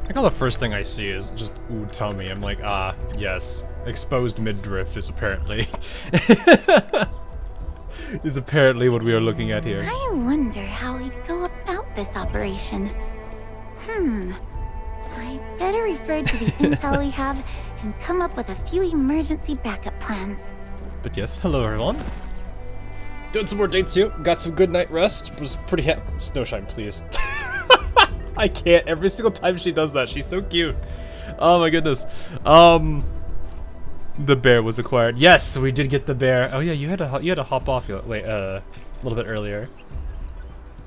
think all the first thing I see is just, ooh, tummy. I'm like, ah, yes. Exposed midriff is apparently... is apparently what we are looking at here. I wonder how we'd go about this operation. I better refer to the intel we have and come up with a few emergency backup plans. But yes, hello everyone. Doing some more dates here. Got some good night rest. Was pretty happy. Snowshine, please. I can't. Every single time she does that, she's so cute. Oh my goodness. The bear was acquired. Yes, we did get the bear. Oh yeah, you had to hop off a little bit earlier.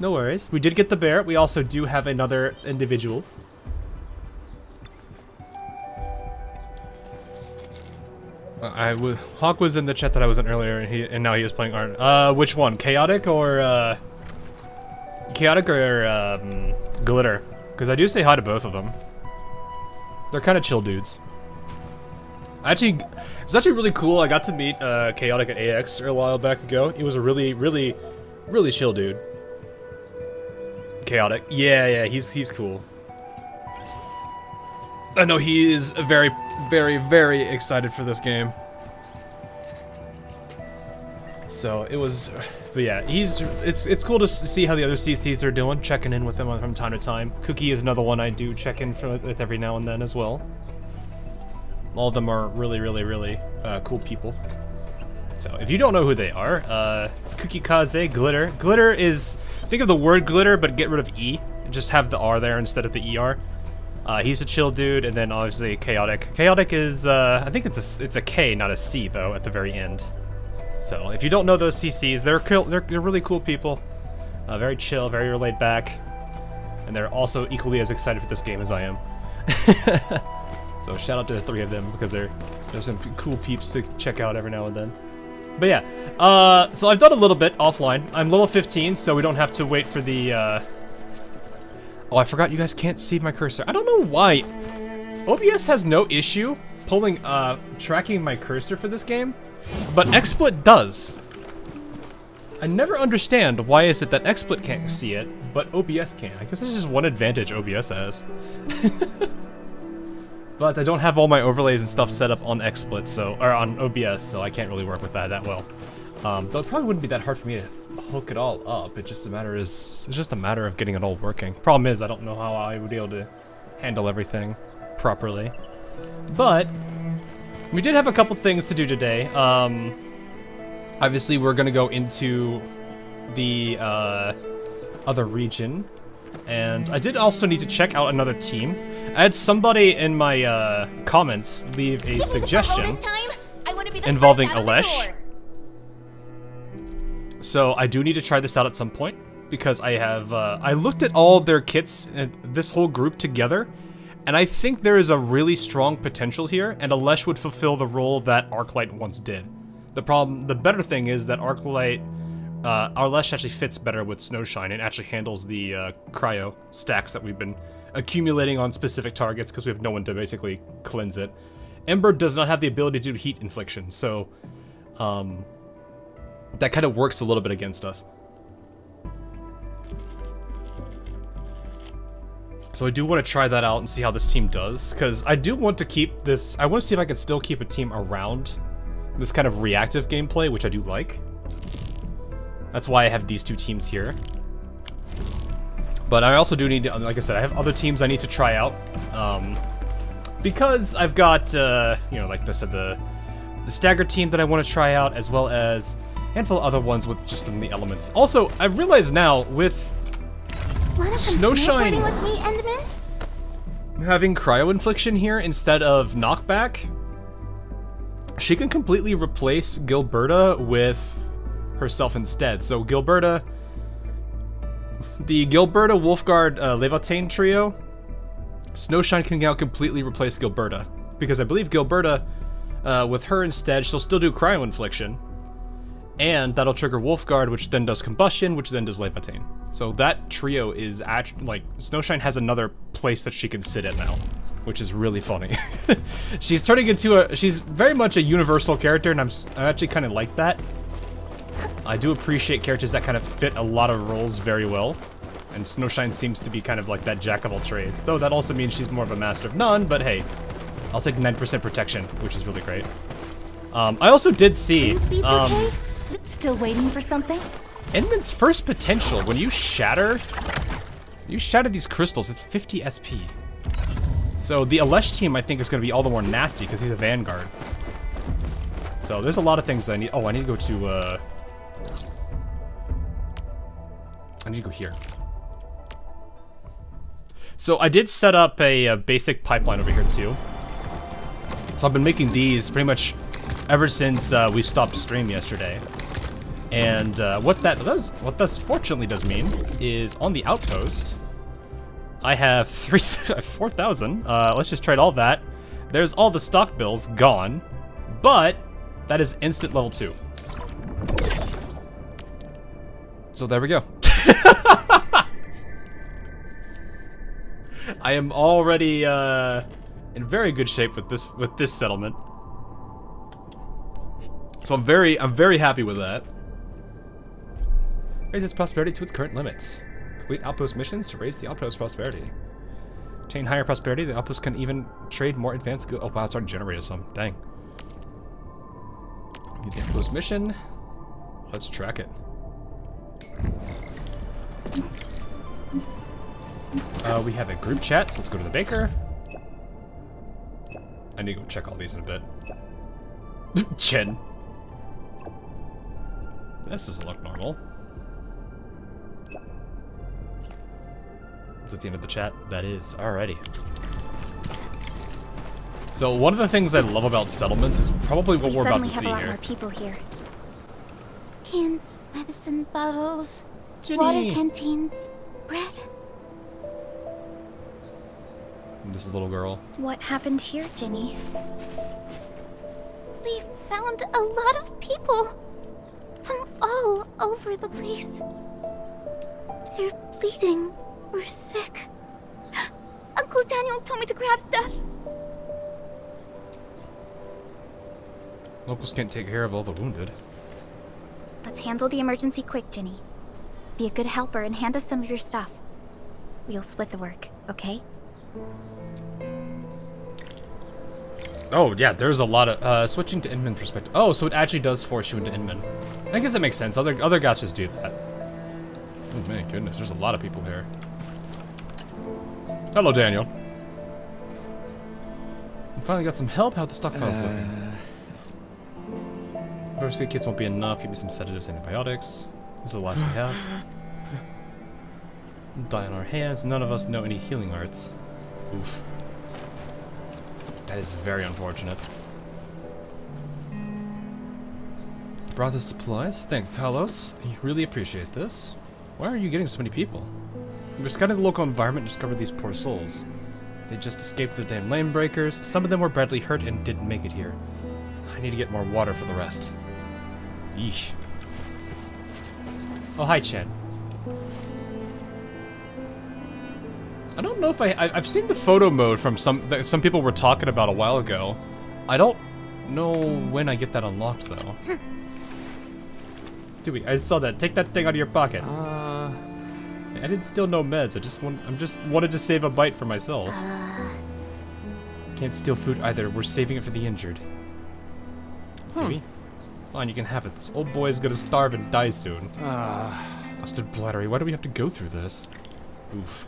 No worries. We did get the bear. We also do have another individual. Hawk was in the chat that I was in earlier, and now he is playing Arn. Which one? Chaotic or Glitter? Because I do say hi to both of them. They're kind of chill dudes. Actually, it's actually really cool. I got to meet Chaotic at AX a while back ago. He was a really chill dude. Chaotic. Yeah, he's cool. I know he is very excited for this game. So it was, but yeah, it's cool to see how the other CCs are doing. Checking in with them from time to time. Cookie is another one I do check in with every now and then as well. All of them are really cool people. So if you don't know who they are, it's Cookie, Kaze, Glitter. Glitter is, think of the word glitter, but get rid of E. Just have the R there instead of the ER. He's a chill dude, and then obviously Chaotic. Chaotic is, I think it's a K, not a C though, at the very end. So if you don't know those CCs, they're really cool people. Very chill, very laid back, and they're also equally as excited for this game as I am. So shout out to the three of them because there's some cool peeps to check out every now and then. But yeah, so I've done a little bit offline. I'm level 15, so we don't have to wait for the. Oh, I forgot you guys can't see my cursor. I don't know why. OBS has no issue tracking my cursor for this game, but XSplit does. I never understand why is it that XSplit can't see it, but OBS can. I guess that's just one advantage OBS has. But I don't have all my overlays and stuff set up on XSplit, or on OBS, so I can't really work with that well. Though it probably wouldn't be that hard for me to hook it all up. It's just a matter of getting it all working. Problem is, I don't know how I would be able to handle everything properly. But we did have a couple things to do today. Obviously, we're gonna go into the other region. And I did also need to check out another team. I had somebody in my comments leave a suggestion involving Alesh. So I do need to try this out at some point because I have I looked at all their kits and this whole group together, and I think there is a really strong potential here, and Alesh would fulfill the role that Arknight once did. The better thing is that Alesh actually fits better with Snowshine and actually handles the cryo stacks that we've been accumulating on specific targets because we have no one to basically cleanse it. Ember does not have the ability to do heat infliction, so that kind of works a little bit against us. So I do want to try that out and see how this team does, because I do want to keep this. I want to see if I can still keep a team around this kind of reactive gameplay, which I do like. That's why I have these two teams here. But I also do need to, like I said, I have other teams I need to try out. Because I've got, you know, like I said, the stagger team that I want to try out, as well as a handful of other ones with just some of the elements. Also, I realize now, with Snowshine having cryo infliction here instead of knockback, she can completely replace Gilberta with herself instead. So Gilberta, the Gilberta, Wolfguard, Levatane trio, Snowshine can now completely replace Gilberta, because I believe Gilberta, with her instead, she'll still do cryo infliction, and that'll trigger Wolfguard, which then does combustion, which then does Levatane. So that trio is actually, like, Snowshine has another place that she can sit at now, which is really funny. She's turning into she's very much a universal character, and I actually kind of like that. I do appreciate characters that kind of fit a lot of roles very well. And Snowshine seems to be kind of like that jack of all trades. Though that also means she's more of a master of none, but hey. I'll take 9% protection, which is really great. I also did see... okay? Still waiting for something? Inman's first potential, when you shatter these crystals, it's 50 SP. So the Alesh team, I think, is going to be all the more nasty because he's a Vanguard. So there's a lot of things I need. Oh, I need to go to, I need to go here. So I did set up a basic pipeline over here, too. So I've been making these pretty much ever since we stopped stream yesterday. And what this fortunately does mean is on the Outpost, I have 4,000. Let's just trade all that. There's all the stock bills gone, but that is instant level 2. So there we go. I am already in very good shape with this settlement. So I'm very happy with that. Raise its prosperity to its current limit. Complete outpost missions to raise the outpost prosperity. Obtain higher prosperity, the outpost can even trade more advanced goods. Oh wow, it's already generated some. Dang. Get the outpost mission. Let's track it. We have a group chat, so let's go to the baker. I need to go check all these in a bit. Chen. This doesn't look normal. Is that the end of the chat? That is. Alrighty. So one of the things I love about settlements is probably what we're about to see here. We suddenly have a lot here. more people here. Cans, medicine bottles, Ginny. water canteens, bread. And this little girl. What happened here, Ginny? We found a lot of people from all over the place. They're bleeding or sick. Uncle Daniel told me to grab stuff. Locals can't take care of all the wounded. Let's handle the emergency quick, Ginny. Be a good helper and hand us some of your stuff. We'll split the work, okay? Oh, yeah, there's a lot of, switching to Inman perspective. Oh, so it actually does force you into Inman. I guess that makes sense. Other gachas do that. Oh, man, goodness, there's a lot of people here. Hello, Daniel. I finally got some help. How'd the stockpiles looking? First aid kits won't be enough. Give me some sedatives and antibiotics. This is the last we have. Die on our hands. None of us know any healing arts. Oof. That is very unfortunate. Brought the supplies. Thanks, Talos. I really appreciate this. Why are you getting so many people? We were scouting the local environment and discovered these poor souls. They just escaped the damn lane breakers. Some of them were badly hurt and didn't make it here. I need to get more water for the rest. Yeesh. Oh, hi, Chen. I don't know if I've seen the photo mode from some people were talking about a while ago. I don't know when I get that unlocked though. Dewey, I saw that. Take that thing out of your pocket. I didn't steal no meds. I just wanted to save a bite for myself. Can't steal food either. We're saving it for the injured. Dewey, fine, you can have it. This old boy is gonna starve and die soon. Busted bladdery. Why do we have to go through this? Oof.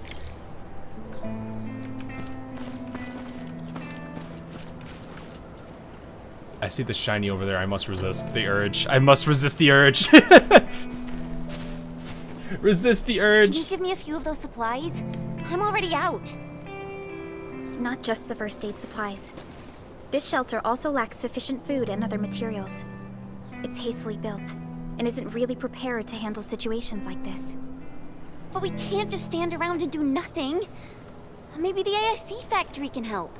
I see the shiny over there. I must resist the urge. I must resist the urge. Resist the urge. Can you give me a few of those supplies? I'm already out. Not just the first aid supplies. This shelter also lacks sufficient food and other materials. It's hastily built and isn't really prepared to handle situations like this. But we can't just stand around and do nothing. Maybe the AIC factory can help.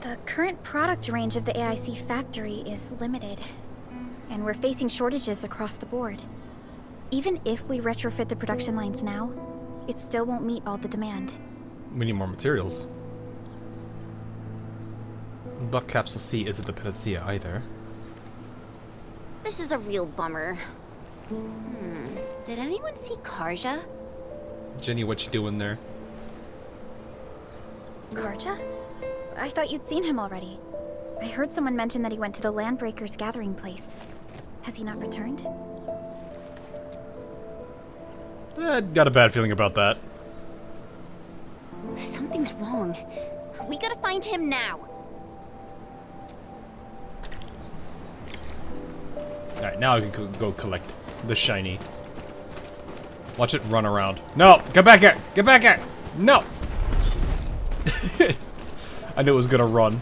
The current product range of the AIC factory is limited, and we're facing shortages across the board. Even if we retrofit the production lines now, it still won't meet all the demand. We need more materials. Buck Capsule C isn't a panacea either. This is a real bummer. Did anyone see Karja? Jenny, what you doing there? Karja? I thought you'd seen him already. I heard someone mention that he went to the Landbreakers gathering place. Has he not returned? Got a bad feeling about that. Something's wrong. We gotta find him now. Alright, now I can go collect the shiny. Watch it run around. No! Get back here! Get back here! No! I knew it was gonna run.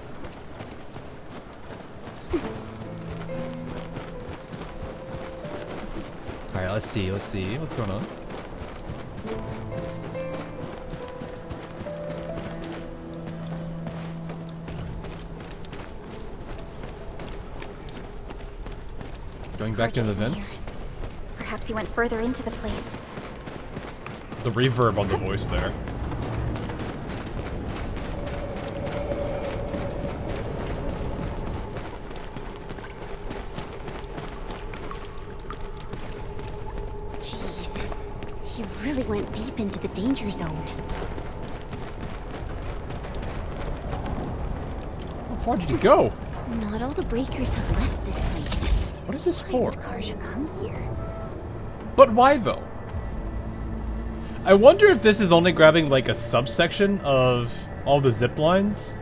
Alright, let's see. What's going on? Going back to the vents? Here. Perhaps he went further into the place. The reverb on the voice there. Jeez. He really went deep into the danger zone. How far did he go? Not all the breakers have left this place. What is this Why for? would Karja come here? But why though? I wonder if this is only grabbing like a subsection of all the zip lines.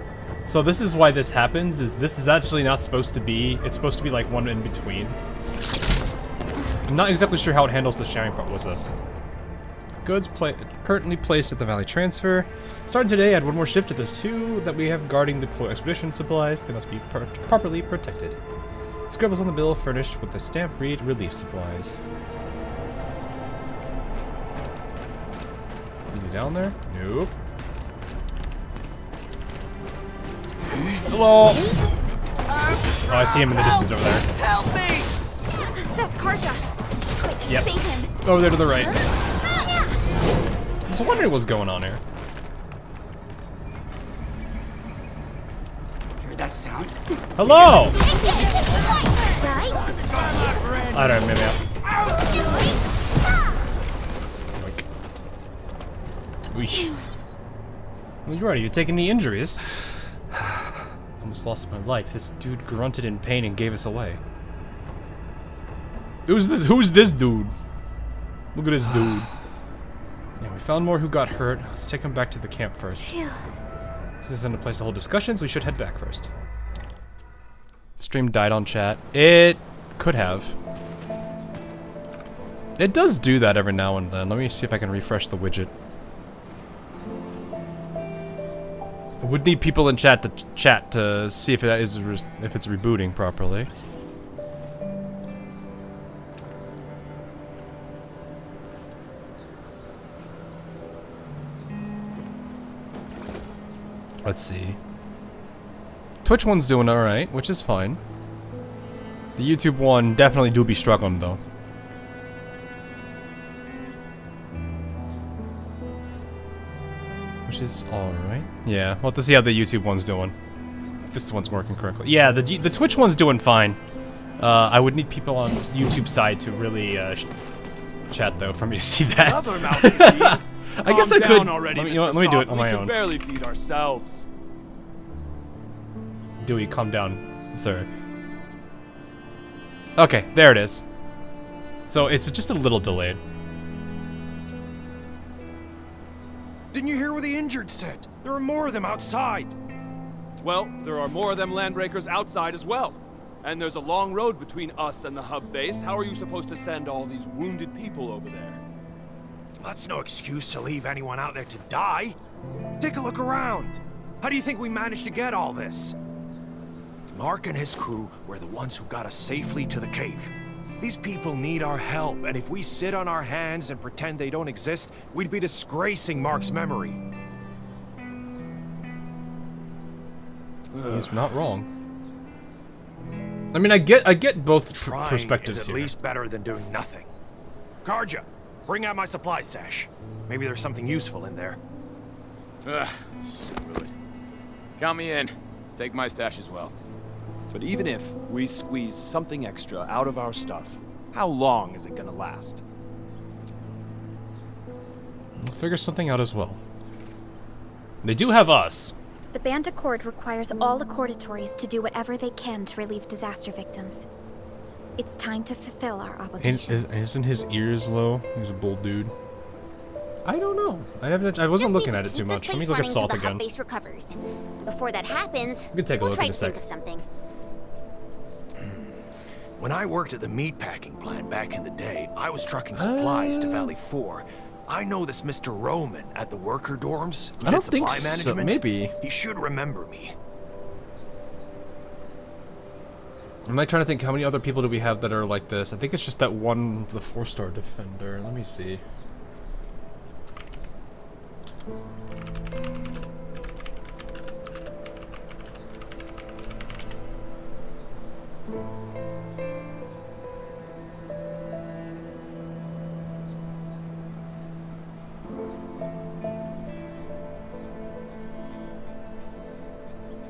So this is why this happens, is this is actually not supposed to be, it's supposed to be like one in between. I'm not exactly sure how it handles the sharing part. What's this? Goods currently placed at the Valley Transfer. Starting today, add one more shift to the two that we have guarding the expedition supplies. They must be properly protected. Scribbles on the bill furnished with the stamp read relief supplies. Is he down there? Nope. Hello! Oh, I see him in the distance over there. Help me! That's Karja. Quick, Yep. save him. Over there to the right. I was wondering what's going on here. Hear that sound? Hello! Right? I don't know, maybe Well, you're right. You're taking the injuries. Almost lost my life. This dude grunted in pain and gave us away. Who's this dude? Look at this dude. Yeah, we found more who got hurt. Let's take them back to the camp first. Phew. This isn't a place to hold discussions. We should head back first. Stream died on chat. It could have. It does do that every now and then. Let me see if I can refresh the widget. I would need people in chat to see if it's rebooting properly. Let's see. Twitch one's doing alright, which is fine. The YouTube one definitely do be struggling though. Which is alright. Yeah, we'll have to see how the YouTube one's doing. If this one's working correctly. Yeah, the Twitch one's doing fine. I would need people on YouTube side to really chat though for me to see that. I guess I could. Already, let me do it on my we own. can barely feed ourselves. Dewey, calm down, sir. Okay, there it is. So it's just a little delayed. Didn't you hear what the injured said? There are more of them outside. Well, there are more of them landbreakers outside as well. And there's a long road between us and the hub base. How are you supposed to send all these wounded people over there? That's no excuse to leave anyone out there to die. Take a look around. How do you think we managed to get all this? Mark and his crew were the ones who got us safely to the cave. These people need our help, and if we sit on our hands and pretend they don't exist, we'd be disgracing Mark's memory. He's not wrong. I mean, I get both Trying perspectives is at here. least better than doing nothing. Karja, bring out my supply stash. Maybe there's something useful in there. Ugh, screw it. Count me in. Take my stash as well. But even if we squeeze something extra out of our stuff, how long is it gonna last? figure something out as well. They do have us. The Band Accord requires all Accordatories to do whatever they can to relieve disaster victims. It's time to fulfill our obligations. Isn't his ears low? He's a bold dude. I don't know. I wasn't looking at it too much. Let me look at Salt again. Base recovers. Before that happens, We could take a look in a sec. Think of something. When I worked at the meatpacking plant back in the day, I was trucking supplies to Valley 4. I know this Mr. Roman at the worker dorms. I don't think supply so. management. Maybe. He should remember me. I'm like trying to think how many other people do we have that are like this. I think it's just that one, the 4-star defender. Let me see.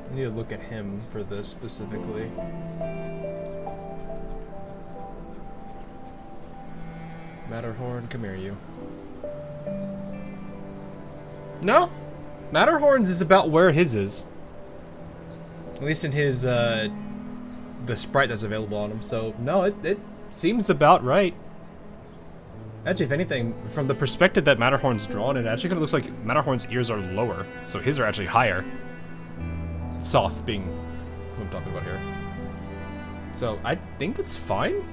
I need to look at him for this specifically. Matterhorn, come here, you. No, Matterhorn's is about where his is. At least in his, the sprite that's available on him. So, no, it seems about right. Actually, if anything, from the perspective that Matterhorn's drawn, it actually kind of looks like Matterhorn's ears are lower. So his are actually higher. Soft being who I'm talking about here. So, I think it's fine.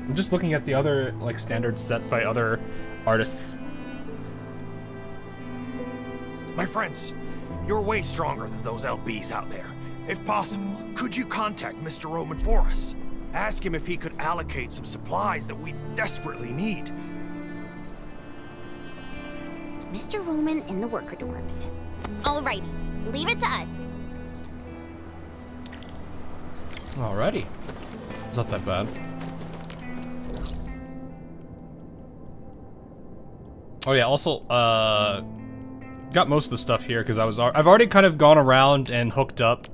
I'm just looking at the other, like, standards set by other artists. My friends, you're way stronger than those LBs out there. If possible, could you contact Mr. Roman for us? Ask him if he could allocate some supplies that we desperately need. Mr. Roman in the worker dorms. Alrighty, leave it to us. Alrighty. It's not that bad. Oh yeah, also, got most of the stuff here because I've already kind of gone around and hooked up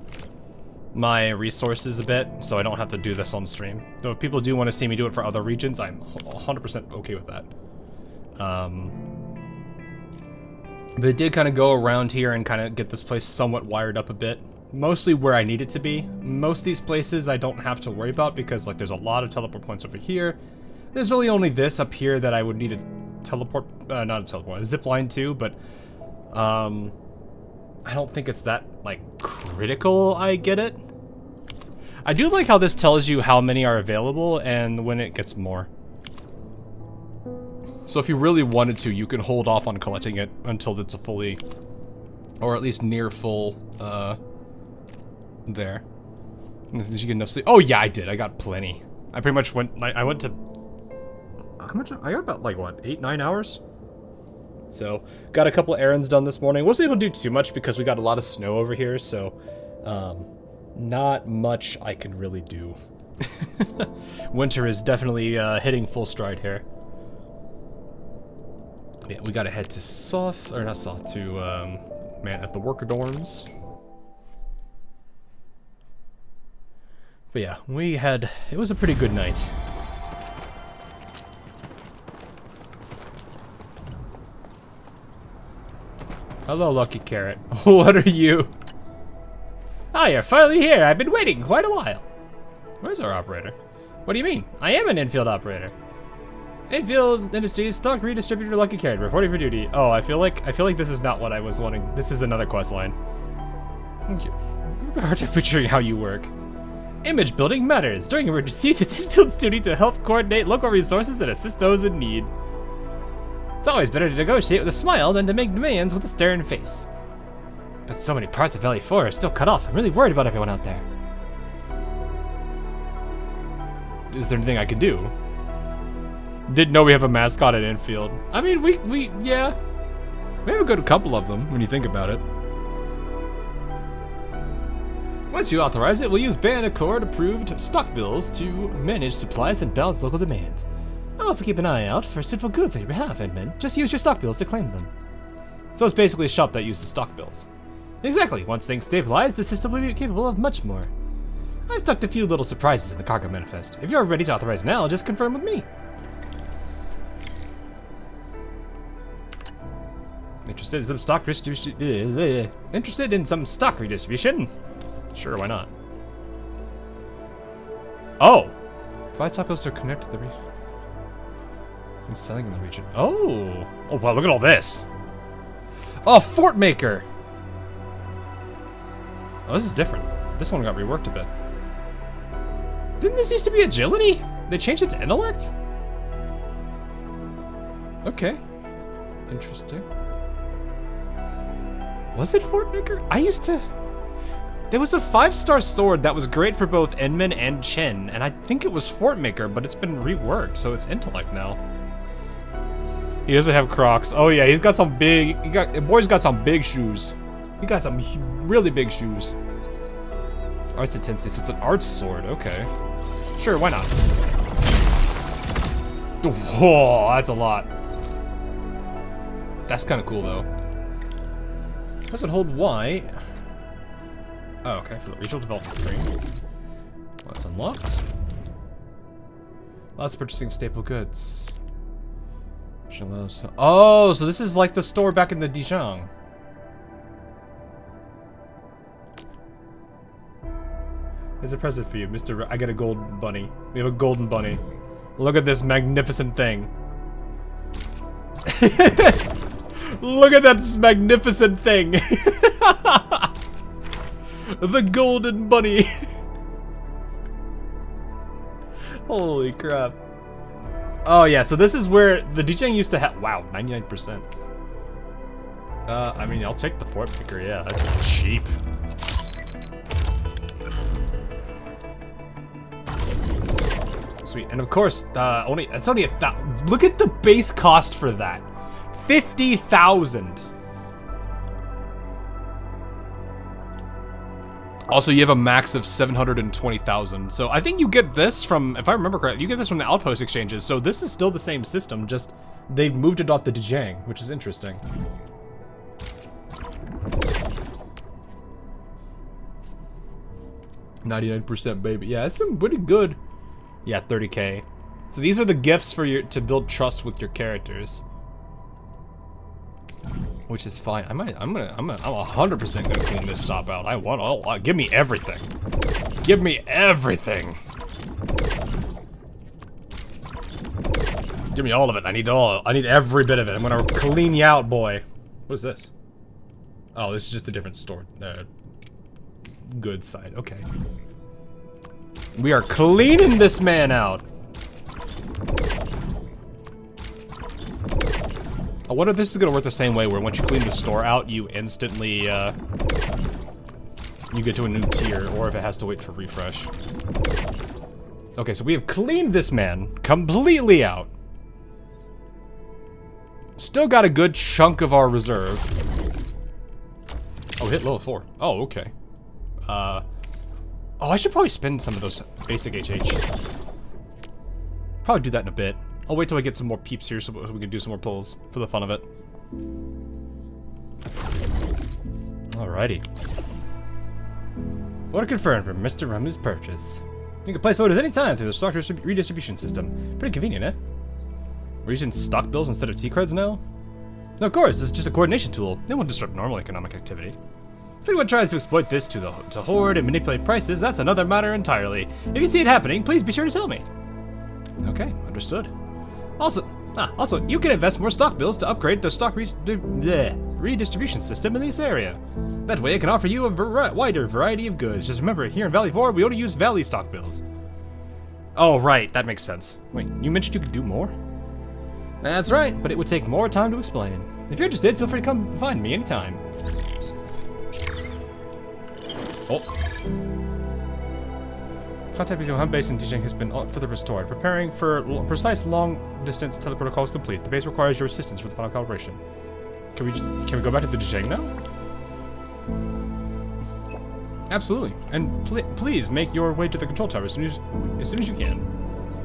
my resources a bit, so I don't have to do this on stream. Though if people do want to see me do it for other regions, I'm 100% okay with that. But it did kind of go around here and kind of get this place somewhat wired up a bit. Mostly where I need it to be. Most of these places I don't have to worry about because, like, there's a lot of teleport points over here. There's really only this up here that I would need a teleport, not a teleport, a zip line too, but I don't think it's that, like, critical I get it. I do like how this tells you how many are available and when it gets more. So if you really wanted to, you can hold off on collecting it until it's a fully, or at least near full, there. Did you get enough sleep? Oh yeah, I did. I got plenty. I pretty much went, I went to, how much? I got about, like, what, 8-9 hours? So, got a couple errands done this morning. Wasn't able to do too much because we got a lot of snow over here, so not much I can really do. Winter is definitely hitting full stride here. Yeah, we gotta head to South, or not South, to, man, at the worker dorms. But yeah, it was a pretty good night. Hello, Lucky Carrot. What are you? Ah, you're finally here. I've been waiting quite a while. Where's our operator? What do you mean? I am an Endfield operator. Endfield Industries, stock redistributor Lucky Carrot, reporting for duty. Oh, I feel like this is not what I was wanting. This is another quest line. Thank you. Hard to picturing how you work. Image building matters. During emergencies, it's Endfield's duty to help coordinate local resources and assist those in need. It's always better to negotiate with a smile than to make demands with a stern face. But so many parts of Valley 4 are still cut off. I'm really worried about everyone out there. Is there anything I can do? Didn't know we have a mascot at Endfield. I mean, yeah. We have a good couple of them when you think about it. Once you authorize it, we'll use Band Accord approved stock bills to manage supplies and balance local demand. I'll also keep an eye out for suitable goods on your behalf, Edmund. Just use your stock bills to claim them. So it's basically a shop that uses stock bills. Exactly. Once things stabilize, the system will be capable of much more. I've tucked a few little surprises in the cargo manifest. If you're ready to authorize now, just confirm with me. Interested in some stock redistribution? Interested in some stock redistribution? Sure, why not? Oh! Provide stock bills to connect to the region. And selling in the region. Oh! Oh, wow, look at all this! Oh, Fort Maker! Oh, this is different. This one got reworked a bit. Didn't this used to be agility? They changed it to intellect? Okay. Interesting. Was it Fort Maker? I used to... There was a 5-star sword that was great for both Enman and Chen, and I think it was Fort Maker, but it's been reworked, so it's intellect now. He doesn't have Crocs. Oh yeah, he's got some big... boy's got some big shoes. He got some really big shoes. Arts intensity, so it's an arts sword. Okay. Sure, why not? Whoa, that's a lot. That's kind of cool, though. Does it hold Y? Oh, okay, for the regional development screen. Well, that's unlocked. Lots of purchasing staple goods. Oh, so this is like the store back in the Dijiang. Here's a present for you, Mr. I get a gold bunny. We have a golden bunny. Look at this magnificent thing. Look at that magnificent thing. The golden bunny. Holy crap. Oh yeah, so this is where the Dijiang used to have, wow, 99%. I mean, I'll take the Fort Maker, yeah, that's cheap. Sweet, and of course, it's only look at the base cost for that. 50,000. Also, you have a max of 720,000. So I think you get this from, if I remember correctly, you get this from the Outpost exchanges. So this is still the same system, just they've moved it off the Dijiang, which is interesting. %, baby. Yeah, that's some pretty good. Yeah, 30k. So these are the gifts for to build trust with your characters. Which is fine. I'm 100% gonna clean this shop out. Give me everything. Give me everything. Give me all of it. I need every bit of it. I'm gonna clean you out, boy. What is this? Oh, this is just a different store. Good side. Okay. We are cleaning this man out. I wonder if this is gonna work the same way, where once you clean the store out, you instantly, you get to a new tier, or if it has to wait for refresh. Okay, so we have cleaned this man completely out. Still got a good chunk of our reserve. Oh, hit level 4. Oh, okay. Oh, I should probably spend some of those basic HH. Probably do that in a bit. I'll wait till I get some more peeps here so we can do some more pulls for the fun of it. Alrighty. Order confirmed for Mr. Ramu's purchase. You can place orders anytime through the stock redistribution system. Pretty convenient, eh? We're using stock bills instead of T-creds now? No, of course, this is just a coordination tool. It won't disrupt normal economic activity. If anyone tries to exploit this to hoard and manipulate prices, that's another matter entirely. If you see it happening, please be sure to tell me. Okay, understood. Also, you can invest more stock bills to upgrade the stock redistribution system in this area. That way, it can offer you a wider variety of goods. Just remember, here in Valley 4, we only use Valley stock bills. Oh, right, that makes sense. Wait, you mentioned you could do more? That's right, but it would take more time to explain. If you're interested, feel free to come find me anytime. Oh. Contact between home base and Dijiang has been further restored. Preparing for precise long-distance teleprotocol is complete. The base requires your assistance for the final calibration. Can we go back to the Dijiang now? Absolutely. And please make your way to the control tower as soon as you can.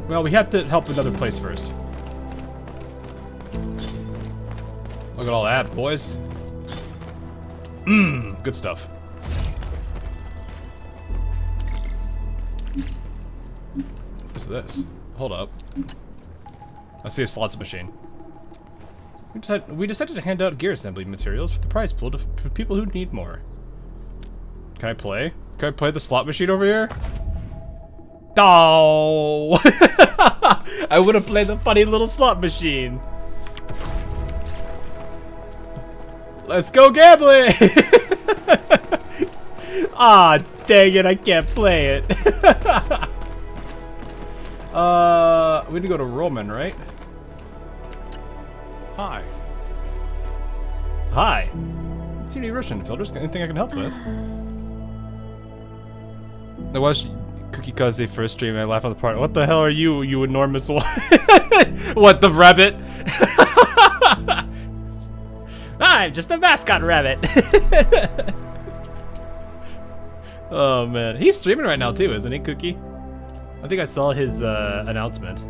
Well, we have to help another place first. Look at all that, boys. Good stuff. What's this? Hold up. I see a slots machine. We decided to hand out gear assembly materials for the prize pool for people who need more. Can I play? Can I play the slot machine over here? Oh! I would have played the funny little slot machine. Let's go gambling! Ah, dang it, I can't play it. We need to go to Roman, right? Hi. Hi. See any Russian filters? Anything I can help with? I watched Cookie Kaze first stream and I laughed on the part. What the hell are you, you enormous one? What, the rabbit? I'm just a mascot rabbit. Oh man, he's streaming right now too, isn't he, Cookie? I think I saw his announcement.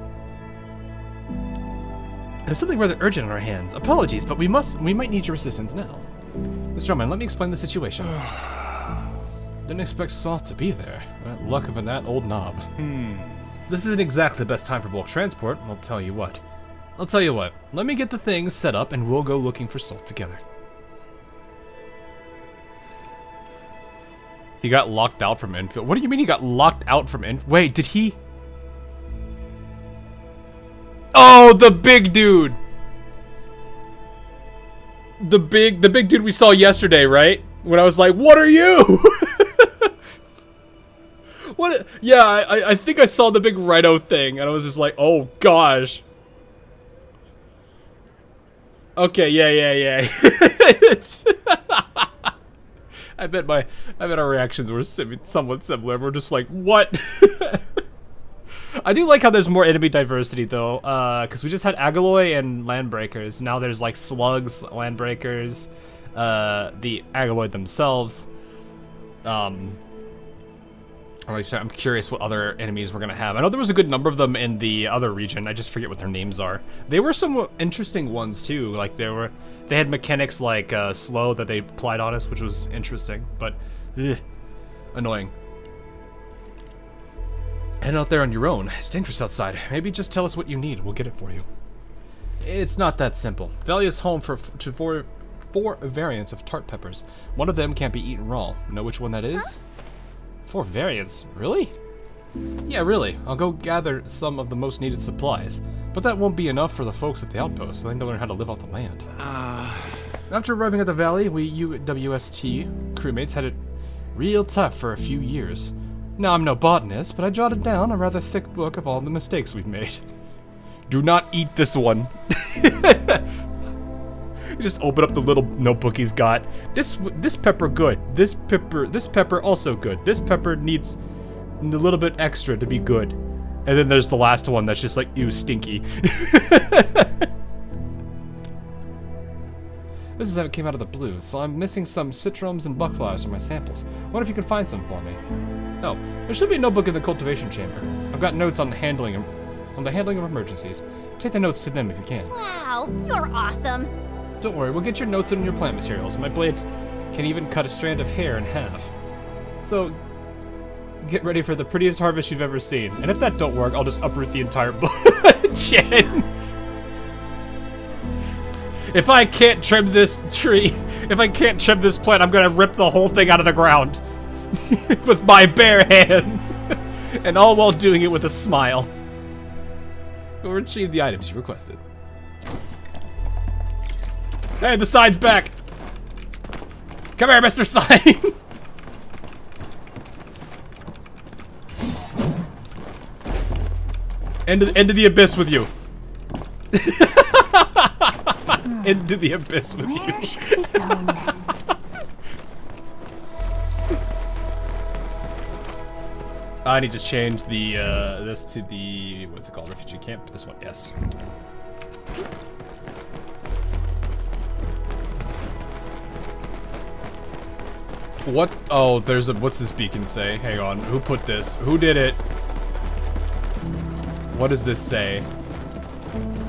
There's something rather urgent on our hands. Apologies, but we might need your assistance now. Mr. Roman, let me explain the situation. Didn't expect Salt to be there. Luck of that old knob. This isn't exactly the best time for bulk transport. I'll tell you what. Let me get the things set up and we'll go looking for Salt together. He got locked out from Endfield. What do you mean he got locked out from Endfield? Wait, did he? Oh, the big dude. The big dude we saw yesterday, right? When I was like, "What are you?" What? Yeah, I think I saw the big rhino thing, and I was just like, "Oh gosh." Okay, yeah. I bet our reactions were somewhat similar. We're just like, "What?" I do like how there's more enemy diversity though, because we just had Agaloy and Landbreakers. Now there's like slugs, Landbreakers, the Agaloy themselves. I'm curious what other enemies we're gonna have. I know there was a good number of them in the other region. I just forget what their names are. They were some interesting ones too. Like they had mechanics like slow that they applied on us, which was interesting, but annoying. Head out there on your own. It's dangerous outside. Maybe just tell us what you need. We'll get it for you. It's not that simple. Valley is home to four variants of tart peppers. One of them can't be eaten raw. Know which one that is? Huh? 4 variants? Really? Yeah, really. I'll go gather some of the most needed supplies. But that won't be enough for the folks at the Outpost. I think they'll learn how to live off the land. After arriving at the valley, we UWST crewmates had it real tough for a few years. Now, I'm no botanist, but I jotted down a rather thick book of all the mistakes we've made. Do not eat this one. You just open up the little notebook he's got. This pepper good. This pepper also good. This pepper needs a little bit extra to be good. And then there's the last one that's just like, ew, stinky. This is how it came out of the blue, so I'm missing some citrums and buckflies from my samples. Wonder if you can find some for me. Oh, there should be a notebook in the cultivation chamber. I've got notes on the handling of emergencies. Take the notes to them if you can. Wow, you're awesome. Don't worry, we'll get your notes in your plant materials. My blade can even cut a strand of hair in half. So, get ready for the prettiest harvest you've ever seen. And if that don't work, I'll just uproot the entire Chen. If I can't trim this tree, if I can't trim this plant, I'm gonna rip the whole thing out of the ground. With my bare hands. And all while doing it with a smile. Go retrieve the items you requested. Hey, the sign's back! Come here, Mr. Sign! Into the abyss with you. Into the abyss with you. Where should we go next? I need to change the this to the what's it called, refugee camp. This one, yes. What? Oh, there's a what's this beacon say? Hang on, who put this? Who did it? What does this say?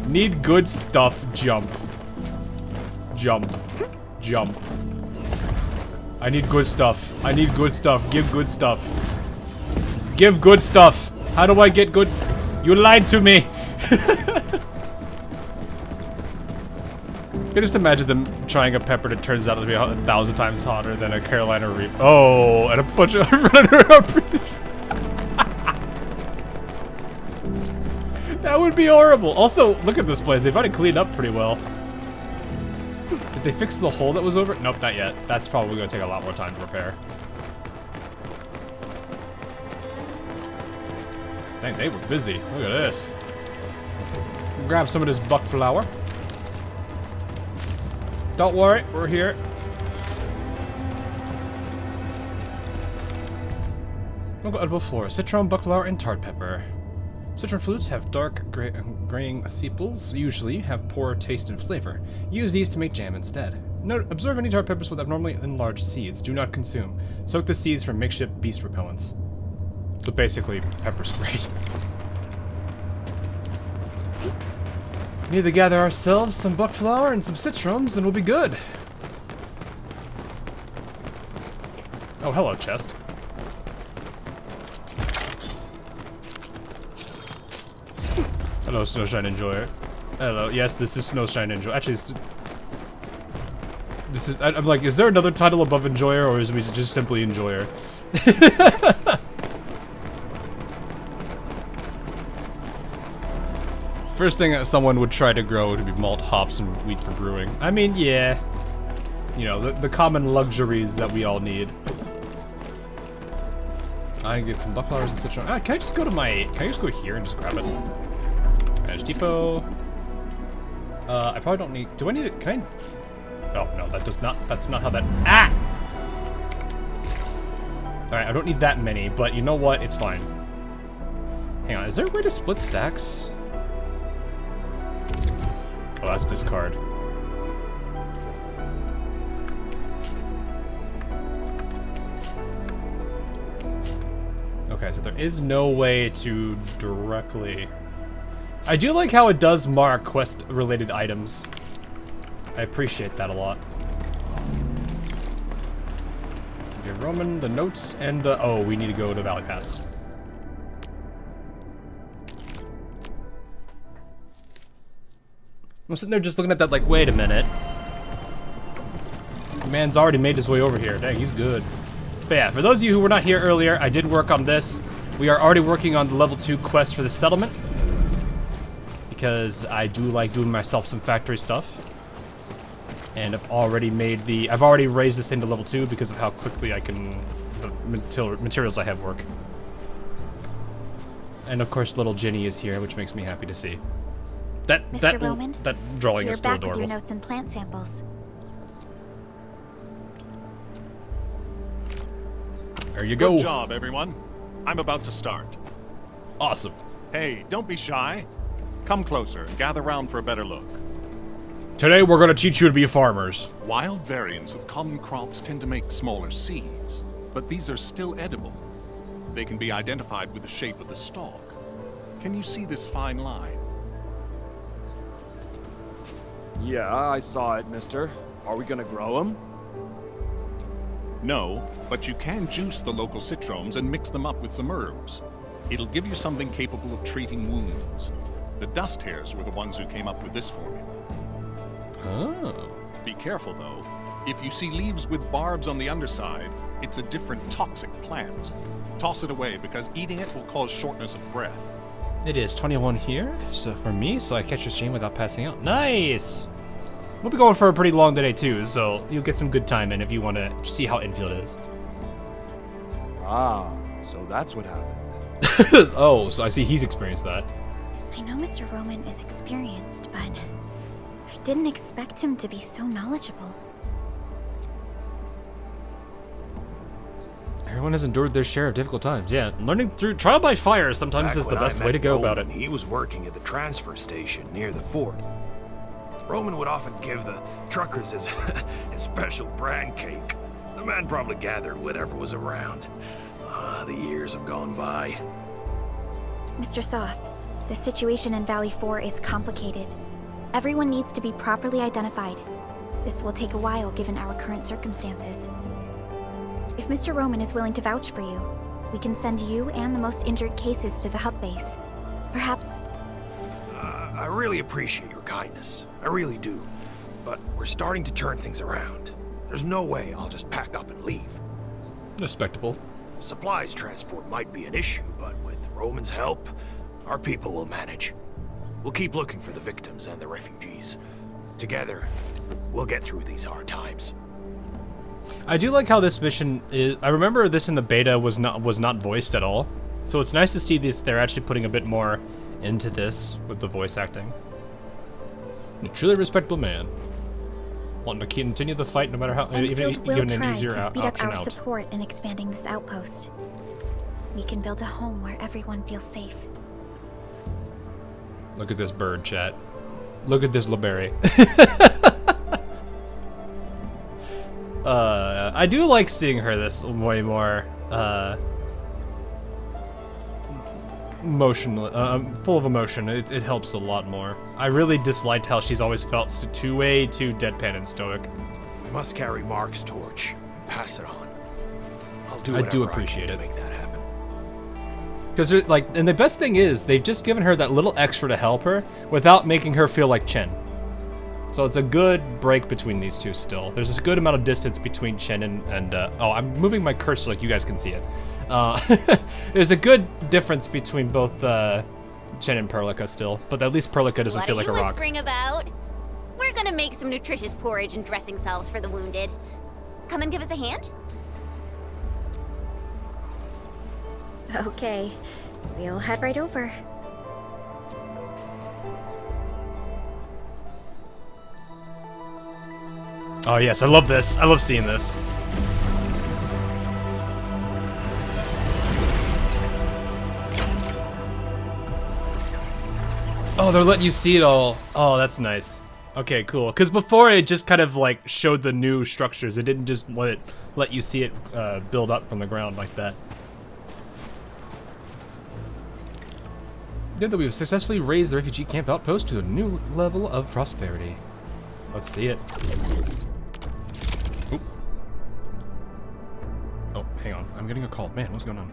Need good stuff. Jump. Jump. Jump. I need good stuff. I need good stuff. Give good stuff. Give good stuff. How do I get good? You lied to me. can just imagine them trying a pepper that turns out to be 1,000 times hotter than a Carolina Reaper. Oh, and a bunch of running around. That would be horrible. Also, look at this place. They've already cleaned up pretty well. Did they fix the hole that was over? Nope, not yet. That's probably going to take a lot more time to repair. Dang, they were busy. Look at this. Grab some of this buck flower. Don't worry, we're here. Local edible flora, citron, buck flower, and tart pepper. Citron fruits have dark graying sepals, usually have poor taste and flavor. Use these to make jam instead. Note, observe any tart peppers with abnormally enlarged seeds. Do not consume. Soak the seeds for makeshift beast repellents. So basically, pepper spray. We need to gather ourselves some buck flower and some citrons, and we'll be good. Oh, hello, chest. Hello, Snowshine Enjoyer. Hello. Yes, this is Snowshine Enjoyer. Actually, this is. I'm like, is there another title above Enjoyer, or is we just simply Enjoyer? First thing that someone would try to grow would be malt, hops, and wheat for brewing. I mean, yeah. You know, the common luxuries that we all need. I can get some buck flowers and citron. Ah, can I just go to my... Can I just go here and just grab it? Manage depot. I probably don't need... Do I need it? Can I... Oh, no, that does not... That's not how that... Ah! Alright, I don't need that many, but you know what? It's fine. Hang on, is there a way to split stacks? Oh, that's discard. Okay, so there is no way to directly... I do like how it does mark quest-related items. I appreciate that a lot. Okay, Roman, the notes, and the... Oh, we need to go to Valley Pass. I'm sitting there just looking at that like, wait a minute. The man's already made his way over here. Dang, he's good. But yeah, for those of you who were not here earlier, I did work on this. We are already working on the level 2 quest for the settlement. Because I do like doing myself some factory stuff. And I've already made the... I've already raised this thing to level 2 because of how quickly I can... The materials I have work. And of course little Jenny is here, which makes me happy to see. That Roman, that drawing is still you're back adorable. with your notes and plant samples. There you go. Good job, everyone. I'm about to start. Awesome. Hey, don't be shy. Come closer and gather round for a better look. Today we're gonna teach you to be farmers. Wild variants of common crops tend to make smaller seeds, but these are still edible. They can be identified with the shape of the stalk. Can you see this fine line? Yeah, I saw it, mister. Are we gonna grow them? No, but you can juice the local citrons and mix them up with some herbs. It'll give you something capable of treating wounds. The dust hares were the ones who came up with this formula. Oh. Be careful, though. If you see leaves with barbs on the underside, it's a different toxic plant. Toss it away, because eating it will cause shortness of breath. It is 21 here, so for me, so I catch your stream without passing out. Nice! We'll be going for a pretty long day too, so you'll get some good time in if you want to see how Endfield is. Ah, so that's what happened. Oh, so I see he's experienced that. I know Mr. Roman is experienced, but I didn't expect him to be so knowledgeable. Everyone has endured their share of difficult times. Yeah, learning through trial by fire sometimes is the best way to go about it. He was working at the transfer station near the fort. Roman would often give the truckers his, his special bran cake. The man probably gathered whatever was around. The years have gone by. Mr. Soth, the situation in Valley 4 is complicated. Everyone needs to be properly identified. This will take a while given our current circumstances. If Mr. Roman is willing to vouch for you, we can send you and the most injured cases to the hub base. Perhaps... I really appreciate your kindness. I really do. but we're starting to turn things around. There's no way I'll just pack up and leave. Respectable. Supplies transport might be an issue, but with Roman's help, our people will manage. We'll keep looking for the victims and the refugees. Together, we'll get through these hard times. I do like how this mission is. I remember this in the beta was not voiced at all, so it's nice to see this. They're actually putting a bit more into this with the voice acting. A truly respectable man, wanting to continue the fight no matter how, Endfield will even an try easier to speed up option our out. support in expanding this outpost. We can build a home where everyone feels safe. Look at this bird, chat. Look at this LeBerry. I do like seeing her this way more full of emotion. It helps a lot more. I really disliked how she's always felt way too deadpan and stoic. We must carry Mark's torch and pass it on. I'll do I whatever do I can appreciate to it. make that happen. Because and the best thing is they've just given her that little extra to help her without making her feel like Chen. So it's a good break between these two still. There's a good amount of distance between Chen and oh, I'm moving my cursor like you guys can see it. There's a good difference between both Chen and Perlica still, but at least Perlica doesn't feel like a What are you rock. whispering about? We're gonna make some nutritious porridge and dressing salves for the wounded. Come and give us a hand? Okay, we'll head right over. Oh yes, I love this. I love seeing this. Oh, they're letting you see it all. Oh, that's nice. Okay, cool. Because before it just kind of like showed the new structures. It didn't just let you see it build up from the ground like that. Now that we've successfully raised the refugee camp outpost to a new level of prosperity. Let's see it. Oop. Oh, hang on. I'm getting a call. Man, what's going on?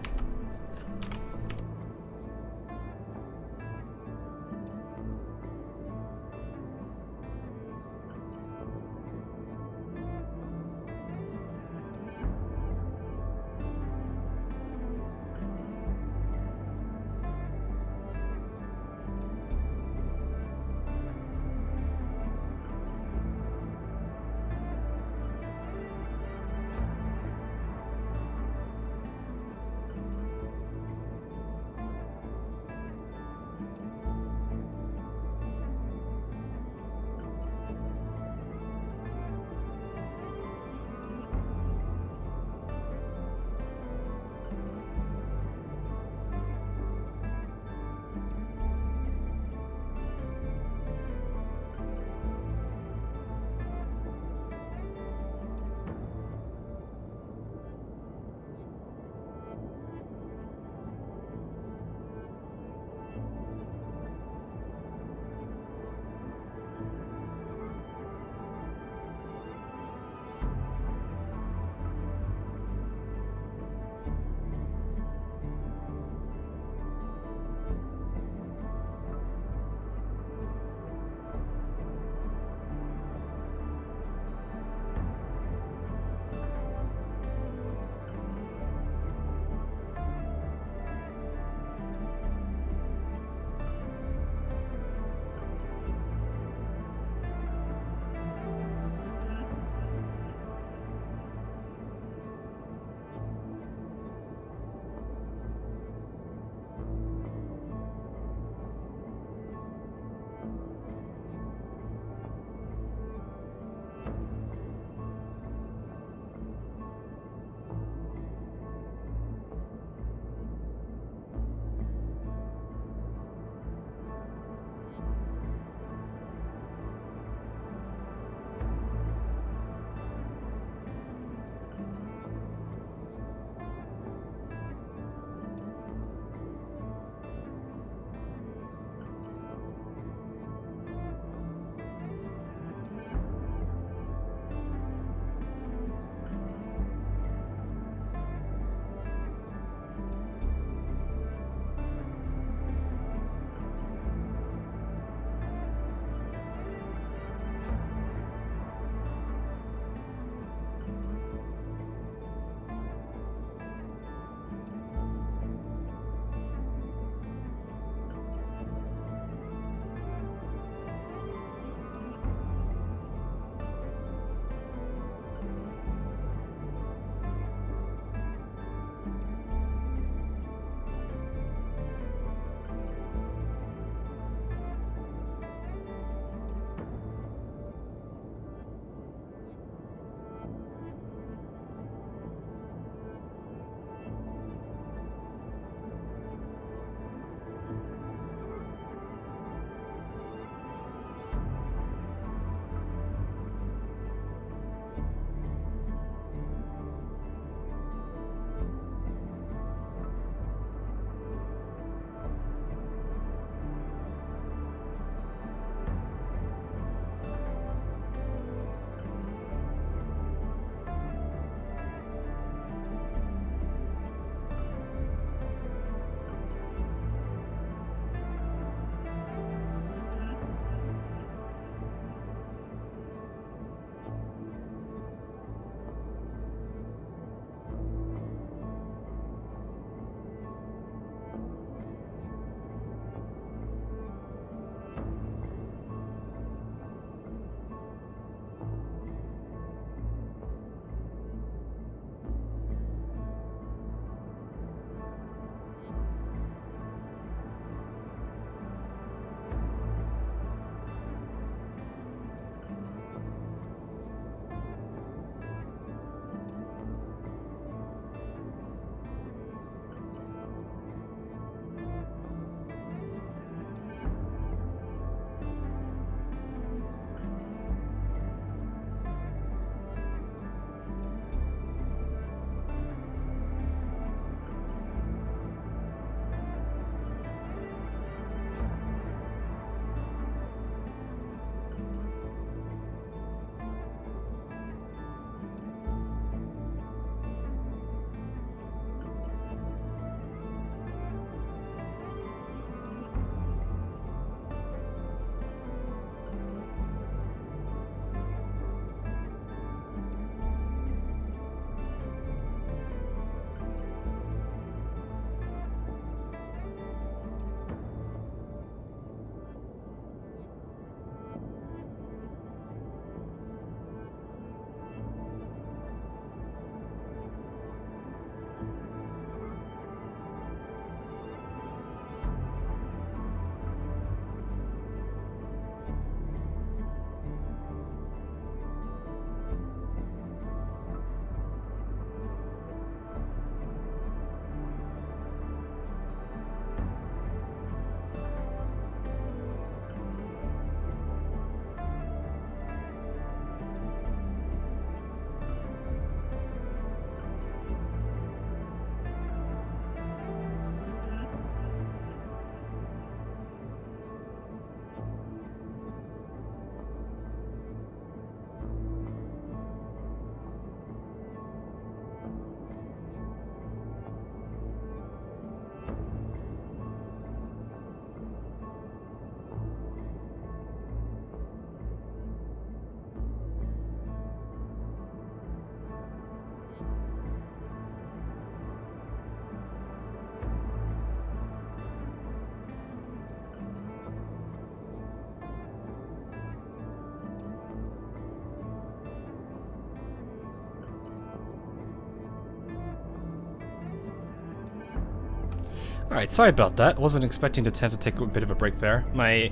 Alright, sorry about that. Wasn't expecting to have to take a bit of a break there. My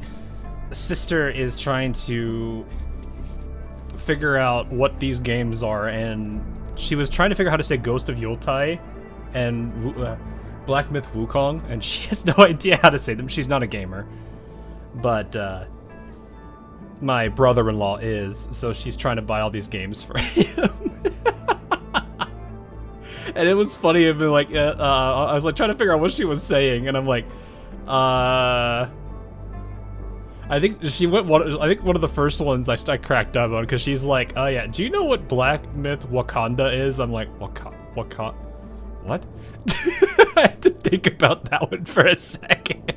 sister is trying to figure out what these games are, and she was trying to figure out how to say Ghost of Yultai and Black Myth Wukong, and she has no idea how to say them. She's not a gamer. But, my brother-in-law is, so she's trying to buy all these games for him. And it was funny, I've been like, I was like trying to figure out what she was saying, and I'm like, I think she went I think one of the first ones I cracked up on, because she's like, oh yeah, do you know what Black Myth Wakanda is? I'm like, Wakanda? What? I had to think about that one for a second.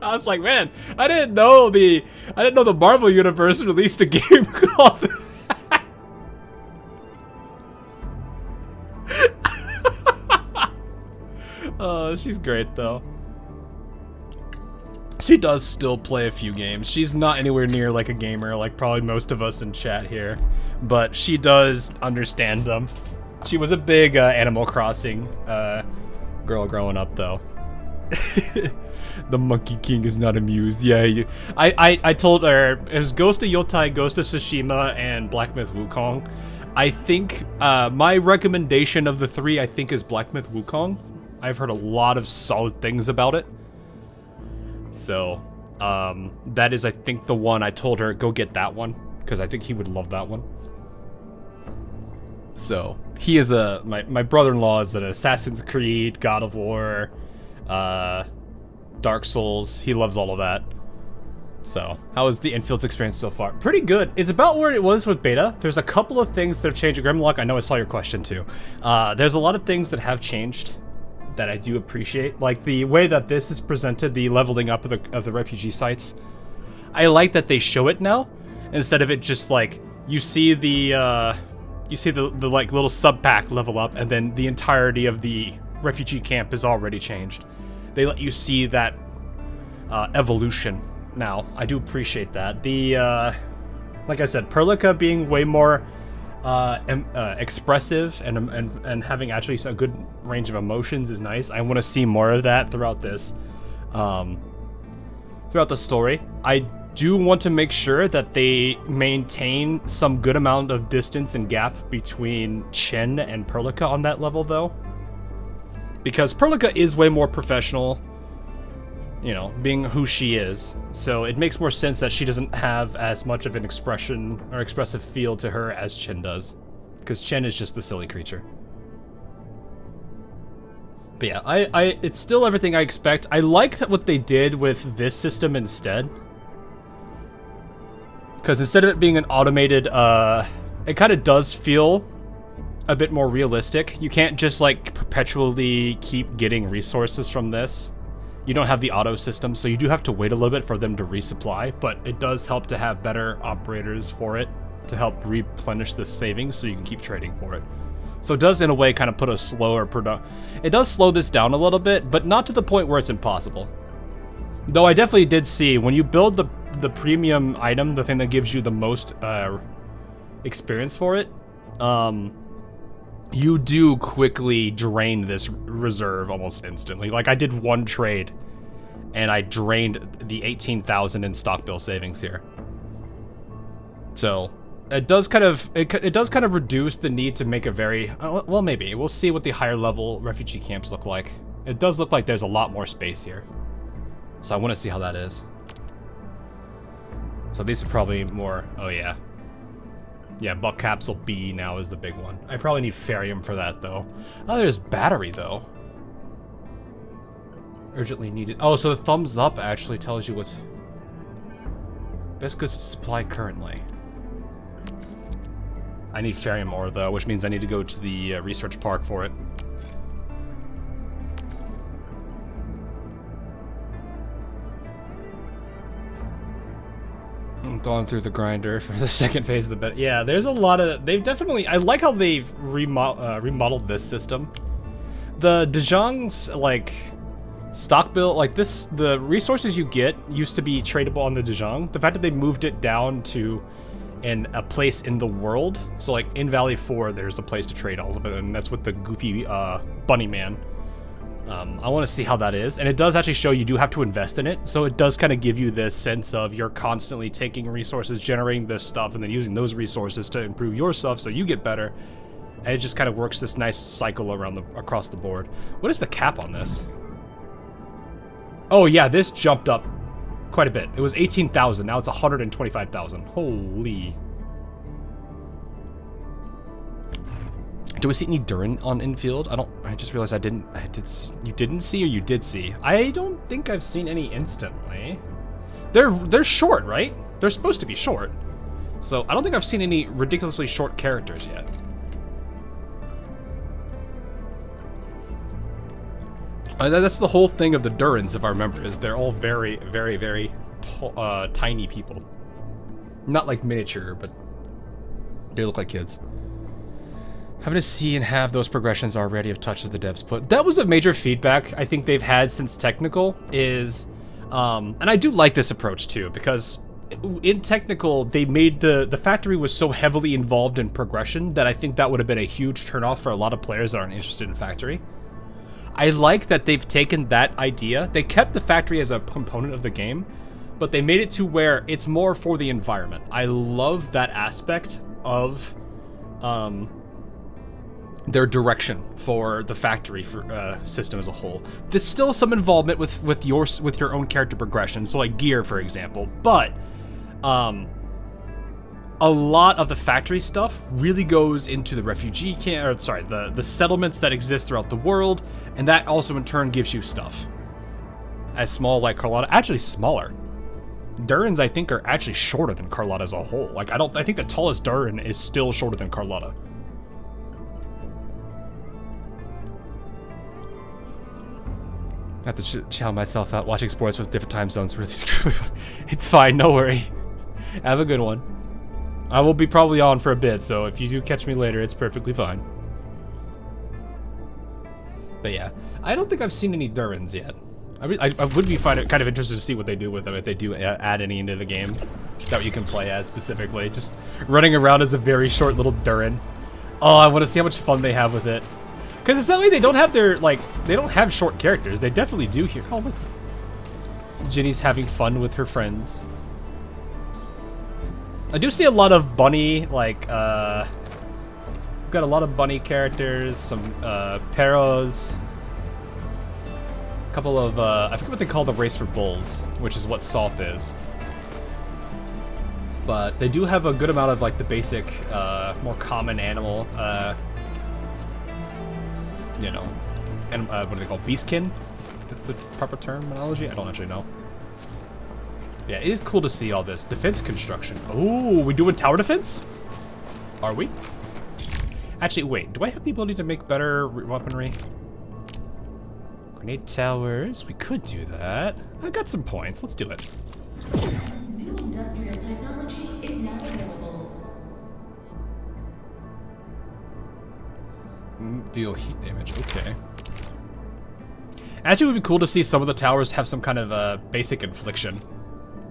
I was like, man, I didn't know the Marvel Universe released a game called that. Oh, she's great though. She does still play a few games. She's not anywhere near like a gamer, like probably most of us in chat here, but she does understand them. She was a big Animal Crossing girl growing up though. The Monkey King is not amused. Yeah, I told her it was Ghost of Yultai, Ghost of Tsushima, and Black Myth Wukong. I think my recommendation of the three, I think, is Black Myth Wukong. I've heard a lot of solid things about it. So, that is, I think, the one I told her, go get that one, because I think he would love that one. So, he is my brother-in-law is an Assassin's Creed, God of War, Dark Souls. He loves all of that. So, how is the Endfield's experience so far? Pretty good. It's about where it was with beta. There's a couple of things that have changed. Grimlock, I know I saw your question too. There's a lot of things that have changed that I do appreciate. Like the way that this is presented, the leveling up of the refugee sites. I like that they show it now, instead of it just like, you see the like little sub-pack level up, and then the entirety of the refugee camp is already changed. They let you see that evolution now. I do appreciate that. The like I said, Perlica being way more expressive and having actually a good range of emotions is nice. I want to see more of that throughout this, throughout the story. I do want to make sure that they maintain some good amount of distance and gap between Chen and Perlica on that level, though, because Perlica is way more professional, you know, being who she is. So it makes more sense that she doesn't have as much of an expression or expressive feel to her as Chen does, because Chen is just the silly creature. But yeah, it's still everything I expect. I like what they did with this system instead, because instead of it being an automated, it kind of does feel a bit more realistic. You can't just like perpetually keep getting resources from this. You don't have the auto system, so you do have to wait a little bit for them to resupply, but it does help to have better operators for it to help replenish the savings so you can keep trading for it. So it does, in a way, kind of put a slower it does slow this down a little bit, but not to the point where it's impossible. Though I definitely did see, when you build the premium item, the thing that gives you the most experience for it, you do quickly drain this reserve almost instantly. Like, I did one trade, and I drained the 18,000 in stock bill savings here. So it does kind of reduce the need to make a very well, maybe we'll see what the higher level refugee camps look like. It does look like there's a lot more space here, so I want to see how that is. So these are probably more. Oh yeah. Yeah, Buck Capsule B now is the big one. I probably need Ferium for that, though. Oh, there's Battery, though. Urgently needed. Oh, so the thumbs up actually tells you what's best goods to supply currently. I need Ferium ore, though, which means I need to go to the research park for it. Gone through the grinder for the second phase of the beta. Yeah, there's a lot of... They've definitely... I like how they've remodeled this system. The Dijiang's, like, stock build... Like, this... The resources you get used to be tradable on the Dijiang. The fact that they moved it down to a place in the world. So, like, in Valley 4, there's a place to trade all of it, and that's with the goofy bunny man. I want to see how that is, and it does actually show you do have to invest in it, so it does kind of give you this sense of you're constantly taking resources, generating this stuff, and then using those resources to improve your stuff so you get better, and it just kind of works this nice cycle across the board. What is the cap on this? Oh yeah, this jumped up quite a bit. It was 18,000, now it's 125,000. Holy. Do we see any Durin on Endfield? I just realized you didn't see or you did see? I don't think I've seen any instantly. They're short, right? They're supposed to be short. So I don't think I've seen any ridiculously short characters yet. That's the whole thing of the Durins, if I remember, is they're all very, very, very tiny people. Not like miniature, but they look like kids. Having to see and have those progressions already of touches the devs put. That was a major feedback I think they've had since Technical is, and I do like this approach too, because in Technical, they made the factory was so heavily involved in progression that I think that would have been a huge turnoff for a lot of players that aren't interested in factory. I like that they've taken that idea. They kept the factory as a component of the game, but they made it to where it's more for the environment. I love that aspect of their direction for the factory system as a whole. There's still some involvement with your own character progression, so like gear, for example, but a lot of the factory stuff really goes into the refugee camp, or sorry, the settlements that exist throughout the world, and that also in turn gives you stuff. As small like Carlotta, actually smaller. Durins, I think, are actually shorter than Carlotta as a whole. Like, I think the tallest Durin is still shorter than Carlotta. I have to chow myself out. Watching sports with different time zones really screwy. It's fine, no worry. Have a good one. I will be probably on for a bit, so if you do catch me later, it's perfectly fine. But yeah, I don't think I've seen any Durins yet. I would be kind of interested to see what they do with them, if they do add any into the game that you can play as specifically. Just running around as a very short little Durin. Oh, I want to see how much fun they have with it. Because it's not like they don't have they don't have short characters. They definitely do here. Oh, look. Ginny's having fun with her friends. I do see a lot of bunny, like, got a lot of bunny characters, some, Peros. A couple of, I forget what they call the race for bulls, which is what Salt is. But they do have a good amount of, like, the basic, more common animal, you know, and what do they call beastkin? That's the proper terminology? I don't actually know. Yeah, it is cool to see all this defense construction. Oh, we doing tower defense? Are we? Actually, wait. Do I have the ability to make better weaponry? Grenade towers. We could do that. I got some points. Let's do it. New industrial technology is now available. Deal heat damage. Okay. Actually, it would be cool to see some of the towers have some kind of basic infliction.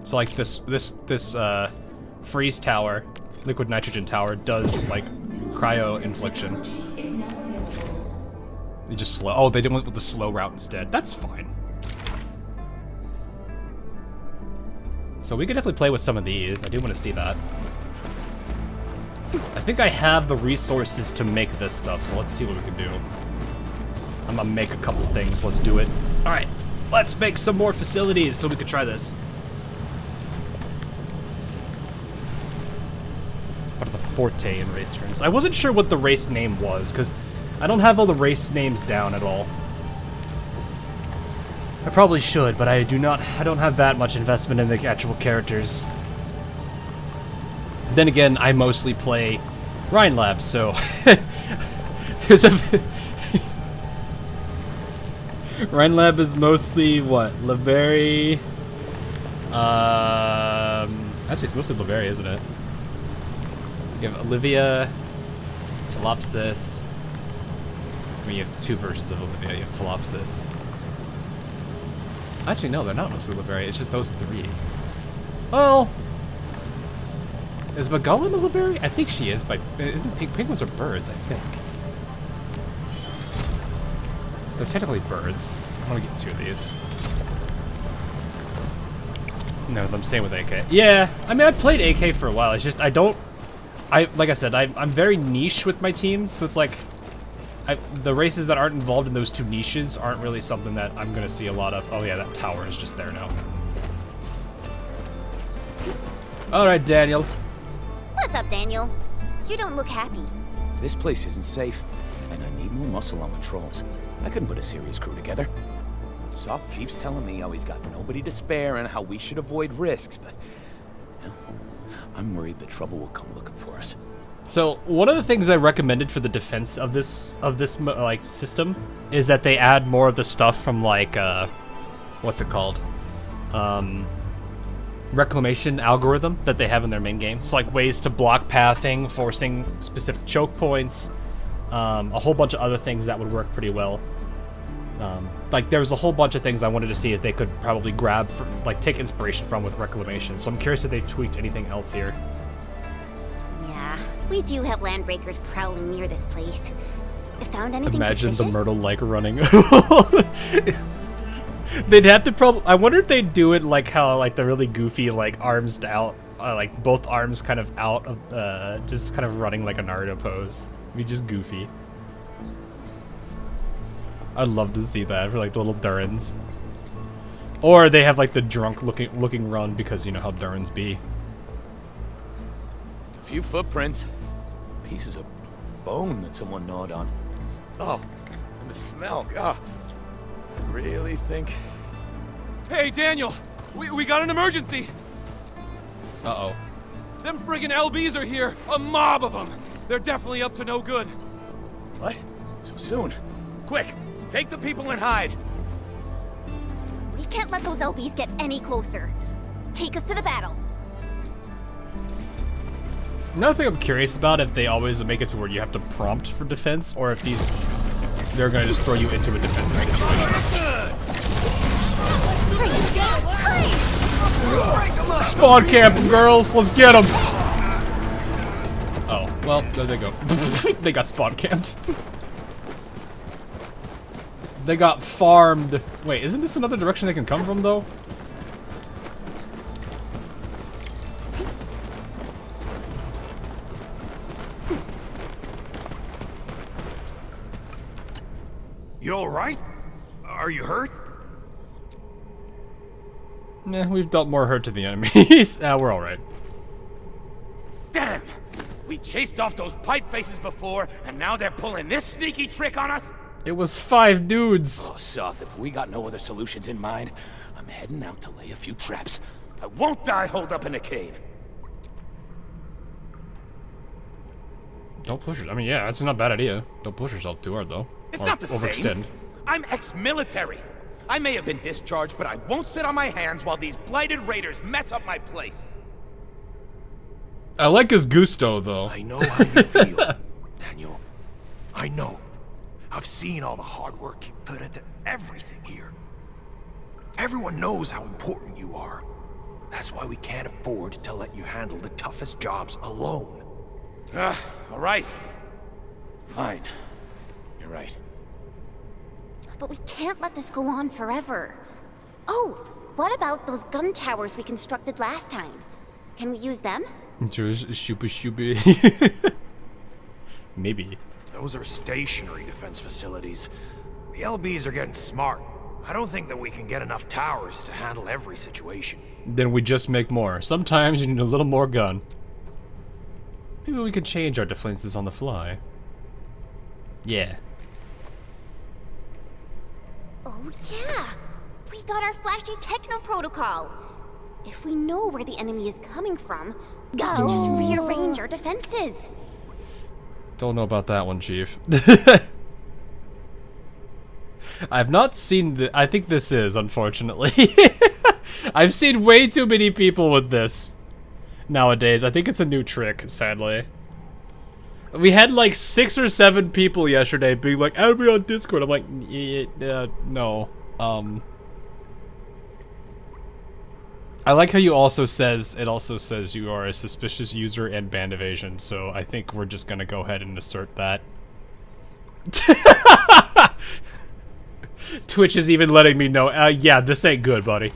So like this freeze tower, liquid nitrogen tower, does like cryo infliction. They just slow. Oh, they did went with the slow route instead. That's fine. So we could definitely play with some of these. I do want to see that. I think I have the resources to make this stuff, so let's see what we can do. I'm gonna make a couple things. Let's do it. All right, let's make some more facilities so we can try this. What are the Forte in race terms? I wasn't sure what the race name was, because I don't have all the race names down at all. I probably should, but I don't have that much investment in the actual characters. Then again, I mostly play Rhine Labs, so there's a Rhine Lab is mostly what? Lavery. Actually, it's mostly Lavery, isn't it? You have Olivia, Telopsis. I mean, you have two versions of Olivia. You have Telopsis. Actually, no, they're not mostly Lavery. It's just those three. Well, is Magellan a Lavery? I think she is. Isn't penguins are birds? I think. They're technically birds. I want to get 2 of these. No, I'm same with AK. Yeah, I mean, I played AK for a while. It's just, like I said, I'm very niche with my teams, so it's like, the races that aren't involved in those 2 niches aren't really something that I'm gonna see a lot of. Oh yeah, that tower is just there now. Alright, Daniel. What's up, Daniel? You don't look happy. This place isn't safe, and I need more muscle on patrols. I couldn't put a serious crew together. Soft keeps telling me how he's got nobody to spare and how we should avoid risks, but you know, I'm worried that trouble will come looking for us. So one of the things I recommended for the defense of this like system is that they add more of the stuff from like what's it called? Reclamation algorithm that they have in their main game. So like ways to block pathing, forcing specific choke points, a whole bunch of other things that would work pretty well. Like there was a whole bunch of things I wanted to see if they could probably grab, like take inspiration from with reclamation. So I'm curious if they tweaked anything else here. Yeah, we do have landbreakers prowling near this place. Found anything Imagine suspicious? the Myrtle like running. They'd have to probably. I wonder if they'd do it like how like the really goofy like arms out, like both arms kind of out of, just kind of running like a Naruto pose. It'd be just goofy. I'd love to see that for like the little Durans. Or they have like the drunk looking run because you know how Durans be. A few footprints. Pieces of bone that someone gnawed on. Oh, and the smell. God. I really think... Hey, Daniel! We got an emergency! Uh-oh. Them friggin' LBs are here! A mob of them! They're definitely up to no good. What? So soon? Quick! Take the people and hide! We can't let those LBs get any closer. Take us to the battle. Another thing I'm curious about if they always make it to where you have to prompt for defense, or if they're gonna just throw you into a defensive situation. Spawn camp, girls! Let's get them! Oh, well, there they go. They got spawn camped. They got farmed. Wait, isn't this another direction they can come from, though? You alright? Are you hurt? Nah, we've dealt more hurt to the enemies. We're alright. Damn! We chased off those pipe faces before, and now they're pulling this sneaky trick on us? It was 5 dudes. Oh, Soth, if we got no other solutions in mind, I'm heading out to lay a few traps. I won't die holed up in a cave. Don't push it. I mean, yeah, that's not a bad idea. Don't push yourself too hard, though. It's or not the overextend. same. I'm ex-military. I may have been discharged, but I won't sit on my hands while these blighted raiders mess up my place. I like his gusto, though. I know how you feel, Daniel. I know. I've seen all the hard work you put into everything here. Everyone knows how important you are. That's why we can't afford to let you handle the toughest jobs alone. All right. Fine. You're right. But we can't let this go on forever. Oh, what about those gun towers we constructed last time? Can we use them? Maybe. Those are stationary defense facilities. The LBs are getting smart. I don't think that we can get enough towers to handle every situation. Then we just make more. Sometimes you need a little more gun. Maybe we could change our defenses on the fly. Yeah. Oh yeah! We got our flashy techno protocol! If we know where the enemy is coming from, we can just rearrange our defenses. Don't know about that one, Chief. I've not seen the. I think this is, unfortunately. I've seen way too many people with this nowadays. I think it's a new trick, sadly. We had like 6 or 7 people yesterday being like, "Add me on Discord." I'm like, no. I like how you also says, it also says you are a suspicious user and banned evasion, so I think we're just gonna go ahead and assert that. Twitch is even letting me know, yeah, this ain't good, buddy.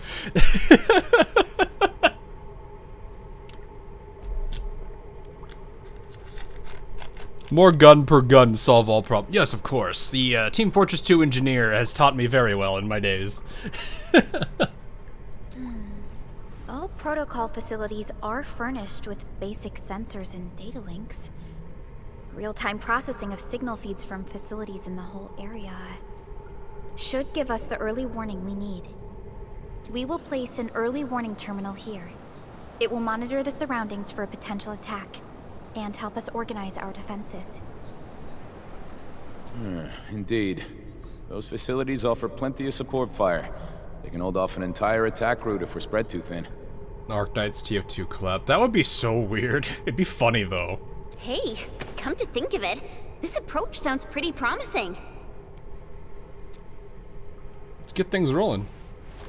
More gun per gun solve all problems. Yes, of course. The Team Fortress 2 engineer has taught me very well in my days. All protocol facilities are furnished with basic sensors and data links. Real-time processing of signal feeds from facilities in the whole area should give us the early warning we need. We will place an early warning terminal here. It will monitor the surroundings for a potential attack and help us organize our defenses. Indeed. Those facilities offer plenty of support fire. They can hold off an entire attack route if we're spread too thin. Arknights TF2 collab. That would be so weird. It'd be funny though. Hey, come to think of it, this approach sounds pretty promising. Let's get things rolling.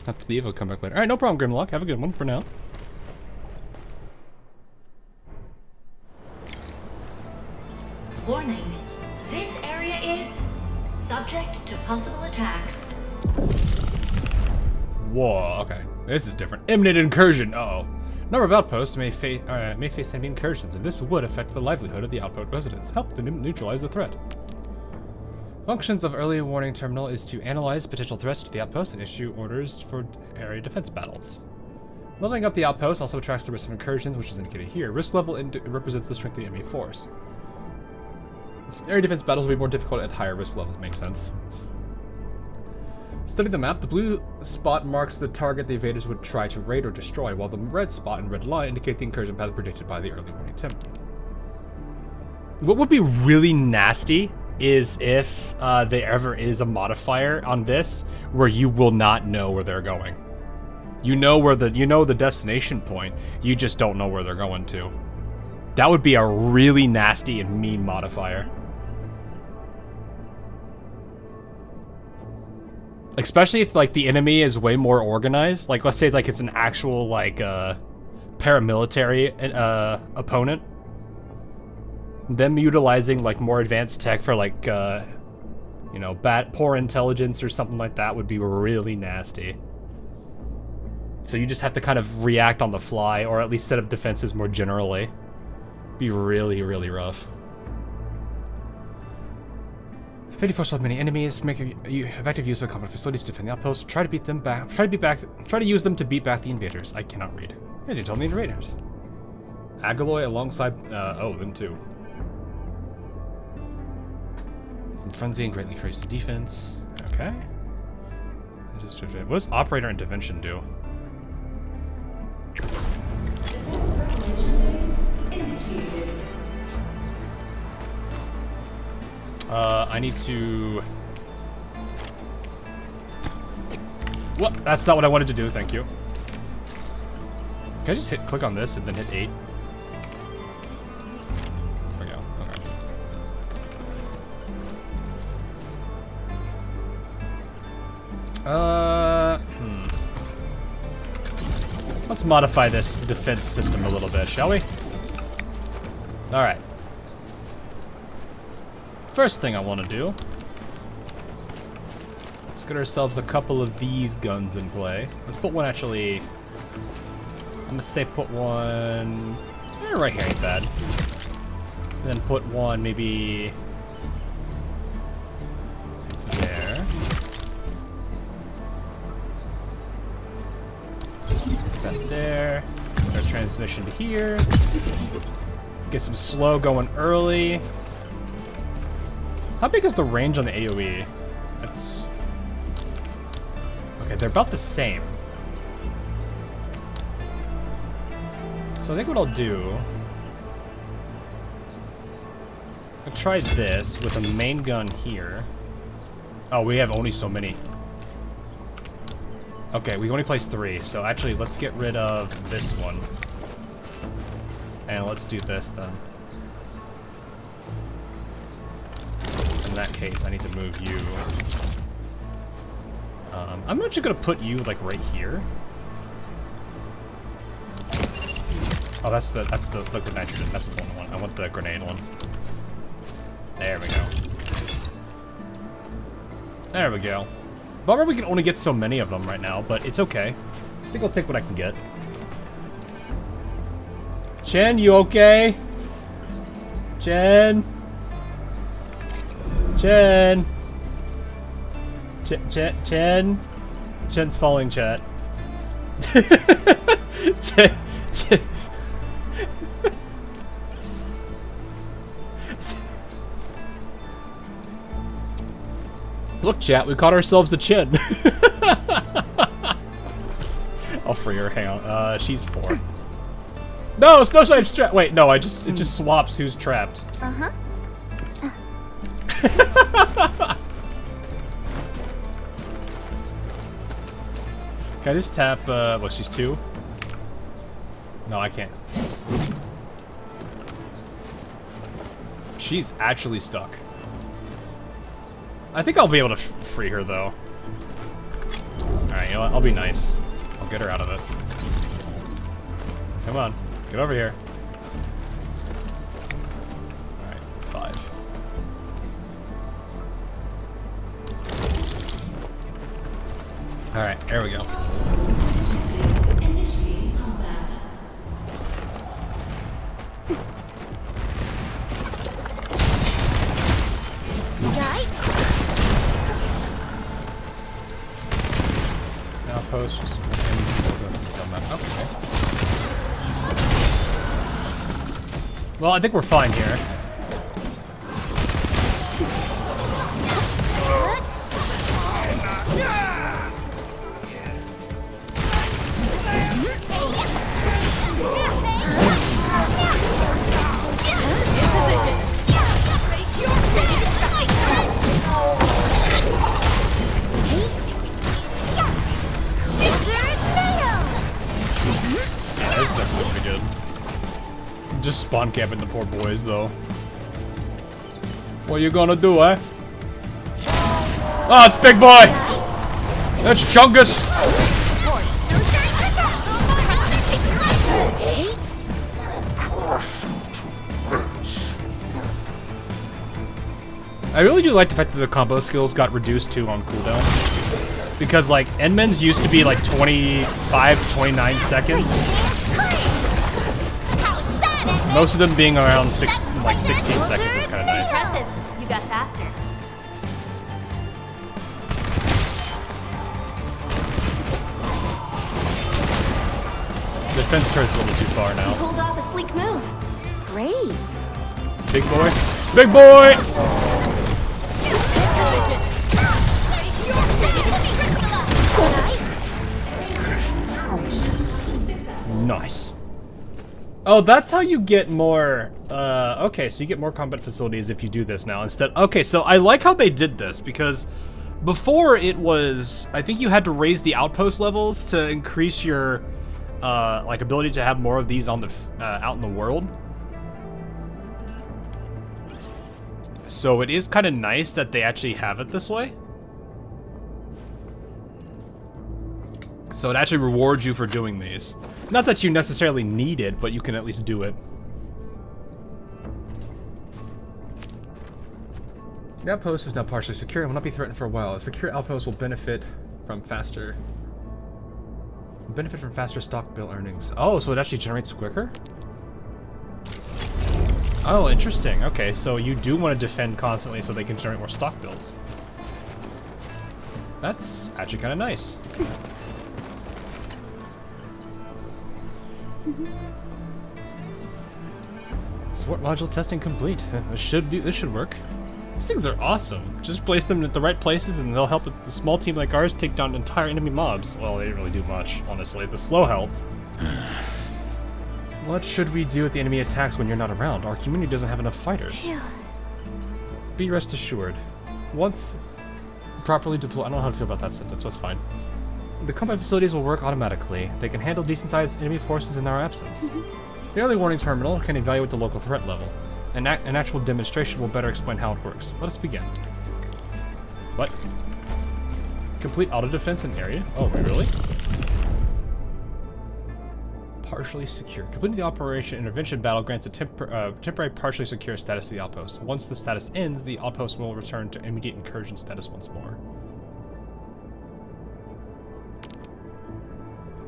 After the Evo come back later. Alright, no problem, Grimlock. Have a good one for now. Warning. This area is subject to possible attacks. Whoa, okay. This is different. Imminent incursion. Uh-oh. Number of outposts may face enemy incursions, and this would affect the livelihood of the outpost residents. Help them neutralize the threat. Functions of early warning terminal is to analyze potential threats to the outpost and issue orders for area defense battles. Leveling up the outpost also tracks the risk of incursions, which is indicated here. Risk level represents the strength of the enemy force. Area defense battles will be more difficult at higher risk levels. Makes sense. Study the map. The blue spot marks the target the invaders would try to raid or destroy, while the red spot and red line indicate the incursion path predicted by the early warning terminal. What would be really nasty is if there ever is a modifier on this where you will not know where they're going. You know the destination point, you just don't know where they're going to. That would be a really nasty and mean modifier. Especially if like the enemy is way more organized. Like let's say like it's an actual like paramilitary opponent. Them utilizing like more advanced tech for like you know, poor intelligence or something like that would be really nasty. So you just have to kind of react on the fly, or at least set up defenses more generally. Be really, really rough. If any force with many enemies, make effective use of combat facilities to defend the outpost. Try to beat them back. Try to use them to beat back the invaders. I cannot read. As you told me, the raiders. Agaloy alongside. Oh, them too. Frenzy and greatly increases defense. Okay. What does operator intervention do? Defense preparation phase initiated. I need to... What? That's not what I wanted to do, thank you. Can I just click on this and then hit 8? There we go, okay. Let's modify this defense system a little bit, shall we? Alright. First thing I want to do, let's get ourselves a couple of these guns in play. Let's put one actually, I'm gonna say put one right here, ain't bad. And then put one maybe there. Put that there. Put our transmission to here. Get some slow going early. How big is the range on the AoE? That's... Okay, they're about the same. So I think what I'll do... I'll try this with a main gun here. Oh, we have only so many. Okay, we only placed 3, so actually let's get rid of this one. And let's do this then. In that case, I need to move you. I'm actually gonna put you like right here. Oh, that's the liquid nitrogen. That's the one. I want the grenade one. There we go. There we go. Bummer we can only get so many of them right now, but it's okay. I think I'll take what I can get. Chen, you okay? Chen? Chen? Chen? Chen's falling, chat. Chen. Look, chat, we caught ourselves a Chen. I'll free her. Hang on. She's 4. No, Snowshine's trapped. Wait, no, it just swaps who's trapped. Uh-huh. Can I just tap, what, she's 2? No, I can't. She's actually stuck. I think I'll be able to free her, though. Alright, you know what? I'll be nice. I'll get her out of it. Come on. Get over here. Alright, 5. Alright, there we go. Initiating combat. Outpost. Okay. Well, I think we're fine here. That's definitely pretty good. Just spawn camping the poor boys, though. What are you gonna do, eh? Oh, it's Big Boy! That's Chungus! I really do like the fact that the combo skills got reduced to on cooldown. Because, like, Endmen's used to be, like, 25, 29 seconds. Most of them being around 16 seconds is kind of nice. Impressive. You got faster. Defense turret's a little too far now. Pulled off a sleek move. Great. Big boy. Big boy! Nice. Oh, that's how you get more, okay, so you get more combat facilities if you do this now instead. Okay, so I like how they did this because before it was, I think you had to raise the outpost levels to increase your, like, ability to have more of these on the, out in the world. So it is kind of nice that they actually have it this way. So it actually rewards you for doing these. Not that you necessarily need it, but you can at least do it. The outpost is now partially secure and will not be threatened for a while. A secure outpost will benefit from faster stock bill earnings. Oh, so it actually generates quicker? Oh, interesting. Okay, so you do want to defend constantly so they can generate more stock bills. That's actually kind of nice. Support module testing complete. This should work. These things are awesome. Just place them at the right places and they'll help a small team like ours take down entire enemy mobs. Well, they didn't really do much, honestly. The slow helped. What should we do with the enemy attacks when you're not around? Our community doesn't have enough fighters. Phew. Be rest assured. Once properly deployed, I don't know how to feel about that sentence, but it's fine. The combat facilities will work automatically. They can handle decent-sized enemy forces in our absence. The early warning terminal can evaluate the local threat level. An actual demonstration will better explain how it works. Let us begin. What? Complete auto defense in area? Oh, really? Partially secure. Completing the operation intervention battle grants a temporary partially secure status to the outpost. Once the status ends, the outpost will return to immediate incursion status once more.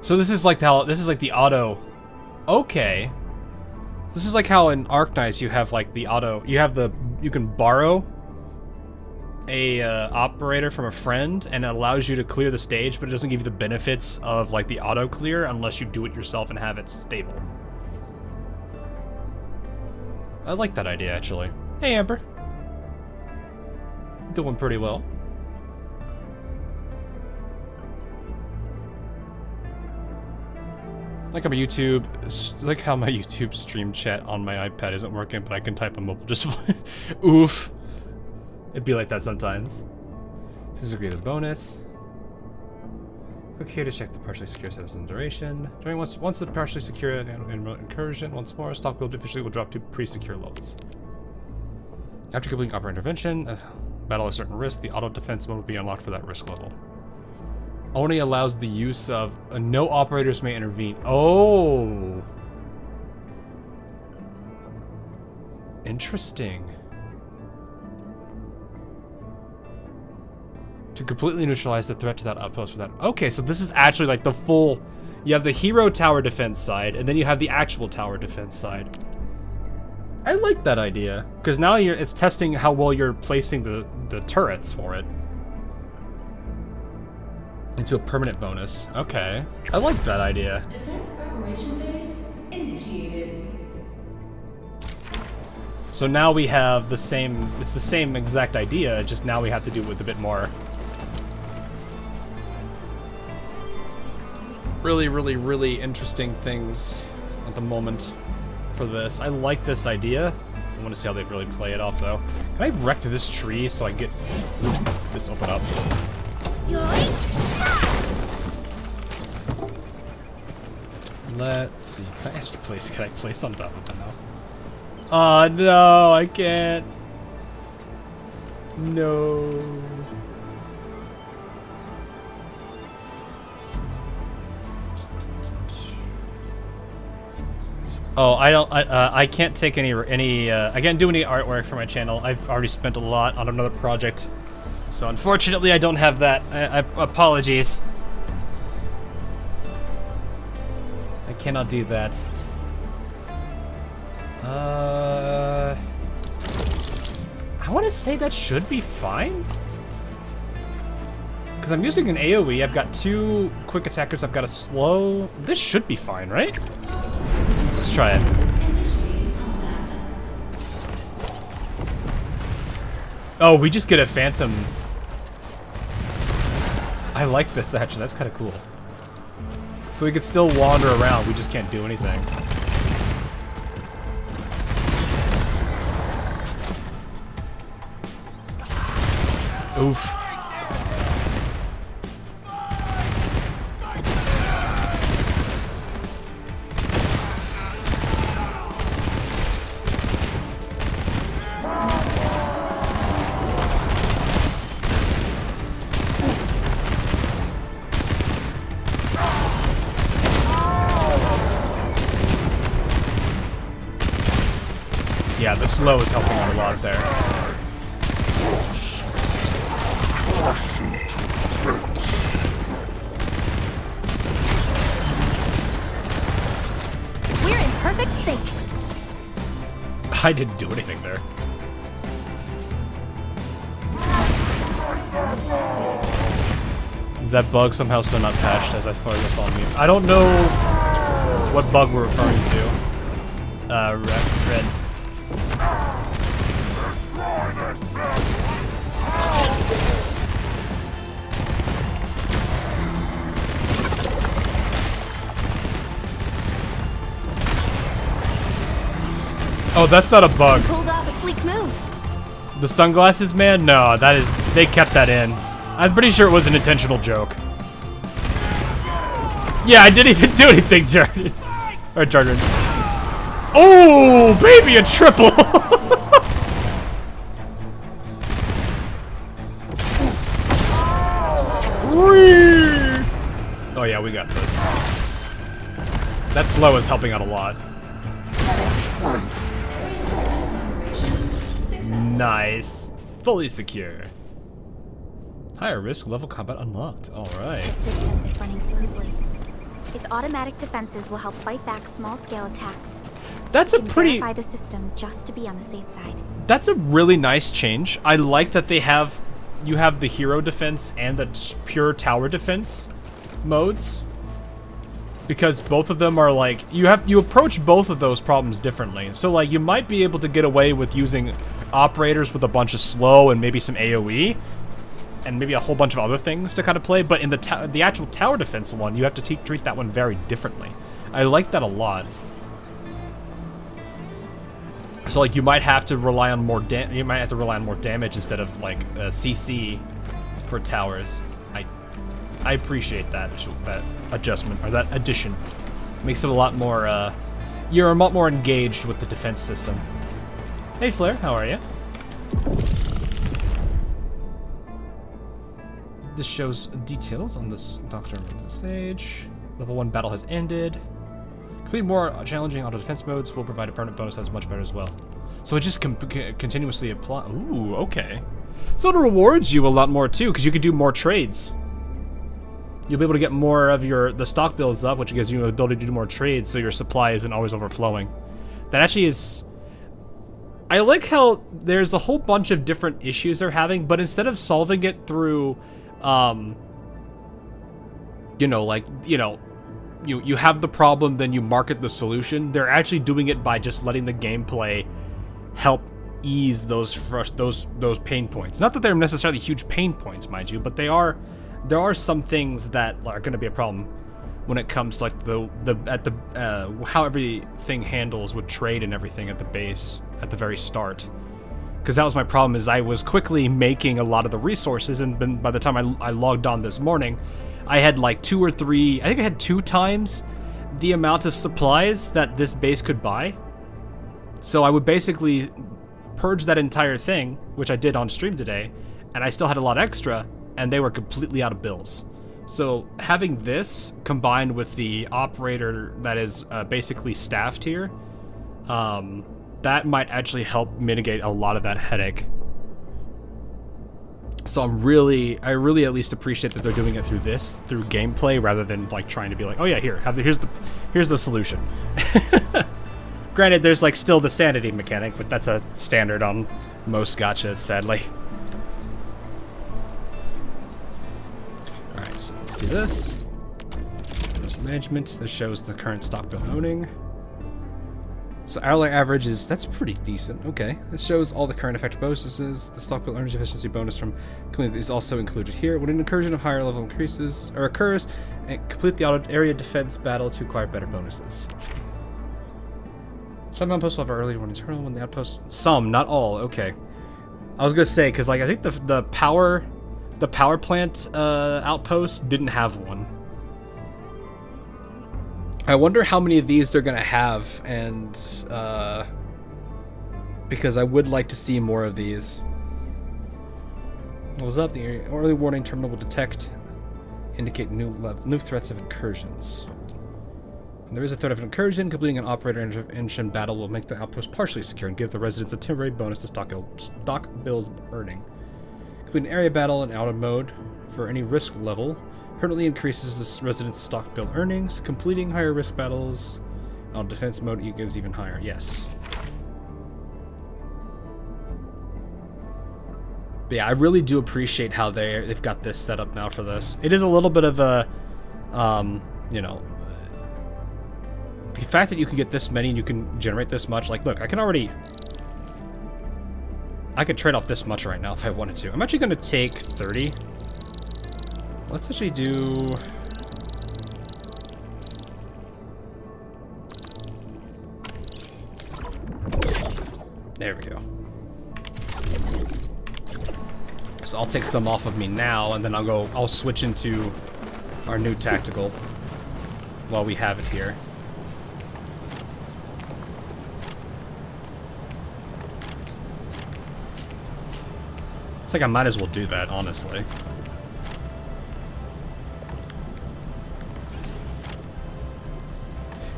So this is like how, this is like the auto, okay. This is like how in Arknights you have like the auto, you can borrow a operator from a friend and it allows you to clear the stage, but it doesn't give you the benefits of like the auto clear unless you do it yourself and have it stable. I like that idea actually. Hey Amber. Doing pretty well. Like how my YouTube stream chat on my iPad isn't working, but I can type on mobile just fine. Oof. It'd be like that sometimes. This is a greater bonus. Click here to check the partially secure status and duration. During once the partially secure incursion once more, stock build officially will drop to pre-secure levels. After completing operator intervention, battle a certain risk, the auto defense mode will be unlocked for that risk level. Only allows the use of no operators may intervene. Oh, interesting. To completely neutralize the threat to that outpost without. Okay, so this is actually like the full. You have the hero tower defense side, and then you have the actual tower defense side. I like that idea because now it's testing how well you're placing the turrets for it. Into a permanent bonus. Okay. I like that idea. Defense preparation phase initiated. So now we have the same, it's the same exact idea, just now we have to do it with a bit more. Really, really, really interesting things at the moment for this. I like this idea. I want to see how they really play it off though. Can I wreck this tree so I get this open up? Let's see. Can I actually place? Can I place on top of it now? Oh no, I can't. No. Oh, I can't take any. I can't do any artwork for my channel. I've already spent a lot on another project. So unfortunately, I don't have that. Apologies. I cannot do that. I want to say that should be fine. Because I'm using an AoE. I've got 2 quick attackers. I've got a slow. This should be fine, right? Let's try it. Oh, we just get a phantom. I like this actually, that's kind of cool. So we could still wander around, we just can't do anything. Oof. Yeah, the slow is helping out a lot there. We're in perfect sync. I didn't do anything there. Is that bug somehow still not patched as I focus on me? I don't know what bug we're referring to. Red. Oh, that's not a bug. Pulled off a sleek move. The sunglasses, man? No, that is... They kept that in. I'm pretty sure it was an intentional joke. Yeah, I didn't even do anything, Jordan. Or Jordan. Oh, baby, a triple! Oh yeah, we got this. That slow is helping out a lot. Nice. Fully secure. Higher risk level combat unlocked. Alright. The system is running smoothly. Its automatic defenses will help fight back small-scale attacks. That's a pretty... Verify the system just to be on the safe side. That's a really nice change. I like that they have... You have the hero defense and the pure tower defense modes. Because both of them are like... You approach both of those problems differently. So, like, you might be able to get away with using operators with a bunch of slow and maybe some AoE. And maybe a whole bunch of other things to kind of play. But in the actual tower defense one, you have to treat that one very differently. I like that a lot. So like you might have to rely on more damage instead of like CC for towers. I appreciate that adjustment or that addition. Makes it a lot more you're a lot more engaged with the defense system. Hey Flair, how are you? This shows details on this Doctor on the stage. Level 1 battle has ended. Complete more challenging auto defense modes will provide a permanent bonus that's much better as well. So it just continuously apply. Ooh, okay. So it rewards you a lot more too, because you could do more trades. You'll be able to get more of the stock builds up, which gives you the ability to do more trades, so your supply isn't always overflowing. That actually is... I like how there's a whole bunch of different issues they're having, but instead of solving it through, you have the problem, then you market the solution. They're actually doing it by just letting the gameplay help ease those pain points. Not that they're necessarily huge pain points, mind you, but there are some things that are going to be a problem when it comes to like how everything handles with trade and everything at the base at the very start. Because that was my problem, is I was quickly making a lot of the resources, and by the time I logged on this morning, I had like 2 or 3, I think I had 2 times the amount of supplies that this base could buy. So I would basically purge that entire thing, which I did on stream today, and I still had a lot extra, and they were completely out of bills. So having this combined with the operator that is basically staffed here, that might actually help mitigate a lot of that headache. So I really at least appreciate that they're doing it through gameplay rather than like trying to be like, oh yeah, here's the solution. Granted, there's like still the sanity mechanic, but that's a standard on most gachas, sadly. Alright, so let's see this. There's management. This shows the current stock bill owning. So hourly average that's pretty decent. Okay, this shows all the current effective bonuses. The stock bill energy efficiency bonus from is also included here. When an incursion of higher level occurs, and complete the area defense battle to acquire better bonuses. Some outposts will have earlier when internal. When the outpost, some, not all. Okay, I was gonna say because like I think the power plant outpost didn't have one. I wonder how many of these they're gonna have, and because I would like to see more of these. What was up? The early warning terminal will indicate new threats of incursions. When there is a threat of an incursion, completing an operator engine battle will make the outpost partially secure and give the residents a temporary bonus to stock bills earning. Complete an area battle in auto mode for any risk level permanently increases this resident's stock bill earnings. Completing higher risk battles on defense mode gives even higher. Yes. But yeah, I really do appreciate how they've got this set up now for this. It is a little bit of a, the fact that you can get this many and you can generate this much. Like, look, I could trade off this much right now if I wanted to. I'm actually going to take 30. Let's actually do... There we go. So I'll take some off of me now, and then I'll switch into our new tactical while we have it here. It's like I might as well do that, honestly.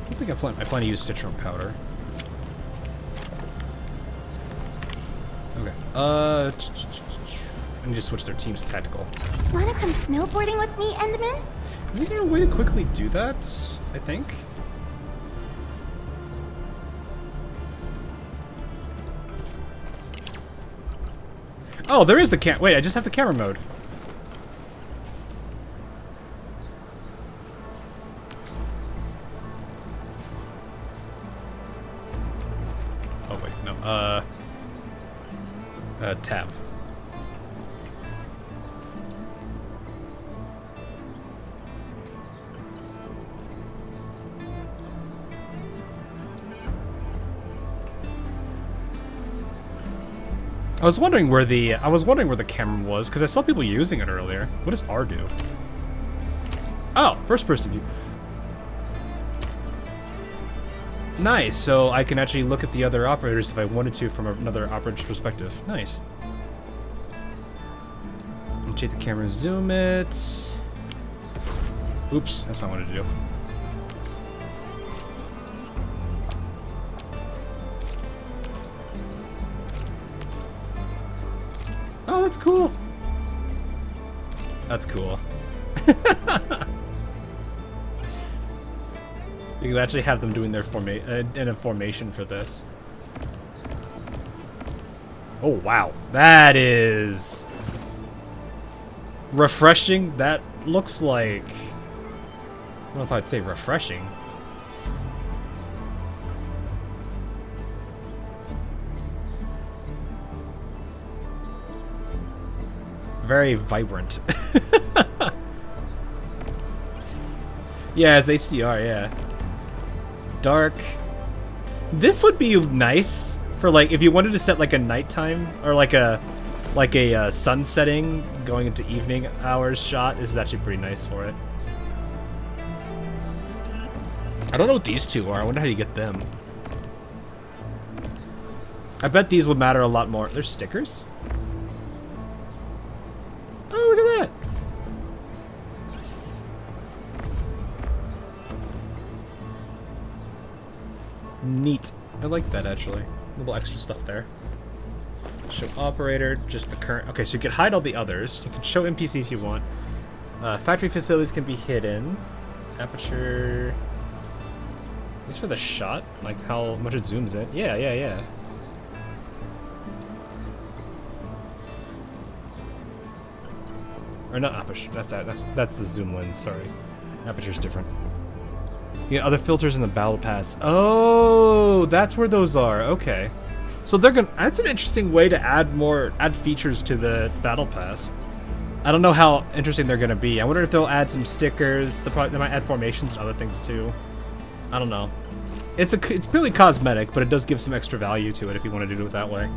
I think I plan to use citron powder. Okay. I need to switch their team's tactical. Wanna come snowboarding with me, Enderman? Isn't there a way to quickly do that? I think. Oh, there is the wait, I just have the camera mode. Oh wait, no. Tab. I was wondering where the camera was because I saw people using it earlier. What does R do? Oh, first person view. Nice. So I can actually look at the other operators if I wanted to from another operator's perspective. Nice. Take the camera, zoom it. Oops, that's not what I wanted to do. Oh, that's cool. That's cool. You can actually have them doing their in a formation for this. Oh wow, that is refreshing. That looks like, I don't know if I'd say refreshing. Very vibrant. Yeah, it's HDR, yeah. Dark. This would be nice for like if you wanted to set like a nighttime or like a sun setting going into evening hours shot. This is actually pretty nice for it. I don't know what these two are. I wonder how you get them. I bet these would matter a lot more. They're stickers? Oh, look at that. Neat. I like that, actually. A little extra stuff there. Show operator, just the current... Okay, so you can hide all the others. You can show NPC if you want. Factory facilities can be hidden. Aperture... Is this for the shot? Like how much it zooms in? Yeah, yeah, yeah. Or not aperture. That's the zoom lens. Sorry, aperture's different. Yeah, other filters in the battle pass. Oh, that's where those are. Okay, so they're gonna. That's an interesting way to add features to the battle pass. I don't know how interesting they're gonna be. I wonder if they'll add some stickers. They might add formations and other things too. I don't know. It's purely cosmetic, but it does give some extra value to it if you want to do it that way.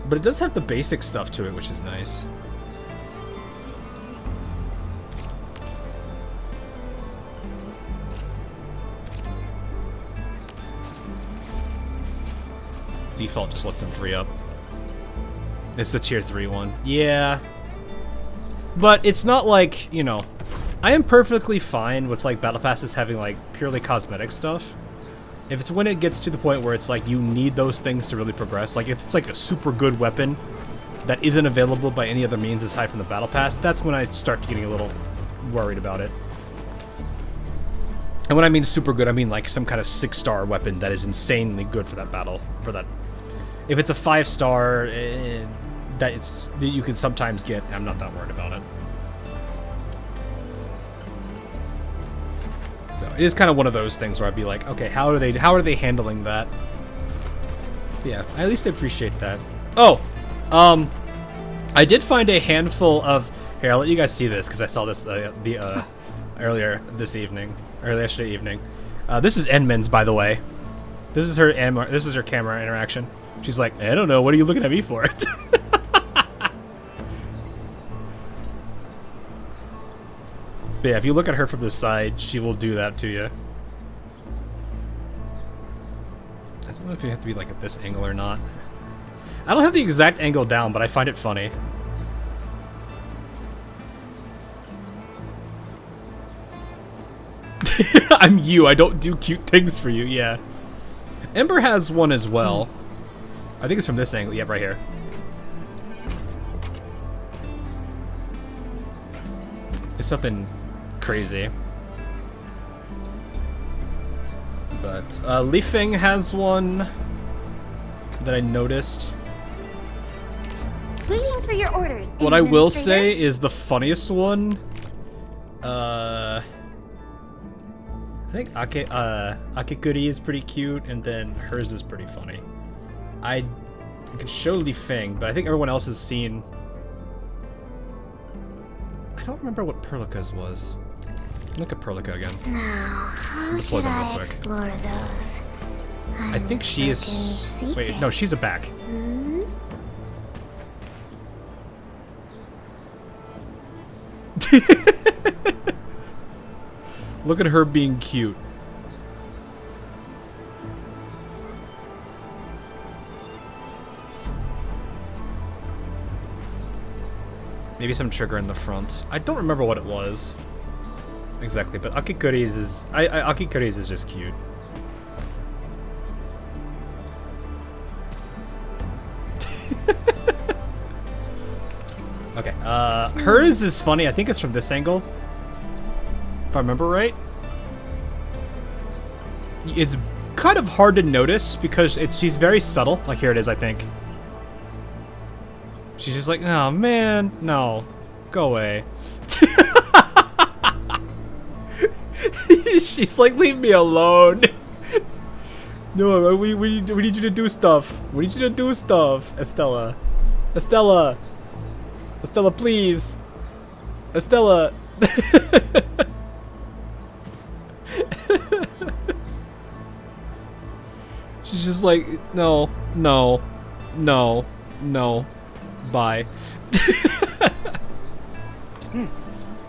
But it does have the basic stuff to it, which is nice. Default just lets them free up. It's the tier 3 one. Yeah. But it's not like, you know, I am perfectly fine with like battle passes having like purely cosmetic stuff. If it's when it gets to the point where it's like you need those things to really progress, like if it's like a super good weapon that isn't available by any other means aside from the battle pass, that's when I start getting a little worried about it. And when I mean super good, I mean like some kind of 6-star weapon that is insanely good for that battle. If it's a 5-star that you can sometimes get, I'm not that worried about it. So it is kind of one of those things where I'd be like, okay, how are they handling that? Yeah, I at least appreciate that. Oh, I did find a handful of. Here, I'll let you guys see this because I saw this earlier yesterday evening. This is Enmin's, by the way. This is her camera interaction. She's like, I don't know, what are you looking at me for? But yeah, if you look at her from the side, she will do that to you. I don't know if you have to be like at this angle or not. I don't have the exact angle down, but I find it funny. I'm you, I don't do cute things for you, yeah. Ember has one as well. I think it's from this angle, yep, right here. It's nothing crazy. But Li Feng has one that I noticed. Waiting for your orders. What I will say is the funniest one. I think Akikuri is pretty cute, and then hers is pretty funny. I could show Li Feng, but I think everyone else has seen. I don't remember what Perlica's was. Look at Perlica again. Now, how should I explore those? I think she is. Wait, no, she's a back. Hmm? Look at her being cute. Maybe some trigger in the front. I don't remember what it was exactly, but Akikuri's is Akikuri's is just cute. Okay, hers is funny. I think it's from this angle, if I remember right. It's kind of hard to notice because she's very subtle. Like here it is, I think. She's just like, oh man, no, go away. She's like, leave me alone. No, we need you to do stuff. We need you to do stuff, Estella. Estella, please. Estella. She's just like, no. Bye.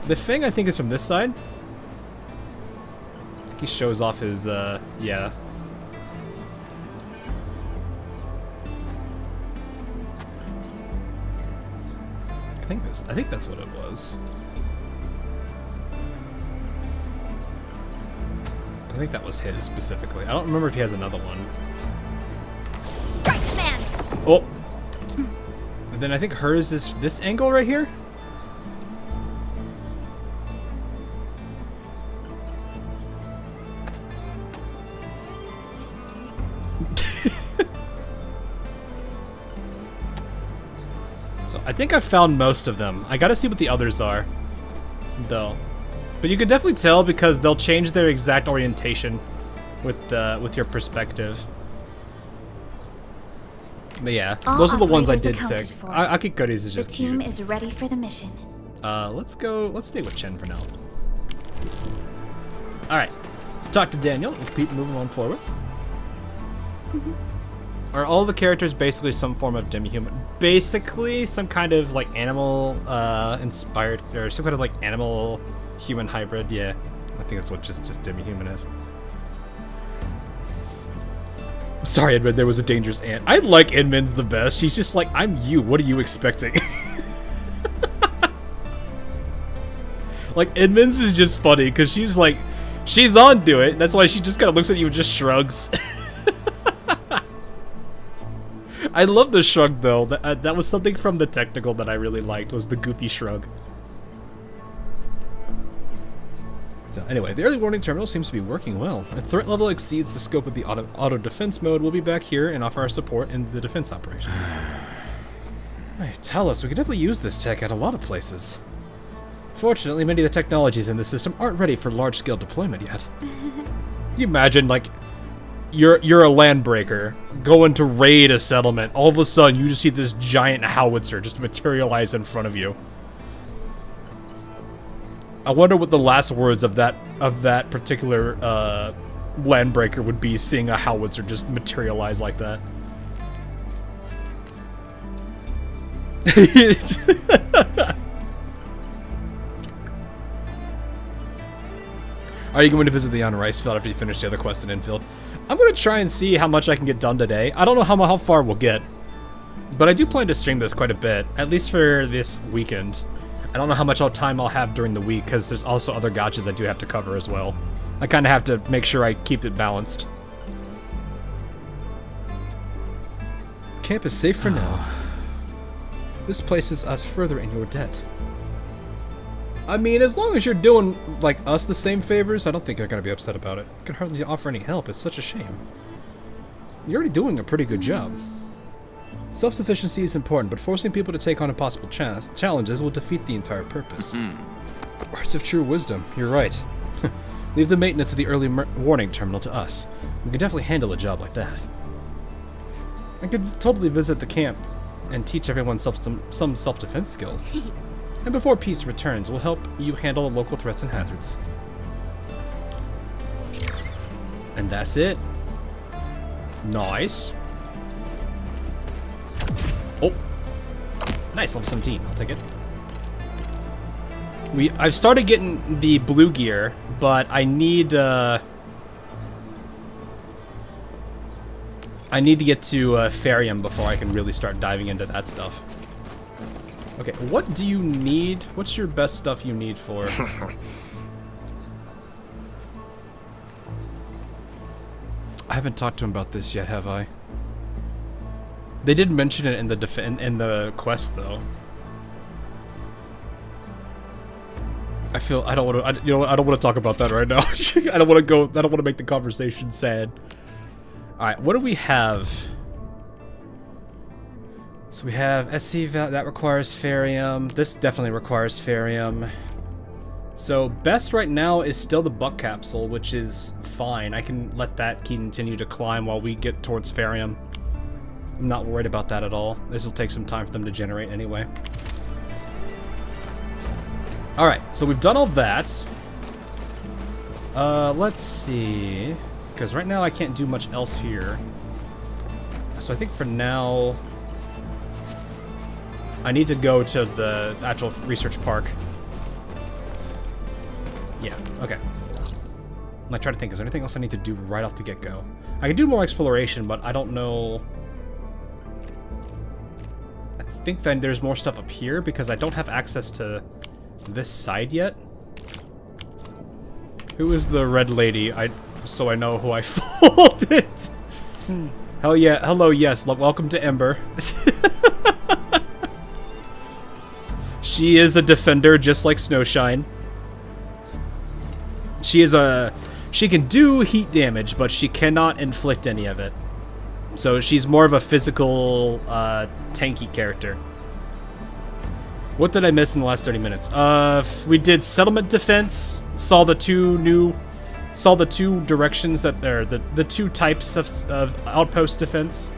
The Feng, I think, is from this side. I think he shows off his, yeah. I think that's what it was. I think that was his specifically. I don't remember if he has another one. Strike command. Oh. And then I think hers is this angle right here. So I think I found most of them. I gotta see what the others are, though. But you can definitely tell because they'll change their exact orientation with your perspective. But yeah, those are the ones I did think. Akikuri's is just cute. The team is ready for the mission. Let's stay with Chen for now. Alright, let's talk to Daniel and keep moving on forward. Are all the characters basically some form of demi-human? Basically, some kind of like animal inspired, or some kind of like animal human hybrid, yeah. I think that's what just demi-human is. Sorry, Edmund, there was a dangerous ant. I like Edmund's the best. She's just like, I'm you. What are you expecting? Like, Edmund's is just funny because she's like, she's onto it. That's why she just kind of looks at you and just shrugs. I love the shrug though. That was something from the technical that I really liked, was the goofy shrug. So anyway, the early warning terminal seems to be working well. If threat level exceeds the scope of the auto defense mode, we'll be back here and offer our support in the defense operations. Hey, tell us, we could definitely use this tech at a lot of places. Fortunately, many of the technologies in the system aren't ready for large-scale deployment yet. Can you imagine, like, you're a landbreaker going to raid a settlement. All of a sudden, you just see this giant howitzer just materialize in front of you. I wonder what the last words of that particular landbreaker would be, seeing a howitzer just materialize like that. Are you going to visit the on rice field after you finish the other quest in Endfield? I'm going to try and see how much I can get done today. I don't know how far we'll get, but I do plan to stream this quite a bit, at least for this weekend. I don't know how much time I'll have during the week, because there's also other gotchas I do have to cover as well. I kind of have to make sure I keep it balanced. Camp is safe for now. This places us further in your debt. I mean, as long as you're doing, like, us the same favors, I don't think they're gonna be upset about it. I can hardly offer any help. It's such a shame. You're already doing a pretty good job. Self-sufficiency is important, but forcing people to take on impossible challenges will defeat the entire purpose. Words of true wisdom. You're right. Leave the maintenance of the early warning terminal to us. We can definitely handle a job like that. I could totally visit the camp and teach everyone some self-defense skills. And before peace returns, we'll help you handle the local threats and hazards. And that's it. Nice. Oh. Nice, level 17. I'll take it. I've started getting the blue gear, but I need to get to Farium before I can really start diving into that stuff. Okay, what do you need? What's your best stuff you need for? I haven't talked to him about this yet, have I? They did mention it in the quest, though. I don't want to. You know what? I don't want to talk about that right now. I don't want to make the conversation sad. All right, what do we have? So we have SC that requires Farium. This definitely requires Farium. So best right now is still the buck capsule, which is fine. I can let that continue to climb while we get towards Farium. I'm not worried about that at all. This will take some time for them to generate anyway. Alright, so we've done all that. Let's see. Because right now I can't do much else here. So I think for now I need to go to the actual research park. Yeah, okay. I'm trying to think, is there anything else I need to do right off the get-go? I can do more exploration, but I don't know. I think then there's more stuff up here because I don't have access to this side yet. Who is the red lady? So I know who I folded. Hell yeah. Hello, yes. Welcome to Ember. She is a defender just like Snowshine. She can do heat damage, but she cannot inflict any of it. So she's more of a physical, tanky character. What did I miss in the last 30 minutes? We did settlement defense. Saw the two directions that they're the two types of outpost defense.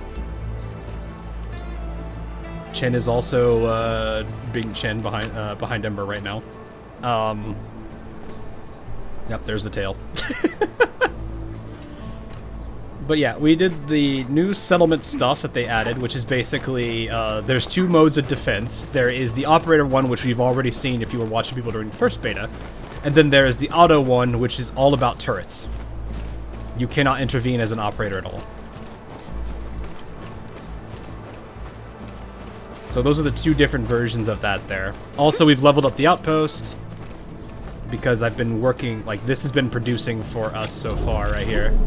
Chen is also being Chen behind Ember right now. Yep, there's the tail. But yeah, we did the new settlement stuff that they added, which is basically, there's two modes of defense. There is the operator one, which we've already seen if you were watching people during the first beta. And then there is the auto one, which is all about turrets. You cannot intervene as an operator at all. So those are the two different versions of that there. Also, we've leveled up the outpost, because I've been working, like, this has been producing for us so far right here.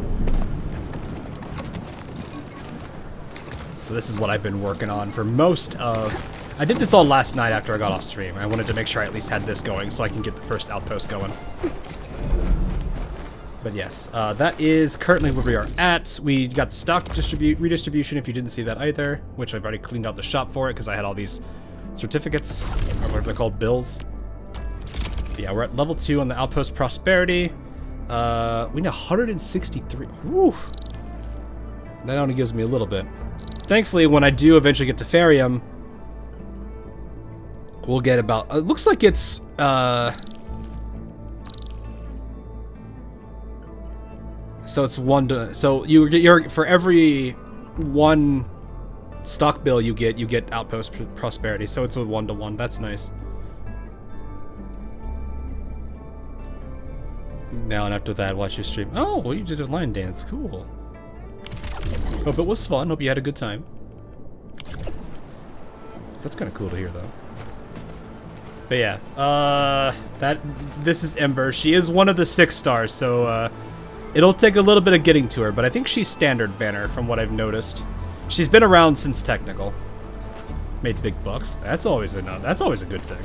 So this is what I've been working on for most of... I did this all last night after I got off stream. I wanted to make sure I at least had this going so I can get the first outpost going. But yes, that is currently where we are at. We got the stock redistribution, if you didn't see that either, which I've already cleaned out the shop for it because I had all these certificates, or whatever they're called, bills. But yeah, we're at level 2 on the Outpost Prosperity. We need 163. Woo! That only gives me a little bit. Thankfully, when I do eventually get to Farium, we'll get about... it looks like it's... so it's 1 to... So you're for every 1 stock bill you get Outpost Prosperity. So it's a 1-to-1. That's nice. Now and after that, watch your stream. Oh, well, you did a line dance. Cool. Hope it was fun. Hope you had a good time. That's kind of cool to hear, though. But yeah, this is Ember. She is one of the 6 stars, so it'll take a little bit of getting to her, but I think she's standard banner from what I've noticed. She's been around since Technical. Made big bucks. That's always a good thing.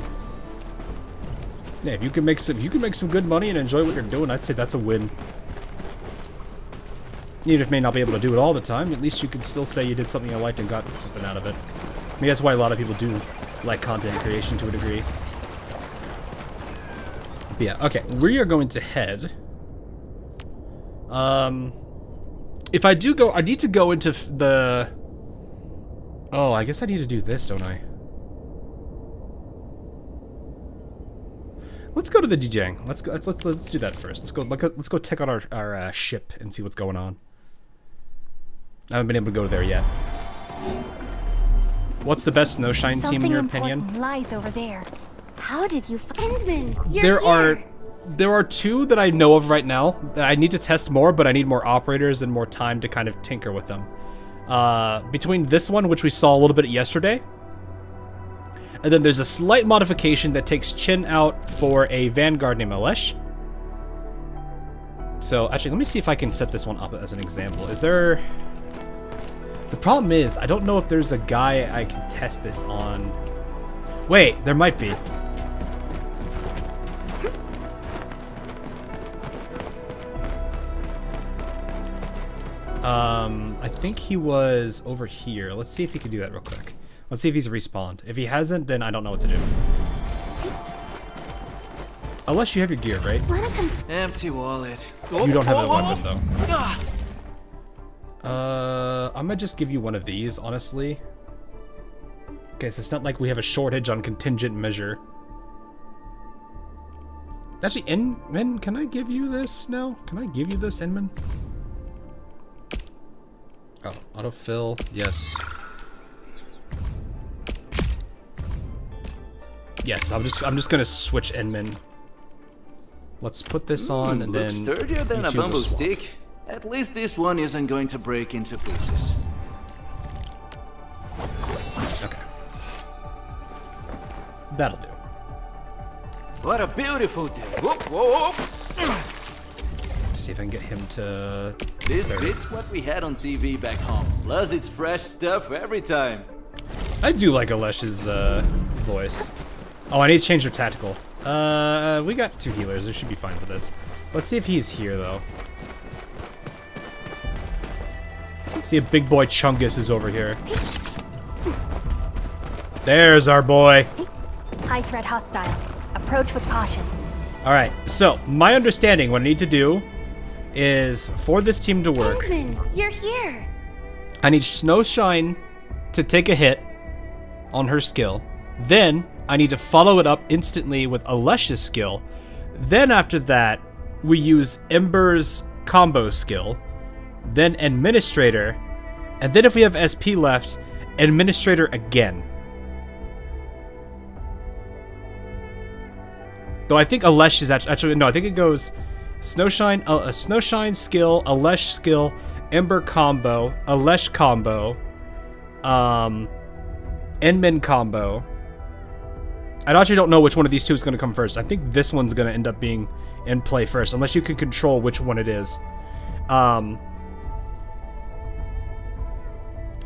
Yeah, if you can make some good money and enjoy what you're doing, I'd say that's a win. Even if you may not be able to do it all the time, at least you can still say you did something you liked and got something out of it. I mean, that's why a lot of people do like content creation to a degree. But yeah, okay, we are going to head. If I do go, I need to go into the... Oh, I guess I need to do this, don't I? Let's go to the Dijiang. Let's do that first. Let's go check out our ship and see what's going on. I haven't been able to go there yet. What's the best Snowshine team in your opinion? Something important lies over there. How did you find There are two that I know of right now. I need to test more, but I need more operators and more time to kind of tinker with them. Between this one, which we saw a little bit yesterday, and then there's a slight modification that takes Chin out for a Vanguard named Alesh. So, actually, let me see if I can set this one up as an example. Is there... The problem is, I don't know if there's a guy I can test this on. Wait, there might be. I think he was over here. Let's see if he can do that real quick. Let's see if he's respawned. If he hasn't, then I don't know what to do. Unless you have your gear, right? Empty wallet. You don't have a weapon, though. I might just give you one of these, honestly. Okay, so it's not like we have a shortage on contingent measure. Actually, Inman, can I give you this now? Can I give you this, Inman? Oh, autofill, yes. Yes, I'm just gonna switch Inman. Let's put this on and then sturdier than a bamboo stick. At least this one isn't going to break into pieces. Okay. That'll do. What a beautiful day. Whoop, whoop. Let's see if I can get him to... This beats what we had on TV back home. Plus it's fresh stuff every time. I do like Alesh's voice. Oh, I need to change their tactical. We got 2 healers. They should be fine for this. Let's see if he's here, though. See if big boy Chungus is over here. There's our boy. High threat hostile. Approach with caution. Alright, so my understanding, what I need to do is for this team to work, You're here. I need Snowshine to take a hit on her skill. Then I need to follow it up instantly with Alesh's skill. Then after that, we use Ember's combo skill. Then Administrator. And then if we have SP left, Administrator again. Though I think Alesh is actually no, I think it goes Snowshine, Snowshine skill, Alesh skill, Ember combo, Alesh combo, Enmin combo. I actually don't know which one of these two is going to come first. I think this one's going to end up being in play first, unless you can control which one it is.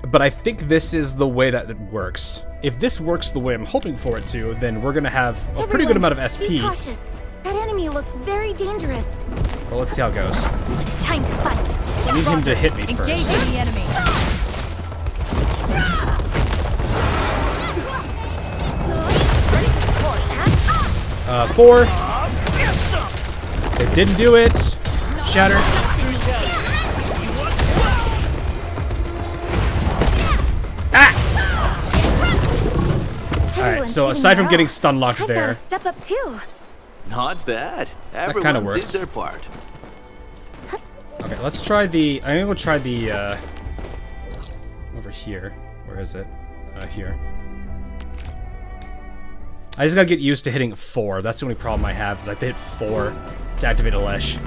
But I think this is the way that it works. If this works the way I'm hoping for it to, then we're going to have a pretty good amount of SP. Be cautious. That enemy looks very dangerous. Well, let's see how it goes. Time to fight. I need him to hit me first. Engaging the enemy. 4. It didn't do it. Shatter. Alright, so aside from getting stun locked there, Step up too. Not bad. Everyone kinda works. did their part. okay, let's try the. I'm gonna go try the. Over here. Where is it? Here. I just gotta get used to hitting 4. That's the only problem I have, is I have to hit 4 to activate Alesh.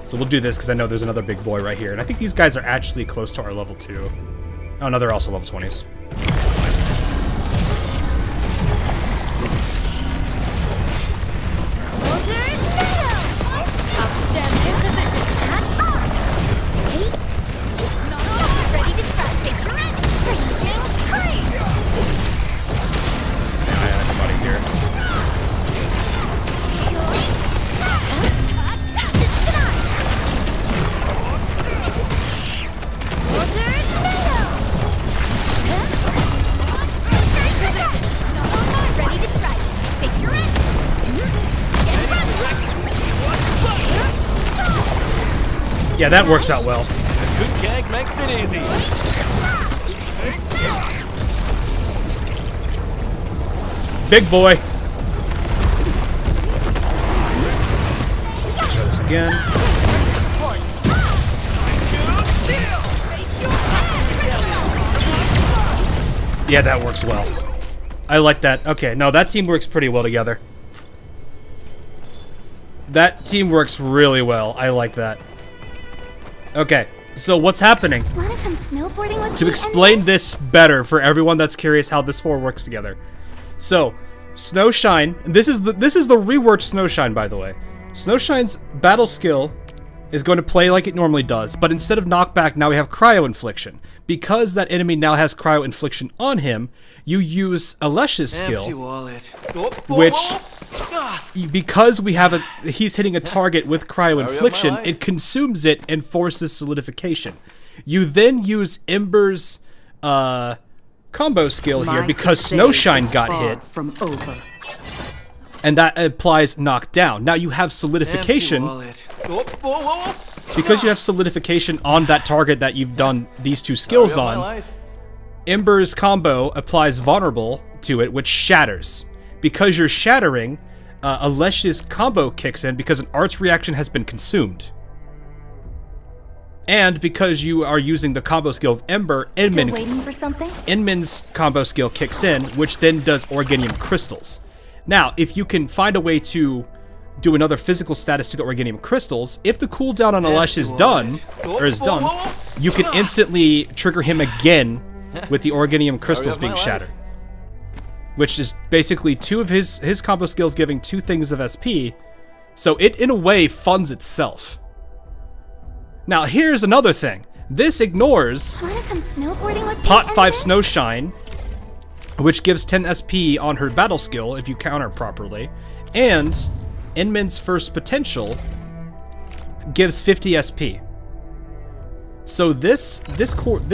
So we'll do this because I know there's another big boy right here. And I think these guys are actually close to our level 2. Oh, no, they're also level 20s. Yeah, that works out well. A good gag makes it easy. Big boy. Try this again. Yeah, that works well. I like that. Okay, no, that team works pretty well together. That team works really well. I like that. Okay, so what's happening? Wanna come snowboarding with To me, explain Endfield? this better for everyone that's curious how this 4 works together. So, Snowshine, this is the reworked Snowshine, by the way. Snowshine's battle skill is going to play like it normally does, but instead of knockback, now we have cryo infliction. Because that enemy now has cryo infliction on him, you use Alesh's skill, which, because we have he's hitting a target with cryo infliction, it consumes it and forces solidification. You then use Ember's combo skill here because Snowshine got hit, and that applies knockdown. Now you have solidification. Because you have solidification on that target that you've done these 2 skills on, Ember's combo applies vulnerable to it, which shatters. Because you're shattering, Alesh's combo kicks in because an arts reaction has been consumed. And because you are using the combo skill of Ember, waiting for something? Inmin's combo skill kicks in, which then does Organium crystals. Now, if you can find a way to do another physical status to the Organium crystals, if the cooldown on Alesh is done, you can instantly trigger him again with the Organium crystals being shattered. Which is basically 2 of his combo skills giving 2 things of SP, so it, in a way, funds itself. Now, here's another thing. This ignores Wanna come snowboarding with me, Pot 5 Endfield? Snowshine, which gives 10 SP on her battle skill if you counter properly, and Inmin's first potential gives 50 SP. So this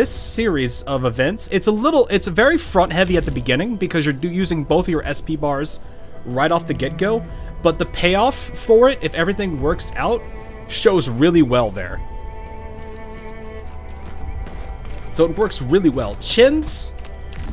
series of events, it's very front heavy at the beginning because you're using both of your SP bars right off the get-go, but the payoff for it, if everything works out, shows really well there. So it works really well. Chins,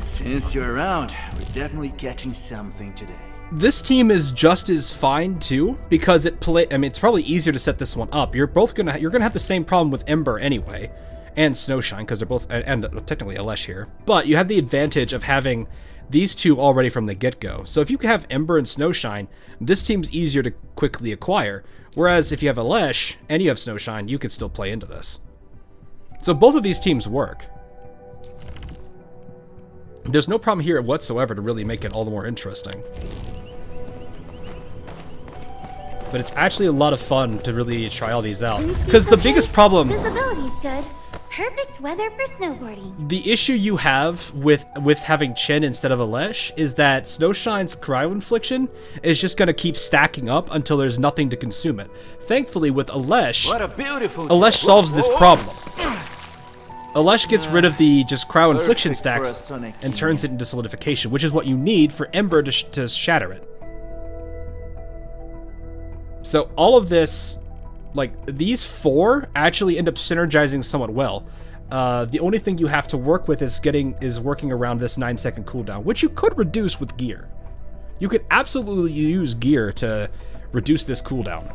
Since you're around, we're definitely catching something today. this team is just as fine too, because it's probably easier to set this one up. You're gonna have the same problem with Ember anyway, and Snowshine, because they're both, and technically Alesh here. But you have the advantage of having these 2 already from the get-go. So if you have Ember and Snowshine, this team's easier to quickly acquire. Whereas if you have Alesh and you have Snowshine, you can still play into this. So both of these teams work. There's no problem here whatsoever to really make it all the more interesting. But it's actually a lot of fun to really try all these out. Because the biggest problem... Visibility's good. Perfect weather for snowboarding. The issue you have with having Chen instead of Alesh is that Snowshine's cryo infliction is just going to keep stacking up until there's nothing to consume it. Thankfully, with Alesh, What a beautiful Alesh solves this problem. Alesh gets rid of the just cryo infliction Perfect for a stacks Sonic and turns it into solidification, which is what you need for Ember to shatter it. So all of this, like, these 4 actually end up synergizing somewhat well. The only thing you have to work with is working around this 9-second cooldown, which you could reduce with gear. You could absolutely use gear to reduce this cooldown.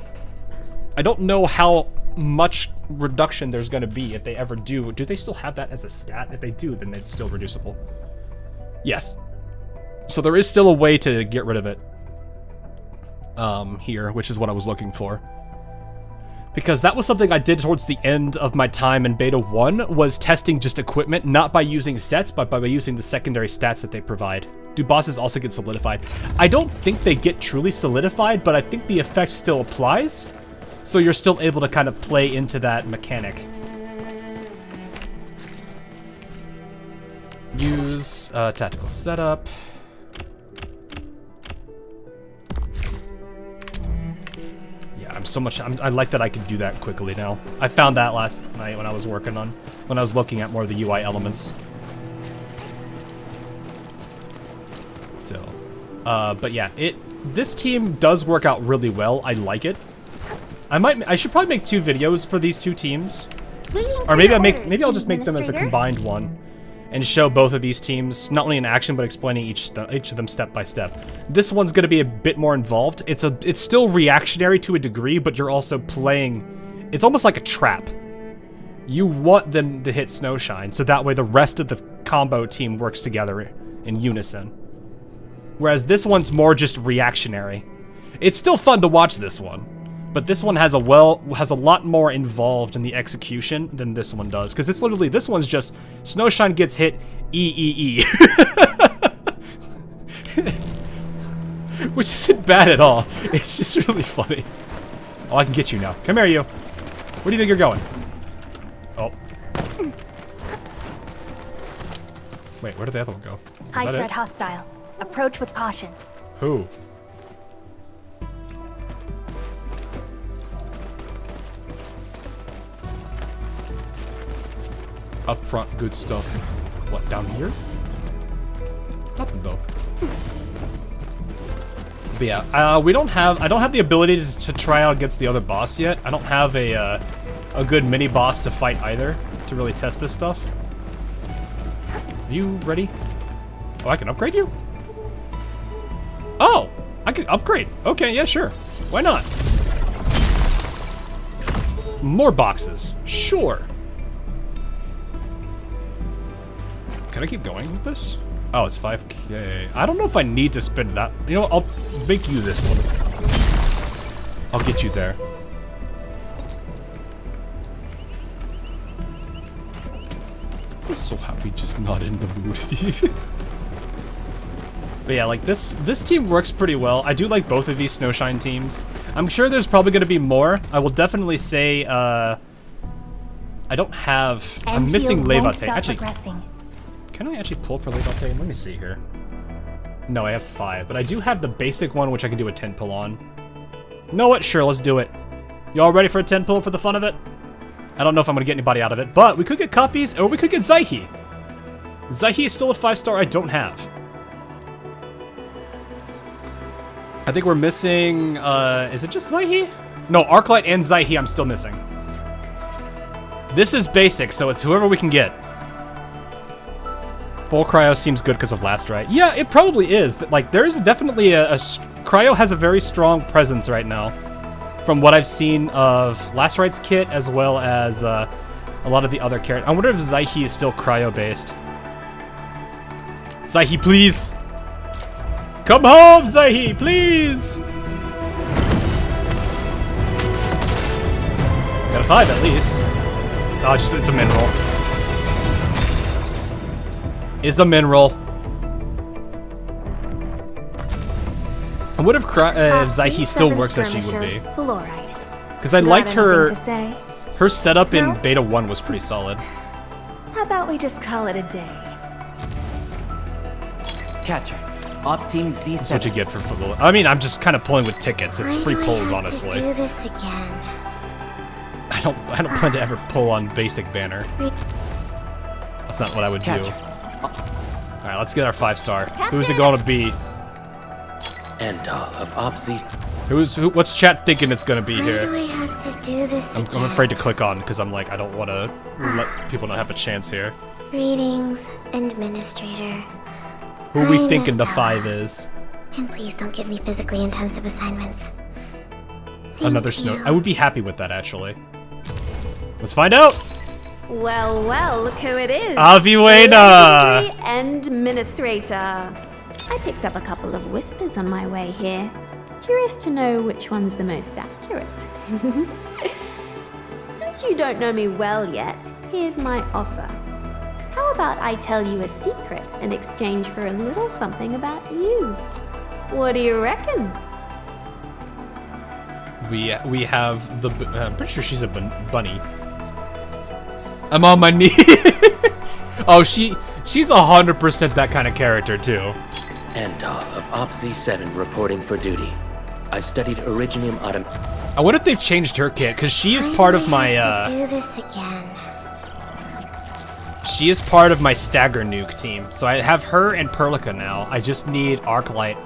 I don't know how much reduction there's going to be if they ever do. Do they still have that as a stat? If they do, then it's still reducible. Yes. So there is still a way to get rid of it here, which is what I was looking for. Because that was something I did towards the end of my time in Beta 1, was testing just equipment, not by using sets, but by using the secondary stats that they provide. Do bosses also get solidified? I don't think they get truly solidified, but I think the effect still applies. So you're still able to kind of play into that mechanic. Use tactical setup. Yeah, I like that I can do that quickly now. I found that last night when I was looking at more of the UI elements. So, but yeah, this team does work out really well. I like it. I should probably make 2 videos for these 2 teams. Or maybe I'll just make them as a combined one and show both of these teams not only in action but explaining each of them step by step. This one's going to be a bit more involved. It's still reactionary to a degree, but you're also playing. It's almost like a trap. You want them to hit Snowshine, so that way the rest of the combo team works together in unison. Whereas this one's more just reactionary. It's still fun to watch this one. But this one has a lot more involved in the execution than this one does. Because it's literally, this one's just, Snowshine gets hit, E. Which isn't bad at all. It's just really funny. Oh, I can get you now. Come here, you. Where do you think you're going? Oh. Wait, where did the other one go? High threat hostile. Approach with caution. Who? Up front, good stuff. What, down here? Nothing though. But yeah, I don't have the ability to try out against the other boss yet. I don't have a good mini boss to fight either to really test this stuff. Are you ready? Oh, I can upgrade you? Oh, I can upgrade. Okay, yeah, sure. Why not? More boxes. Sure. Can I keep going with this? Oh, it's 5k. I don't know if I need to spend that. You know, I'll make you this one. I'll get you there. I'm so happy just not in the mood. But yeah, like this team works pretty well. I do like both of these Snowshine teams. I'm sure there's probably going to be more. I will definitely say I don't have... I'm missing Levate. Actually, can I actually pull for Levate? Let me see here. No, I have 5, but I do have the basic one, which I can do a 10 pull on. You know what? Sure, let's do it. Y'all ready for a 10 pull for the fun of it? I don't know if I'm going to get anybody out of it, but we could get copies, or we could get Zaihi. Zaihi is still a 5-star I don't have. I think we're missing, is it just Zaihi? No, Arknight and Zaihi I'm still missing. This is basic, so it's whoever we can get. Full Cryo seems good because of Last Rite. Yeah, it probably is. Like, there's definitely Cryo has a very strong presence right now. From what I've seen of Last Rite's kit, as well as a lot of the other characters. I wonder if Zaihi is still Cryo-based. Zaihi, please! Come home, Zaihi, please! Got a 5 at least. Oh, just it's a mineral. Is a mineral. I would have if Zaihi still works as she would be. Because I liked her setup in Beta 1 was pretty solid. How about we just call it a day? Catcher. Op team Z7. That's what you get for football. I mean, I'm just kind of pulling with tickets. It's free pulls, honestly. Do this again. I don't plan to ever pull on basic banner. That's not what I would do. Alright, let's get our 5-star. Who's it gonna be? Endall of Op Z. What's chat thinking it's gonna be here? Why do I have to do this again? I'm afraid to click on because I'm like, I don't want to let people not have a chance here. Greetings, Administrator. Who are we thinking the 5 is? And please don't give me physically intensive assignments. Another snow. I would be happy with that, actually. Let's find out! Well, well, look who it is. Aviwena! Legendary Administrator. I picked up a couple of whispers on my way here. Curious to know which one's the most accurate. Since you don't know me well yet, here's my offer. How about I tell you a secret in exchange for a little something about you? What do you reckon? We have the... I'm pretty sure she's a bunny. I'm on my knee. Oh, she's 100% that kind of character, too. Endall of Op Z7 reporting for duty. I've studied Originium Autumn. I wonder if they've changed her kit, because she is part of my, do this again. She is part of my Stagger Nuke team. So I have her and Perlica now. I just need Arknight.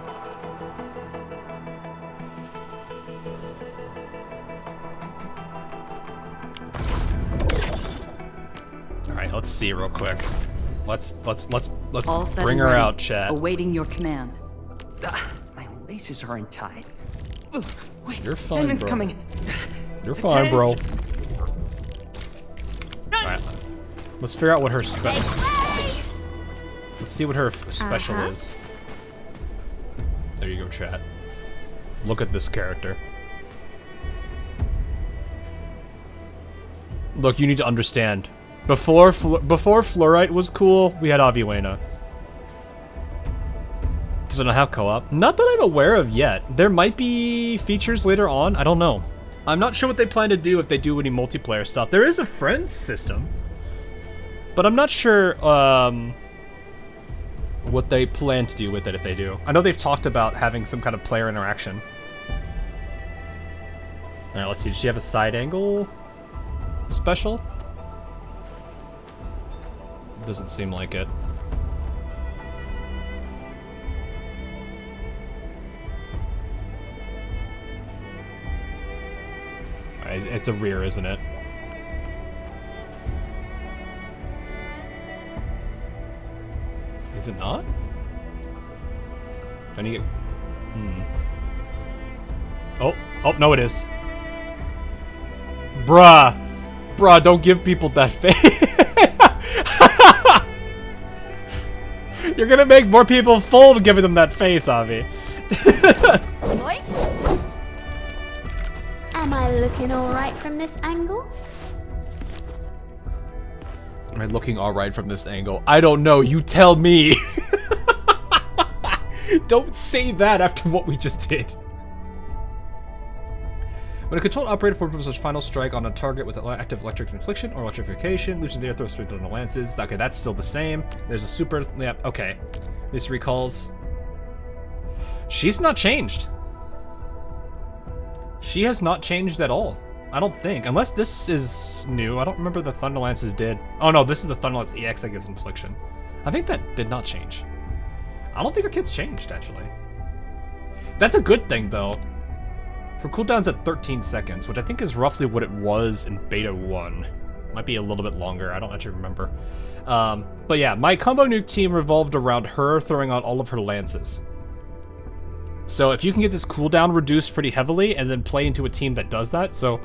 right, let's see real quick. Let's All set bring and her ready. out, chat. Awaiting your command. My laces are untied. Wait, You're fine, Edmund's bro. coming. You're fine, bro. Alright. Let's figure out what her Let's see what her special is. There you go, chat. Look at this character. Look, you need to understand. Before Fluorite was cool, we had Aviwena. Does it not have co-op? Not that I'm aware of yet. There might be features later on. I don't know. I'm not sure what they plan to do if they do any multiplayer stuff. There is a friends system, but I'm not sure what they plan to do with it if they do. I know they've talked about having some kind of player interaction. All right, let's see. Does she have a side angle special? Doesn't seem like it. Alright, it's a rear, isn't it? Is it not? I need to get... Oh, no it is. Bruh, don't give people that face. You're gonna make more people fold giving them that face, Avi. Am I looking alright from this angle? Am I looking alright from this angle? I don't know, you tell me. Don't say that after what we just did. When a controlled operator performs a final strike on a target with active electric infliction or electrification, loosens the air throws 3 thunder lances. Okay, that's still the same. There's a super... Yep, okay. This recalls... She's not changed. She has not changed at all. I don't think. Unless this is new. I don't remember the thunder lances did. Oh no, this is the thunder lance EX that gives infliction. I think that did not change. I don't think her kit's changed, actually. That's a good thing, though. Her cooldown's at 13 seconds, which I think is roughly what it was in Beta 1. Might be a little bit longer, I don't actually remember. But yeah, my combo nuke team revolved around her throwing out all of her lances. So if you can get this cooldown reduced pretty heavily and then play into a team that does that, so...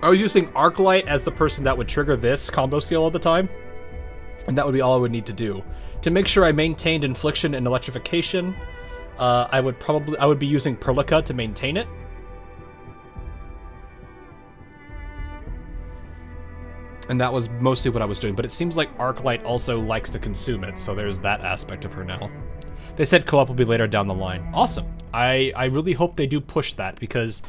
I was using Arknight as the person that would trigger this combo skill all the time. And that would be all I would need to do. To make sure I maintained infliction and electrification, I would be using Perlica to maintain it. And that was mostly what I was doing, but it seems like Arknight also likes to consume it, so there's that aspect of her now. They said co-op will be later down the line. Awesome. I really hope they do push that, because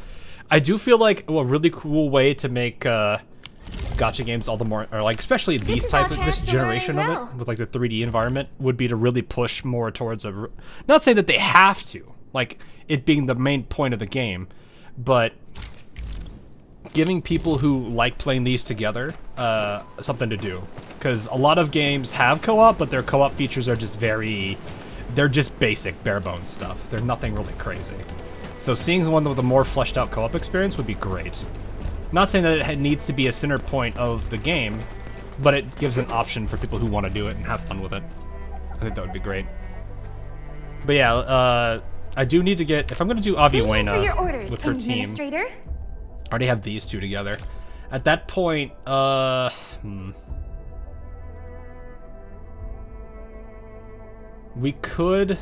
I do feel like a really cool way to make gacha games all the more, or like especially this generation of it, with like the 3D environment, would be to really push more towards a... Not saying that they have to, like it being the main point of the game, but giving people who like playing these together something to do. Because a lot of games have co-op, but their co-op features are just they're just basic, bare bones stuff. They're nothing really crazy. So seeing one with a more fleshed out co-op experience would be great. Not saying that it needs to be a center point of the game, but it gives an option for people who want to do it and have fun with it. I think that would be great. But yeah, I do need to get... If I'm going to do Aviwena with her team... I already have these two together. At that point, we could...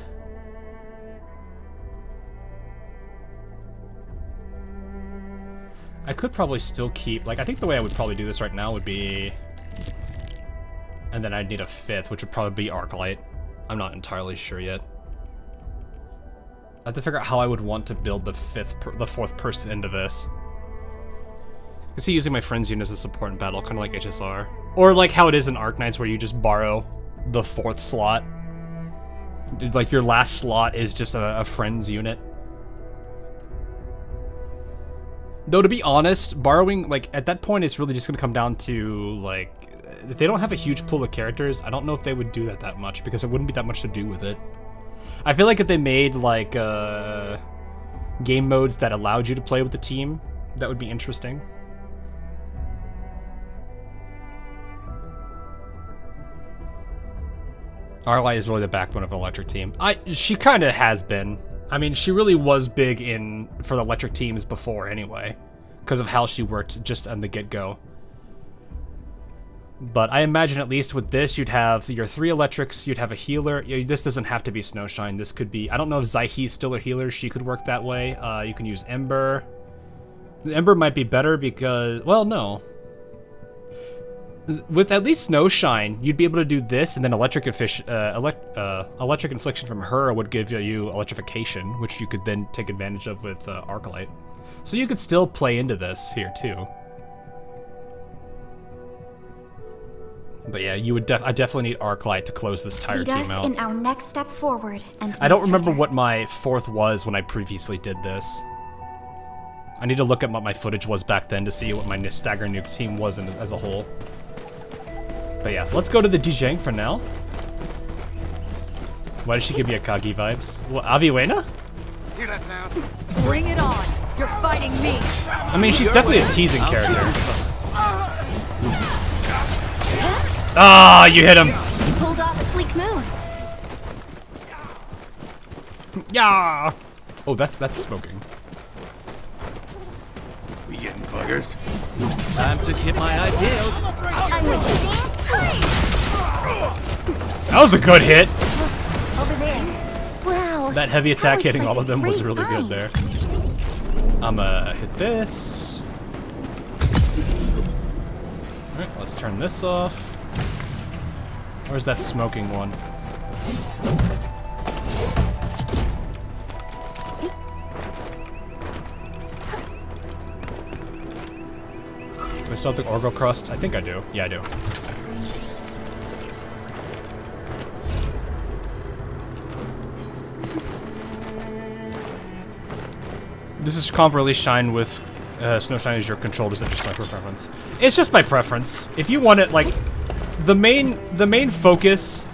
I could probably still keep... Like, I think the way I would probably do this right now would be... And then I'd need a fifth, which would probably be Arknight. I'm not entirely sure yet. I have to figure out how I would want to build the fourth person into this. I can see using my friend's unit as a support in battle, kind of like HSR. Or like how it is in Arknights, where you just borrow the fourth slot. Like your last slot is just a friend's unit. Though to be honest, borrowing, like at that point it's really just going to come down to like, if they don't have a huge pool of characters, I don't know if they would do that much, because it wouldn't be that much to do with it. I feel like if they made like game modes that allowed you to play with the team, that would be interesting. Arknight is really the backbone of an electric team. She kind of has been. I mean, she really was big for the electric teams before anyway, because of how she worked just on the get-go. But I imagine at least with this, you'd have your 3 electrics, you'd have a healer. This doesn't have to be Snowshine. This could be... I don't know if Zaihi's still a healer. She could work that way. You can use Ember. Ember might be better because... Well, no. With at least Snowshine, you'd be able to do this, and then electric infliction from her would give you electrification, which you could then take advantage of with Arknight. So you could still play into this here, too. But yeah, I definitely need Arknight to close this entire team out. in our next step forward, and I don't remember what my 4th was when I previously did this. I need to look at what my footage was back then to see what my Stagger Nuke team was as a whole. But yeah, let's go to the Dijiang for now. Why does she give me Akagi vibes? What, Aviwena? Hear that sound? Bring it on! You're fighting me! I mean, she's definitely a teasing character. Ah, you hit him! You pulled off a sleek move. Yeah. Oh, that's smoking. We getting buggers? Time to keep my eye peeled. I'm with you. That was a good hit. Over there. Wow. That heavy attack was hitting like all of them was great really good find. there. I'ma hit this. Alright, let's turn this off. Where's that smoking one? Do I still have the Orgo Crust? I think I do. Yeah, I do. This is Comp Release Shine with Snowshine as your control. Is that just my preference? It's just my preference. If you want it, like, the main focus,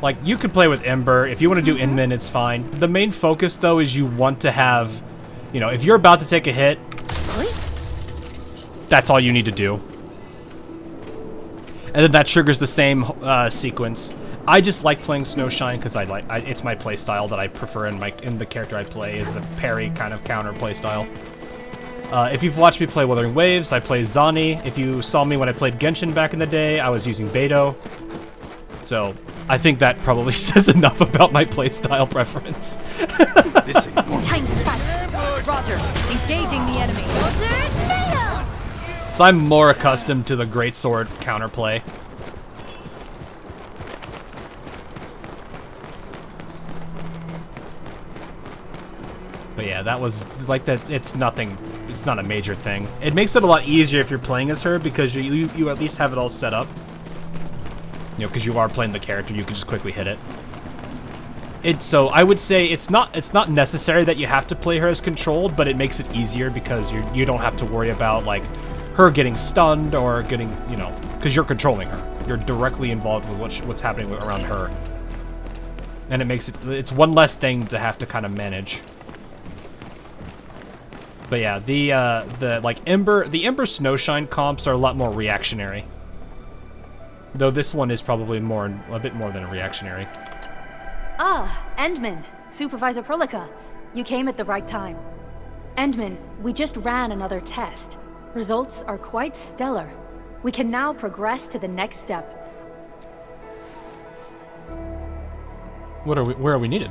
like, you could play with Ember. If you want to do Inmin, it's fine. The main focus, though, is you want to have, you know, if you're about to take a hit, that's all you need to do. And then that triggers the same sequence. I just like playing Snowshine because it's my playstyle that I prefer in the character I play, is the parry kind of counter playstyle. If you've watched me play Wuthering Waves, I play Zani. If you saw me when I played Genshin back in the day, I was using Beidou. So I think that probably says enough about my playstyle preference. This ain't going Time to fight. Roger, engaging the enemy. So I'm more accustomed to the greatsword counterplay. But yeah, that was like that. It's nothing. It's not a major thing. It makes it a lot easier if you're playing as her because you at least have it all set up. You know, because you are playing the character, you can just quickly hit it. So I would say it's not necessary that you have to play her as controlled, but it makes it easier because you don't have to worry about like her getting stunned or getting, you know, because you're controlling her. You're directly involved with what's happening around her, and it makes it's one less thing to have to kind of manage. But yeah, the Ember Snowshine comps are a lot more reactionary. Though this one is probably a bit more than a reactionary. Ah, Endman, Supervisor Prolica. You came at the right time. Endman, we just ran another test. Results are quite stellar. We can now progress to the next step. Where are we needed?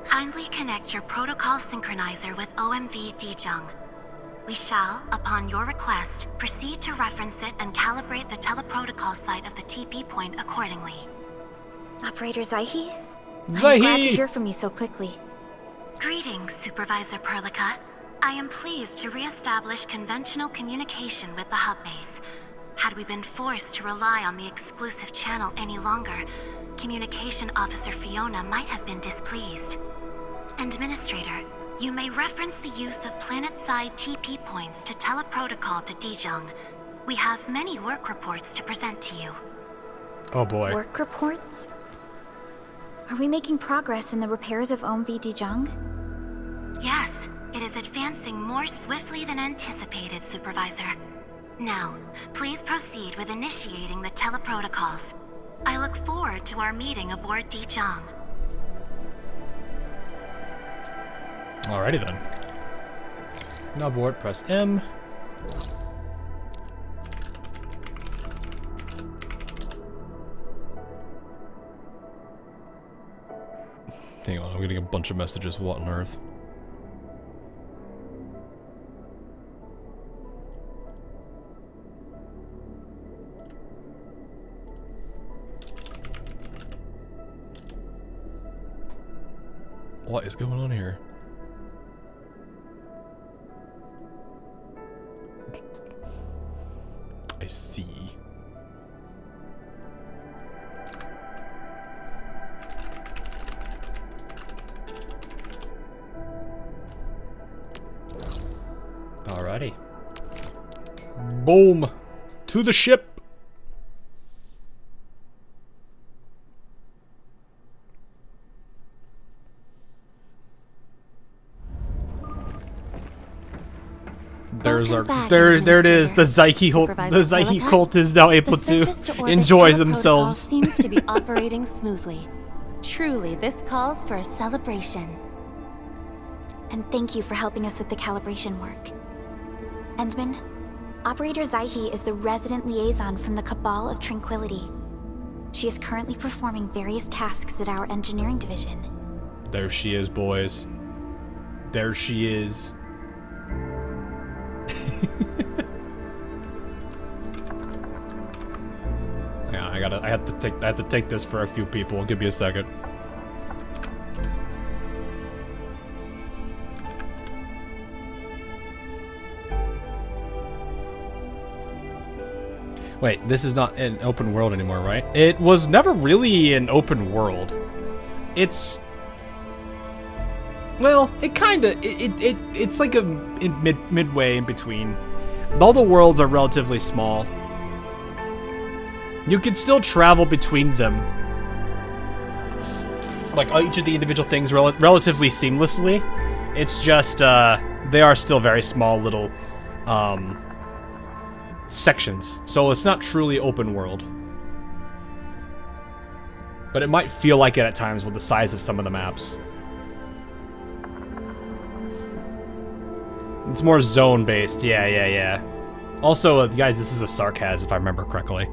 Kindly connect your protocol synchronizer with OMV Dijiang. We shall, upon your request, proceed to reference it and calibrate the teleprotocol site of the TP point accordingly. Operator Zaihi? Zaihi! I'm glad to hear from you so quickly. Greetings, Supervisor Prolica. I am pleased to re-establish conventional communication with the hub base. Had we been forced to rely on the exclusive channel any longer, Communication Officer Fiona might have been displeased. Administrator, you may reference the use of planet-side TP points to teleprotocol to Dijiang. We have many work reports to present to you. Oh boy. Work reports? Are we making progress in the repairs of OMV Dijiang? Yes, it is advancing more swiftly than anticipated, Supervisor. Now, please proceed with initiating the teleprotocols. I look forward to our meeting aboard Dijiang. Alrighty then. Now aboard, press M. Hang on, I'm getting a bunch of messages. What on earth? What is going on here? I see. Alrighty. Boom! To the ship! There it is. The Psyche cult is now able to enjoy themselves. Seems to be operating smoothly. Truly, this calls for a celebration. And thank you for helping us with the calibration work. Endman, Operator Zyhe is the resident liaison from the Cabal of Tranquility. She is currently performing various tasks at our engineering division. There she is, boys. There she is. Yeah, I have to take this for a few people. Give me a second. Wait, this is not an open world anymore, right? It was never really an open world. It's... Well, it kinda... It's like a midway in between. All the worlds are relatively small. You can still travel between them. Like, each of the individual things relatively seamlessly. It's just, they are still very small little, sections. So it's not truly open world. But it might feel like it at times with the size of some of the maps. It's more zone-based. Yeah. Also, guys, this is a sarcasm, if I remember correctly.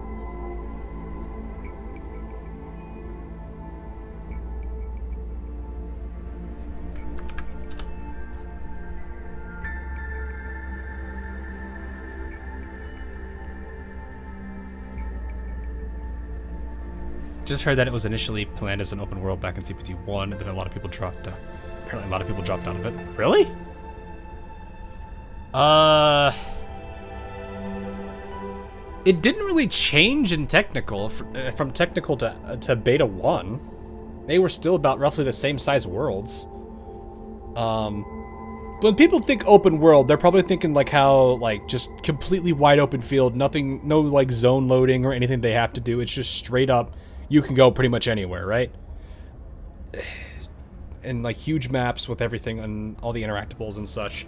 Just heard that it was initially planned as an open world back in CPT-1, and then a lot of people dropped apparently a lot of people dropped out of it. Really? It didn't really change in technical, from technical to beta 1. They were still about roughly the same size worlds. When people think open world, they're probably thinking like how, like, just completely wide open field, nothing, no like zone loading or anything they have to do. It's just straight up, you can go pretty much anywhere, right? And like huge maps with everything and all the interactables and such.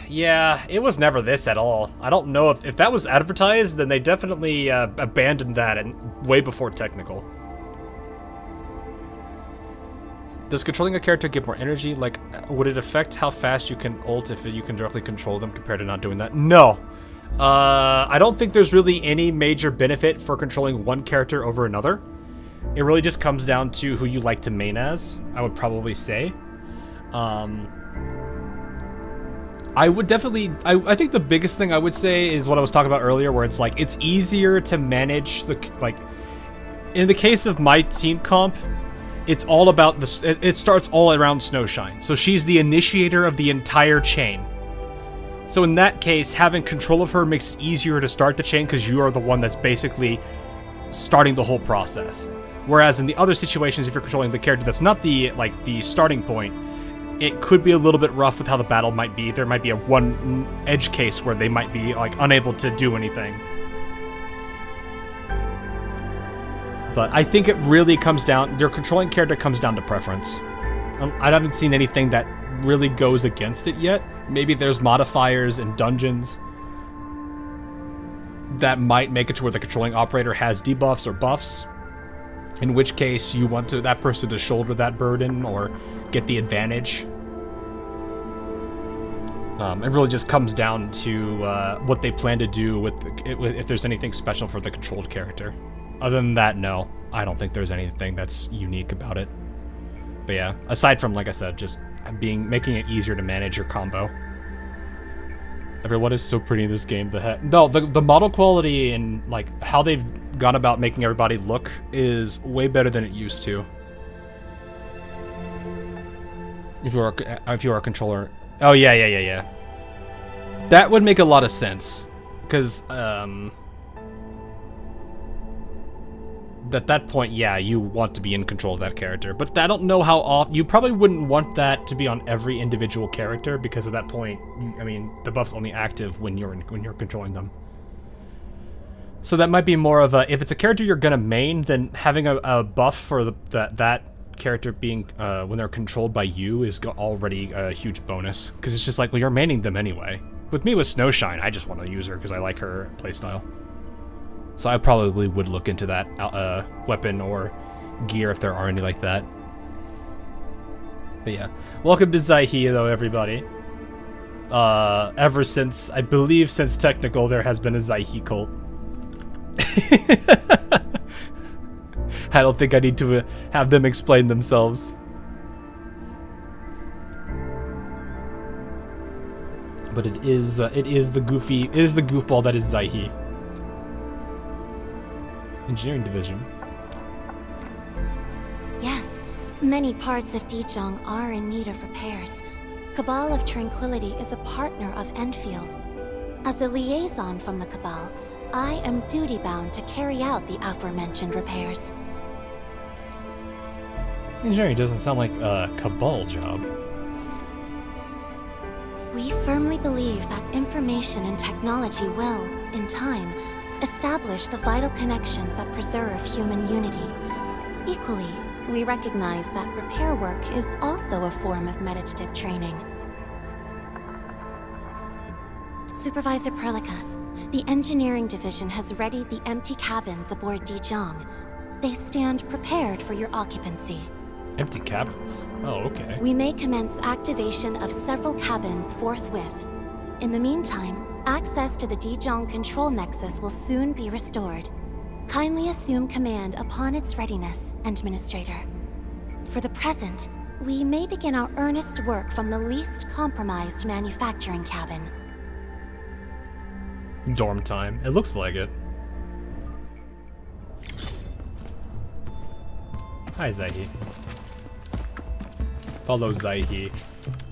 Yeah, it was never this at all. I don't know if that was advertised, then they definitely abandoned that and way before technical. Does controlling a character give more energy? Like, would it affect how fast you can ult if you can directly control them compared to not doing that? No. I don't think there's really any major benefit for controlling one character over another. It really just comes down to who you like to main as, I would probably say. I would definitely... I think the biggest thing I would say is what I was talking about earlier, where it's like, it's easier to manage the... Like, in the case of my team comp, it's all about this. It starts all around Snowshine. So she's the initiator of the entire chain. So in that case, having control of her makes it easier to start the chain because you are the one that's basically starting the whole process. Whereas in the other situations, if you're controlling the character that's not the starting point, it could be a little bit rough with how the battle might be. There might be a one edge case where they might be like unable to do anything. But I think it really comes down, their controlling character comes down to preference. I haven't seen anything that really goes against it yet. Maybe there's modifiers and dungeons, that might make it to where the controlling operator has debuffs or buffs, in which case you want that person to shoulder that burden or get the advantage. It really just comes down to what they plan to do if there's anything special for the controlled character. Other than that, no. I don't think there's anything that's unique about it. But yeah, aside from, like I said, just making it easier to manage your combo. Everyone is so pretty in this game. The model quality and like how they've gone about making everybody look is way better than it used to. If you are a controller. Oh yeah. That would make a lot of sense, because at that point, yeah, you want to be in control of that character. But I don't know how often. You probably wouldn't want that to be on every individual character, because at that point, I mean, the buff's only active when you're controlling them. So that might be more of a, if it's a character you're gonna main, then having a buff for that character being when they're controlled by you is already a huge bonus, because it's just like, well, you're maining them anyway. With me with Snowshine, I just want to use her because I like her playstyle. So I probably would look into that weapon or gear if there are any like that. But yeah, welcome to Zaihi though, everybody. Ever since, I believe since Technical, there has been a Zaihi cult. I don't think I need to have them explain themselves. But it is the goofball that is Zaihi. Engineering division. Yes, many parts of Dijiang are in need of repairs. Cabal of Tranquility is a partner of Endfield. As a liaison from the Cabal, I am duty-bound to carry out the aforementioned repairs. Engineering doesn't sound like a Cabal job. We firmly believe that information and technology will, in time, establish the vital connections that preserve human unity. Equally, we recognize that repair work is also a form of meditative training. Supervisor Perlica, the engineering division has readied the empty cabins aboard Dijiang. They stand prepared for your occupancy. Empty cabins? Oh, okay. We may commence activation of several cabins forthwith. In the meantime, access to the Dijiang control nexus will soon be restored. Kindly assume command upon its readiness, Administrator. For the present, we may begin our earnest work from the least compromised manufacturing cabin. Dorm time. It looks like it. Hi, Zaihi. Follow Zaihi.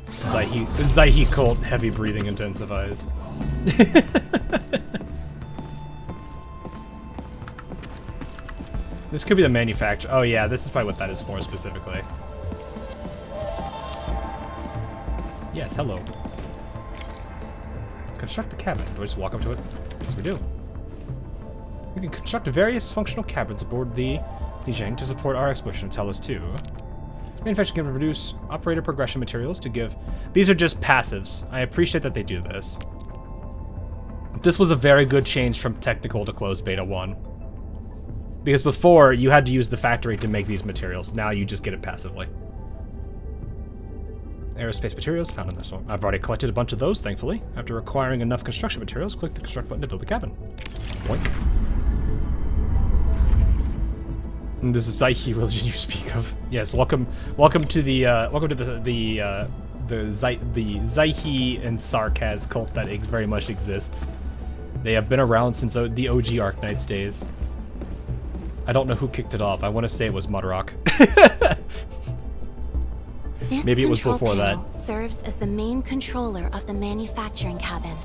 Zaihi cult heavy breathing intensifies. This could be the manufacturer. Oh yeah, this is probably what that is for specifically. Yes, hello. Construct the cabin. Do I just walk up to it? Yes, we do. We can construct various functional cabins aboard the Dijiang to support our exploration of Tellus 2. Manufacturing can produce operator progression materials to give... These are just passives. I appreciate that they do this. This was a very good change from technical to closed beta 1. Because before, you had to use the factory to make these materials. Now you just get it passively. Aerospace materials found in this one. I've already collected a bunch of those, thankfully. After acquiring enough construction materials, click the construct button to build the cabin. Boink. And this is Zaihi religion you speak of. Yes, welcome to the Zaihi and Sarkaz cult that very much exists. They have been around since the OG Arknights days. I don't know who kicked it off. I want to say it was Mudrock. Maybe it was before that. This serves as the main controller of the manufacturing cabin.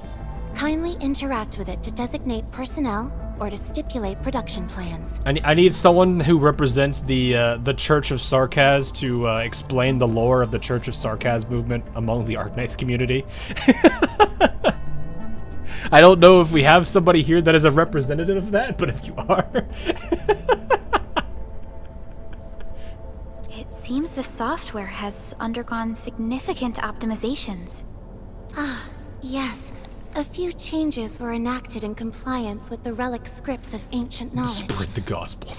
Kindly interact with it to designate personnel or to stipulate production plans. I need someone who represents the Church of Sarkaz to explain the lore of the Church of Sarkaz movement among the Arknights community. I don't know if we have somebody here that is a representative of that, but if you are... It seems the software has undergone significant optimizations. Ah, yes. A few changes were enacted in compliance with the relic scripts of ancient knowledge. Spread the gospel.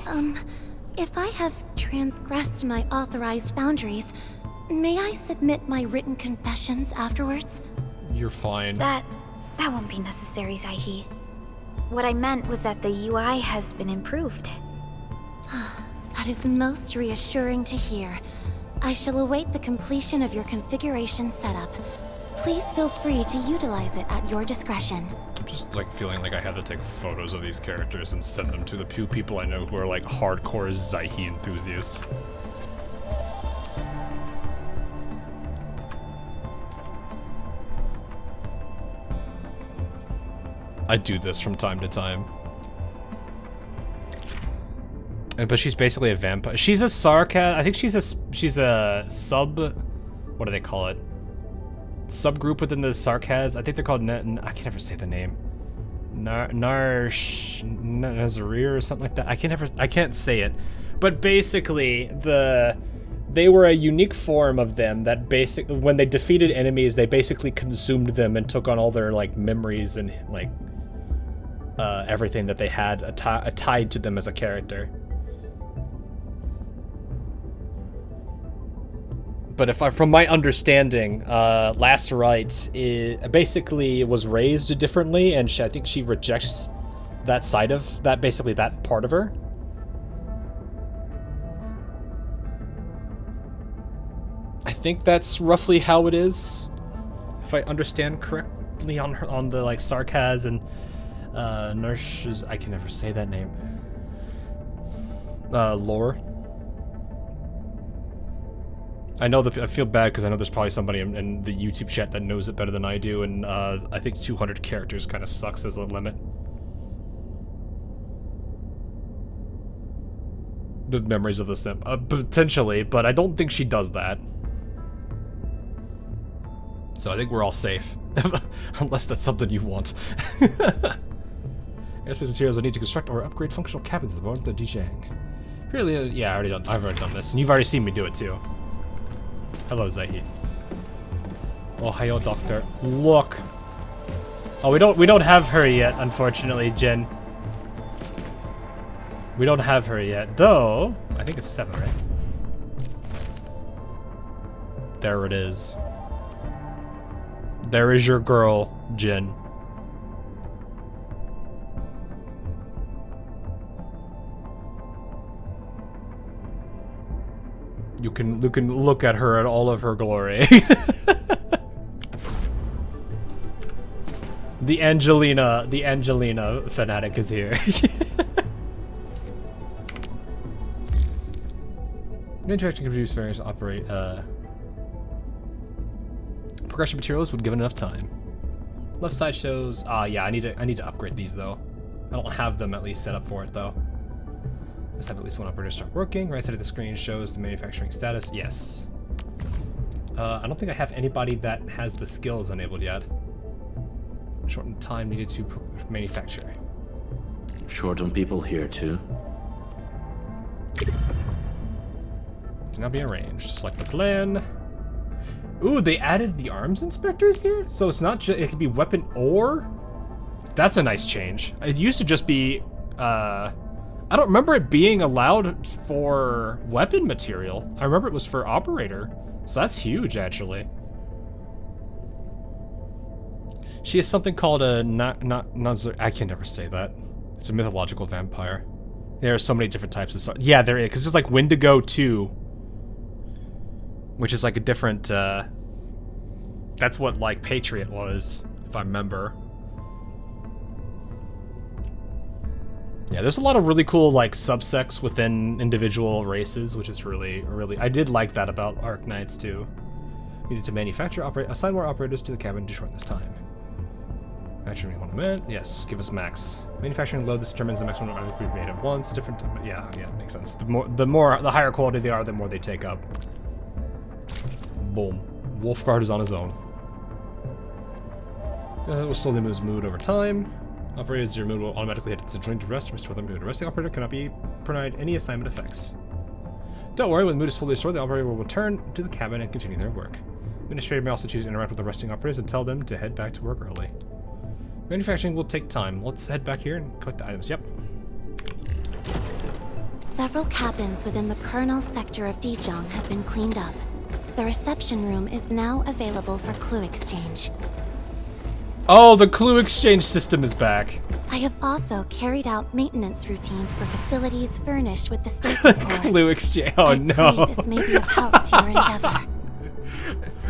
If I have transgressed my authorized boundaries, may I submit my written confessions afterwards? You're fine. That won't be necessary, Zaihi. What I meant was that the UI has been improved. That is most reassuring to hear. I shall await the completion of your configuration setup. Please feel free to utilize it at your discretion. I'm just like feeling like I have to take photos of these characters and send them to the few people I know who are like hardcore Zaihi enthusiasts. I do this from time to time. But she's basically a vampire. She's a sarcasm. I think she's a sub. What do they call it? Subgroup within the sarcasm. I think they're called. I can never say the name. Nazarir or something like that. I can't say it. But basically, they were a unique form of them that when they defeated enemies, they basically consumed them and took on all their like memories and like everything that they had tied to them as a character. But from my understanding, Lasterite basically was raised differently, and I think she rejects that side of that, basically that part of her. I think that's roughly how it is, if I understand correctly on the like sarcasm and nurses. I can never say that name. Lore. I feel bad because I know there's probably somebody in the YouTube chat that knows it better than I do, and I think 200 characters kind of sucks as a limit. The memories of the sim, potentially, but I don't think she does that. So I think we're all safe, unless that's something you want. Aerospace materials I need to construct or upgrade functional cabins at the moment. The Dijiang. Really, yeah, I've already done this, and you've already seen me do it too. Hello, Zaihi. Oh, hiyo, Doctor. Look. Oh, we don't have her yet, unfortunately, Jen. We don't have her yet, though. I think it's 7, right? There it is. There is your girl, Jen. You can look at her in all of her glory. The Angelina fanatic is here. Interaction can produce various progression materials when given enough time. Left side shows. Yeah, I need to upgrade these though. I don't have them at least set up for it though. Let's have at least one operator start working. Right side of the screen shows the manufacturing status. Yes. I don't think I have anybody that has the skills enabled yet. Shortened time needed to manufacture. Short on people here too. Cannot be arranged. Select the plan. Ooh, they added the arms inspectors here? So it's not just, it could be weapon or? That's a nice change. It used to just be, I don't remember it being allowed for weapon material. I remember it was for operator. So that's huge, actually. She has something called a I can never say that. It's a mythological vampire. There are so many different types of... Yeah, there is, because there's like Wendigo 2. Which is like a different, that's what like Patriot was, if I remember. Yeah, there's a lot of really cool like subsects within individual races, which is really, I did like that about Arknights too. Needed to manufacture, assign more operators to the cabin to shorten this time. Manufacturing 1 minute, yes, give us max. Manufacturing load, this determines the maximum amount of be made at once, different, yeah, makes sense. The higher quality they are, the more they take up. Boom. Wolfguard is on his own. Will slowly moves mood over time. Operators, your mood will automatically hit the joint to rest. Restore the mood. The resting operator cannot be provide any assignment effects. Don't worry, when the mood is fully restored, the operator will return to the cabin and continue their work. Administrator may also choose to interact with the resting operators and tell them to head back to work early. Manufacturing will take time. Let's head back here and collect the items. Yep. Several cabins within the kernel sector of Dijiang have been cleaned up. The reception room is now available for clue exchange. Oh, the clue exchange system is back. I have also carried out maintenance routines for facilities furnished with the stasis core. Clue exchange. Oh no. This may be of help to your endeavor.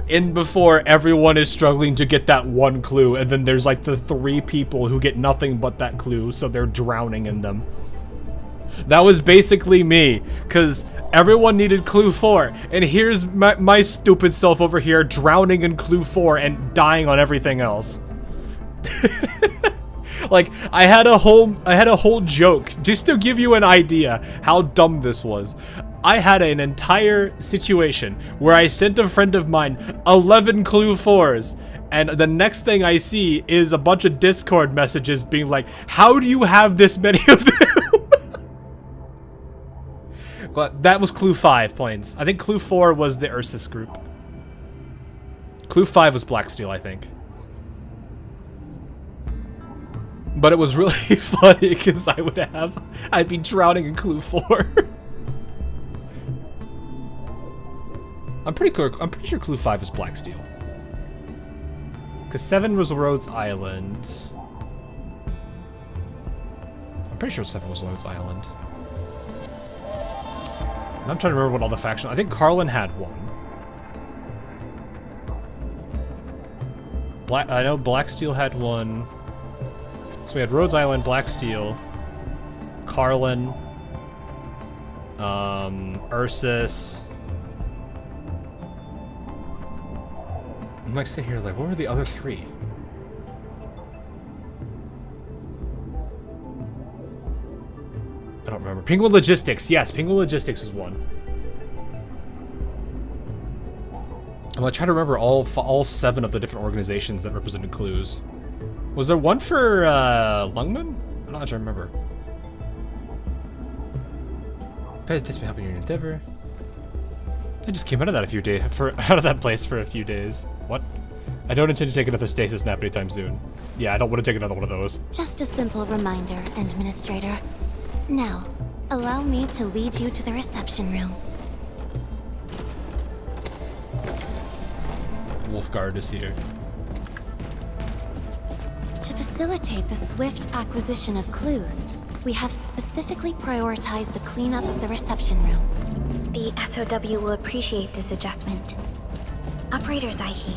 In before, everyone is struggling to get that one clue, and then there's like the 3 people who get nothing but that clue, so they're drowning in them. That was basically me, because everyone needed clue 4, and here's my stupid self over here drowning in clue 4 and dying on everything else. Like, I had a whole joke, just to give you an idea how dumb this was. I had an entire situation where I sent a friend of mine 11 clue 4s, and the next thing I see is a bunch of Discord messages being like, how do you have this many of them? That was clue 5, Plains. I think clue 4 was the Ursus group. Clue 5 was Blacksteel, I think. But it was really funny because I'd be drowning in clue 4. I'm pretty sure clue 5 is Blacksteel. Because 7 was Rhodes Island. I'm pretty sure 7 was Rhodes Island. I'm trying to remember what all the factions. I think Carlin had one. I know Blacksteel had one. So we had Rhodes Island, Blacksteel, Carlin, Ursus. I'm like sitting here like, what were the other 3? I don't remember. Penguin Logistics. Yes, Penguin Logistics is one. I'm gonna try to remember all 7 of the different organizations that represented clues. Was there one for Lungman? I'm not sure I remember. This may help in your endeavor. I just came out of that out of that place for a few days. What? I don't intend to take another stasis nap anytime soon. Yeah, I don't want to take another one of those. Just a simple reminder, Administrator. Now, allow me to lead you to the reception room. Wolfguard is here. To facilitate the swift acquisition of clues, we have specifically prioritized the cleanup of the reception room. The SOW will appreciate this adjustment. Operator Zaihi,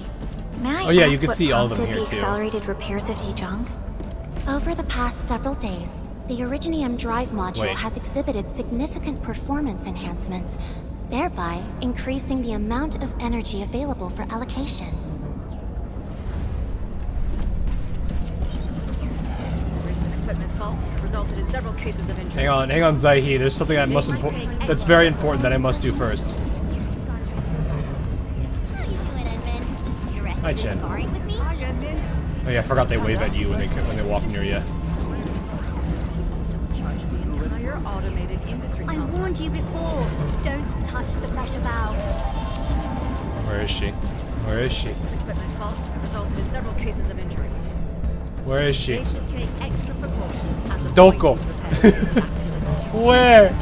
may I Oh yeah, ask you can what see all of them prompted here the too. accelerated repairs of Dijiang? Over the past several days, the Originium drive module has exhibited significant performance enhancements, thereby increasing the amount of energy available for allocation. Recent equipment faults have resulted in several cases of injury. Hang on, Zaihi. There's something that's very important that I must do first. Hi, Chen. Oh yeah, I forgot they wave at you when they walk near you. I warned you before. Don't touch the pressure valve. Where is she? Where is she? Equipment faults have resulted in several cases of injuries. Where is she? They should take extra precautions and avoid Doko. these repairs. Where?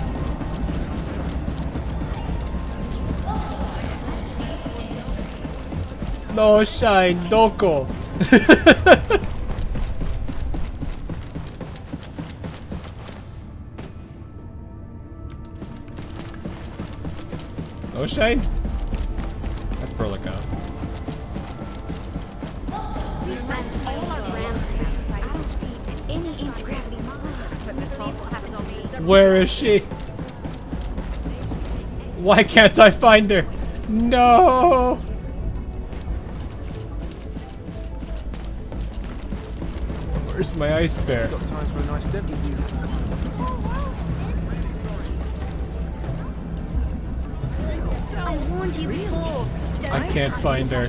Snowshine, Doko. Snowshine? That's Perlica. We spent all our ground here. I don't see any anti-gravity models. Equipment faults have resulted in Where is she? Why can't I find her? No! Where's my ice bear? Got time for a nice dip. I warned you before. I can't find her.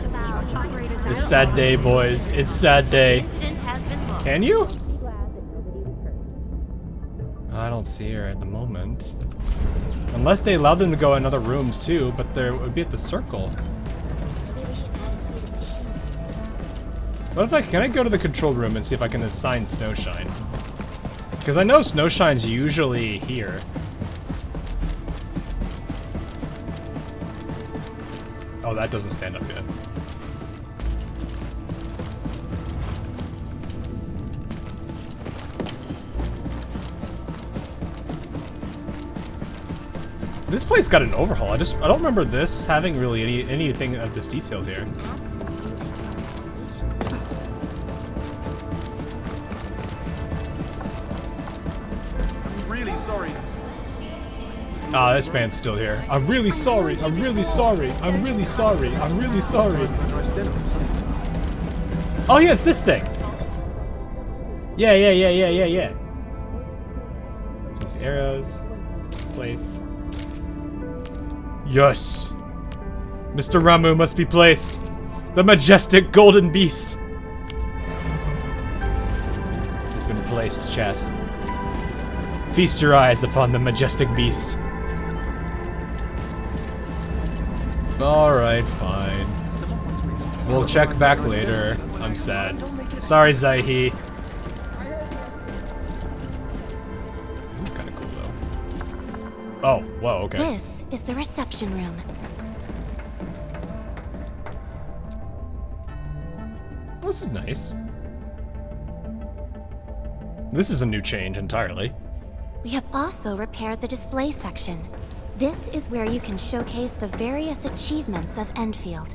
It's sad day, boys. It's sad day. Can you? I don't see her at the moment. Unless they allow them to go in other rooms too, but it would be at the circle. What if can I go to the control room and see if I can assign Snowshine? Because I know Snowshine's usually here. Oh, that doesn't stand up yet. This place got an overhaul. I don't remember this having really anything of this detail here. I'm really sorry. Ah, this man's still here. I'm really sorry. I'm really sorry. I'm really sorry. I'm really sorry. Oh yeah, it's this thing. Yeah. These arrows. Place. Yes. Mr. Ramu must be placed. The majestic golden beast. Has been placed, chat. Feast your eyes upon the majestic beast. Alright, fine. We'll check back later. I'm sad. Sorry, Zaihi. This is kind of cool, though. Oh, whoa, okay. This is the reception room. This is nice. This is a new change entirely. We have also repaired the display section. This is where you can showcase the various achievements of Endfield.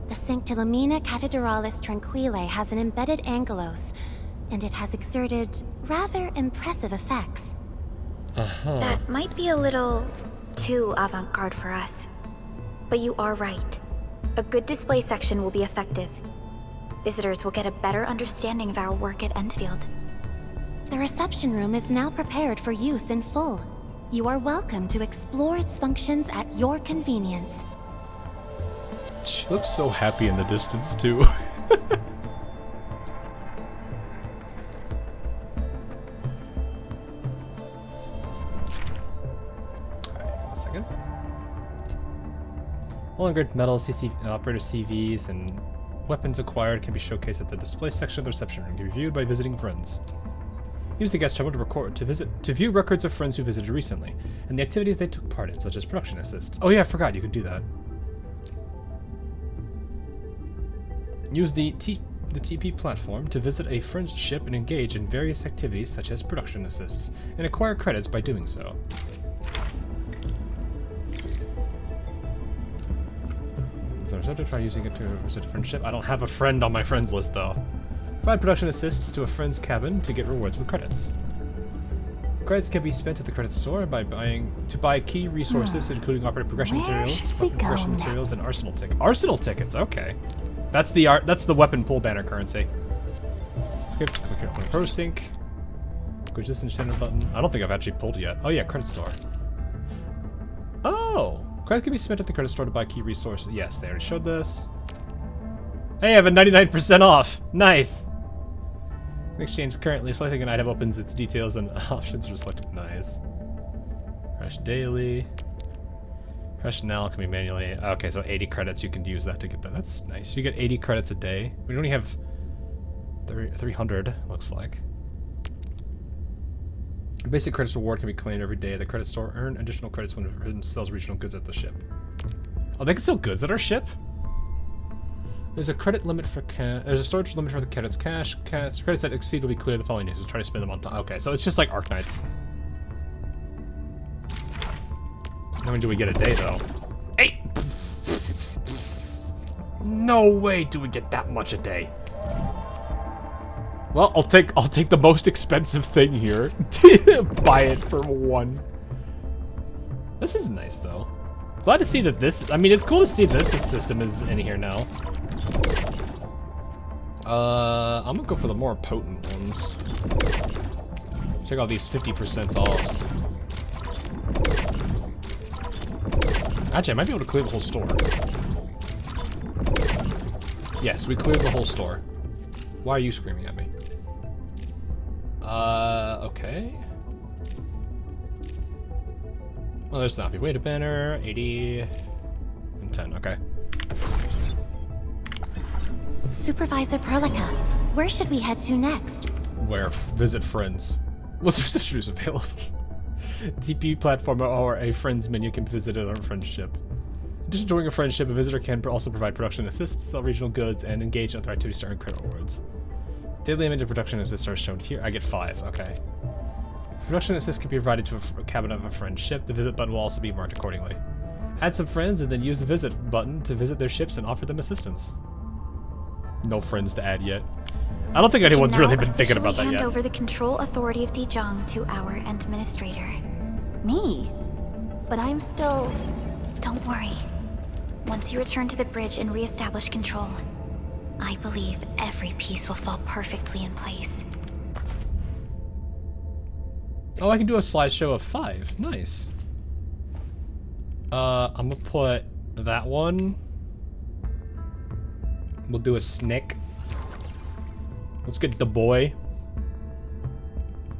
The Sanctilumina Cathedralis Tranquille has an embedded angelos, and it has exerted rather impressive effects. That might be a little too avant-garde for us. But you are right. A good display section will be effective. Visitors will get a better understanding of our work at Endfield. The reception room is now prepared for use in full. You are welcome to explore its functions at your convenience. She looks so happy in the distance, too. Second. All engraved metal, operator CVs, and weapons acquired can be showcased at the display section of the reception room. Can be viewed by visiting friends. Use the guest channel to view records of friends who visited recently and the activities they took part in, such as production assists. Oh yeah, I forgot you could do that. Use the TP platform to visit a friend's ship and engage in various activities such as production assists, and acquire credits by doing so. So to try using it to visit a friend's ship. I don't have a friend on my friends list though. Provide production assists to a friend's cabin to get rewards with credits. Credits can be spent at the credit store by buy key resources, including operative progression materials, weapon progression materials, and arsenal tickets. Arsenal tickets, okay. That's the weapon pull banner currency. Skip, click here on the pro sync. Push this enchanted button. I don't think I've actually pulled it yet. Oh yeah, credit store. Oh, credit can be spent at the credit store to buy key resources. Yes, they already showed this. Hey, I have a 99% off. Nice. Exchange currently. Selecting an item opens its details and options are selected. Nice. Crash daily. Crash now can be manually. Okay, so 80 credits. You can use that to get that. That's nice. You get 80 credits a day. We only have 300, looks like. Basic credits reward can be claimed every day at the credit store. Earn additional credits when it sells regional goods at the ship. Oh, they can sell goods at our ship? There's a credit limit for there's a storage limit for the credits. Credits that exceed will be cleared the following days. So try to spend them on time. Okay, so it's just like Arknights. How many do we get a day though? 8! No way do we get that much a day. Well, I'll take the most expensive thing here. Buy it for 1. This is nice though. Glad to see that this, I mean, it's cool to see this system is in here now. I'm gonna go for the more potent ones. Check out these 50% offs. Actually, I might be able to clear the whole store. Yes, we cleared the whole store. Why are you screaming at me? Okay. Well, there's not. Wait a banner, 80 and 10. Okay. Supervisor Perlica, where should we head to next? Where? Visit friends. What's reception is available? TP platform or a friends menu can be visited on a friendship. In addition to joining a friendship, a visitor can also provide production assists, sell regional goods, and engage in other activities to earn credit rewards. Daily limited production assists are shown here. I get 5, okay. Production assists can be provided to a cabinet of a friendship. The visit button will also be marked accordingly. Add some friends and then use the visit button to visit their ships and offer them assistance. No friends to add yet. I don't think anyone's really been thinking about that yet. Hand over the control authority of Dijiang to our administrator. Me? But I'm still... Don't worry. Once you return to the bridge and re-establish control, I believe every piece will fall perfectly in place. Oh, I can do a slideshow of 5. Nice. I'm gonna put that one. We'll do a snick. Let's get the boy.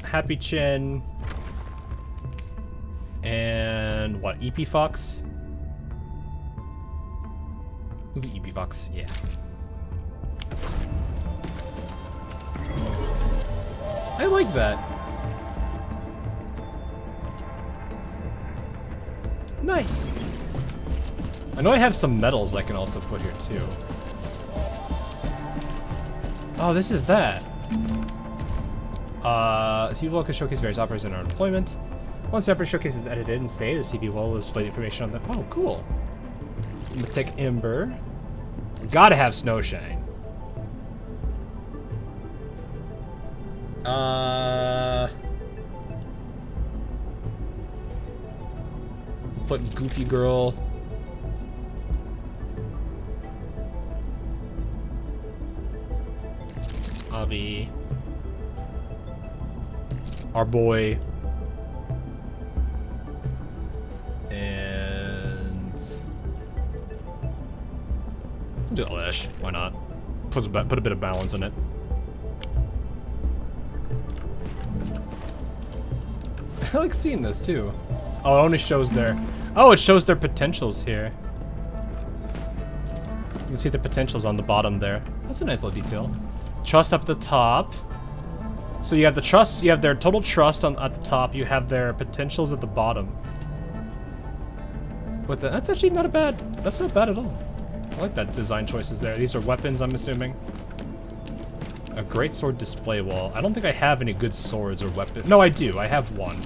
Happy Chin. And what? EP Fox? We'll do EP Fox, yeah. I like that. Nice. I know I have some metals I can also put here too. Oh, this is that. CV Wall can showcase various operators in our deployment. Once the operator showcase is edited and saved, the CV Wall will display the information on the. Oh, cool. Mythic Ember. Gotta have Snowshine. Put Goofy Girl. Avi. Our boy. And do Elish. Why not? Put a bit of balance in it. I like seeing this too. Oh, it only shows their... Oh, it shows their potentials here. You can see the potentials on the bottom there. That's a nice little detail. Trust up at the top. So you have the trust, you have their total trust at the top, you have their potentials at the bottom. That's actually not a bad, that's not bad at all. I like that design choices there. These are weapons, I'm assuming. A great sword display wall. I don't think I have any good swords or weapons. No, I do. I have one.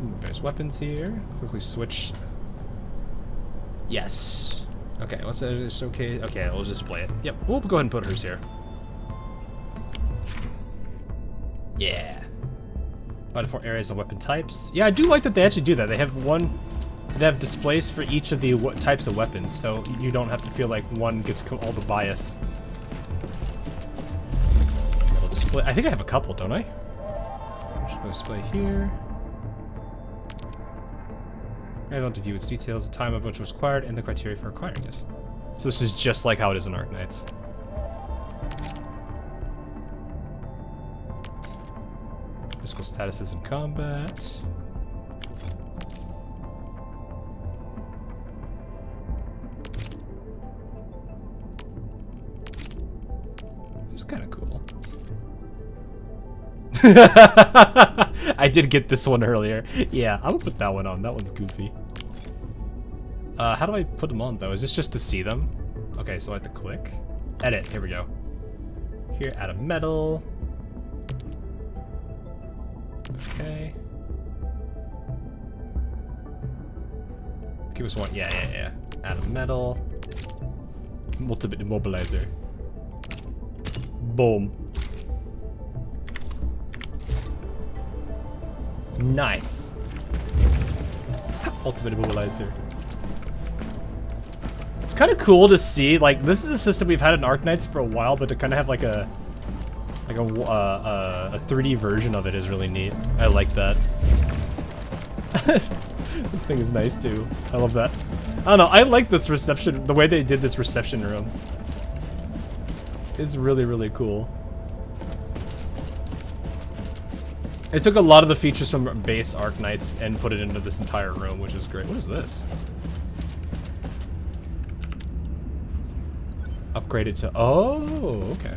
Ooh, there's weapons here. Quickly switch. Yes. Okay, what's that? It's okay. Okay, we'll display it. Yep, we'll go ahead and put hers here. Yeah. By default areas and weapon types. Yeah, I do like that they actually do that. They have they have displays for each of the types of weapons, so you don't have to feel like one gets all the bias. Metal display. I think I have a couple, don't I? Just display here. I want to view its details, the time of which was acquired, and the criteria for acquiring it. So this is just like how it is in Arknights. Physical statuses in combat. It's kind of cool. I did get this one earlier. Yeah, I'm gonna put that one on. That one's goofy. How do I put them on though? Is this just to see them? Okay, so I have to click. Edit. Here we go. Here, add a metal. Okay. Give us one. Yeah. Add a metal. Multiple immobilizer. Boom. Nice. Ultimate immobilizer. It's kind of cool to see. Like, this is a system we've had in Arknights for a while, but to kind of have like a 3D version of it is really neat. I like that. This thing is nice too. I love that. I don't know. I like this reception. The way they did this reception room is really, really cool. It took a lot of the features from base Arknights and put it into this entire room, which is great. What is this? upgraded to... Oh, okay.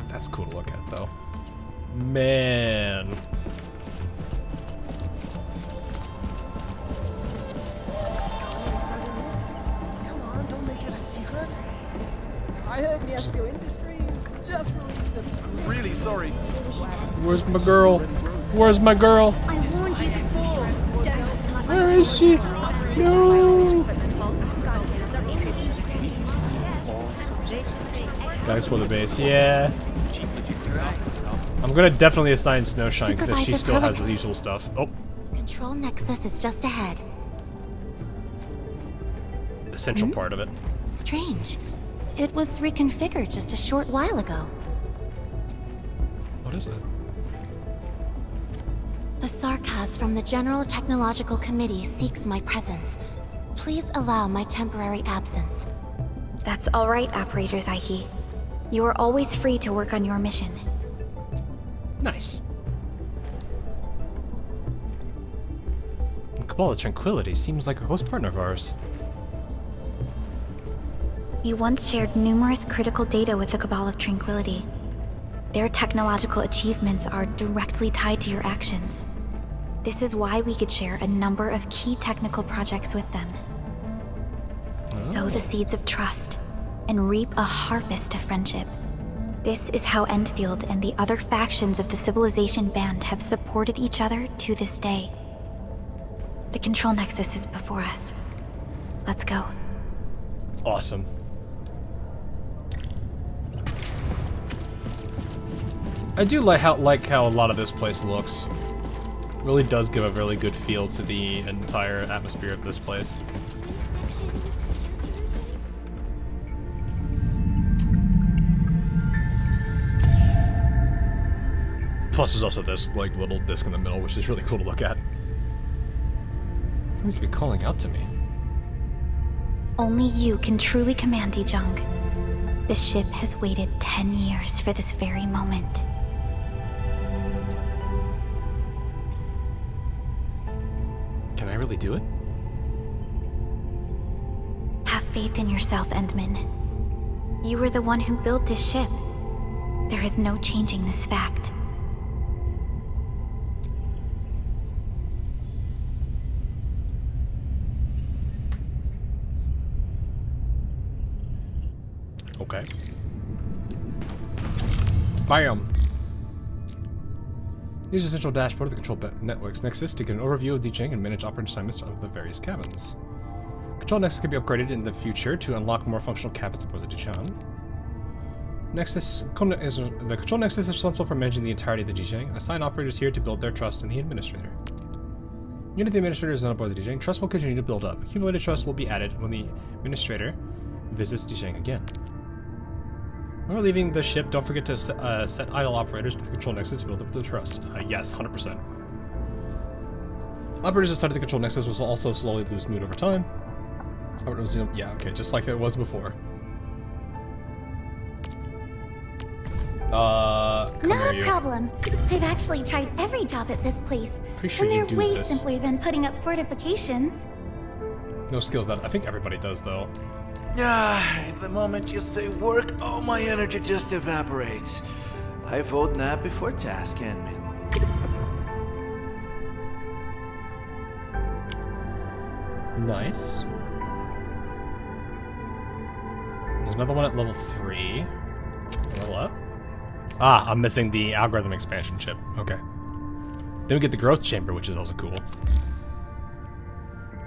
That's cool to look at, though. Man. Come on, don't make it a secret. I heard Miesco Industries just released them. I'm really sorry. Where's my girl? Where's my girl? I warned you before. Where is she? No! Gotta explore the base. Yeah. I'm gonna definitely assign Snowshine because she still has the usual stuff. Oh. Control nexus is just ahead. The central part of it. Strange. It was reconfigured just a short while ago. What is it? The Sarkas from the General Technological Committee seeks my presence. Please allow my temporary absence. That's all right, Operators Aiki. You are always free to work on your mission. Nice. Cabal of Tranquility seems like a close partner of ours. You once shared numerous critical data with the Cabal of Tranquility. Their technological achievements are directly tied to your actions. This is why we could share a number of key technical projects with them. Sow the seeds of trust, and reap a harvest of friendship. This is how Endfield and the other factions of the Civilization Band have supported each other to this day. The Control Nexus is before us. Let's go. Awesome. I do like how a lot of this place looks. Really does give a really good feel to the entire atmosphere of this place. Plus there's also this like little disc in the middle, which is really cool to look at. It seems to be calling out to me. Only you can truly command Dijiang. This ship has waited 10 years for this very moment. Can I really do it? Have faith in yourself, Endman. You were the one who built this ship. There is no changing this fact. Okay. Bam! Use the central dashboard of the Control Network's Nexus to get an overview of Dijiang and manage operating assignments of the various cabins. Control Nexus can be upgraded in the future to unlock more functional cabins aboard the Dijiang. The Control Nexus is responsible for managing the entirety of the Dijiang. Assign operators here to build their trust in the Administrator. Unit the Administrator is not aboard the Dijiang. Trust will continue to build up. Accumulated trust will be added when the Administrator visits Dijiang again. When we're leaving the ship, don't forget to set idle operators to the Control Nexus to build up the trust. Yes, 100%. Operators inside of the Control Nexus will also slowly lose mood over time. Yeah, okay, just like it was before. Not a problem. I've actually tried every job at this place. Pretty sure and you they're do way this. simpler than putting up fortifications. No skills that I think everybody does though. The moment you say work, all my energy just evaporates. I vote nap before task, Endman. Nice. There's another one at level 3. Level up. Ah, I'm missing the algorithm expansion chip. Okay. Then we get the growth chamber, which is also cool.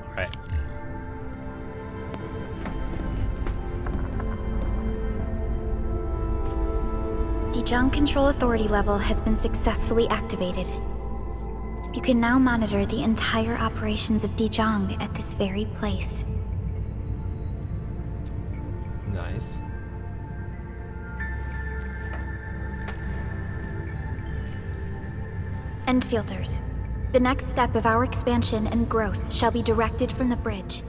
Alright. Dijiang Control Authority level has been successfully activated. You can now monitor the entire operations of Dijiang at this very place. Nice. End filters. The next step of our expansion and growth shall be directed from the bridge.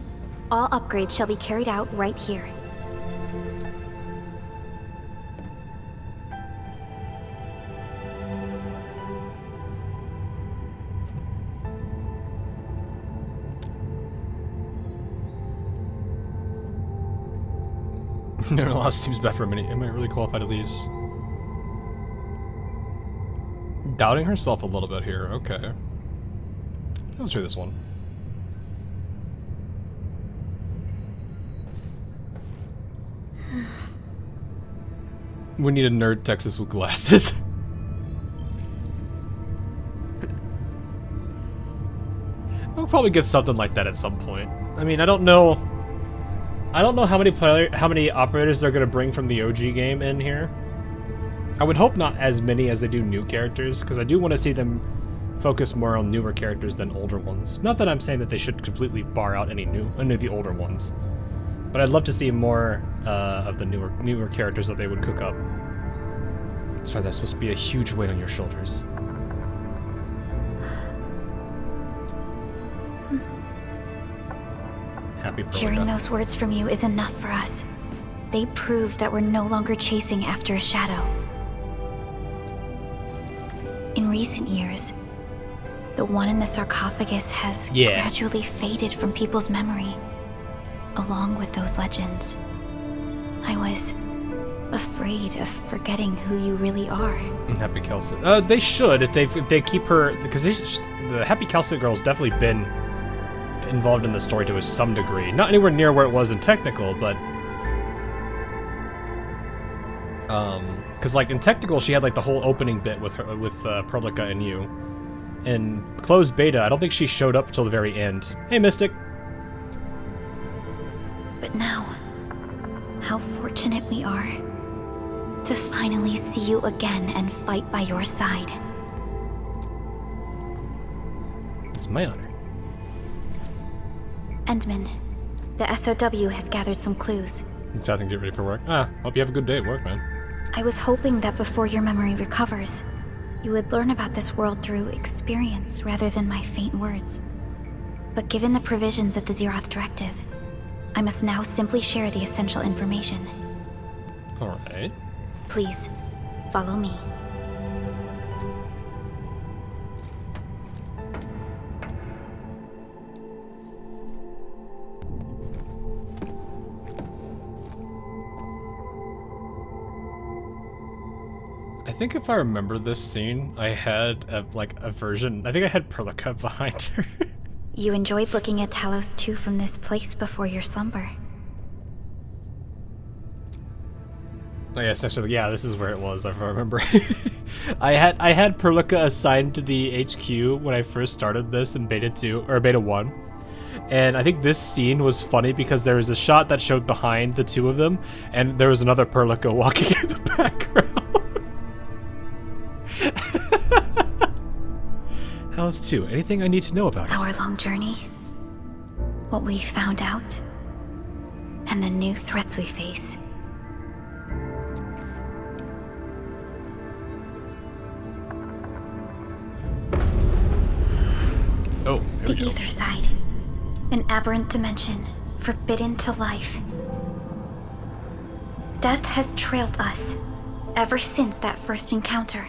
All upgrades shall be carried out right here. No, a lot of seems bad for a minute. Am I really qualified at least? Doubting herself a little bit here. Okay. Let's try this one. We need a nerd Texas with glasses. We'll probably get something like that at some point. I mean, I don't know how many operators they're gonna bring from the OG game in here. I would hope not as many as they do new characters, because I do want to see them focus more on newer characters than older ones. Not that I'm saying that they should completely bar out any of the older ones, but I'd love to see more of the newer characters that they would cook up. Sorry, that's supposed to be a huge weight on your shoulders. Happy Hearing those words from you is enough for us. They prove that we're no longer chasing after a shadow. In recent years, the one in the sarcophagus has gradually faded from people's memory, along with those legends. I was afraid of forgetting who you really are. Happy Kelsey. They should if they keep her, because the Happy Kelsey girl's definitely been involved in the story to some degree. Not anywhere near where it was in technical, but because like in technical she had like the whole opening bit with her with Prolica and you. In closed beta, I don't think she showed up till the very end. Hey, Mystic. But now, how fortunate we are to finally see you again and fight by your side. It's my honor. Endman, the SOW has gathered some clues. I think get ready for work. Hope you have a good day at work, man. I was hoping that before your memory recovers, you would learn about this world through experience rather than my faint words. But given the provisions of the Zeroth Directive, I must now simply share the essential information. Alright. Please, follow me. I think if I remember this scene, I had a version. I think I had Prolica behind her. You enjoyed looking at Talos 2 from this place before your slumber. Oh yes, actually, yeah, this is where it was, if I remember. I had Prolica assigned to the HQ when I first started this in Beta 2, or Beta 1. And I think this scene was funny because there was a shot that showed behind the two of them, and there was another Prolica walking in the background. How's 2? Anything I need to know about it? Our long journey, what we found out, and the new threats we face. Oh, the ether side. An aberrant dimension, forbidden to life. Death has trailed us ever since that first encounter.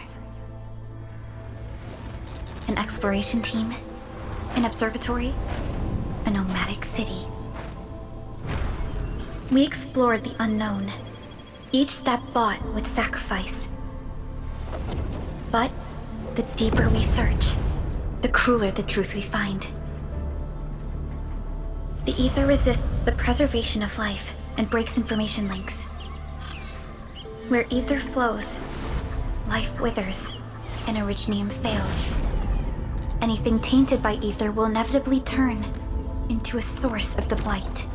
An exploration team, an observatory, a nomadic city. We explored the unknown, each step bought with sacrifice. But the deeper we search, the crueler the truth we find. The ether resists the preservation of life and breaks information links. Where ether flows, life withers, and originium fails. Anything tainted by ether will inevitably turn into a source of the blight.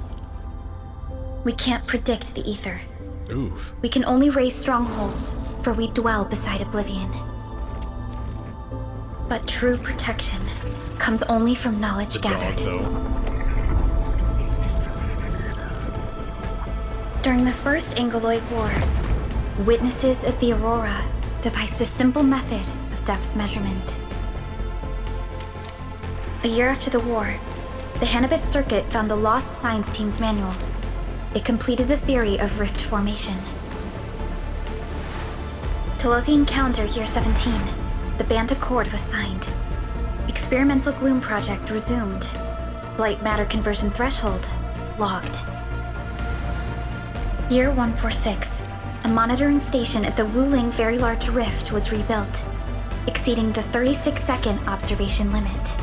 We can't predict the ether. Oof. We can only raise strongholds, for we dwell beside oblivion. But true protection comes only from knowledge gathered. During the First Angoloid War, witnesses of the Aurora devised a simple method of depth measurement. A year after the war, the Hannibit Circuit found the Lost Science Team's manual. It completed the theory of rift formation. Telosian calendar year 17, the Band Accord was signed. Experimental Gloom project resumed. Blight matter conversion threshold logged. Year 146. A monitoring station at the Wuling Very Large Rift was rebuilt, exceeding the 36-second observation limit.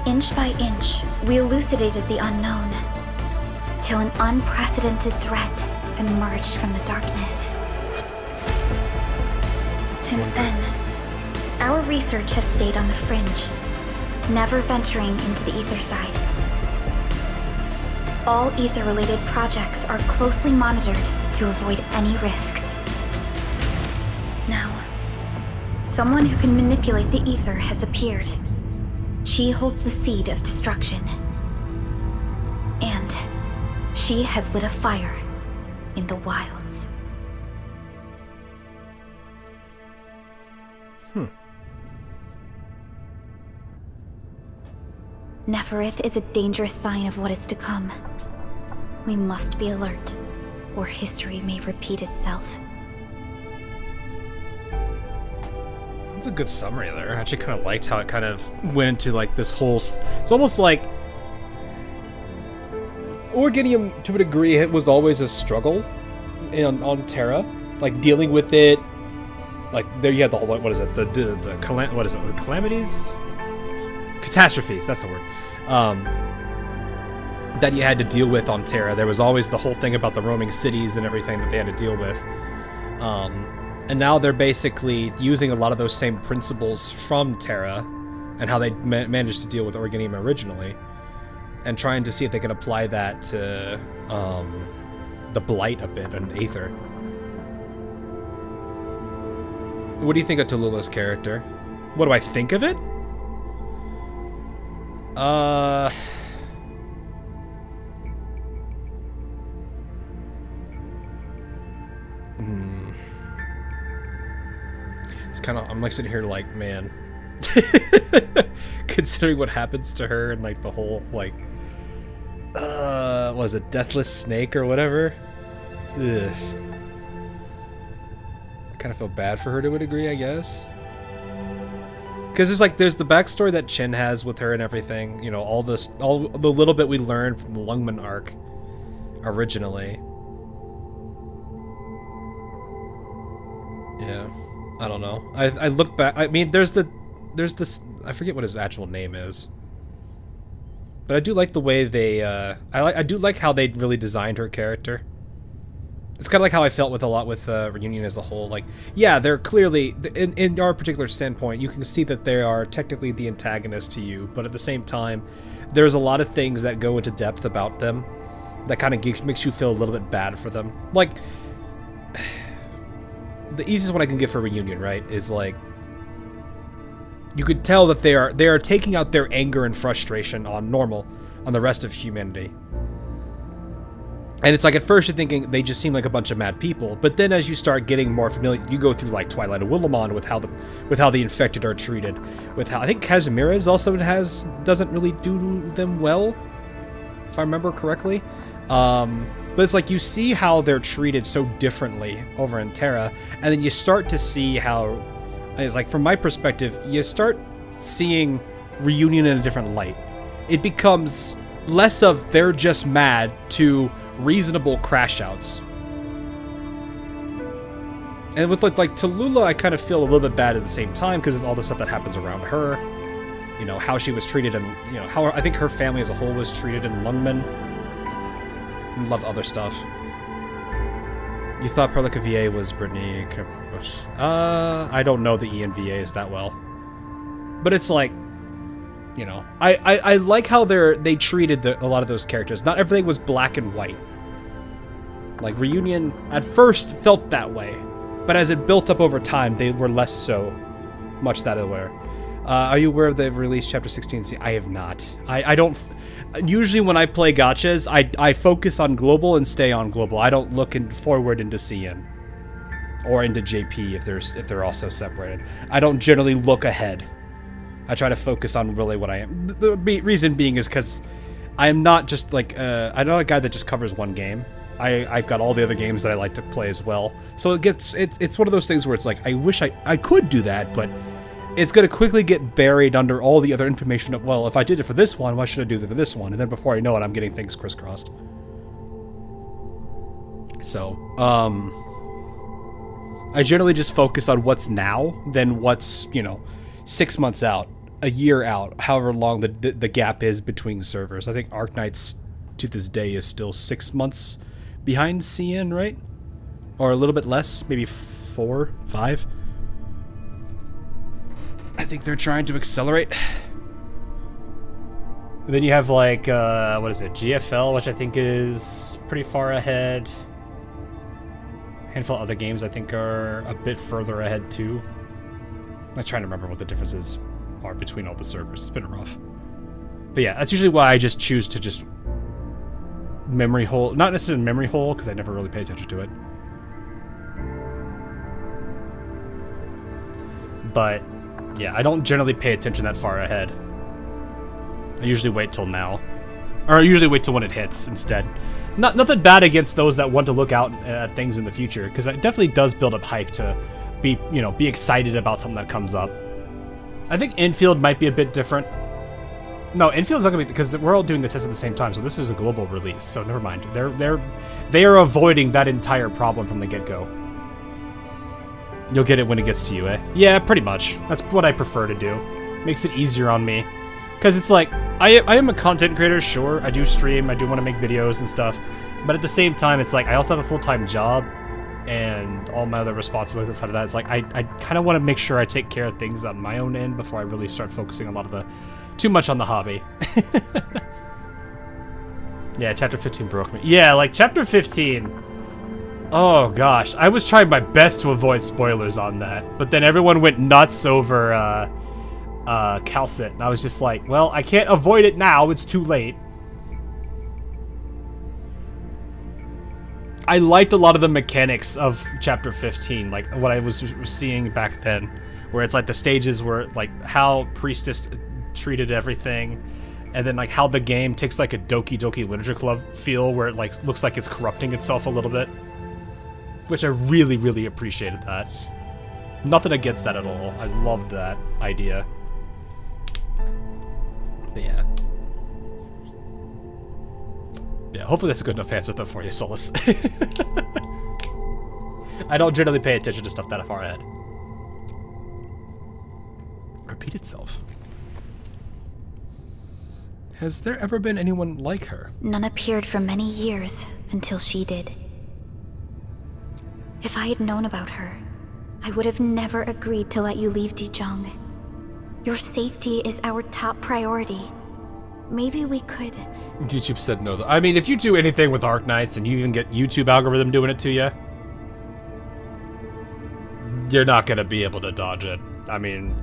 Inch by inch, we elucidated the unknown, till an unprecedented threat emerged from the darkness. Since then, our research has stayed on the fringe, never venturing into the ether side. All ether-related projects are closely monitored to avoid any risks. Now, someone who can manipulate the ether has appeared. She holds the seed of destruction. And she has lit a fire in the wilds. Neferith is a dangerous sign of what is to come. We must be alert, or history may repeat itself. That's a good summary there. I actually kind of liked how it kind of went into like this whole... It's almost like Organium, to a degree, it was always a struggle on Terra, like dealing with it. Like there you had the whole, what is it? The calamities, catastrophes. That's the word. That you had to deal with on Terra. There was always the whole thing about the roaming cities and everything that they had to deal with. And now they're basically using a lot of those same principles from Terra and how they managed to deal with Organium originally, and trying to see if they can apply that to the blight a bit and Aether. What do you think of Tallulah's character? What do I think of it? It's kind of, I'm like sitting here like, man, considering what happens to her and like the whole like, was it Deathless Snake or whatever? Ugh. I kind of feel bad for her to a degree, I guess. Because there's the backstory that Chin has with her and everything. You know, all the little bit we learned from the Lungman arc originally. Yeah, I don't know. I look back. I mean, there's this. I forget what his actual name is. But I do like the way they. I do like how they really designed her character. It's kind of like how I felt with a lot with Reunion as a whole. Like, yeah, they're clearly, in our particular standpoint, you can see that they are technically the antagonist to you, but at the same time, there's a lot of things that go into depth about them that kind of makes you feel a little bit bad for them. Like, the easiest one I can give for Reunion, right, is like, you could tell that they are taking out their anger and frustration on the rest of humanity. And it's like, at first you're thinking they just seem like a bunch of mad people, but then as you start getting more familiar, you go through like Twilight of Willamon with how the infected are treated, with how I think Kazimira's also doesn't really do them well, if I remember correctly. But it's like you see how they're treated so differently over in Terra, and then you start to see how, it's like, from my perspective, you start seeing Reunion in a different light. It becomes less of they're just mad to reasonable crash outs. And with like Tallulah, I kind of feel a little bit bad at the same time because of all the stuff that happens around her. You know, how she was treated, and you know how I think her family as a whole was treated in Lungman. And love other stuff. You thought Perlica VA was Brittany? I don't know the ENVAs that well, but it's like, you know, I like how they treated a lot of those characters. Not everything was black and white. Like, Reunion at first felt that way, but as it built up over time, they were less so much that aware. Are you aware of the release Chapter 16? I have not. I don't... Usually when I play gachas, I focus on global and stay on global. I don't look forward into CN. Or into JP if they're also separated. I don't generally look ahead. I try to focus on really what I am. The reason being is because I am not just like, I'm not a guy that just covers one game. I've got all the other games that I like to play as well. So it's one of those things where it's like, I wish I could do that, but it's going to quickly get buried under all the other information of, well, if I did it for this one, why should I do it for this one? And then before I know it, I'm getting things crisscrossed. So, I generally just focus on what's now than what's, you know, 6 months out, a year out, however long the gap is between servers. I think Arknights to this day is still 6 months behind CN, right? Or a little bit less, maybe 4, 5. I think they're trying to accelerate. And then you have like, what is it, GFL, which I think is pretty far ahead. A handful of other games I think are a bit further ahead too. I'm trying to remember what the differences are between all the servers. It's been rough. But yeah, that's usually why I just choose to just memory hole, not necessarily memory hole, because I never really pay attention to it. But yeah, I don't generally pay attention that far ahead. I usually wait till now. Or I usually wait till when it hits instead. Nothing bad against those that want to look out at things in the future, because it definitely does build up hype to be, you know, be excited about something that comes up. I think Endfield might be a bit different. No, Enfield's not gonna be, because we're all doing the test at the same time, so this is a global release, so never mind. They are avoiding that entire problem from the get-go. You'll get it when it gets to you, eh? Yeah, pretty much. That's what I prefer to do. Makes it easier on me. Because it's like, I am a content creator, sure. I do stream, I do want to make videos and stuff. But at the same time, it's like, I also have a full-time job. And all my other responsibilities outside of that. It's like, I kind of want to make sure I take care of things on my own end before I really start focusing a lot of the... too much on the hobby. Yeah, chapter 15 broke me. Yeah, like, chapter 15... Oh, gosh. I was trying my best to avoid spoilers on that. But then everyone went nuts over, Calcit. And I was just like, well, I can't avoid it now. It's too late. I liked a lot of the mechanics of chapter 15, like what I was seeing back then, where it's like the stages were like how Priestess treated everything, and then like how the game takes like a Doki Doki Literature Club feel, where it like looks like it's corrupting itself a little bit, which I really, really appreciated that. Nothing against that at all. I loved that idea. But yeah. Yeah, hopefully that's a good enough answer though for you, Solus. I don't generally pay attention to stuff that far ahead. Repeat itself. Has there ever been anyone like her? None appeared for many years until she did. If I had known about her, I would have never agreed to let you leave Dijiang. Your safety is our top priority. Maybe we could... YouTube said no, though. I mean, if you do anything with Arknights and you even get YouTube algorithm doing it to you, you're not going to be able to dodge it. I mean,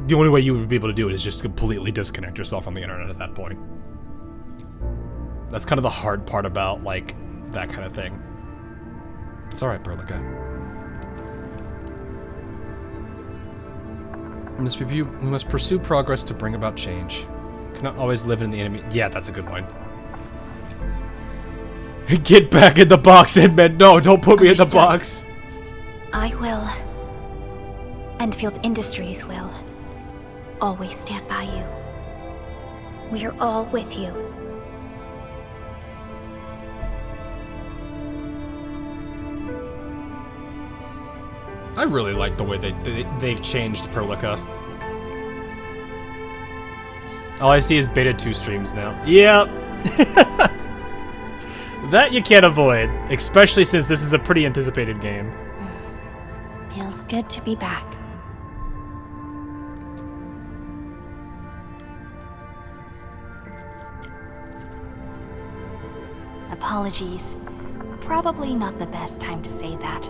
the only way you would be able to do it is just completely disconnect yourself from the internet at that point. That's kind of the hard part about, like, that kind of thing. It's alright, Perlica. We must pursue progress to bring about change. Cannot always live in the enemy. Yeah, that's a good line. Get back in the box, Edmund. No, don't put me in the box. I will. Endfield Industries will. Always stand by you. We are all with you. I really like the way they've changed Perlica. All I see is Beta 2 streams now. Yep. That you can't avoid, especially since this is a pretty anticipated game. Feels good to be back. Apologies. Probably not the best time to say that.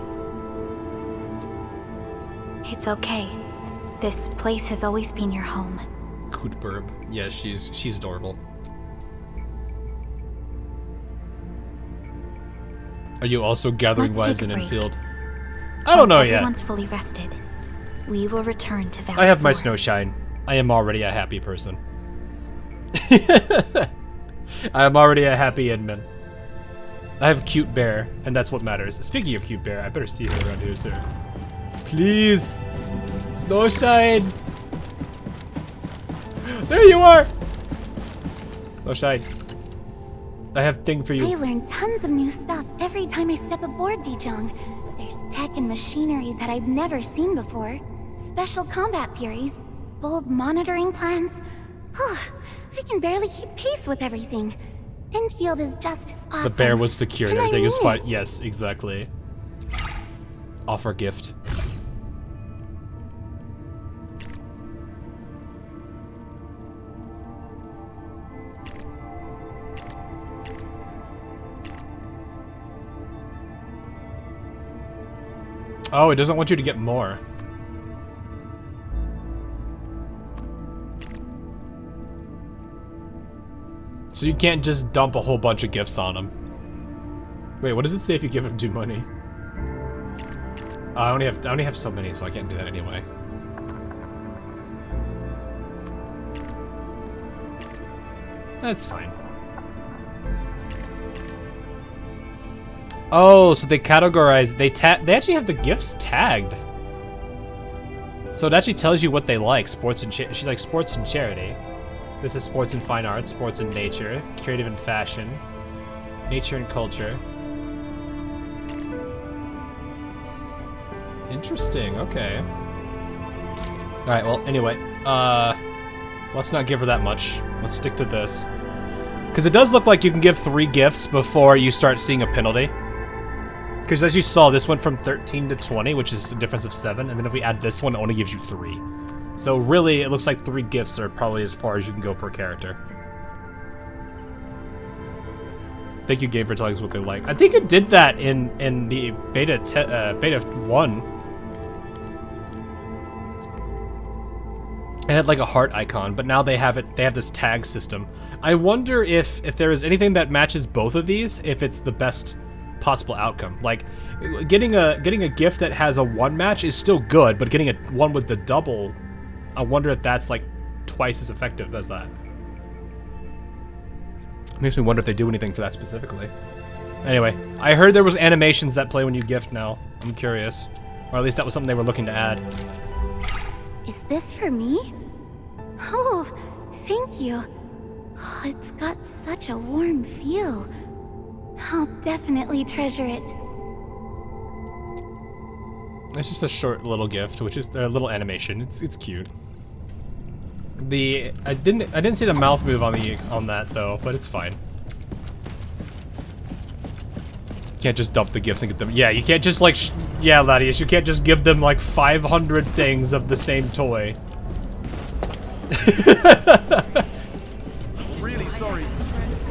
It's okay. This place has always been your home. Kutburb. Yeah, she's adorable. Are you also gathering wives in Endfield? I don't know yet. Once everyone's fully rested, we will return to Valley. I have my Snowshine. I am already a happy person. I am already a happy admin. I have Cute Bear, and that's what matters. Speaking of Cute Bear, I better see her around here soon. Please! Snowshine! There you are! Snowshine. I have thing for you. I learn tons of new stuff every time I step aboard Dijiang. There's tech and machinery that I've never seen before. Special combat theories, bold monitoring plans. I can barely keep pace with everything. Endfield is just awesome. The bear was secured. And Everything is fine. it. Yes, exactly. Offer gift. Oh, it doesn't want you to get more. So you can't just dump a whole bunch of gifts on them. Wait, what does it say if you give him 2 money? I only have so many, so I can't do that anyway. That's fine. Oh, so they categorize, they actually have the gifts tagged. So it actually tells you what they like. Sports and she's like sports and charity. This is sports and fine arts, sports and nature, creative and fashion, nature and culture. Interesting, okay. Alright, well, anyway, let's not give her that much. Let's stick to this. Because it does look like you can give 3 gifts before you start seeing a penalty. Because as you saw, this went from 13 to 20, which is a difference of 7, and then if we add this one, it only gives you 3. So really, it looks like 3 gifts are probably as far as you can go per character. Thank you, game, for telling us what they like. I think it did that in the beta 1. It had like a heart icon, but now they have it. They have this tag system. I wonder if there is anything that matches both of these, if it's the best possible outcome. Like getting a gift that has a 1 match is still good, but getting a 1 with the double, I wonder if that's like twice as effective as that. Makes me wonder if they do anything for that specifically. Anyway, I heard there was animations that play when you gift now. I'm curious. Or at least that was something they were looking to add. Is this for me? Oh, thank you. Oh, it's got such a warm feel. I'll definitely treasure it. It's just a short little gift, which is a little animation. It's cute. I didn't see the mouth move on that though, but it's fine. You can't just dump the gifts and get them. Yeah, you can't just like yeah, Ladius, you can't just give them like 500 things of the same toy. I'm really sorry.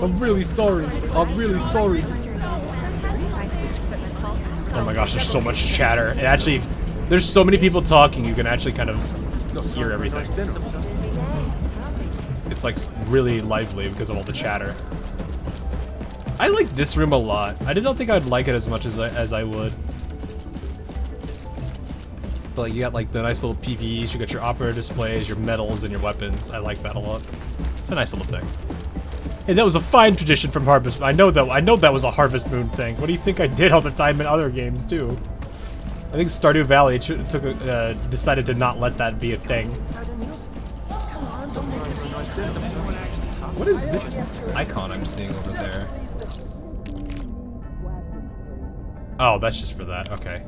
I'm really sorry. I'm really sorry. Oh my gosh, there's so much chatter. It actually, there's so many people talking, you can actually kind of hear everything. It's like really lively because of all the chatter. I like this room a lot. I didn't think I'd like it as much as I would. But like, you got like the nice little PVEs, you got your opera displays, your medals, and your weapons. I like that a lot. It's a nice little thing. Hey, that was a fine tradition from Harvest. I know that was a Harvest Moon thing. What do you think I did all the time in other games too? I think Stardew Valley decided to not let that be a thing. What is this icon I'm seeing over there? Oh, that's just for that. Okay.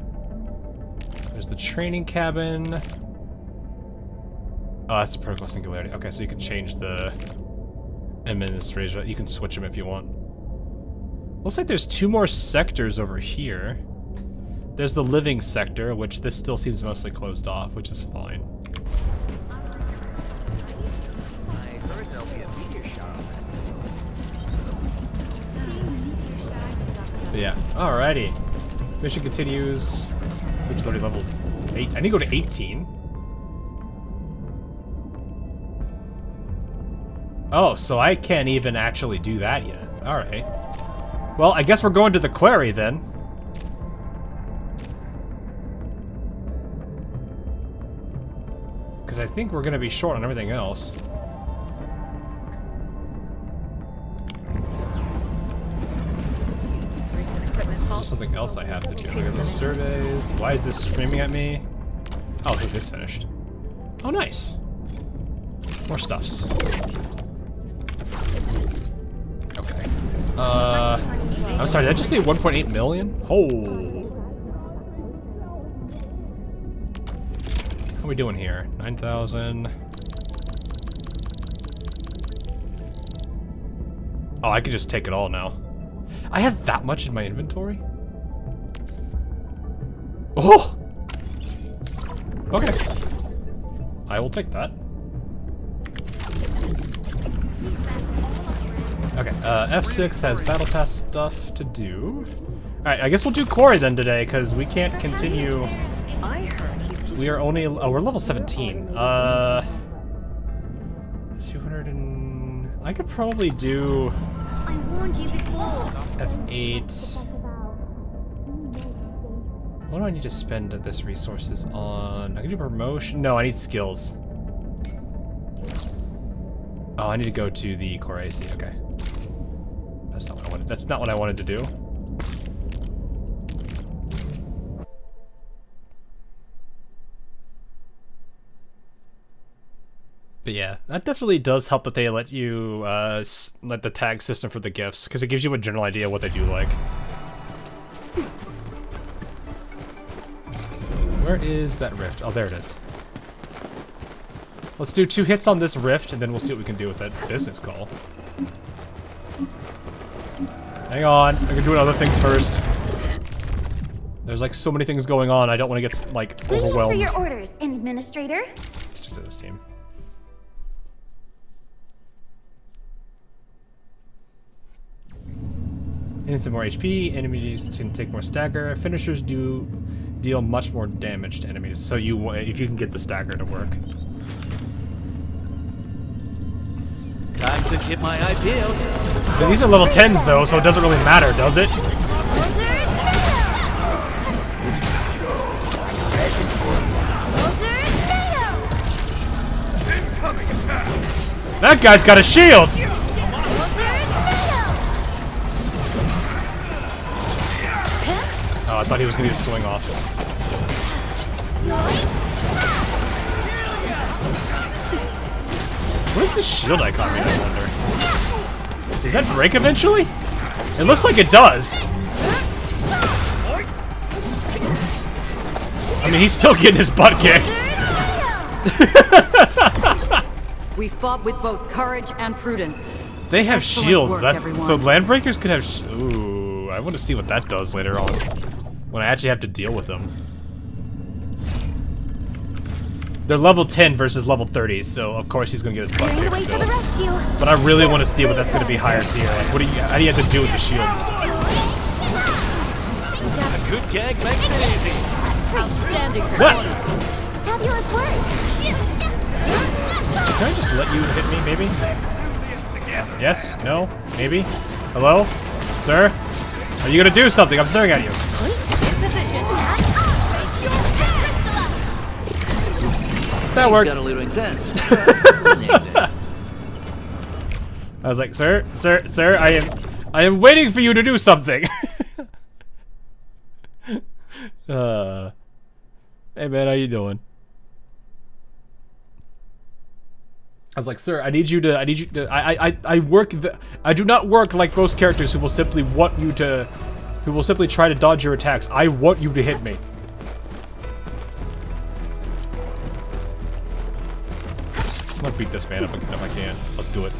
There's the training cabin. Oh, that's the protocol singularity. Okay, so you can change the administration. You can switch them if you want. Looks like there's 2 more sectors over here. There's the living sector, which this still seems mostly closed off, which is fine. I heard there'll be a meteor shower. But yeah, alrighty. Mission continues. Which is already level 8. I need to go to 18. Oh, so I can't even actually do that yet. Alright. Well, I guess we're going to the Quarry then. Because I think we're going to be short on everything else. There's something else I have to do. Look at the surveys. Why is this screaming at me? Oh, look, this finished. Oh, nice. More stuffs. Okay. I'm sorry, did I just say 1.8 million? Oh. How are we doing here? 9,000. Oh, I could just take it all now. I have that much in my inventory? Oh! Okay. I will take that. Okay, F6 has battle pass stuff to do. Alright, I guess we'll do Quarry then today, because we can't continue. We are only, oh, we're level 17. 200 and... I could probably do... I warned you before. F8. What do I need to spend this resources on? I can do promotion. No, I need skills. Oh, I need to go to the Quarry. Okay. That's not what I wanted. That's not what I wanted to do. But yeah, that definitely does help that they let you let the tag system for the gifts, because it gives you a general idea of what they do like. Where is that rift? Oh, there it is. Let's do 2 hits on this rift, and then we'll see what we can do with that business call. Hang on, I can do other things first. There's like so many things going on, I don't want to get like overwhelmed. Waiting for your orders, Administrator. Stick to this team. Need some more HP. Enemies can take more stagger. Finishers do deal much more damage to enemies. So you, if you can get the stagger to work. Time to keep my eye peeled. Yeah, these are level 10s though, so it doesn't really matter, does it? That guy's got a shield! Oh, I thought he was gonna get a swing off. Where's the shield icon, I wonder? Does that break eventually? It looks like it does. I mean, he's still getting his butt kicked. We fought with both courage and prudence. They have Excellent shields. work, That's everyone. so Landbreakers could have. Ooh, I want to see what that does later on when I actually have to deal with them. They're level 10 versus level 30, so of course he's gonna get his butt kicked still. But I really want to see what that's gonna be higher tier. Like, what do you? How do you have to do with the shields? A good gag makes it easy. Outstanding. What? Fabulous work. Can I just let you hit me, maybe? Yes? No? Maybe? Hello? Sir? Are you gonna do something? I'm staring at you. That worked. Got a little intense. I was like, sir, I am waiting for you to do something. Hey man, how you doing? I was like, sir, I do not work like most characters who will simply try to dodge your attacks. I want you to hit me. I'm gonna beat this man up again if I can. Let's do it.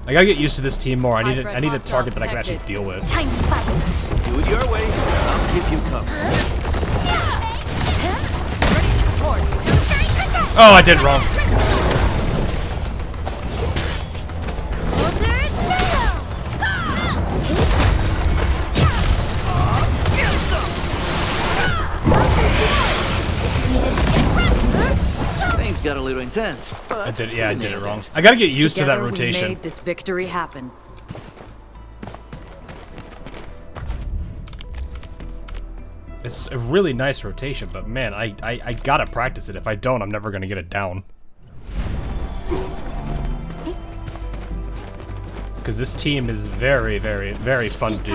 I gotta get used to this team more. I need a target that I can actually deal with. Time to fight. Do it your way. I'll keep you covered. Oh, I did it wrong. Things got a little intense. I did it wrong. I gotta get used to that Together rotation. we made this victory happen. It's a really nice rotation, but man, I gotta practice it. If I don't, I'm never gonna get it down. Because this team is very, very, very fun to do.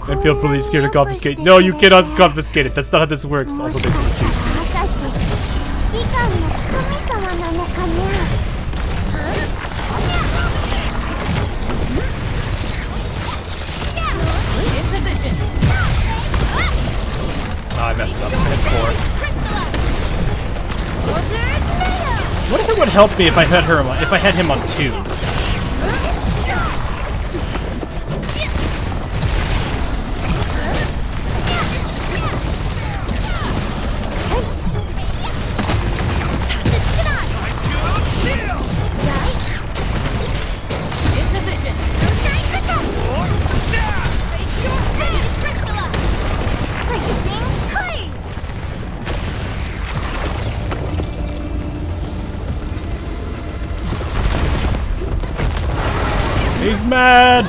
Endfield police here to confiscate. No, you cannot confiscate it. That's not how this works. Also, this is too. I messed it up. I hit 4. What if it would help me if I had him on 2? He's mad! I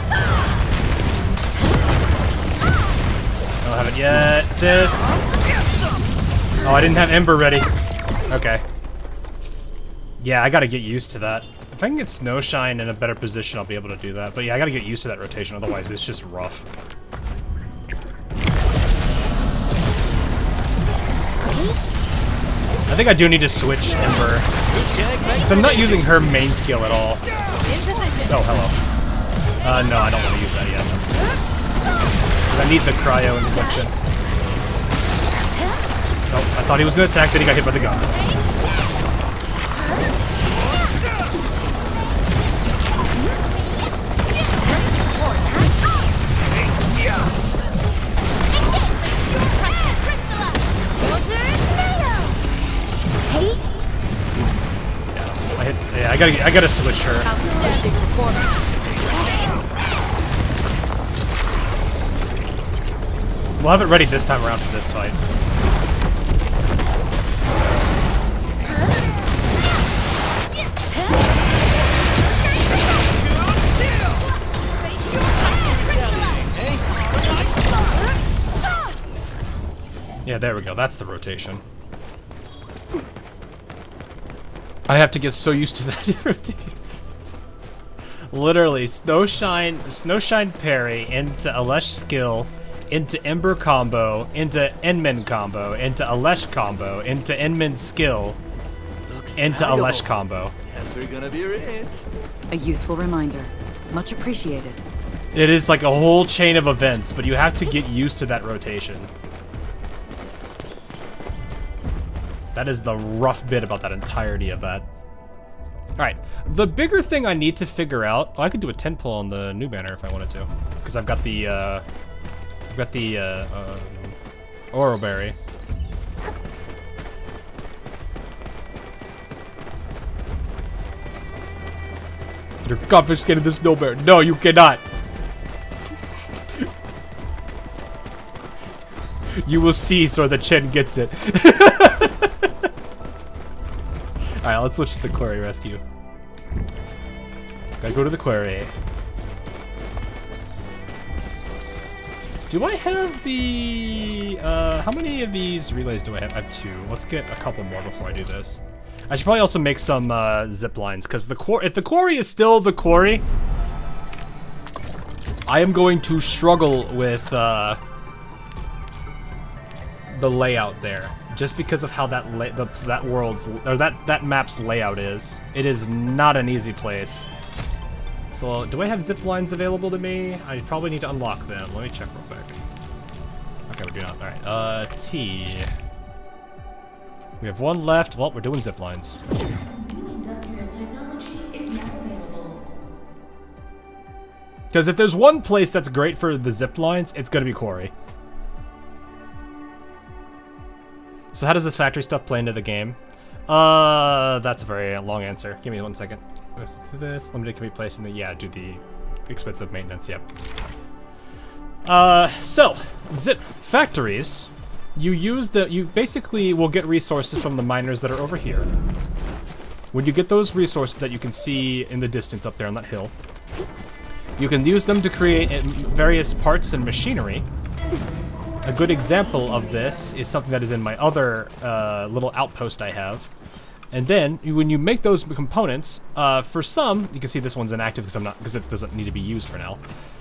don't have it yet. This. Oh, I didn't have Ember ready. Okay. Yeah, I gotta get used to that. If I can get Snowshine in a better position, I'll be able to do that. But yeah, I gotta get used to that rotation, otherwise it's just rough. I think I do need to switch Ember. So I'm not using her main skill at all. Oh, hello. No, I don't want to use that yet. I need the cryo infliction. Oh, I thought he was going to attack, then he got hit by the gun. Yeah, I gotta switch her. We'll have it ready this time around for this fight. Yeah, there we go. That's the rotation. I have to get so used to that rotation. Literally, Snowshine parry into Alesh skill, into Ember combo, into Enmin combo, into Alesh combo, into Enmin's skill, into Alesh combo. Yes, we're gonna be rich. A useful reminder. Much appreciated. It is like a whole chain of events, but you have to get used to that rotation. That is the rough bit about that entirety of that. Alright, the bigger thing I need to figure out... Oh, I could do a 10 pull on the new banner if I wanted to. Because I've got the, Oro Berry. You're confiscating the snow bear. No, you cannot. You will see, so the Chen gets it. Alright, let's switch to the Quarry rescue. Gotta go to the Quarry. Do I have the... how many of these relays do I have? I have 2. Let's get a couple more before I do this. I should probably also make some zip lines, because if the Quarry is still the Quarry, I am going to struggle with the layout there. Just because of how that that map's layout is. It is not an easy place. So, do I have zip lines available to me? I probably need to unlock them. Let me check real quick. Okay, we do not. Alright, T. We have 1 left. Well, we're doing zip lines. Industrial technology is now available. Because if there's one place that's great for the zip lines, it's gonna be Quarry. So how does this factory stuff play into the game? That's a very long answer. Give me 1 second. This limited can be placed in the do the expensive maintenance. Yep. So zip factories. You basically will get resources from the miners that are over here. When you get those resources that you can see in the distance up there on that hill, you can use them to create various parts and machinery. A good example of this is something that is in my other little outpost I have. And then, when you make those components, for some, you can see this one's inactive because it doesn't need to be used for now.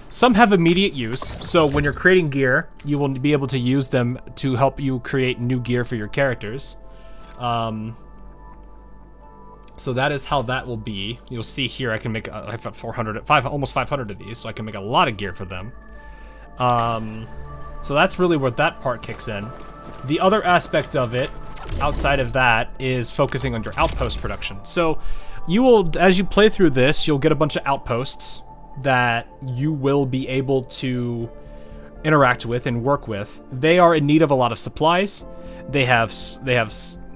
Some have immediate use, so when you're creating gear, you will be able to use them to help you create new gear for your characters. So that is how that will be. You'll see here I can make I have almost 500 of these, so I can make a lot of gear for them. So that's really where that part kicks in. The other aspect of it, outside of that, is focusing on your outpost production. So you will, as you play through this, you'll get a bunch of outposts that you will be able to interact with and work with. They are in need of a lot of supplies. They have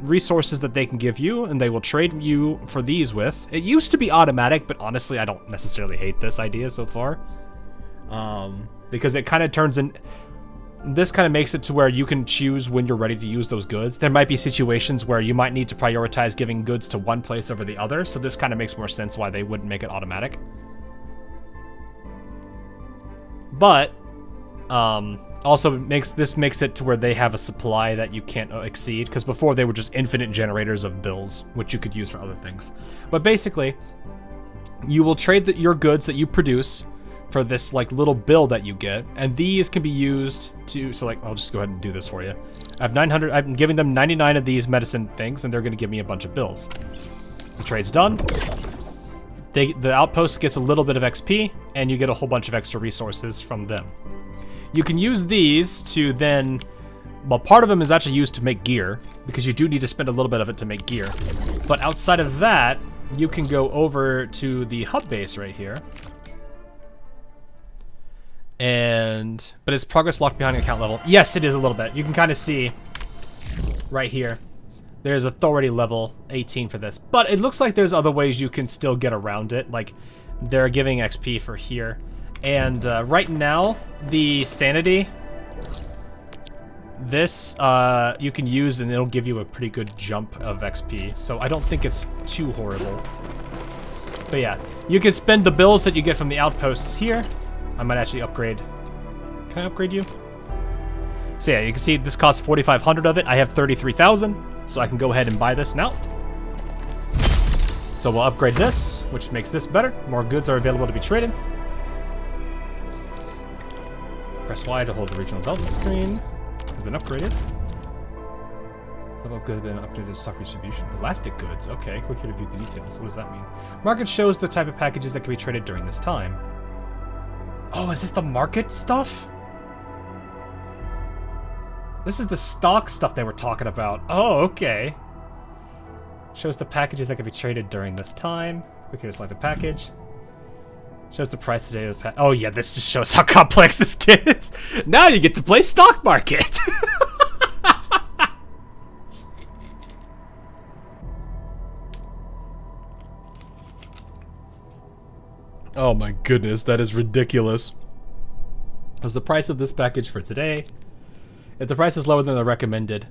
resources that they can give you, and they will trade you for these with. It used to be automatic, but honestly, I don't necessarily hate this idea so far. Because it kind of turns in... This kind of makes it to where you can choose when you're ready to use those goods. There might be situations where you might need to prioritize giving goods to one place over the other, so this kind of makes more sense why they wouldn't make it automatic. But, also this makes it to where they have a supply that you can't exceed, because before they were just infinite generators of bills, which you could use for other things. But basically, you will trade your goods that you produce for this like little bill that you get, and these can be used to, so like, I'll just go ahead and do this for you. I have 900, I'm giving them 99 of these medicine things, and they're going to give me a bunch of bills. The trade's done. The outpost gets a little bit of XP, and you get a whole bunch of extra resources from them. You can use these to then, well, part of them is actually used to make gear, because you do need to spend a little bit of it to make gear. But outside of that, you can go over to the hub base right here. But is progress locked behind account level? Yes, it is a little bit. You can kind of see right here. There's authority level 18 for this. But it looks like there's other ways you can still get around it. Like, they're giving XP for here. And right now, the sanity, this you can use and it'll give you a pretty good jump of XP. So I don't think it's too horrible. But yeah, you can spend the bills that you get from the outposts here. I might actually upgrade. Can I upgrade you? So yeah, you can see this costs 4,500 of it. I have 33,000, so I can go ahead and buy this now. So we'll upgrade this, which makes this better. More goods are available to be traded. Press Y to hold the regional development screen. Has been upgraded. Several goods have been updated to stock distribution. Elastic goods. Okay, click here to view the details. What does that mean? Market shows the type of packages that can be traded during this time. Oh, is this the market stuff? This is the stock stuff they were talking about. Oh, okay. Shows the packages that can be traded during this time. Click here to select the package. Shows the price today of the package. Oh yeah, this just shows how complex this gets. Now you get to play stock market. Oh my goodness, that is ridiculous. What's the price of this package for today? If the price is lower than the recommended.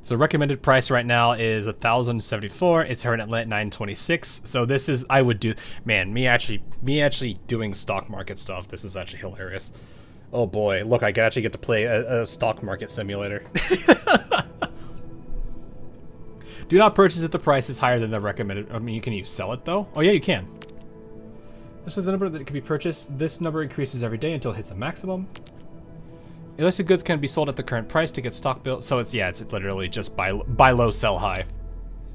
So recommended price right now is 1,074. It's currently at 926. So this is, I would do, man, me actually doing stock market stuff. This is actually hilarious. Oh boy, look, I can actually get to play a stock market simulator. Do not purchase if the price is higher than the recommended. I mean, can you sell it though? Oh yeah, you can. This is a number that can be purchased. This number increases every day until it hits a maximum. Illicit goods can be sold at the current price to get stock built. So it's, yeah, it's literally just buy low, sell high.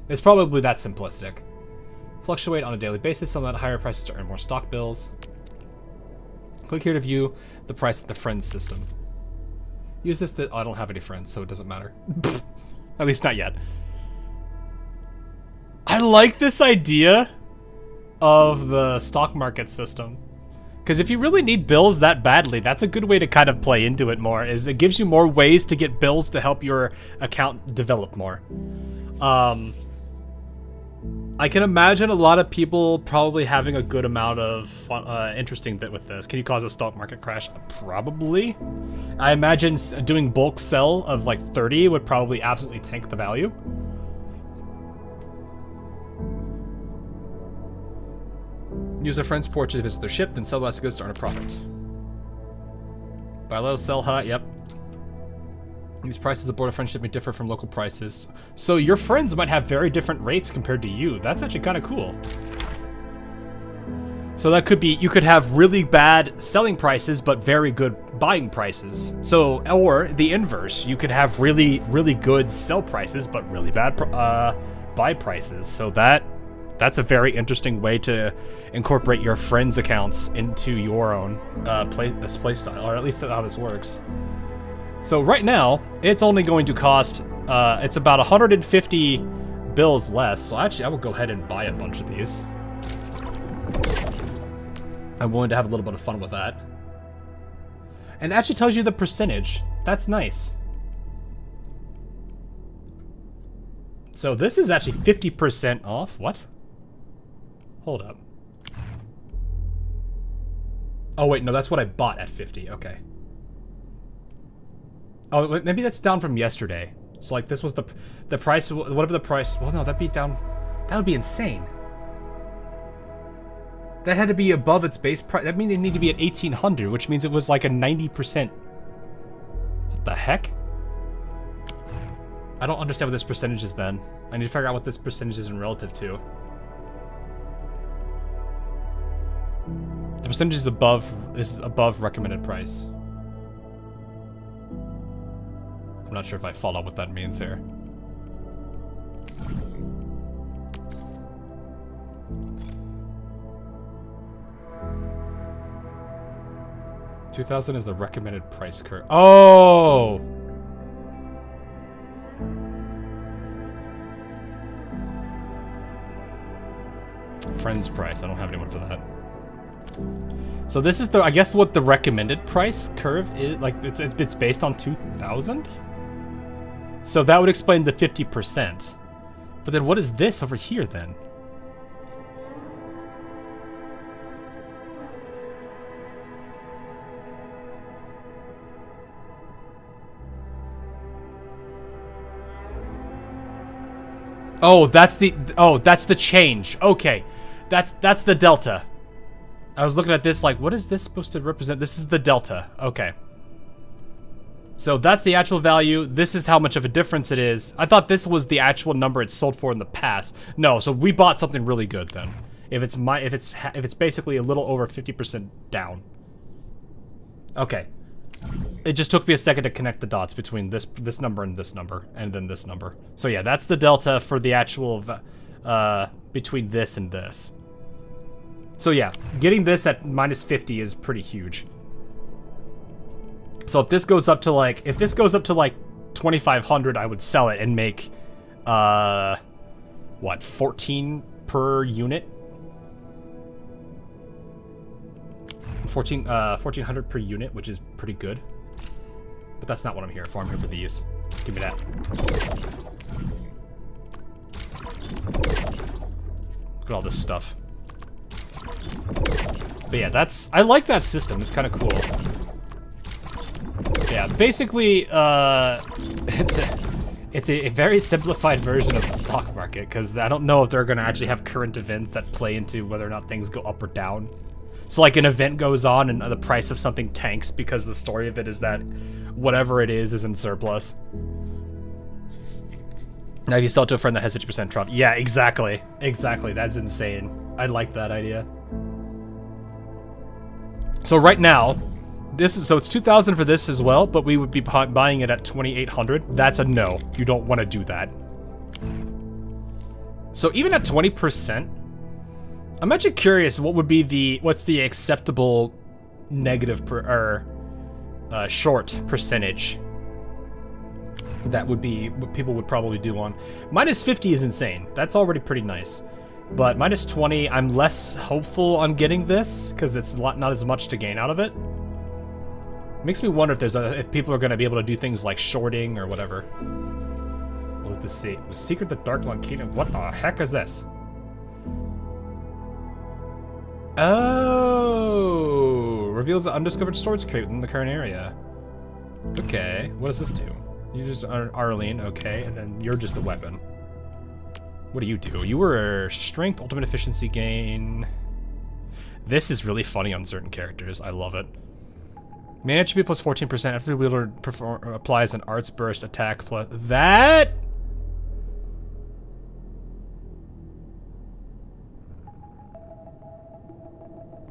It's probably that simplistic. Fluctuate on a daily basis, sell at higher prices to earn more stock bills. Click here to view the price of the friends system. Use this to, oh, I don't have any friends, so it doesn't matter. At least not yet. I like this idea of the stock market system. Because if you really need bills that badly, that's a good way to kind of play into it more, is it gives you more ways to get bills to help your account develop more. I can imagine a lot of people probably having a good amount of fun, interesting bit with this. Can you cause a stock market crash? Probably. I imagine doing bulk sell of like 30 would probably absolutely tank the value. Use a friend's porch to visit their ship, then sell the last goods to earn a profit. Buy low, sell high, yep. These prices aboard a friendship may differ from local prices. So your friends might have very different rates compared to you. That's actually kind of cool. So that could be, you could have really bad selling prices, but very good buying prices. So, or the inverse, you could have really, really good sell prices, but really bad buy prices. So that's a very interesting way to incorporate your friends' accounts into your own play style, or at least how this works. So right now, it's only going to cost, it's about 150 bills less. So actually, I will go ahead and buy a bunch of these. I'm willing to have a little bit of fun with that. And it actually tells you the percentage. That's nice. So this is actually 50% off. What? Hold up. Oh wait, no, that's what I bought at 50. Okay. Oh, maybe that's down from yesterday. So like this was the price, whatever the price. Well, no, that'd be down. That would be insane. That had to be above its base price. That means it needed to be at 1800, which means it was like a 90%. What the heck? I don't understand what this percentage is then. I need to figure out what this percentage is in relative to. The percentage is above recommended price. I'm not sure if I follow what that means here. $2,000 is the recommended price curve. Oh! Friend's price. I don't have anyone for that. So this is the, I guess, what the recommended price curve is. Like, it's based on 2,000? So that would explain the 50%. But then what is this over here then? Oh, that's the change. Okay. That's the delta. I was looking at this like, what is this supposed to represent? This is the delta. Okay. So that's the actual value. This is how much of a difference it is. I thought this was the actual number it sold for in the past. No, so we bought something really good then. If it's basically a little over 50% down. Okay. It just took me a second to connect the dots between this number and then this number. So yeah, that's the delta for the actual between this and this. So yeah, getting this at minus 50 is pretty huge. So if this goes up to like 2,500, I would sell it and make what, 14 per unit? 1,400 per unit, which is pretty good. But that's not what I'm here for. I'm here for these. Give me that. Look at all this stuff. But yeah, I like that system. It's kind of cool. Yeah, basically, it's a very simplified version of the stock market, because I don't know if they're going to actually have current events that play into whether or not things go up or down. So like an event goes on and the price of something tanks because the story of it is that whatever it is in surplus. Now if you sell it to a friend that has 50% drop. Yeah, exactly. Exactly. That's insane. I like that idea. So right now, so it's 2,000 for this as well, but we would be buying it at 2,800. That's a no. You don't want to do that. So even at 20%, I'm actually curious what would be what's the acceptable negative short percentage that would be what people would probably do on. Minus 50 is insane. That's already pretty nice. But minus 20, I'm less hopeful on getting this because it's not as much to gain out of it. Makes me wonder if people are going to be able to do things like shorting or whatever. Well, let's see. Secret the Dark Long Kingdom. What the heck is this? Oh, reveals an undiscovered storage crate within the current area. Okay, what does this do? You just are Arlene, okay, and then you're just a weapon. What do? You were strength, ultimate efficiency gain. This is really funny on certain characters. I love it. Main attribute plus 14% after the wielder applies an arts burst attack plus that.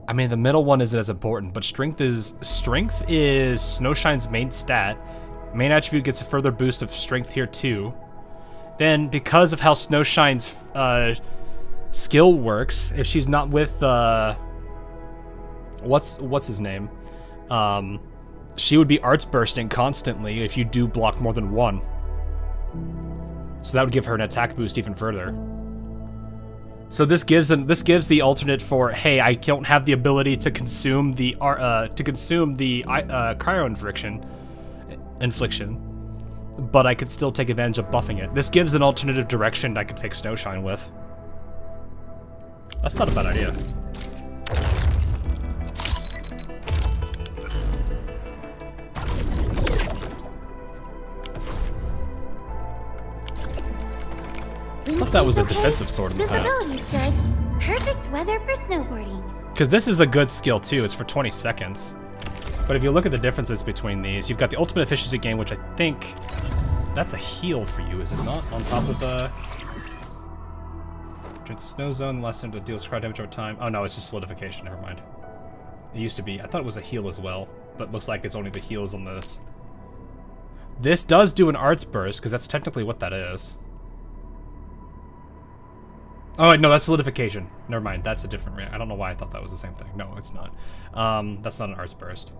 I mean, the middle one isn't as important, but strength is Snowshine's main stat. Main attribute gets a further boost of strength here too. Then, because of how Snowshine's skill works, if she's not with what's his name, she would be arts bursting constantly if you do block more than one. So that would give her an attack boost even further. So this gives the alternate for, hey, I don't have the ability to consume the cryo infliction, but I could still take advantage of buffing it. This gives an alternative direction I could take Snowshine with. That's not a bad idea. I thought that was a defensive sword in the past. Visibility's good. Perfect weather for snowboarding. Because this is a good skill too, it's for 20 seconds. But if you look at the differences between these, you've got the ultimate efficiency gain, which I think that's a heal for you, is it not? On top of the snow zone, less time to deal cryo damage over time. Oh no, it's just solidification, never mind. It used to be, I thought it was a heal as well, but looks like it's only the heals on this. This does do an arts burst, because that's technically what that is. Oh, wait, no, that's solidification. Never mind, that's a different... I don't know why I thought that was the same thing. No, it's not. That's not an arts burst.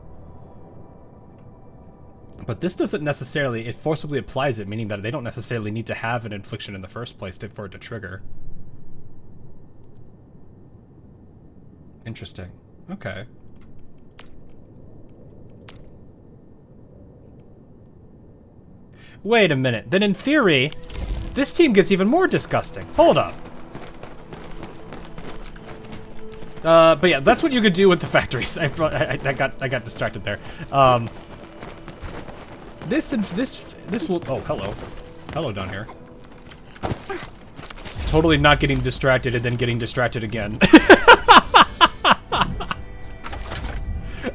But this doesn't necessarily... It forcibly applies it, meaning that they don't necessarily need to have an infliction in the first place for it to trigger. Interesting. Okay. Wait a minute. Then in theory, this team gets even more disgusting. Hold up. But yeah, that's what you could do with the factories. I got distracted there. This will. Oh, hello, down here. Totally not getting distracted and then getting distracted again.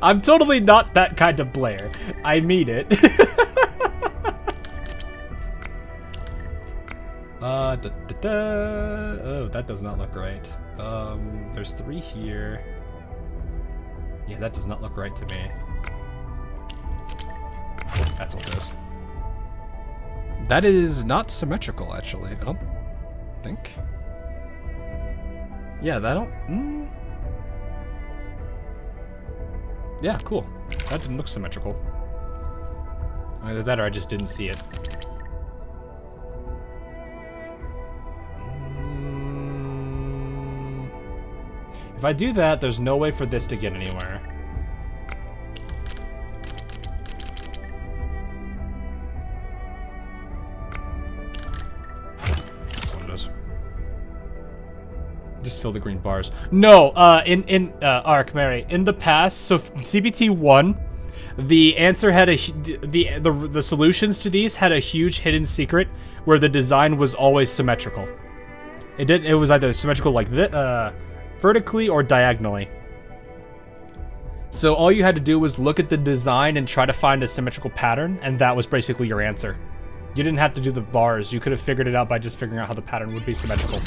I'm totally not that kind of player. I mean it. Oh, that does not look right. There's 3 here. Yeah, that does not look right to me. That's what it is. That is not symmetrical, actually. I don't think. Yeah, that don't... Yeah, cool. That didn't look symmetrical. Either that or I just didn't see it. If I do that, there's no way for this to get anywhere. That's what it is. Just fill the green bars. No, in Ark, Mary, in the past, so CBT1, the answer had the solutions to these had a huge hidden secret where the design was always symmetrical. It was either symmetrical like this, vertically or diagonally. So all you had to do was look at the design and try to find a symmetrical pattern, and that was basically your answer. You didn't have to do the bars. You could have figured it out by just figuring out how the pattern would be symmetrical.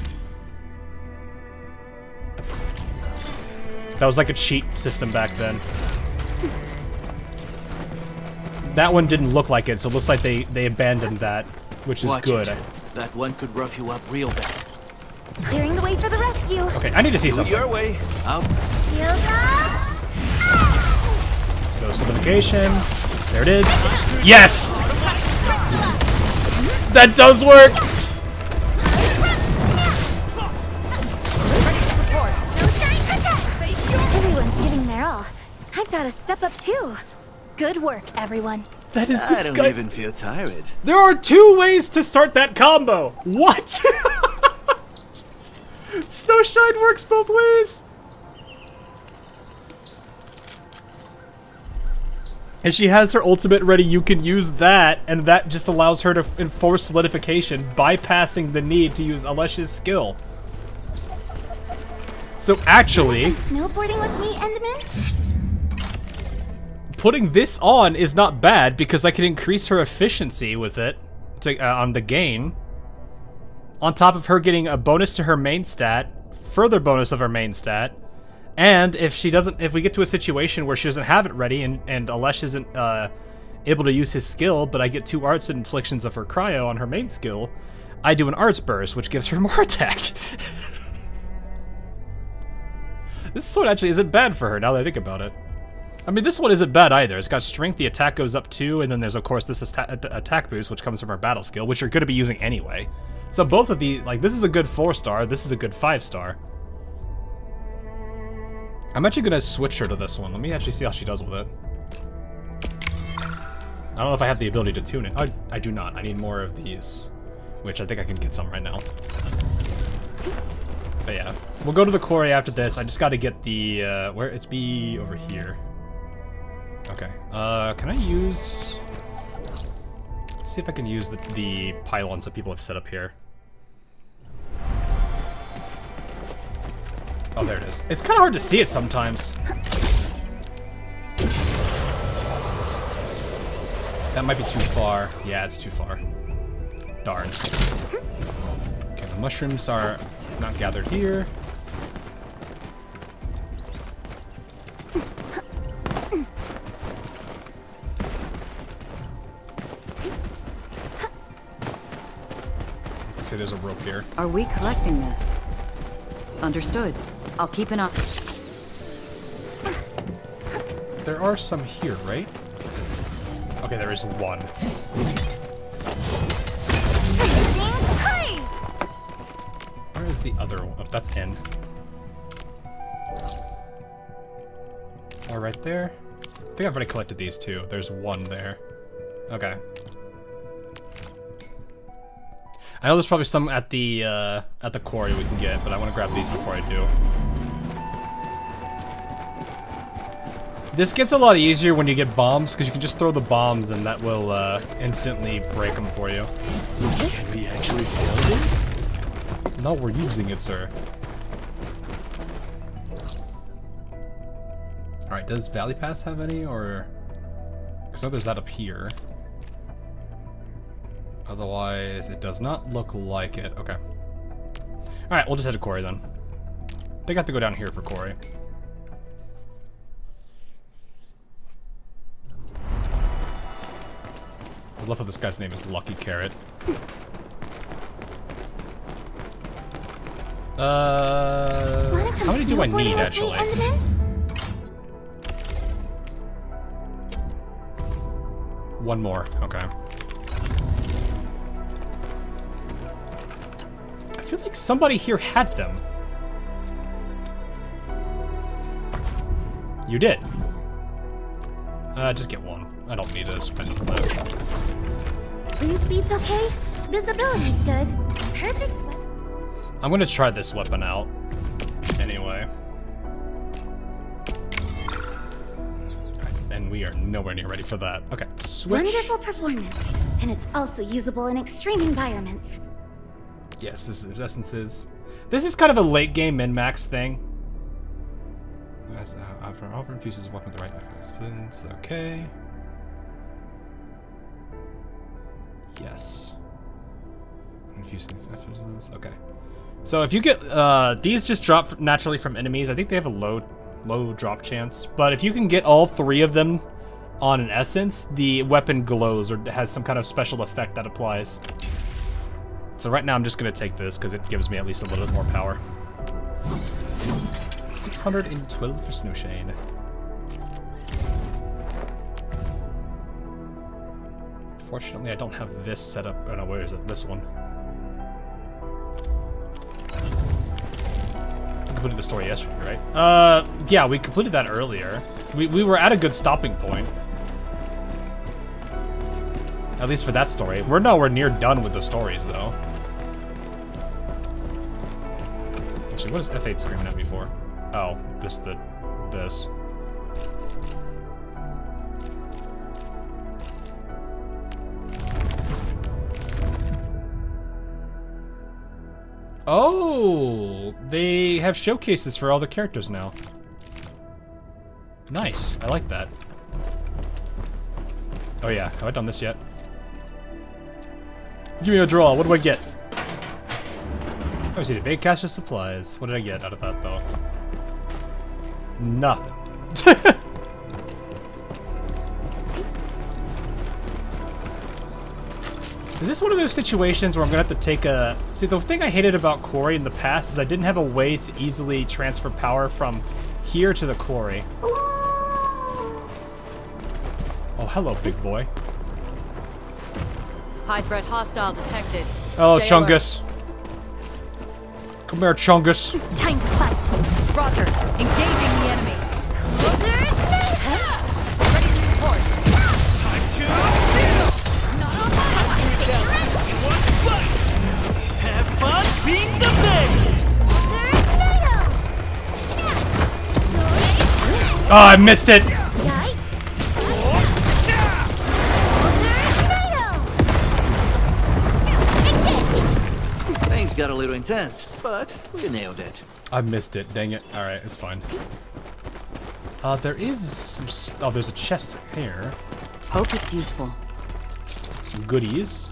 That was like a cheat system back then. That one didn't look like it, so it looks like they abandoned that, which is good. That one could rough you up real bad. Clearing the way for the rescue. Okay, I need to see something. Your way. Out. So solidification. There it is. Yes! That does work! Everyone's giving their all. I've got to step up too. Good work, everyone. That is I disgusting. don't even feel tired. There are 2 ways to start that combo. What? Snowshine works both ways. And she has her ultimate ready. You can use that, and that just allows her to enforce solidification, bypassing the need to use Alesh's skill. So actually, Snowboarding with me, Endman? putting this on is not bad because I can increase her efficiency with it on the gain. On top of her getting a bonus to her main stat, further bonus of her main stat, and if we get to a situation where she doesn't have it ready and Alesh isn't able to use his skill, but I get 2 arts inflictions of her cryo on her main skill, I do an arts burst, which gives her more attack. This sword actually isn't bad for her now that I think about it. I mean, this one isn't bad either. It's got strength, the attack goes up 2, and then there's, of course, this attack boost, which comes from our battle skill, which you're going to be using anyway. So both of these, like, this is a good 4-star, this is a good 5-star. I'm actually going to switch her to this one. Let me actually see how she does with it. I don't know if I have the ability to tune it. I do not. I need more of these, which I think I can get some right now. But yeah, we'll go to the quarry after this. I just got to get the, where it's be over here. Okay, can I use... Let's see if I can use the pylons that people have set up here. Oh, there it is. It's kind of hard to see it sometimes. That might be too far. Yeah, it's too far. Darn. Okay, the mushrooms are not gathered here. Say there's a rope here. Are we collecting this? Understood. I'll keep an eye. There are some here, right? Okay, there is one. Where is the other one? Oh, that's N. Oh, right there. I think I've already collected these two. There's one there. Okay. I know there's probably some at the quarry we can get, but I want to grab these before I do. This gets a lot easier when you get bombs, because you can just throw the bombs and that will instantly break them for you. Can we actually sell this? No, we're using it, sir. Alright, does Valley Pass have any, or... Because I know there's that up here. Otherwise, it does not look like it. Okay. Alright, we'll just head to Quarry then. I think I have to go down here for Quarry. I love how this guy's name is Lucky Carrot. How many do I need, actually? One more, okay. I feel like somebody here had them. You did. Just get one. I don't need to spend it on that. Wind speed's okay? Visibility's good. Perfect. I'm gonna try this weapon out. Anyway. And we are nowhere near ready for that. Okay, switch. Wonderful performance. And it's also usable in extreme environments. Yes, this is essences. This is kind of a late game min-max thing. Offer infuses a weapon with the right essence. Okay. Yes. Infusing the okay. So if you get these just drop naturally from enemies. I think they have a low drop chance. But if you can get all 3 of them on an essence, the weapon glows or has some kind of special effect that applies. So right now I'm just gonna take this because it gives me at least a little bit more power. 612 for Snowshine. Fortunately, I don't have this set up. Oh no, where is it? This one. We completed the story yesterday, right? Yeah, we completed that earlier. We were at a good stopping point. At least for that story. We're nowhere near done with the stories, though. Actually, what is F8 screaming at me for? Oh, this. Oh, they have showcases for all the characters now. Nice, I like that. Oh yeah, have I done this yet? Give me a draw, what do I get? I see the big cache of supplies. What did I get out of that, though? Nothing. Is this one of those situations where I'm gonna have to take a... See, the thing I hated about Quarry in the past is I didn't have a way to easily transfer power from here to the Quarry. Oh, hello, big boy. High threat hostile detected. Oh, Stay Chungus. Come here, Chungus. Time to fight. alert. Roger. Engaging the enemy. Ready to report. Time to chill. One fight. Have fun being the bait. Oh, I missed it. Things got a little intense, but we nailed it. I missed it. Dang it. All right, it's fine. There is some. Oh, there's a chest here. Hope it's useful. Some goodies.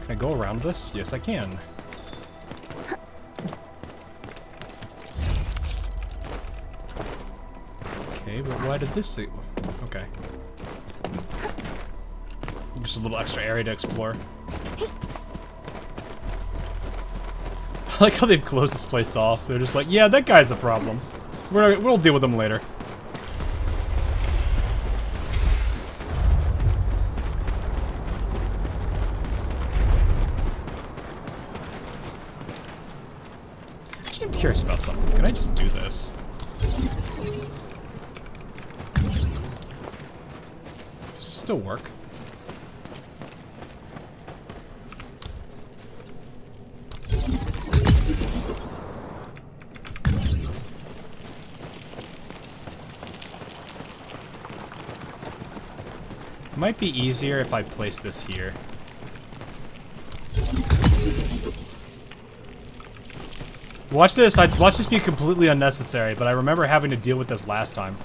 Can I go around this? Yes, I can. Okay, but why did this thing... Okay. Just a little extra area to explore. I like how they've closed this place off. They're just like, yeah, that guy's a problem. We'll deal with him later. Actually, I'm curious about something. Can I just do this? Does it still work? Might be easier if I place this here. Watch this. Watch this be completely unnecessary, but I remember having to deal with this last time.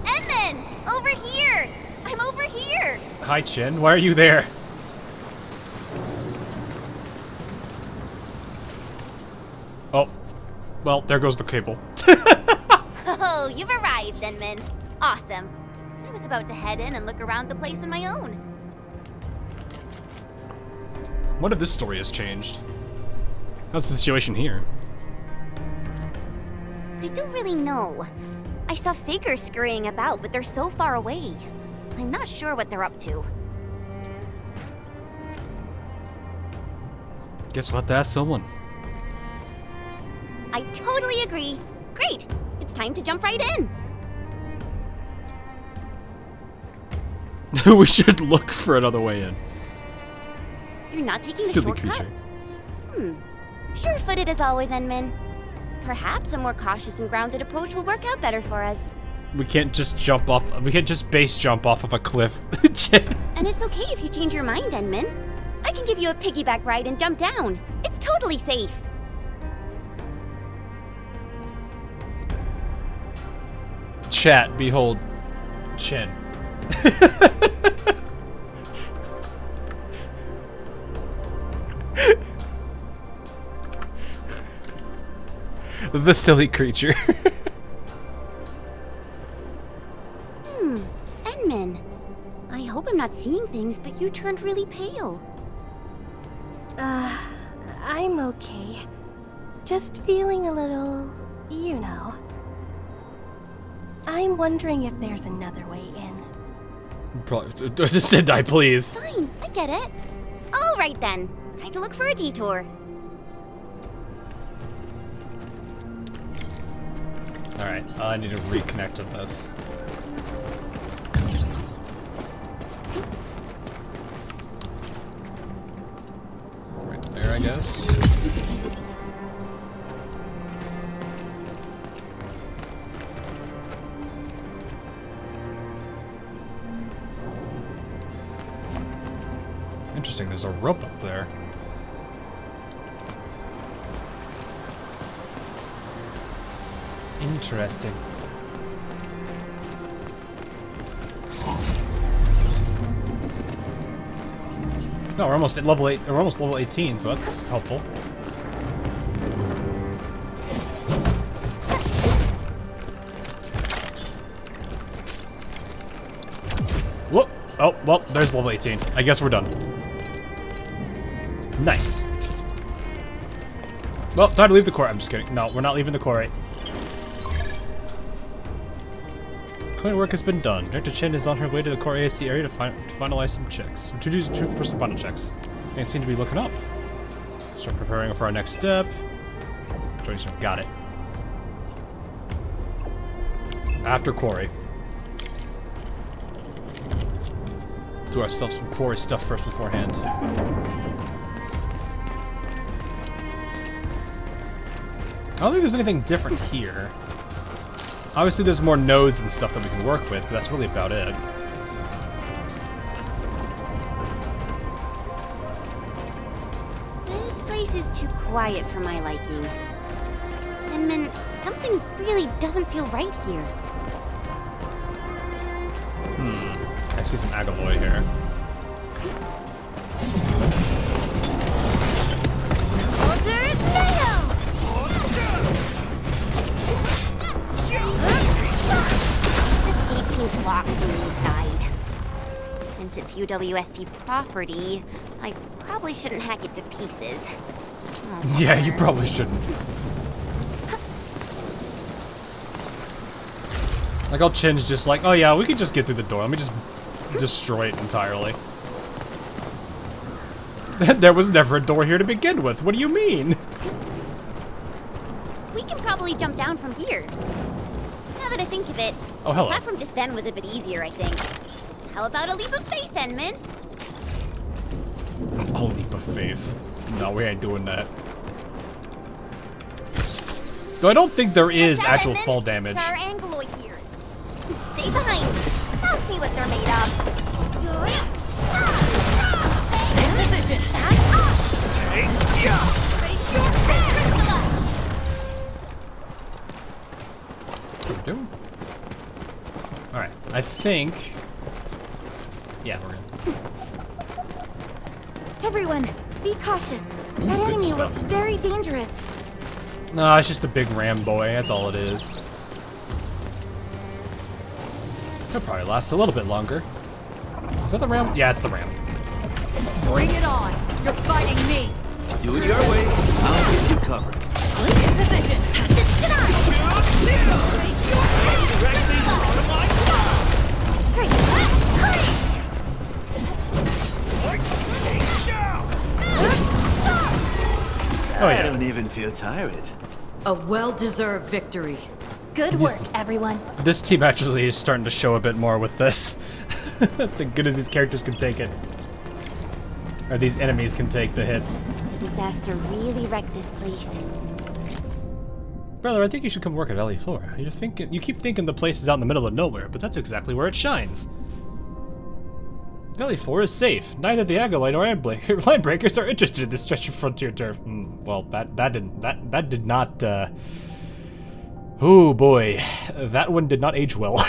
Edmund! Over here! I'm over here! Hi, Chin. Why are you there? Oh. Well, there goes the cable. Oh, you've arrived, Edmund. Awesome. I was about to head in and look around the place on my own. What if this story has changed? How's the situation here? I don't really know. I saw figures scurrying about, but they're so far away. I'm not sure what they're up to. Guess we'll have to ask someone. I totally agree. Great. It's time to jump right in. We should look for another way in. You're not taking the Silly shortcut? creature. Sure-footed as always, Enmin. Perhaps a more cautious and grounded approach will work out better for us. We can't just jump off. We can't just base jump off of a cliff. And it's okay if you change your mind, Enmin. I can give you a piggyback ride and jump down. It's totally safe. Chat, behold, Chin. The silly creature. Enmin. I hope I'm not seeing things, but you turned really pale. I'm okay. Just feeling a little, you know. I'm wondering if there's another way in. Probably just said die, please. Fine, I get it. All right then. Time to look for a detour. All right, I need to reconnect to this. Right there, I guess. Interesting, there's a rope up there. Interesting. No, we're almost at level 8. We're almost level 18, so that's helpful. Whoop! Oh, well, there's level 18. I guess we're done. Nice. Well, time to leave the quarry. I'm just kidding. No, we're not leaving the quarry. Cleaning work has been done. Director Chen is on her way to the Quarry AC area to finalize some checks. For some final checks. Things seem to be looking up. Start preparing for our next step. Got it. After Quarry. Do ourselves some Quarry stuff first beforehand. I don't think there's anything different here. Obviously there's more nodes and stuff that we can work with, but that's really about it. This place is too quiet for my liking. Inman, something really doesn't feel right here. I see some Agaloy here. This gate seems locked from the inside. Since it's UWST property, I probably shouldn't hack it to pieces. Oh, yeah, you probably shouldn't. Like, all Chin's just like, oh yeah, we could just get through the door. Let me just destroy it entirely. There was never a door here to begin with. What do you mean? We can probably jump down from here. Now that I think of it, oh, hello. The platform just then was a bit easier, I think. How about a leap of faith, Enman? A leap of faith. No, we ain't doing that. Though I don't think there is actual fall damage. There are Angloid here. Stay behind. I'll see what they're made of. In position. What are we doing? Alright, I think... Yeah, we're good. Everyone, be cautious. Ooh, that good enemy stuff. looks very dangerous. No, it's just a big ram boy, that's all it is. It'll probably last a little bit longer. Is that the ram? Yeah, it's the ram. Bring it on. You're fighting me. Do it your way. I'll give you cover. In position. Oh yeah. I don't even feel tired. A well-deserved victory. Good work, everyone. This team actually is starting to show a bit more with this. Thank goodness these characters can take it. Or these enemies can take the hits. The disaster really wrecked this place. Brother, I think you should come work at LE4. You keep thinking the place is out in the middle of nowhere, but that's exactly where it shines. LE4 is safe. Neither the Agaloid or Landbreakers are interested in this stretch of frontier turf. Well, that did not. Oh boy, that one did not age well.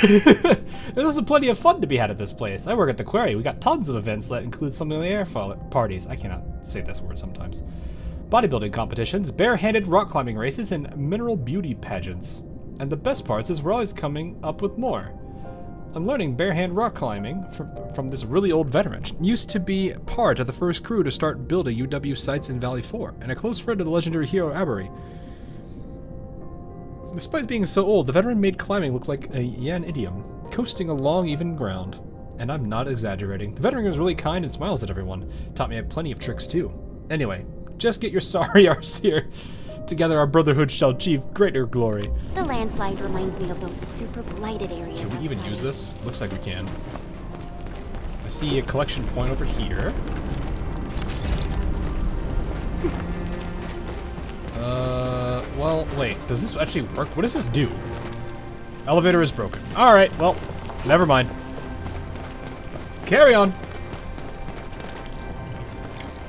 There's plenty of fun to be had at this place. I work at the Quarry. We got tons of events that include some of the air parties. I cannot say this word sometimes. Bodybuilding competitions, bare-handed rock climbing races, and mineral beauty pageants. And the best parts is we're always coming up with more. I'm learning bare-hand rock climbing from this really old veteran. Used to be part of the first crew to start building UW sites in Valley 4, and a close friend of the legendary hero Avery. Despite being so old, the veteran made climbing look like a Yan idiom, coasting along even ground. And I'm not exaggerating. The veteran was really kind and smiles at everyone. Taught me plenty of tricks too. Anyway, just get your sorry arse here. Together our brotherhood shall achieve greater glory. The landslide reminds me of those super blighted areas Can we outside. even use this? Looks like we can. I see a collection point over here. Well, wait. Does this actually work? What does this do? Elevator is broken. Alright, well, never mind. Carry on.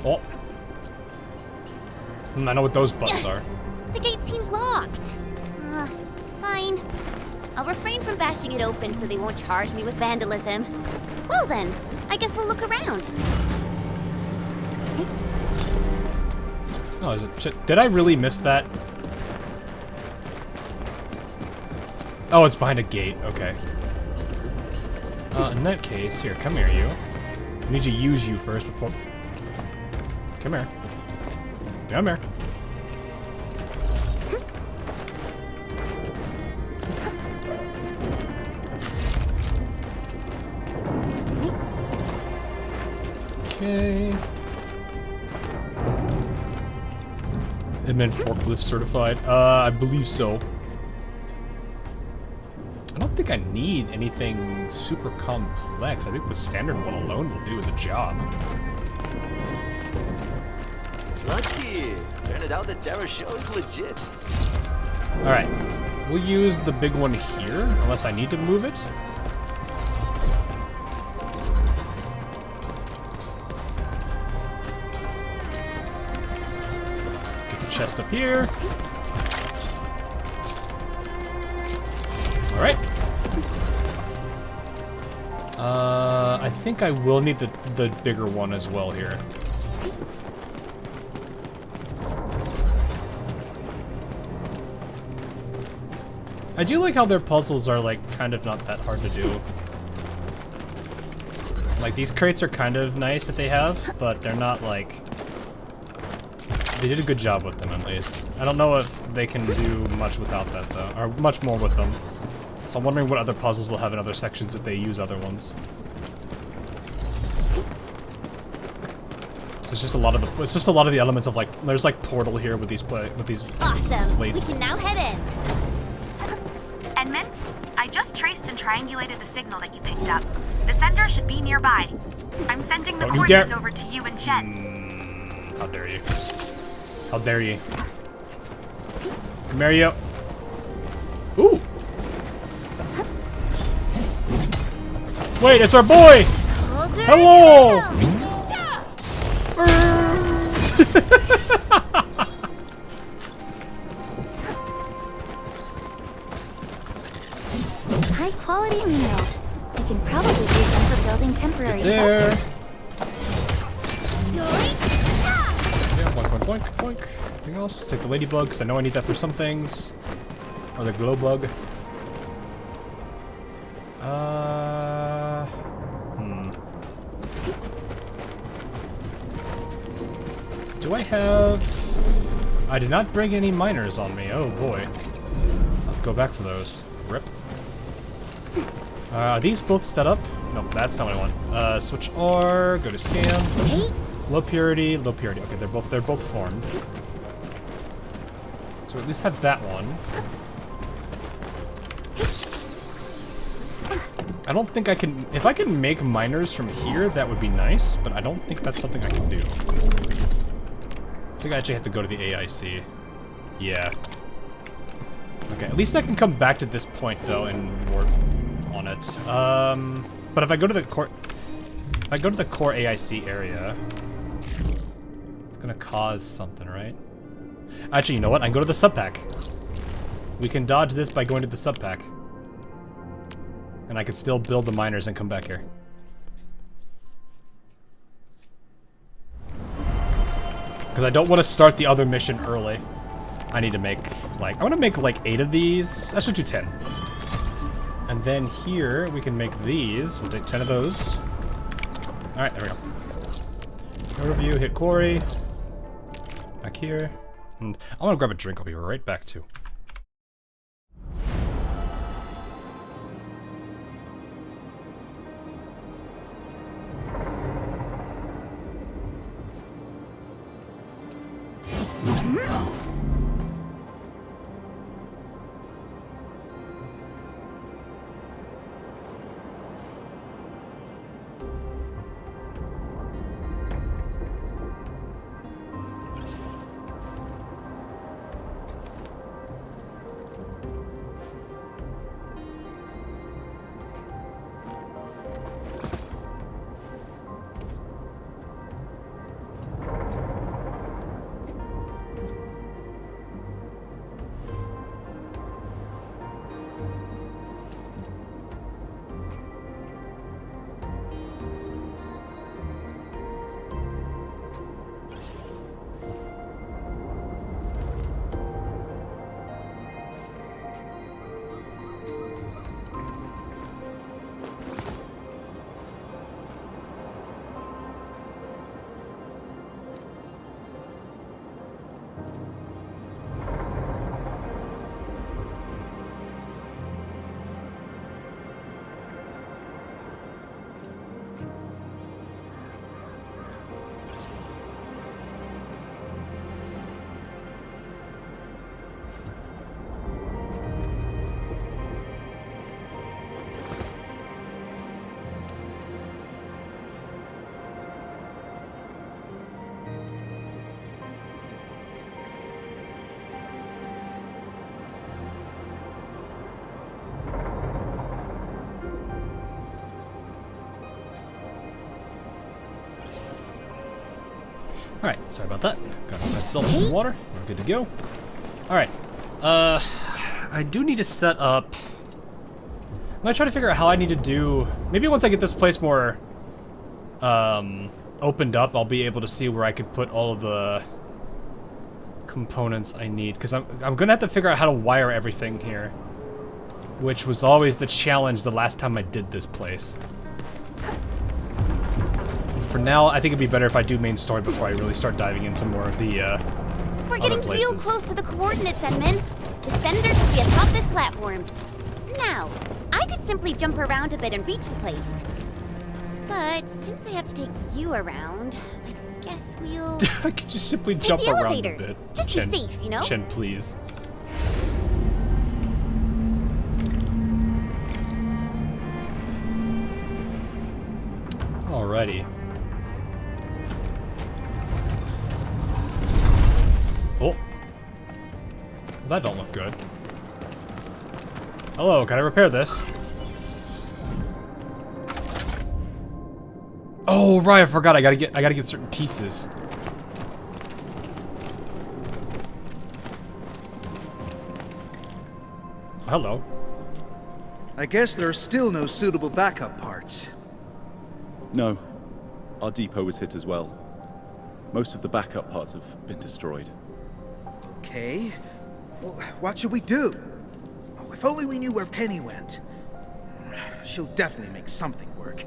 Oh. I know what those buttons are. The gate seems locked. Fine. I'll refrain from bashing it open so they won't charge me with vandalism. Well then, I guess we'll look around. Oh, is it? Did I really miss that? Oh, it's behind a gate. Okay. In that case, here, come here, you. I need to use you first before... Come here. Come here. Okay. Admin forklift certified. I believe so. I don't think I need anything super complex. I think the standard one alone will do the job. Lucky! Turned out the terror show is legit. Alright. We'll use the big one here, unless I need to move it. Get the chest up here. Alright. I think I will need the bigger one as well here. I do like how their puzzles are, like, kind of not that hard to do. Like, these crates are kind of nice that they have, but they're not, like... They did a good job with them, at least. I don't know if they can do much without that, though. Or much more with them. So I'm wondering what other puzzles they'll have in other sections if they use other ones. So it's just a lot of the... It's just a lot of the elements of, like... There's, like, Portal here with these Awesome. plates. We can now head in. Edmund, I just traced and triangulated the signal that you picked up. The sender should be nearby. I'm sending the coordinates over to you and Chen. How dare you. How dare you. Come here, you. Ooh! Wait, it's our boy! Hello! High quality minerals. We can probably use them for building temporary shelters. Yeah, boink, boink, boink, boink. Anything else? Take the ladybug, because I know I need that for some things. Or the glow bug. Do I have... I did not bring any miners on me. Oh boy. I'll have to go back for those. Rip. Are these both set up? No, that's not what I want. Switch R, go to scan. Low purity, low purity. Okay, they're both formed. So at least have that one. I don't think I can... If I can make miners from here, that would be nice, but I don't think that's something I can do. I think I actually have to go to the AIC. Yeah. Okay, at least I can come back to this point, though, and work on it. But if I go to the core... If I go to the core AIC area... It's gonna cause something, right? Actually, you know what? I can go to the sub-pack. We can dodge this by going to the sub-pack. And I could still build the miners and come back here. Because I don't want to start the other mission early. I need to make, like... I want to make, like, 8 of these. I should do 10. And then here, we can make these. We'll take 10 of those. Alright, there we go. Overview, hit Quarry. Back here. And I want to grab a drink. I'll be right back, too. Alright, sorry about that. Got myself some water. We're good to go. Alright. I do need to set up... I'm gonna try to figure out how I need to do... Maybe once I get this place more opened up, I'll be able to see where I could put all of the components I need. Because I'm gonna have to figure out how to wire everything here. Which was always the challenge the last time I did this place. For now, I think it'd be better if I do main story before I really start diving into more of the We're getting real close to the coordinates, Edmund. The sender should be atop this platform. Now, I could simply jump around a bit and reach the place. But since I have to take you around, I guess we'll... I could just simply take jump the around elevator. a bit. Just Chen, be safe, you know? Chen, please. Alrighty. Oh. That don't look good. Hello, can I repair this? Oh right, I forgot. I gotta get certain pieces. Hello. I guess there are still no suitable backup parts. No. Our depot was hit as well. Most of the backup parts have been destroyed. Okay. Well, what should we do? Oh, if only we knew where Penny went. She'll definitely make something work.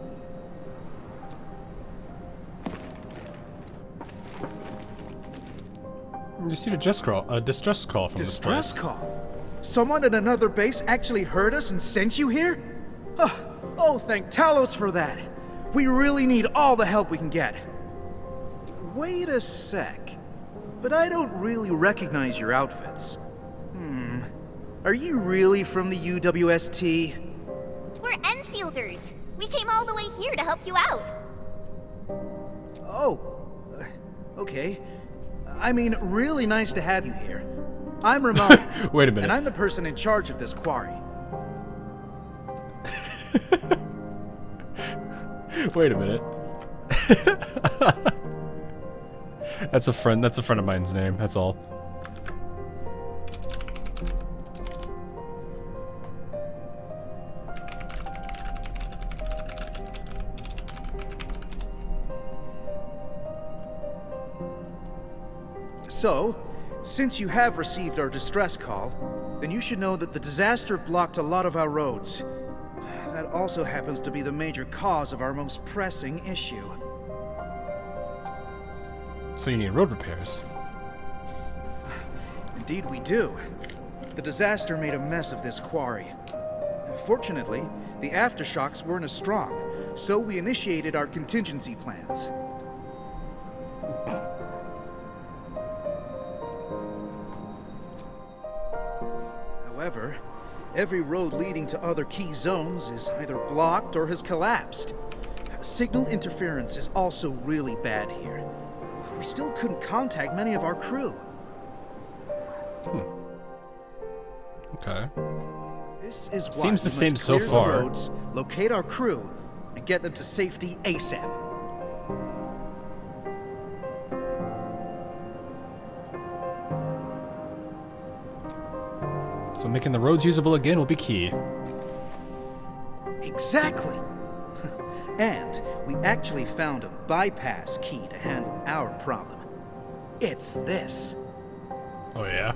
You received a distress call from this place. Distress call? Someone at another base actually heard us and sent you here? Oh, thank Talos for that. We really need all the help we can get. Wait a sec. But I don't really recognize your outfits. Are you really from the UWST? We're Enfielders. We came all the way here to help you out. Oh, okay. I mean, really nice to have you here. I'm Ramon. Wait a minute. And I'm the person in charge of this quarry. Wait a minute. That's a friend of mine's name, that's all. So, since you have received our distress call, then you should know that the disaster blocked a lot of our roads. That also happens to be the major cause of our most pressing issue. So you need road repairs. Indeed we do. The disaster made a mess of this quarry. Fortunately, the aftershocks weren't as strong, so we initiated our contingency plans. However, every road leading to other key zones is either blocked or has collapsed. Signal interference is also really bad here. We still couldn't contact many of our crew. Okay. This is why seems the we same must so clear the far. roads, locate our crew, and get them to safety ASAP. So making the roads usable again will be key. Exactly. And we actually found a bypass key to handle our problem. It's this. Oh yeah?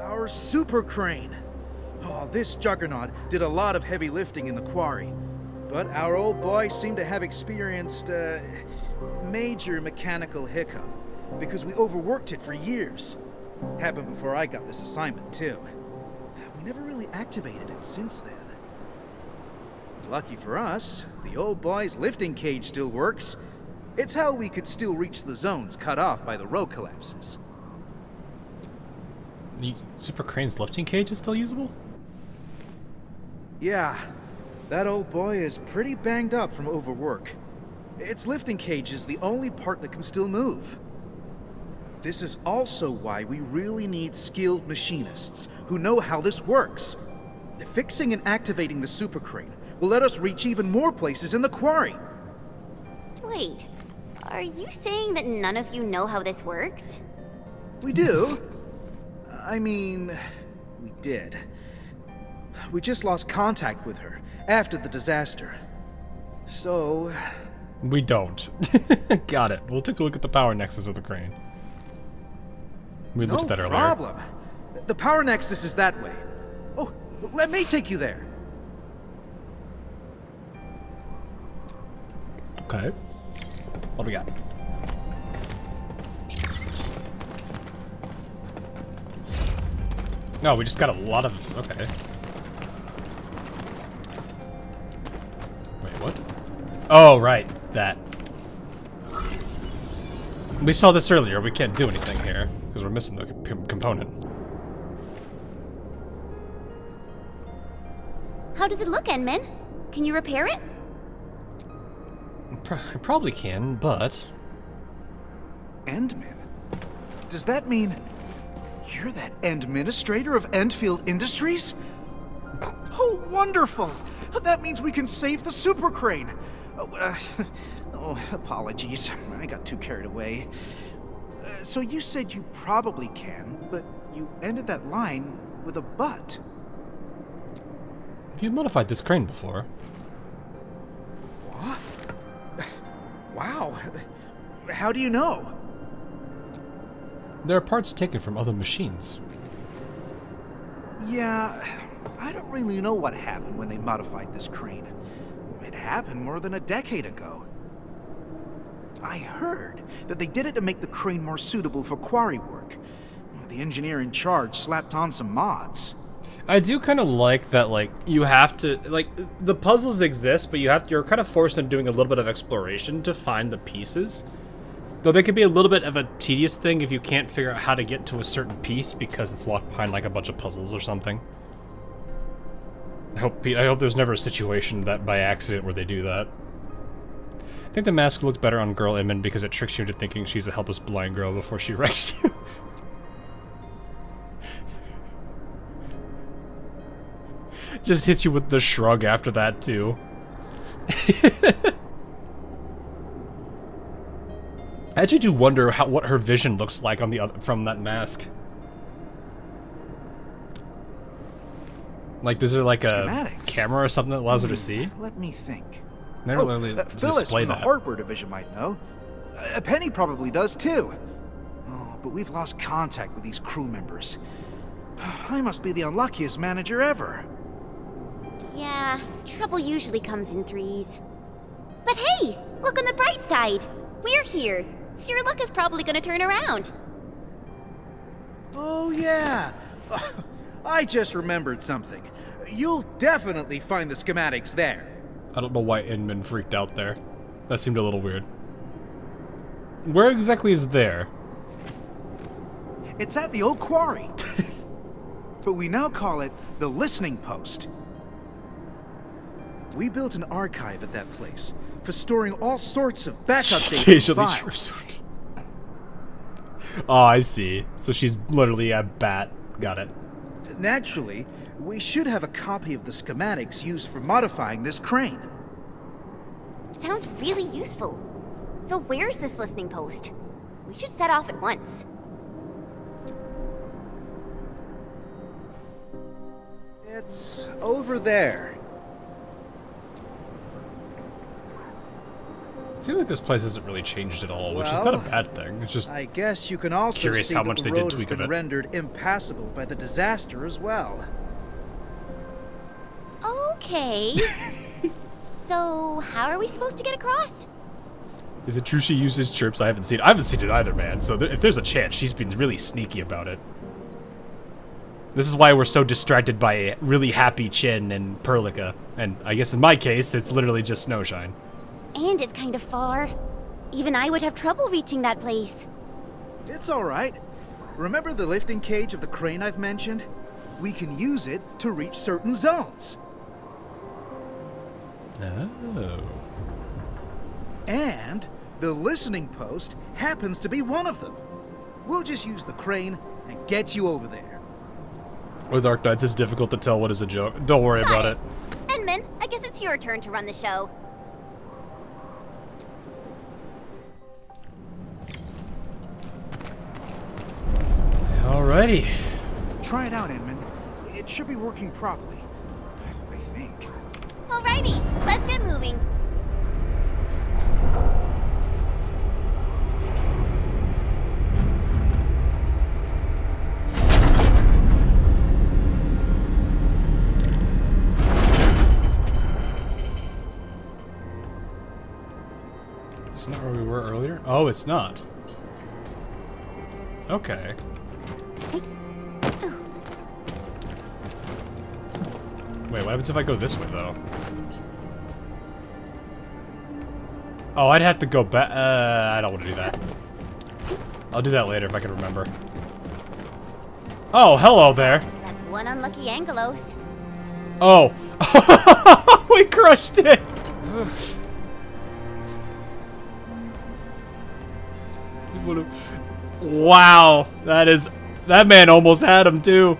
Our super crane. Oh, this juggernaut did a lot of heavy lifting in the quarry. But our old boy seemed to have experienced a major mechanical hiccup because we overworked it for years. Happened before I got this assignment, too. We never really activated it since then. Lucky for us, the old boy's lifting cage still works. It's how we could still reach the zones cut off by the road collapses. The Super Crane's lifting cage is still usable? Yeah, that old boy is pretty banged up from overwork. Its lifting cage is the only part that can still move. This is also why we really need skilled machinists who know how this works. Fixing and activating the super crane will let us reach even more places in the quarry. Wait, Are you saying that none of you know how this works? We do. I mean, we did. We just lost contact with her after the disaster. So... We don't. Got it. We'll take a look at the power nexus of the crane. We looked at that earlier. No problem. The power nexus is that way. Oh, let me take you there. Okay. What do we got? No, we just got a lot of... Okay. Wait, what? Oh, right. That. We saw this earlier. We can't do anything here because we're missing the component. How does it look, Endman? Can you repair it? I probably can, but... Endman? Does that mean you're that administrator of Endfield Industries? Oh, wonderful! That means we can save the super crane. Oh, apologies. I got too carried away. So you said you probably can, but you ended that line with a but. You modified this crane before. What? Wow. How do you know? There are parts taken from other machines. Yeah, I don't really know what happened when they modified this crane. It happened more than a decade ago. I heard that they did it to make the crane more suitable for quarry work. The engineer in charge slapped on some mods. I do kind of like that, like, you have to, like, the puzzles exist, but you're kind of forced into doing a little bit of exploration to find the pieces. Though they could be a little bit of a tedious thing if you can't figure out how to get to a certain piece because it's locked behind, like, a bunch of puzzles or something. I hope there's never a situation that by accident where they do that. I think the mask looked better on Girl Inman because it tricks you into thinking she's a helpless blind girl before she wrecks you. Just hits you with the shrug after that, too. I actually do wonder what her vision looks like on the from that mask. Like, is there like a camera or something that allows her to see? Let me think. They don't really Phyllis display from the that. hardware division might know. Penny probably does too. Oh, but we've lost contact with these crew members. I must be the unluckiest manager ever. Yeah, trouble usually comes in threes. But hey, look on the bright side. We're here, so your luck is probably gonna turn around. Oh yeah. I just remembered something. You'll definitely find the schematics there. I don't know why Inman freaked out there. That seemed a little weird. Where exactly is there? It's at the old quarry. But we now call it the listening post. We built an archive at that place for storing all sorts of backup data and files. Oh, I see. So she's literally a bat. Got it. Naturally, we should have a copy of the schematics used for modifying this crane. Sounds really useful. So where's this listening post? We should set off at once. It's over there. It seems like this place hasn't really changed at all, which is not a bad thing. It's just I guess you can also curious see how that much the they did road tweak has of been it. rendered impassable by the disaster as well. Okay. So, how are we supposed to get across? Is it true she uses chirps? I haven't seen it either, man. So if there's a chance, she's been really sneaky about it. This is why we're so distracted by really happy Chin and Perlica. And I guess in my case, it's literally just Snowshine. And it's kind of far. Even I would have trouble reaching that place. It's all right. Remember the lifting cage of the crane I've mentioned? We can use it to reach certain zones. Oh. And the listening post happens to be one of them. We'll just use the crane and get you over there. With Arknights, it's difficult to tell what is a joke. Don't worry about it. Endman, I guess it's your turn to run the show. Alrighty. Try it out, Inman. It should be working properly. I think. Alrighty, let's get moving. It's not where we were earlier? Oh, it's not. Okay. Wait, what happens if I go this way, though? Oh, I'd have to go back. I don't want to do that. I'll do that later if I can remember. Oh, hello there. That's one unlucky Angelos. Oh. We crushed it. Wow. That man almost had him, too.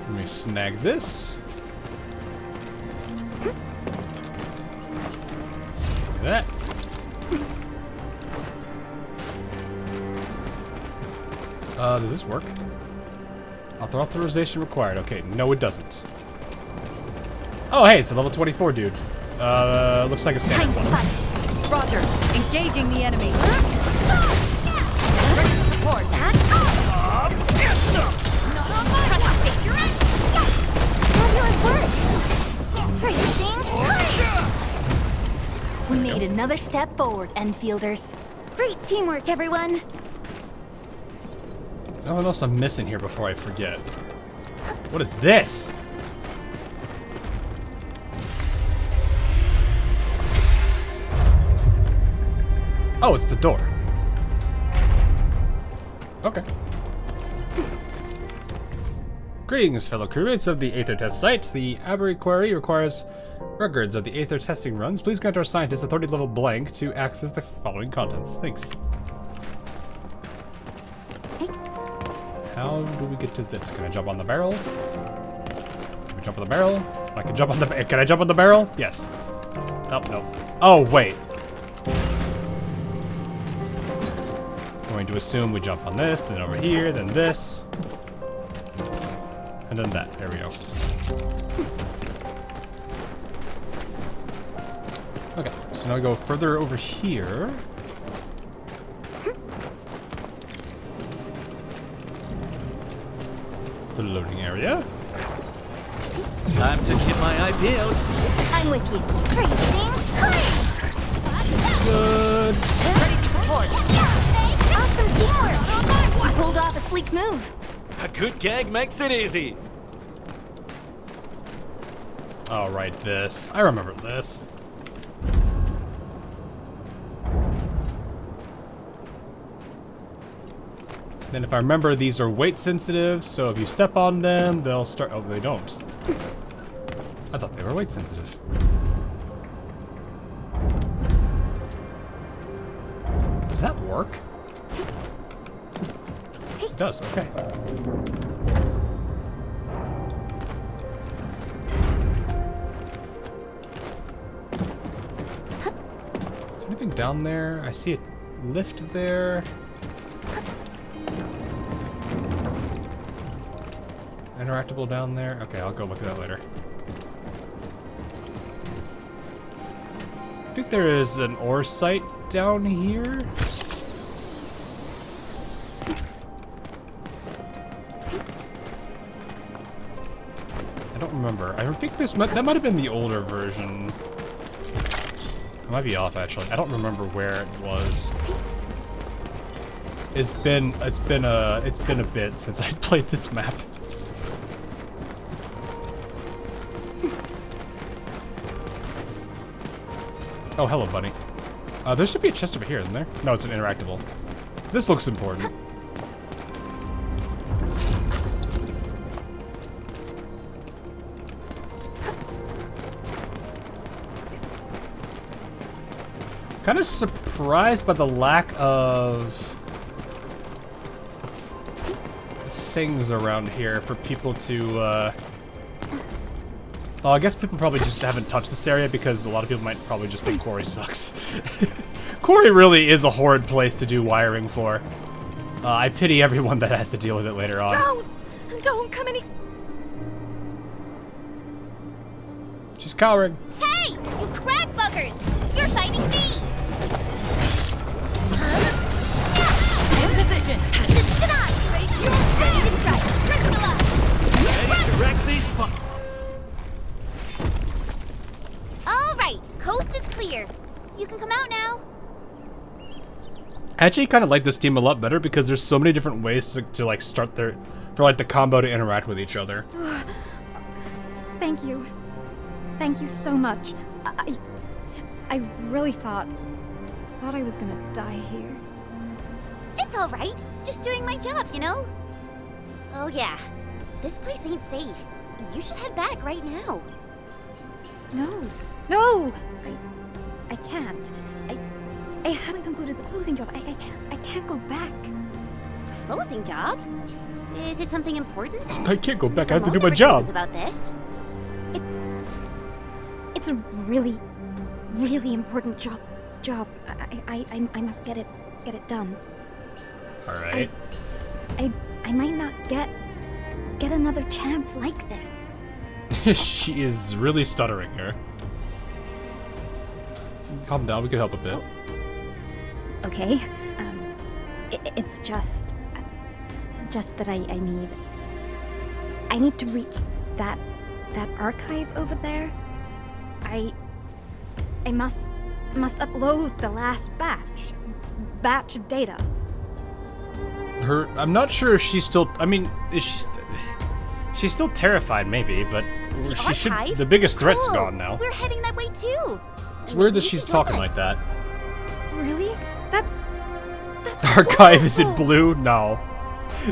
Let me snag this. Look at that. Does this work? Authorization required. Okay, no it doesn't. Oh, hey, it's a level 24 dude. Looks like a standard one. Roger. Engaging the enemy. Ready to support. We made another step forward, Enfielders. Great teamwork, everyone. Oh, what else I'm missing here before I forget? What is this? Oh, it's the door. Okay. Greetings, fellow crewmates of the Aether test site. The Quarry requires records of the Aether testing runs. Please grant our scientists authority level blank to access the following contents. Thanks. How do we get to this? Can I jump on the barrel? Can we jump on the barrel? I can jump on the. Can I jump on the barrel? Yes. Oh no. Oh wait. Going to assume we jump on this, then over here, then this, and then that. There we go. Okay, so now we go further over here. The loading area. Time to keep my eye peeled. I'm with you. Great team. Good. Ready to support. Awesome teamwork. We pulled off a sleek move. A good gag makes it easy. All right, this. I remember this. Then if I remember, these are weight sensitive, so if you step on them, they'll start... Oh, they don't. I thought they were weight sensitive. Does that work? It does, okay. Is there anything down there? I see a lift there. Interactable down there? Okay, I'll go look at that later. I think there is an ore site down here. I don't remember. I think that might have been the older version. I might be off actually. I don't remember where it was. It's been a bit since I played this map. Oh, hello, buddy. There should be a chest over here, isn't there? No, it's an interactable. This looks important. Kind of surprised by the lack of things around here for people to, Oh, I guess people probably just haven't touched this area because a lot of people might probably just think Quarry sucks. Quarry really is a horrid place to do wiring for. I pity everyone that has to deal with it later on. Don't come any. She's cowering. Hey, you crag buggers! You're fighting me! In position. Ready to strike. Crystalla! Ready to wreck these spots. All right, coast is clear. You can come out now. I actually kind of like this team a lot better because there's so many different ways to like start their, for like the combo to interact with each other. Thank you. Thank you so much. I really thought I was gonna die here. It's all right. Just doing my job, you know? Oh yeah, this place ain't safe. You should head back right now. No! I can't. I haven't concluded the closing job. I can't go back. Closing job? Is it something important? I can't go back. I have to do Ramon my never job. told us about this. It's a really, really important job. I must get it done. All right. I might not get another chance like this. She is really stuttering here. Calm down. We can help a bit. Okay. It's just that I need to reach that archive over there. I must upload the last batch of data. I'm not sure if she's still. I mean, she's still terrified, maybe, but she should. Archive? The biggest threat's Cool. gone now. We're heading that way too. It's weird that You she's should join talking us. like that. Really? That's Archive is it wonderful. blue? No.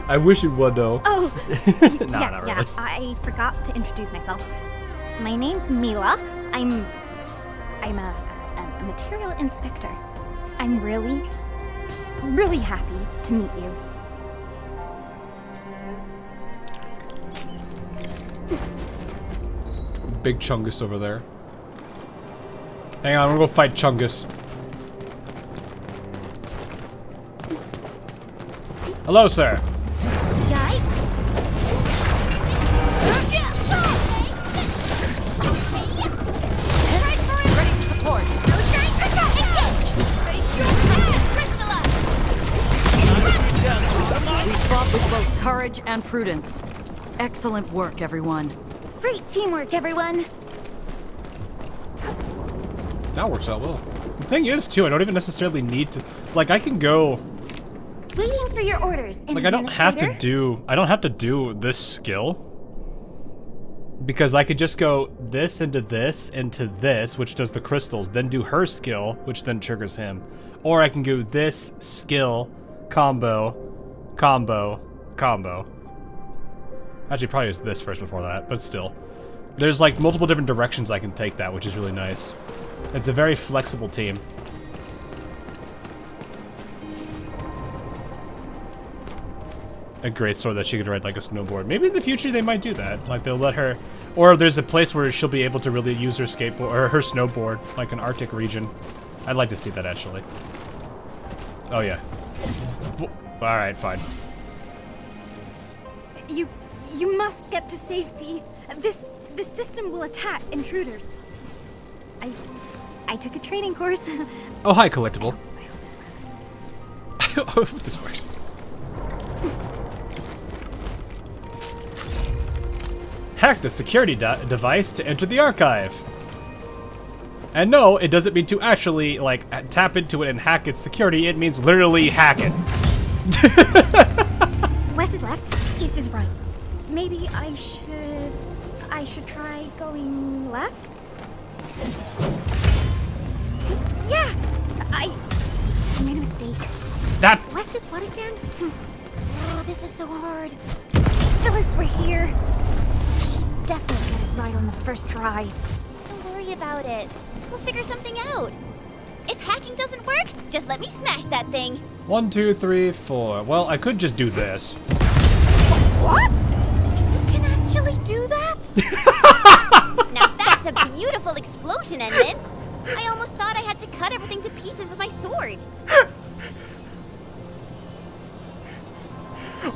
I wish it would though. Oh, Nah, yeah, not yeah. really. I forgot to introduce myself. My name's Mila. I'm a material inspector. I'm really, really happy to meet you. Big Chungus over there. Hang on, I'm gonna go fight Chungus. Hello, sir. Ready to support. Snowshine, We fought with both courage and prudence. Excellent work, everyone. Great teamwork, everyone. That works out well. The thing is, too, I don't even necessarily need to. Like, I can go. Waiting for your orders. Like, I don't have to do this skill. Because I could just go this, into this, which does the crystals, then do her skill, which then triggers him. Or I can go this, skill, combo. Actually, probably use this first before that, but still. There's like multiple different directions I can take that, which is really nice. It's a very flexible team. A great sword that she could ride like a snowboard. Maybe in the future they might do that. Like they'll let her, or there's a place where she'll be able to really use her skateboard or her snowboard, like an Arctic region. I'd like to see that actually. Oh yeah. All right, fine. You must get to safety. This system will attack intruders. I took a training course. Oh, hi, collectible. I hope this works. I hope this works. Hack the security device to enter the archive. And no, it doesn't mean to actually, like, tap into it and hack its security. It means literally hack it. West is left, east is right. Maybe I should try going left? Yeah! I made a mistake. That West is what again? Oh, this is so hard. Phyllis were here. She definitely got it right on the first try. Don't worry about it. We'll figure something out. If hacking doesn't work, just let me smash that thing. 1, 2, 3, 4. Well, I could just do this. What? You can actually do that? Now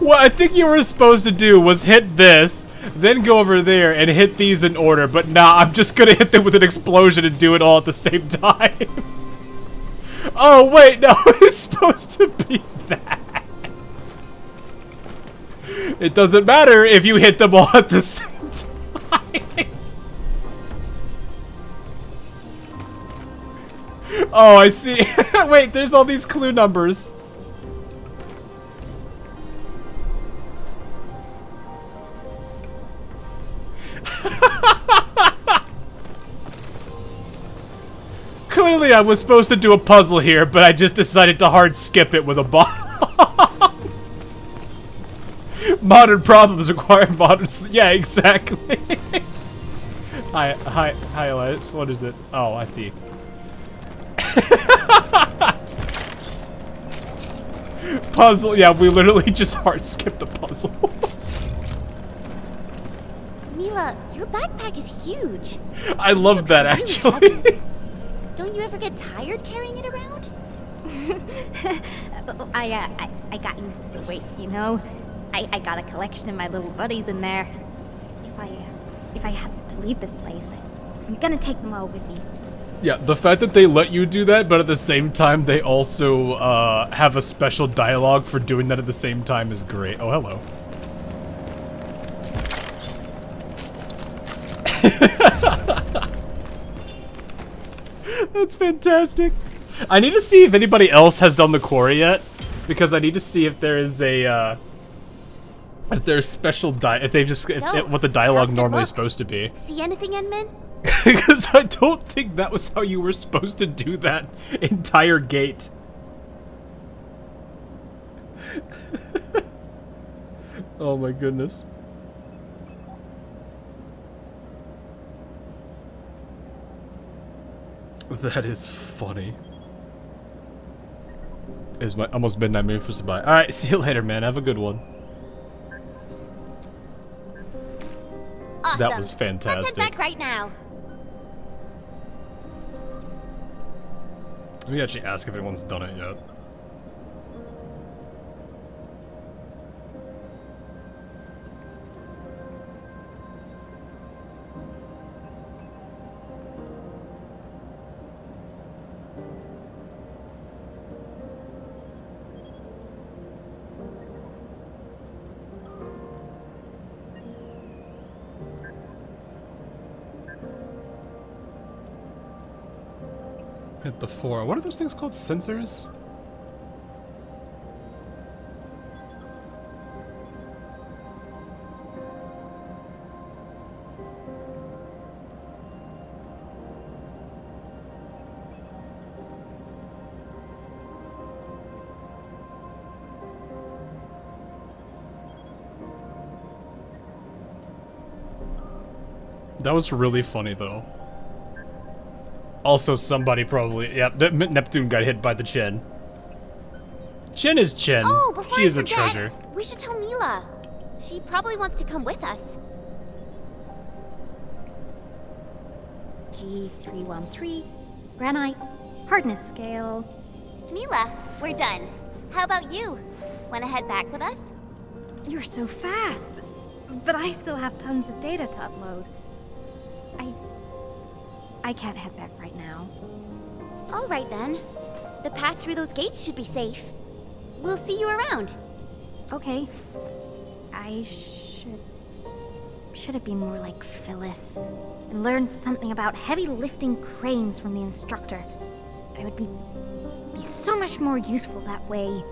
What I think you were supposed to do was hit this, then go over there and hit these in order, but nah, I'm just gonna hit them with an explosion and do it all at the same time. Oh wait, no, it's supposed to be that. It doesn't matter if you hit them all at the same time. Oh, I see. Wait, there's all these clue numbers. Clearly I was supposed to do a puzzle here, but I just decided to hard skip it with a bomb. Modern problems require modern... Yeah, exactly. Hi, Elias. What is it? Oh, I see. Puzzle. Yeah, we literally just hard skipped a puzzle. Mila, your backpack is huge. I love that, actually. Don't you ever get tired carrying it around? I got used to the weight, you know? I got a collection of my little buddies in there. If I had to leave this place, I'm gonna take them all with me. Yeah, the fact that they let you do that, but at the same time they also have a special dialogue for doing that at the same time is great. Oh, hello. That's fantastic. I need to see if anybody else has done the Quarry yet, because I need to see if there is a if there's special if they've just what the dialogue normally is supposed to be. See anything, Enman? Because I don't think that was how you were supposed to do that entire gate. Oh my goodness. That is funny. Is my almost midnight moon for goodbye. Alright, see you later, man. Have a good one. Awesome. That was fantastic. Let's head back right now. Let me actually ask if anyone's done it yet. Hit the 4. What are those things called? Sensors? That was really funny though. Also, somebody probably... Yeah, Neptune got hit by the Chin. Chin is Chin. Oh, before she I is forget, a treasure. We should tell Mila. She probably wants to come with us. G313, granite, hardness scale. Mila, we're done. How about you? Wanna head back with us? You're so fast, but I still have tons of data to upload. I can't head back right now. All right then. The path through those gates should be safe. We'll see you around. Okay. I should have been more like Phyllis and learned something about heavy lifting cranes from the instructor. I would be so much more useful that way.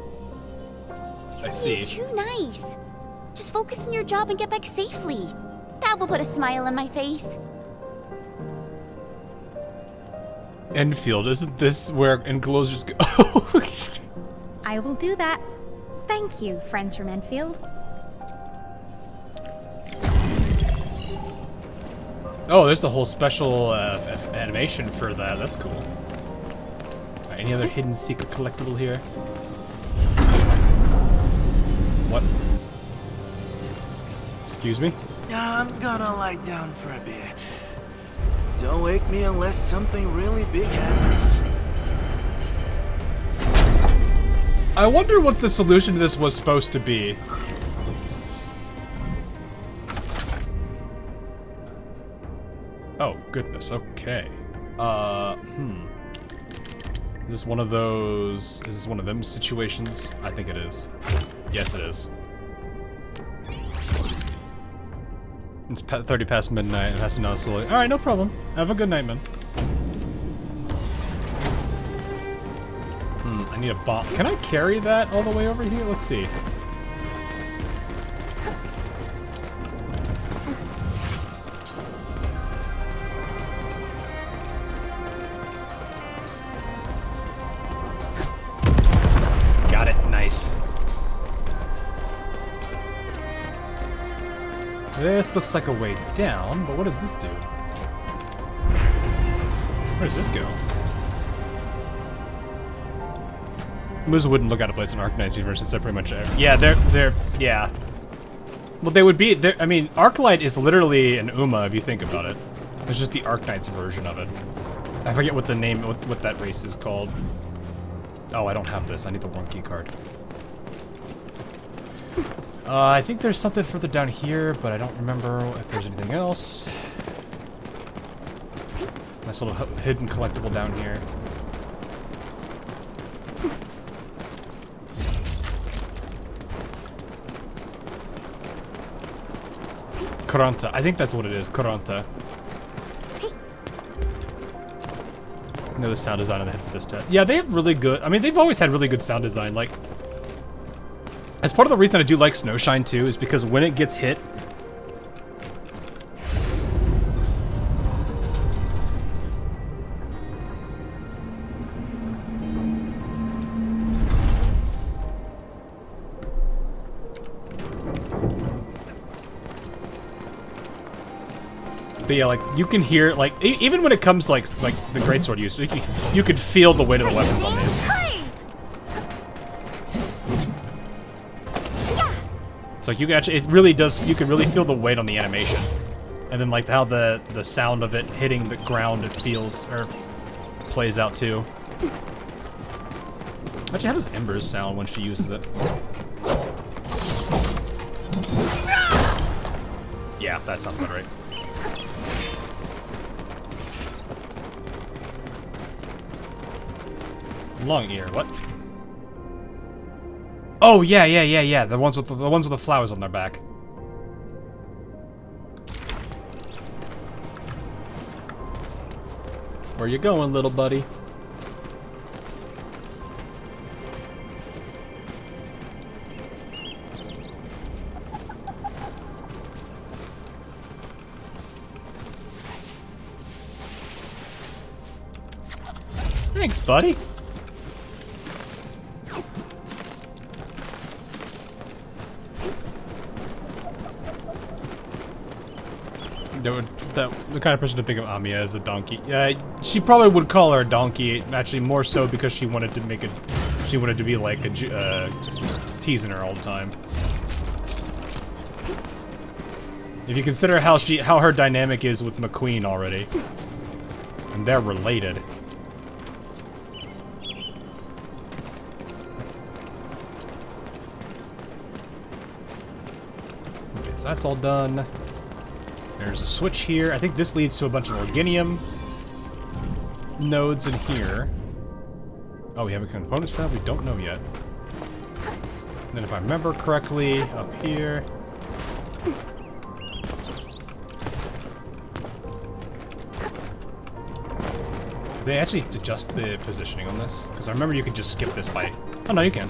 I see. You're too nice. Just focus on your job and get back safely. That will put a smile on my face. Endfield, isn't this where enclosures go? I will do that. Thank you, friends from Endfield. Oh, there's a whole special animation for that. That's cool. Right, any other hidden secret collectible here? What? Excuse me? I'm gonna lie down for a bit. Don't wake me unless something really big happens. I wonder what the solution to this was supposed to be. Oh, goodness, okay. Is this one of those... Is this one of them situations? I think it is. Yes, it is. It's 30 past midnight, it has to not slowly. Alright, no problem. Have a good night, man. I need a bomb. Can I carry that all the way over here? Let's see. Got it. Nice. This looks like a way down, but what does this do? Where does this go? Moose wouldn't look out of place in Arknights universe, it's pretty much... Yeah, they're... Yeah. Well, they would be... I mean, Arclight is literally an Uma, if you think about it. It's just the Arknights version of it. I forget what the name... What that race is called. Oh, I don't have this. I need the one key card. I think there's something further down here, but I don't remember if there's anything else. Nice little hidden collectible down here. Kuranta. I think that's what it is. Kuranta. No, the sound design on the head for this test. Yeah, they have really good... I mean, they've always had really good sound design. Like, as part of the reason I do like Snowshine too is because when it gets hit... But yeah, like, you can hear, like, even when it comes to, like the greatsword use, you could feel the weight of the weapons on these. So like, you can actually, it really does, you can really feel the weight on the animation. And then, like, how the sound of it hitting the ground, it feels, or plays out, too. Actually, how does Embers sound when she uses it? Yeah, that sounds about right. Long ear, what? Oh yeah. The ones with the flowers on their back. Where you going, little buddy? Thanks, buddy. The kind of person to think of Amiya as a donkey. She probably would call her a donkey, actually more so because she wanted to make it. She wanted to be like a teasing her all the time. If you consider how her dynamic is with McQueen already, and they're related. Okay, so that's all done. There's a switch here. I think this leads to a bunch of Organium nodes in here. Oh, we have a component tab? We don't know yet. And then if I remember correctly, up here... Did they actually adjust the positioning on this? Because I remember you could just skip this by... Oh, no, you can.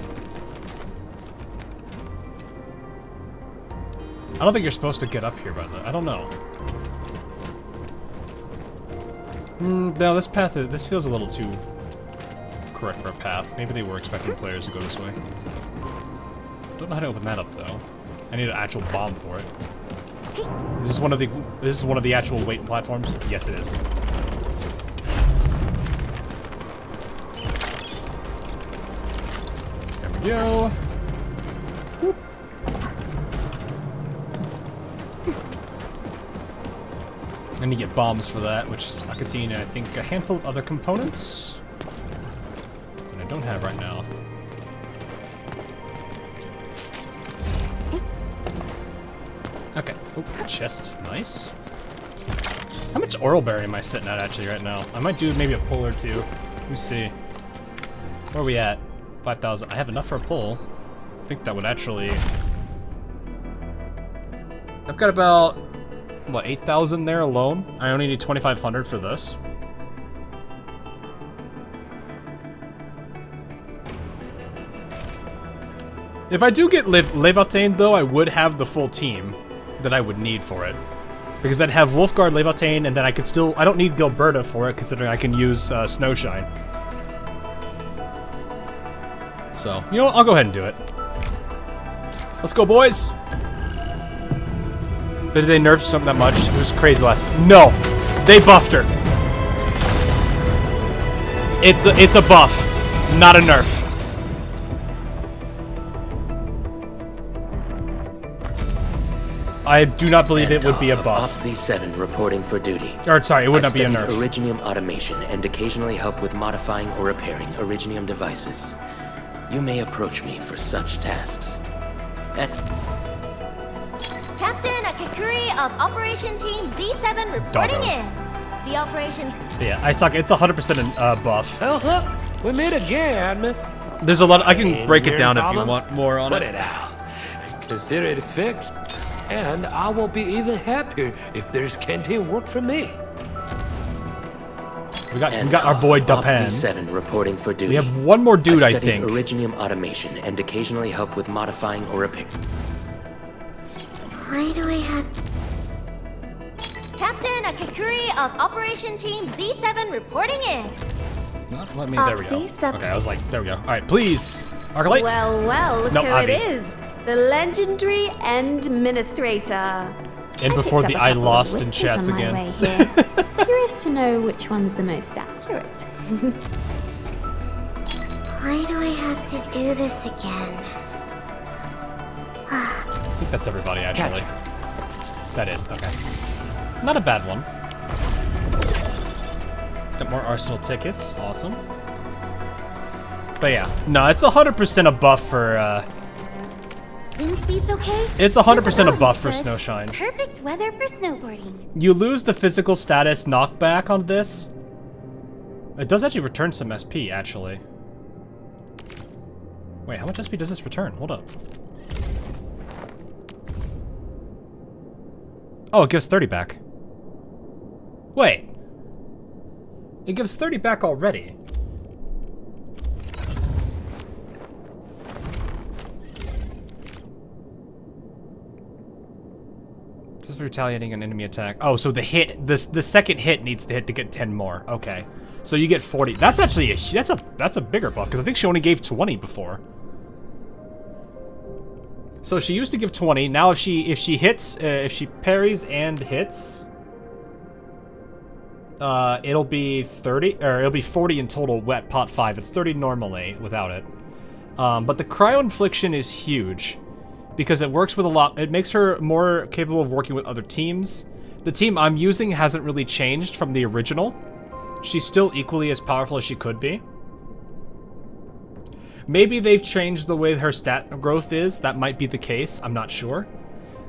I don't think you're supposed to get up here, by the way. I don't know. No, this path, this feels a little too correct for a path. Maybe they were expecting players to go this way. Don't know how to open that up, though. I need an actual bomb for it. Is this one of the actual waiting platforms? Yes, it is. There we go. Whoop. I need to get bombs for that, which is contain, I think, a handful of other components that I don't have right now. Okay. Oh, chest. Nice. How much oral berry am I sitting at actually right now? I might do maybe a pull or two. Let me see. Where are we at? 5,000. I have enough for a pull. I think that would actually... I've got about, what, 8,000 there alone? I only need 2,500 for this. If I do get Levatain, though, I would have the full team that I would need for it. Because I'd have Wolfguard, Levatain, and then I could still... I don't need Gilberta for it, considering I can use Snowshine. So, you know what? I'll go ahead and do it. Let's go, boys! Did they nerf something that much? It was crazy last... No! They buffed her! It's a buff, not a nerf. I do not believe it would be a buff. OPC-7 reporting for duty. Or, sorry, it would not be a nerf. Originium automation and occasionally help with modifying or repairing Originium devices. You may approach me for such tasks. Captain Akakuri of Operation Team Z7 reporting in. The operations... Yeah, I suck. It's 100% a buff. We meet again. There's a lot... I can break it down if you want more on it. Put it out. Consider it fixed. And I will be even happier if there's canteen work for me. We got our boy Dapan. OPC-7 reporting for duty. We have one more dude, I I've studied think. Originium automation and occasionally help with modifying or repairing. Why do I have... Captain Akakuri of Operation Team Z7 reporting in. Not let me... There we go. OPC-7. Okay, I was like, there we go. All right, please. Arclight. Well, look No, who Avi. it is. The legendary Administrator. And before the I lost in chats again. Curious to know which one's the most accurate. Why do I have to do this again? I think that's everybody, actually. That is, okay. Not a bad one. Got more Arsenal tickets, awesome. But yeah, no, it's 100% a buff for, Wind speed's okay? It's 100% a buff for Snowshine. Perfect weather for snowboarding. You lose the physical status knockback on this. It does actually return some SP, actually. Wait, how much SP does this return? Hold up. Oh, it gives 30 back. Wait. It gives 30 back already. This is retaliating an enemy attack. Oh, so the hit, the second hit needs to hit to get 10 more. Okay, so you get 40. That's actually that's a bigger buff because I think she only gave 20 before. So she used to give 20. Now if she hits, if she parries and hits, it'll be 30 or it'll be 40 in total. Wet pot 5. It's 30 normally without it. But the cryo infliction is huge. Because it works with a lot, it makes her more capable of working with other teams. The team I'm using hasn't really changed from the original. She's still equally as powerful as she could be. Maybe they've changed the way her stat growth is. That might be the case. I'm not sure.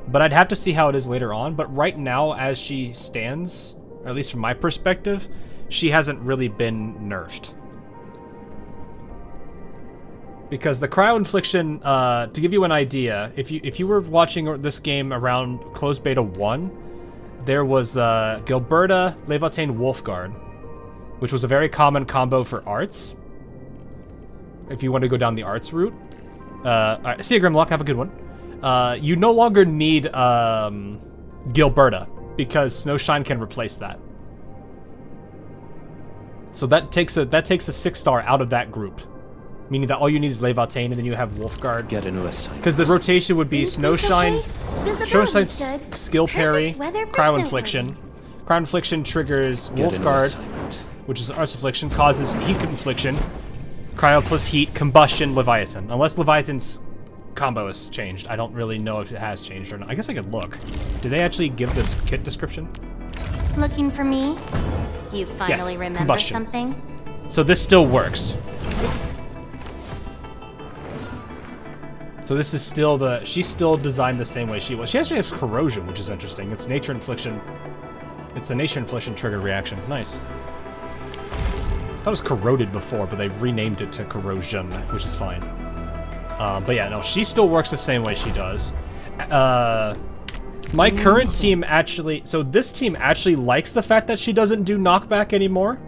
But I'd have to see how it is later on. But right now, as she stands, or at least from my perspective, she hasn't really been nerfed. Because the cryo infliction, to give you an idea, if you were watching this game around closed beta 1, there was Gilberta, Levatain, Wolfguard, which was a very common combo for arts. If you want to go down the arts route. Alright, see you, Grimlock, have a good one. You no longer need Gilberta, because Snowshine can replace that. So that takes a 6-star out of that group. Meaning that all you need is Levatain, and then you have Wolfguard. Get into this. Because the rotation would be Snowshine, Snowshine's skill parry, cryo infliction. Cryo infliction triggers Wolfguard, which is arts infliction, causes heat infliction, cryo plus heat, combustion, Leviathan. Unless Leviathan's combo has changed. I don't really know if it has changed or not. I guess I could look. Do they actually give the kit description? Looking for me? You finally remember combustion. something? So this still works. So this is still she's still designed the same way she was. She actually has corrosion, which is interesting. It's nature infliction. It's a nature infliction triggered reaction. Nice. I thought it was corroded before, but they've renamed it to corrosion, which is fine. But yeah, no, she still works the same way she does. My current team actually... So this team actually likes the fact that she doesn't do knockback anymore.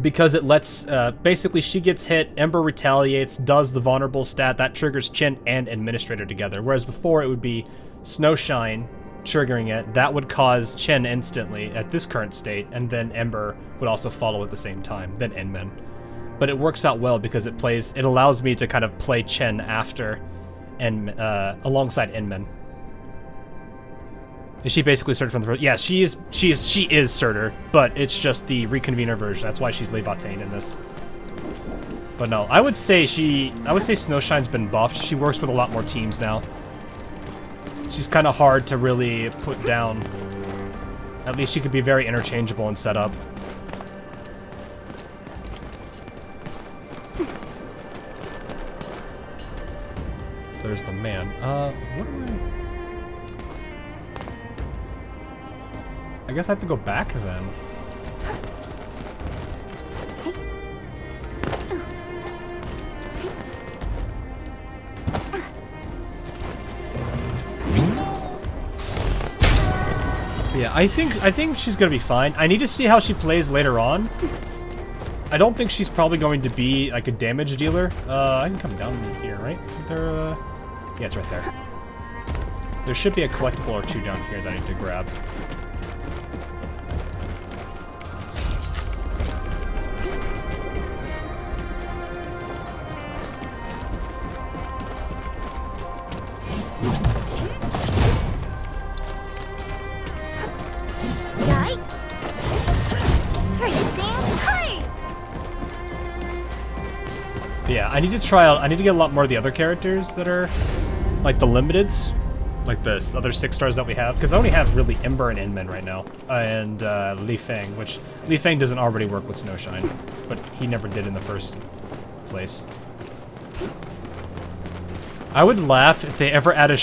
Because it lets... basically, she gets hit, Ember retaliates, does the vulnerable stat, that triggers Chen and Administrator together. Whereas before, it would be Snowshine triggering it. That would cause Chen instantly at this current state, and then Ember would also follow at the same time, then Enmin. But it works out well because it allows me to kind of play Chen after alongside Enmin. Is she basically Surtur from the first? Yeah, she is Surtur, but it's just the reconvener version. That's why she's Levatane in this. But no, I would say Snowshine's been buffed. She works with a lot more teams now. She's kind of hard to really put down. At least she could be very interchangeable in setup. There's the man. What am I guess I have to go back then. Yeah, I think she's gonna be fine. I need to see how she plays later on. I don't think she's probably going to be like a damage dealer. I can come down here, right? Isn't there a... Yeah, it's right there. There should be a collectible or two down here that I need to grab. Yeah, I need to get a lot more of the other characters that are, like, the limiteds. Like the other 6 stars that we have. Because I only have, really, Ember and Inman right now. And, Li Feng, which... Li Feng doesn't already work with Snowshine. But he never did in the first place. I would laugh if they ever add a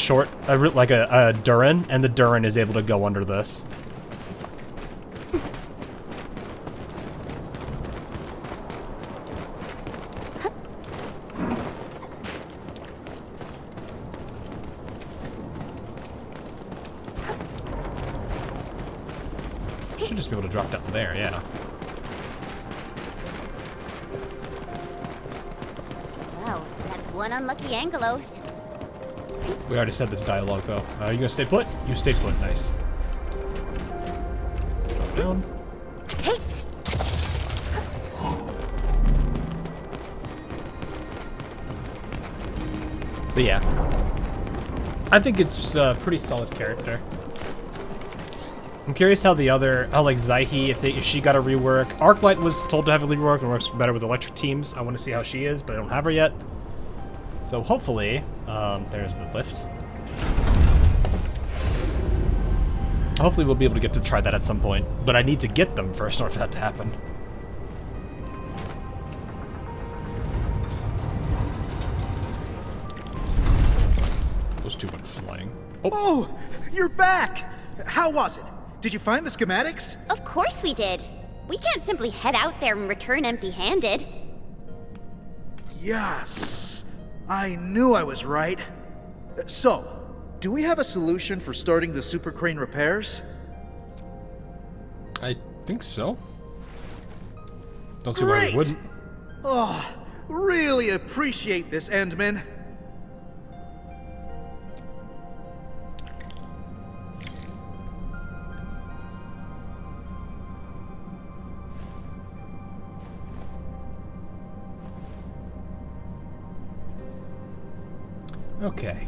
Durin, and the Durin is able to go under this. Should just be able to drop down there, yeah. Wow, that's one unlucky Angelos. We already said this dialogue, though. You gonna stay put? You stay put, nice. Drop down. Hey. But yeah. I think it's a pretty solid character. I'm curious how like Zaihi, if she got a rework. Arknight was told to have a rework and works better with electric teams. I want to see how she is, but I don't have her yet. So hopefully, there's the lift. Hopefully we'll be able to get to try that at some point, but I need to get them first in order for that to happen. Those two went flying. Oh, you're back! How was it? Did you find the schematics? Of course we did. We can't simply head out there and return empty-handed. Yes! I knew I was right. So, do we have a solution for starting the super crane repairs? I think so. Don't see why we wouldn't. Oh, really appreciate this, Endman. Okay.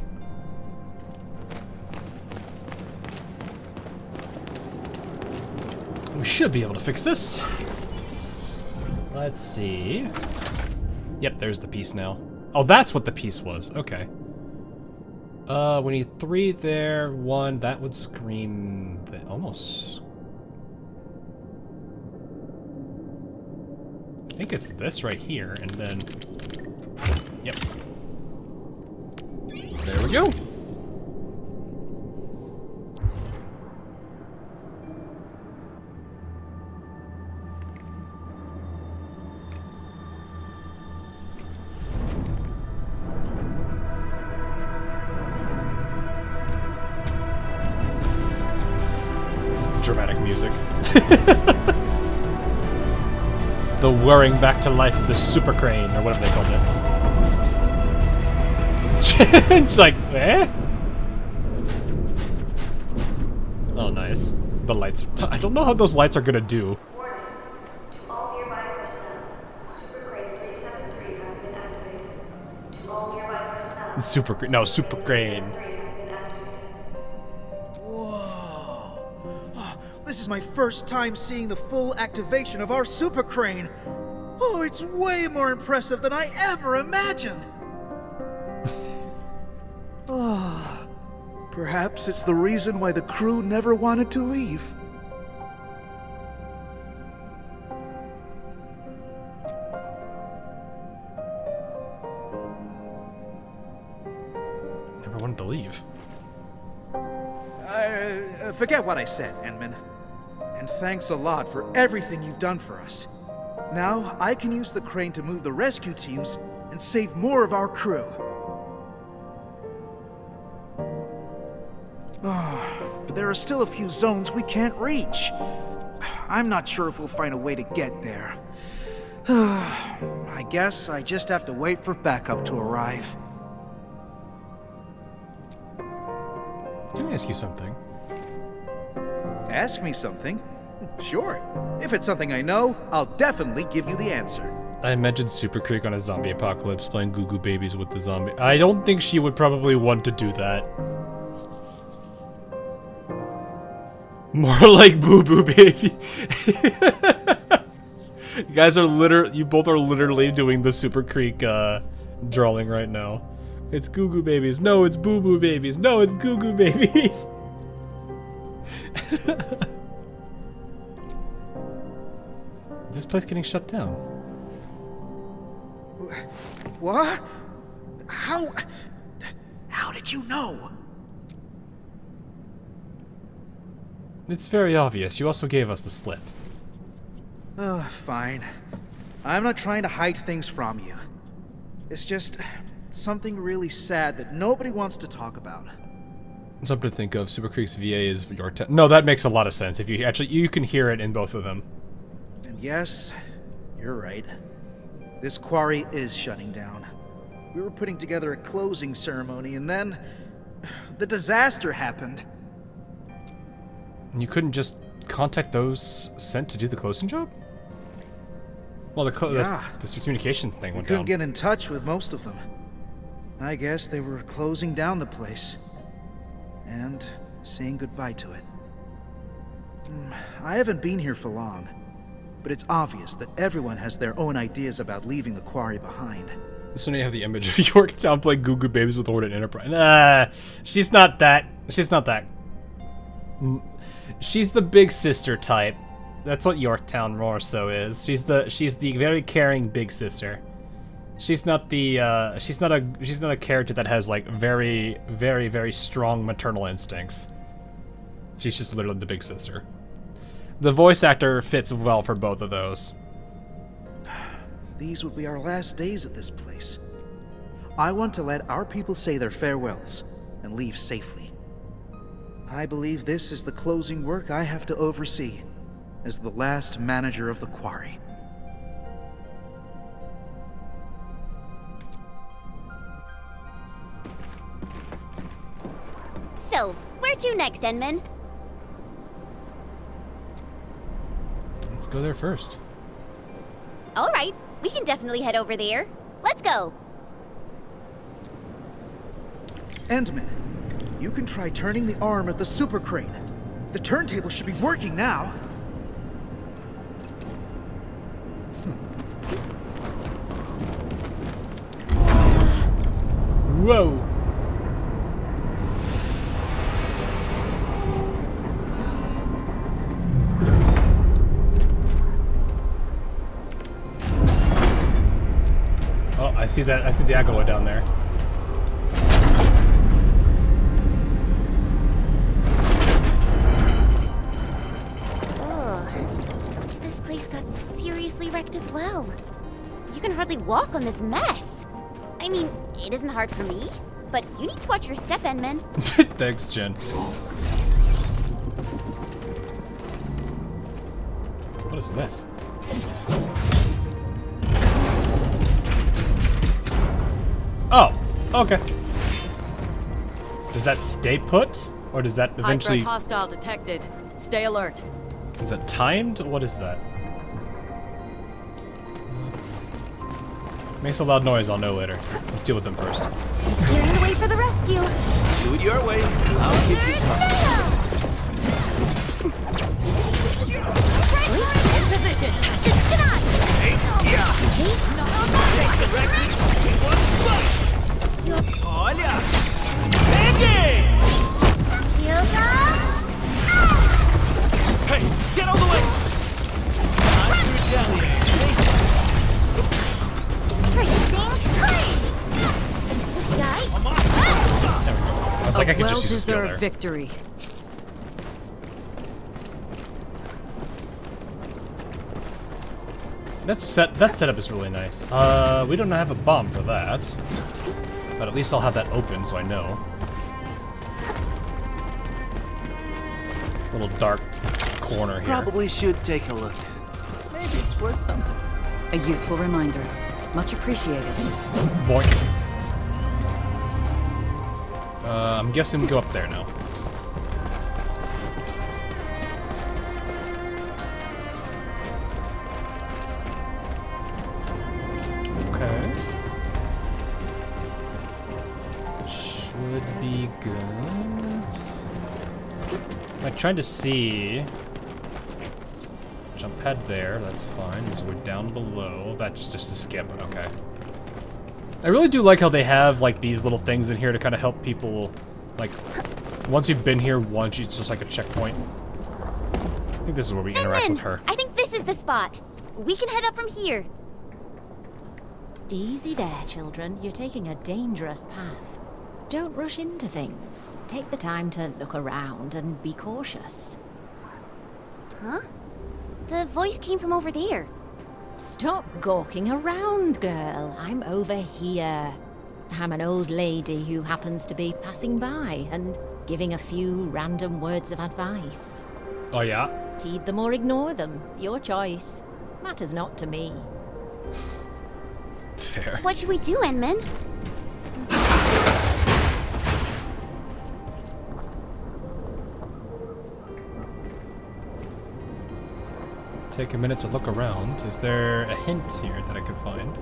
We should be able to fix this. Let's see. Yep, there's the piece now. Oh, that's what the piece was. Okay. We need 3 there, 1. That would scream... almost... I think it's this right here, and then... Yep. There we go. Dramatic music. The whirring back to life of the super crane, or whatever they called it. It's like, eh? Oh, nice. The lights. I don't know how those lights are gonna do. Warning. To all nearby personnel, Super Crane 373 has been activated. To all nearby personnel, Super crane. This is my first time seeing the full activation of our super crane. Oh, it's way more impressive than I ever imagined. Perhaps it's the reason why the crew never wanted to leave. Never wanted to leave. Forget what I said, Endman. And thanks a lot for everything you've done for us. Now, I can use the crane to move the rescue teams and save more of our crew. But there are still a few zones we can't reach. I'm not sure if we'll find a way to get there. I guess I just have to wait for backup to arrive. Can I ask you something? Ask me something? Sure. If it's something I know, I'll definitely give you the answer. I imagined Super Creek on a zombie apocalypse playing Goo Goo Babies with the zombie. I don't think she would probably want to do that. More like Boo Boo Baby. You guys are you both are literally doing the Super Creek drawing right now. It's Goo Goo Babies. No, it's Boo Boo Babies. No, it's Goo Goo Babies. This place getting shut down. What? How did you know? It's very obvious. You also gave us the slip. Fine. I'm not trying to hide things from you. It's just something really sad that nobody wants to talk about. Something to think of. Super Creek's VA is Yorktown. No, that makes a lot of sense. If you actually, you can hear it in both of them. And yes, you're right. This quarry is shutting down. We were putting together a closing ceremony, and then the disaster happened. You couldn't just contact those sent to do the closing job? Well, the communication thing went down. We couldn't get in touch with most of them. I guess they were closing down the place. And saying goodbye to it. I haven't been here for long, but it's obvious that everyone has their own ideas about leaving the quarry behind. So now you have the image of Yorktown playing Goo Goo Babies with Horde Enterprise. Nah, she's not that. She's not that. She's the big sister type. That's what Yorktown more so is. She's the very caring big sister. She's not the she's not a character that has like very, very, very strong maternal instincts. She's just literally the big sister. The voice actor fits well for both of those. These would be our last days at this place. I want to let our people say their farewells and leave safely. I believe this is the closing work I have to oversee as the last manager of the quarry. So, where to next, Endman? Let's go there first. Alright, we can definitely head over there. Let's go! Endman, you can try turning the arm of the super crane. The turntable should be working now. Whoa! Oh, I see that. I see the Agua down there. Oh, this place got seriously wrecked as well. You can hardly walk on this mess. I mean, it isn't hard for me, but you need to watch your step, Endman. Thanks, Jen. What is this? Oh, okay. Does that stay put? Or does that eventually... High threat hostile detected. Stay alert. Is that timed? What is that? Makes a loud noise, I'll know later. Let's deal with them first. Clearing the way for the rescue. Do it your way. I'll keep you In position. Olha! Hey, get out of the way! Time to retaliate. I was like, I could just use a skill there. Victory. That setup is really nice. We don't have a bomb for that. But at least I'll have that open so I know. Little dark corner here. Probably should take a look. Maybe it's worth something. A useful reminder. Much appreciated. Boink. I'm guessing we go up there now. Okay. Should be good. I'm trying to see. Jump pad there, that's fine. So we're down below. That's just a skip, okay. I really do like how they have like these little things in here to kind of help people, like, once you've been here once, it's just like a checkpoint. I think this is where we interact with her. I think this is the spot. We can head up from here. Easy there, children. You're taking a dangerous path. Don't rush into things. Take the time to look around and be cautious. Huh? The voice came from over there. Stop gawking around, girl. I'm over here. I'm an old lady who happens to be passing by and giving a few random words of advice. Oh, yeah? Heed them or ignore them. Your choice. Matters not to me. Fair. What should we do, Enman? Take a minute to look around. Is there a hint here that I could find?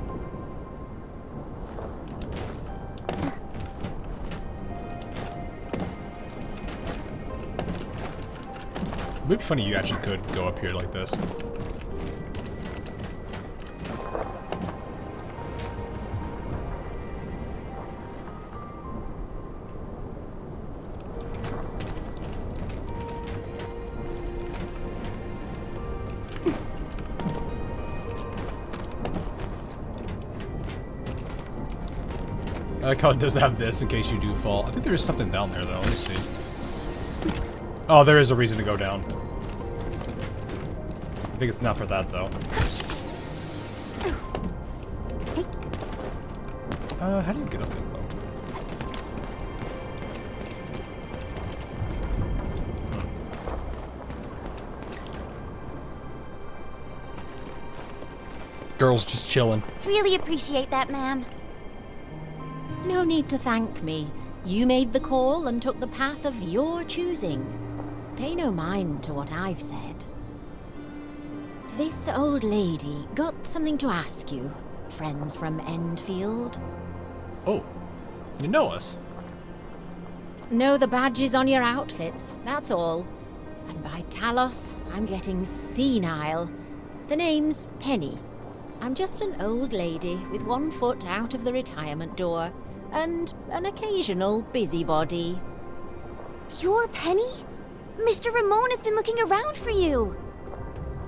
It would be funny you actually could go up here like this. I like how it does have this in case you do fall. I think there is something down there, though. Let me see. Oh, there is a reason to go down. I think it's not for that, though. How do you get up there, though? Girl's just chilling. Really appreciate that, ma'am. No need to thank me. You made the call and took the path of your choosing. Pay no mind to what I've said. This old lady got something to ask you, friends from Endfield. Oh, you know us. Know the badges on your outfits, that's all. And by Talos, I'm getting senile. The name's Penny. I'm just an old lady with one foot out of the retirement door, and an occasional busybody. You're Penny? Mr. Ramon has been looking around for you.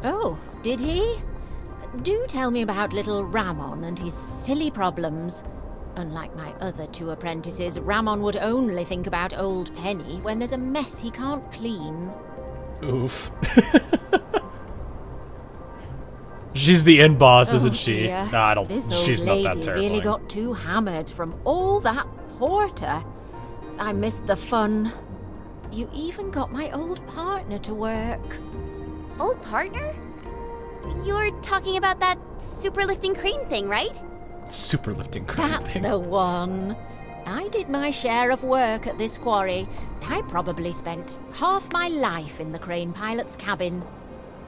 Oh, did he? Do tell me about little Ramon and his silly problems. Unlike my other two apprentices, Ramon would only think about old Penny when there's a mess he can't clean. Oof. She's the end boss, isn't she? Dear. Nah, I don't. This old She's not lady that terrifying. really got too hammered from all that porter. I missed the fun. You even got my old partner to work. Old partner? You're talking about that superlifting crane thing, right? Superlifting crane That's thing. the one. I did my share of work at this quarry. I probably spent half my life in the crane pilot's cabin.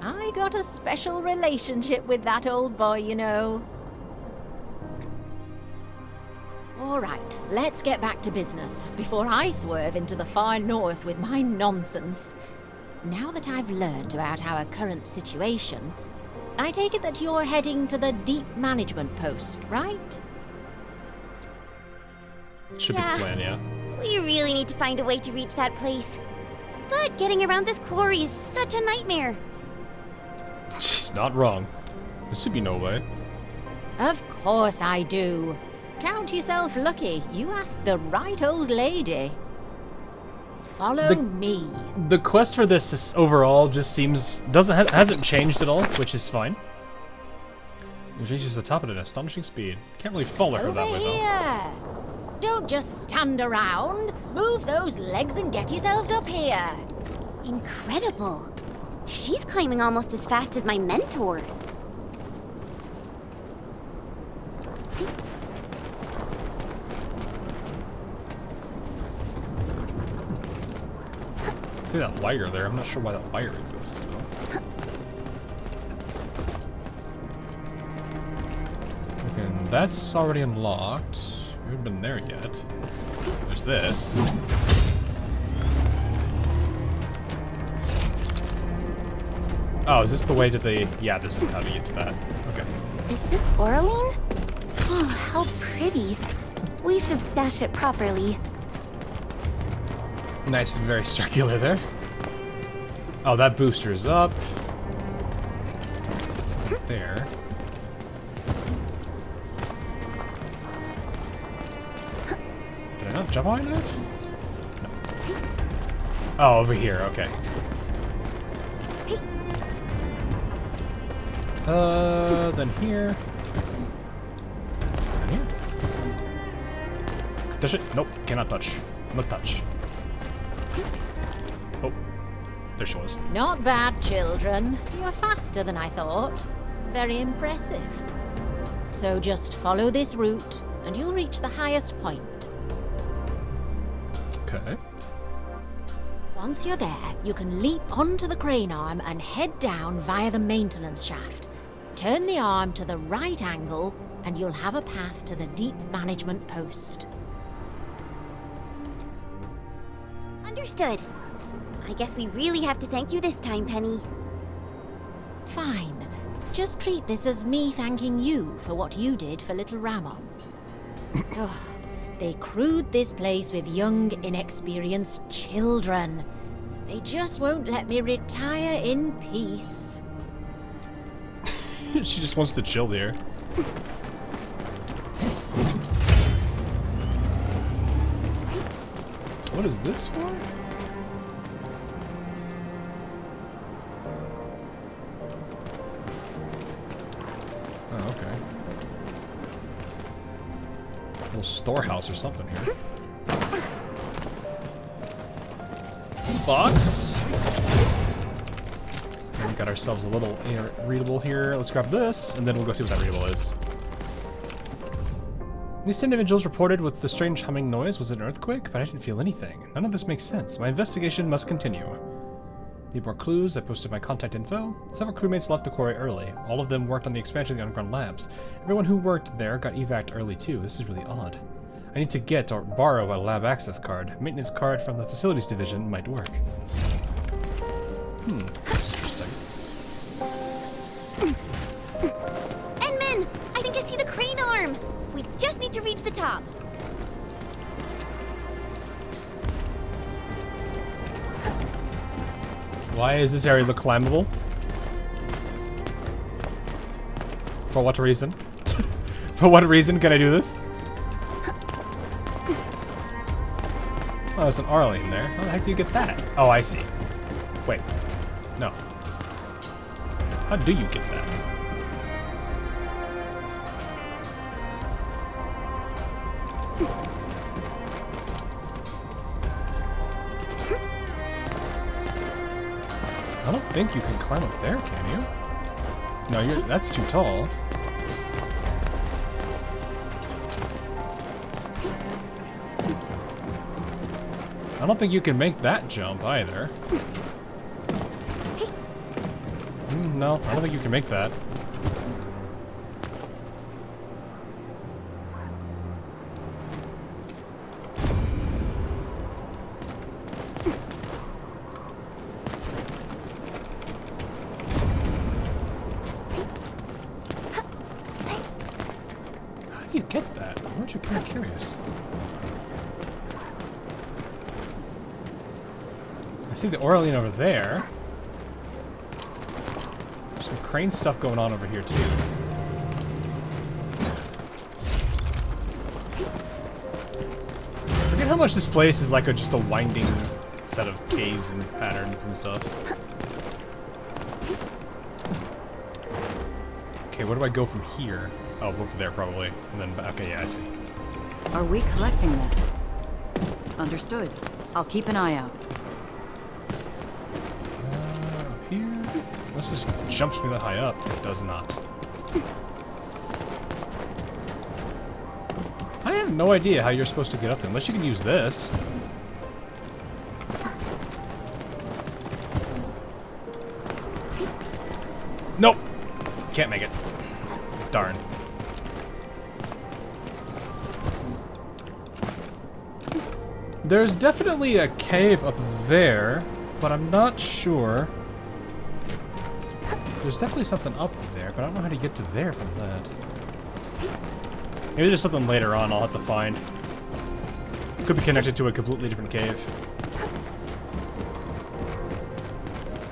I got a special relationship with that old boy, you know. All right, let's get back to business before I swerve into the far north with my nonsense. Now that I've learned about our current situation, I take it that you're heading to the deep management post, right? Should be the plan, yeah. We really need to find a way to reach that place. But getting around this quarry is such a nightmare. She's not wrong. There should be no way. Of course I do. Count yourself lucky. You asked the right old lady. Follow me. The quest for this is overall just seems hasn't changed at all, which is fine. It reaches the top at an astonishing speed. Can't really follow her that way though. Here. Don't just stand around. Move those legs and get yourselves up here. Incredible. She's climbing almost as fast as my mentor. See that wire there? I'm not sure why that wire exists though. And that's already unlocked. We haven't been there yet. There's this. Oh, is this the way to the... Yeah, this is how to get to that. Okay. Is this Oraline? Oh, how pretty. We should stash it properly. Nice and very circular there. Oh, that booster is up. There. Did I not jump high enough? No. Oh, over here, okay. Then here. Then here. Touch it? Nope, cannot touch. No touch. Oh, there she was. Not bad, children. You're faster than I thought. Very impressive. So just follow this route, and you'll reach the highest point. Okay. Once you're there, you can leap onto the crane arm and head down via the maintenance shaft. Turn the arm to the right angle, and you'll have a path to the deep management post. Understood. I guess we really have to thank you this time, Penny. Fine. Just treat this as me thanking you for what you did for little Ramon. Oh, they crewed this place with young, inexperienced children. They just won't let me retire in peace. She just wants to chill there. What is this for? Oh, okay. A little storehouse or something here. Box. And we got ourselves a little readable here. Let's grab this, and then we'll go see what that readable is. These individuals reported with the strange humming noise was an earthquake, but I didn't feel anything. None of this makes sense. My investigation must continue. Need more clues. I posted my contact info. Several crewmates left the quarry early. All of them worked on the expansion of the underground labs. Everyone who worked there got evac'd early too. This is really odd. I need to get or borrow a lab access card. Maintenance card from the facilities division might work. That's interesting. Enman! I think I see the crane arm! We just need to reach the top. Why does this area look climbable? For what reason? For what reason can I do this? Oh, there's an Arlene there. How the heck do you get that? Oh, I see. Wait. No. How do you get that? I don't think you can climb up there, can you? No, that's too tall. I don't think you can make that jump either. No, I don't think you can make that. How do you get that? Aren't you kind of curious? I see the Orlean over there. There's some crane stuff going on over here too. I forget how much this place is like just a winding set of caves and patterns and stuff. Okay, where do I go from here? Oh, over there probably. And then, okay, yeah, I see. Are we collecting this? Understood. I'll keep an eye out. Here? Unless this jumps me that high up. It does not. I have no idea how you're supposed to get up there, unless you can use this. Nope! Can't make it. Darn. There's definitely a cave up there, but I'm not sure. There's definitely something up there, but I don't know how to get to there from that. Maybe there's something later on I'll have to find. Could be connected to a completely different cave.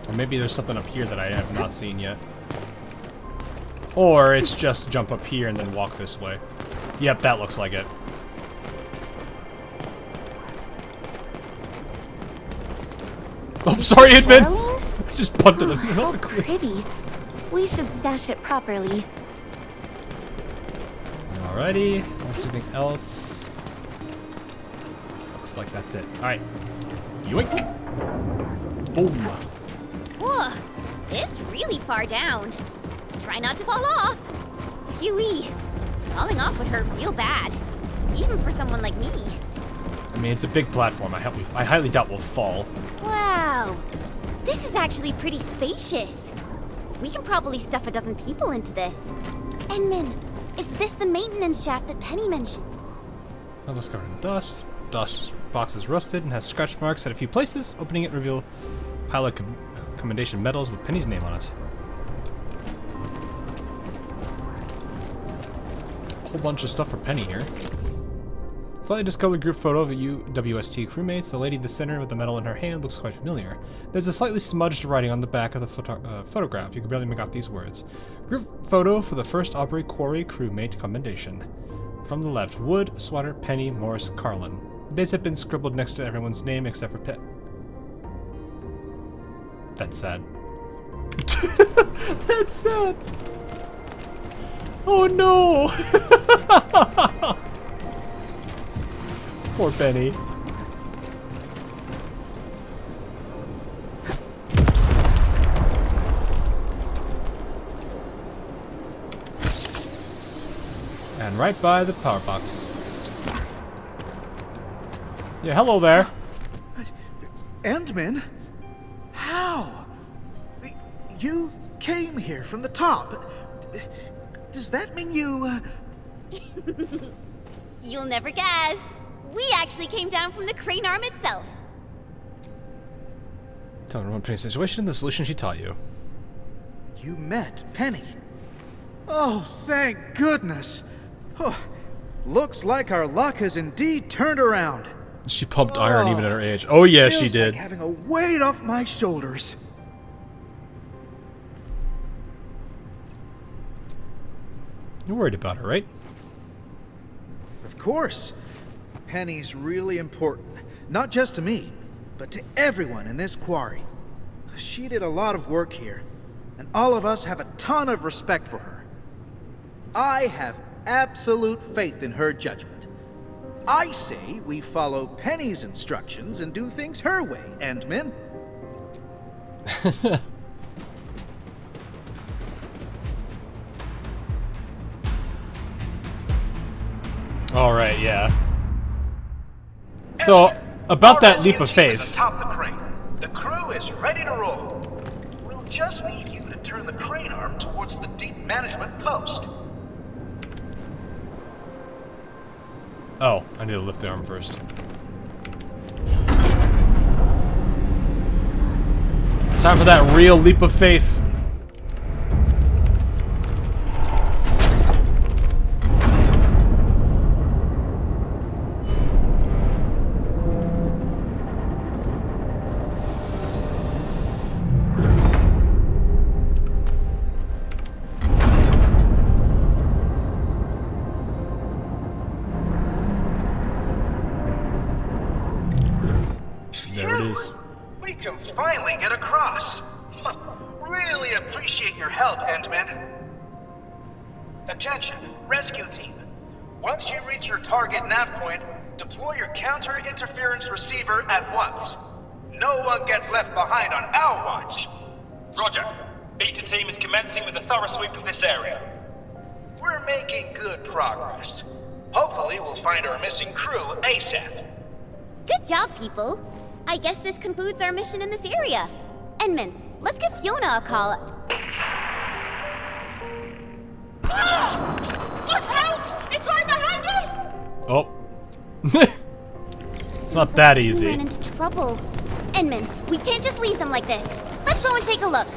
Or maybe there's something up here that I have not seen yet. Or it's just jump up here and then walk this way. Yep, that looks like it. Oh, sorry, Edmund! I just punted it off the cliff. Pretty. We should stash it properly. Alrighty, what's anything else? Looks like that's it. Alright. Yoink! Boom! Whoa, it's really far down. Try not to fall off. Phew-wee. Falling off would hurt real bad. Even for someone like me. I mean, it's a big platform. I highly doubt we'll fall. Wow. This is actually pretty spacious. We can probably stuff a dozen people into this. Enman, is this the maintenance shaft that Penny mentioned? That looks covered in dust. Dust box is rusted and has scratch marks at a few places. Opening it reveal pile of commendation medals with Penny's name on it. A whole bunch of stuff for Penny here. Slightly discolored group photo of WST crewmates. The lady in the center with the medal in her hand looks quite familiar. There's a slightly smudged writing on the back of the photograph. You can barely make out these words. Group photo for the first Aubrey Quarry crewmate commendation. From the left, Wood, Swatter, Penny, Morris, Carlin. Dates have been scribbled next to everyone's name except for Pitt. That's sad. That's sad. Oh no! Poor Penny. And right by the power box. Yeah, hello there. Endman? How? You came here from the top. Does that mean you, You'll never guess. We actually came down from the crane arm itself. Tell everyone Penny's situation, the solution she taught you. You met Penny? Oh, thank goodness. Oh, looks like our luck has indeed turned around. She pumped iron even at her age. Oh yeah, she did. Like having a weight off my shoulders. You're worried about her, right? Of course. Penny's really important. Not just to me, but to everyone in this quarry. She did a lot of work here, and all of us have a ton of respect for her. I have absolute faith in her judgment. I say we follow Penny's instructions and do things her way, Endman. Alright, yeah. So, about that leap of faith. Atop the crane. The crew is ready to roll. We'll just need you to turn the crane arm towards the deep management post. Oh, I need to lift the arm first. Time for that real leap of faith. We can finally get across. Really appreciate your help, Endman. Attention, rescue team. Once you reach your target nav point, deploy your counter-interference receiver at once. No one gets left behind on our watch. Roger. Beta team is commencing with a thorough sweep of this area. We're making good progress. Hopefully we'll find our missing crew ASAP. Good job, people. I guess this concludes our mission in this area. Endman, let's give Fiona a call. Watch out! It's right behind us! Oh. It's not that easy. We ran into trouble. Endman, we can't just leave them like this. Let's go and take a look.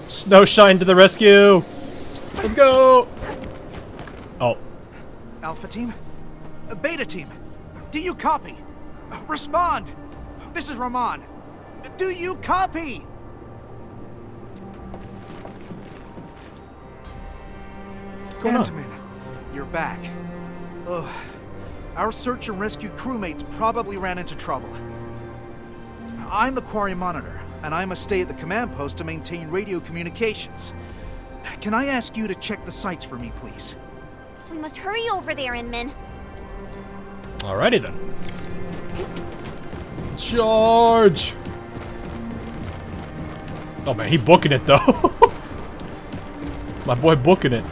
Snowshine to the rescue! Let's go! Oh. Alpha team? Beta team? Do you copy? Respond! This is Rahman. Do you copy? Endman, you're back. Ugh. Our search and rescue crewmates probably ran into trouble. I'm the Quarry monitor, and I must stay at the command post to maintain radio communications. Can I ask you to check the sites for me, please? We must hurry over there, Endman. Alrighty then. Charge! Oh man, he booking it though. My boy booking it.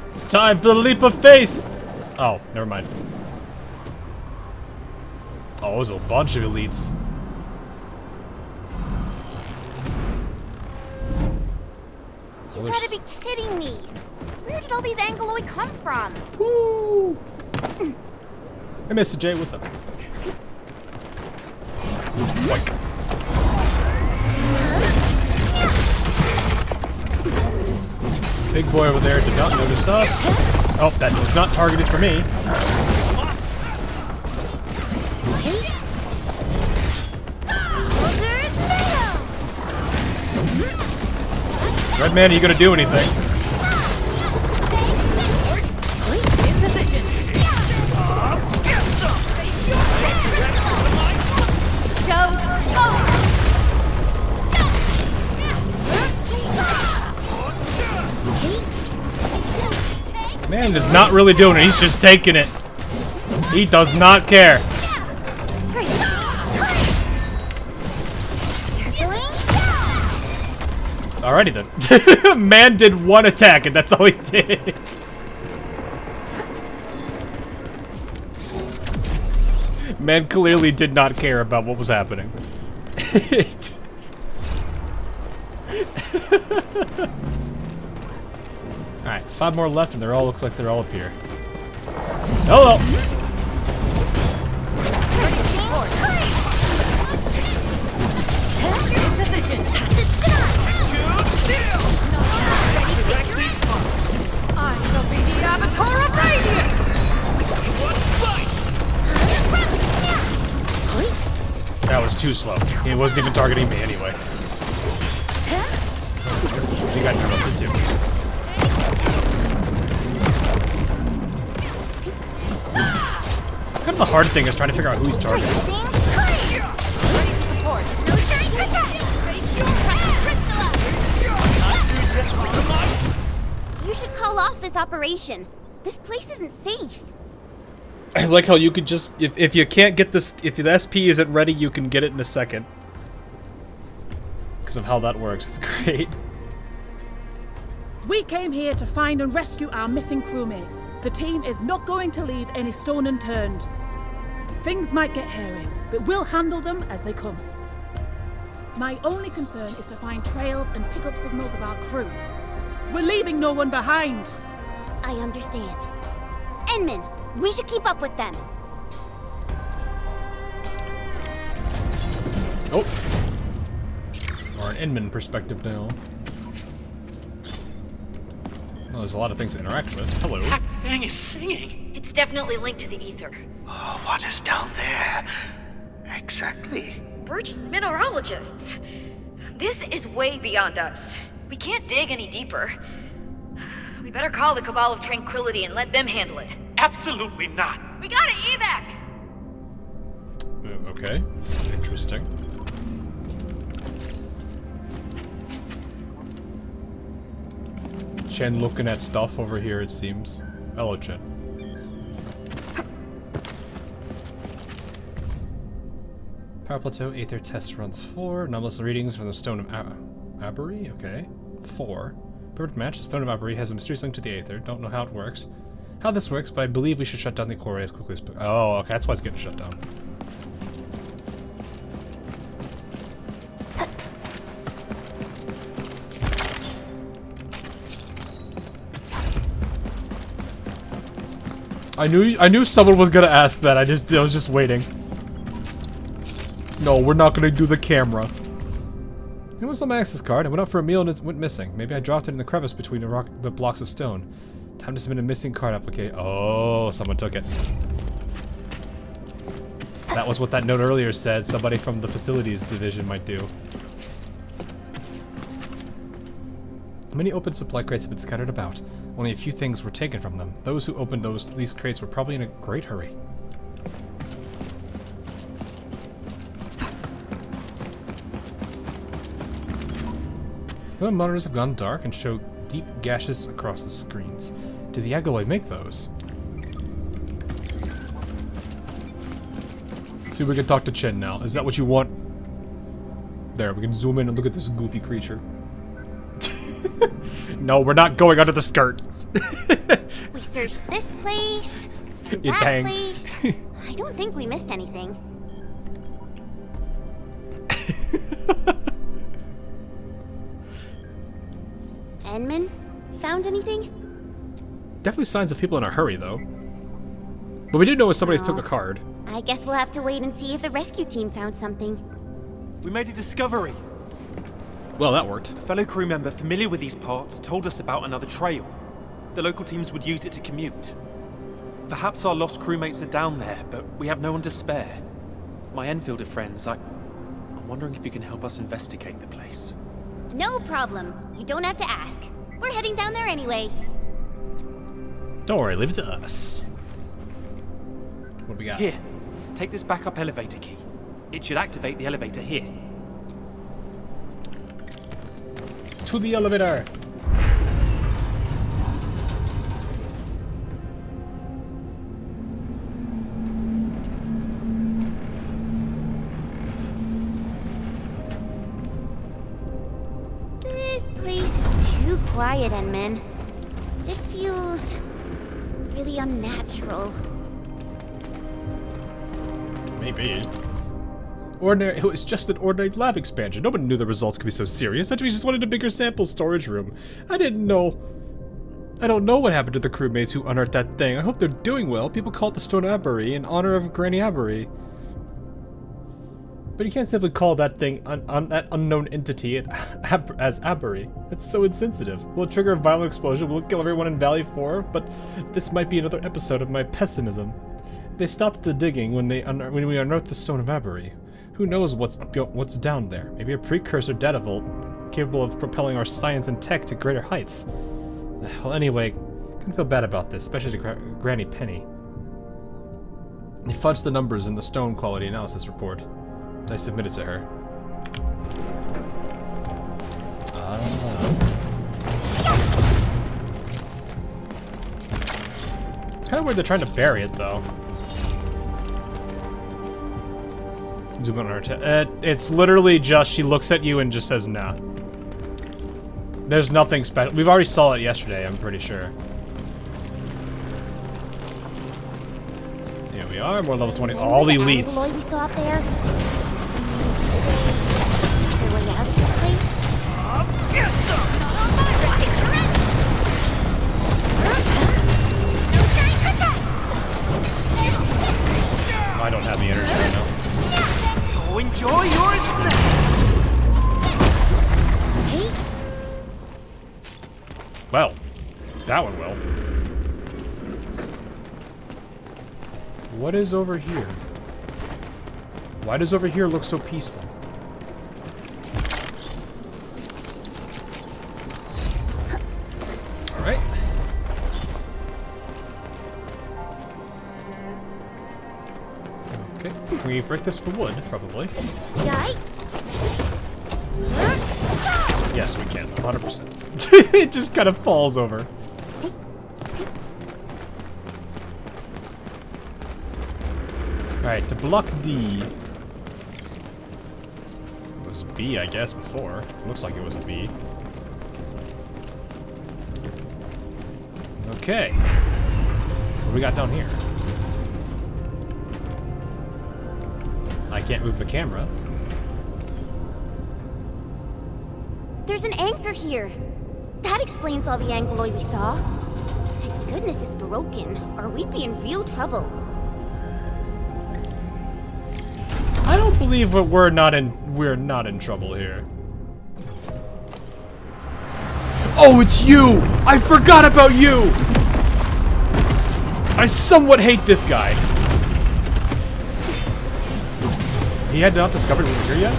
It's time for the leap of faith! Oh, never mind. Oh, it was a bunch of elites. You gotta be kidding me! Where did all these Angoloi come from? Woo! Hey, Mr. J, what's up? Like. Big boy over there did not notice us. Oh, that was not targeted for me. Red man, are you gonna do anything? In position. Man is not really doing it, he's just taking it. He does not care. Alrighty then. Man did one attack and that's all he did. Man clearly did not care about what was happening. Alright, 5 more left and they all looks like they're all up here. Hello! I shall be the Avatar of Radiance! That was too slow. He wasn't even targeting me anyway. He got interrupted too. Kind of the hard thing is trying to figure out who he's targeting. You should call off this operation. This place isn't safe. I like how you could just, if you can't get this, if the SP isn't ready, you can get it in a second. Because of how that works, it's great. We came here to find and rescue our missing crewmates. The team is not going to leave any stone unturned. Things might get hairy, but we'll handle them as they come. My only concern is to find trails and pick up signals of our crew. We're leaving no one behind. I understand. Enman, we should keep up with them. Oh. Or an Inman perspective now. Well, there's a lot of things to interact with. Hello. That thing is singing. It's definitely linked to the ether. Oh, what is down there? Exactly. We're just mineralogists. This is way beyond us. We can't dig any deeper. We better call the Cabal of Tranquility and let them handle it. Absolutely not. We gotta evac! Okay. Interesting. Chen looking at stuff over here, it seems. Hello, Chen. Power plateau, Aether test runs 4. Anomalous readings from the Stone of Abery? Okay. 4. Perfect match. The Stone of Abery has a mysterious link to the Aether. Don't know how it works. How this works, but I believe we should shut down the Quarry as quickly as possible. Oh, okay. That's why it's getting shut down. I knew someone was gonna ask that. I was just waiting. No, we're not gonna do the camera. It was on my access card. I went out for a meal and it went missing. Maybe I dropped it in the crevice between the blocks of stone. Time to submit a missing card application. Oh, someone took it. That was what that note earlier said. Somebody from the facilities division might do. Many open supply crates have been scattered about. Only a few things were taken from them. Those who opened these crates were probably in a great hurry. The monitors have gone dark and show deep gashes across the screens. Did the Agaloy make those? See if we can talk to Chen now. Is that what you want? There, we can zoom in and look at this goofy creature. No, we're not going under the skirt. We searched this place, You that dang. place. I don't think we missed anything. Enman, found anything? Definitely signs of people in a hurry, though. But we did know somebody took a card. I guess we'll have to wait and see if the rescue team found something. We made a discovery. Well, that worked. A fellow crew member familiar with these parts told us about another trail. The local teams would use it to commute. Perhaps our lost crewmates are down there, but we have no one to spare. My Enfielder friends, I'm wondering if you can help us investigate the place. No problem. You don't have to ask. We're heading down there anyway. Don't worry, leave it to us. What do we got? Here, take this backup elevator key. It should activate the elevator here. To the elevator! This place is too quiet, Enman. It feels really unnatural. Maybe. It was just an ordinary lab expansion. Nobody knew the results could be so serious. We just wanted a bigger sample storage room. I don't know what happened to the crewmates who unearthed that thing. I hope they're doing well. People call it the Stone of Abery in honor of Granny Abery. But you can't simply call that thing, that unknown entity as Abery. That's so insensitive. Will it trigger a violent explosion? Will it kill everyone in Valley 4? But this might be another episode of my pessimism. They stopped the digging when we unearthed the Stone of Abery. Who knows what's down there? Maybe a precursor data vault capable of propelling our science and tech to greater heights. Well, anyway, couldn't feel bad about this, especially to Granny Penny. They fudged the numbers in the stone quality analysis report. I submitted to her. Kind of weird they're trying to bury it, though. Zoom in on her. It's literally just she looks at you and just says nah. There's nothing special. We've already saw it yesterday, I'm pretty sure. Here we are, we're level 20. All the elites. Alloy we saw up there? Their way out of this place? Get some! Snowshine protects! I don't have the energy right now. Go enjoy your snack! Hey? Well, that went well. What is over here? Why does over here look so peaceful? Alright. Okay, can we break this for wood? Probably. Die? Yes, we can. 100%. It just kind of falls over. Alright, to block D. It was B, I guess, before. Looks like it was a B. Okay. What do we got down here? I can't move the camera. There's an anchor here. That explains all the ankyloid we saw. Thank goodness it's broken, or we'd be in real trouble. I don't believe we're not in trouble here. Oh, it's you! I forgot about you! I somewhat hate this guy. He had not discovered we were here yet?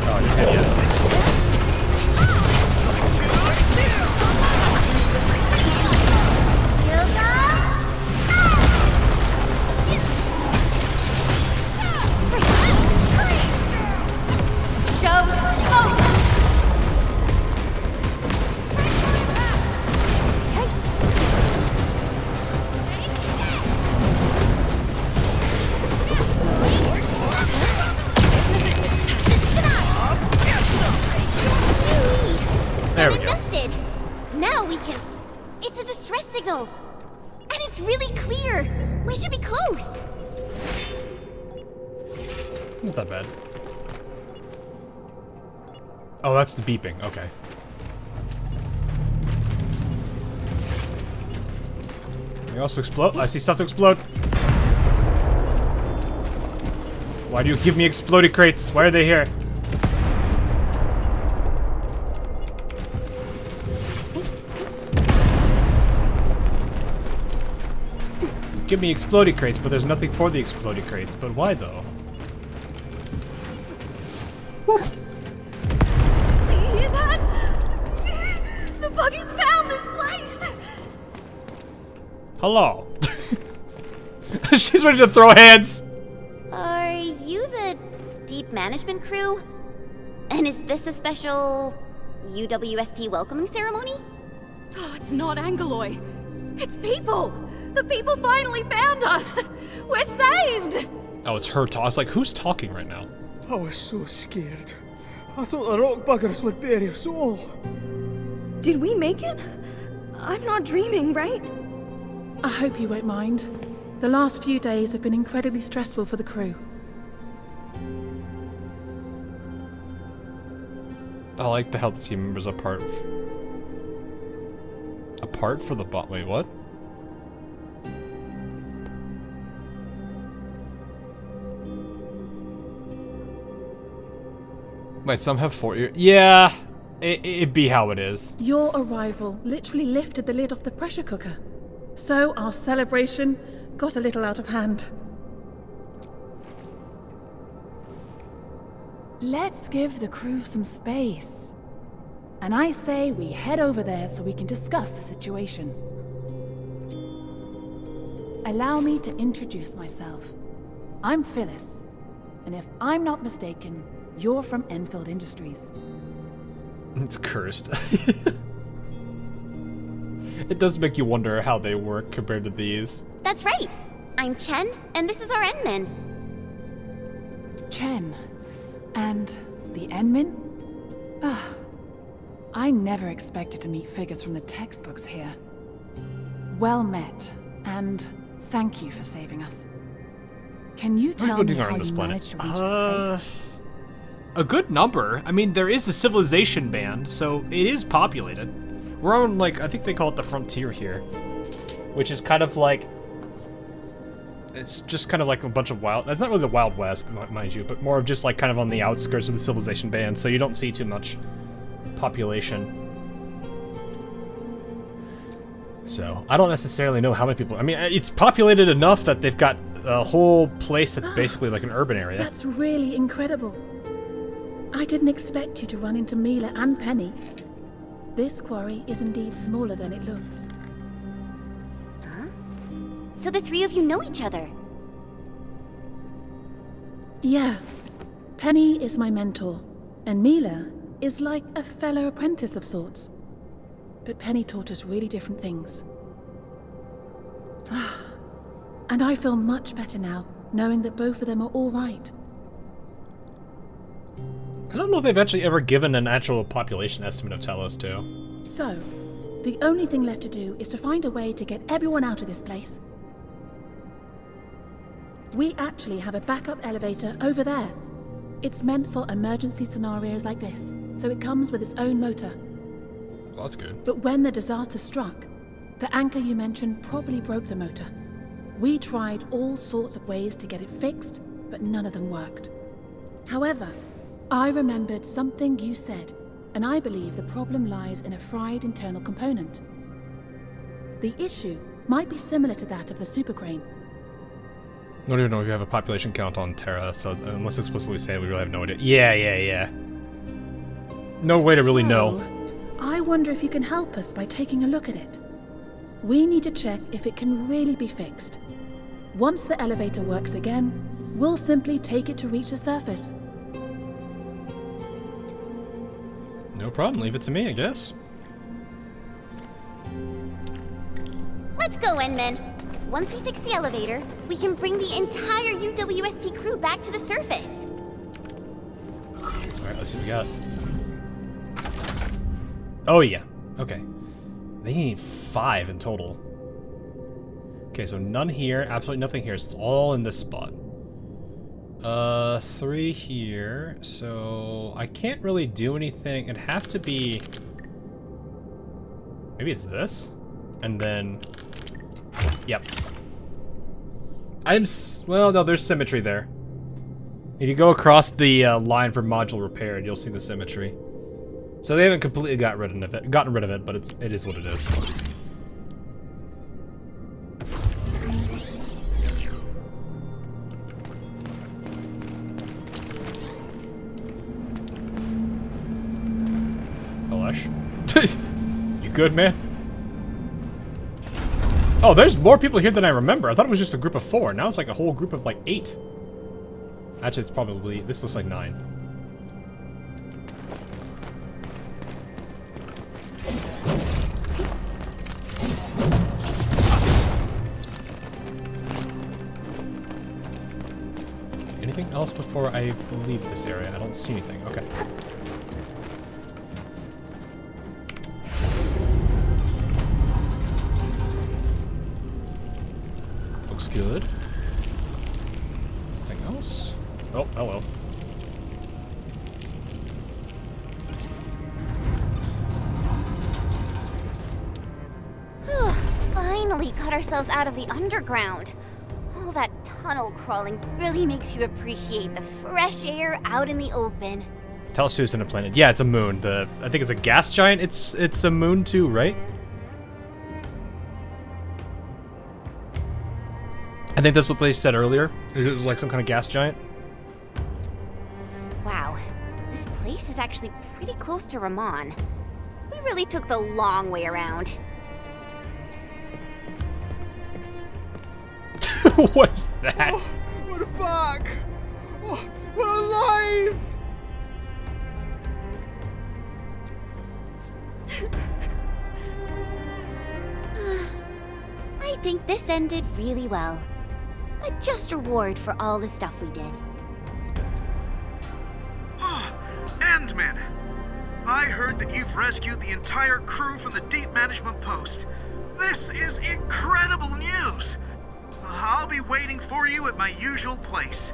Oh, you're dead yet. There we go. Now we can... It's a distress signal. And it's really clear. We should be close. Not that bad. Oh, that's the beeping. Okay. They also explode. I see stuff to explode. Why do you give me exploded crates? Why are they here? Give me exploded crates, but there's nothing for the exploded crates. But why though? Do you hear that? The buggy's found this place! Hello. She's ready to throw hands. Are you the deep management crew? And is this a special UWST welcoming ceremony? Oh, it's not Angeloy. It's people! The people finally found us! We're saved! Oh, it's her talk. I was like, who's talking right now? I was so scared. I thought the rock buggers would bury us all. Did we make it? I'm not dreaming, right? I hope you won't mind. The last few days have been incredibly stressful for the crew. I like the how the team members apart for the bot. Wait, what? Wait, some have 4 years. Yeah, it'd be how it is. Your arrival literally lifted the lid off the pressure cooker. So our celebration got a little out of hand. Let's give the crew some space. And I say we head over there so we can discuss the situation. Allow me to introduce myself. I'm Phyllis, and if I'm not mistaken, you're from Endfield Industries. It's cursed. It does make you wonder how they work compared to these. That's right. I'm Chen, and this is our Endman. Chen. And The Endmen? Ah, I never expected to meet figures from the textbooks here. Well met, and thank you for saving us. Can you tell me how you managed to reach this place? A good number. I mean, there is a civilization band, so it is populated. We're on, like, I think they call it the frontier here, which is kind of like, it's just kind of like a bunch of wild, it's not really the Wild West, mind you, but more of just like kind of on the outskirts of the civilization band, so you don't see too much population. So, I don't necessarily know how many people, I mean, it's populated enough that they've got a whole place that's basically like an urban area. That's really incredible. I didn't expect you to run into Mila and Penny. This quarry is indeed smaller than it looks. Huh? So the three of you know each other? Yeah. Penny is my mentor, and Mila is like a fellow apprentice of sorts. But Penny taught us really different things. And I feel much better now, knowing that both of them are all right. I don't know if they've actually ever given an actual population estimate of Talos, too. So, the only thing left to do is to find a way to get everyone out of this place. We actually have a backup elevator over there. It's meant for emergency scenarios like this, so it comes with its own motor. Well, that's good. But when the disaster struck, the anchor you mentioned probably broke the motor. We tried all sorts of ways to get it fixed, but none of them worked. However, I remembered something you said, and I believe the problem lies in a fried internal component. The issue might be similar to that of the super crane. I don't even know if you have a population count on Terra, so unless explicitly say, we really have no idea. Yeah. No way to really know. I wonder if you can help us by taking a look at it. We need to check if it can really be fixed. Once the elevator works again, we'll simply take it to reach the surface. No problem, leave it to me, I guess. Let's go, Endmen. Once we fix the elevator, we can bring the entire UWST crew back to the surface. Alright, let's see what we got. Oh yeah, okay. They need 5 in total. Okay, so none here, absolutely nothing here, so it's all in this spot. 3 here, so I can't really do anything. It'd have to be... Maybe it's this? And then... Yep. Well, no, there's symmetry there. If you go across the line for module repaired, you'll see the symmetry. So they haven't completely gotten rid of it, but it is what it is. You good, man? Oh, there's more people here than I remember. I thought it was just a group of 4. Now it's like a whole group of like 8. Actually, it's probably... This looks like 9. Anything else before I leave this area? I don't see anything. Okay. Looks good. Anything else? Oh, hello. Finally got ourselves out of the underground. All that tunnel crawling really makes you appreciate the fresh air out in the open. Talos isn't a planet. Yeah, it's a moon. I think it's a gas giant. It's a moon too, right? I think that's what they said earlier. It was like some kind of gas giant. Wow, this place is actually pretty close to Ramon. We really took the long way around. What is that? Oh, we're back! Oh, we're alive! I think this ended really well. A just reward for all the stuff we did. Endman! I heard that you've rescued the entire crew from the Deep Management Post. This is incredible news! I'll be waiting for you at my usual place.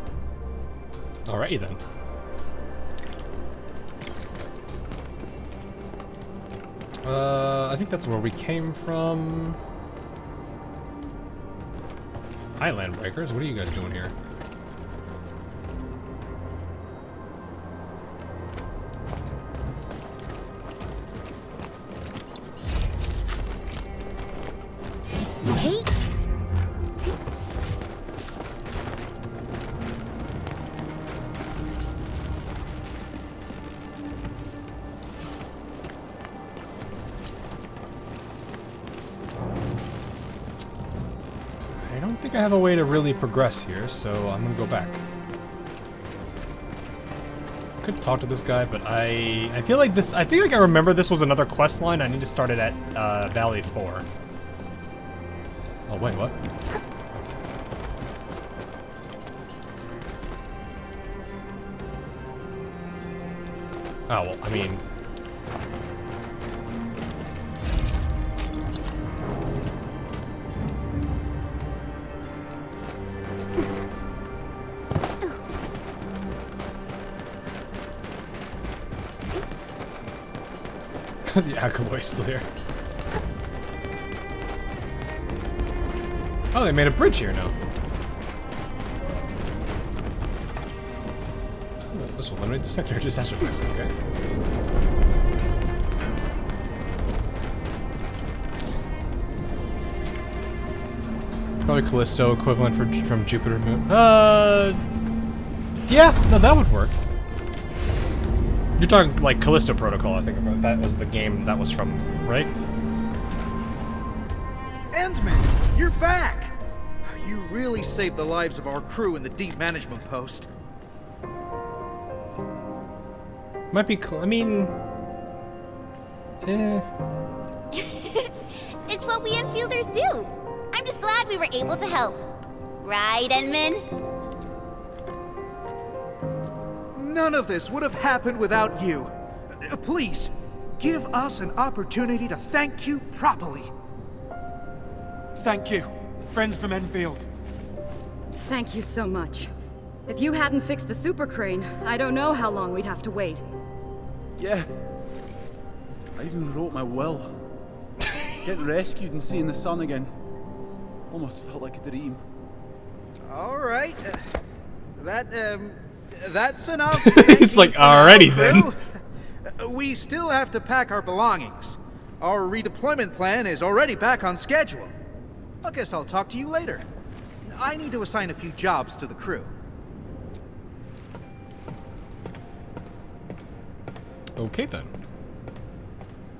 Alrighty then. I think that's where we came from. Highland Breakers, what are you guys doing here? Hey! I don't think I have a way to really progress here, so I'm gonna go back. Could talk to this guy, but I feel like this. I feel like I remember this was another quest line. I need to start it at Valley 4. Oh wait, what? Oh well, I mean. The alkaloid still here. Oh, they made a bridge here now. Oh, this will eliminate the sector disaster first, okay. Probably Callisto equivalent from Jupiter Moon. Yeah, no, that would work. You're talking like Callisto Protocol, I think that was the game that was from, right? Endman, you're back! You really saved the lives of our crew in the Deep Management Post. Might be, I mean... It's what we Enfielders do. I'm just glad we were able to help. Right, Endman? None of this would have happened without you. Please, give us an opportunity to thank you properly. Thank you, friends from Enfield. Thank you so much. If you hadn't fixed the super crane, I don't know how long we'd have to wait. Yeah. I even wrote my will. Getting rescued and seeing the sun again. Almost felt like a dream. All right. That's enough. It's like, alrighty then. We still have to pack our belongings. Our redeployment plan is already back on schedule. I guess I'll talk to you later. I need to assign a few jobs to the crew. Okay then.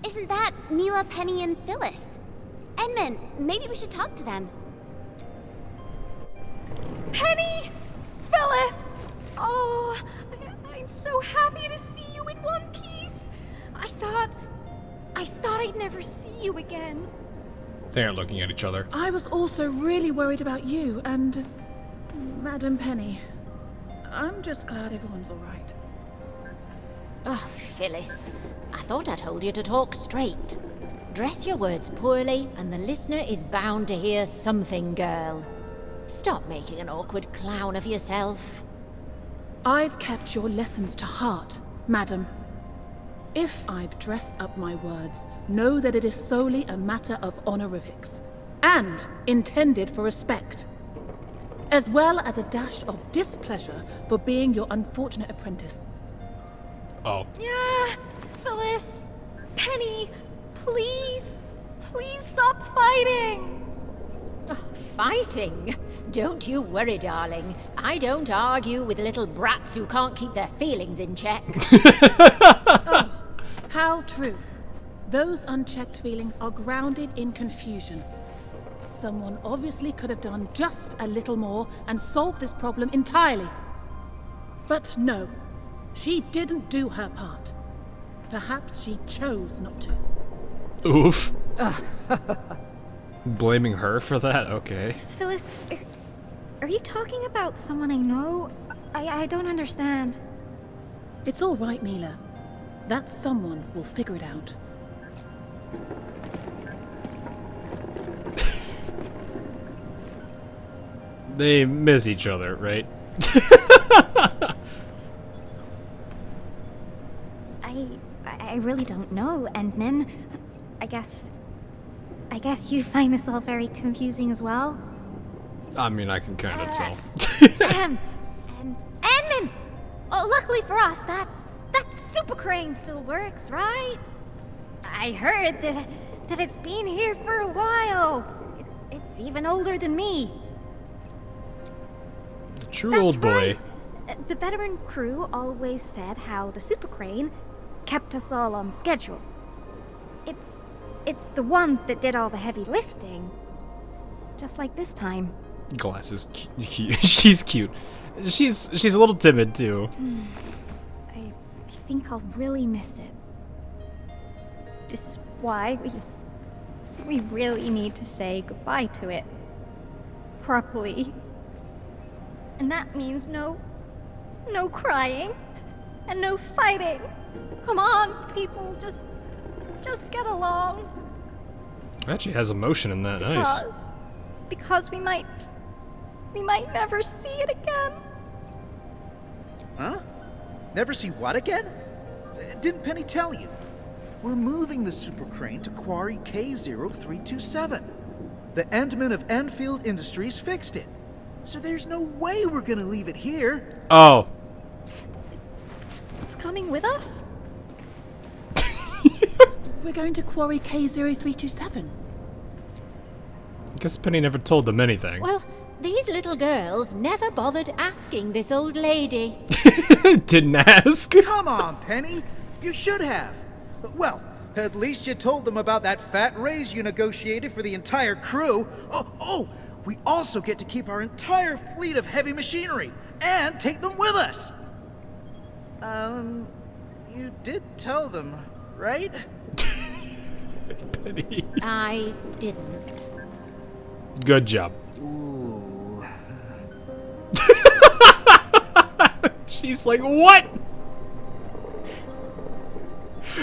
Isn't that Mila, Penny, and Phyllis? Endman, maybe we should talk to them. Penny! Phyllis! Oh, I'm so happy to see you in one piece. I thought I'd never see you again. They are looking at each other. I was also really worried about you and Madam Penny. I'm just glad everyone's all right. Oh, Phyllis. I thought I told you to talk straight. Dress your words poorly, and the listener is bound to hear something, girl. Stop making an awkward clown of yourself. I've kept your lessons to heart, madam. If I've dressed up my words, know that it is solely a matter of honorifics, and intended for respect, as well as a dash of displeasure for being your unfortunate apprentice. Oh. Yeah, Phyllis, Penny, please stop fighting. Oh, fighting? Don't you worry, darling. I don't argue with little brats who can't keep their feelings in check. Oh, how true. Those unchecked feelings are grounded in confusion. Someone obviously could have done just a little more and solved this problem entirely. But no, she didn't do her part. Perhaps she chose not to. Oof. Blaming her for that? Okay. Phyllis, are you talking about someone I know? I don't understand. It's all right, Mila. That someone will figure it out. They miss each other, right? I really don't know, Endman. I guess you find this all very confusing as well. I mean, I can kind of tell. And Endman! Oh, luckily for us, that super crane still works, right? I heard that it's been here for a while. It's even older than me. True old boy. The veteran crew always said how the super crane kept us all on schedule. It's the one that did all the heavy lifting. Just like this time. Glasses, cute. She's cute. She's a little timid too. I think I'll really miss it. This is why we really need to say goodbye to it. Properly. And that means no crying and no fighting. Come on, people, just get along. Actually has emotion in that. Nice. Because we might never see it again. Huh? Never see what again? Didn't Penny tell you? We're moving the super crane to Quarry K0327. The Endman of Endfield Industries fixed it. So there's no way we're gonna leave it here. Oh. It's coming with us? We're going to Quarry K0327. I guess Penny never told them anything. Well, these little girls never bothered asking this old lady. Didn't ask. Come on, Penny. You should have. Well, at least you told them about that fat raise you negotiated for the entire crew. Oh, we also get to keep our entire fleet of heavy machinery and take them with us. You did tell them, right? Penny. I didn't. Good job. Ooh. She's like, what?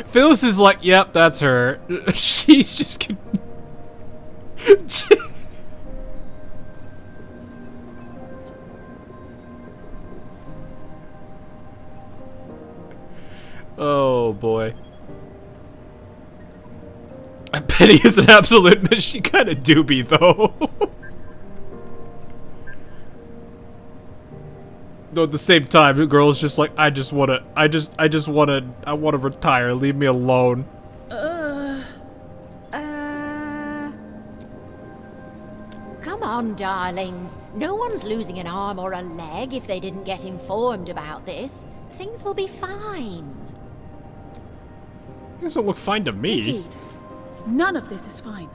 Phyllis is like, yep, that's her. She's just oh boy. Penny is an absolute miss. She kind of doobie though. Though at the same time, the girl's just like, I wanna retire. Leave me alone. Come on, darlings. No one's losing an arm or a leg if they didn't get informed about this. Things will be fine. It doesn't look fine to me. Indeed. None of this is fine.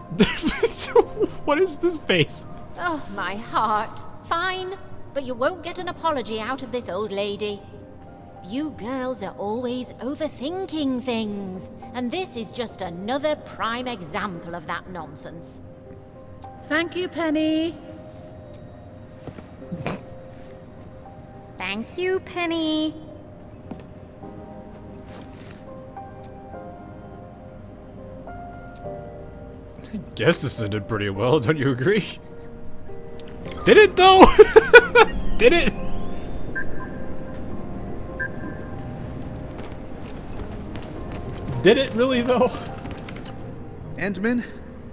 What is this face? Oh, my heart. Fine, but you won't get an apology out of this old lady. You girls are always overthinking things, and this is just another prime example of that nonsense. Thank you, Penny. Thank you, Penny. I guess this ended pretty well, don't you agree? Did it though? Did it? Did it really though? Endman,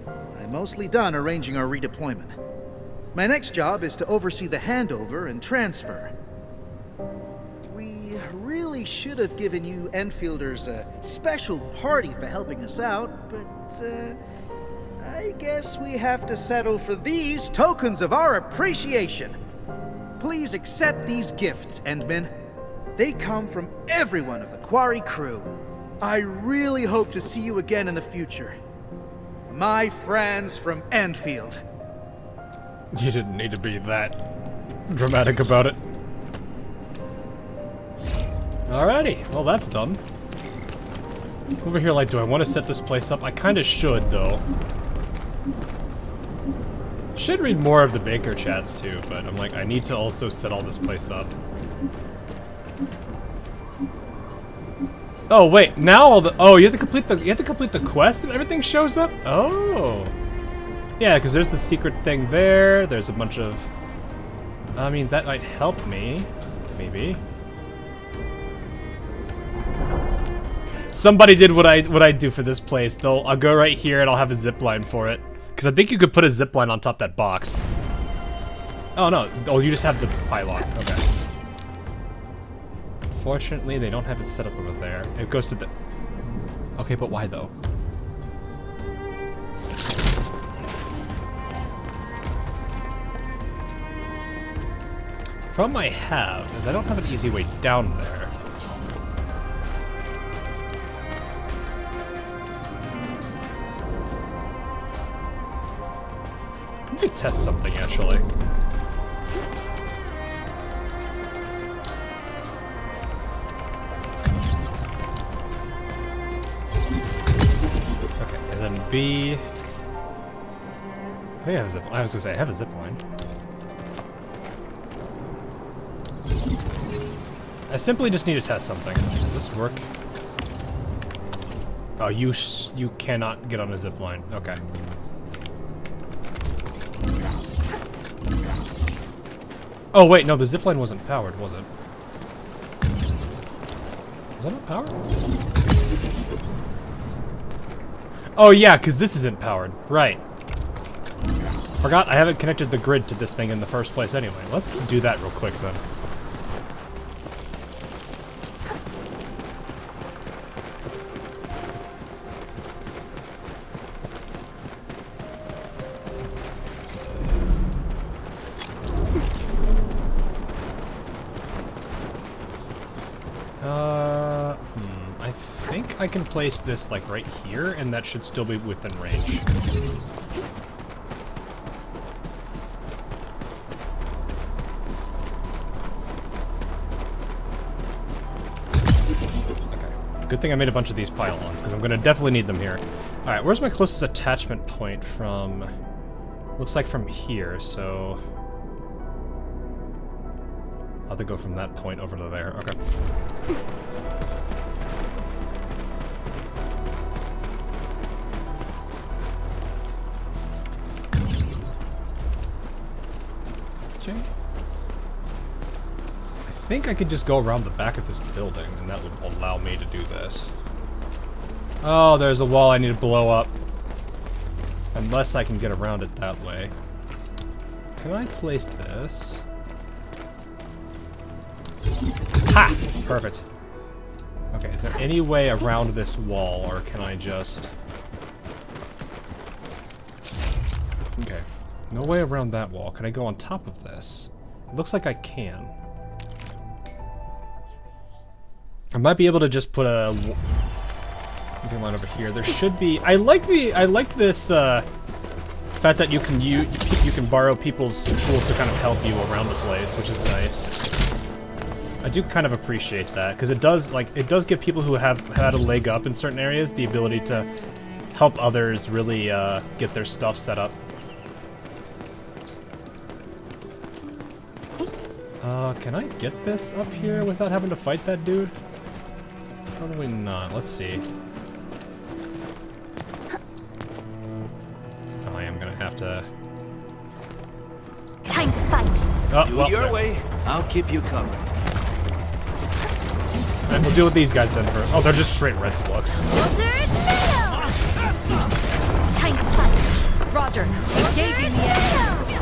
I'm mostly done arranging our redeployment. My next job is to oversee the handover and transfer. We really should have given you Enfielders a special party for helping us out, but I guess we have to settle for these tokens of our appreciation. Please accept these gifts, Endman. They come from everyone of the Quarry crew. I really hope to see you again in the future. My friends from Endfield. You didn't need to be that dramatic about it. Alrighty, well that's done. Over here, like, do I want to set this place up? I kind of should, though. Should read more of the Baker chats, too, but I'm like, I need to also set all this place up. Oh wait, now all the you have to complete the quest and everything shows up? Oh. Yeah, because there's the secret thing there. There's a bunch of I mean, that might help me, maybe. Somebody did what I do for this place. I'll go right here and I'll have a zip line for it. Because I think you could put a zip line on top of that box. Oh no, oh you just have the pylon. Okay. Fortunately, they don't have it set up over there. It goes to the... Okay, but why though? Problem I have is I don't have an easy way down there. Let me test something actually. Okay, and then B. Oh, yeah, I was gonna say I have a zip line. I simply just need to test something. Does this work? Oh, you cannot get on a zip line. Okay. Oh wait, no, the zip line wasn't powered, was it? Was that not powered? Oh yeah, because this isn't powered. Right. Forgot I haven't connected the grid to this thing in the first place anyway. Let's do that real quick then. I think I can place this like right here, and that should still be within range. Okay, good thing I made a bunch of these pylons, because I'm going to definitely need them here. Alright, where's my closest attachment point from... Looks like from here, so... I'll have to go from that point over to there. Okay. I think I could just go around the back of this building, and that would allow me to do this. Oh, there's a wall I need to blow up. Unless I can get around it that way. Can I place this? Ha! Perfect. Okay, is there any way around this wall, or can I just... Okay. No way around that wall. Can I go on top of this? It looks like I can. I might be able to just put a line over here. There should be... I like this fact that you can borrow people's tools to kind of help you around the place, which is nice. I do kind of appreciate that, because it does give people who have had a leg up in certain areas the ability to help others really get their stuff set up. Can I get this up here without having to fight that dude? Probably not. Let's see. I am gonna have to... Time to fight! Oh, Do well, it your there. way. I'll keep you covered. Alright, we'll deal with these guys then first. Oh, they're just straight red slugs. Time to fight! Roger. Engaging the enemy.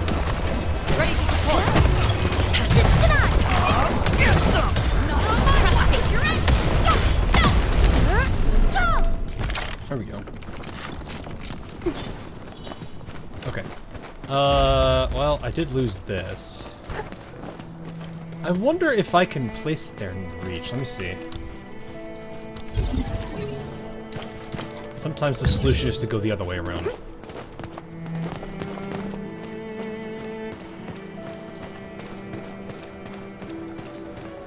Ready to support. There we go. Okay. Well, I did lose this. I wonder if I can place it there and reach. Let me see. Sometimes the solution is to go the other way around.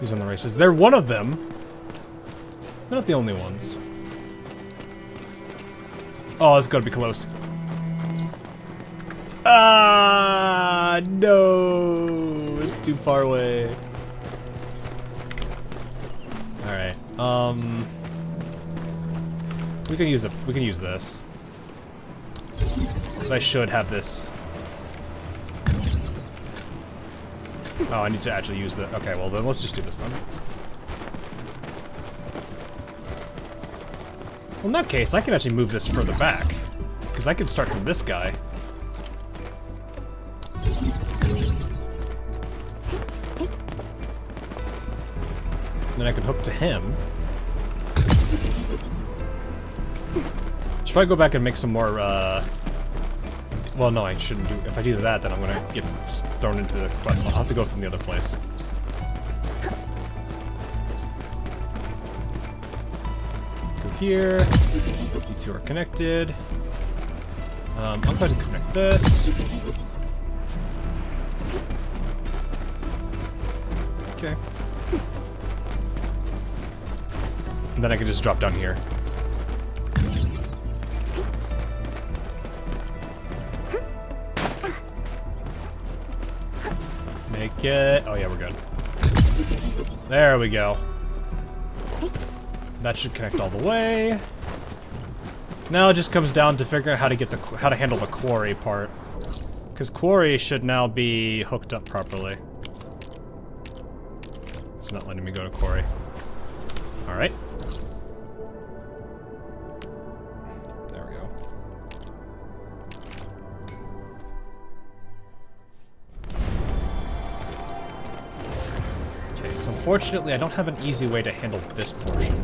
Who's on the races? They're one of them. They're not the only ones. Oh, it's gotta be close. Ah, no, it's too far away. All right. We can use this. Because I should have this. Oh, I need to actually use the. Okay, well then let's just do this then. Well, in that case, I can actually move this further back. Because I can start from this guy. Then I can hook to him. Should I go back and make some more, well, no, I shouldn't do... If I do that, then I'm gonna get thrown into the quest. I'll have to go from the other place. Go here. You two are connected. I'll go ahead and connect this. Okay. And then I can just drop down here. Make it... Oh yeah, we're good. There we go. That should connect all the way. Now it just comes down to figuring out how to handle the quarry part. Because quarry should now be hooked up properly. It's not letting me go to quarry. Alright. There we go. Okay, so unfortunately I don't have an easy way to handle this portion.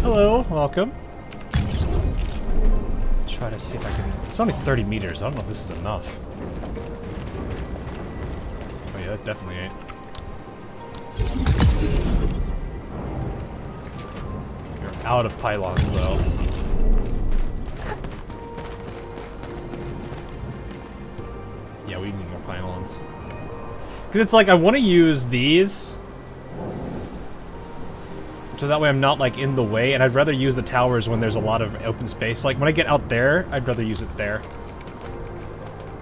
Hello, welcome. Try to see if I can... It's only 30 meters. I don't know if this is enough. Oh yeah, that definitely ain't. You're out of pylons, though. Yeah, we need more pylons. Because it's like, I want to use these... So that way I'm not, like, in the way, and I'd rather use the towers when there's a lot of open space. Like, when I get out there, I'd rather use it there.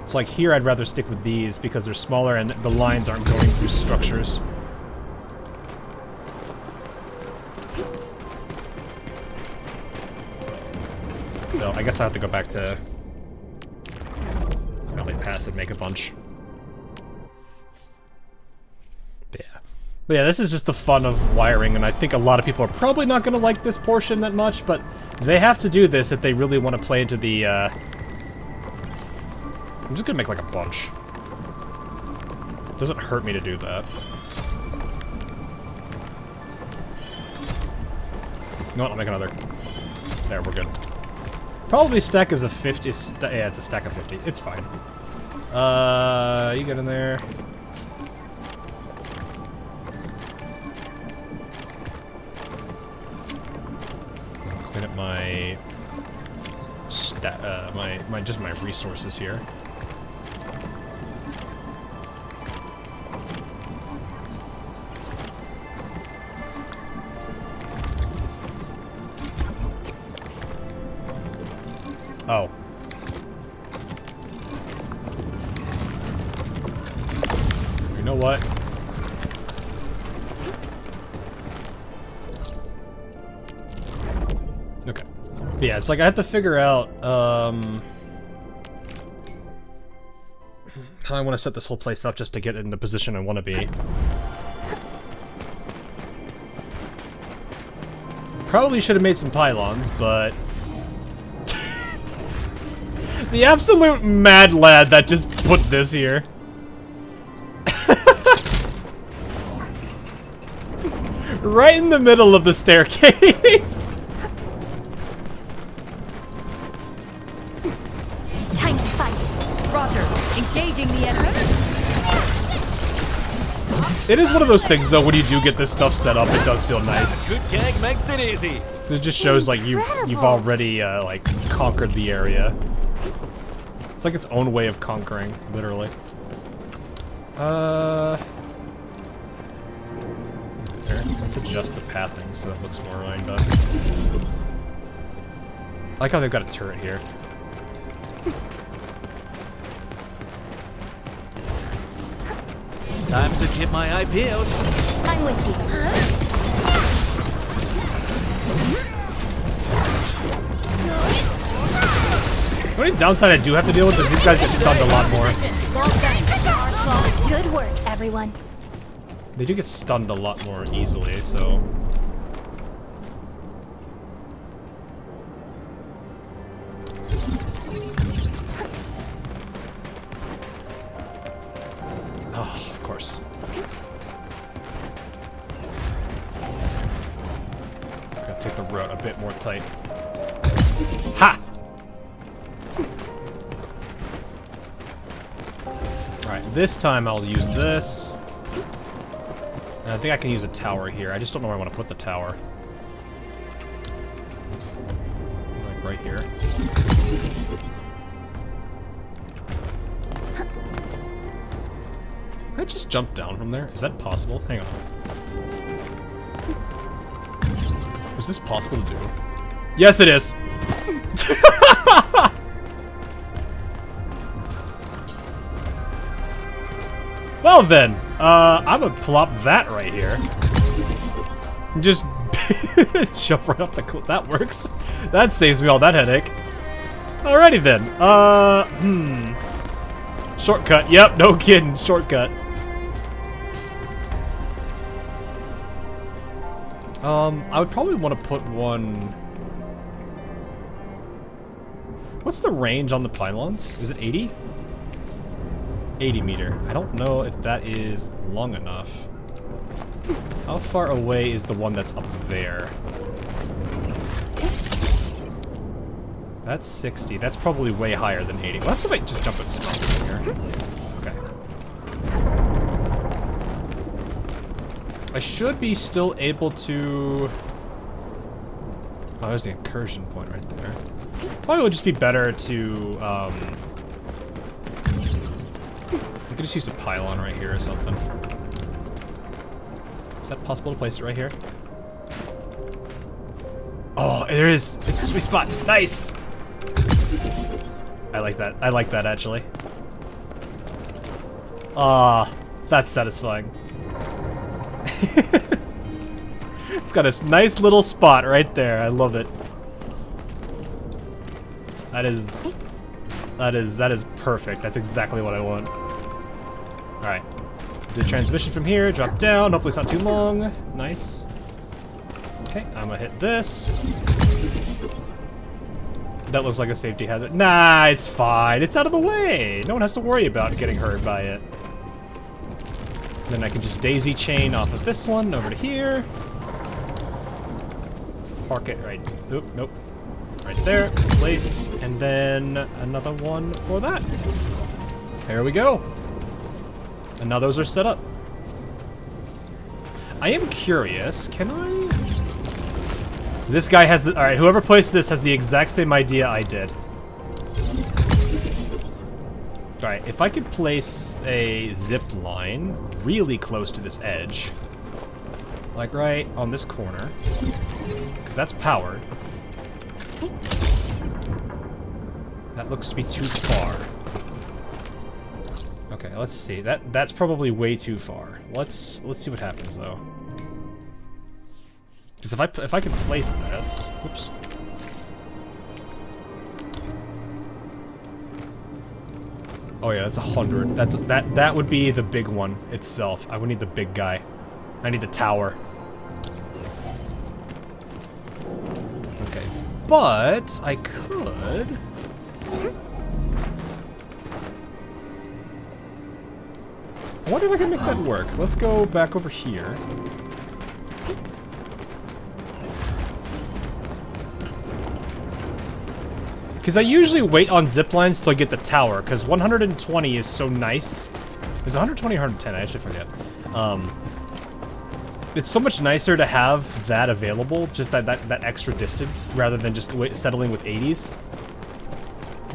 So, like, here I'd rather stick with these because they're smaller and the lines aren't going through structures. So, I guess I have to go back to Valley Pass and make a bunch. But yeah, this is just the fun of wiring, and I think a lot of people are probably not going to like this portion that much, but they have to do this if they really want to play into the, I'm just going to make, like, a bunch. It doesn't hurt me to do that. You know what, I'll make another. There, we're good. Probably stack is a 50, yeah, it's a stack of 50. It's fine. You get in there. Clean up my just my resources here. Oh. You know what? Okay. Yeah, it's like I have to figure out, how I want to set this whole place up just to get in the position I want to be. Probably should have made some pylons, but... The absolute mad lad that just put this here. Right in the middle of the staircase. Time to fight. Roger. Engaging the enemy. It is one of those things, though, when you do get this stuff set up, it does feel nice. Good gag makes it easy. It just shows like you've already like conquered the area. It's like its own way of conquering, literally. there. Let's adjust the pathing so it looks more lined up. I like how they've got a turret here. Time to keep my IP out. I'm with you. The only downside I do have to deal with is these guys get stunned a lot more. Good work, everyone. They do get stunned a lot more easily, so... Oh, of course. Gotta take the route a bit more tight. Ha! Alright, this time I'll use this. And I think I can use a tower here. I just don't know where I want to put the tower. Like right here. Can I just jump down from there? Is that possible? Hang on. Is this possible to do? Yes, it is! Well then, I'm gonna plop that right here. Just jump right up the cliff. That works. That saves me all that headache. Alrighty then. Shortcut. Yep, no kidding. Shortcut. I would probably want to put one... What's the range on the pylons? Is it 80? 80 meter. I don't know if that is long enough. How far away is the one that's up there? That's 60. That's probably way higher than 80. Well, I just jump at this here. Okay. I should be still able to... Oh, there's the incursion point right there. Probably would just be better to, I could just use a pylon right here or something. Is that possible to place it right here? Oh, there is! It's a sweet spot! Nice! I like that. I like that, actually. Ah, that's satisfying. It's got a nice little spot right there. I love it. That is perfect. That's exactly what I want. Alright. Do transmission from here, drop down. Hopefully it's not too long. Nice. Okay, I'm gonna hit this. That looks like a safety hazard. Nah, it's fine. It's out of the way. No one has to worry about getting hurt by it. Then I can just daisy chain off of this one over to here. Park it right. Oop, nope. Right there. Place. And then another one for that. There we go. And now those are set up. I am curious. Can I... This guy has the... Alright, whoever placed this has the exact same idea I did. Alright, if I could place a zip line really close to this edge, like right on this corner, because that's powered. That looks to be too far. Okay, let's see. That's probably way too far. Let's see what happens though. Because if I could place this, whoops. Oh yeah, that's 100. That would be the big one itself. I would need the big guy. I need the tower. Okay, but I could. I wonder if I can make that work. Let's go back over here. Because I usually wait on ziplines till I get the tower, because 120 is so nice. Is it 120 or 110? I actually forget. It's so much nicer to have that available, just that extra distance, rather than just settling with 80s.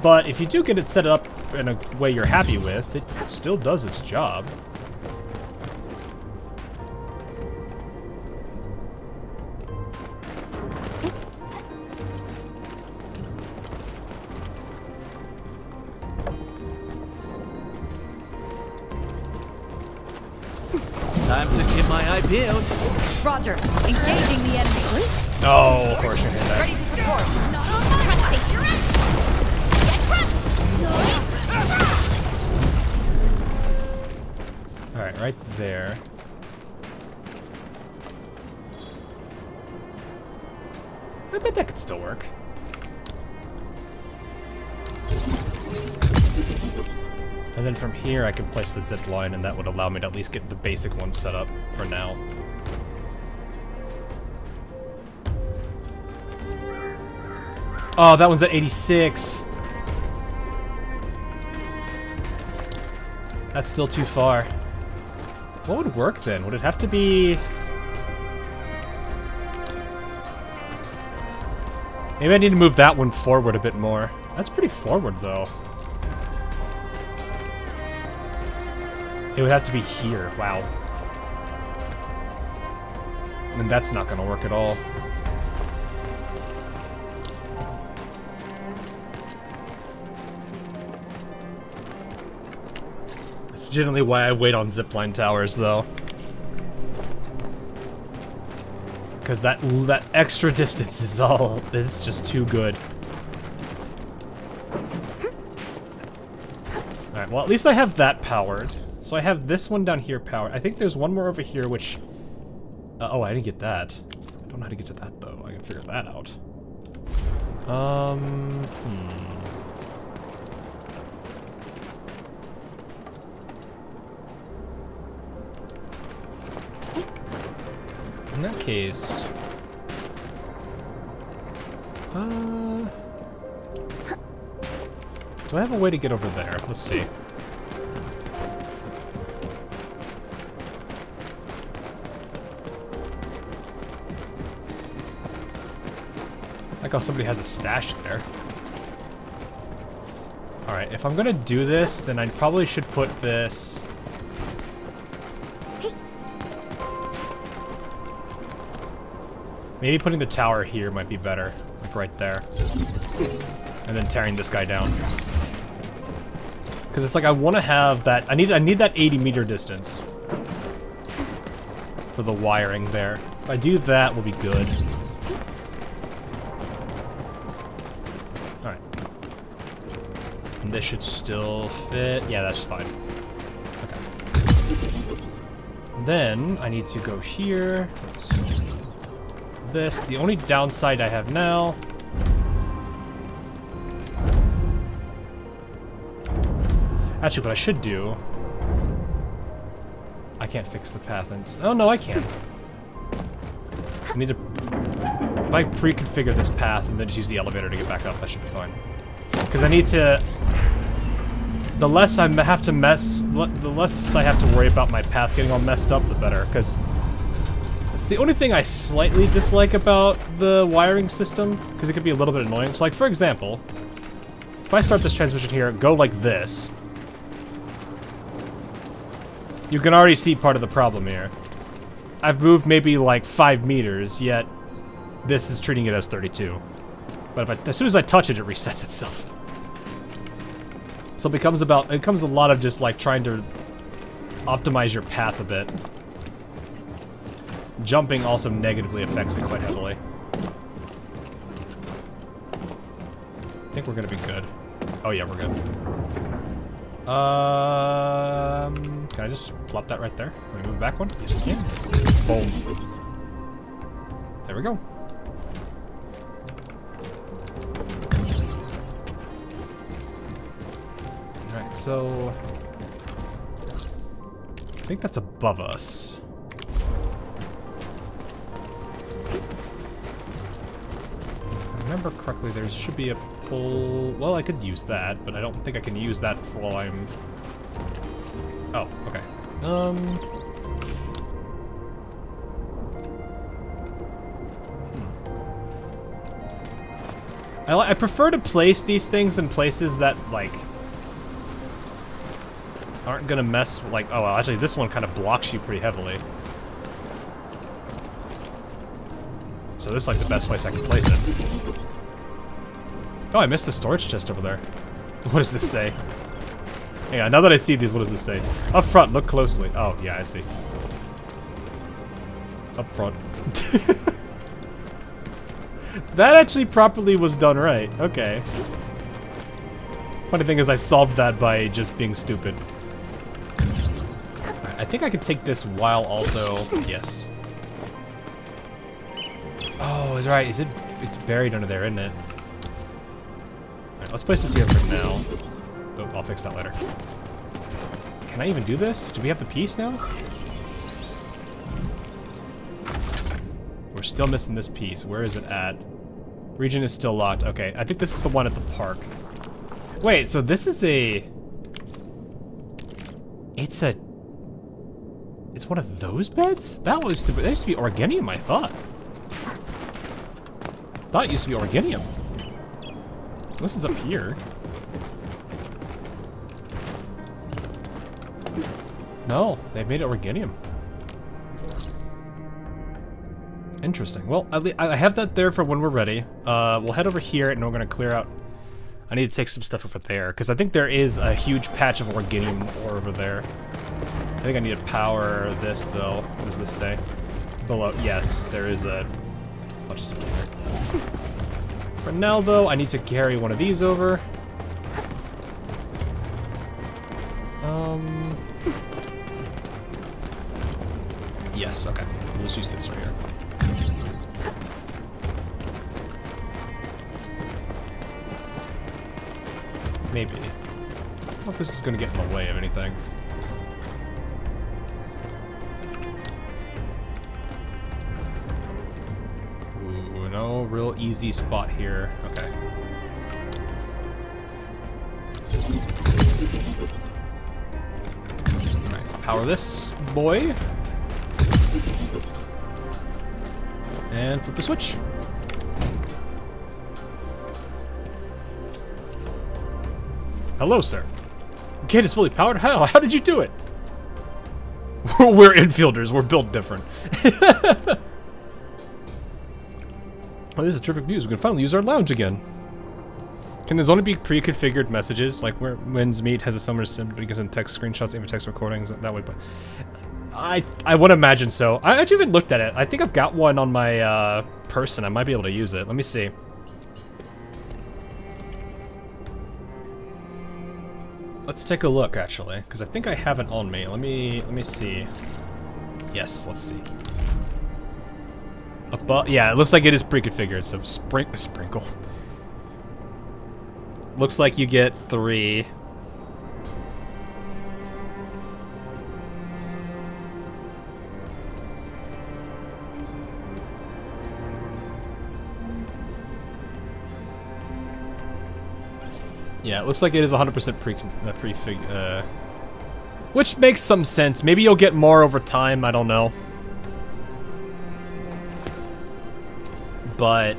But if you do get it set up in a way you're happy with, it still does its job. Time to keep my IP out. Roger. Engaging the enemy. Oh, of course you hit that. Ready to support. Alright, right there. I bet that could still work. And then from here I can place the zip line, and that would allow me to at least get the basic one set up for now. Oh, that one's at 86. That's still too far. What would work then? Would it have to be... Maybe I need to move that one forward a bit more. That's pretty forward, though. It would have to be here. Wow. And that's not going to work at all. That's generally why I wait on zipline towers, though. Because that extra distance is just too good. Alright, well at least I have that powered. So I have this one down here powered. I think there's one more over here which... oh, I didn't get that. I don't know how to get to that though. I can figure that out. In that case... do I have a way to get over there? Let's see. Like how somebody has a stash there. Alright, if I'm gonna do this, then I probably should put this... Maybe putting the tower here might be better. Like right there. And then tearing this guy down. Because it's like I want to have that... I need that 80-meter distance. For the wiring there. If I do that, we'll be good. Alright. And this should still fit. Yeah, that's fine. Okay. Then, I need to go here. This. The only downside I have now... Actually, what I should do... I can't fix the path and... Oh, no, I can. I need to... If I pre-configure this path and then just use the elevator to get back up, that should be fine. Because I need to... The less I have to mess... The less I have to worry about my path getting all messed up, the better. Because... It's the only thing I slightly dislike about the wiring system, because it could be a little bit annoying. So, like, for example... If I start this transmission here, go like this... You can already see part of the problem here. I've moved maybe like 5 meters, yet this is treating it as 32. But if as soon as I touch it, it resets itself. So it becomes a lot of just like trying to optimize your path a bit. Jumping also negatively affects it quite heavily. I think we're gonna be good. Oh yeah, we're good. Can I just plop that right there? Can we move back one? Yes, we can. Boom. There we go. Alright, so... I think that's above us. If I remember correctly, there should be a pull... Well, I could use that, but I don't think I can use that while I'm... Oh, okay. I prefer to place these things in places that, like, aren't gonna mess, like, oh, well, actually, this one kind of blocks you pretty heavily. So this is, like, the best place I can place it. Oh, I missed the storage chest over there. What does this say? Yeah, now that I see these, what does this say? Up front, look closely. Oh, yeah, I see. up front. That actually properly was done right. Okay. Funny thing is I solved that by just being stupid. Right, I think I could take this while also... Yes. Oh, that's right. It's buried under there, isn't it? Alright, let's place this here for now. Oh, I'll fix that later. Can I even do this? Do we have the piece now? We're still missing this piece. Where is it at? Region is still locked. Okay, I think this is the one at the park. Wait, so this is a... It's one of those beds? That used to be Organium, I thought. It used to be Organium. This is up here. No, they made it Organium. Interesting. Well, I have that there for when we're ready. We'll head over here and we're gonna clear out. I need to take some stuff over there because I think there is a huge patch of Organium ore over there. I think I need to power this though. What does this say? Below. Yes, there is a bunch of stuff here. For now though, I need to carry one of these over. Yes, okay. We'll just use this right here. Maybe. I don't know if this is going to get in the way of anything. Ooh, no real easy spot here. Okay. Alright, power this boy. And flip the switch. Hello, sir. The gate is fully powered? How did you do it? We're infielders. We're built different. Well, this is terrific news. We can finally use our lounge again. Can there only be pre-configured messages? Like where when's meet has a summer sim, but you can send text screenshots, even text recordings that way. But I would imagine so. I actually haven't looked at it. I think I've got one on my person. I might be able to use it. Let me see. Let's take a look, actually, because I think I have it on me. Let me see. Yes, let's see. Yeah, it looks like it is pre-configured. So sprinkle. Looks like you get 3. Yeah, it looks like it is 100% prefig. Which makes some sense. Maybe you'll get more over time. I don't know. But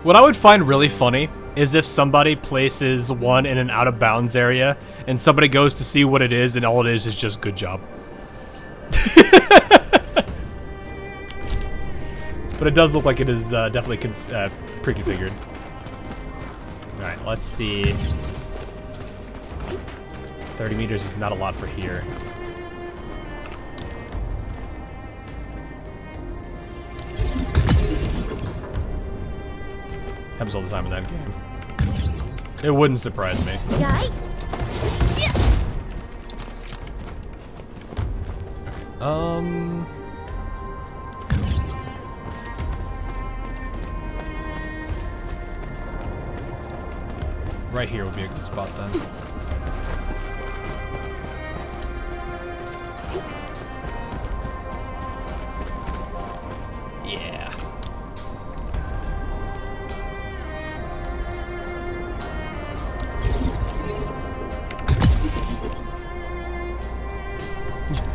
what I would find really funny is if somebody places one in an out of bounds area and somebody goes to see what it is and all it is just good job. But it does look like it is definitely pre-configured. Alright, let's see. 30 meters is not a lot for here. Happens all the time in that game. It wouldn't surprise me. Okay, right here would be a good spot then. Yeah.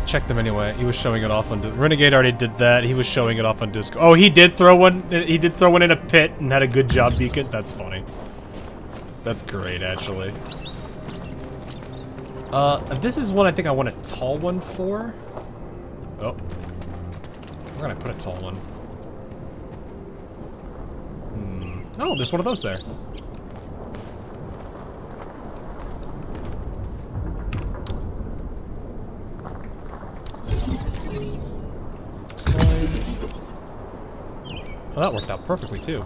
Check them anyway. He was showing it off on Renegade already did that. He was showing it off on Discord. Oh, he did throw one. He did throw one in a pit and had a good job, Beacon. That's funny. That's great, actually. This is one I think I want a tall one for. Oh. Where can I put a tall one? Oh, there's one of those there. Well, that worked out perfectly, too.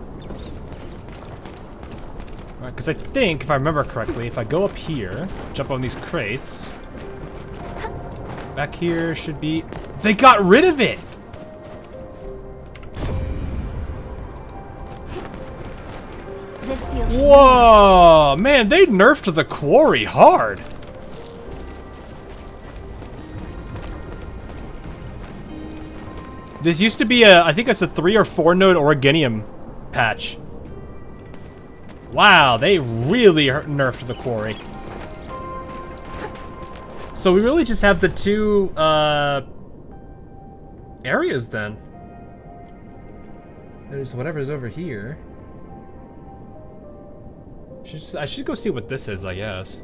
Alright, because I think, if I remember correctly, if I go up here, jump on these crates, back here should be... They got rid of it! Whoa! Man, they nerfed the Quarry hard! This used to be a, I think it's a 3 or 4 node Organium patch. Wow, they really nerfed the Quarry. So we really just have the 2 areas then. There's whatever's over here. I should go see what this is, I guess.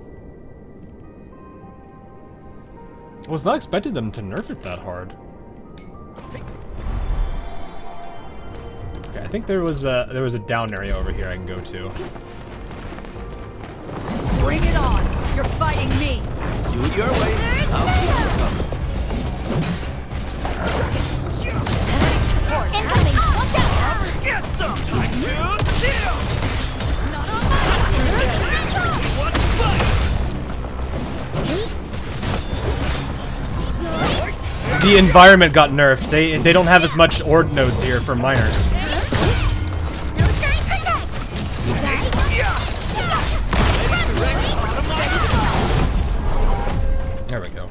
I was not expecting them to nerf it that hard. Okay, I think there was a down area over here I can go to. Bring it on! You're fighting me! Do it your way. I'll keep you covered. Incoming! Watch out! Get some time to chill! Not on my The environment got nerfed. They don't have as much ord nodes here for miners. Snowshine protects! There we go.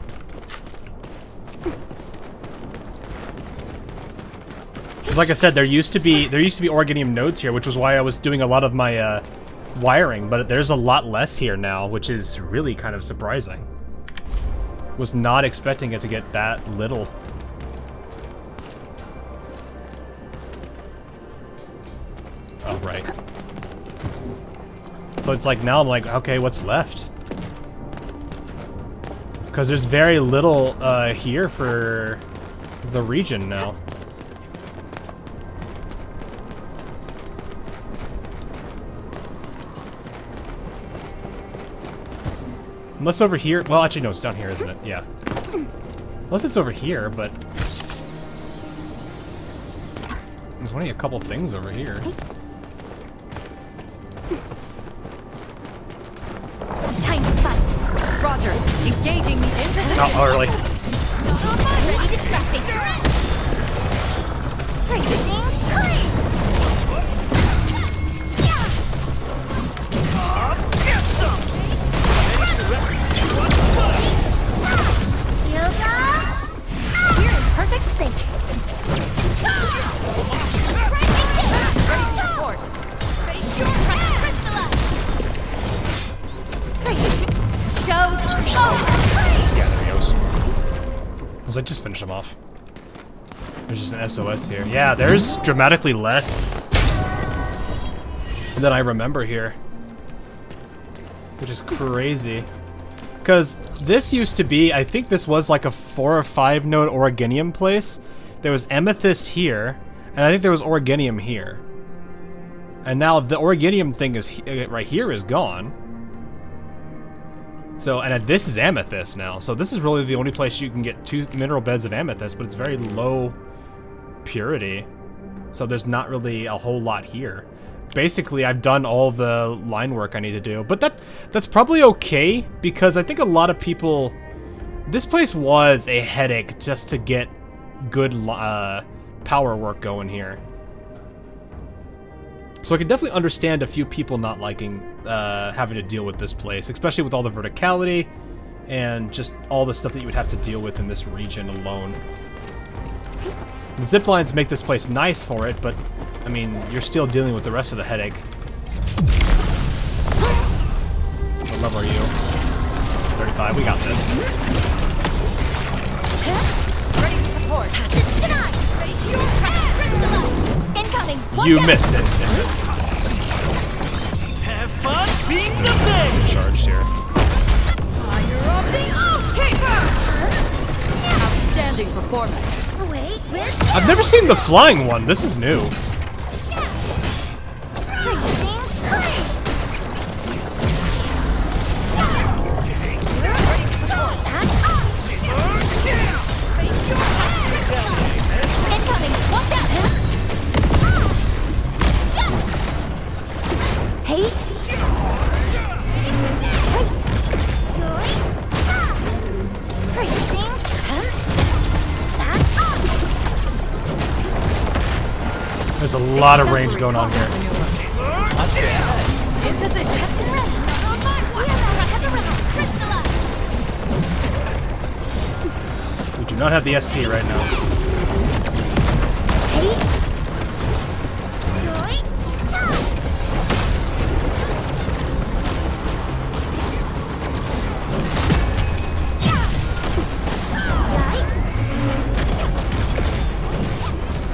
Like I said, there used to be Organium nodes here, which was why I was doing a lot of my wiring, but there's a lot less here now, which is really kind of surprising. Was not expecting it to get that little. Oh, right. So it's like now I'm like, okay, what's left? Because there's very little here for the region now. Unless over here, well actually no, it's down here, isn't it? Yeah. Unless it's over here, but... There's only a couple things over here. Time to fight! Roger, engaging the infiltration. Not early. Ready to scrap it! Freezing clean! Get some! We're in perfect sync. Ready to support. Show the show. Yeah, there he goes. I was like, just finish him off. There's just an SOS here. Yeah, there's dramatically less than I remember here. Which is crazy. Because this used to be, I think this was like a 4 or 5 node Organium place. There was Amethyst here, and I think there was Organium here. And now the Organium thing is right here is gone. So, and this is Amethyst now. So this is really the only place you can get 2 mineral beds of Amethyst, but it's very low purity. So there's not really a whole lot here. Basically, I've done all the line work I need to do, but that's probably okay because I think a lot of people. This place was a headache just to get good power work going here. So I can definitely understand a few people not liking having to deal with this place, especially with all the verticality and just all the stuff that you would have to deal with in this region alone. The zip lines make this place nice for it, but I mean, you're still dealing with the rest of the headache. What level are you? 35, we got this. Ready to support. Denied. Incoming. You missed it. Have fun being the best! Charged here. Fire of the Outkeeper. Outstanding performance. Wait, I've never seen the flying one. This is new. a lot of range going on here. In position. We do not have the SP right now.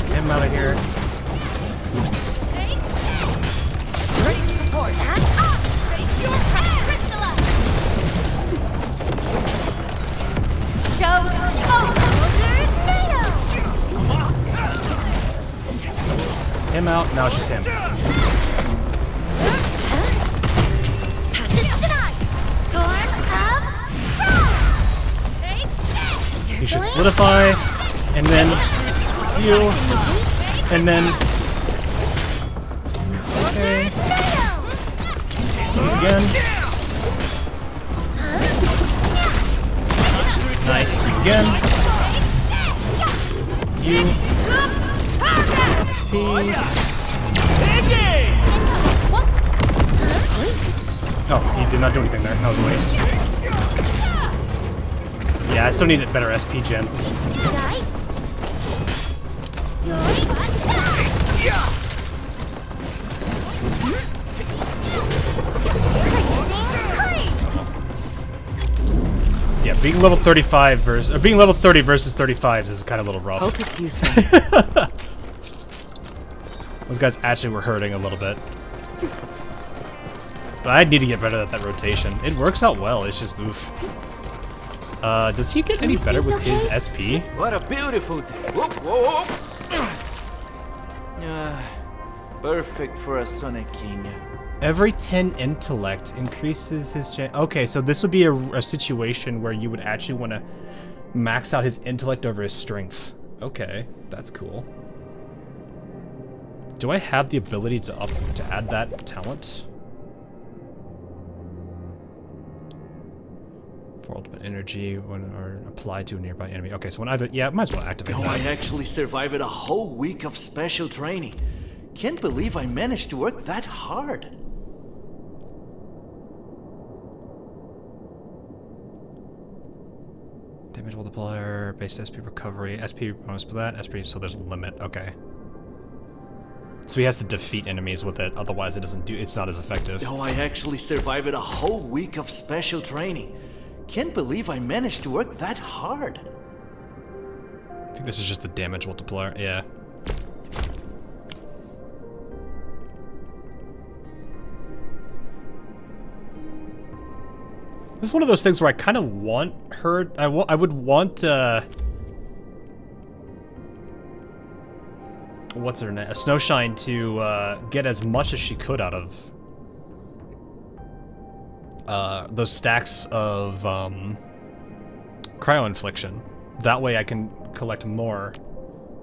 Get him out of here. Him out, now it's just him. He should solidify, and then heal, and then... Okay. Again. Nice, again. You. SP. Oh, he did not do anything there. That was a waste. Yeah, I still need a better SP gen. Yeah, being level 35 versus, or being level 30 versus 35s is kind of a little rough. Hope it's useful. Those guys actually were hurting a little bit. But I need to get better at that rotation. It works out well, it's just oof. Does he get any better with his SP? What a beautiful day. Whoop, whoop. Perfect for a Sonic King. Every 10 intellect increases his chance. Okay, so this would be a situation where you would actually want to max out his intellect over his strength. Okay, that's cool. Do I have the ability to add that talent? For ultimate energy when or applied to a nearby enemy. Okay, so when I've yeah, might as well activate that. I actually survived a whole week of special training. Can't believe I managed to work that hard. Damage multiplier, base SP recovery, SP bonus for that, SP, so there's a limit, okay. So he has to defeat enemies with it, otherwise it doesn't do, it's not as effective. I actually survived a whole week of special training. Can't believe I managed to work that hard. I think this is just the damage multiplier, yeah. This is one of those things where I kind of want her. I would want. What's her name? Snowshine to get as much as she could out of those stacks of cryo infliction. That way, I can collect more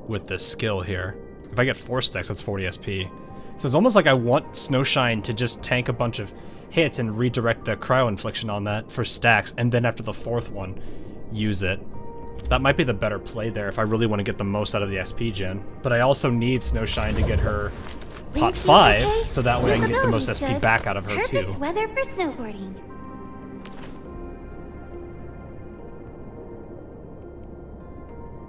with this skill here. If I get 4 stacks, that's 40 SP. So it's almost like I want Snowshine to just tank a bunch of hits and redirect the cryo infliction on that for stacks, and then after the 4th one, use it. That might be the better play there if I really want to get the most out of the SP gen. But I also need Snowshine to get her pot 5, so that way I can get the most SP back out of her too. Perfect weather for snowboarding.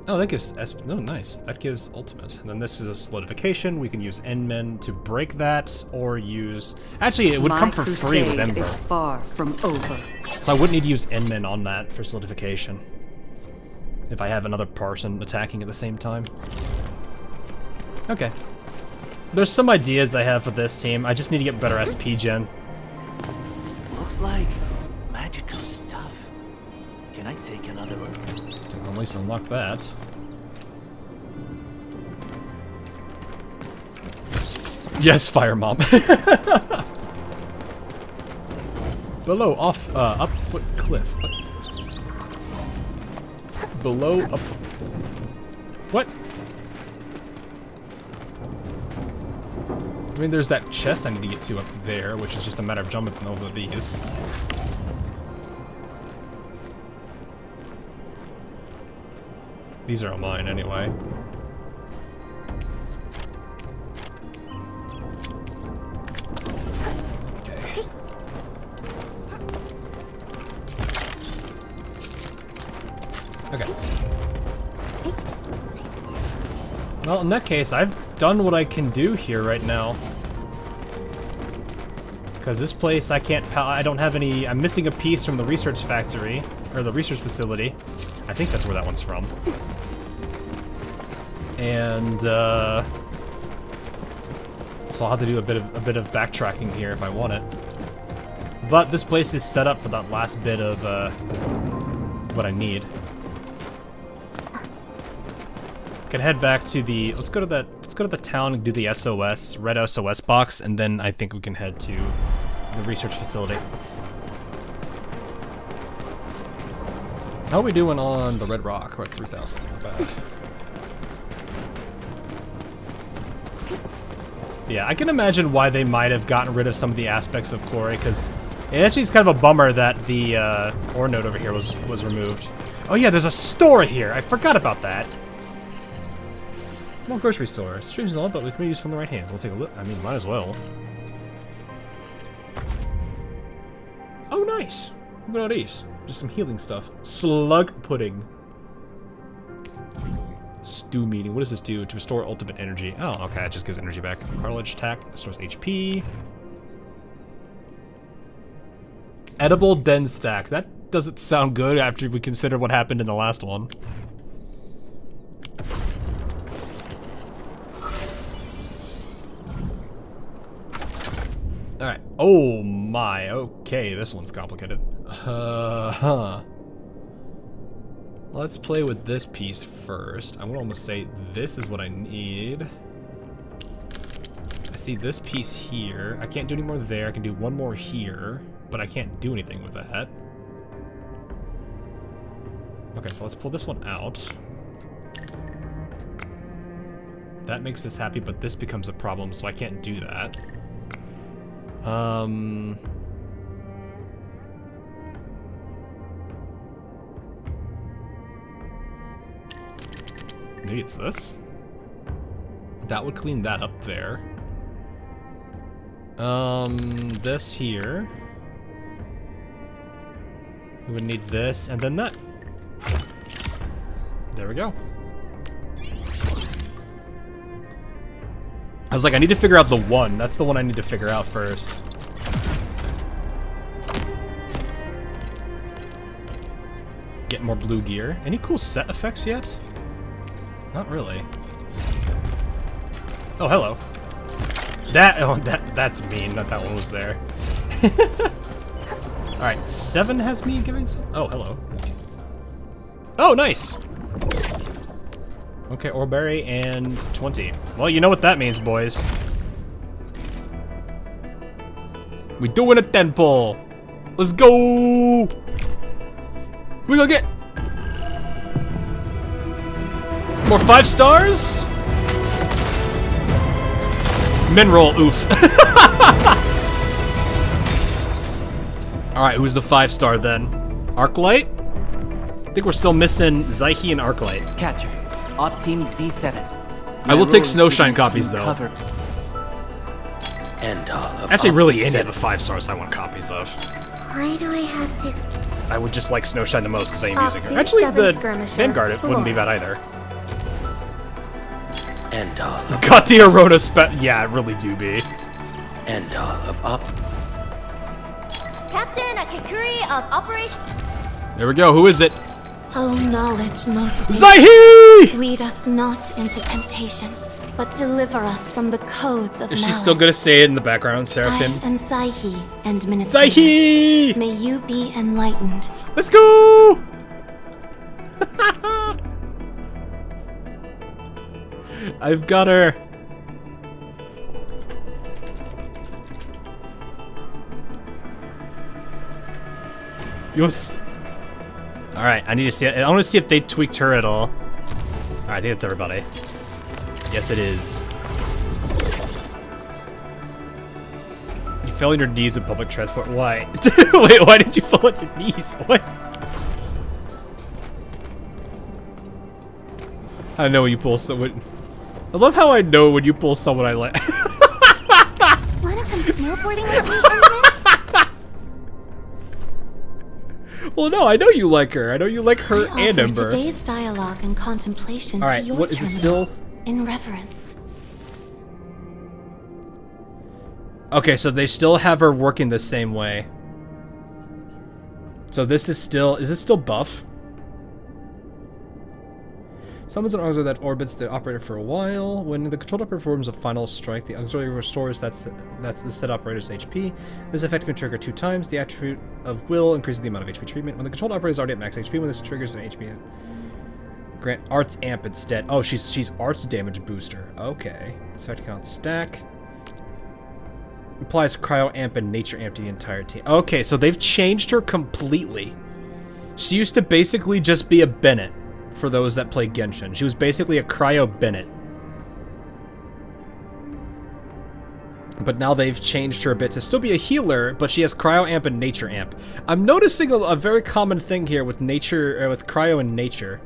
Oh, that gives SP. No, nice. That gives ultimate. And then this is a solidification. We can use Endmen to break that, or use. Actually, it would come for free with Ember. Is far from over. So I wouldn't need to use Endmen on that for solidification. If I have another person attacking at the same time. Okay. There's some ideas I have for this team. I just need to get better SP gen. Looks like magical stuff. Can I take another one? Can at least unlock that. Yes, Fire Mom. Below, off, up foot cliff. What? Below, up. What? I mean, there's that chest I need to get to up there, which is just a matter of jumping over these. These are all mine anyway. Okay. Well, in that case, I've done what I can do here right now. Because this place, I don't have any, I'm missing a piece from the research factory, or the research facility. I think that's where that one's from. And, so I'll have to do a bit of backtracking here if I want it. But this place is set up for that last bit of, what I need. Can head back to the, let's go to the town and do the SOS, red SOS box, and then I think we can head to the research facility. How are we doing on the Red Rock? We're at 3,000, not bad. Yeah, I can imagine why they might have gotten rid of some of the aspects of Quarry, because it actually is kind of a bummer that the ore node over here was removed. Oh yeah, there's a store here. I forgot about that. More grocery store. Streams and all, but we can use from the right hand. We'll take a look. I mean, might as well. Oh, nice. Look at all these. Just some healing stuff. Slug pudding. Stew meeting. What does this do? To restore ultimate energy. Oh, okay. It just gives energy back. Cartilage attack. Restores HP. Edible den stack. That doesn't sound good after we consider what happened in the last one. Alright. Oh my. Okay, this one's complicated. Let's play with this piece first. I would almost say this is what I need. I see this piece here. I can't do any more there. I can do one more here, but I can't do anything with that. Okay, so let's pull this one out. That makes us happy, but this becomes a problem, so I can't do that. Maybe it's this? That would clean that up there. This here. We would need this, and then that. There we go. I was like, I need to figure out the one. That's the one I need to figure out first. Get more blue gear. Any cool set effects yet? Not really. Oh, hello. That's mean that one was there. Alright, 7 has me giving some. Oh, hello. Oh, nice! Okay, Orberry and 20. Well, you know what that means, boys. We doing a 10 pull. Let's go! We gonna get more 5 stars? Mineral, oof. Alright, who's the 5-star then? Arknight? I think we're still missing Zyhe and Arknight. Catcher. Op Team Z7. I will take Snowshine copies though. Actually, really any of the 5 stars I want copies of. Why do I have to? I would just like Snowshine the most because I am using her. Actually, the Vanguard it wouldn't be bad either. Got the Arona yeah, it really do be. of Op. Captain Akikuri of Operation. There we go. Who is it? Oh, knowledge most. Zyhe! Lead us not into temptation, but deliver us from the codes of Is she malice. still gonna say it in the background, Seraphim? I am Zyhe, and Zyhe! May you be enlightened. Let's go! I've got her. Yes. All right, I need to see. I want to see if they tweaked her at all. All right, I think that's everybody. Yes, it is. You fell on your knees in public transport. Why? Wait, why did you fall on your knees? What? I know when you pull someone. I love how I know when you pull someone I like. Wanna come snowboarding with me, Endman? Well, no, I know you like her. I know you like her I and offer Ember. today's dialogue and contemplation All right, to your what is it terminal still? in reverence. Okay, so they still have her working the same way. So this is this still buff? Summons an auxiliary that orbits the operator for a while. When the controlled operator performs a final strike, the auxiliary restores that's the set operator's HP. This effect can trigger 2 times. The attribute of will increases the amount of HP treatment. When the controlled operator is already at max HP, when this triggers an HP, grant Arts Amp instead. Oh, she's Arts Damage Booster. Okay. This effect count stack. Applies Cryo Amp and Nature Amp to the entire team. Okay, so they've changed her completely. She used to basically just be a Bennett. For those that play Genshin, she was basically a Cryo Bennett. But now they've changed her a bit to still be a healer, but she has Cryo Amp and Nature Amp. I'm noticing a very common thing here with Nature, with Cryo and Nature,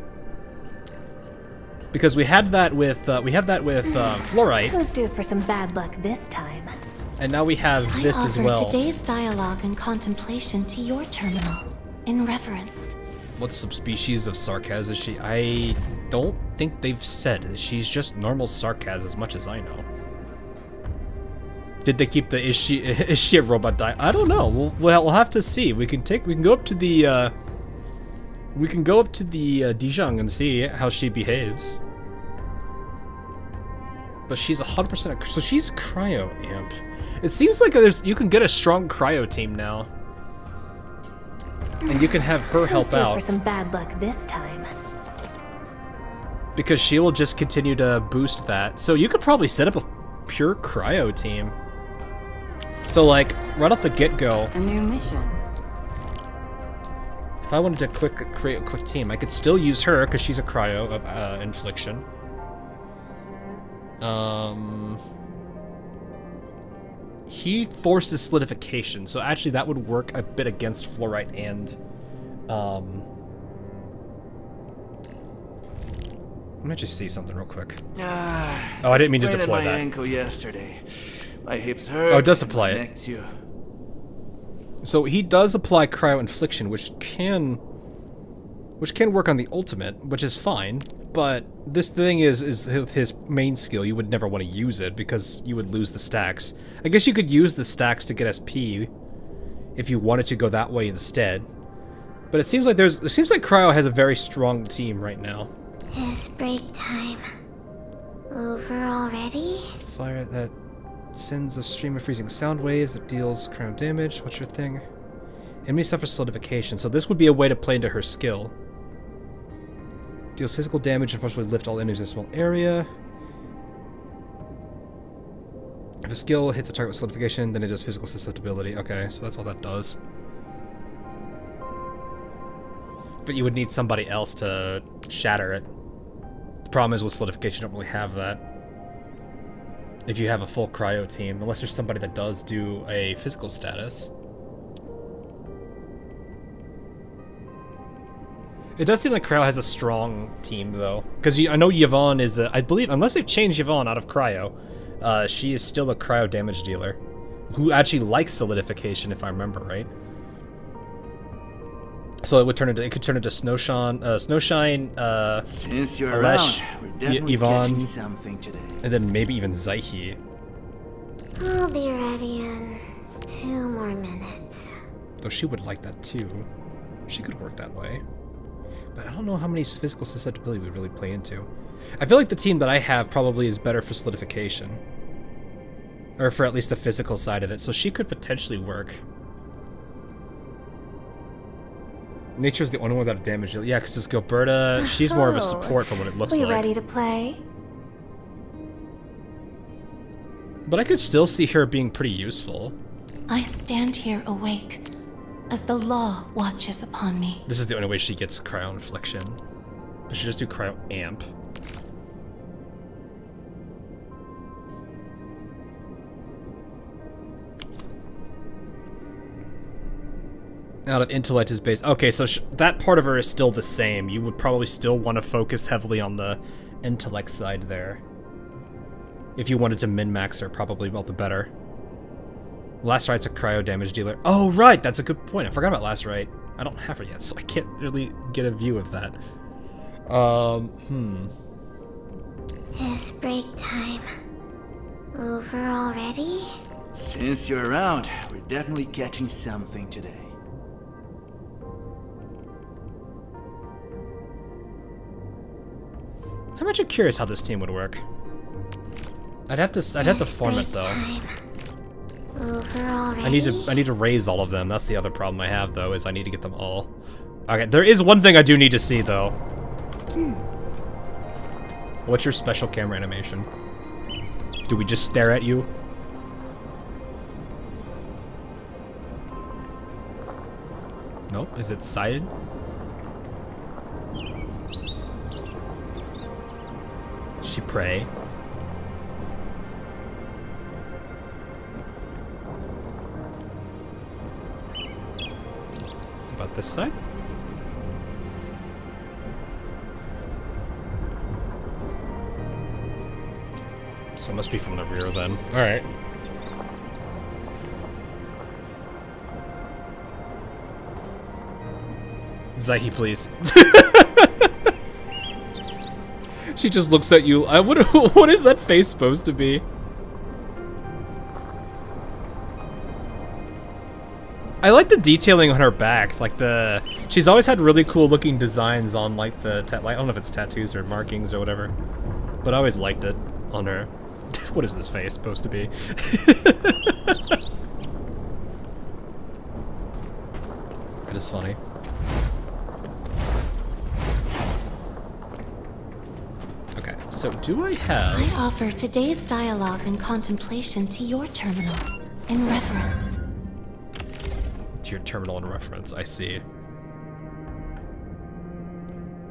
because we had that with Fluorite. Who's due for some bad luck this time? And now we have this as well. I offer today's dialogue and contemplation to your terminal in reverence. What subspecies of Sarkaz is she? I don't think they've said. She's just normal Sarkaz as much as I know. Did they keep the is she a robot die? I don't know. We'll have to see. We can go up to the Dijiang and see how she behaves. But she's 100%. So she's Cryo Amp. It seems like you can get a strong Cryo team now. And you can have her help out. For some bad luck this time. Because she will just continue to boost that. So you could probably set up a pure Cryo team. So like, right off the get-go. A new mission. If I wanted to create a quick team, I could still use her because she's a Cryo of infliction. He forces solidification, so actually that would work a bit against Fluorite and let me just see something real quick. Oh, I didn't mean to deploy my that. Ankle yesterday. My hips hurt. Oh, it does apply it. Neck too. So he does apply Cryo Infliction, which can work on the ultimate, which is fine. But this thing is his main skill. You would never want to use it because you would lose the stacks. I guess you could use the stacks to get SP if you wanted to go that way instead. But it seems like Cryo has a very strong team right now. Is break time over already? Fire that sends a stream of freezing sound waves that deals cryo damage. What's your thing? Enemy suffers solidification, so this would be a way to play into her skill. Deals physical damage and forcibly lift all enemies in a small area. If a skill hits a target with solidification, then it does physical susceptibility. Okay, so that's all that does. But you would need somebody else to shatter it. The problem is with solidification, you don't really have that. If you have a full Cryo team, unless there's somebody that does do a physical status. It does seem like Cryo has a strong team, though. Because I know Yvonne is I believe, unless they've changed Yvonne out of Cryo, she is still a Cryo damage dealer. Who actually likes solidification, if I remember right. So it could turn into Snowshine, Since you're Alesh, around, we're definitely Yvonne, catching something today. and then maybe even Zaihi. I'll be ready in 2 more minutes. Though she would like that too. She could work that way. But I don't know how many physical susceptibility we really play into. I feel like the team that I have probably is better for solidification. Or for at least the physical side of it, so she could potentially work. Nature's the only one without a damage deal. Yeah, because Gilberta, she's more of a support from what it looks We like. ready to play? But I could still see her being pretty useful. I stand here awake as the law watches upon me. This is the only way she gets Cryo Infliction. But she just do Cryo Amp. Out of intellect is based. Okay, so that part of her is still the same. You would probably still want to focus heavily on the intellect side there. If you wanted to min-max her, probably all the better. Last Right's a Cryo damage dealer. Oh, right! That's a good point. I forgot about Last Right. I don't have her yet, so I can't really get a view of that. Is break time over already? Since you're around, we're definitely catching something today. I'm actually curious how this team would work. I'd have to form it though. Over already? I need to raise all of them. That's the other problem I have though, is I need to get them all. Okay, there is one thing I do need to see though. What's your special camera animation? Do we just stare at you? Nope, is it sighted? She pray. About this side? So it must be from the rear then. Alright. Zaihi, please. She just looks at you. What is that face supposed to be? I like the detailing on her back. Like she's always had really cool looking designs on like I don't know if it's tattoos or markings or whatever, but I always liked it on her. What is this face supposed to be? It is funny. Okay, so do I have... I offer today's dialogue and contemplation to your terminal, in reference. To your terminal in reference, I see.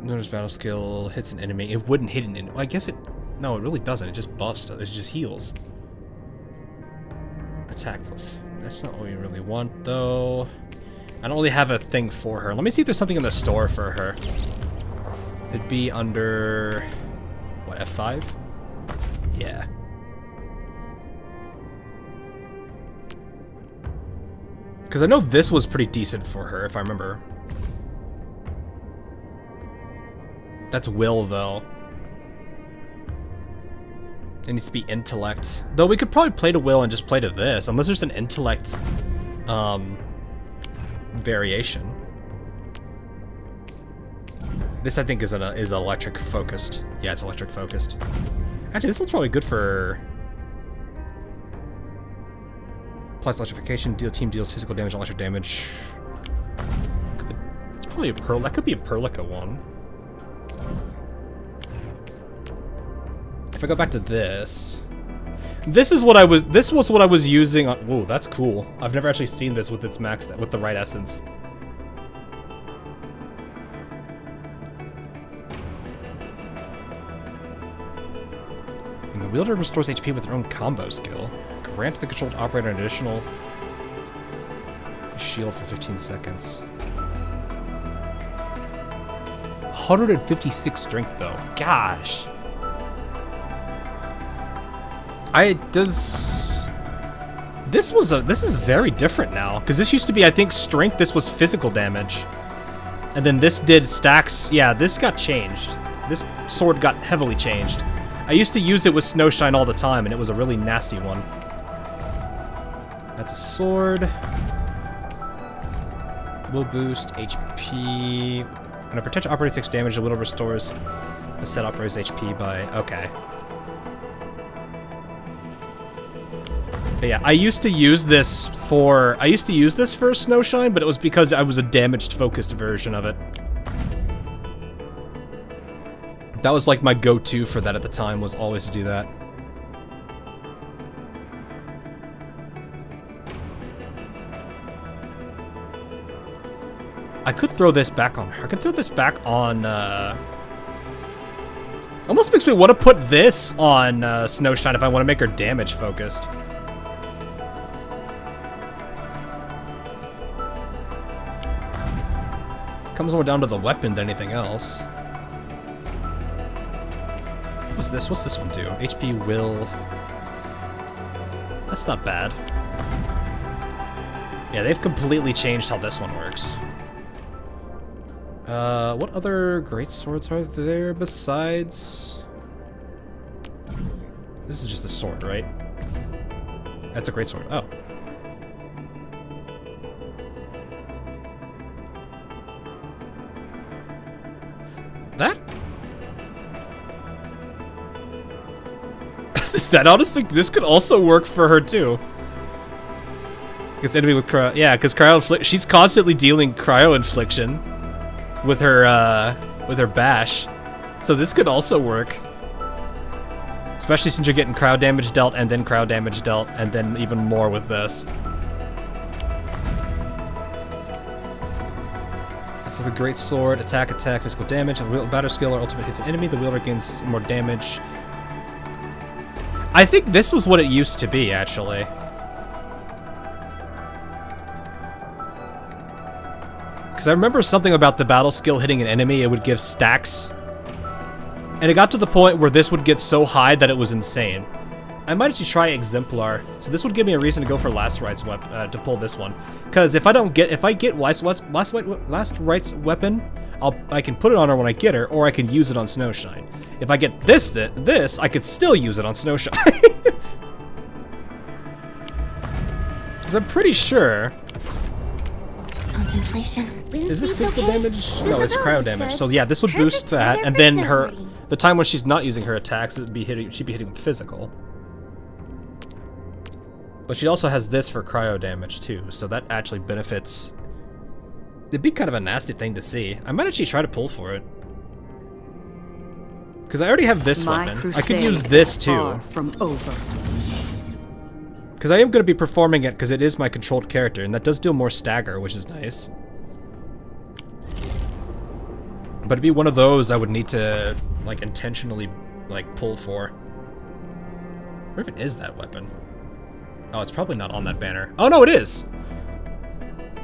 Notice battle skill hits an enemy. It wouldn't hit an enemy. Well, I guess it... No, it really doesn't. It just buffs. It just heals. Attack plus... That's not what we really want, though. I don't really have a thing for her. Let me see if there's something in the store for her. It'd be under... What, F5? Yeah. Because I know this was pretty decent for her, if I remember. That's will, though. It needs to be intellect. Though we could probably play to will and just play to this, unless there's an intellect variation. This, I think, is electric focused. Yeah, it's electric focused. Actually, this one's probably good for... Applies electrification, team deals physical damage and electric damage. It's probably a Pearl. That could be a Perlica one. If I go back to this... This was what I was using on... Whoa, that's cool. I've never actually seen this with its maxed... with the right essence. And the wielder restores HP with their own combo skill. Grant the controlled operator an additional shield for 15 seconds. 156 strength though. Gosh. This is very different now, because this used to be, I think, strength. This was physical damage, and then this did stacks. Yeah, this got changed. This sword got heavily changed. I used to use it with Snowshine all the time, and it was a really nasty one. That's a sword. Will boost HP. When a protected operator takes damage, the will restores the set operator's HP by... Okay. But yeah, I used to use this for Snowshine, but it was because I was a damaged focused version of it. That was like my go-to for that at the time, was always to do that. I could throw this back on her. I could throw this back on, almost makes me want to put this on Snowshine if I want to make her damage focused. Comes more down to the weapon than anything else. What's this? What's this one do? HP will... That's not bad. Yeah, they've completely changed how this one works. What other great swords are there besides... This is just a sword, right? That's a great sword. Oh. That? That honestly, this could also work for her too. Because enemy with cryo, yeah, because cryo inflict, she's constantly dealing cryo infliction with her bash, so this could also work. Especially since you're getting cryo damage dealt and then cryo damage dealt and then even more with this. So the great sword, attack, physical damage, and battle skill or ultimate hits an enemy. The wielder gains more damage. I think this was what it used to be, actually. Because I remember something about the battle skill hitting an enemy, it would give stacks. And it got to the point where this would get so high that it was insane. I might actually try Exemplar. So this would give me a reason to go for Last Right's weapon, to pull this one. Because if I get Last Right's weapon, I can put it on her when I get her, or I can use it on Snowshine. If I get this, I could still use it on Snowshine. Because I'm pretty sure... Contemplation. Is this physical damage? No, it's cryo damage. So yeah, this would boost that, and then the time when she's not using her attacks, she'd be hitting with physical. But she also has this for cryo damage too, so that actually benefits. It'd be kind of a nasty thing to see. I might actually try to pull for it. Because I already have this weapon. I could use this too. From over. Because I am going to be performing it because it is my controlled character, and that does deal more stagger, which is nice. But it'd be one of those I would need to, like, intentionally, like, pull for. Where even is that weapon? Oh, it's probably not on that banner. Oh, no, it is!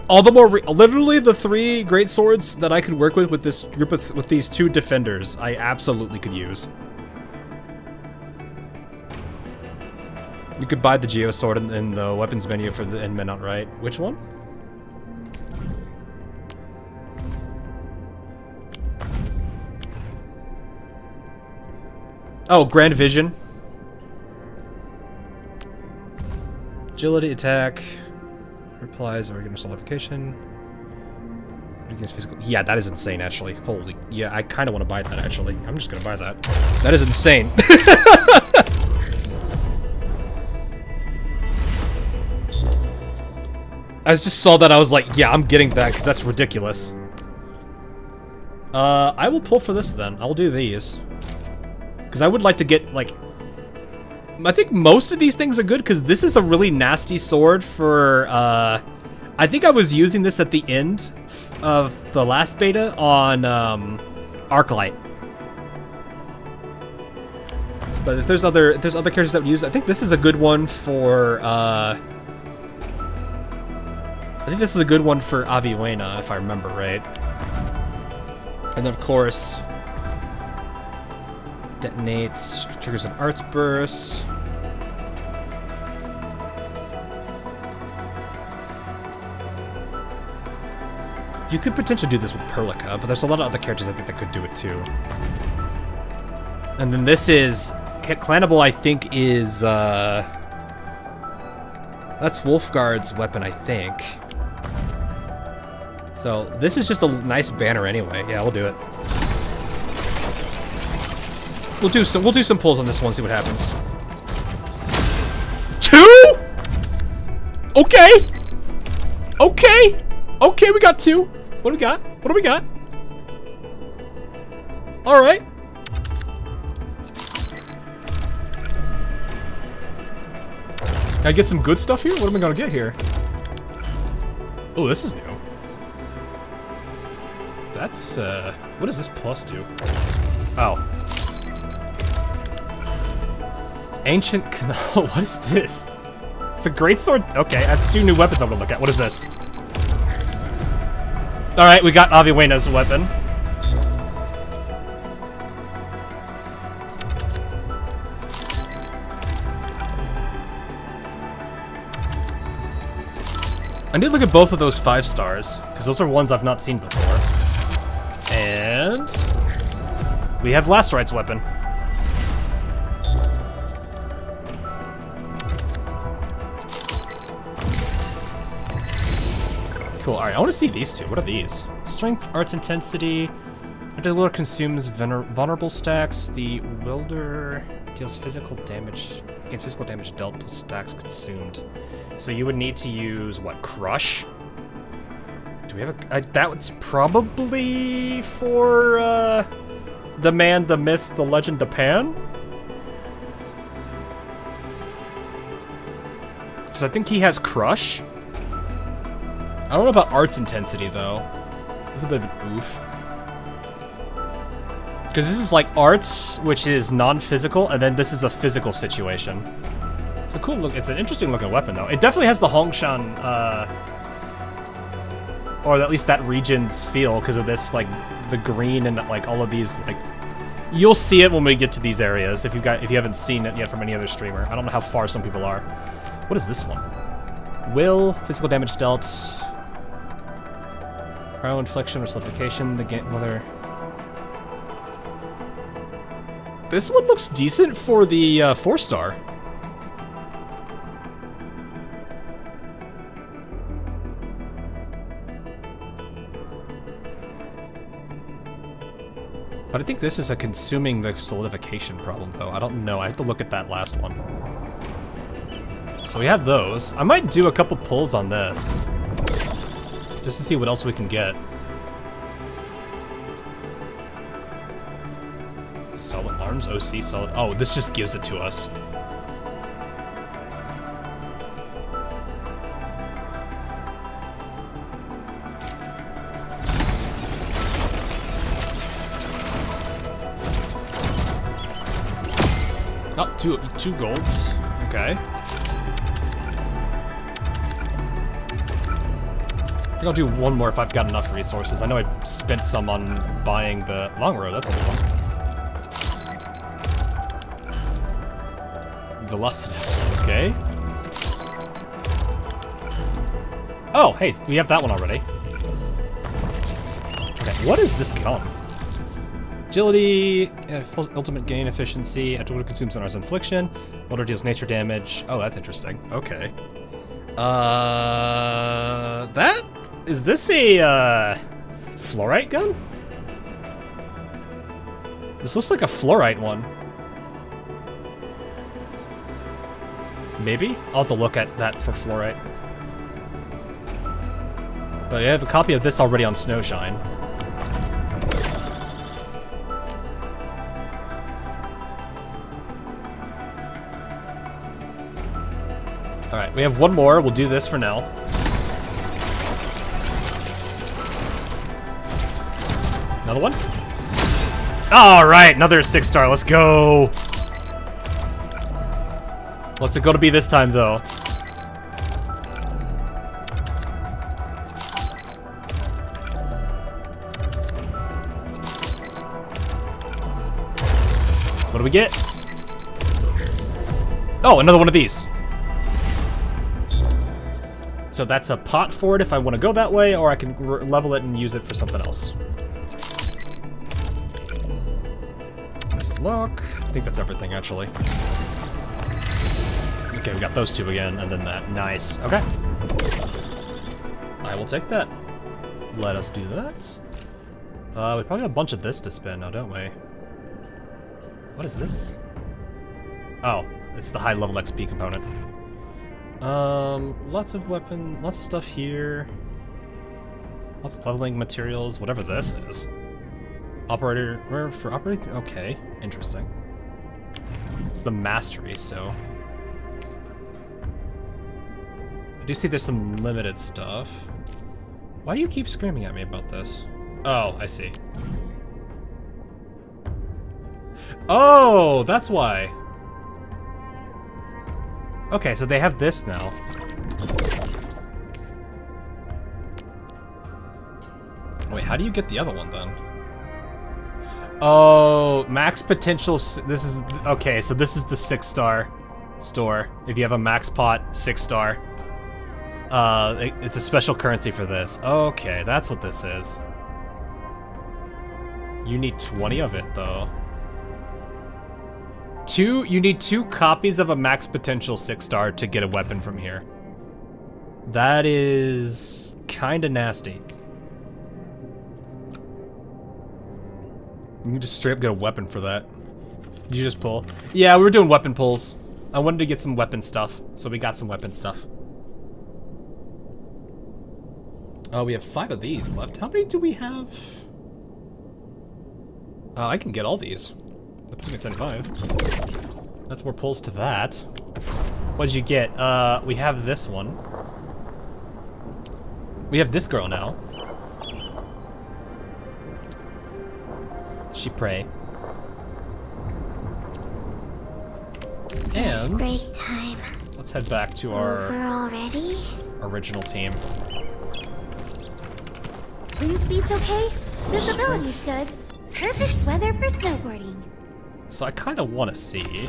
All the more, literally the 3 great swords that I could work with this group of, with these 2 defenders, I absolutely could use. You could buy the Geo Sword in the weapons menu for the Men Outright. Which one? Oh, Grand Vision. Agility, attack, replies, organ solidification. Against physical. Yeah, that is insane, actually. Holy. Yeah, I kind of want to buy that, actually. I'm just going to buy that. That is insane. I just saw that, I was like, yeah, I'm getting that, because that's ridiculous. I will pull for this, then. I'll do these. Because I would like to get, like... I think most of these things are good, because this is a really nasty sword for, I think I was using this at the end of the last beta on, Arknights. But if there's other characters that would use it, I think this is a good one for, I think this is a good one for Aviwena, if I remember right. And then, of course, detonates, triggers an arts burst. You could potentially do this with Perlica, but there's a lot of other characters I think that could do it too. And then this is... Clanable, I think, is... That's Wolfguard's weapon, I think. So, this is just a nice banner anyway. Yeah, we'll do it. We'll do some pulls on this one, see what happens. 2? Okay! Okay! Okay, we got 2. What do we got? What do we got? Alright. Can I get some good stuff here? What am I gonna get here? Oh, this is new. That's, what does this plus do? Oh. Ancient Canal, what is this? It's a greatsword? Okay, I have 2 new weapons I'm gonna look at. What is this? Alright, we got Aviwena's weapon. I need to look at both of those 5 stars, because those are ones I've not seen before. We have Last Right's weapon. Cool. Alright, I want to see these two. What are these? Strength, Arts Intensity. The Welder consumes vulnerable stacks. The Welder deals physical damage against physical damage dealt plus stacks consumed. So you would need to use, what, Crush? Do we have a... that's probably for, the man, the myth, the legend, the Pan? Because I think he has Crush. I don't know about Arts Intensity, though. It's a bit of an oof. Because this is like Arts, which is non-physical, and then this is a physical situation. It's a cool look. It's an interesting looking weapon, though. It definitely has the Hongshan, or at least that region's feel, because of this, like, the green and, like, all of these, like... You'll see it when we get to these areas, if you haven't seen it yet from any other streamer. I don't know how far some people are. What is this one? Will, physical damage dealt... Cryo infliction or solidification, the game whether... This one looks decent for the 4-star. But I think this is a consuming the solidification problem, though. I don't know. I have to look at that last one. So we have those. I might do a couple pulls on this. Just to see what else we can get. Solid arms, OC, solid... Oh, this just gives it to us. Oh, two golds. Okay. I think I'll do one more if I've got enough resources. I know I spent some on buying the long road. That's a good one. Velocidus. Okay. Oh, hey, we have that one already. Okay, what is this gun? Agility, ultimate gain efficiency, at what it consumes on Arts Infliction. Water deals nature damage. Oh, that's interesting. Okay. That? Is this a, fluorite gun? This looks like a fluorite one. Maybe? I'll have to look at that for fluorite. But I have a copy of this already on Snowshine. Alright, we have one more. We'll do this for now. Another one? Alright, another 6-star. Let's go! What's it gonna be this time, though? What do we get? Oh, another one of these. So that's a pot for it if I want to go that way, or I can level it and use it for something else. Look. I think that's everything, actually. Okay, we got those two again, and then that. Nice. Okay. I will take that. Let us do that. We probably have a bunch of this to spend now, don't we? What is this? Oh, it's the high-level XP component. Lots of lots of stuff here. Lots of leveling materials, whatever this is. Operator, where for operating? Okay, interesting. It's the mastery, so. I do see there's some limited stuff. Why do you keep screaming at me about this? Oh, I see. Oh, that's why. Okay, so they have this now. Wait, how do you get the other one then? Oh, max potential. This is okay. So this is the 6-star store. If you have a max pot 6-star, it's a special currency for this. Okay, that's what this is. You need 20 of it, though. You need 2 copies of a max potential 6-star to get a weapon from here. That is kinda nasty. You can just straight up get a weapon for that. Did you just pull? Yeah, we were doing weapon pulls. I wanted to get some weapon stuff, so we got some weapon stuff. Oh, we have 5 of these left. How many do we have? I can get all these. That's 75. That's more pulls to that. What did you get? We have this one. We have this girl now. She pray. And break time. Let's head back to our Over already? original team. Wind speed's okay? Visibility's good. Perfect weather for snowboarding. So I kind of want to see.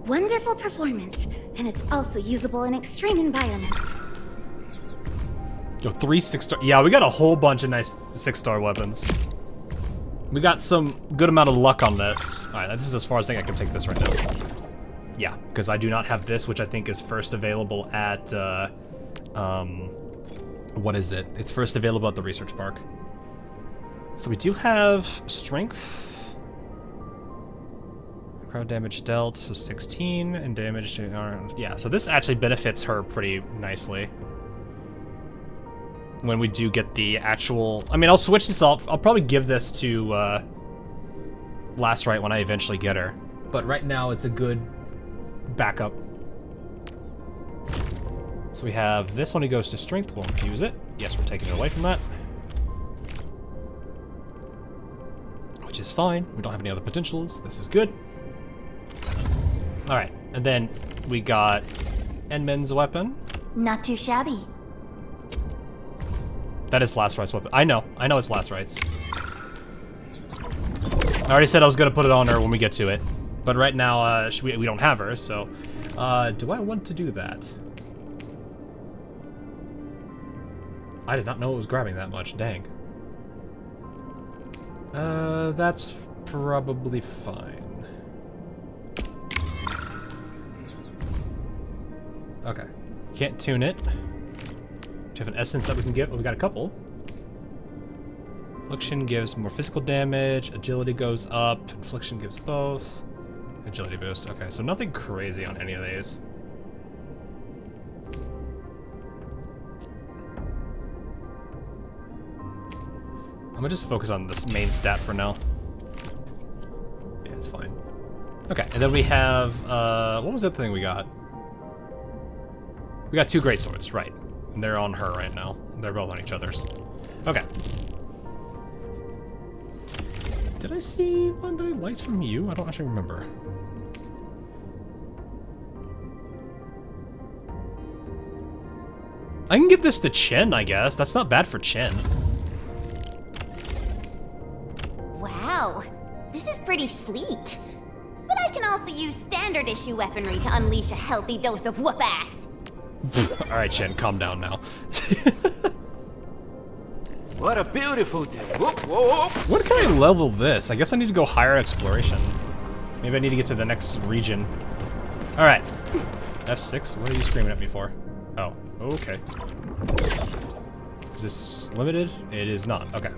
Wonderful performance, and it's also usable in extreme environments. Yo, 3 6-star. Yeah, we got a whole bunch of nice 6-star weapons. We got some good amount of luck on this. Alright, this is as far as I think I can take this right now. Yeah, because I do not have this, which I think is first available at, what is it? It's first available at the research park. So we do have strength. Crowd damage dealt, so 16, and damage to, yeah, so this actually benefits her pretty nicely. When we do get the actual... I mean, I'll switch this off. I'll probably give this to Last Right when I eventually get her. But right now, it's a good backup. So we have this one. He goes to Strength. Won't use it. Yes, we're taking it away from that. Which is fine. We don't have any other potentials. This is good. Alright, and then we got Endman's weapon. Not too shabby. That is Last Right's weapon. I know it's Last Right's. I already said I was gonna put it on her when we get to it. But right now, we don't have her, so... do I want to do that? I did not know it was grabbing that much, dang. That's probably fine. Okay. Can't tune it. Do you have an essence that we can get? Well, we got a couple. Infliction gives more physical damage. Agility goes up. Infliction gives both. Agility boost. Okay, so nothing crazy on any of these. I'm gonna just focus on this main stat for now. Yeah, it's fine. Okay, and then we have, what was the other thing we got? We got 2 great swords, right. And they're on her right now. They're both on each other's. Okay. Did I see one that I liked from you? I don't actually remember. I can give this to Chen, I guess. That's not bad for Chen. Wow, this is pretty sleek. But I can also use standard issue weaponry to unleash a healthy dose of whoop-ass. Alright, Chen, calm down now. What a beautiful day. Whoop, whoop. What can I level this? I guess I need to go higher exploration. Maybe I need to get to the next region. Alright. F6? What are you screaming at me for? Oh, okay. Is this limited? It is not. Okay.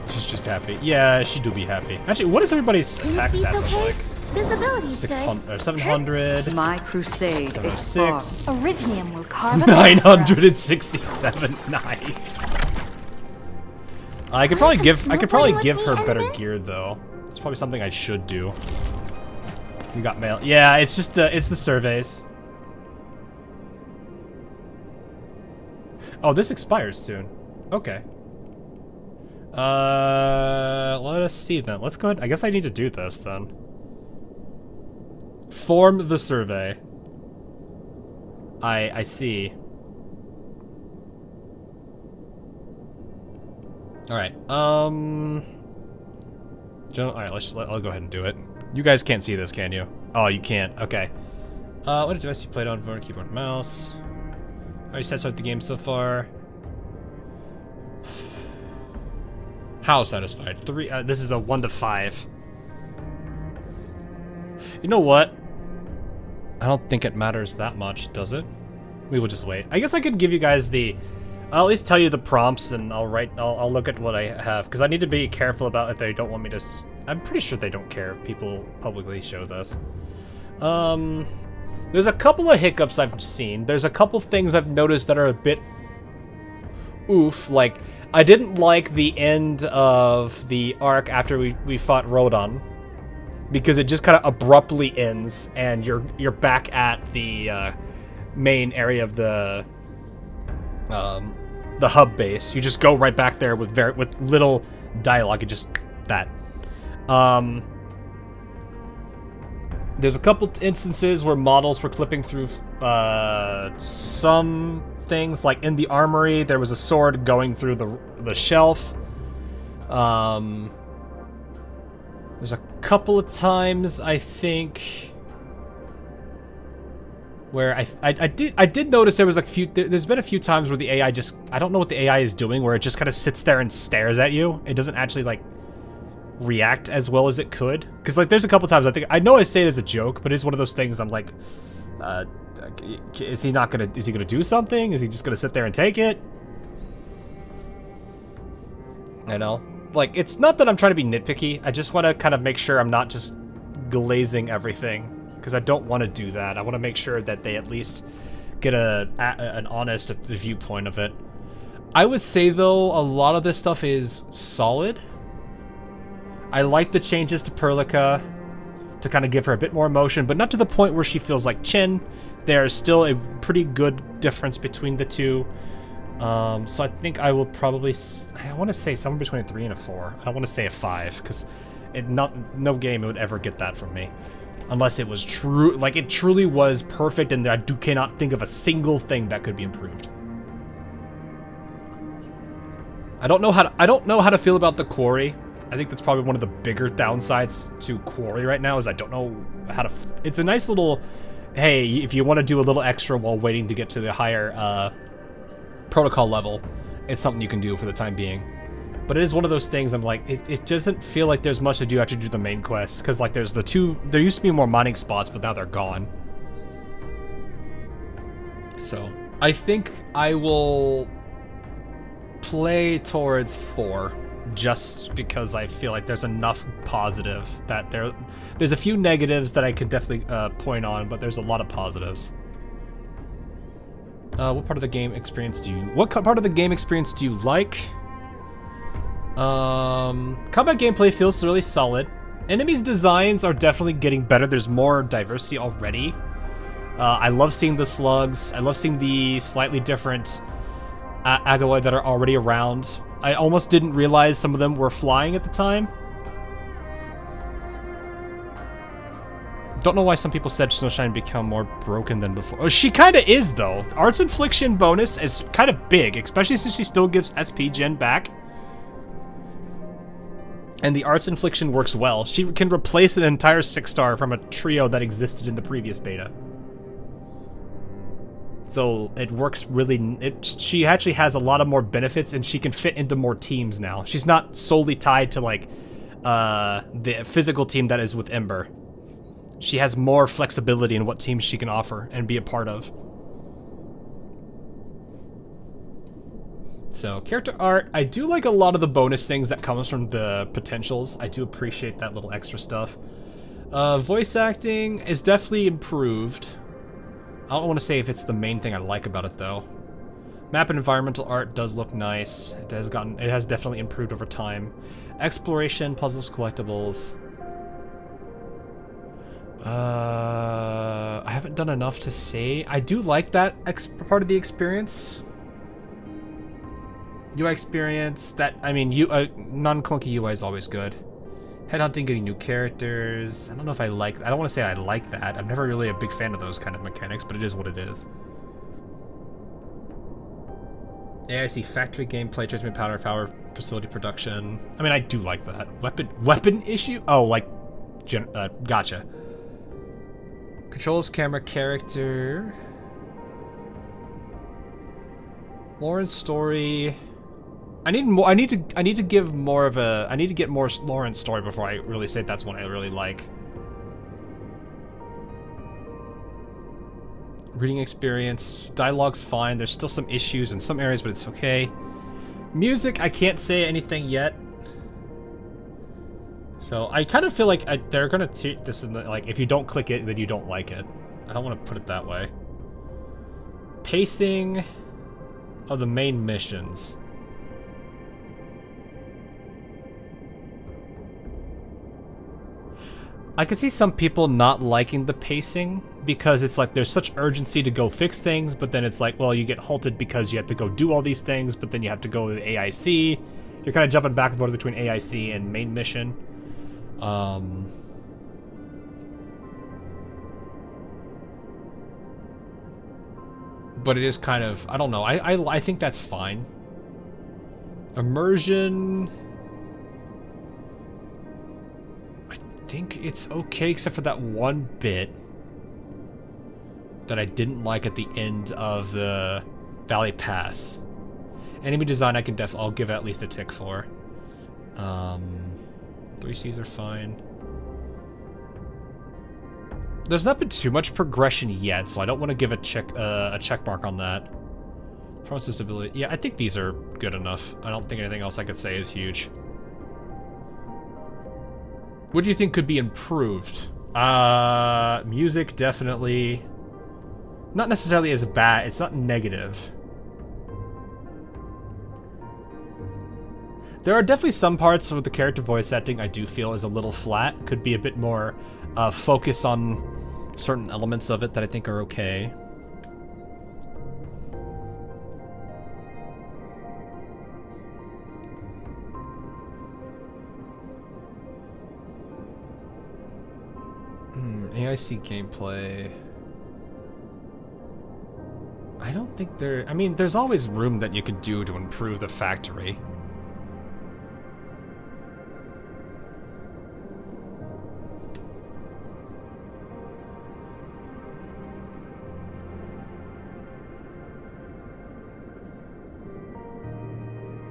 She's just happy. Yeah, she do be happy. Actually, what is everybody's attack stats look like? Visibility's 600, 700. My crusade 706. Originium will carve 967. Nice. I could probably give her better gear though. It's probably something I should do. You got mail. Yeah, it's just the surveys. Oh, this expires soon. Okay. Let us see then. Let's go ahead. I guess I need to do this then. Form the survey. I see. Alright, Alright, I'll go ahead and do it. You guys can't see this, can you? Oh, you can't. Okay. What device you played on? Phone, keyboard, mouse. Are you satisfied with the game so far? How satisfied? 3. This is a 1 to 5. You know what? I don't think it matters that much, does it? We will just wait. I guess I could give you guys the... I'll at least tell you the prompts, and I'll look at what I have, because I need to be careful about if they don't want me to... I'm pretty sure they don't care if people publicly show this. There's a couple of hiccups I've seen. There's a couple things I've noticed that are a bit... oof, like... I didn't like the end of the arc after we fought Rodon, because it just kind of abruptly ends, and you're back at the main area of the hub base. You just go right back there with little dialogue and just that. There's a couple instances where models were clipping through some things, like in the armory there was a sword going through the shelf. There's a couple of times I think where I did notice there was there's been a few times where the AI just, I don't know what the AI is doing, where it just kind of sits there and stares at you. It doesn't actually like react as well as it could, because like there's a couple times I know I say it as a joke, but it's one of those things I'm like, is he gonna do something? Is he just gonna sit there and take it? I know, like, it's not that I'm trying to be nitpicky. I just want to kind of make sure I'm not just glazing everything, because I don't want to do that. I want to make sure that they at least get an honest viewpoint of it. I would say though, a lot of this stuff is solid. I like the changes to Perlica to kind of give her a bit more emotion, but not to the point where she feels like Chin. There's still a pretty good difference between the two. So I think I will probably, I want to say somewhere between a 3 and a 4. I don't want to say a 5, because no game would ever get that from me. Unless it was true, like it truly was perfect, and I cannot think of a single thing that could be improved. I don't know how to feel about the Quarry. I think that's probably one of the bigger downsides to Quarry right now, is I don't know how to... It's a nice little, hey, if you want to do a little extra while waiting to get to the higher protocol level, it's something you can do for the time being. But it is one of those things I'm like, it doesn't feel like there's much to do after you do the main quest, because like there used to be more mining spots, but now they're gone. So, I think I will play towards 4. Just because I feel like there's enough positive that there's a few negatives that I could definitely point on, but there's a lot of positives. What part of the game experience do you like? Combat gameplay feels really solid. Enemies' designs are definitely getting better. There's more diversity already. I love seeing the slugs. I love seeing the slightly different Agaloid that are already around. I almost didn't realize some of them were flying at the time. Don't know why some people said Snowshine become more broken than before. Oh, she kind of is, though. Arts Infliction bonus is kind of big, especially since she still gives SP gen back. And the Arts Infliction works well. She can replace an entire 6-star from a trio that existed in the previous beta. So it works really... She actually has a lot of more benefits, and she can fit into more teams now. She's not solely tied to, like, the physical team that is with Ember. She has more flexibility in what teams she can offer and be a part of. So, character art. I do like a lot of the bonus things that comes from the potentials. I do appreciate that little extra stuff. Voice acting is definitely improved. I don't want to say if it's the main thing I like about it, though. Map and environmental art does look nice. It has definitely improved over time. Exploration, puzzles, collectibles. I haven't done enough to say. I do like that part of the experience. UI experience, I mean, non-clunky UI is always good. Headhunting, getting new characters. I don't know if I like... I don't want to say I like that. I'm never really a big fan of those kind of mechanics, but it is what it is. Yeah, I see factory gameplay, judgment power facility production. I mean, I do like that. Weapon issue? Oh, like... gotcha. Controls, camera, character... Lauren's story. I need more. I need to give more of a. I need to get more Lauren's story before I really say that's one I really like. Reading experience, dialogue's fine. There's still some issues in some areas, but it's okay. Music, I can't say anything yet. So I kind of feel like they're gonna treat this in the, like, if you don't click it, then you don't like it. I don't want to put it that way. Pacing of the main missions. I can see some people not liking the pacing because it's like there's such urgency to go fix things, but then it's like, well, you get halted because you have to go do all these things, but then you have to go to AIC. You're kind of jumping back and forth between AIC and main mission. But it is kind of, I don't know. I think that's fine. Immersion. I think it's okay, except for that one bit that I didn't like at the end of the Valley Pass. Enemy design, I'll give at least a tick for. 3Cs are fine. There's not been too much progression yet, so I don't want to give a check mark on that. Performance stability. Yeah, I think these are good enough. I don't think anything else I could say is huge. What do you think could be improved? Music, definitely. Not necessarily as bad. It's not negative. There are definitely some parts with the character voice acting I do feel is a little flat. Could be a bit more focus on certain elements of it that I think are okay. AIC gameplay. I don't think I mean, there's always room that you could do to improve the factory.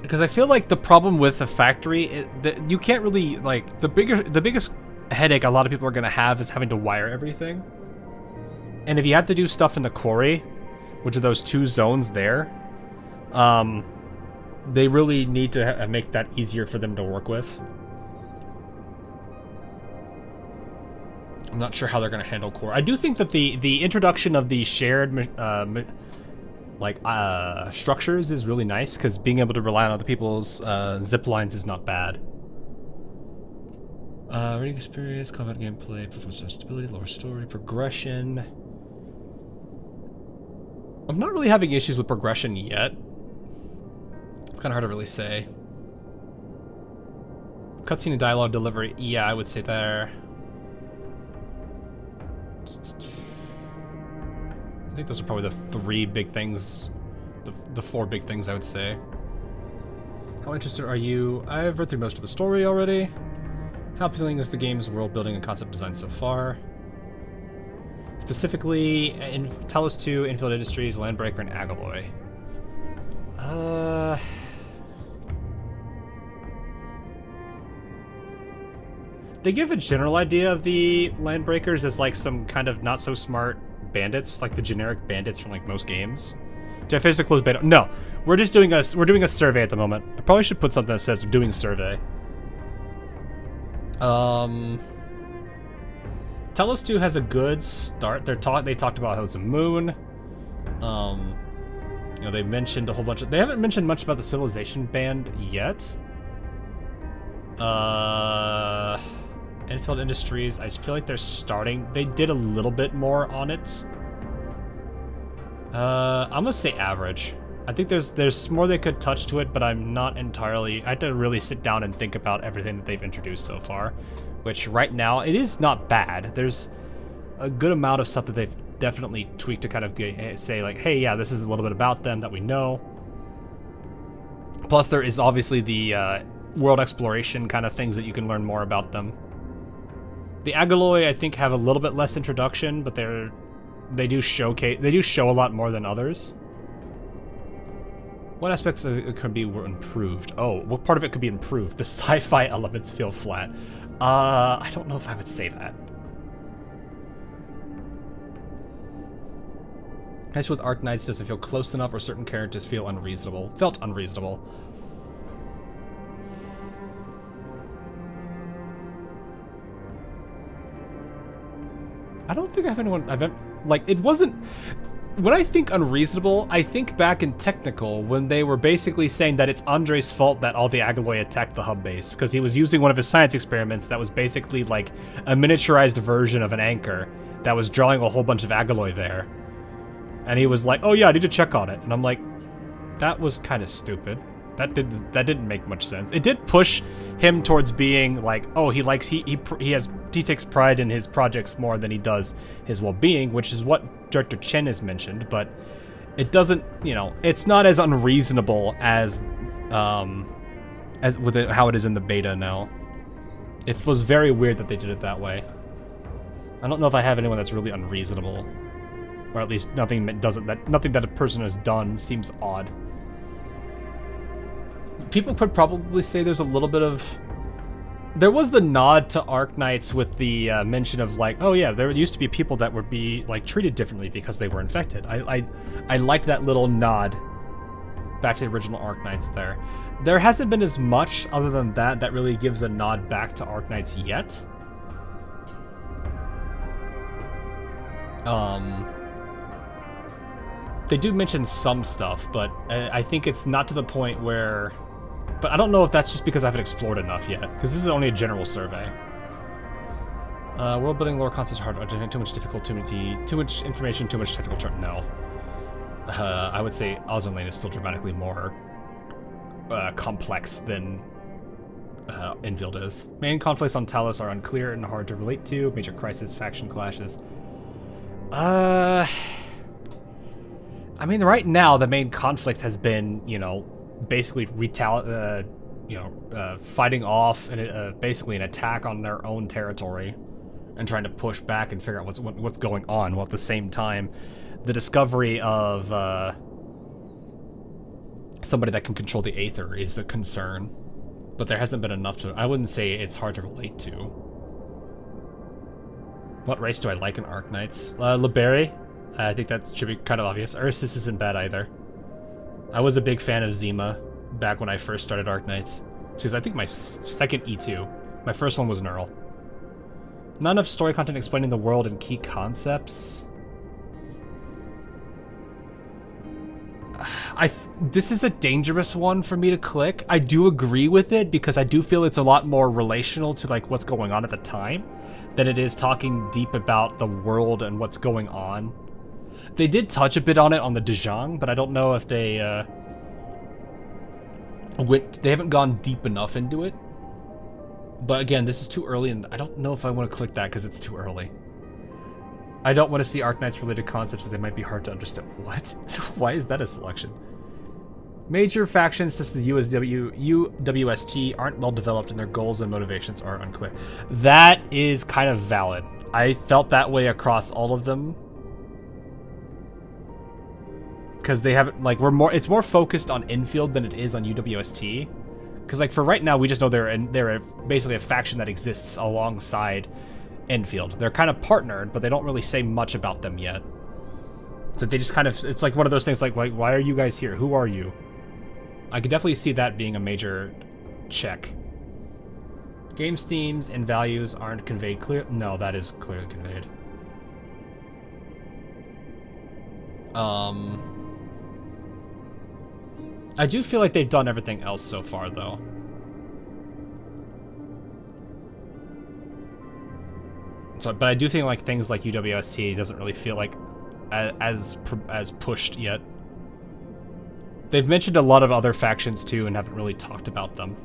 Because I feel like the problem with the factory is that you can't really, like, the biggest headache a lot of people are going to have is having to wire everything. And if you have to do stuff in the Quarry, which are those two zones there, they really need to make that easier for them to work with. I'm not sure how they're going to handle Quarry. I do think that the introduction of the shared structures is really nice, because being able to rely on other people's zip lines is not bad. Reading experience, combat gameplay, performance stability, lower story, progression. I'm not really having issues with progression yet. It's kind of hard to really say. Cutscene and dialogue delivery, yeah, I would say there. I think those are probably the three big things, the four big things I would say. How interested are you? I've read through most of the story already. How appealing is the game's world building and concept design so far? Specifically, in Talos 2, Endfield Industries, Landbreaker, and Agaloy. They give a general idea of the Landbreakers as like some kind of not so smart bandits, like the generic bandits from like most games. Do I finish the closed beta? No, we're just doing a survey at the moment. I probably should put something that says doing survey. Talos 2 has a good start. They talked about how it's a moon. You know, they mentioned a whole bunch of. They haven't mentioned much about the Civilization band yet. Endfield Industries, I feel like they're starting. They did a little bit more on it. I'm gonna say average. I think there's more they could touch to it, but I'm not entirely. I had to really sit down and think about everything that they've introduced so far, which right now it is not bad. There's a good amount of stuff that they've definitely tweaked to kind of say like, hey, yeah, this is a little bit about them that we know. Plus, there is obviously the world exploration kind of things that you can learn more about them. The Agaloy, I think, have a little bit less introduction, but they do show a lot more than others. What aspects of it could be improved? Oh, what part of it could be improved? The sci-fi elements feel flat. I don't know if I would say that. As with Arknights, does it feel close enough or certain characters feel unreasonable? Felt unreasonable. I don't think I have anyone... like, it wasn't... When I think unreasonable, I think back in Technical, when they were basically saying that it's Andre's fault that all the Agaloy attacked the hub base, because he was using one of his science experiments that was basically like a miniaturized version of an anchor that was drawing a whole bunch of Agaloy there. And he was like, oh yeah, I need to check on it. And I'm like, that was kind of stupid. That didn't make much sense. It did push him towards being like, oh, he takes pride in his projects more than he does his well-being, which is what Director Chen has mentioned, but it doesn't, you know, it's not as unreasonable as with how it is in the beta now. It was very weird that they did it that way. I don't know if I have anyone that's really unreasonable, or at least nothing that a person has done seems odd. People could probably say there's a little bit of... There was the nod to Arknights with the mention of like, oh yeah, there used to be people that would be like treated differently because they were infected. I liked that little nod back to the original Arknights there. There hasn't been as much other than that really gives a nod back to Arknights yet. They do mention some stuff, but I think it's not to the point where... But I don't know if that's just because I haven't explored enough yet, because this is only a general survey. World building lore concepts hard. Too much difficulty, too much information, too much technical term. No. I would say Ozone is still dramatically more complex than Endfield is. Main conflicts on Talos are unclear and hard to relate to. Major crisis, faction clashes. I mean, right now the main conflict has been, you know, basically fighting off and basically an attack on their own territory and trying to push back and figure out what's going on, while at the same time the discovery of somebody that can control the Aether is a concern, but there hasn't been enough to... I wouldn't say it's hard to relate to. What race do I like in Arknights? Liberi. I think that should be kind of obvious. Ursus isn't bad either. I was a big fan of Zima back when I first started Arknights. She's, I think, my second E2. My first one was Neural. Not enough story content explaining the world and key concepts. This is a dangerous one for me to click. I do agree with it because I do feel it's a lot more relational to like what's going on at the time than it is talking deep about the world and what's going on. They did touch a bit on it on the Dijiang, but I don't know if they haven't gone deep enough into it. But again, this is too early, and I don't know if I want to click that because it's too early. I don't want to see Arknights related concepts that they might be hard to understand. What? Why is that a selection? Major factions such as the UWST aren't well developed and their goals and motivations are unclear. That is kind of valid. I felt that way across all of them. Because they haven't, like, it's more focused on Endfield than it is on UWST. Because, like, for right now, we just know they're basically a faction that exists alongside Endfield. They're kind of partnered, but they don't really say much about them yet. So they just kind of, it's like one of those things like, why are you guys here? Who are you? I could definitely see that being a major check. Game's themes and values aren't conveyed clear. No, that is clearly conveyed. I do feel like they've done everything else so far, though. So, but I do think like things like UWST doesn't really feel like as pushed yet. They've mentioned a lot of other factions too, and haven't really talked about them.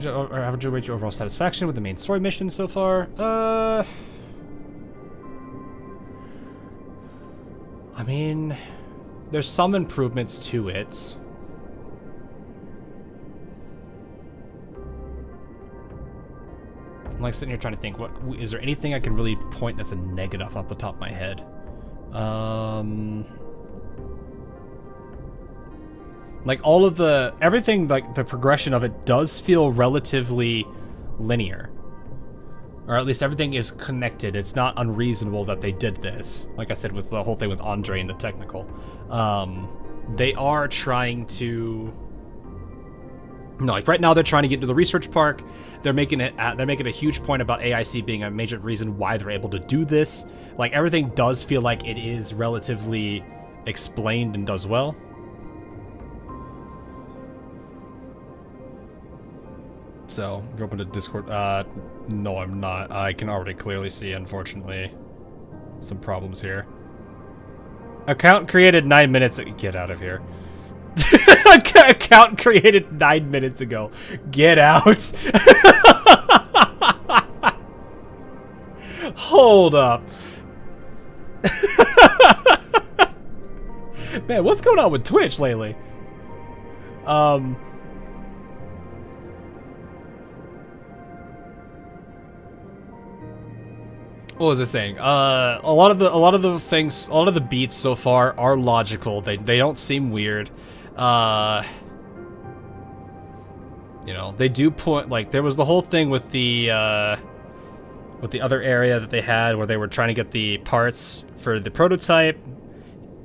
Average rate your overall satisfaction with the main story mission so far? I mean, there's some improvements to it. I'm like sitting here trying to think, what is there anything I can really point that's a negative off the top of my head? Like all of everything, like the progression of it does feel relatively linear. Or at least everything is connected. It's not unreasonable that they did this. Like I said with the whole thing with Andre and the technical. They are trying to... No, like right now they're trying to get to the research park. They're making a huge point about AIC being a major reason why they're able to do this. Like everything does feel like it is relatively explained and does well. So, you're open to Discord. No, I'm not. I can already clearly see, unfortunately, some problems here. Account created 9 minutes ago. Get out of here. Account created 9 minutes ago. Get out. Hold up. Man, what's going on with Twitch lately? What was I saying? A lot of the beats so far are logical. They don't seem weird. You know, they do point, like there was the whole thing with the other area that they had where they were trying to get the parts for the prototype.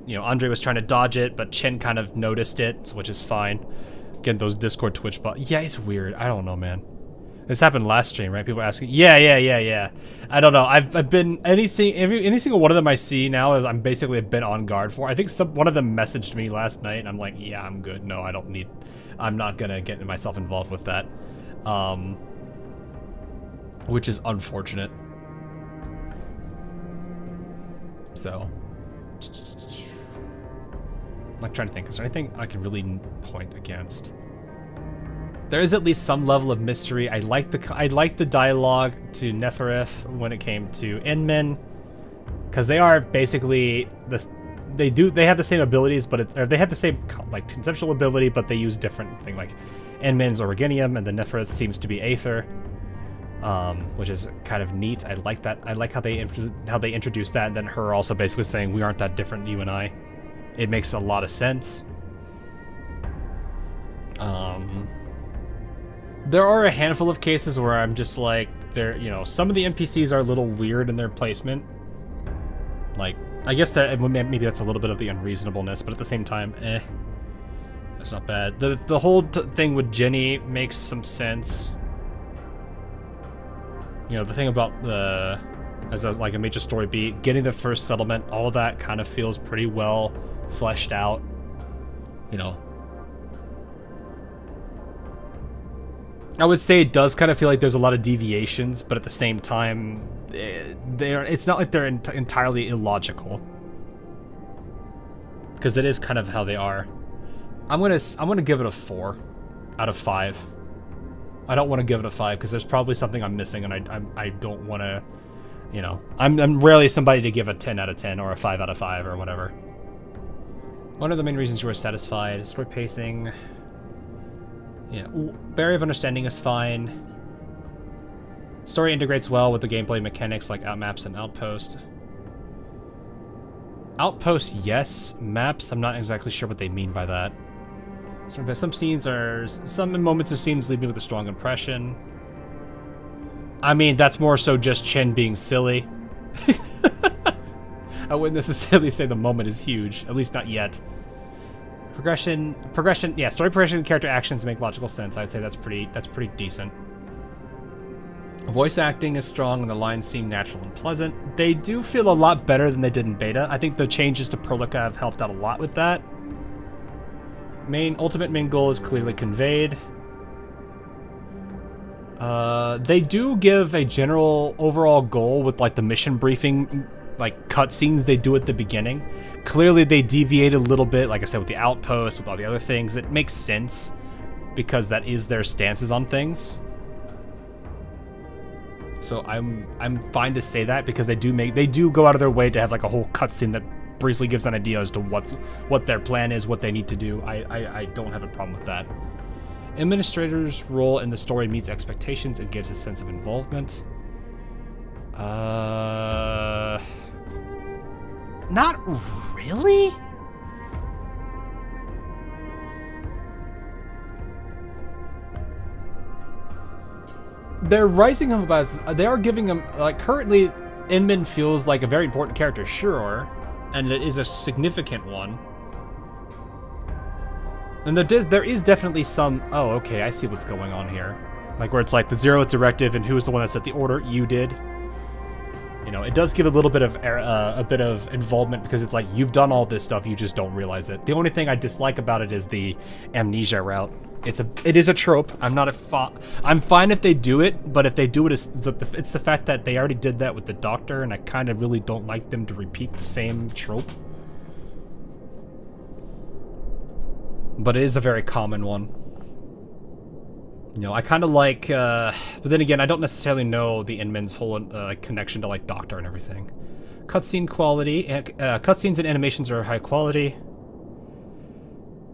You know, Andre was trying to dodge it, but Chen kind of noticed it, which is fine. Again, those Discord Twitch bots. Yeah, it's weird. I don't know, man. This happened last stream, right? People asking. Yeah. I don't know. I've been any single one of them I see now is I'm basically a bit on guard for. I think one of them messaged me last night, and I'm like, yeah, I'm good. No, I don't need. I'm not gonna get myself involved with that, which is unfortunate. So, I'm like trying to think. Is there anything I can really point against? There is at least some level of mystery. I like the dialogue to Nethereth when it came to Inmen, because they are basically they have the same abilities, but they have the same like conceptual ability, but they use different thing. Like Inmen's Originium, and the Nethereth seems to be Aether, which is kind of neat. I like that. I like how they introduced that, and then her also basically saying we aren't that different, you and I. It makes a lot of sense. There are a handful of cases where I'm just like, some of the NPCs are a little weird in their placement. Like, I guess that maybe that's a little bit of the unreasonableness, but at the same time, that's not bad. The whole thing with Jenny makes some sense. You know, the thing about as like a major story beat, getting the first settlement, all of that kind of feels pretty well fleshed out. You know. I would say it does kind of feel like there's a lot of deviations, but at the same time, it's not like they're entirely illogical. Because it is kind of how they are. I'm gonna give it a 4 out of 5. I don't want to give it a 5 because there's probably something I'm missing, and I don't want to, you know. I'm rarely somebody to give a 10 out of 10 or a 5 out of 5 or whatever. What are the main reasons you were satisfied? Story pacing. Yeah, Barrier of Understanding is fine. Story integrates well with the gameplay mechanics like maps and Outpost. Outpost, yes. Maps, I'm not exactly sure what they mean by that. Some moments of scenes leave me with a strong impression. I mean, that's more so just Chen being silly. I wouldn't necessarily say the moment is huge, at least not yet. Progression, yeah, story progression and character actions make logical sense. I'd say that's pretty decent. Voice acting is strong and the lines seem natural and pleasant. They do feel a lot better than they did in beta. I think the changes to Prolica have helped out a lot with that. Ultimate main goal is clearly conveyed. They do give a general overall goal with like the mission briefing, like cutscenes they do at the beginning. Clearly they deviate a little bit, like I said, with the Outpost, with all the other things. It makes sense because that is their stances on things. So I'm fine to say that because they do go out of their way to have like a whole cutscene that briefly gives an idea as to what their plan is, what they need to do. I don't have a problem with that. Administrator's role in the story meets expectations and gives a sense of involvement. Not really? they're rising him up as they are giving him like currently. Inman feels like a very important character, sure, and it is a significant one. And there is definitely some. Oh, okay, I see what's going on here. Like where it's like the Zero directive, and who was the one that set the order? You did. You know, it does give a little bit of involvement because it's like you've done all this stuff, you just don't realize it. The only thing I dislike about it is the amnesia route. It is a trope. I'm fine if they do it, but if they do it, it's the fact that they already did that with the Doctor, and I kind of really don't like them to repeat the same trope. But it is a very common one. You know, I kind of like, but then again, I don't necessarily know the Inman's whole connection to like Doctor and everything. Cutscene quality, cutscenes and animations are high quality.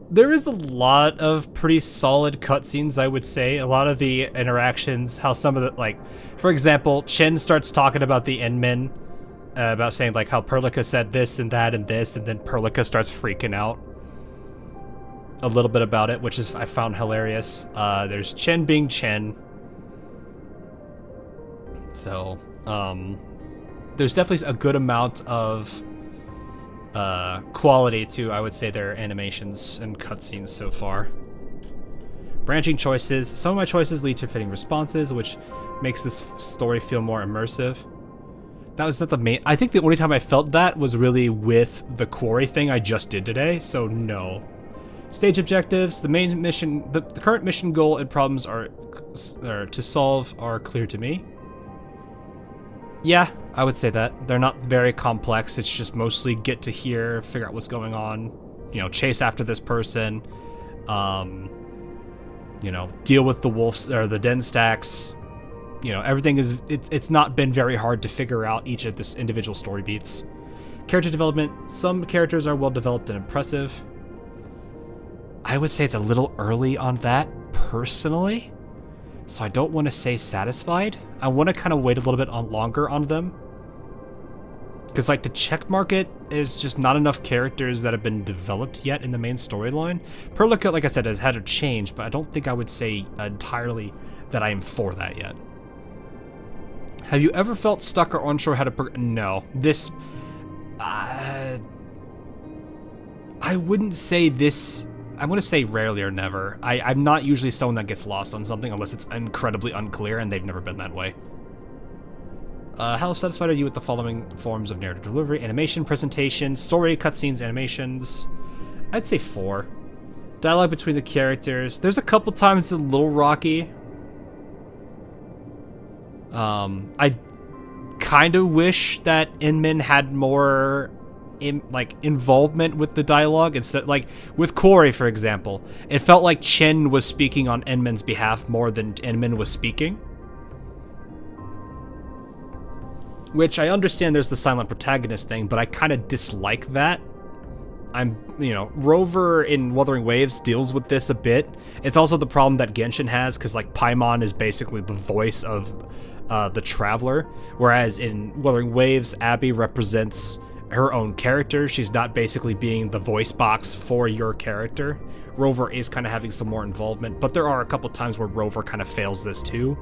There is a lot of pretty solid cutscenes, I would say. A lot of the interactions, how some of the, like, for example, Chen starts talking about the Inman, about saying like how Perlica said this and that and this, and then Perlica starts freaking out a little bit about it, which is I found hilarious. There's Chen being Chen. So, there's definitely a good amount of quality to, I would say, their animations and cutscenes so far. Branching choices. Some of my choices lead to fitting responses, which makes this story feel more immersive. That was not the main... I think the only time I felt that was really with the Quarry thing I just did today, so no. Stage objectives. The main mission, the current mission goal and problems are to solve are clear to me. Yeah, I would say that. They're not very complex. It's just mostly get to here, figure out what's going on, you know, chase after this person, you know, deal with the wolves or the den stacks. You know, everything is, it's not been very hard to figure out each of this individual story beats. Character development. Some characters are well developed and impressive. I would say it's a little early on that, personally. So I don't want to say satisfied. I want to kind of wait a little bit longer on them. Because, like, the check market is just not enough characters that have been developed yet in the main storyline. Perlica, like I said, has had a change, but I don't think I would say entirely that I am for that yet. Have you ever felt stuck or unsure how to... No. This... I wouldn't say this... I'm going to say rarely or never. I'm not usually someone that gets lost on something unless it's incredibly unclear, and they've never been that way. How satisfied are you with the following forms of narrative delivery? Animation, presentation, story, cutscenes, animations. I'd say 4. Dialogue between the characters. There's a couple times it's a little rocky. I kind of wish that Inman had more... involvement with the dialogue instead, like with Quarry, for example. It felt like Chen was speaking on Inman's behalf more than Inman was speaking. Which I understand there's the silent protagonist thing, but I kind of dislike that. Rover in Wuthering Waves deals with this a bit. It's also the problem that Genshin has, because like Paimon is basically the voice of the Traveler, whereas in Wuthering Waves, Abby represents her own character. She's not basically being the voice box for your character. Rover is kind of having some more involvement, but there are a couple times where Rover kind of fails this too.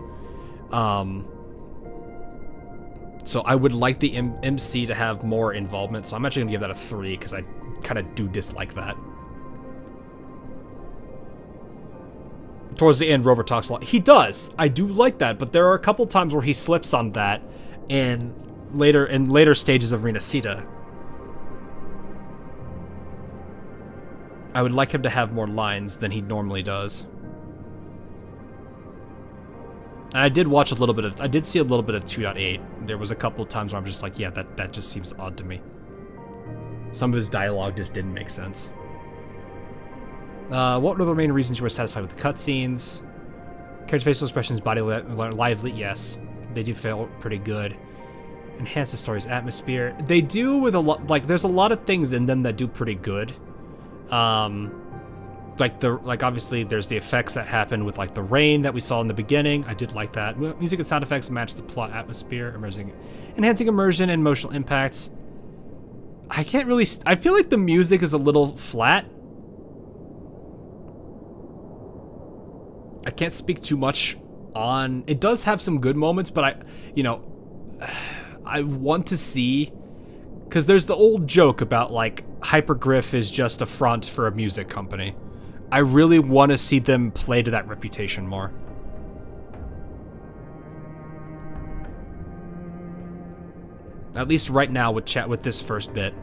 So I would like the MC to have more involvement, so I'm actually gonna give that a 3 because I kind of do dislike that. Towards the end, Rover talks a lot. He does. I do like that, but there are a couple times where he slips on that in later stages of Renacita. I would like him to have more lines than he normally does. And I did watch a little bit of... I did see a little bit of 2.8. There was a couple of times where I'm just like, yeah, that just seems odd to me. Some of his dialogue just didn't make sense. What were the main reasons you were satisfied with the cutscenes? Character facial expressions, body lively, yes. They do feel pretty good. Enhance the story's atmosphere. They do with a lot... Like, there's a lot of things in them that do pretty good. Obviously there's the effects that happen with like the rain that we saw in the beginning. I did like that. Music and sound effects match the plot atmosphere, enhancing immersion and emotional impact. I can't really... I feel like the music is a little flat. I can't speak too much on. It does have some good moments, but I want to see, because there's the old joke about like Hypergriff is just a front for a music company. I really want to see them play to that reputation more. At least right now with this first bit.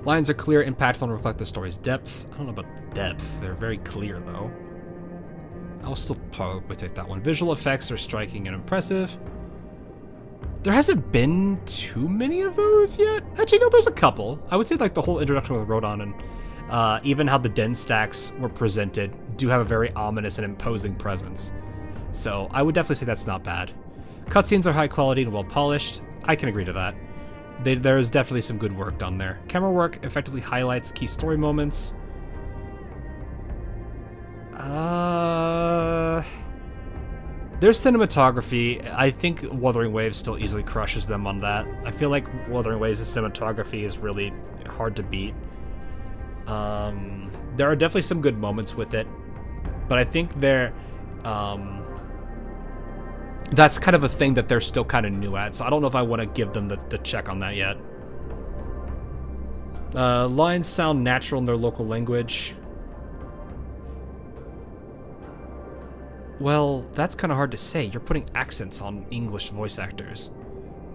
Lines are clear, impactful, and reflect the story's depth. I don't know about depth. They're very clear, though. I'll still probably take that one. Visual effects are striking and impressive. There hasn't been too many of those yet. Actually, no, there's a couple. I would say like the whole introduction with Rodon and even how the den stacks were presented do have a very ominous and imposing presence. So I would definitely say that's not bad. Cutscenes are high quality and well polished. I can agree to that. There is definitely some good work done there. Camera work effectively highlights key story moments. There's cinematography. I think Wuthering Waves still easily crushes them on that. I feel like Wuthering Waves' cinematography is really hard to beat. There are definitely some good moments with it, but I think that's kind of a thing that they're still kind of new at, so I don't know if I want to give them the check on that yet. Lines sound natural in their local language. Well, that's kind of hard to say. You're putting accents on English voice actors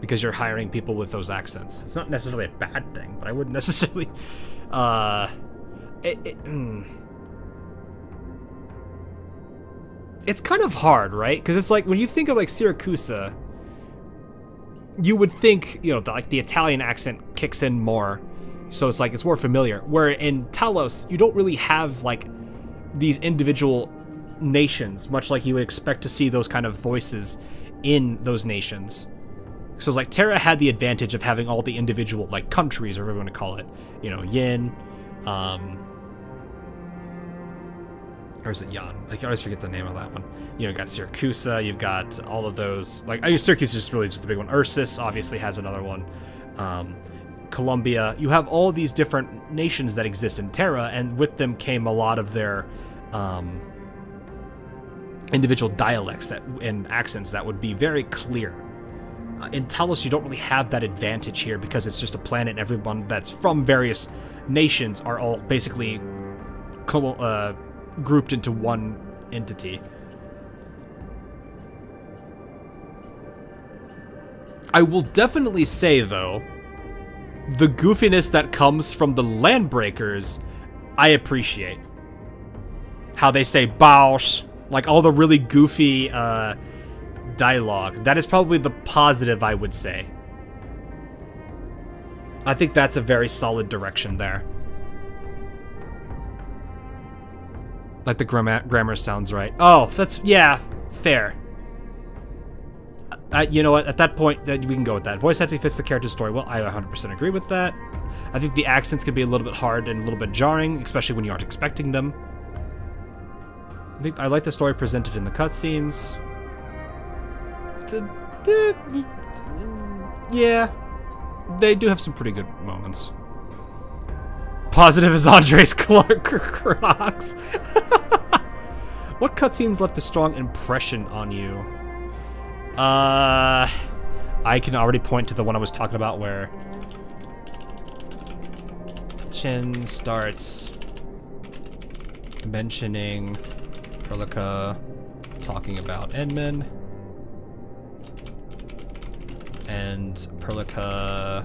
because you're hiring people with those accents. It's not necessarily a bad thing, but I wouldn't necessarily... It's kind of hard, right? Because it's like, when you think of like Siracusa, you would think, like the Italian accent kicks in more, so it's like it's more familiar. Where in Talos, you don't really have like these individual nations, much like you would expect to see those kind of voices in those nations. So it's like Terra had the advantage of having all the individual like countries, or whatever you want to call it. Yin, or is it Yan? I always forget the name of that one. You got Siracusa, you've got all of those. Like, Syracuse is just the big one. Ursus obviously has another one. Colombia. You have all these different nations that exist in Terra, and with them came a lot of their individual dialects and accents that would be very clear. In Talos, you don't really have that advantage here because it's just a planet, and everyone that's from various nations are all basically grouped into one entity. I will definitely say, though, the goofiness that comes from the Landbreakers, I appreciate. How they say "Bausch," like all the really goofy dialogue. That is probably the positive, I would say. I think that's a very solid direction there. Like the grammar sounds right. Oh, that's, yeah, fair. You know what? At that point, we can go with that. Voice acting fits the character's story well. I 100% agree with that. I think the accents can be a little bit hard and a little bit jarring, especially when you aren't expecting them. I like the story presented in the cutscenes. Yeah, they do have some pretty good moments. Positive as Andre's Crocs. What cutscenes left a strong impression on you? I can already point to the one I was talking about where Chen starts mentioning Perlica, talking about Endman, and Perlica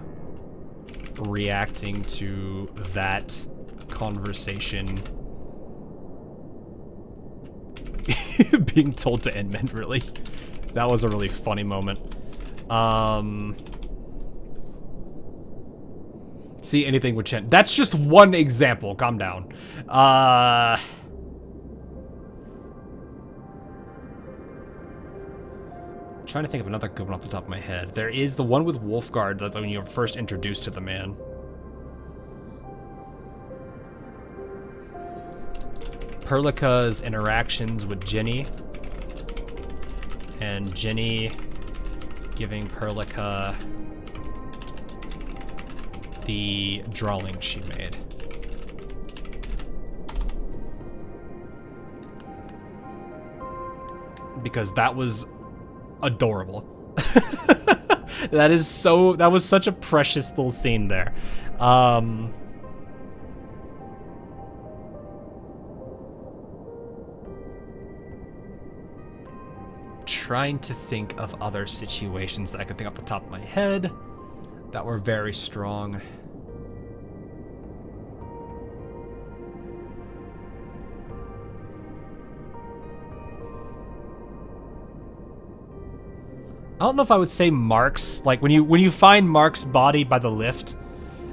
reacting to that conversation being told to Endman, really. That was a really funny moment. See anything with Chen. That's just one example. Calm down. Trying to think of another good one off the top of my head. There is the one with Wolfguard that when you're first introduced to the man. Perlica's interactions with Jenny. And Jenny giving Perlica the drawing she made. because that was adorable. That was such a precious little scene there. Trying to think of other situations that I could think off the top of my head that were very strong. I don't know if I would say Mark's, like when you find Mark's body by the lift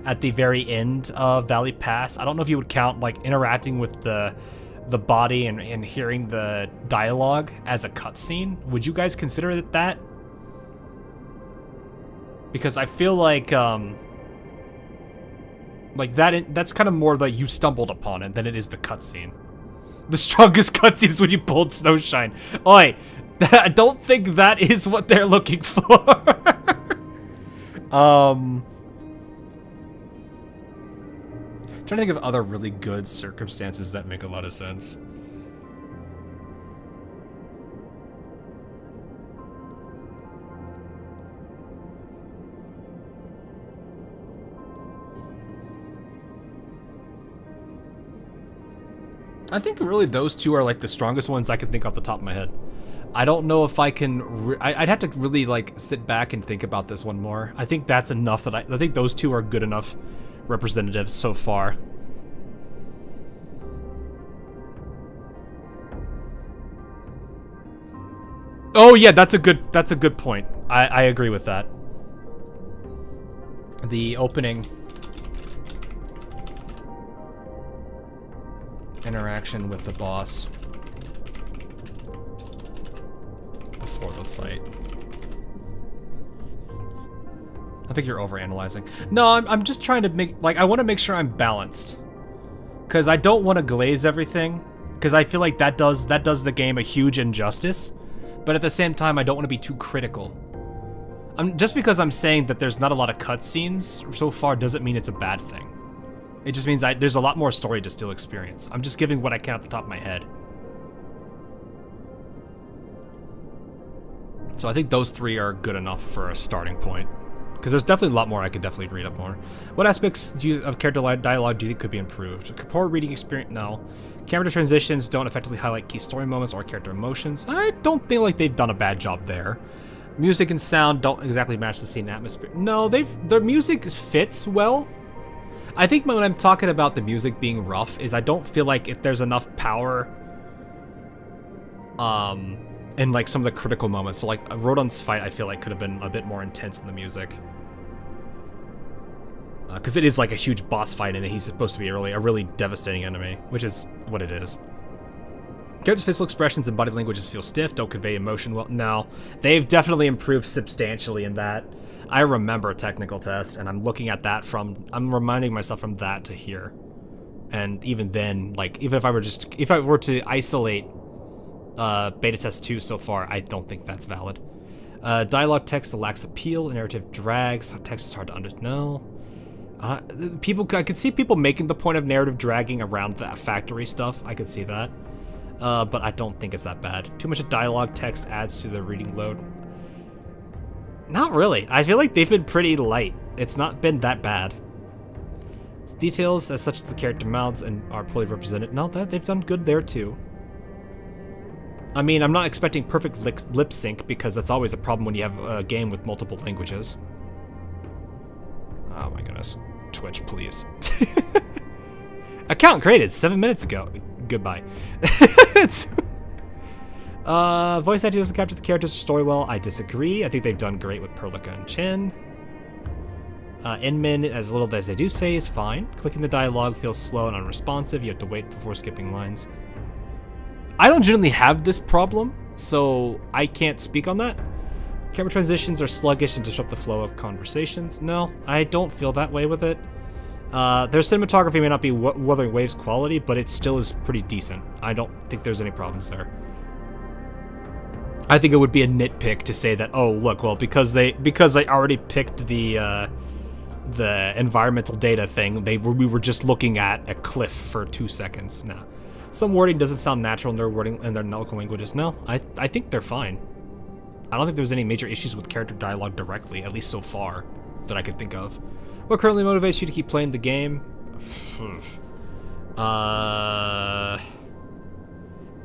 at the very end of Valley Pass, I don't know if you would count like interacting with the body and hearing the dialogue as a cutscene. Would you guys consider it that? Because I feel like that's kind of more like you stumbled upon it than it is the cutscene. The strongest cutscene is when you pulled Snowshine. Oi, I don't think that is what they're looking for. Trying to think of other really good circumstances that make a lot of sense. I think really those two are like the strongest ones I can think off the top of my head. I don't know if I can... I'd have to really like sit back and think about this one more. I think that's enough that I think those two are good enough representatives so far. Oh yeah, that's a good point. I agree with that. The opening interaction with the boss before the fight. I think you're overanalyzing. No, I'm just trying to make, like, I want to make sure I'm balanced. Because I don't want to glaze everything. Because I feel like that does the game a huge injustice. But at the same time, I don't want to be too critical. Just because I'm saying that there's not a lot of cutscenes so far doesn't mean it's a bad thing. It just means there's a lot more story to still experience. I'm just giving what I can off the top of my head. So I think those three are good enough for a starting point. Because there's definitely a lot more I could definitely read up more. What aspects of character dialogue do you think could be improved? Poor reading experience? No. Camera transitions don't effectively highlight key story moments or character emotions. I don't feel like they've done a bad job there. Music and sound don't exactly match the scene atmosphere. No, their music fits well. I think when I'm talking about the music being rough is I don't feel like if there's enough power in like some of the critical moments. So like Rodon's fight I feel like could have been a bit more intense in the music. Because it is like a huge boss fight and he's supposed to be a really devastating enemy, which is what it is. Characters' physical expressions and body languages feel stiff, don't convey emotion well. No, they've definitely improved substantially in that. I remember a technical test, and I'm looking at that I'm reminding myself from that to here. And even then, like, even if I were to isolate beta test 2 so far, I don't think that's valid. Dialogue text that lacks appeal, narrative drags, text is hard to understand. No. I could see people making the point of narrative dragging around that factory stuff. I could see that. But I don't think it's that bad. Too much dialogue text adds to the reading load. Not really. I feel like they've been pretty light. It's not been that bad. Details as such as the character mouths and are poorly represented. No, they've done good there too. I mean, I'm not expecting perfect lip sync because that's always a problem when you have a game with multiple languages. Oh my goodness. Twitch, please. Account created 7 minutes ago. Goodbye. Voice acting doesn't capture the characters' story well. I disagree. I think they've done great with Perlica and Chen. Inmin, as little as they do say, is fine. Clicking the dialogue feels slow and unresponsive. You have to wait before skipping lines. I don't generally have this problem, so I can't speak on that. Camera transitions are sluggish and disrupt the flow of conversations. No, I don't feel that way with it. Their cinematography may not be Wuthering Waves quality, but it still is pretty decent. I don't think there's any problems there. I think it would be a nitpick to say that, oh, look, well, because they already picked the environmental data thing, we were just looking at a cliff for 2 seconds. No. some wording doesn't sound natural in their wording in their local languages. No, I think they're fine. I don't think there's any major issues with character dialogue directly, at least so far, that I could think of. What currently motivates you to keep playing the game?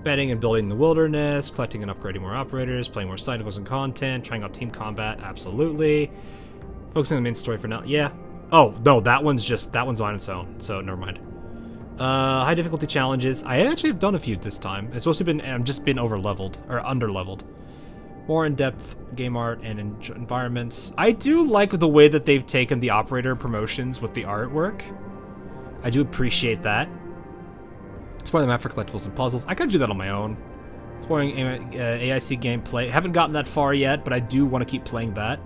Betting and building the wilderness, collecting and upgrading more operators, playing more cycles and content, trying out team combat, absolutely. Focusing on the main story for now, yeah. Oh, no, that one's on its own, so never mind. High difficulty challenges. I actually have done a few this time. It's mostly been, just been over-leveled, or under-leveled. More in-depth game art and environments. I do like the way that they've taken the operator promotions with the artwork. I do appreciate that. Exploring the map for collectibles and puzzles. I could do that on my own. Exploring AIC gameplay. Haven't gotten that far yet, but I do want to keep playing that.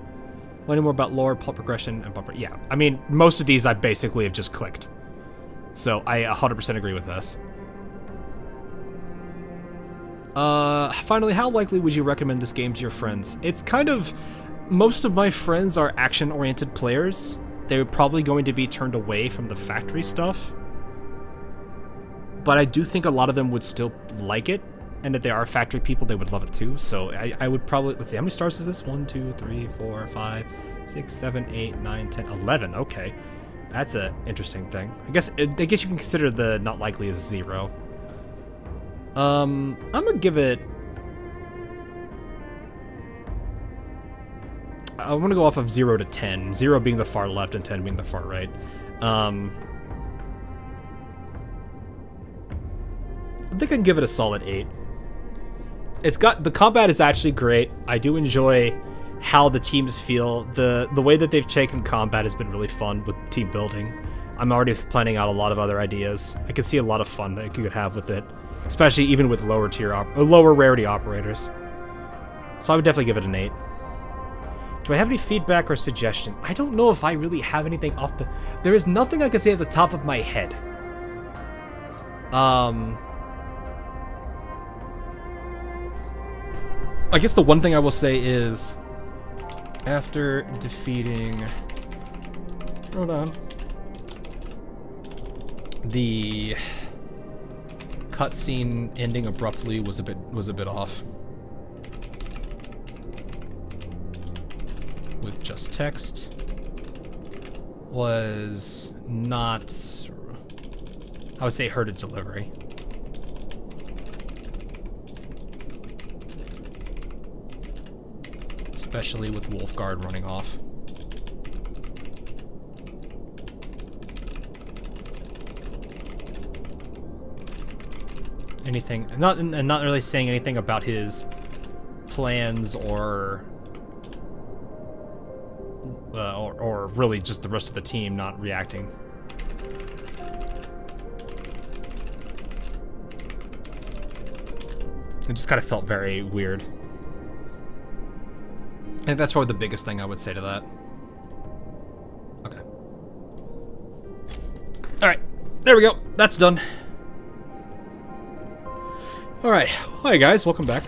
Learning more about lore, plot progression, and bumper. Yeah, I mean, most of these I basically have just clicked. So I 100% agree with this. Finally, how likely would you recommend this game to your friends? It's kind of... Most of my friends are action-oriented players. They're probably going to be turned away from the factory stuff. But I do think a lot of them would still like it. And if they are factory people, they would love it too. So I would probably... Let's see, how many stars is this? 1, 2, 3, 4, 5, 6, 7, 8, 9, 10, 11. Okay. That's an interesting thing. I guess you can consider the not likely as 0. I'm gonna give it... I want to go off of 0 to 10. 0 being the far left and 10 being the far right. I think I can give it a solid 8. It's got... The combat is actually great. I do enjoy how the teams feel. The way that they've taken combat has been really fun with team building. I'm already planning out a lot of other ideas. I can see a lot of fun that you could have with it, especially even with lower rarity operators. So I would definitely give it an 8. Do I have any feedback or suggestion? I don't know if I really have anything off the... There is nothing I can say at the top of my head. I guess the one thing I will say is, after defeating... Hold on. The cutscene ending abruptly was a bit off. With just text was not, I would say, herded delivery. Especially with Wolfguard running off. Anything, not really saying anything about his plans or really just the rest of the team not reacting. It just kind of felt very weird. I think that's probably the biggest thing I would say to that. Okay. Alright, there we go. That's done. Alright, hi guys, welcome back.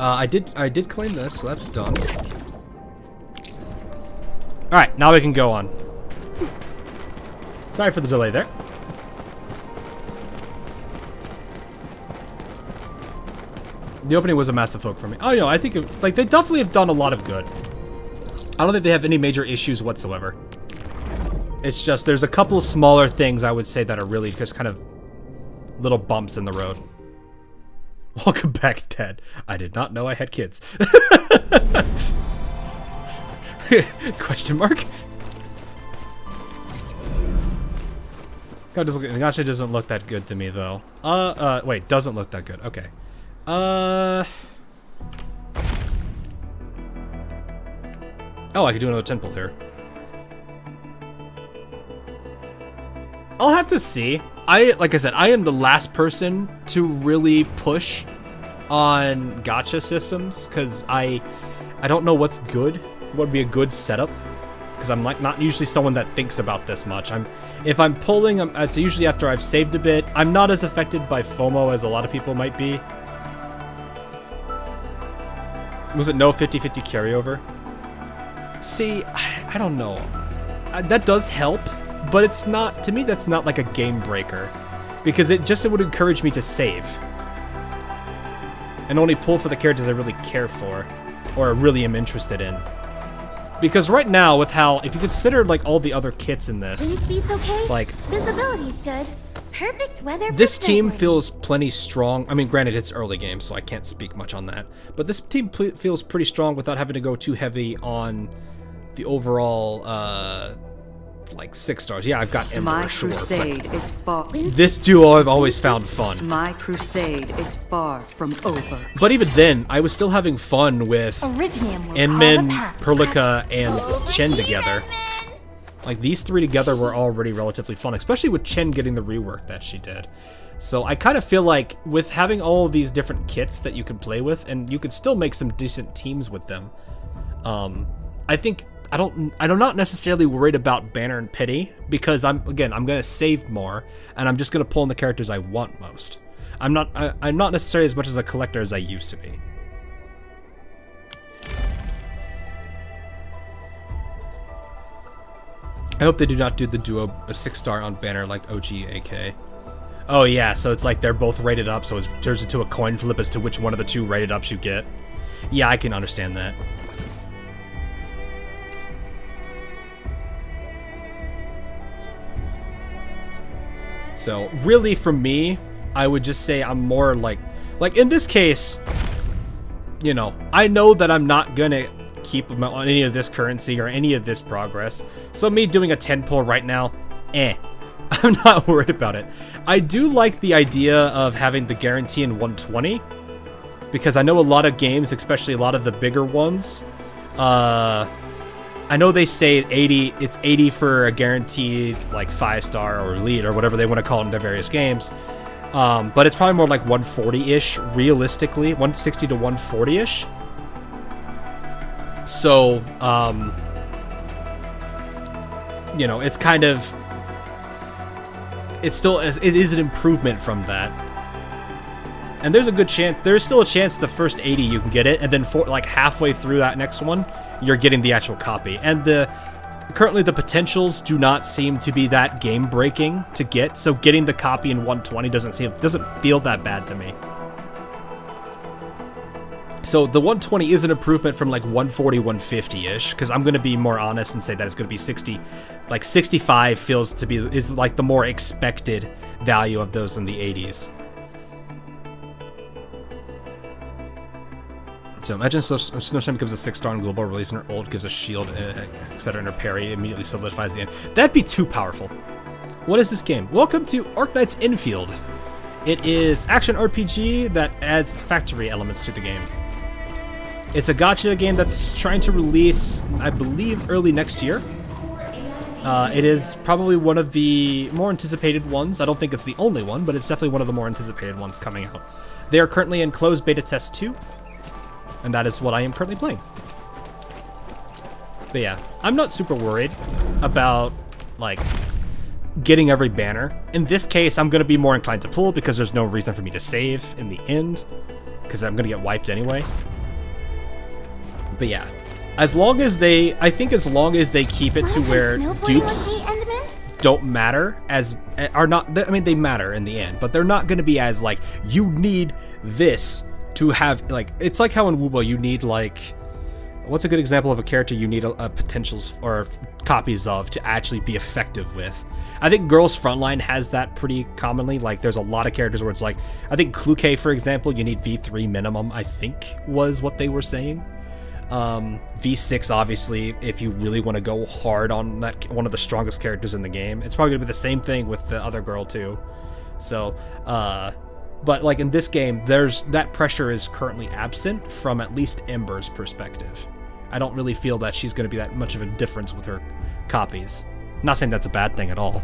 I did claim this, so that's done. Alright, now we can go on. Sorry for the delay there. The opening was a massive hook for me. Oh, you know, I think like they definitely have done a lot of good. I don't think they have any major issues whatsoever. It's just there's a couple of smaller things I would say that are really just kind of little bumps in the road. Welcome back, Dad. I did not know I had kids. Question mark? Gotcha doesn't look that good to me though. Wait, doesn't look that good. Okay. Oh, I could do another temple here. I'll have to see. Like I said, I am the last person to really push on gacha systems because I don't know what's good, what would be a good setup, because I'm like not usually someone that thinks about this much. If I'm pulling, it's usually after I've saved a bit. I'm not as affected by FOMO as a lot of people might be. Was it no 50-50 carryover? See, I don't know. That does help. but it's not, to me, that's not like a game breaker, because it would encourage me to save and only pull for the characters I really care for or really am interested in. Because right now, with how, if you consider like all the other kits in this, Wind speed's okay. like Visibility's good. Perfect weather. this team feels plenty strong. I mean, granted, it's early game, so I can't speak much on that. But this team feels pretty strong without having to go too heavy on the overall, like 6 stars. Yeah, I've got Ember, My sure. crusade is far. This duo I've always found fun. My crusade is far from over. But even then, I was still having fun with Originium will Enmin, call the pack. Perlica, and Chen together. Like, these 3 together were already relatively fun, especially with Chen getting the rework that she did. So I kind of feel like with having all of these different kits that you can play with, and you could still make some decent teams with them, I think I'm not necessarily worried about Banner and Pity, because I'm gonna save more, and I'm just gonna pull in the characters I want most. I'm not necessarily as much as a collector as I used to be. I hope they do not do the duo a 6-star on Banner like OG AK. Oh yeah, so it's like they're both rated up, so it turns into a coin flip as to which one of the 2 rated ups you get. Yeah, I can understand that. So really, for me, I would just say I'm more like in this case, you know, I know that I'm not gonna keep on any of this currency or any of this progress. So me doing a 10 pull right now, I'm not worried about it. I do like the idea of having the guarantee in 120, because I know a lot of games, especially a lot of the bigger ones, I know they say 80, it's 80 for a guaranteed like 5-star or elite or whatever they want to call it in their various games. But it's probably more like 140-ish, realistically, 160 to 140-ish. So, you know, it's kind of, it is an improvement from that. And there's a good chance, there's still a chance the first 80 you can get it, and then like halfway through that next one, you're getting the actual copy. And currently the potentials do not seem to be that game breaking to get, so getting the copy in 120 doesn't feel that bad to me. So the 120 is an improvement from like 140, 150-ish, because I'm going to be more honest and say that it's going to be 60. Like 65 feels to be, is like the more expected value of those in the 80s. So imagine Snowshine becomes a 6-star on global release and her ult gives a shield, etc. and her parry immediately solidifies the end. That'd be too powerful. What is this game? Welcome to Arknights Endfield. It is action RPG that adds factory elements to the game. It's a gacha game that's trying to release, I believe, early next year. It is probably one of the more anticipated ones. I don't think it's the only one, but it's definitely one of the more anticipated ones coming out. They are currently in closed beta test 2, and that is what I am currently playing. But yeah, I'm not super worried about, like, getting every banner. In this case, I'm going to be more inclined to pull because there's no reason for me to save in the end, because I'm going to get wiped anyway. But yeah, as long as they keep it to where dupes don't matter they matter in the end, but they're not going to be as like, you need this to have, like, it's like how in Wubo you need, like, what's a good example of a character you need a potentials or copies of to actually be effective with? I think Girls Frontline has that pretty commonly. Like, there's a lot of characters where it's like, I think Kluke, for example, you need V3 minimum, I think was what they were saying. V6, obviously, if you really want to go hard on that, one of the strongest characters in the game. It's probably going to be the same thing with the other girl, too. So, but, like, in this game, that pressure is currently absent from at least Ember's perspective. I don't really feel that she's going to be that much of a difference with her copies. I'm not saying that's a bad thing at all.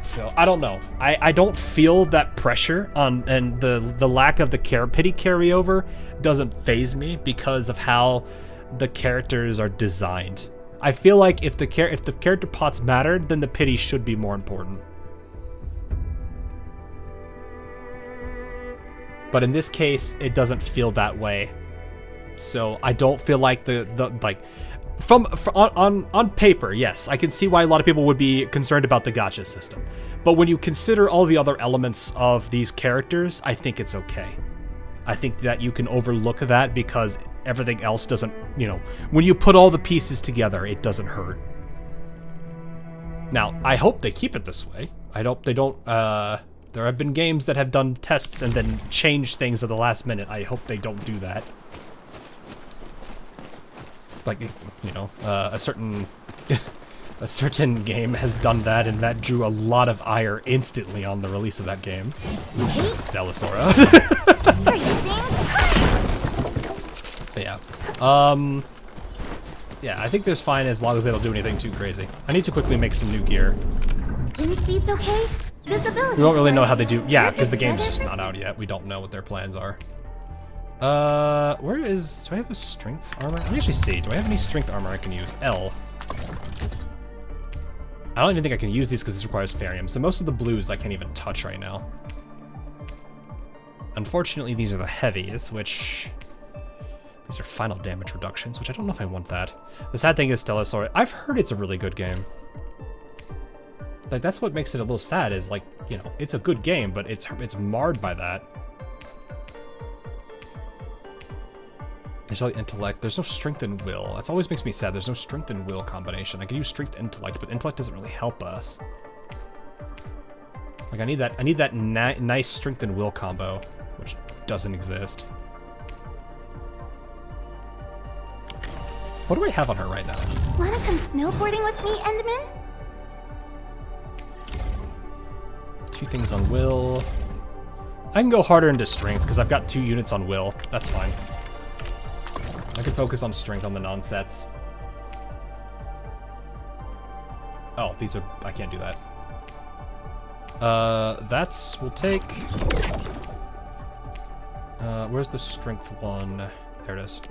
So, I don't know. I don't feel that pressure on, and the lack of the pity carryover doesn't faze me because of how the characters are designed. I feel like if the character pots mattered, then the pity should be more important. But in this case, it doesn't feel that way. So I don't feel like On paper, yes, I can see why a lot of people would be concerned about the gacha system. But when you consider all the other elements of these characters, I think it's okay. I think that you can overlook that because everything else doesn't, you know, when you put all the pieces together, it doesn't hurt. Now, I hope they keep it this way. I hope they don't, there have been games that have done tests and then changed things at the last minute. I hope they don't do that. Like, you know, a certain game has done that, and that drew a lot of ire instantly on the release of that game. Stellasora. But yeah. Yeah, I think there's fine as long as they don't do anything too crazy. I need to quickly make some new gear. Wind speed's okay? Visibility. We don't really know how they do. Yeah, because the game's just not out yet. We don't know what their plans are. Where is... Do I have a strength armor? Let me actually see. Do I have any strength armor I can use? L. I don't even think I can use these because this requires Therium. So most of the blues I can't even touch right now. Unfortunately, these are the heavies, which... These are final damage reductions, which I don't know if I want that. The sad thing is Stellasora. I've heard it's a really good game. Like, that's what makes it a little sad is, like, you know, it's a good game, but it's marred by that. There's no intellect. There's no strength and will. That always makes me sad. There's no strength and will combination. I can use strength and intellect, but intellect doesn't really help us. Like, I need that nice strength and will combo, which doesn't exist. What do I have on her right now? Wanna come snowboarding with me, Endman? 2 things on will. I can go harder into strength because I've got 2 units on will. That's fine. I can focus on strength on the non-sets. Oh, these are... I can't do that. We'll take... where's the strength one? There it is.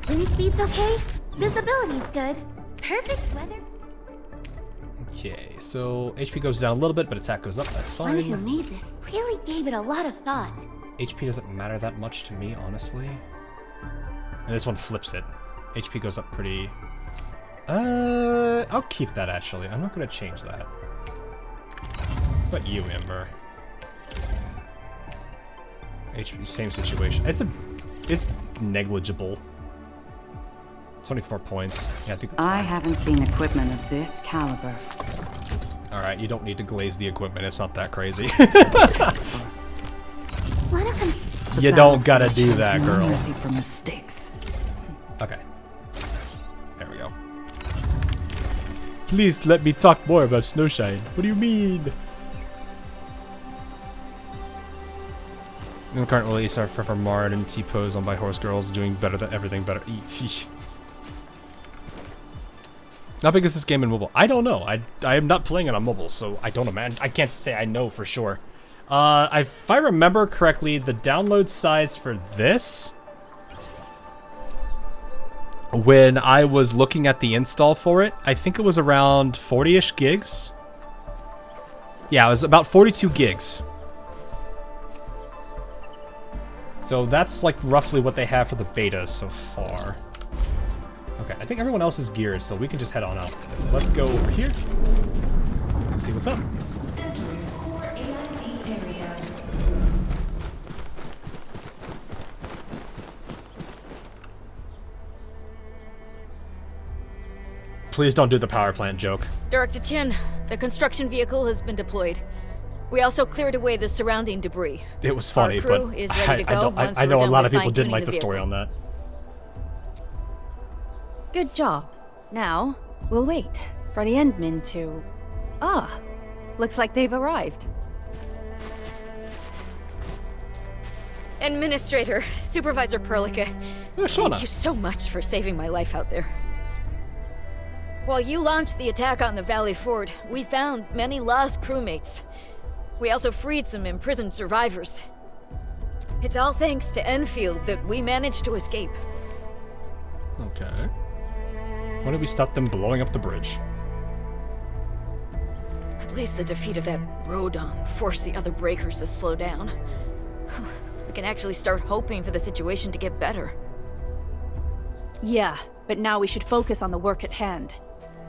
Wind speed's okay? Visibility's good. Perfect weather. Okay, so HP goes down a little bit, but attack goes up. That's fine. One who made this really gave it a lot of thought. HP doesn't matter that much to me, honestly. And this one flips it. HP goes up pretty... I'll keep that, actually. I'm not going to change that. What about you, Ember? HP, same situation. It's negligible. 24 points. Yeah, I think that's fine. I haven't seen equipment of this caliber. Alright, you don't need to glaze the equipment. It's not that crazy. You don't gotta do that, girl. Mercy for mistakes. Okay. There we go. Please let me talk more about Snowshine. What do you mean? In the current release, our for Marred and T-Pose on by Horse Girls doing better than everything better. How big is this game in mobile? I don't know. I am not playing it on mobile, so I don't imagine. I can't say I know for sure. If I remember correctly, the download size for this, when I was looking at the install for it, I think it was around 40-ish gigs. Yeah, it was about 42 gigs. So that's like roughly what they have for the beta so far. Okay, I think everyone else is geared, so we can just head on up. Let's go over here and see what's up. Please don't do the power plant joke. Director Chin, the construction vehicle has been deployed. We also cleared away the surrounding debris. It was funny, Our crew but is ready to go I know a lot of people didn't like the story on that. Good job. Now, we'll wait for the Endmen to... Ah, looks like they've arrived. Administrator, Supervisor Perlica, thank you so much for saving my life out there. While you launched the attack on the Valley Ford, we found many lost crewmates. We also freed some imprisoned survivors. It's all thanks to Enfield that we managed to escape. Okay. Why don't we stop them blowing up the bridge? At least the defeat of that Rodon forced the other breakers to slow down. We can actually start hoping for the situation to get better. Yeah, but now we should focus on the work at hand.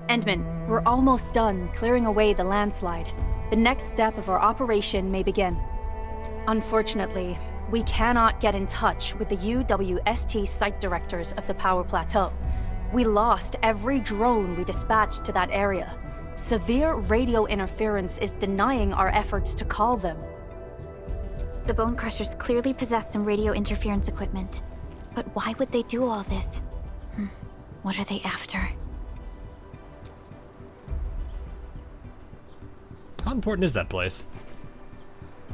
Endman, we're almost done clearing away the landslide. The next step of our operation may begin. Unfortunately, we cannot get in touch with the UWST site directors of the power plateau. We lost every drone we dispatched to that area. Severe radio interference is denying our efforts to call them. The Bone Crushers clearly possess some radio interference equipment. But why would they do all this? What are they after? How important is that place?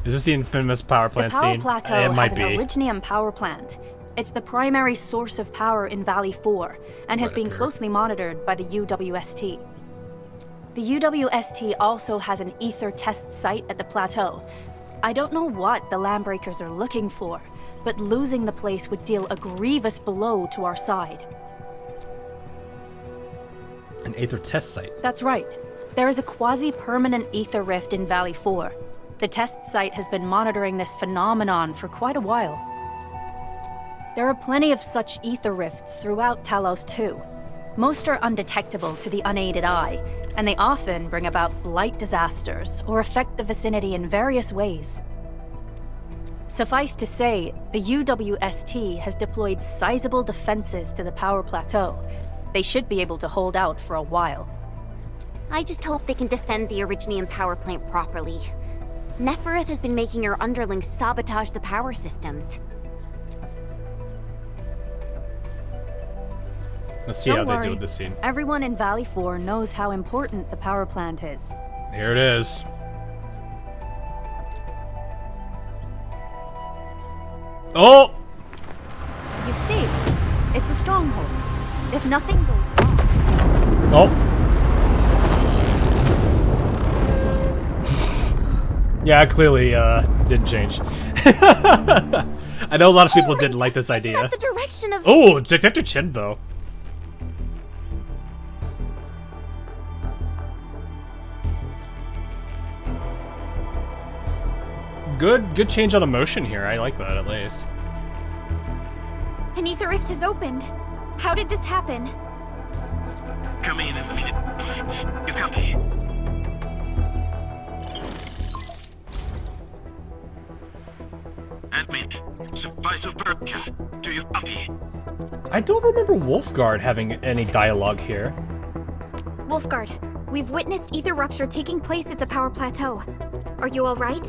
Is this the infamous power plant the power scene? plateau It might has be. an Originium power plant. It's the primary source of power in Valley 4, and has been closely monitored by the UWST. The UWST also has an ether test site at the plateau. I don't know what the Landbreakers are looking for, but losing the place would deal a grievous blow to our side. An Aether test site? That's right. There is a quasi-permanent ether rift in Valley 4. The test site has been monitoring this phenomenon for quite a while. There are plenty of such ether rifts throughout Talos too. Most are undetectable to the unaided eye, and they often bring about blight disasters or affect the vicinity in various ways. Suffice to say, the UWST has deployed sizable defenses to the power plateau. They should be able to hold out for a while. I just hope they can defend the Originium power plant properly. Nefereth has been making her underlings sabotage the power systems. Let's see how they do with this scene. Everyone in Valley 4 knows how important the power plant is. Here it is. Oh! You see, it's a stronghold. If nothing goes wrong... Oh. Yeah, it clearly didn't change. I know a lot of people didn't like this idea. That's the direction of... Oh, Detector Chin, though. Good change on emotion here. I like that, at least. An ether rift has opened. How did this happen? Come in a minute. You copy? Admit. Supervisor Perka, do you copy? I don't remember Wolfguard having any dialogue here. Wolfguard, we've witnessed ether rupture taking place at the power plateau. Are you all right?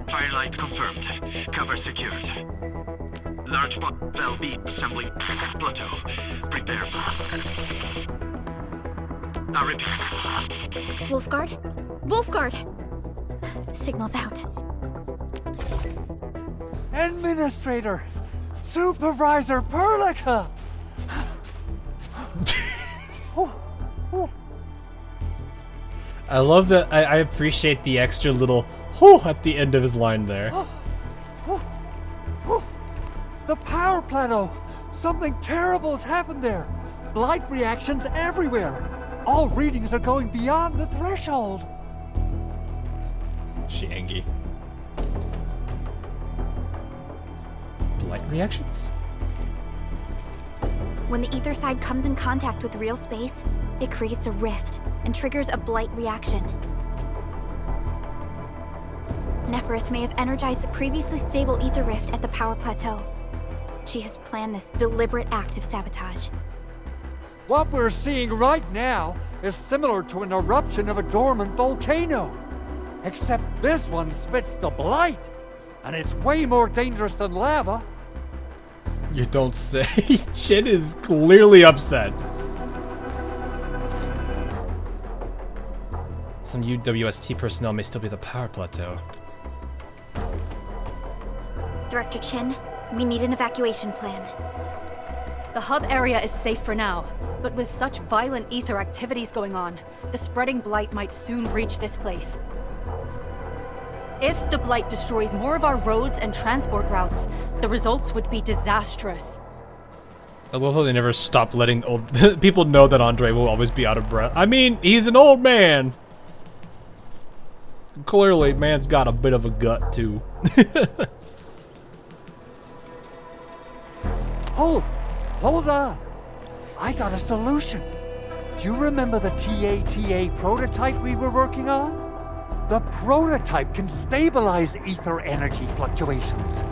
Firelight confirmed. Cover secured. Large bot valve B assembling plateau. Prepare for... I repeat. Wolfguard? Wolfguard! Signal's out. Administrator! Supervisor Perlica! I love that. I appreciate the extra little whew at the end of his line there. The power plateau! Something terrible has happened there! Blight reactions everywhere! All readings are going beyond the threshold! She angry. Blight reactions? When the ether side comes in contact with real space, it creates a rift and triggers a blight reaction. Nefereth may have energized the previously stable ether rift at the power plateau. She has planned this deliberate act of sabotage. What we're seeing right now is similar to an eruption of a dormant volcano. Except this one spits the blight, and it's way more dangerous than lava. You don't say. Chin is clearly upset. Some UWST personnel may still be at the power plateau. Director Chin, we need an evacuation plan. The hub area is safe for now, but with such violent ether activities going on, the spreading blight might soon reach this place. If the blight destroys more of our roads and transport routes, the results would be disastrous. I love how they never stop letting old people know that Andre will always be out of breath. I mean, he's an old man. Clearly, man's got a bit of a gut, too. Hold! Hold on. I got a solution. Do you remember the TATA prototype we were working on? The prototype can stabilize ether energy fluctuations.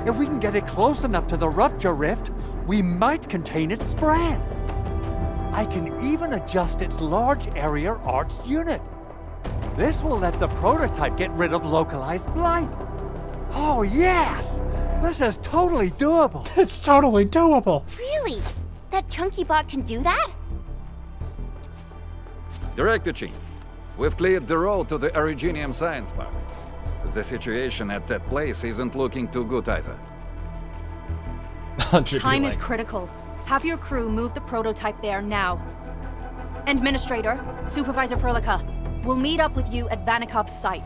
If we can get it close enough to the rupture rift, we might contain its spread. I can even adjust its large area arts unit. This will let the prototype get rid of localized blight. Oh yes! This is totally doable. It's totally doable. Really? That chunky bot can do that? Director Chief, we've cleared the road to the Originium Science Park. The situation at that place isn't looking too good either. Time is critical. Have your crew move the prototype there now. Administrator, Supervisor Perlica, we'll meet up with you at Vanikov's site.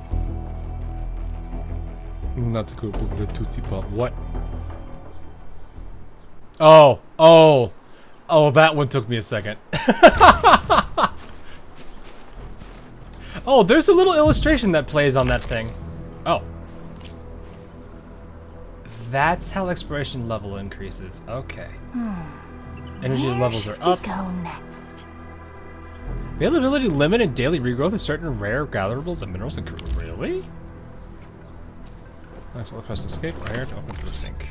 Not to go look at Tootsie Pop. What? Oh, that one took me a second. Oh, there's a little illustration that plays on that thing. Oh. That's how exploration level increases. Okay. Energy levels are up. Go next. Availability limit and daily regrowth of certain rare gatherable and minerals and really? Nice, we'll press escape right here to open to the sink.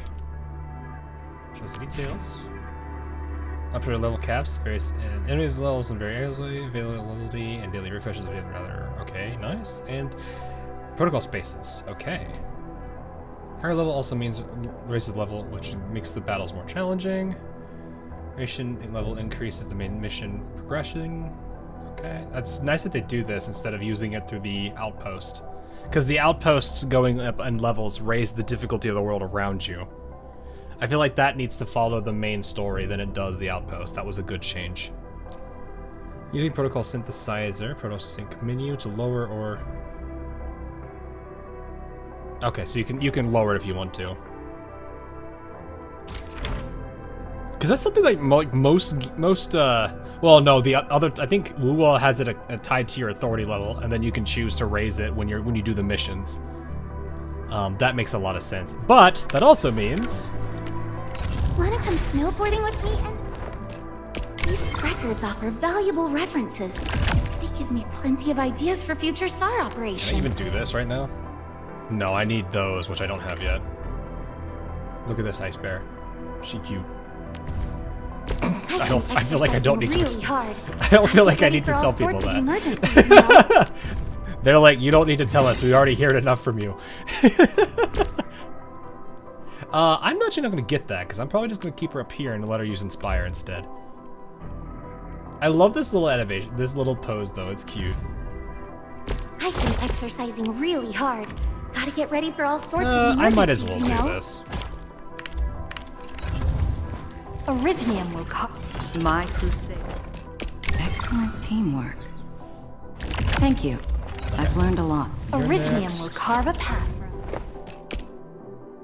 Shows the details. Up to level caps, various enemies levels and variously availability and daily refreshes of rather. Okay, nice. And protocol spaces. Okay. Higher level also means raises level, which makes the battles more challenging. Mission level increases the main mission progression. Okay, that's nice that they do this instead of using it through the outpost, because the outposts going up in levels raise the difficulty of the world around you. I feel like that needs to follow the main story than it does the outpost. That was a good change. Using protocol synthesizer, protocol sync menu to lower or... Okay, so you can lower it if you want to. Because that's something like most well, no, the other, I think Wuwa has it tied to your authority level, and then you can choose to raise it when you do the missions. That makes a lot of sense. But that also means... Wanna come snowboarding with me? And these records offer valuable references. They give me plenty of ideas for future SAR operations. Can I even do this right now? No, I need those, which I don't have yet. Look at this ice bear. She cute. I feel like I don't need to. I don't feel like I need to tell people that. They're like, you don't need to tell us. We already heard enough from you. I'm actually not going to get that, because I'm probably just going to keep her up here and let her use Inspire instead. I love this little animation, this little pose, though. It's cute. I've been exercising really hard. Gotta get ready for all sorts of emergencies, I might as well do this. Originium will come. My crusade. Excellent teamwork. Thank you. I've learned a lot. Originium will carve a path.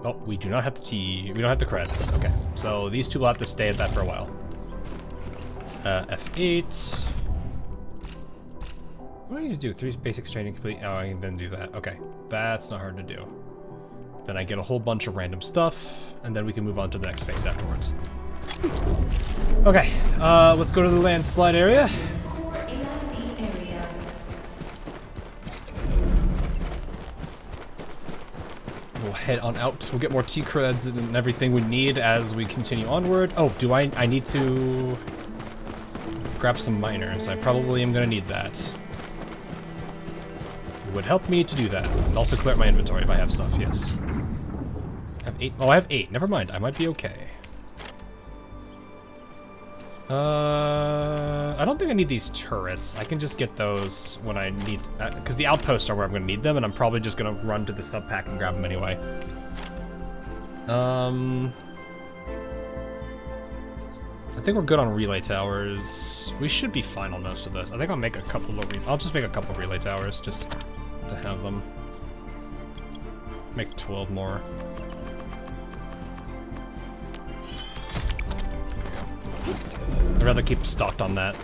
Oh, we do not have we don't have the creds. Okay, so these two will have to stay at that for a while. F8. What do I need to do? 3 basic training complete. Oh, I can then do that. Okay, that's not hard to do. Then I get a whole bunch of random stuff, and then we can move on to the next phase afterwards. Okay, let's go to the landslide area. We'll head on out. We'll get more T-creds and everything we need as we continue onward. Oh, I need to grab some miners. I probably am going to need that. It would help me to do that. And also clear out my inventory if I have stuff, yes. I have 8. Oh, I have 8. Never mind. I might be okay. I don't think I need these turrets. I can just get those when I need... because the outposts are where I'm going to need them, and I'm probably just going to run to the sub-pack and grab them anyway. I think we're good on relay towers. We should be fine on most of this. I think I'll make a couple of... I'll just make a couple of relay towers just to have them. Make 12 more. I'd rather keep stocked on that.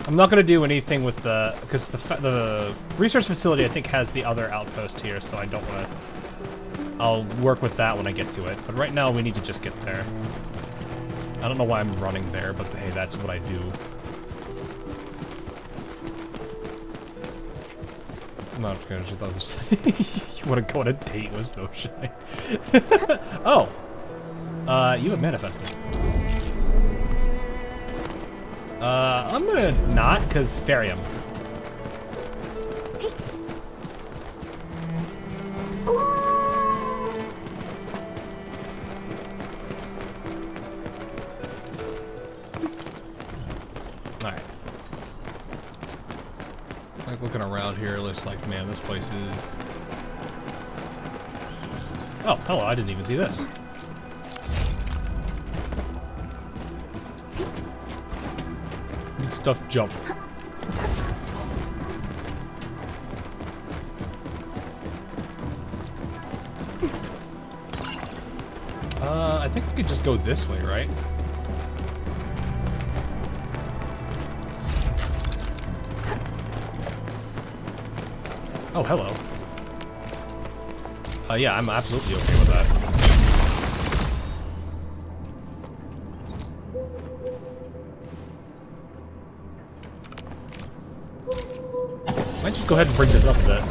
I'm not going to do anything with the... because the research facility, I think, has the other outpost here, so I don't want to... I'll work with that when I get to it. But right now, we need to just get there. I don't know why I'm running there, but hey, that's what I do. Not good. You want to go on a date with Snowshine? Oh, you have manifested. I'm gonna not, cause Farium. Alright. Like looking around here, it looks like, man, this place is... Oh, hello, I didn't even see this. Need stuff jump. I think I could just go this way, right? Oh, hello. Yeah, I'm absolutely okay with that. Might just go ahead and bring this up a bit.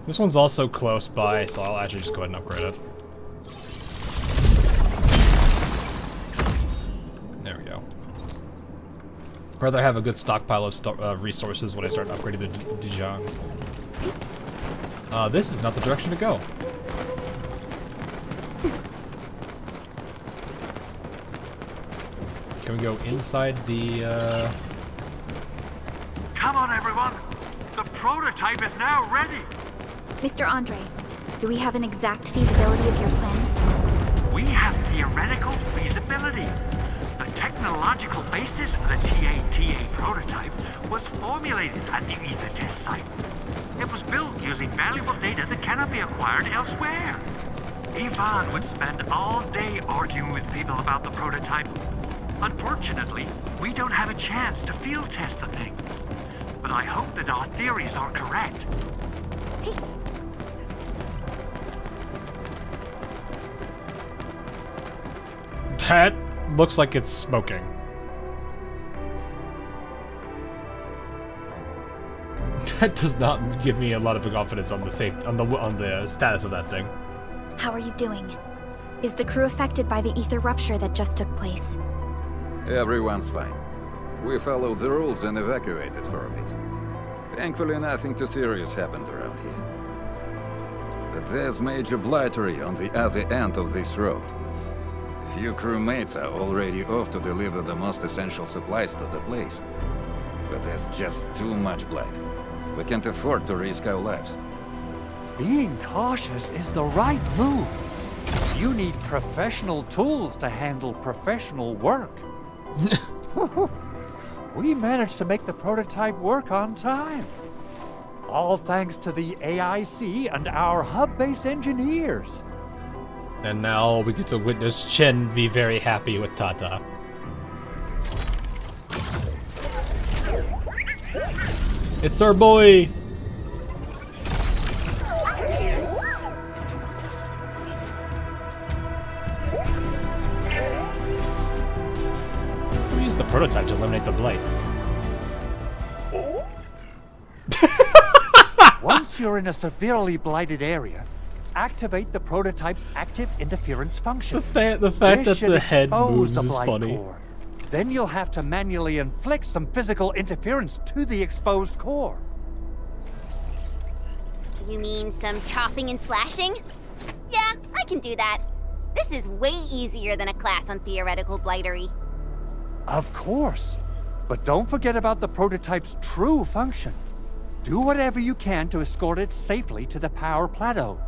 This one's also close by, so I'll actually just go ahead and upgrade it. There we go. Rather have a good stockpile of resources when I start upgrading the Dijiang. This is not the direction to go. Can we go inside the, Come on, everyone! The prototype is now ready! Mr. Andre, do we have an exact feasibility of your plan? We have theoretical feasibility. The technological basis of the TATA prototype was formulated at the Ether test site. It was built using valuable data that cannot be acquired elsewhere. Ivan would spend all day arguing with people about the prototype. Unfortunately, we don't have a chance to field test the thing. But I hope that our theories are correct. That looks like it's smoking. That does not give me a lot of confidence on the status of that thing. How are you doing? Is the crew affected by the ether rupture that just took place? Everyone's fine. We followed the rules and evacuated for a bit. Thankfully, nothing too serious happened around here. But there's major blightery on the other end of this road. Few crewmates are already off to deliver the most essential supplies to the place. But there's just too much blight. We can't afford to risk our lives. Being cautious is the right move. You need professional tools to handle professional work. We managed to make the prototype work on time. All thanks to the AIC and our hub-base engineers. And now we get to witness Chen be very happy with Tata. It's our boy! We use the prototype to eliminate the blight. Once you're in a severely blighted area, activate the prototype's active interference function. The fact that the head moves is funny. Core. Then you'll have to manually inflict some physical interference to the exposed core. You mean some chopping and slashing? Yeah, I can do that. This is way easier than a class on theoretical blightery. Of course. But don't forget about the prototype's true function. Do whatever you can to escort it safely to the power plateau.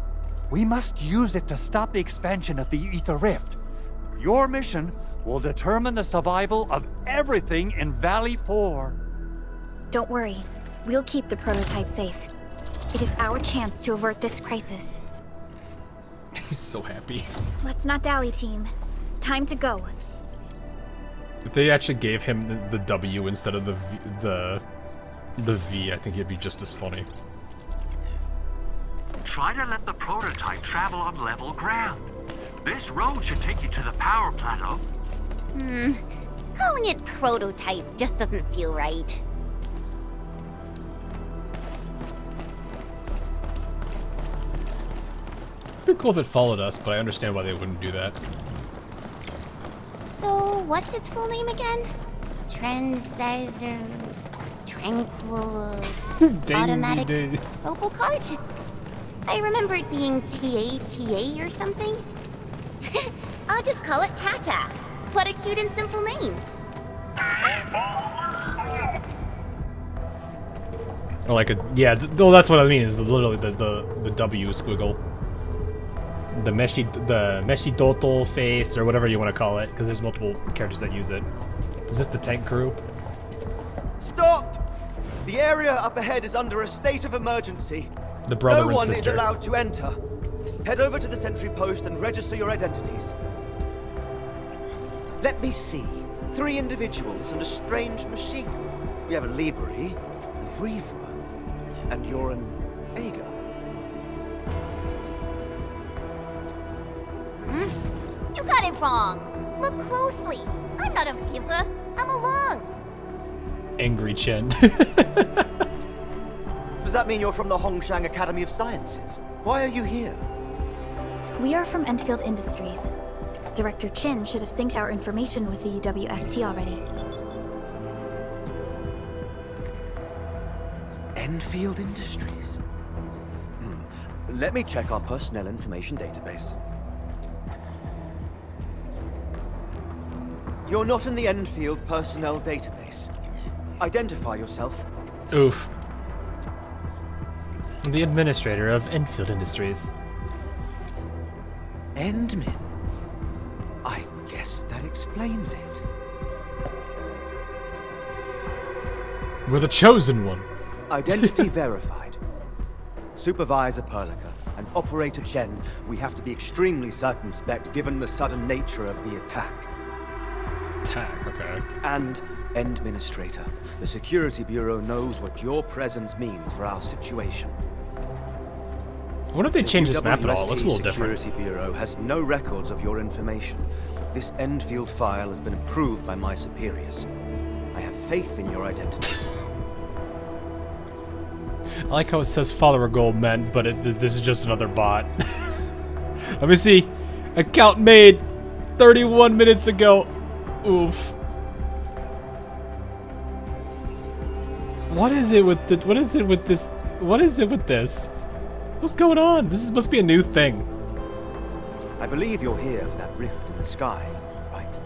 We must use it to stop the expansion of the Ether Rift. Your mission will determine the survival of everything in Valley 4. Don't worry. We'll keep the prototype safe. It is our chance to avert this crisis. He's so happy. Let's not dally, team. Time to go. If they actually gave him the W instead of the V, I think he'd be just as funny. Try to let the prototype travel on level ground. This road should take you to the power plateau. Calling it prototype just doesn't feel right. It'd be cool if it followed us, but I understand why they wouldn't do that. So, what's its full name again? Transizer... Tranquil... Automatic... Robocart? I remember it being TA or something. I'll just call it Tata. What a cute and simple name. Or like a well, that's what I mean. Is literally the W squiggle, the meshy dotal face or whatever you want to call it, because there's multiple characters that use it. Is this the tank crew? Stop! The area up ahead is under a state of emergency. The brother and no one sister. is allowed to enter. Head over to the sentry post and register your identities. Let me see. 3 individuals and a strange machine. We have a Libri, a Vriva, and you're an Ager. You got it wrong. Look closely. I'm not a Vriva. I'm a Lung. Angry Chen. Does that mean you're from the Hongshang Academy of Sciences? Why are you here? We are from Endfield Industries. Director Chin should have synced our information with the UWST already. Endfield Industries? Let me check our personnel information database. You're not in the Endfield personnel database. Identify yourself. Oof. I'm the administrator of Endfield Industries. Endmin? I guess that explains it. We're the chosen one. Identity verified. Supervisor Perlica and Operator Chen, we have to be extremely circumspect given the sudden nature of the attack. Okay. And Administrator, the Security Bureau knows what your presence means for our situation. I wonder if they changed this map at all. It looks a little different. The Security Bureau has no records of your information. This Endfield file has been approved by my superiors. I have faith in your identity. I like how it says follower goal meant, but this is just another bot. Let me see. Account made 31 minutes ago. Oof. What is it with this? What's going on? This must be a new thing. I believe you're here for that rift in the sky, right?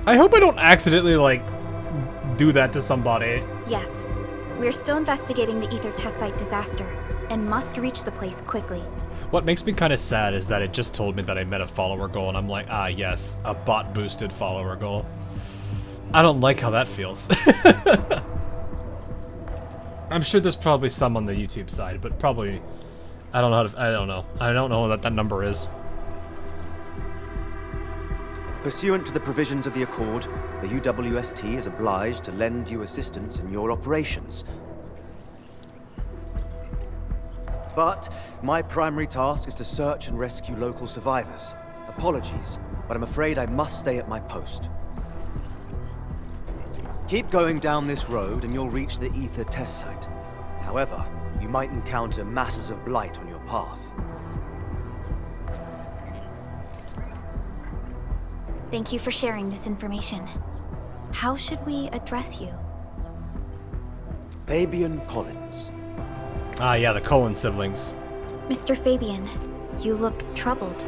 I hope I don't accidentally, like, do that to somebody. Yes. We're still investigating the Ether test site disaster, and must reach the place quickly. What makes me kind of sad is that it just told me that I met a follower goal, and I'm like, ah, yes, a bot-boosted follower goal. I don't like how that feels. I'm sure there's probably some on the YouTube side, but probably, I don't know I don't know what that number is. Pursuant to the provisions of the Accord, the UWST is obliged to lend you assistance in your operations. But my primary task is to search and rescue local survivors. Apologies, but I'm afraid I must stay at my post. Keep going down this road and you'll reach the Ether test site. However, you might encounter masses of blight on your path. Thank you for sharing this information. How should we address you? Fabian Collins. Ah, yeah, the Collins siblings. Mr. Fabian, you look troubled.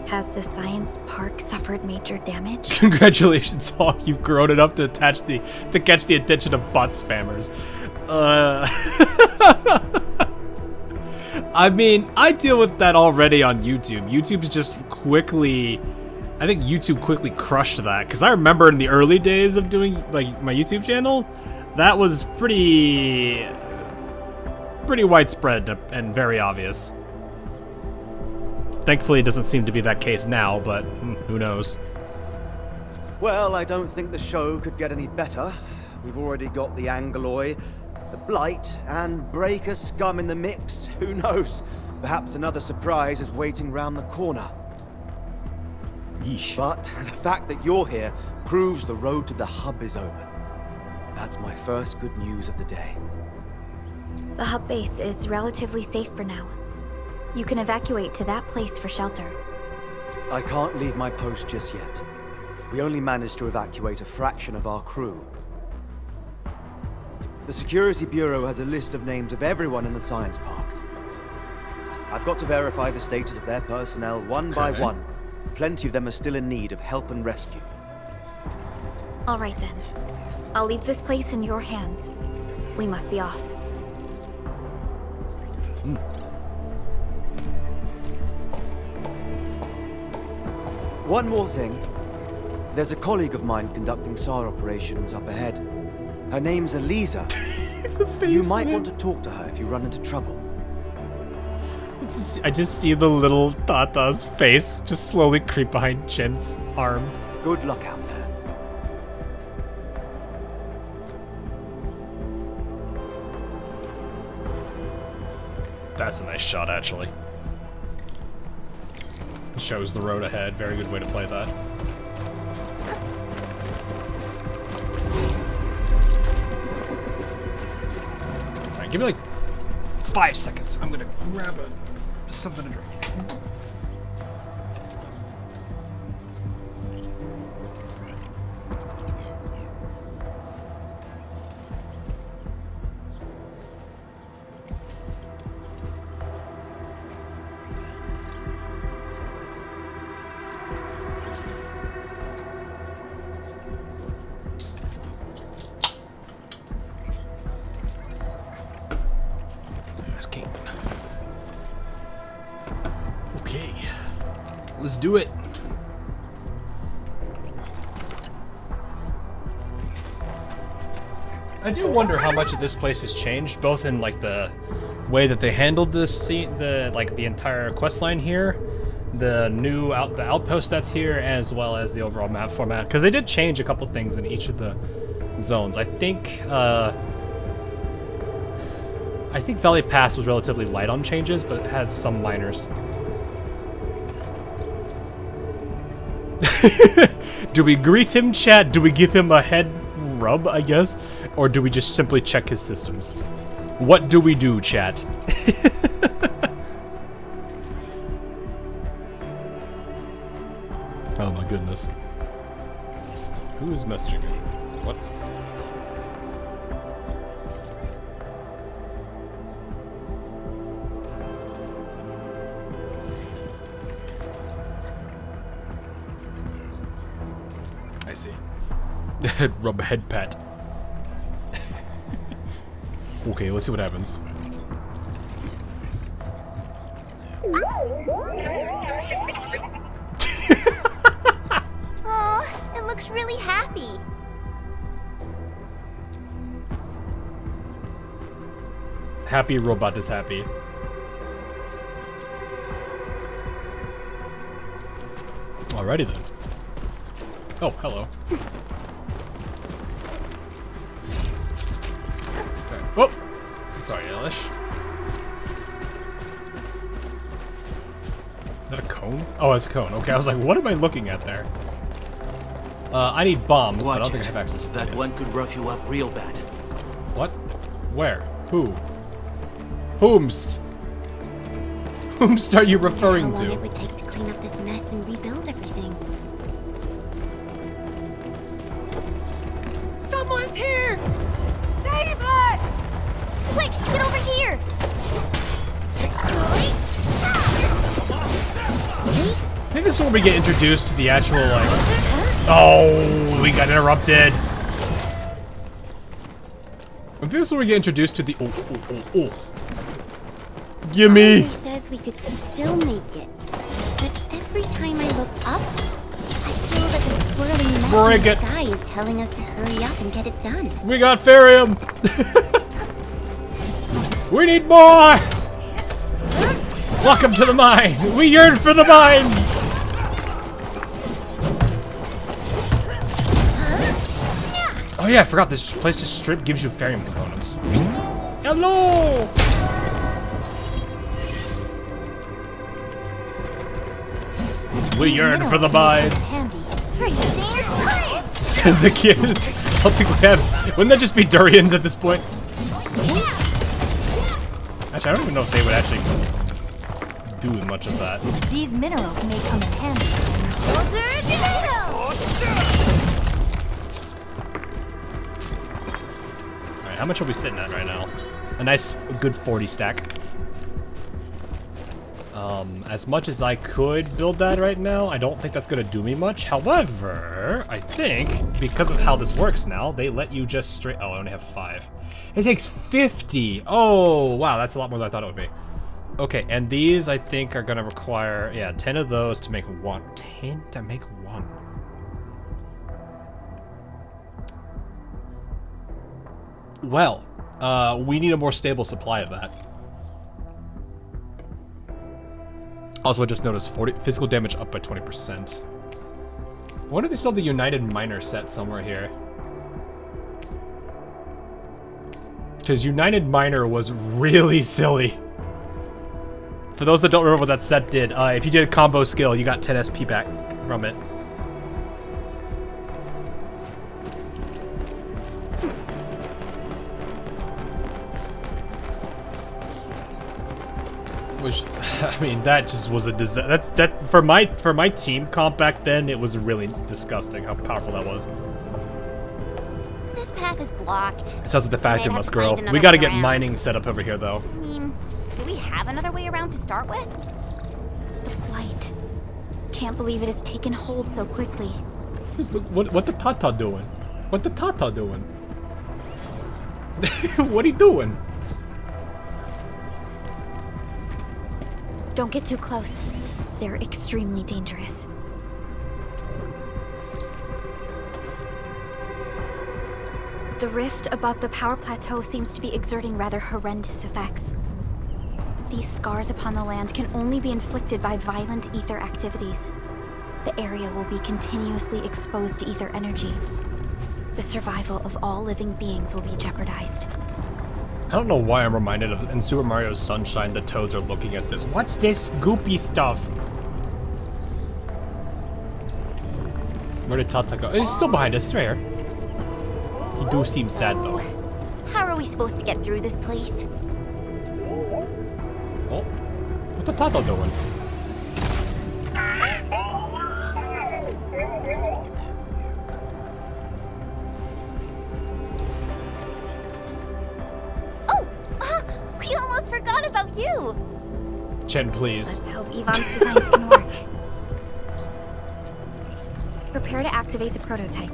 Has the science park suffered major damage? Congratulations, Hawk. You've grown enough to catch the attention of bot spammers. I mean, I deal with that already on YouTube. YouTube's just quickly... I think YouTube quickly crushed that, because I remember in the early days of doing, like, my YouTube channel, that was pretty widespread and very obvious. Thankfully, it doesn't seem to be that case now, but who knows? Well, I don't think the show could get any better. We've already got the Angoloi, The blight and breaker scum in the mix. Who knows? Perhaps another surprise is waiting round the corner. Yeesh. But the fact that you're here proves the road to the hub is open. That's my first good news of the day. The hub base is relatively safe for now. You can evacuate to that place for shelter. I can't leave my post just yet. We only managed to evacuate a fraction of our crew. The Security Bureau has a list of names of everyone in the science park. I've got to verify the status of their personnel one by one. Plenty of them are still in need of help and rescue. All right then. I'll leave this place in your hands. We must be off. One more thing. There's a colleague of mine conducting SAR operations up ahead. Her name's Eliza. You might want to talk to her if you run into trouble. I just see the little Tata's face just slowly creep behind Jin's arm. Good luck out there. That's a nice shot, actually. Shows the road ahead. Very good way to play that. Alright, give me like 5 seconds. I'm gonna grab something to drink. Let's do it. I do wonder how much of this place has changed, both in like the way that they handled this scene, the entire quest line here, the outpost that's here, as well as the overall map format. Because they did change a couple things in each of the zones. I think Valley Pass was relatively light on changes, but it has some minors. Do we greet him, chat? Do we give him a head rub, I guess? Or do we just simply check his systems? What do we do, chat? Oh my goodness. Who is messaging me? What? I see. Rub a head pat. Okay, let's see what happens. Oh, it looks really happy. Happy robot is happy. Alrighty then. Oh, hello. Okay. Oh! Sorry, Elish. Is that a cone? Oh, it's a cone. Okay, I was like, what am I looking at there? I need bombs, but I don't think I have access to that. That one could rough you up real bad. What? Where? Who? Whomst? Whomst are you referring How long to? it would take to clean up this mess and rebuild everything. Someone's here! Save us! Quick, get over here! I think this is where we get introduced to the actual, like... Oh, we got interrupted. I think this is where we get introduced to the... Oh. Gimme! He says we could still make it. But every time I look up, I feel that the swirling mess Break in the it. sky is telling us to hurry up and get it done. We got Farium! We need more! Welcome to the mine! We yearn for the mines! Oh yeah, I forgot this place just straight gives you Farium components. Hello! We yearn for the mines. Syndicate. I don't think we have. Wouldn't that just be durians at this point? Actually, I don't even know if they would actually do much of that. These minerals may come in handy. Alright, how much are we sitting at right now? A nice, good 40 stack. As much as I could build that right now, I don't think that's gonna do me much. However, I think, because of how this works now, they let you just straight... Oh, I only have 5. It takes 50! Oh, wow, that's a lot more than I thought it would be. Okay, and these, I think, are gonna require, yeah, 10 of those to make 1. 10 to make 1. Well, we need a more stable supply of that. Also, I just noticed 40 physical damage up by 20%. I wonder if they still have the United Miner set somewhere here. Because United Miner was really silly. For those that don't remember what that set did, if you did a combo skill, you got 10 SP back from it. Which, I mean, that just was a disaster. That for my team comp back then, it was really disgusting how powerful that was. This path is blocked. It sounds like the factory must grow. We got to get mining set up over here, though. I mean, do we have another way around to start with? The blight. Can't believe it has taken hold so quickly. What the Tata doing? What the Tata doing? What he doing? Don't get too close. They're extremely dangerous. The rift above the power plateau seems to be exerting rather horrendous effects. These scars upon the land can only be inflicted by violent ether activities. The area will be continuously exposed to ether energy. The survival of all living beings will be jeopardized. I don't know why I'm reminded of in Super Mario Sunshine the Toads are looking at this. What's this goopy stuff? Where did Tata go? He's still behind us. He's right here. He do seem sad though. How are we supposed to get through this place? Oh, what's the Tata doing? We almost forgot about you! Chen, please. Let's hope Yvonne's designs can work. Prepare to activate the prototype.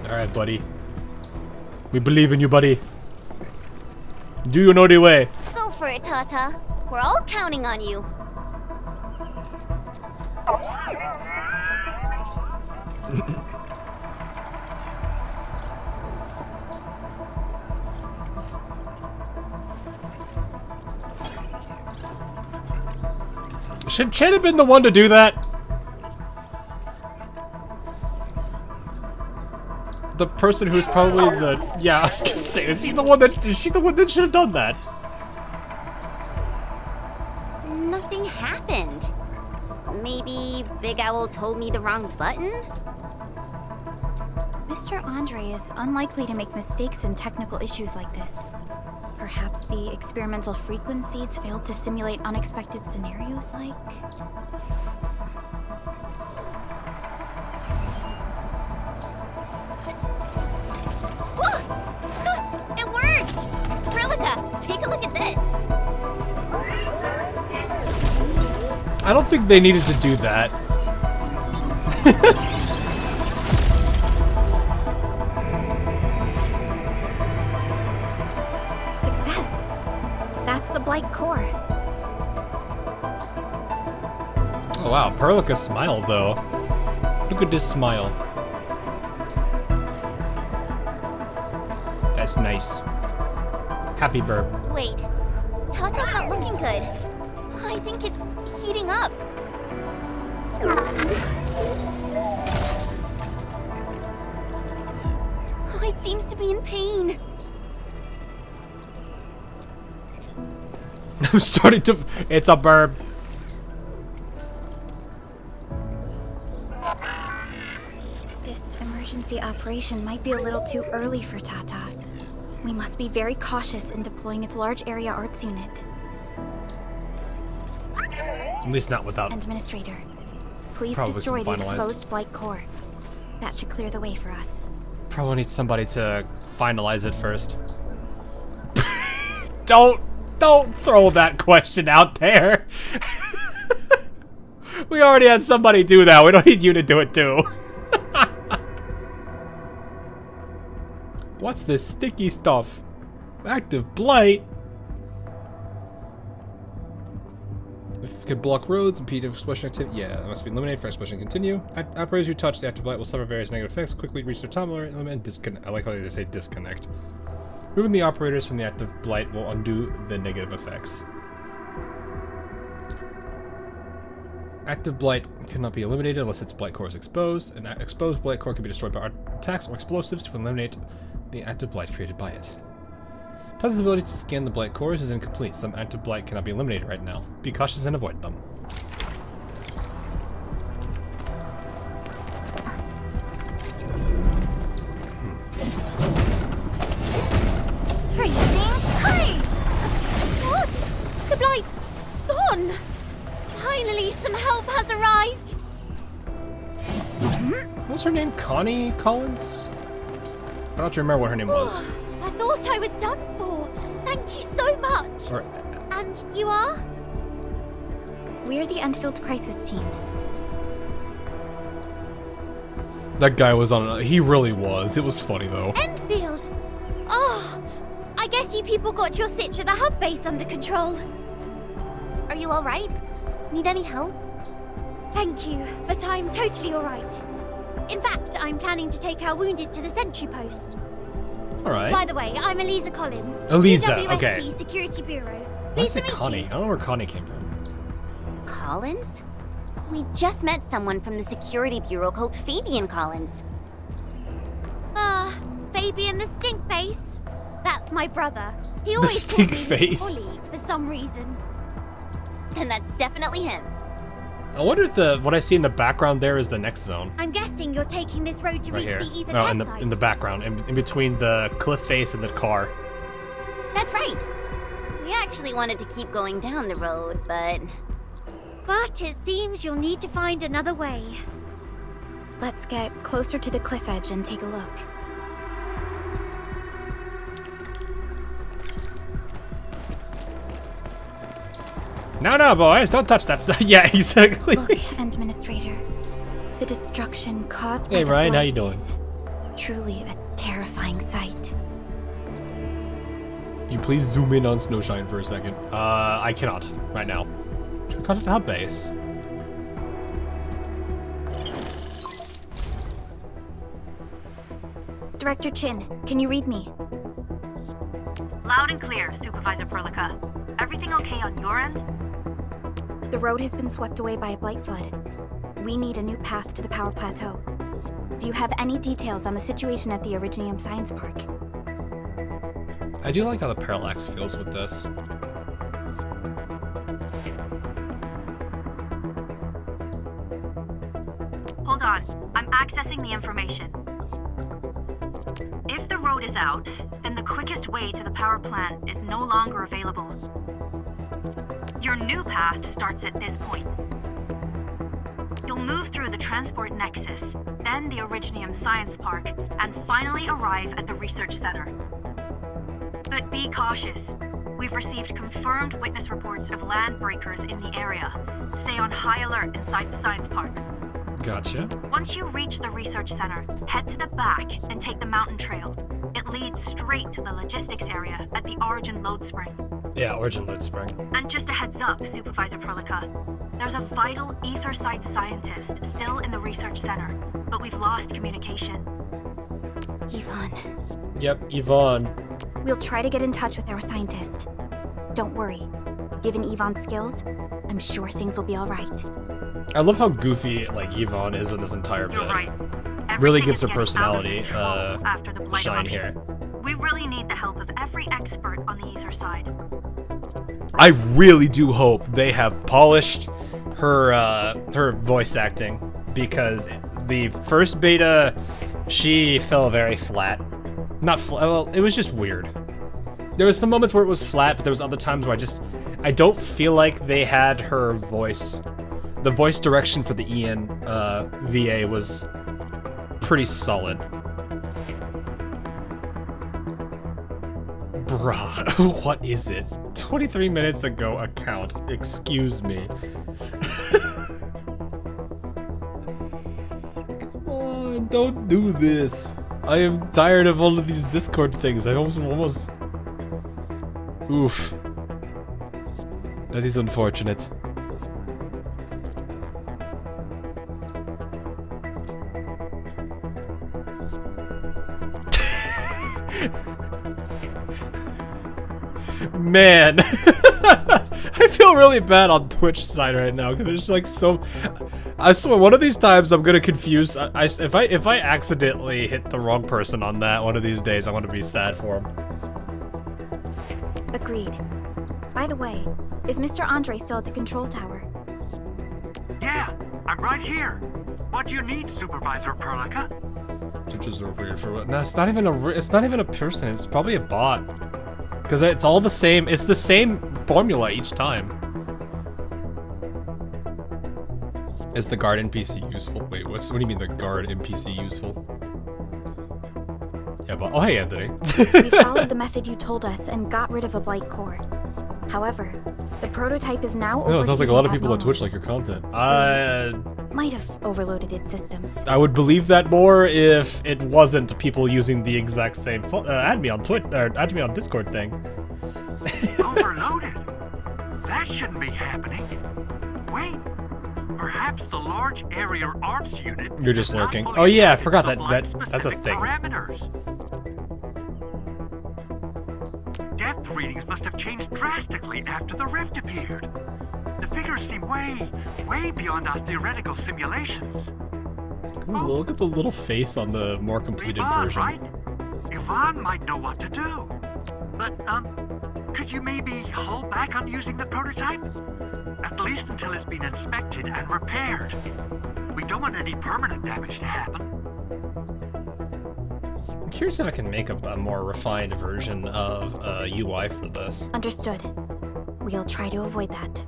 Alright, buddy. We believe in you, buddy. Do you know the way? Go for it, Tata. We're all counting on you. Should Chen have been the one to do that? The person who's probably the... Yeah, I was gonna say, is she the one that should have done that? Nothing happened. Maybe Big Owl told me the wrong button? Mr. Andre is unlikely to make mistakes in technical issues like this. Perhaps the experimental frequencies failed to simulate unexpected scenarios like... It worked! Prilica, take a look at this! I don't think they needed to do that. Success! That's the blight core. Oh wow, Perlica smiled though. Look at this smile. That's nice. Happy burp. Wait, Tata's not looking good. I think it's heating up. Oh, it seems to be in pain. I'm starting to... It's a burp. This emergency operation might be a little too early for Tata. We must be very cautious in deploying its large area arts unit. At least not without... Administrator, please probably destroy the finalized. exposed blight core. That should clear the way for us. Probably need somebody to finalize it first. Don't throw that question out there. We already had somebody do that. We don't need you to do it too. What's this sticky stuff? Active blight? If it can block roads, impede explosion activity. Yeah, it must be eliminated for explosion to continue. Operators who touch the active blight will suffer various negative effects. Quickly reach their time limit and disconnect. I like how they say disconnect. Removing the operators from the active blight will undo the negative effects. Active blight cannot be eliminated unless its blight core is exposed. An exposed blight core can be destroyed by attacks or explosives to eliminate the active blight created by it. Tata's ability to scan the blight cores is incomplete. Some active blight cannot be eliminated right now. Be cautious and avoid them. Freezing! Hurry! What? The blight's gone! Finally, some help has arrived! What was her name? Connie Collins? I don't remember what her name was. I thought I was done for. Thank you so much. Or, And you are? We're the Endfield crisis team. that guy was on. He really was. It was funny though. Endfield! Oh, I guess you people got your sitch at the hub base under control. Are you alright? Need any help? Thank you, but I'm totally alright. In fact, I'm planning to take our wounded to the sentry post. Alright. By the way, I'm Eliza Collins. Eliza, DWST okay. Security Bureau. I Pleased to said meet Connie. you. I don't know where Connie came from. Collins? We just met someone from the Security Bureau called Fabian Collins. Fabian the Stink Face. That's my brother. He always Stink calls me his Face. colleague for some reason. And that's definitely him. I wonder if what I see in the background there is the next zone. I'm guessing you're taking this road to Right reach here. the ether No, test in the site. background, in between the cliff face and the car. That's right. We actually wanted to keep going down the road, but it seems you'll need to find another way. Let's get closer to the cliff edge and take a look. No, boys, don't touch that stuff. Yeah, exactly. Look, Administrator. The destruction caused by Hey, the Ryan, how blight you doing? is truly a terrifying sight. You please zoom in on Snowshine for a second. I cannot right now. Should we contact the hub base? Director Chin, can you read me? Loud and clear, Supervisor Perlica. Everything okay on your end? The road has been swept away by a blight flood. We need a new path to the power plateau. Do you have any details on the situation at the Originium Science Park? I do like how the parallax feels with this. Hold on. I'm accessing the information. If the road is out, then the quickest way to the power plant is no longer available. Your new path starts at this point. You'll move through the transport nexus, then the Originium Science Park, and finally arrive at the research center. But be cautious. We've received confirmed witness reports of land breakers in the area. Stay on high alert inside the science park. Gotcha. Once you reach the research center, head to the back and take the mountain trail. It leads straight to the logistics area at the Origin Load Spring. Yeah, Origin Load Spring. And just a heads up, Supervisor Perlica. There's a vital ether side scientist still in the research center, but we've lost communication. Yvonne. Yep, Yvonne. We'll try to get in touch with our scientist. Don't worry. Given Yvonne's skills, I'm sure things will be alright. I love how goofy, like, Yvonne is in this entire bit. You're right. Really Everything gives her is getting out of personality, control after the blight shine eruption. here. We really need the help of every expert on the ether side. I really do hope they have polished her her voice acting, because the first beta, she fell very flat. Not flat, well, it was just weird. There was some moments where it was flat, but there was other times where I don't feel like they had her voice. The voice direction for the Ian VA was pretty solid. Bruh, what is it? 23 minutes ago account, excuse me. Come on, don't do this. I am tired of all of these Discord things. I almost... Oof. That is unfortunate. Man, I feel really bad on Twitch side right now because there's like so. I swear, one of these times I'm gonna confuse. If I accidentally hit the wrong person on that one of these days, I'm gonna be sad for him. Agreed. By the way, is Mr. Andre still at the control tower? Yeah, I'm right here. What do you need, Supervisor Perlica? Twitches are weird for what? No, it's not even a person. It's probably a bot. Because it's all the same. It's the same formula each time. Is the guard NPC useful? Wait, what do you mean the guard NPC useful? Yeah, but oh hey, Anthony. We followed the method you told us and got rid of a blight core. However, the prototype is now overheating. No, it sounds like a lot of people on Twitch like your content. Might have overloaded its systems. I would believe that more if it wasn't people using the exact same add me on Twitch or add me on Discord thing. Overloaded? That shouldn't be happening. Wait, perhaps the large area arts unit. You're just lurking. Oh yeah, I forgot that's a thing. Parameters. Depth readings must have changed drastically after the rift appeared. The figures seem way beyond our theoretical simulations. Ooh, look at the little face on the more completed version. Right? Yvonne might know what to do. But, could you maybe hold back on using the prototype? At least until it's been inspected and repaired. We don't want any permanent damage to happen. I'm curious if I can make a more refined version of UI for this. Understood. We'll try to avoid that.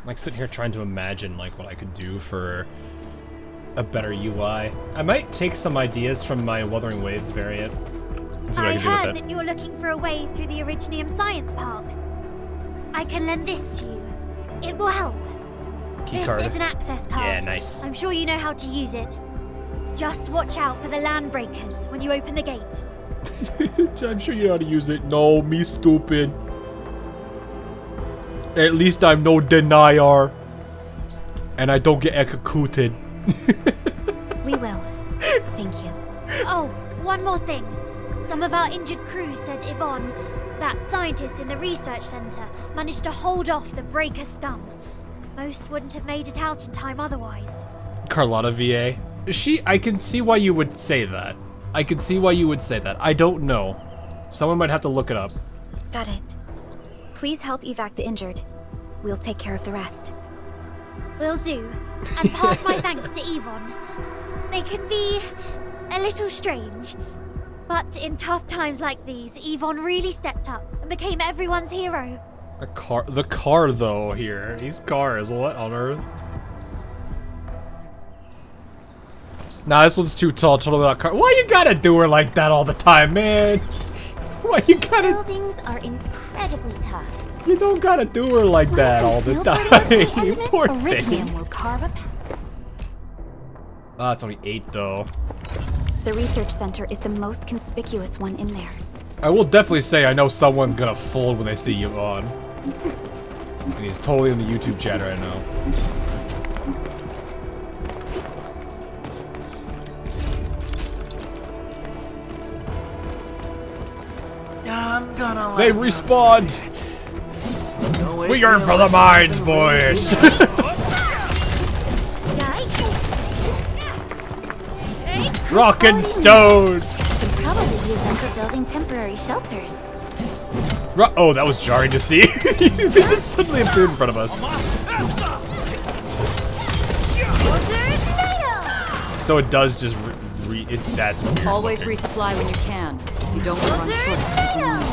Like sitting here trying to imagine like what I could do for a better UI. I might take some ideas from my Wuthering Waves variant and see what I can do heard with it. that you're looking for a way through the Originium Science Park. I can lend this to you. It will help. Key card. This is an access card. Yeah, nice. I'm sure you know how to use it. Just watch out for the land breakers when you open the gate. I'm sure you know how to use it. No, me stupid. At least I'm no denier. And I don't get executed. We will. Thank you. Oh, one more thing. Some of our injured crew said Yvonne, that scientist in the research center, managed to hold off the breaker scum. Most wouldn't have made it out in time otherwise. Carlotta VA. I can see why you would say that. I can see why you would say that. I don't know. Someone might have to look it up. Got it. Please help evac the injured. We'll take care of the rest. Will do. And pass my thanks to Yvonne. They can be a little strange. But in tough times like these, Yvonne really stepped up and became everyone's hero. The car though here. These cars, what on earth? Nah, this one's too tall. Totally not car. Why you gotta do her like that all the time, man? Why you gotta? Buildings are incredibly tough. You don't gotta do her like that all the time. You poor thing. Will carve a path. Ah, it's only 8 though. The research center is the most conspicuous one in there. I will definitely say I know someone's gonna fold when they see you on. And he's totally in the YouTube chat right now. I'm gonna They respawned. We are for the mines, boys. Rock and stone. You can probably use them for building temporary shelters. Oh, that was jarring to see. They just suddenly appeared in front of us. So it does just that's weird. Always resupply when you can. You don't want to run short of taking units.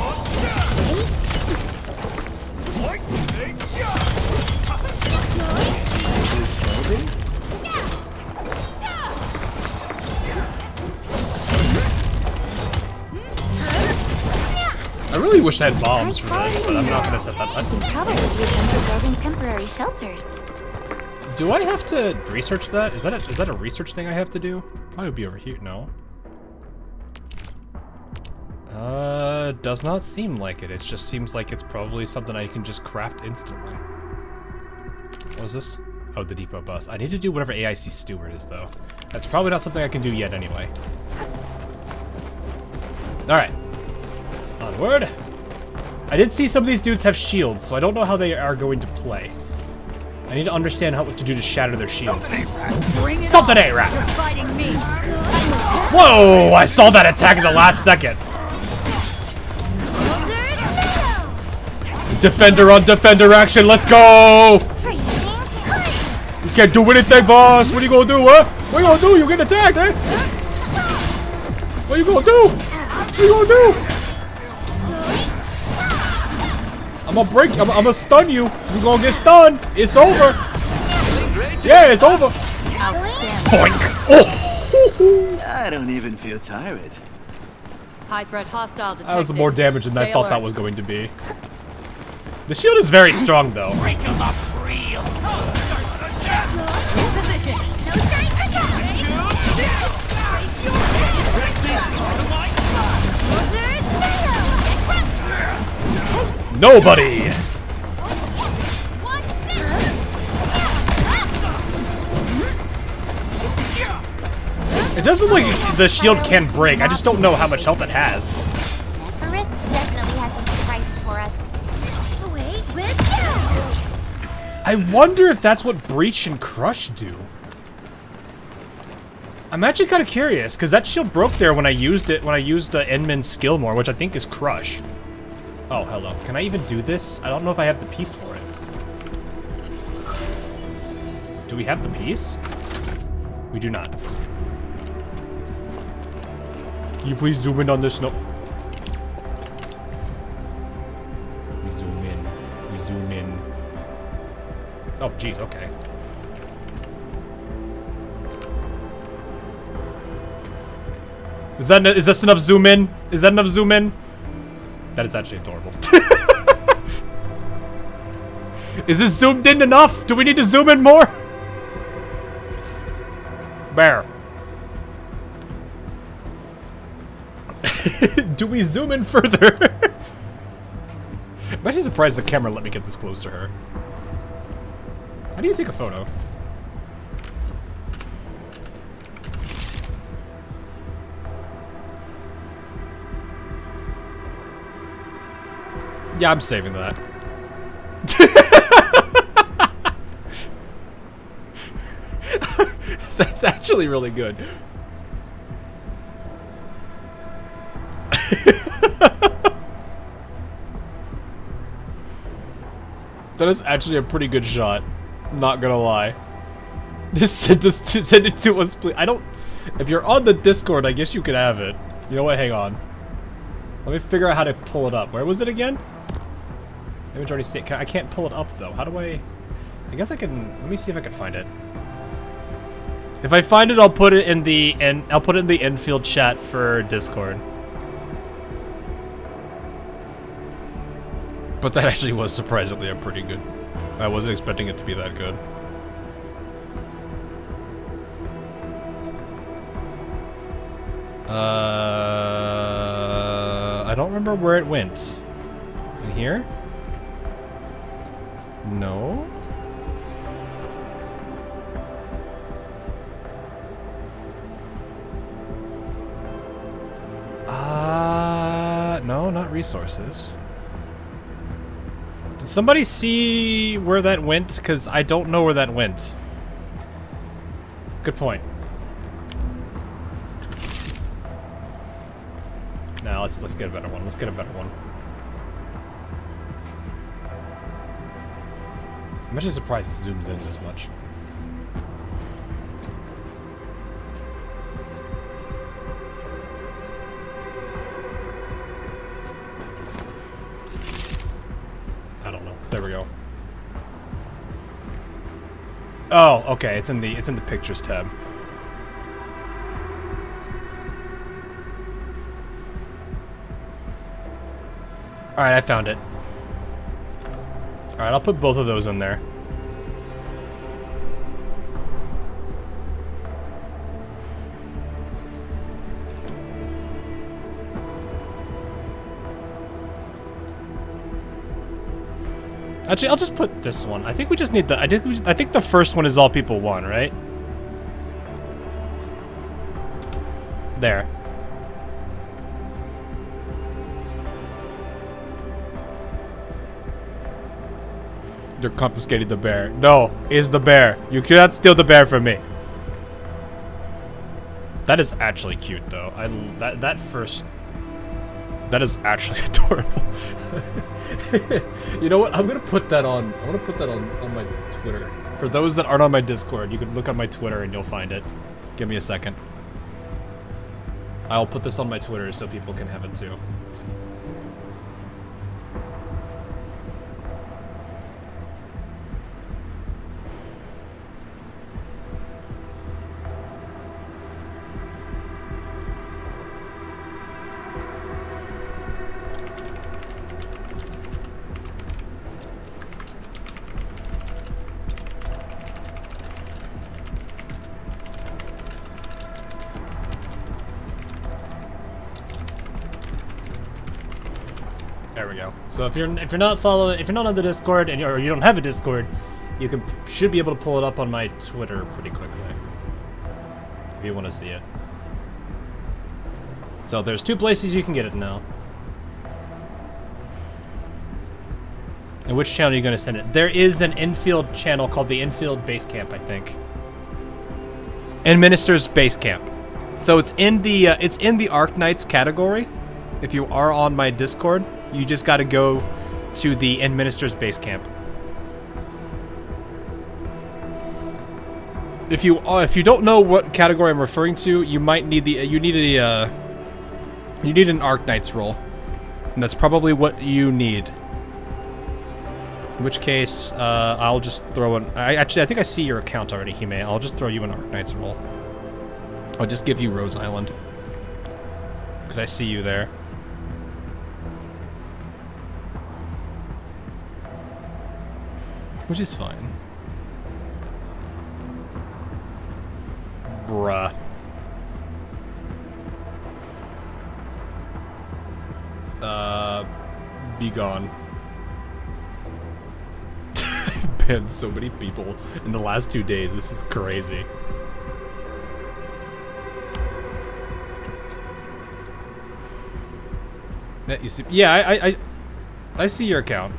I really wish I had bombs for this, but I'm not gonna set that up. You can probably use them for building temporary shelters. Do I have to research that? Is that a research thing I have to do? Probably would be over here. No. Does not seem like it. It just seems like it's probably something I can just craft instantly. What was this? Oh, the depot bus. I need to do whatever AIC steward is, though. That's probably not something I can do yet anyway. Alright. Onward. I did see some of these dudes have shields, so I don't know how they are going to play. I need to understand what to do to shatter their shields. Something ain't right. You're fighting me. Whoa! I saw that attack at the last second. Defender on defender action. Let's go! You can't do anything, boss. What are you gonna do, huh? What are you gonna do? You get attacked, eh? What are you gonna do? What are you gonna do? I'm gonna break. I'm gonna stun you. You're gonna get stunned. It's over. Yeah, it's over. Boink. Oh. I don't even feel tired. High threat hostile detected. That was more damage than I Stay thought alert. that was going to be. The shield is very strong, though. Nobody! It doesn't look like the shield can break. I just don't know how much health it has. Neferith definitely has some surprises for us. I wonder if that's what Breach and Crush do. I'm actually kind of curious, because that shield broke there when I used it, when I used Endman's skill more, which I think is Crush. Oh, hello. Can I even do this? I don't know if I have the piece for it. Do we have the piece? We do not. Can you please zoom in on this? No. We zoom in. We zoom in. Oh, jeez, okay. Is this enough zoom in? Is that enough zoom in? That is actually adorable. Is this zoomed in enough? Do we need to zoom in more? Bear. Do we zoom in further? I'm actually surprised the camera let me get this close to her. How do you take a photo? Yeah, I'm saving that. That's actually really good. That is actually a pretty good shot. Not gonna lie. Just send it to us, please. I don't... If you're on the Discord, I guess you could have it. You know what? Hang on. Let me figure out how to pull it up. Where was it again? Image already saved. I can't pull it up, though. How do I guess I can... Let me see if I can find it. If I find it, I'll put it in the... I'll put it in the Endfield chat for Discord. But that actually was surprisingly a pretty good. I wasn't expecting it to be that good. I don't remember where it went. In here? No? No, No, not resources. Did somebody see where that went? Because I don't know where that went. Good point. Now let's get a better one. Let's get a better one. I'm actually surprised it zooms in this much. I don't know. There we go. Oh, okay. It's in the pictures tab. All right, I found it. All right, I'll put both of those in there. Actually, I'll just put this one. I think we just need the. I think the first one is all people want, right? There. You're confiscating the bear. No, is the bear. You cannot steal the bear from me. That is actually cute, though. That first. That is actually adorable. You know what? I'm gonna put that on. I want to put that on my Twitter. For those that aren't on my Discord, you can look on my Twitter and you'll find it. Give me a second. I'll put this on my Twitter so people can have it too. There we go. So if you're not on the Discord or you don't have a Discord, you should be able to pull it up on my Twitter pretty quickly if you want to see it. So there's 2 places you can get it now. And which channel are you going to send it? There is an Endfield channel called the Endfield Base Camp, I think. Administer's Base Camp. So it's in the Arknights category. If you are on my Discord, you just got to go to the Administer's Base Camp. If you don't know what category I'm referring to, you might need you need an Arknights role, and that's probably what you need. In which case, I'll just throw an. I think I see your account already, Hime. I'll just throw you an Arknights role. I'll just give you Rose Island because I see you there. Which is fine. Bruh. Be gone. I've banned so many people in the last 2 days. This is crazy. That you see? Yeah, I see your account.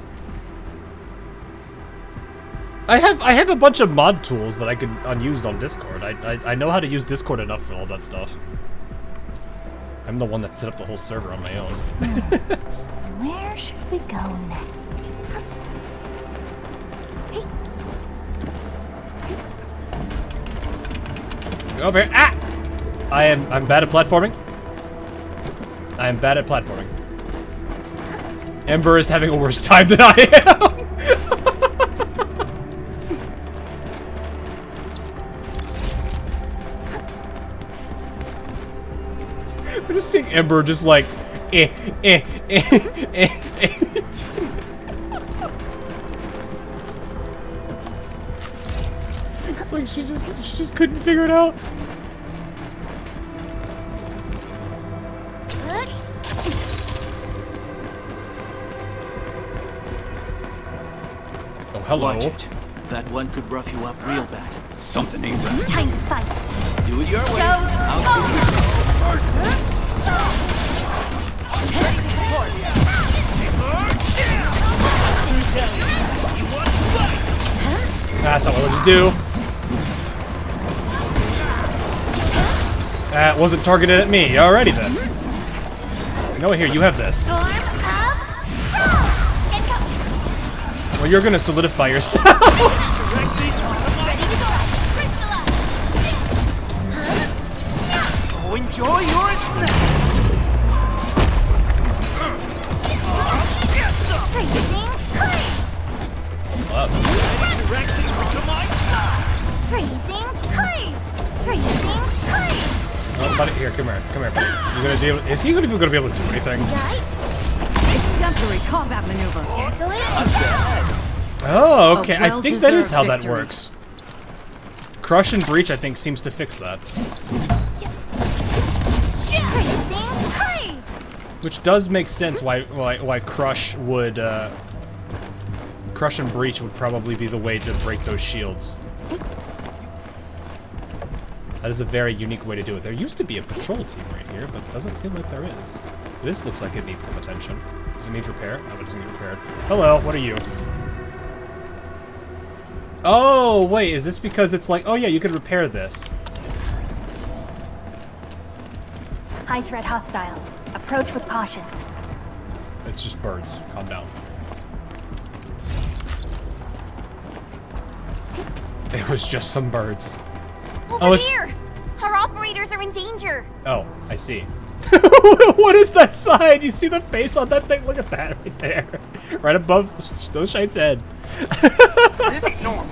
I have a bunch of mod tools that I could use on Discord. I know how to use Discord enough for all that stuff. I'm the one that set up the whole server on my own. Where should we go next? Go over here. Ah! I'm bad at platforming. I am bad at platforming. Ember is having a worse time than I am. I'm just seeing Ember just like, It's like she just couldn't figure it out. Oh, hello. Watch it. That one could rough you up real bad. Something ain't right. Time to fight. Do it your way. I'll do it. That's not what I wanted to do. That wasn't targeted at me. Alrighty then. You know what? Here, you have this. Well, you're gonna solidify yourself. Oh, enjoy your snack. Oh, buddy, here, come here, buddy. You gonna do? Is he gonna be able to do anything? Exemplary combat maneuver. Oh, okay. I think that is how victory. that works. Crush and breach, I think, seems to fix that. Which does make sense. Why crush would crush and breach would probably be the way to break those shields. That is a very unique way to do it. There used to be a patrol team right here, but it doesn't seem like there is. This looks like it needs some attention. Does it need repair? No, it doesn't need repaired. Hello, what are you? Oh, wait, is this because it's like, oh yeah, you could repair this. High threat hostile. Approach with caution. It's just birds. Calm down. It was just some birds. Over here! Our operators are in danger. Oh, I see. What is that sign? You see the face on that thing? Look at that right there. Right above Snowshine's head. This ain't normal.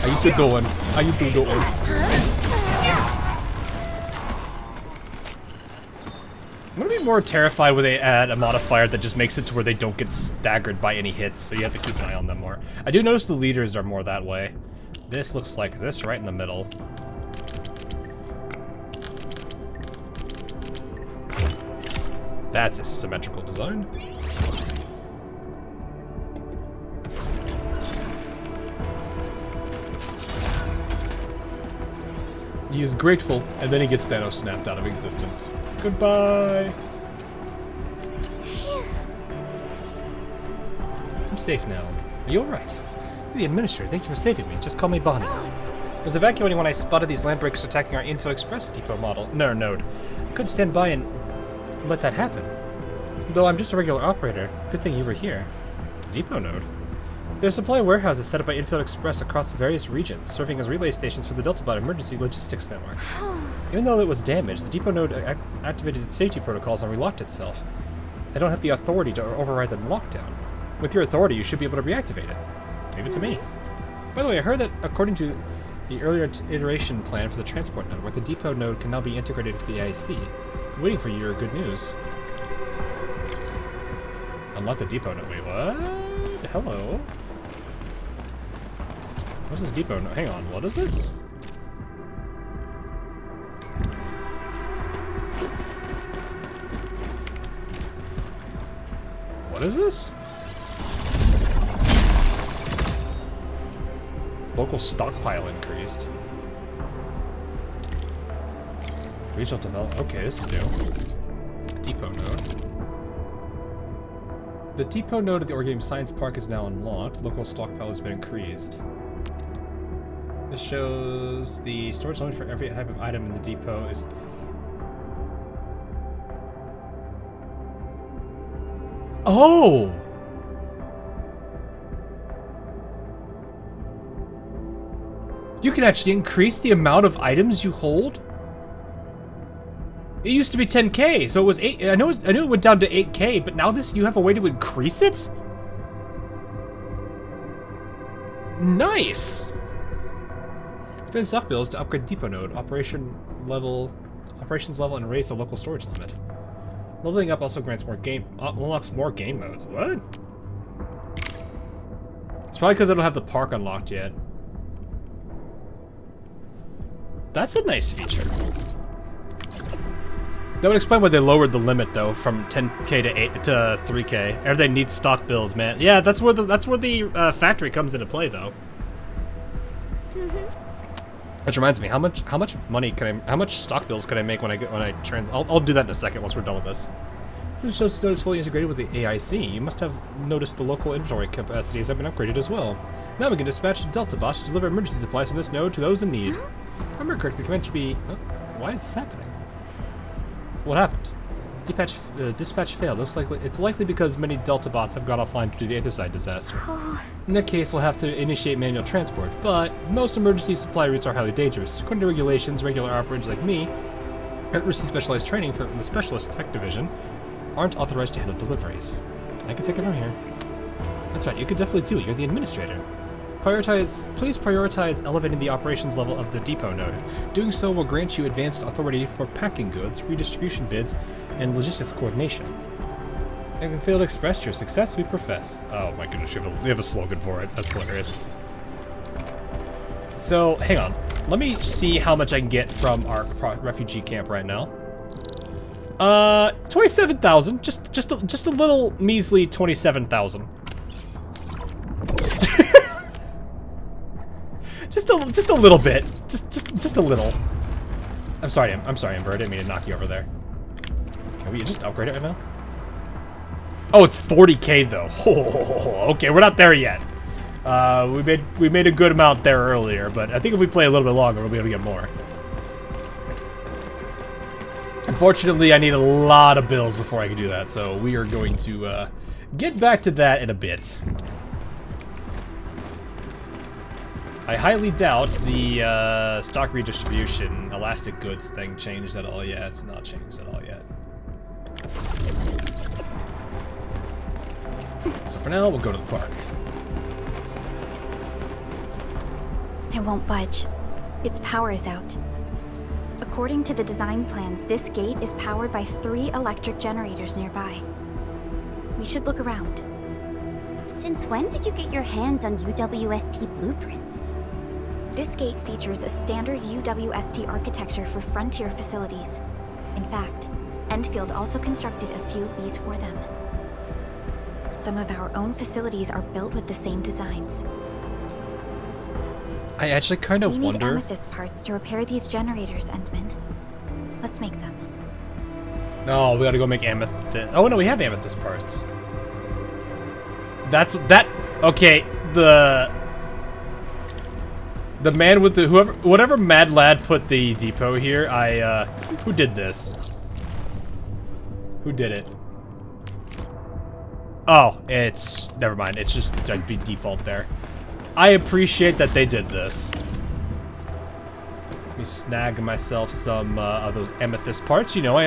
How you doing? How you doing? I'm gonna be more terrified when they add a modifier that just makes it to where they don't get staggered by any hits, so you have to keep an eye on them more. I do notice the leaders are more that way. This looks like this right in the middle. That's a symmetrical design. He is grateful, and then he gets Thanos snapped out of existence. Goodbye! I'm safe now. Are you alright? The Administrator, thank you for saving me. Just call me Bonnie. I was evacuating when I spotted these landbreakers attacking our Info Express depot node. I couldn't stand by and let that happen. Though I'm just a regular operator, good thing you were here. Depot node? There's supply warehouses set up by Infield Express across various regions, serving as relay stations for the Deltabot emergency logistics network. Even though it was damaged, the depot node activated its safety protocols and relocked itself. I don't have the authority to override the lockdown. With your authority, you should be able to reactivate it. Leave it to me. By the way, I heard that according to the earlier iteration plan for the transport network, the depot node can now be integrated into the AIC. I'm waiting for your good news. Unlock the depot node. Wait, what? Hello? What's this depot node? Hang on, what is this? What is this? Local stockpile increased. Regional development. Okay, this is new. Depot node. The depot node at the Orgame Science Park is now unlocked. Local stockpile has been increased. This shows the storage limit for every type of item in the depot is... Oh! You can actually increase the amount of items you hold? It used to be 10k, so it was 8. I knew it went down to 8k, but now you have a way to increase it? Nice! Spend stock bills to upgrade depot node, operations level, and raise the local storage limit. Leveling up also grants more unlocks more game modes. What? It's probably because I don't have the park unlocked yet. That's a nice feature. That would explain why they lowered the limit though, from 10k to 3k. Everything needs stock bills, man. Yeah, that's where the factory comes into play though. Which reminds me, how much money can how much stock bills can I make when I I'll do that in a second once we're done with this. This shows node is fully integrated with the AIC. You must have noticed the local inventory capacities have been upgraded as well. Now we can dispatch Delta bots to deliver emergency supplies from this node to those in need. If I remember correctly, the command should be... Oh, why is this happening? What happened? Dispatch failed. It's likely because many Delta bots have gone offline due to the Aetherside disaster. In that case, we'll have to initiate manual transport, but most emergency supply routes are highly dangerous. According to regulations, regular operators like me, that receive specialized training from the Specialist Tech Division, aren't authorized to handle deliveries. I can take it from here. That's right, you could definitely do it. You're the administrator. Please prioritize elevating the operations level of the depot node. Doing so will grant you advanced authority for packing goods, redistribution bids, and logistics coordination. I can fail to express your success we profess. Oh my goodness, you have a slogan for it. That's hilarious. So, hang on. Let me see how much I can get from our refugee camp right now. 27,000. Just a little measly 27,000. Just a little bit. Just a little. I'm sorry, Ember. I didn't mean to knock you over there. Can we just upgrade it right now? Oh, it's 40k though. Oh, okay, we're not there yet. We made a good amount there earlier, but I think if we play a little bit longer, we'll be able to get more. Unfortunately, I need a lot of bills before I can do that, so we are going to get back to that in a bit. I highly doubt the stock redistribution elastic goods thing changed at all yet. It's not changed at all yet. So for now, we'll go to the park. It won't budge. Its power is out. According to the design plans, this gate is powered by 3 electric generators nearby. We should look around. Since when did you get your hands on UWST blueprints? This gate features a standard UWST architecture for frontier facilities. In fact, Endfield also constructed a few of these for them. Some of our own facilities are built with the same designs. I actually kind of wonder... We need amethyst parts to repair these generators, Endman. Let's make some. No, we gotta go make amethyst... Oh, no, we have amethyst parts. Okay, the man with the... Whatever mad lad put the depot here, who did this? Who did it? Oh, it's... Never mind, it's just I'd be default there. I appreciate that they did this. Let me snag myself some of those amethyst parts. You know, I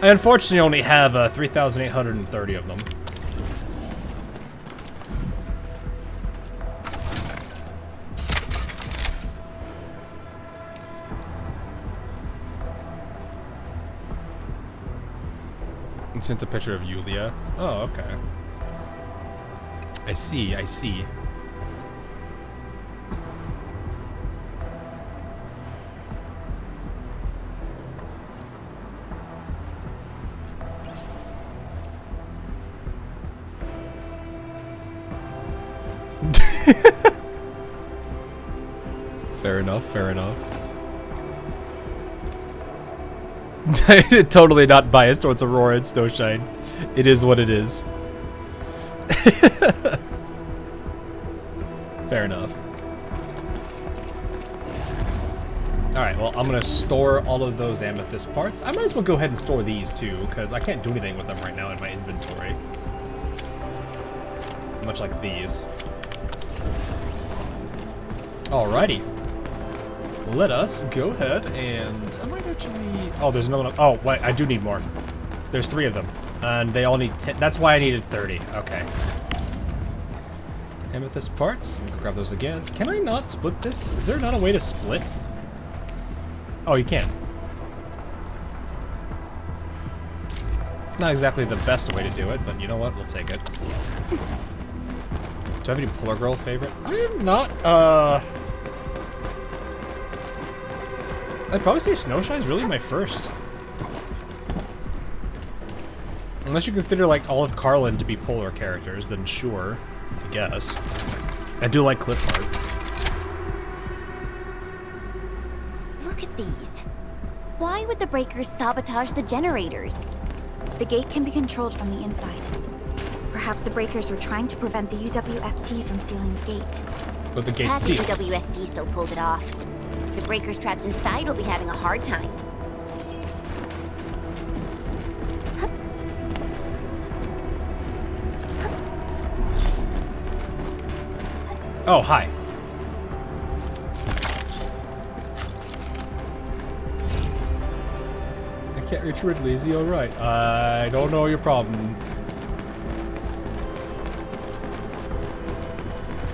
unfortunately only have 3,830 of them. I sent a picture of Yulia. Oh, okay. I see. Fair enough. Totally not biased towards Aurora and Snowshine. It is what it is. Fair enough. Alright, well, I'm gonna store all of those amethyst parts. I might as well go ahead and store these too, because I can't do anything with them right now in my inventory. Much like these. Alrighty. Let us go ahead and... I might actually... Oh, there's another one. Oh, wait, I do need more. There's 3 of them. And they all need 10. That's why I needed 30. Okay. Amethyst parts. Let me grab those again. Can I not split this? Is there not a way to split? Oh, you can. Not exactly the best way to do it, but you know what? We'll take it. Do I have any Polar Girl favorite? I am not, I'd probably say Snowshine's really my first. Unless you consider, like, all of Carlin to be Polar characters, then sure, I guess. I do like Cliff Art. Look at these. Why would the breakers sabotage the generators? The gate can be controlled from the inside. Perhaps the breakers were trying to prevent the UWST from sealing the gate. But the gate's sealed. The UWST still pulled it off. The breakers trapped inside will be having a hard time. Oh, hi. I can't reach Ridley, is he alright? I don't know your problem.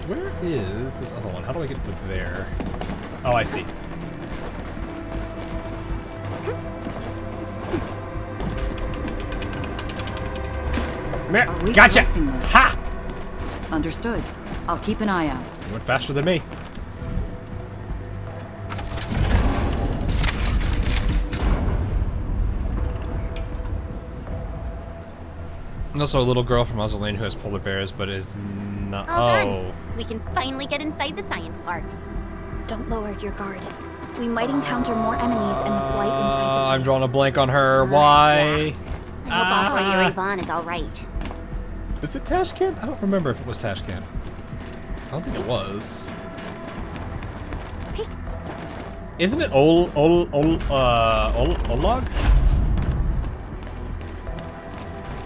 Where is this other one? How do I get to there? Oh, I see. Gotcha! Ha! Understood. I'll keep an eye out. You went faster than me. And also a little girl from Mausoleum who has polar bears, but is not. All done. We can finally get inside the science park. Don't lower your guard. We might encounter more enemies and the blight inside the I'm drawing a blank on her. Why? I hope Operator Yvonne is alright. Is it Tashkent? I don't remember if it was Tashkent. I don't think it was. Isn't it Olag?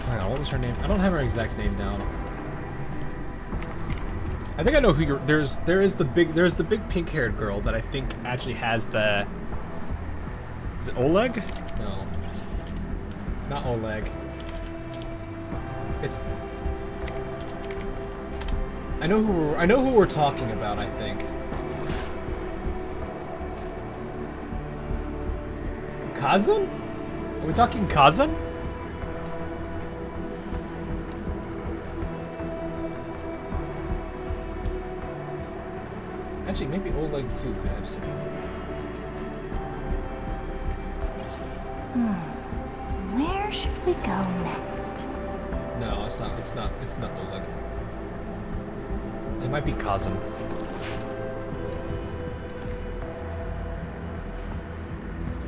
Hang on, what was her name? I don't have her exact name down. I think I know who you're. There's the big pink-haired girl that I think actually has the. Is it Oleg? No. Not Oleg. It's. I know who we're talking about, I think. Kazan? Are we talking Kazan? Actually, maybe Oleg too could have some. Where should we go next? No, it's not Oleg. It might be Kazan.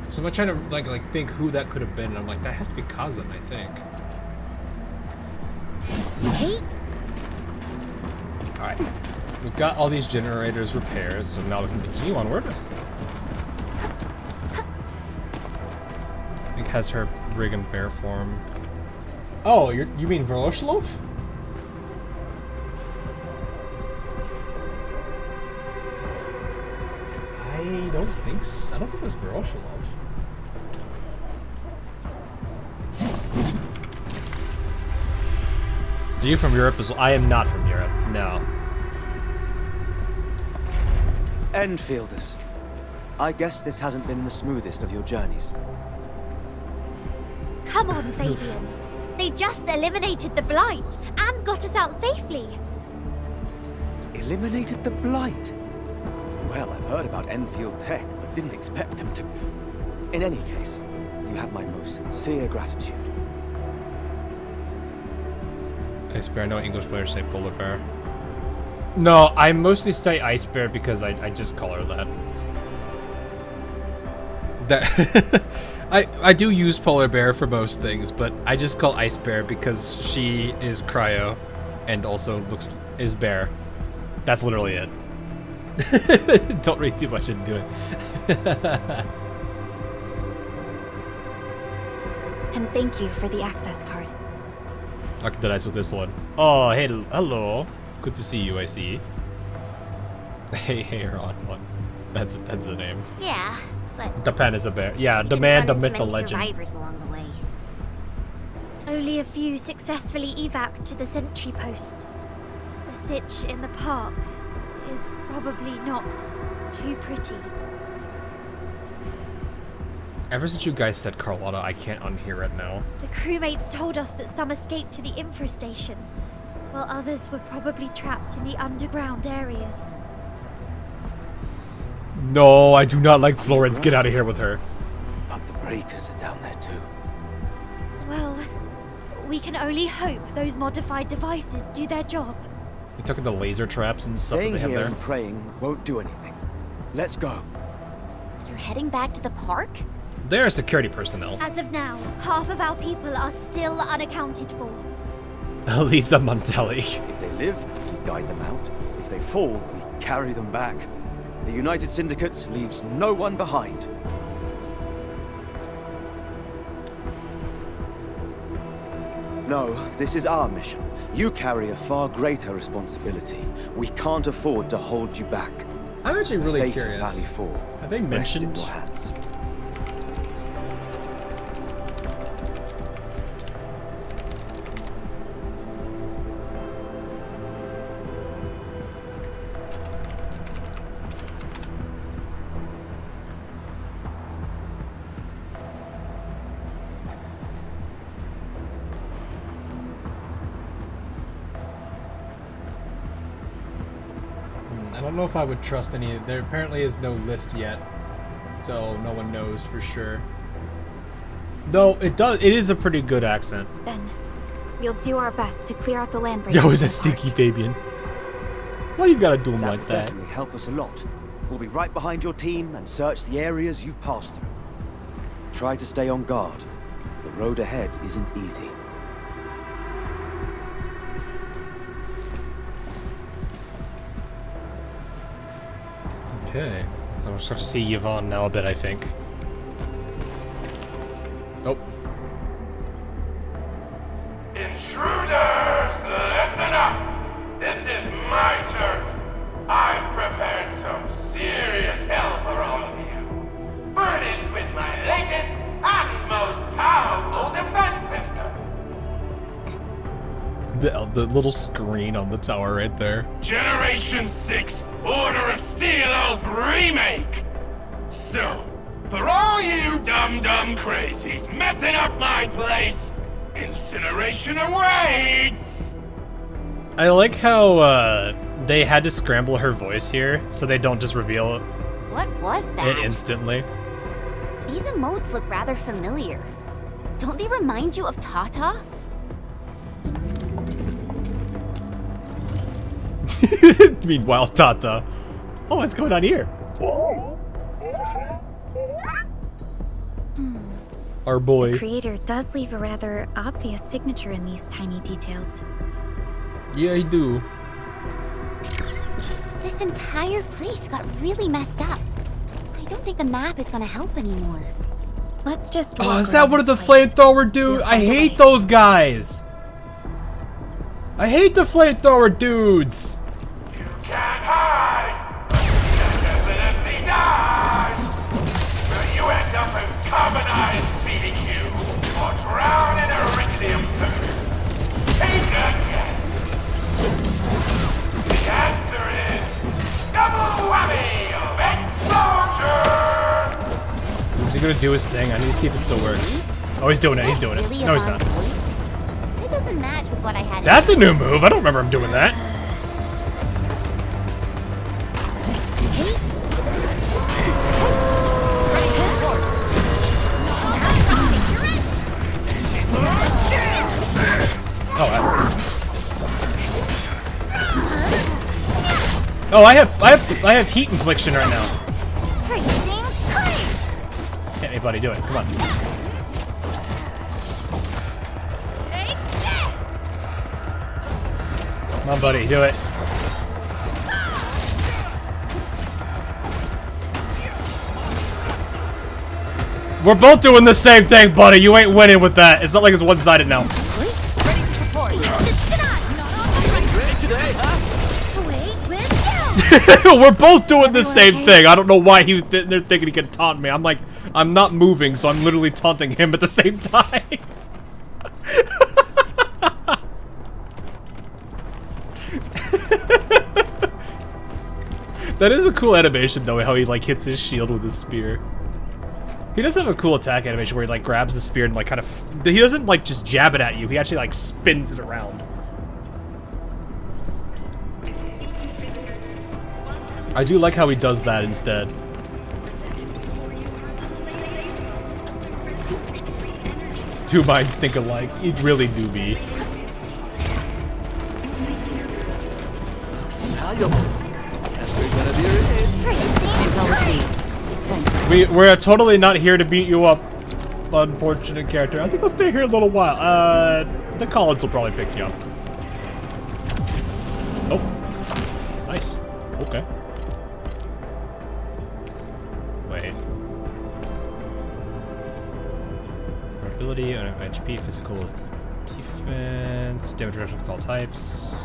So I'm trying to like think who that could have been, and I'm like, that has to be Kazan, I think. Hey. Alright. We've got all these generators repaired, so now we can continue onward. It has her rig and bear form. Oh, you mean Voroshilov? I don't think so. I don't think it was Voroshilov. Are you from Europe as well? I am not from Europe, no. Enfielders. I guess this hasn't been the smoothest of your journeys. Come on, Fabian. They just eliminated the blight and got us out safely. Eliminated the blight? Well, I've heard about Enfield tech, but didn't expect them to. In any case, you have my most sincere gratitude. Ice bear. I know English players say polar bear. No, I mostly say ice bear because I just call her that. I do use polar bear for most things, but I just call ice bear because she is cryo and also is bear. That's literally it. Don't read too much into it. And thank you for the access card. Arknights with this one. Oh, hey, hello. Good to see you, I see. Hey, Ron one. That's the name. Yeah, but the pen is a bear. Yeah, the man, the myth, the legend. Survivors along the way. Only a few successfully evac to the sentry post. The sitch in the park is probably not too pretty. Ever since you guys said Carlotta, I can't unhear it now. The crewmates told us that some escaped to the infrastation, while others were probably trapped in the underground areas. No, I do not like Florence. Get out of here with her. But the breakers are down there too. Well, we can only hope those modified devices do their job. You took the laser traps and stuff that Staying they have here there. and praying won't do anything. Let's go. You're heading back to the park? They are security personnel. As of now, half of our people are still unaccounted for. Lisa Montelli. If they live, we guide them out. If they fall, we carry them back. The United Syndicate leaves no one behind. No, this is our mission. You carry a far greater responsibility. We can't afford to hold you back. I'm actually really the fate curious. Of Valley 4 Have they mentioned rests in your hands. I don't know if I would trust any. There apparently is no list yet, so no one knows for sure. Though it does, it is a pretty good accent. Then we'll do our best to clear out the land break. Yo, is that Stinky Fabian? Why you gotta do him like Would that? definitely help us a lot. We'll be right behind your team and search the areas you've passed through. Try to stay on guard. The road ahead isn't easy. Okay, so we'll start to see Yvonne now a bit, I think. Oh. Intruders, listen up! This is my turf. I've prepared some serious hell for all of you. Furnished with my latest and most powerful defense system. The little screen on the tower right there. Generation 6 Order of Steel Oath Remake! So, for all you dumb crazies messing up my place, incineration awaits! I like how they had to scramble her voice here so they don't just reveal What was that? it instantly. These emotes look rather familiar. Don't they remind you of Tata? Meanwhile, Tata. Oh, what's going on here? Our boy. The creator does leave a rather obvious signature in these tiny details. Yeah, he do. This entire place got really messed up. I don't think the map is gonna help anymore. Let's just Oh, is that one of the flamethrower dudes? I hate those guys. I hate the flamethrower dudes. Can't hide! You definitely die! Will you end up as carbonized BDQ or drown in iridium thirst? Take a guess! The answer is double whammy of explosion! Is he gonna do his thing? I need to see if it still works. Oh, he's doing it. He's doing it. No, he's not. It doesn't match with what I had. That's a new move. I don't remember him doing that. Oh, I have heat infliction right now. Hit me, buddy. Do it. Come on. Come on, buddy. Do it. We're both doing the same thing, buddy. You ain't winning with that. It's not like it's one-sided now. We're both doing the same thing. I don't know why he was there thinking he could taunt me. I'm like, I'm not moving, so I'm literally taunting him at the same time. That is a cool animation, though, how he like hits his shield with his spear. He does have a cool attack animation where he like grabs the spear and like kind of. He doesn't like just jab it at you. He actually like spins it around. I do like how he does that instead. Two minds think alike. It really do be. Looks valuable. Guess we're gonna be received. Intel received. We're totally not here to beat you up, unfortunate character. I think I'll stay here a little while. The Collins will probably pick you up. Nope. Nice. Okay. Wait. Ability, HP, physical defense, damage reduction against all types.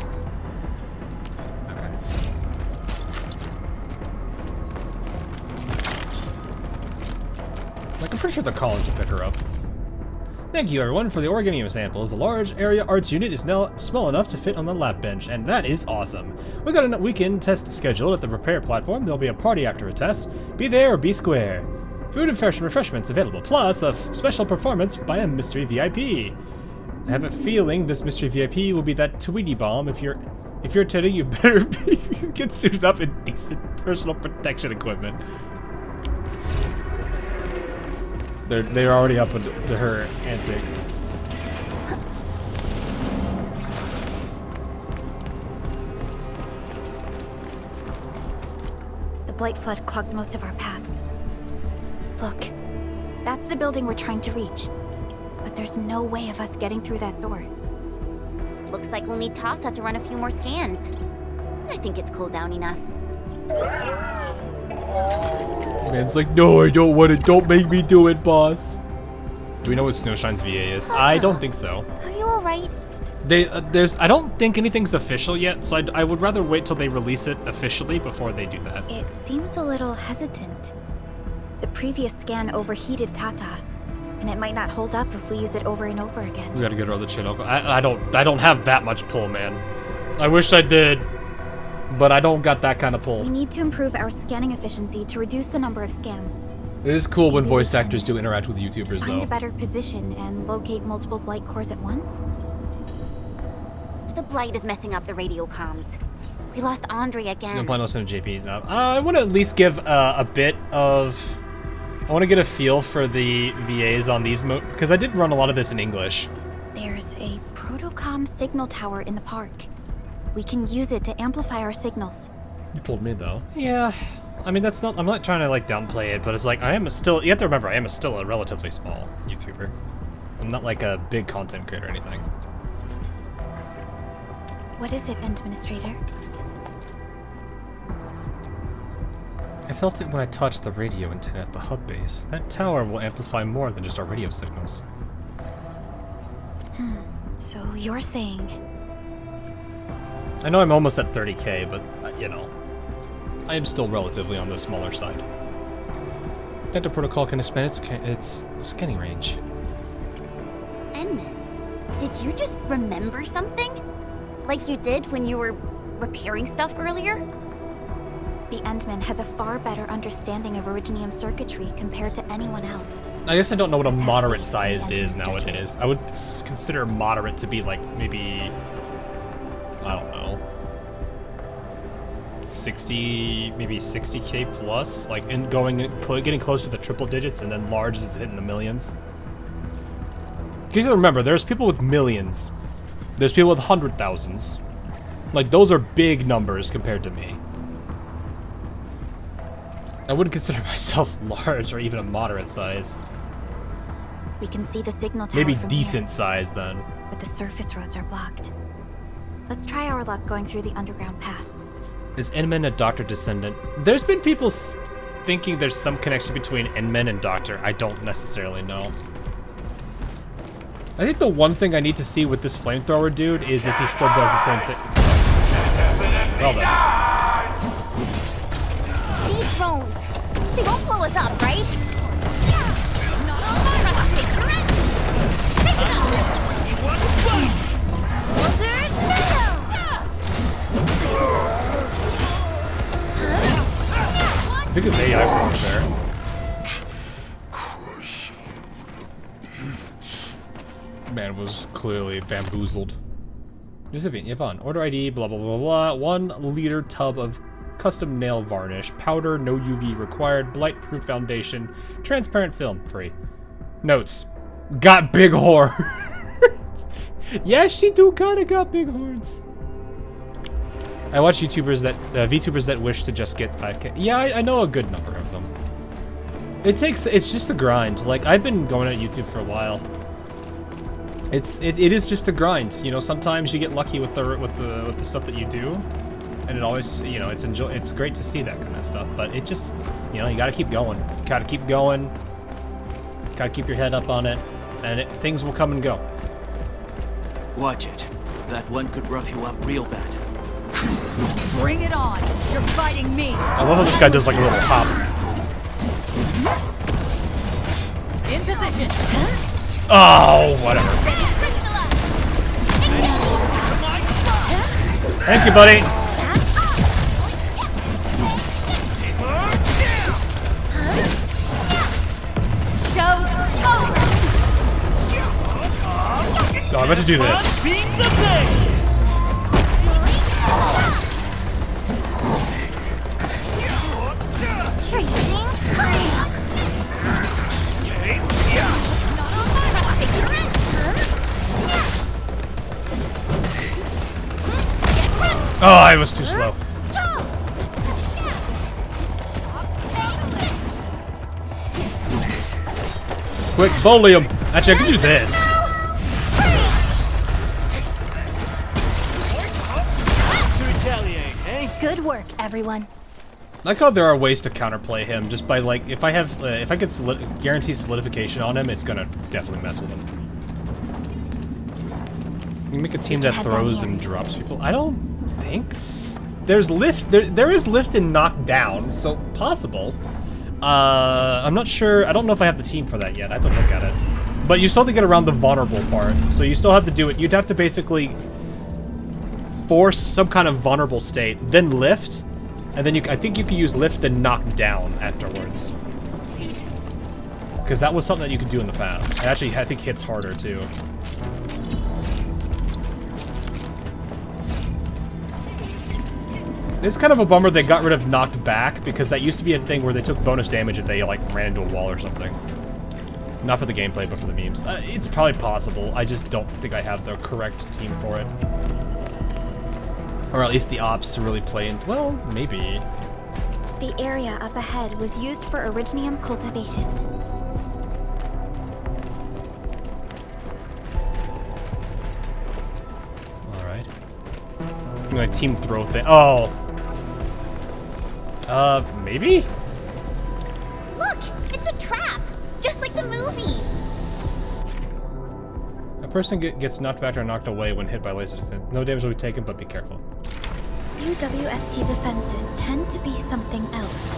Okay. Like, I'm pretty sure the Collins will pick her up. Thank you everyone for the organium samples. The large area arts unit is now small enough to fit on the lab bench, and that is awesome. We got a weekend test scheduled at the repair platform. There'll be a party after a test. Be there or be square. Food and fresh refreshments available, plus a special performance by a mystery VIP. I have a feeling this mystery VIP will be that Tweety Bomb. If you're Teddy, you better get suited up in decent personal protection equipment. They're already up to her antics. The blight flood clogged most of our paths. Look, that's the building we're trying to reach. But there's no way of us getting through that door. Looks like we'll need Tata to run a few more scans. I think it's cooled down enough. Man's like, no, I don't want it. Don't make me do it, boss. Do we know what Snowshine's VA is? I don't think so. Are you alright? I don't think anything's official yet, so I would rather wait till they release it officially before they do that. It seems a little hesitant. The previous scan overheated Tata, and it might not hold up if we use it over and over again. We gotta get her other channel. I don't have that much pull, man. I wish I did, but I don't got that kind of pull. We need to improve our scanning efficiency to reduce the number of scans. It is cool when voice actors do interact with YouTubers, Find though. a better position and locate multiple blight cores at once. The blight is messing up the radio comms. We lost Andre again. I'm planning on listening to JP now. I want to at least give a bit of... I want to get a feel for the VAs on these because I did run a lot of this in English. There's a protocom signal tower in the park. We can use it to amplify our signals. You told me, though. Yeah. I mean, that's not... I'm not trying to, like, downplay it, but it's like, I am still... You have to remember, I am still a relatively small YouTuber. I'm not, like, a big content creator or anything. What is it, Administrator? I felt it when I touched the radio antenna at the hub base. That tower will amplify more than just our radio signals. So you're saying... I know I'm almost at 30k, but, you know, I am still relatively on the smaller side. Data protocol can expand its scanning range. Enman, did you just remember something? Like you did when you were repairing stuff earlier? The Endman has a far better understanding of Originium circuitry compared to anyone else. I guess I don't know what a moderate sized is nowadays. I would consider moderate to be like maybe, I don't know, 60, maybe 60k plus, like getting close to the triple digits, and then large is hitting the millions. Because you remember, there's people with millions, there's people with 100,000s. Like, those are big numbers compared to me. I wouldn't consider myself large or even a moderate size. We can see the signal tower maybe from decent here, size then. but the surface roads are blocked. Let's try our luck going through the underground path. Is Endman a Doctor descendant? There's been people thinking there's some connection between Endman and Doctor. I don't necessarily know. I think the one thing I need to see with this flamethrower dude is if he still does the same thing. Well done. These drones, they won't blow us up, right? Not all my recipes, correct? Take it up! I think his AI works there. Man was clearly bamboozled. Josephine, Yvonne, order ID, blah blah blah blah. 1 liter tub of custom nail varnish, powder, no UV required, blight-proof foundation, transparent film, free. Notes, got big horns. Yeah, she do kinda got big horns. I watch YouTubers that, VTubers that wish to just get 5k. Yeah, I know a good number of them. It's just a grind. Like, I've been going at YouTube for a while. It is just a grind. You know, sometimes you get lucky with the stuff that you do, and it always, you know, it's great to see that kind of stuff. But it just, you know, you gotta keep going. Gotta keep going. Gotta keep your head up on it, and things will come and go. Watch it. That one could rough you up real bad. Bring it on. You're fighting me. I love how this guy does like a little hop. In position. Oh, whatever. Thank you, buddy. Oh, I'm about to do this. Oh, I was too slow. Quick, bully him. Actually, I can do this. Good work, everyone. I like how there are ways to counterplay him just by, like, if I get guaranteed solidification on him, it's gonna definitely mess with him. You can make a team that throws and drops people. I don't think there's lift. There is lift and knock down, so possible. I'm not sure. I don't know if I have the team for that yet. I have to look at it. But you still have to get around the vulnerable part, so you still have to do it. You'd have to basically force some kind of vulnerable state, then lift, and then I think you can use lift then knock down afterwards. Because that was something that you could do in the past. It actually, I think, hits harder too. It's kind of a bummer they got rid of knocked back, because that used to be a thing where they took bonus damage if they, like, ran into a wall or something. Not for the gameplay, but for the memes. It's probably possible. I just don't think I have the correct team for it. Or at least the ops to really play in. Well, maybe. The area up ahead was used for Originium cultivation. Alright. I'm gonna team throw thing. Oh! Maybe? Look! It's a trap! Just like the movies! A person gets knocked back or knocked away when hit by laser defense. No damage will be taken, but be careful. UWST defenses tend to be something else.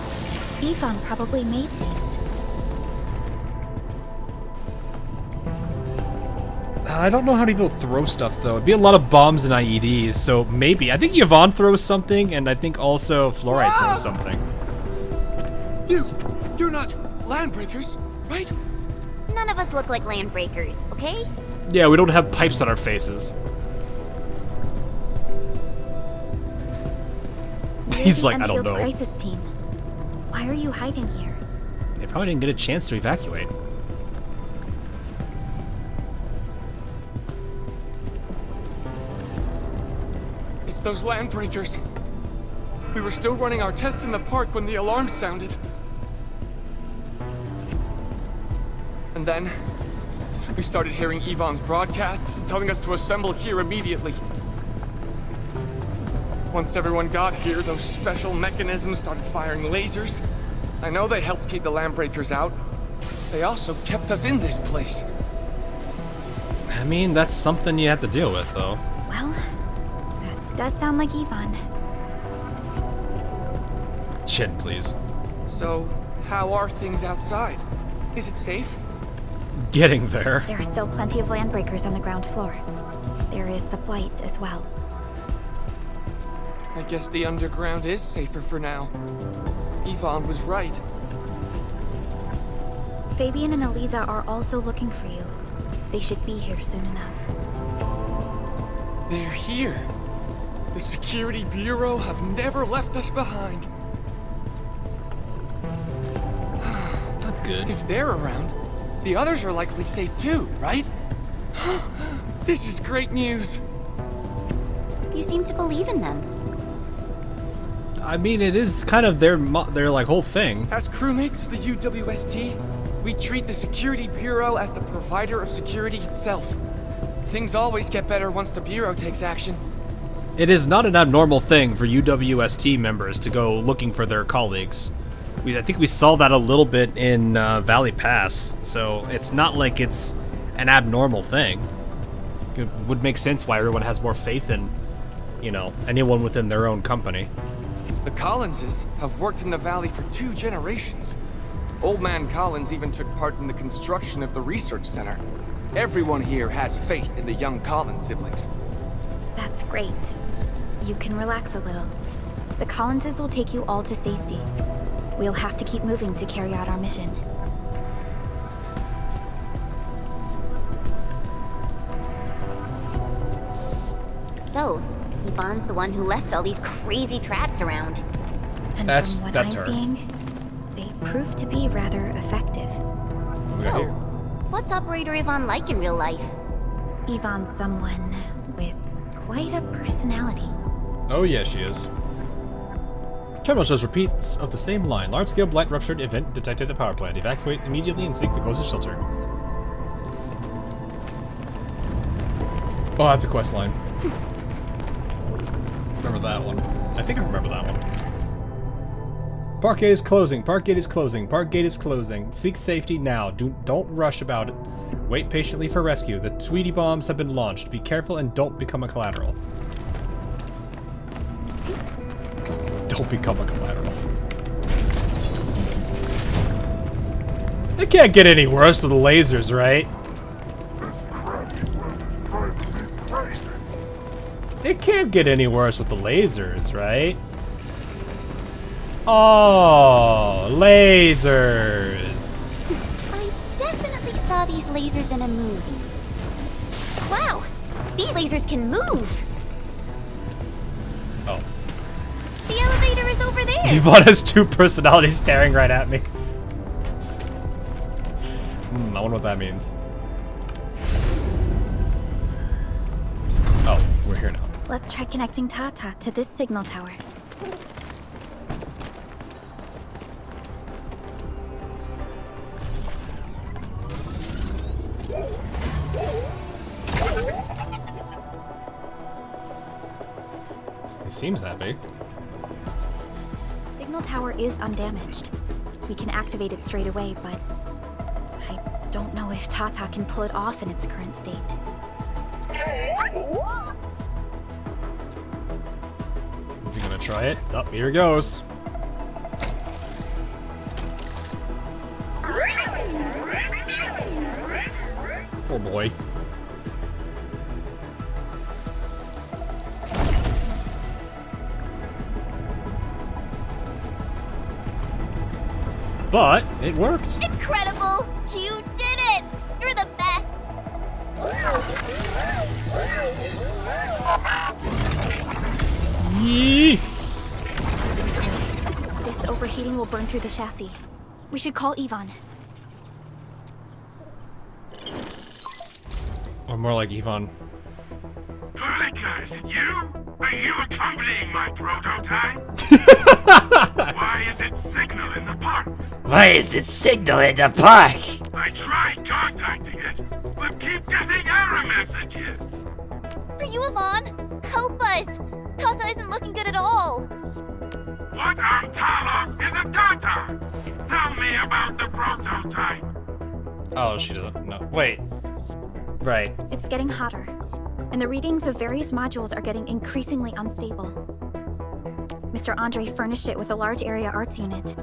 Yvonne probably made these. I don't know how to go throw stuff, though. It'd be a lot of bombs and IEDs, so maybe. I think Yvonne throws something, and I think also Fluoride throws something. You're not landbreakers, right? None of us look like landbreakers, okay? Yeah, we don't have pipes on our faces. He's like, I don't know. Crisis team. Why are you hiding here? They probably didn't get a chance to evacuate. It's those landbreakers. We were still running our tests in the park when the alarm sounded. And then we started hearing Yvonne's broadcasts telling us to assemble here immediately. Once everyone got here, those special mechanisms started firing lasers. I know they helped keep the landbreakers out. They also kept us in this place. I mean, that's something you have to deal with, though. Well, that does sound like Yvonne. Chin, please. So, how are things outside? Is it safe? Getting there. There are still plenty of landbreakers on the ground floor. There is the blight as well. I guess the underground is safer for now. Yvonne was right. Fabian and Eliza are also looking for you. They should be here soon enough. They're here. The Security Bureau have never left us behind. That's good. If they're around, the others are likely safe too, right? This is great news. You seem to believe in them. I mean, it is kind of their like whole thing. As crewmates of the UWST, we treat the Security Bureau as the provider of security itself. Things always get better once the Bureau takes action. It is not an abnormal thing for UWST members to go looking for their colleagues. I think we saw that a little bit in Valley Pass, so it's not like it's an abnormal thing. It would make sense why everyone has more faith in, you know, anyone within their own company. The Collinses have worked in the Valley for 2 generations. Old Man Collins even took part in the construction of the research center. Everyone here has faith in the young Collins siblings. That's great. You can relax a little. The Collinses will take you all to safety. We'll have to keep moving to carry out our mission. So, Yvonne's the one who left all these crazy traps around. And from what I'm seeing, they prove to be rather effective. So, what's Operator Yvonne like in real life? Yvonne's someone with quite a personality. Oh yeah, she is. Terminal shows repeats of the same line. Large-scale blight ruptured event detected at power plant. Evacuate immediately and seek the closest shelter. Oh, that's a quest line. Remember that one. I think I remember that one. Park gate is closing. Park gate is closing. Park gate is closing. Seek safety now. Don't rush about it. Wait patiently for rescue. The Tweety bombs have been launched. Be careful and don't become a collateral. Don't become a collateral. It can't get any worse with the lasers, right? It can't get any worse with the lasers, right? Oh, lasers. I definitely saw these lasers in a movie. Wow, these lasers can move. Oh. The elevator is over there. Yvonne has 2 personalities staring right at me. I wonder what that means. Oh, we're here now. Let's try connecting Tata to this signal tower. It seems that big. Signal tower is undamaged. We can activate it straight away, but I don't know if Tata can pull it off in its current state. Is he gonna try it? Oh, here it goes. Poor boy. But it worked. Incredible! You did it! You're the best! Yee! This overheating will burn through the chassis. We should call Yvonne. Or more like Yvonne. Perlica, is it you? Are you accompanying my prototype? Why is it signal in the park? Why is it signal in the park? I tried contacting it, but keep getting error messages. Are you Yvonne? Help us! Tata isn't looking good at all. What on Talos is a Tata? Tell me about the prototype. Oh, she doesn't know. Wait. Right. It's getting hotter, and the readings of various modules are getting increasingly unstable. Mr. Andre furnished it with a large area arts unit.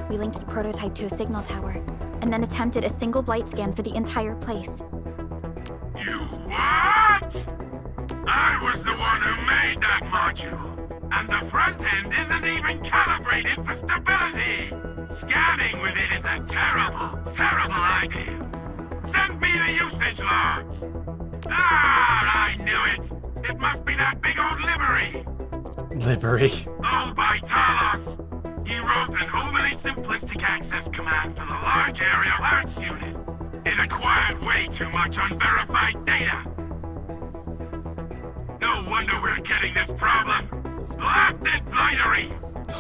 We linked the prototype to a signal tower, and then attempted a single blight scan for the entire place. You what? I was the one who made that module, and the front end isn't even calibrated for stability. Scanning with it is a terrible, terrible idea. Send me the usage logs. Ah, I knew it. It must be that big old livery. Livery. Owned by Talos. He wrote an overly simplistic access command for the large area arts unit. It acquired way too much unverified data. No wonder we're getting this problem. Blasted blightery!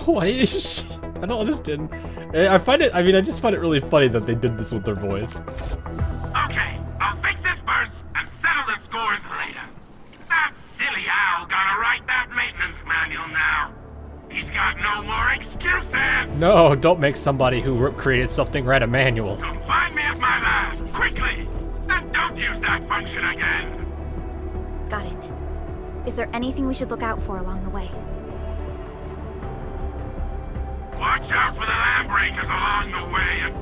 Why is she? I don't understand. I find it, I mean, I just find it really funny that they did this with their voice. Okay, I'll fix this first and settle the scores later. That silly owl gotta write that maintenance manual now. He's got no more excuses! No, don't make somebody who created something write a manual. Come find me at my lab, quickly! And don't use that function again! Got it. Is there anything we should look out for along the way? Watch out for the land breakers along the way and...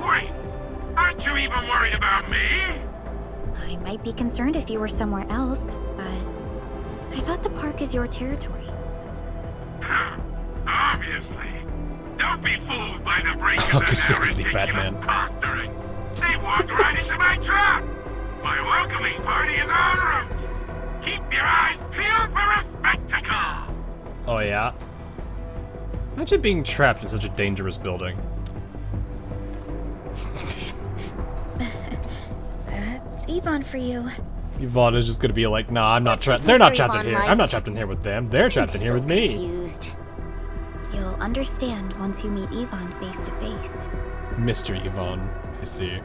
wait! Aren't you even worried about me? I might be concerned if you were somewhere else, but... I thought the park is your territory. Obviously. Don't be fooled by the breakers Oh, and their ridiculous Batman. posturing. They walked right into my trap! My welcoming party is en route! Keep your eyes peeled for a spectacle! Oh yeah? Imagine being trapped in such a dangerous building. That's Yvonne for you. Yvonne is just gonna be like, nah, I'm not trapped. They're not trapped in here. I'm not trapped in here with them. They're trapped in here with me. Confused. You'll understand once you meet Yvonne face to face. Mr. Yvonne, I see.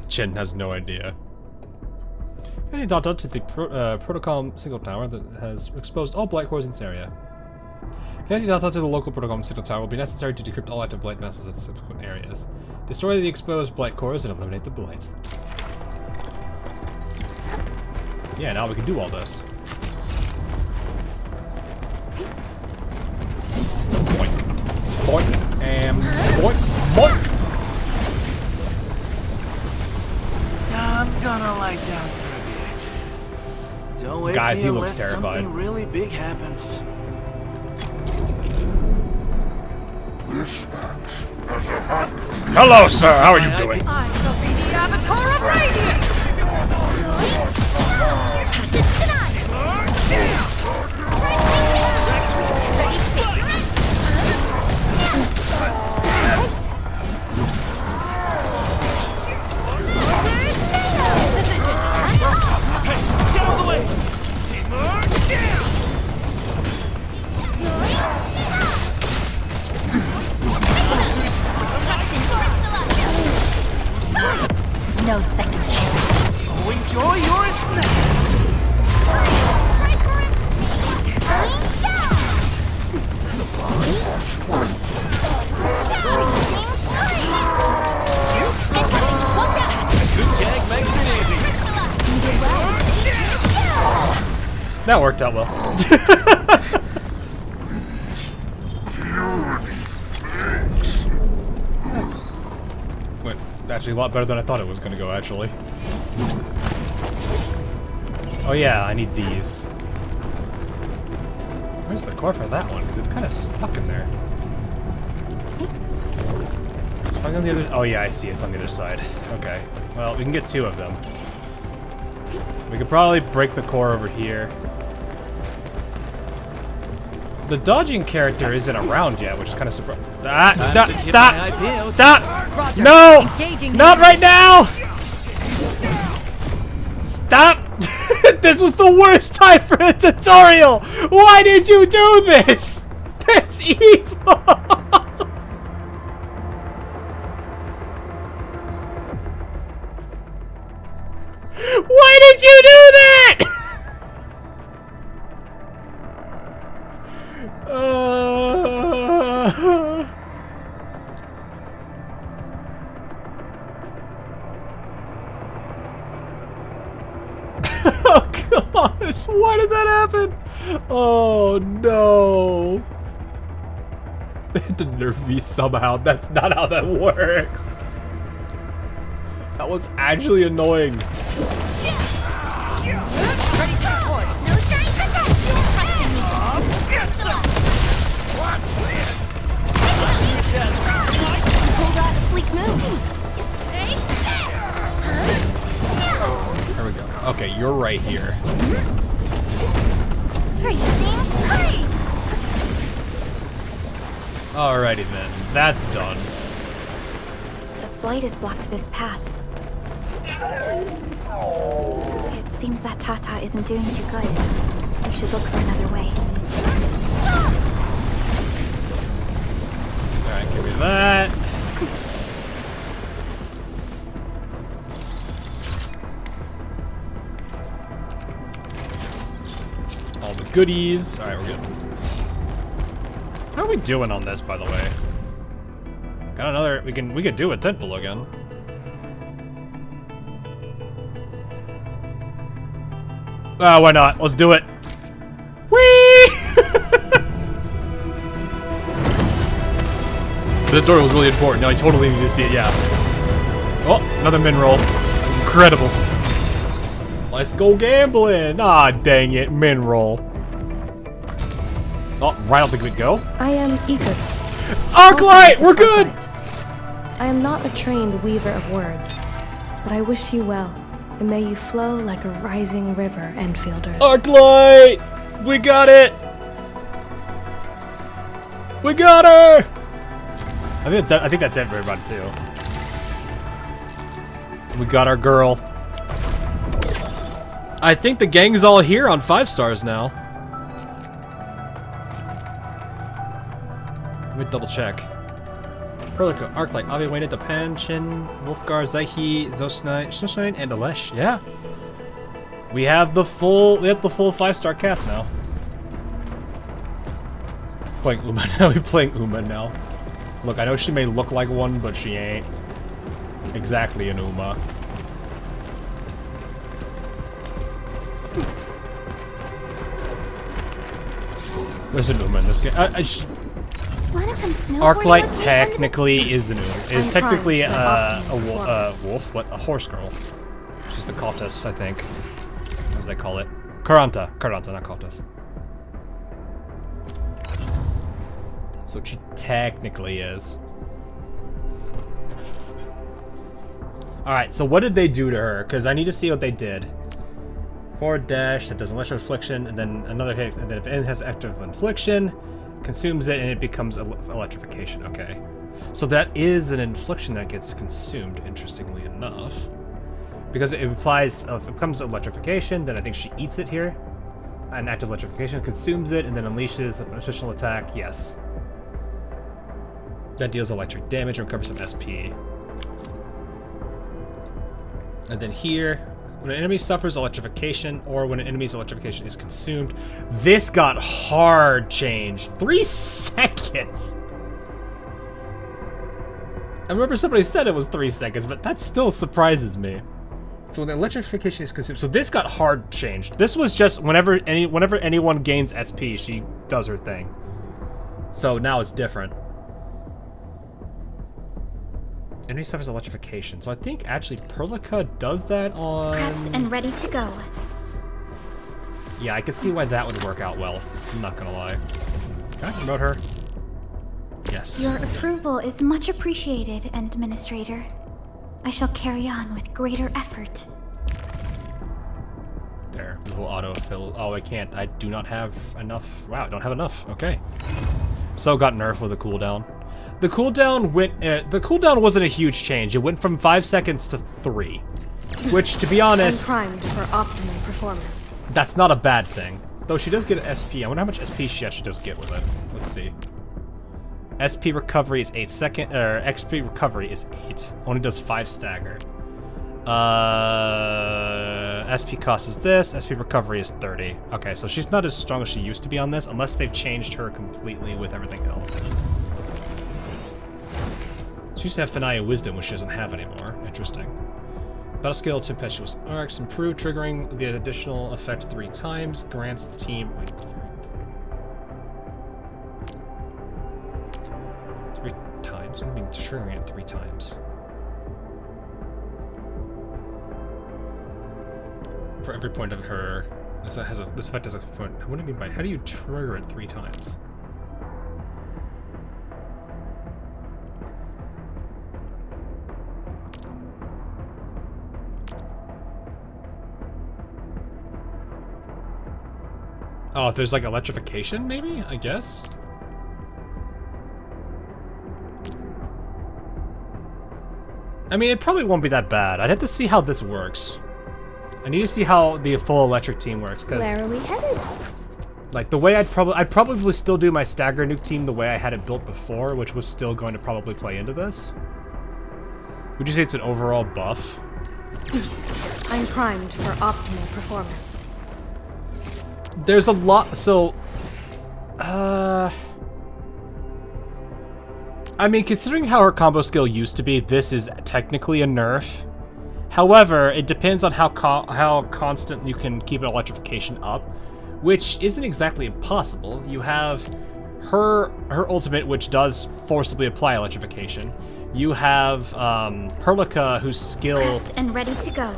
Chen has no idea. Any data to the protocol signal tower that has exposed all blight cores in this area. Connecting data to the local protocol signal tower will be necessary to decrypt all active blight messages in subsequent areas. Destroy the exposed blight cores and eliminate the blight. Yeah, now we can do all this. Boink. Boink. And boink. Boink. I'm gonna lie down for a bit. Don't wake Guys, me he looks unless terrified. something really big happens. Hello, sir. How are you doing? I shall be the Avatar of Radiance! Pass it tonight! Hey, get out of the way! Simmer down! No second chance. Oh, enjoy your snack! Good gag makes it easy. That worked out well. Went actually a lot better than I thought it was gonna go, actually. Oh yeah, I need these. Where's the core for that one? Because it's kind of stuck in there. It's probably on the other... Oh yeah, I see. It's on the other side. Okay. Well, we can get two of them. We could probably break the core over here. The dodging character isn't around yet, which is kind of surprising. Stop! Stop! Roger. No! Engaging Not right now! Stop! This was the worst time for a tutorial! Why did you do this? That's evil! Why did you do that? Oh gosh, why did that happen? Oh no. They had to nerf me somehow. That's not how that works. That was actually annoying. Ready to report. Snowshine, protect you! Trusting me. What's this? Pulled out a sleek move. There we go. Okay, you're right here. Freezing free! Alrighty then, that's done. The blight has blocked this path. It seems that Tata isn't doing too good. We should look for another way. Alright, give me that. All the goodies. Alright, we're good. How are we doing on this, by the way? Got another. We could do a temple again. Ah, why not? Let's do it. Whee! The door was really important. No, I totally need to see it. Yeah. Oh, another min roll. Incredible. Let's go gambling. Ah, dang it, min roll. Oh, right, I don't think we go. I am Egret. Arknight, we're good. I am not a trained weaver of words, but I wish you well, and may you flow like a rising river, Enfielders. Arknight, we got it. We got her. I think that's it for everybody too. We got our girl. I think the gang's all here on 5 stars now. Let me double check. Perlica, Arknight, Avi, Wayne, Depan, Chin, Wolfgar, Zaihi, Snowshine, and Alesh. Yeah. We have the full 5-star cast now. Playing Uma now. We're playing Uma now. Look, I know she may look like one, but she ain't exactly an Uma. There's an Uma in this game. Arknight technically is an Uma. Is technically a wolf. What? A horse girl. She's the cultist, I think. As they call it. Karanta, not cultist. So she technically is. Alright, so what did they do to her? Because I need to see what they did. Forward dash, that does electric infliction, and then another hit, and then if it has active infliction, consumes it, and it becomes electrification. Okay. So that is an infliction that gets consumed, interestingly enough. Because it applies, if it becomes electrification, then I think she eats it here. An active electrification consumes it, and then unleashes an additional attack. Yes. That deals electric damage and recovers some SP. And then here, when an enemy suffers electrification, or when an enemy's electrification is consumed, this got hard changed. 3 seconds! I remember somebody said it was 3 seconds, but that still surprises me. So when the electrification is consumed, so this got hard changed. This was just whenever anyone gains SP, she does her thing. So now it's different. Enemy suffers electrification. So I think actually Perlica does that on... Prepped and ready to go. Yeah, I could see why that would work out well. I'm not gonna lie. Can I promote her? Yes. Your approval is much appreciated, Administrator. I shall carry on with greater effort. There, little autofill. Oh, I can't. I do not have enough. Wow, I don't have enough. Okay. So got nerfed with a cooldown. The cooldown went. The cooldown wasn't a huge change. It went from 5 seconds to 3, which, to be honest, I'm primed for optimal performance. That's not a bad thing. Though she does get SP. I wonder how much SP she actually does get with it. Let's see. SP recovery is 8 seconds. XP recovery is 8. Only does 5 staggered. SP cost is this. SP recovery is 30. Okay, so she's not as strong as she used to be on this, unless they've changed her completely with everything else. She used to have Finaya Wisdom, which she doesn't have anymore. Interesting. Battle skill, Tempestuous Arcs, improve, triggering the additional effect 3 times, grants the team... Wait, 3 times? What do you mean triggering it 3 times? For every point of her... This effect has a point... What do you mean by... How do you trigger it 3 times? Oh, if there's like electrification, maybe? I guess? I mean, it probably won't be that bad. I'd have to see how this works. I need to see how the full electric team works, because... Where are we headed? Like, the way I'd probably still do my stagger nuke team the way I had it built before, which was still going to probably play into this. Would you say it's an overall buff? I'm primed for optimal performance. There's a lot, so... I mean, considering how her combo skill used to be, this is technically a nerf. However, it depends on how constant you can keep an electrification up, which isn't exactly impossible. You have her ultimate, which does forcibly apply electrification. You have Perlica, whose skill... Prepped and ready to go.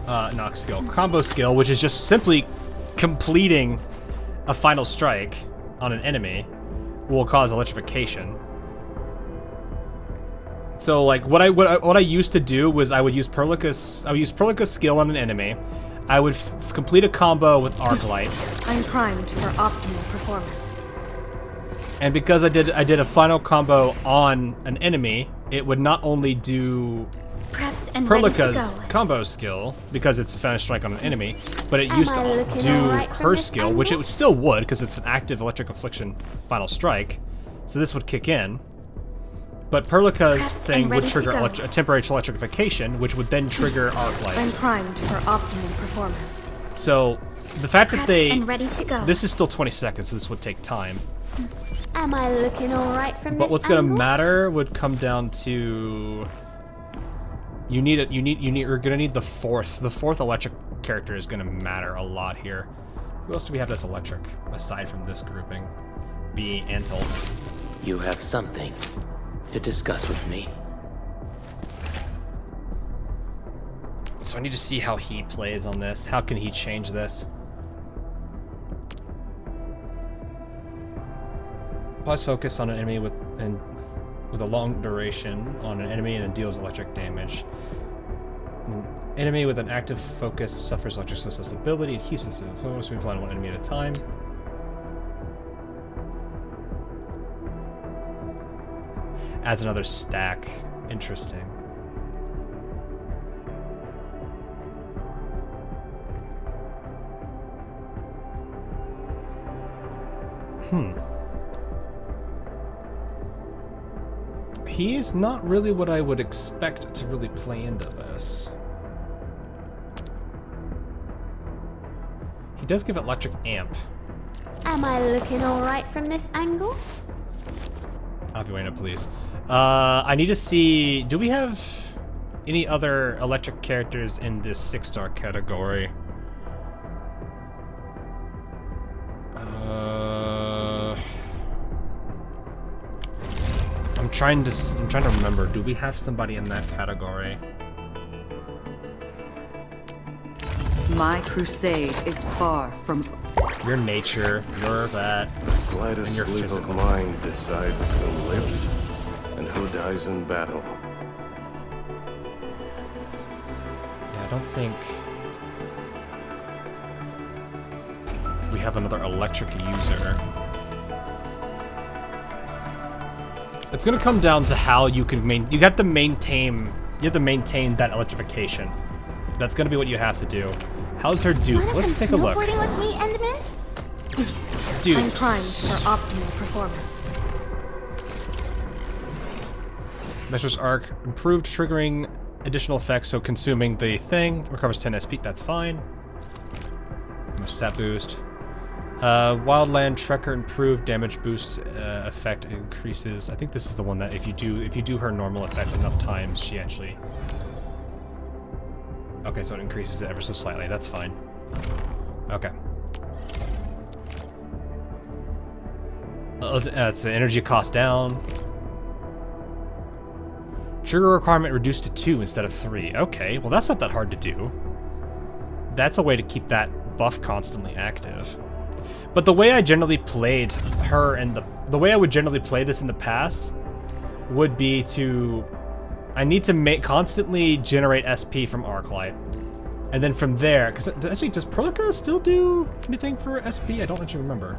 Not skill. Combo skill, which is just simply completing a final strike on an enemy, will cause electrification. So, like, what I used to do was I would use Perlica's skill on an enemy. I would complete a combo with Arknights. I'm primed for optimal performance. And because I did a final combo on an enemy, it would not only do Perlica's combo skill, because it's a final strike on an enemy, but it used to do her skill, which it still would, because it's an active electric affliction final strike. So this would kick in. But Perlica's thing would trigger a temporary electrification, which would then trigger Arknight. I'm primed for optimal performance. So the fact that this is still 20 seconds, so this would take time. Am I looking all right from this But what's going to matter would come down to you're gonna need the fourth. The fourth electric character is gonna matter a lot here. Who else do we have that's electric aside from this grouping? Be Antle. You have something to discuss with me. So I need to see how he plays on this. How can he change this? Pause focus on an enemy with a long duration on an enemy and then deals electric damage. An enemy with an active focus suffers electric susceptibility. Adhesive focus we apply on one enemy at a time. Adds another stack. Interesting. He is not really what I would expect to really play into this. He does give electric amp. Am I looking all right from this angle? Avuena, please. I need to see... Do we have any other electric characters in this 6-star category? I'm trying to remember. Do we have somebody in that category? My crusade is far from... Your nature, your that, Slightest and your slip physical. of mind decides who lives and who dies in battle. Yeah, I don't think we have another electric user. It's gonna come down to how you can you have to maintain that electrification. That's gonna be what you have to do. How's her dupe? Let's take a look. Snowboarding with me, Endman? Dupes. I'm primed for optimal performance. Measures arc improved, triggering additional effects, so consuming the thing recovers 10 SP. That's fine. Stat boost. Wildland Trekker improved damage boost effect increases. I think this is the one that if you do her normal effect enough times, she actually. Okay, so it increases it ever so slightly. That's fine. Okay. It's the energy cost down. Trigger requirement reduced to 2 instead of 3. Okay, well that's not that hard to do. That's a way to keep that buff constantly active. But the way I generally played her and the way I would generally play this in the past would be to... I need to constantly generate SP from Arclight. And then from there... Because actually, does Perlica still do anything for SP? I don't actually remember.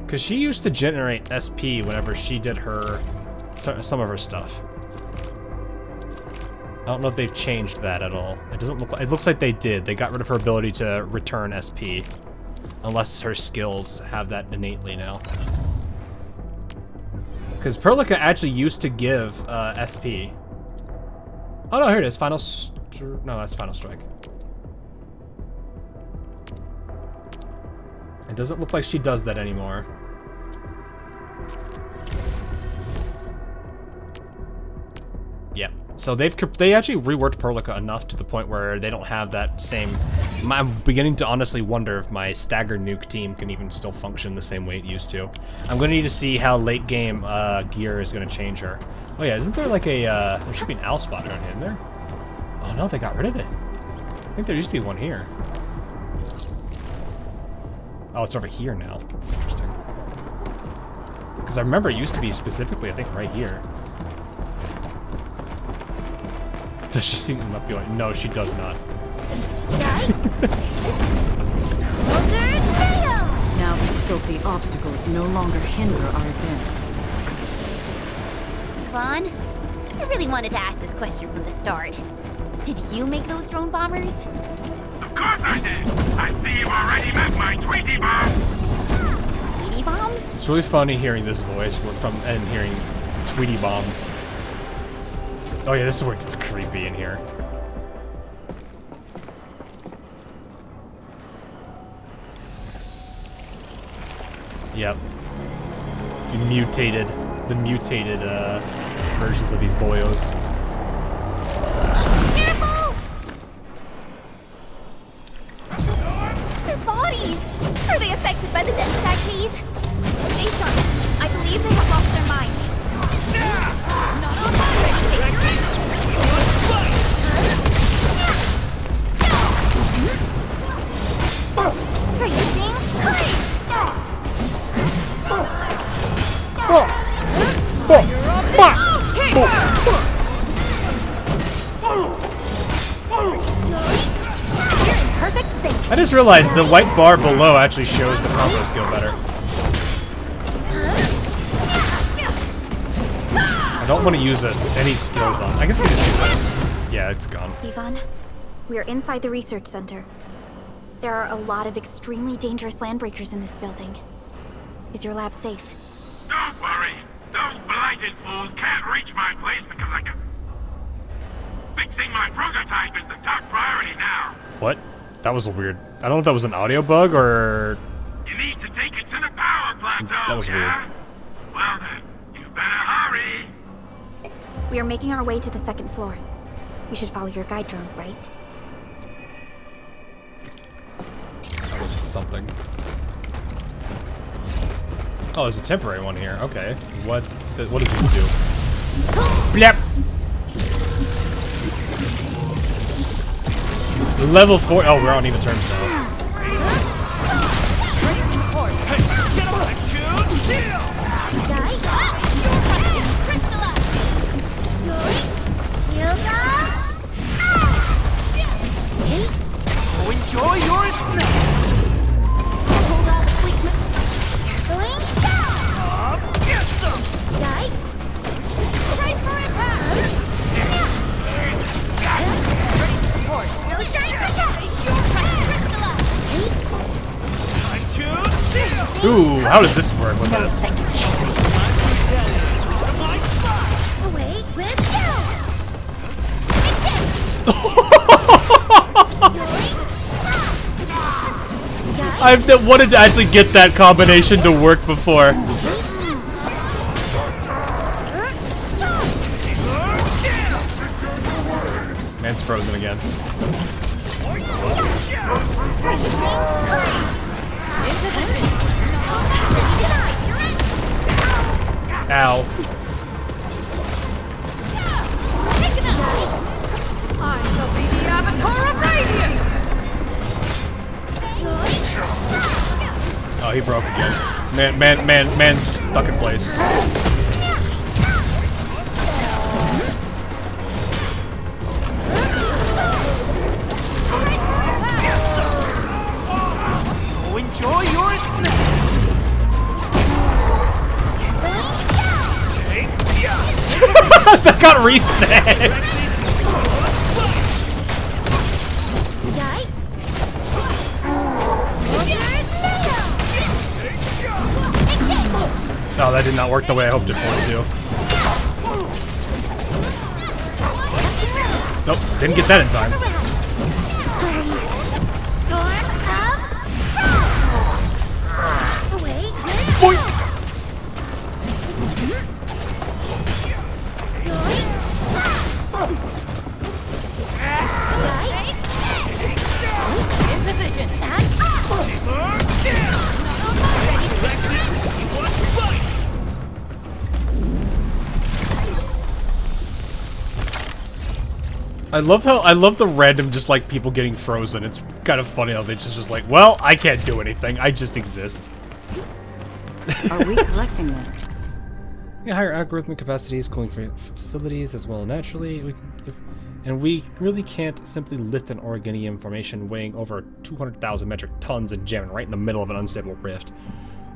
Because she used to generate SP whenever she did her... some of her stuff. I don't know if they've changed that at all. It doesn't look like... It looks like they did. They got rid of her ability to return SP. Unless her skills have that innately now. Because Perlica actually used to give SP. Oh no, here it is. No, that's Final Strike. It doesn't look like she does that anymore. Yep. So they actually reworked Perlica enough to the point where they don't have that same... I'm beginning to honestly wonder if my stagger nuke team can even still function the same way it used to. I'm going to need to see how late game gear is going to change her. Oh yeah, isn't there like a... there should be an owl spot around here, isn't there? Oh no, they got rid of it. I think there used to be one here. Oh, it's over here now. Interesting. Because I remember it used to be specifically, I think, right here. Does she seem to be like, no, she does not. Now these filthy obstacles no longer hinder our advance. Vaughn, I really wanted to ask this question from the start. Did you make those drone bombers? Of course I did! I see you've already met my Tweety bombs! Tweety bombs? It's really funny hearing this voice and hearing Tweety bombs. Oh yeah, this is where it gets creepy in here. Yep. The mutated versions of these boyos. Careful! Their bodies! Are they affected by the death stack keys? Stay sharp. I believe they have lost their minds. Not on my freezing! Perfect sync. I just realized the white bar below actually shows the combo skill better. I don't want to use any skills on. I guess we can use this. Yeah, it's gone. Ivan, we are inside the research center. There are a lot of extremely dangerous landbreakers in this building. Is your lab safe? Don't worry. Those blighted fools can't reach my place because I can... Fixing my prototype is the top priority now. What? That was weird. I don't know if that was an audio bug or... You need to take it to the power plateau, That was yeah? weird. Well then, you better hurry. We are making our way to the second floor. We should follow your guide drone, right? That was something. Oh, there's a temporary one here. Okay. What does this do? Blep! Level 4. Oh, we're on even terms now. Enjoy your snack. Hold on, equipment. Carefully. Get some. Die. Right for impact. Ready to support. Snowshine protect. Crystallize. Ooh, how does this work with this? Away with I've wanted to actually get that combination to work before. Man's frozen again. Ow. I shall be the Avatar of Radiance! Oh, he broke again. Man's stuck in place. Enjoy your snack. That got reset. Oh, that did not work the way I hoped it would to. Nope, didn't get that in time. Boink! In position. I love the random just like people getting frozen. It's kind of funny how they just like, well, I can't do anything. I just exist. Are we collecting them? Yeah, higher algorithmic capacities, cooling for facilities as well naturally. And we really can't simply lift an organium formation weighing over 200,000 metric tons and jam it right in the middle of an unstable rift.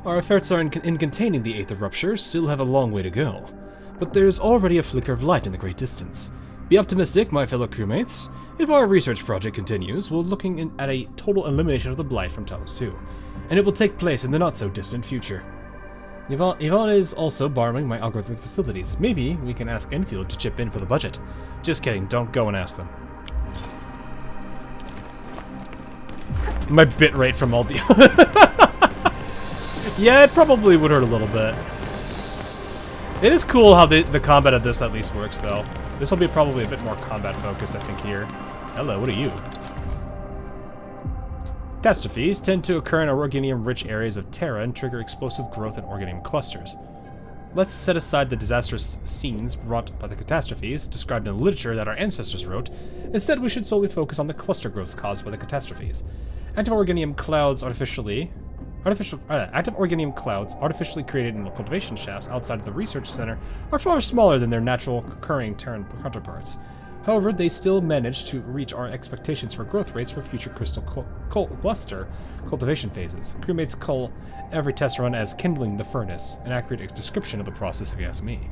Our efforts in containing the Eighth of Rupture still have a long way to go, but there's already a flicker of light in the great distance. Be optimistic, my fellow crewmates. If our research project continues, we're looking at a total elimination of the blight from Talos 2, and it will take place in the not-so-distant future. Yvonne is also borrowing my algorithmic facilities. Maybe we can ask Endfield to chip in for the budget. Just kidding, don't go and ask them. My bitrate from all the... Yeah, it probably would hurt a little bit. It is cool how the combat of this at least works, though. This will be probably a bit more combat-focused, I think, here. Hello, what are you? Catastrophes tend to occur in organium-rich areas of Terra and trigger explosive growth in organium clusters. Let's set aside the disastrous scenes wrought by the catastrophes described in the literature that our ancestors wrote. Instead, we should solely focus on the cluster growths caused by the catastrophes. Active organium clouds artificially created in the cultivation shafts outside of the research center are far smaller than their natural occurring Terran counterparts. However, they still manage to reach our expectations for growth rates for future crystal cluster cultivation phases. Crewmates call every test run as kindling the furnace, an accurate description of the process if you ask me.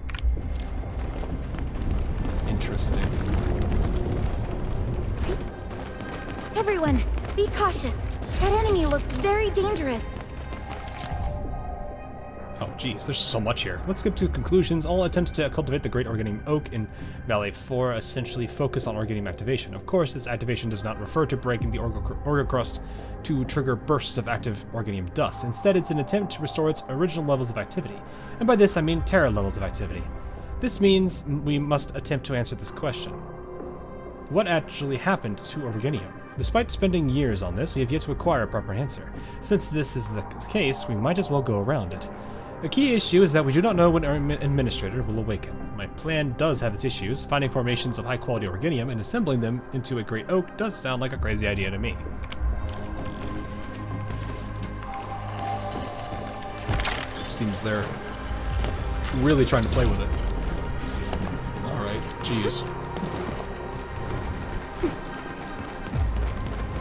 Interesting. Everyone, be cautious. That enemy looks very dangerous. Oh geez, there's so much here. Let's skip to conclusions. All attempts to cultivate the Great Organium Oak in Valley 4 essentially focus on organium activation. Of course, this activation does not refer to breaking the orgo crust to trigger bursts of active organium dust. Instead, it's an attempt to restore its original levels of activity. And by this, I mean Terra levels of activity. This means we must attempt to answer this question. What actually happened to organium? Despite spending years on this, we have yet to acquire a proper answer. Since this is the case, we might as well go around it. The key issue is that we do not know when our administrator will awaken. My plan does have its issues. Finding formations of high-quality organium and assembling them into a great oak does sound like a crazy idea to me. Seems they're really trying to play with it. Alright, jeez.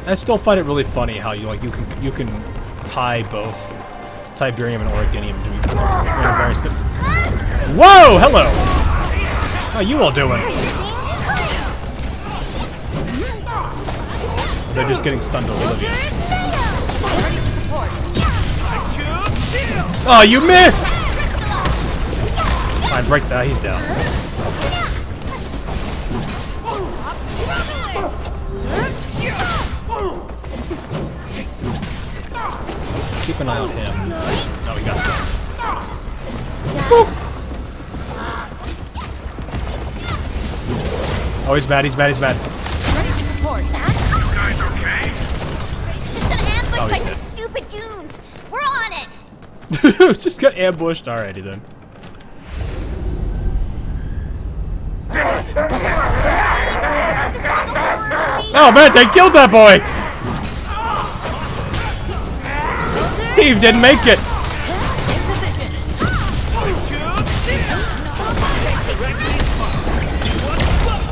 I still find it really funny how you can tie both Tiberium and Organium to various things. Whoa! Hello! How you all doing? They're just getting stunned to oblivion. Oh, you missed! Fine, break that. He's down. Keep an eye on him. Oh, he got stuck. Oh, he's bad, he's bad, he's bad. It's just an ambush by some stupid goons. We're on it. Just got ambushed. Alrighty then. Oh man, they killed that boy! Steve didn't make it!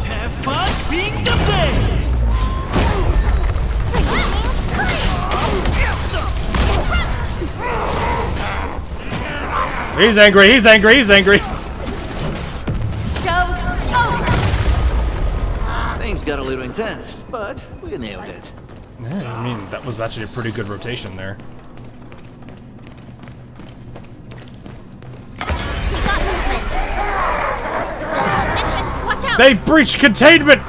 Have fun being the blade! He's angry, he's angry, he's angry! Things got a little intense, but we nailed it. Yeah, I mean, that was actually a pretty good rotation there. They breached containment!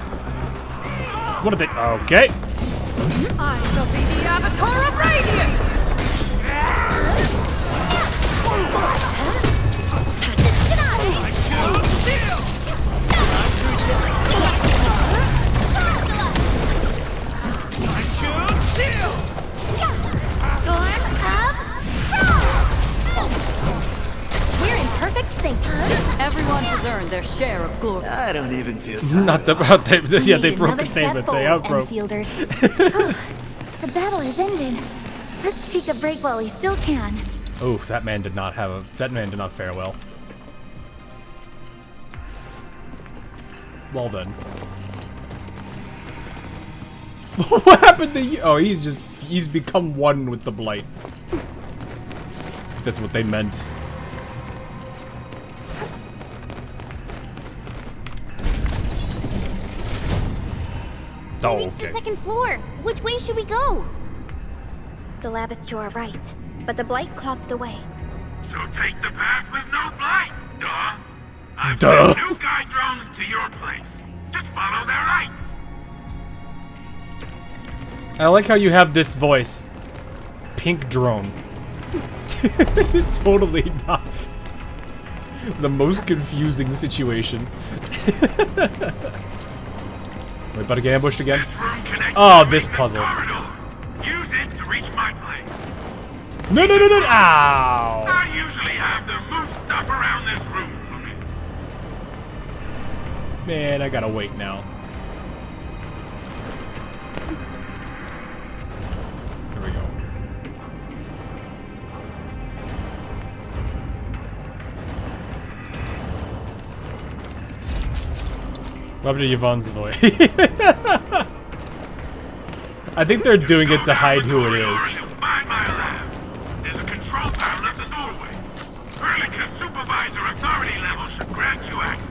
What are they? Okay. I shall be the Avatar of Radiance! We're in perfect sync. Everyone has earned their share of glory. I don't even feel tired. Not the yeah, they broke containment. They outbroke. The battle is ended. Let's take a break while we still can. Oh, that man did not fare well. Well done. What happened to you? Oh, he's become one with the blight. That's what they meant. We reached the second floor. Which way should we go? The lab is to our right, but the blight clogged the way. So take the path with no blight, duh. I've Duh. sent new guide drones to your place. Just follow their lights. I like how you have this voice. Pink drone. Totally not the most confusing situation. We're about to get ambushed again. Oh, this puzzle. Use it to reach my place. No, no, no, no! Ow! I usually have them move stuff around this room for me. Man, I gotta wait now. Here we go. What happened to Yvonne's voice? I think they're doing it to hide who it is. Find my lab. There's a control panel at the doorway. Verlica's supervisor authority level should grant you access.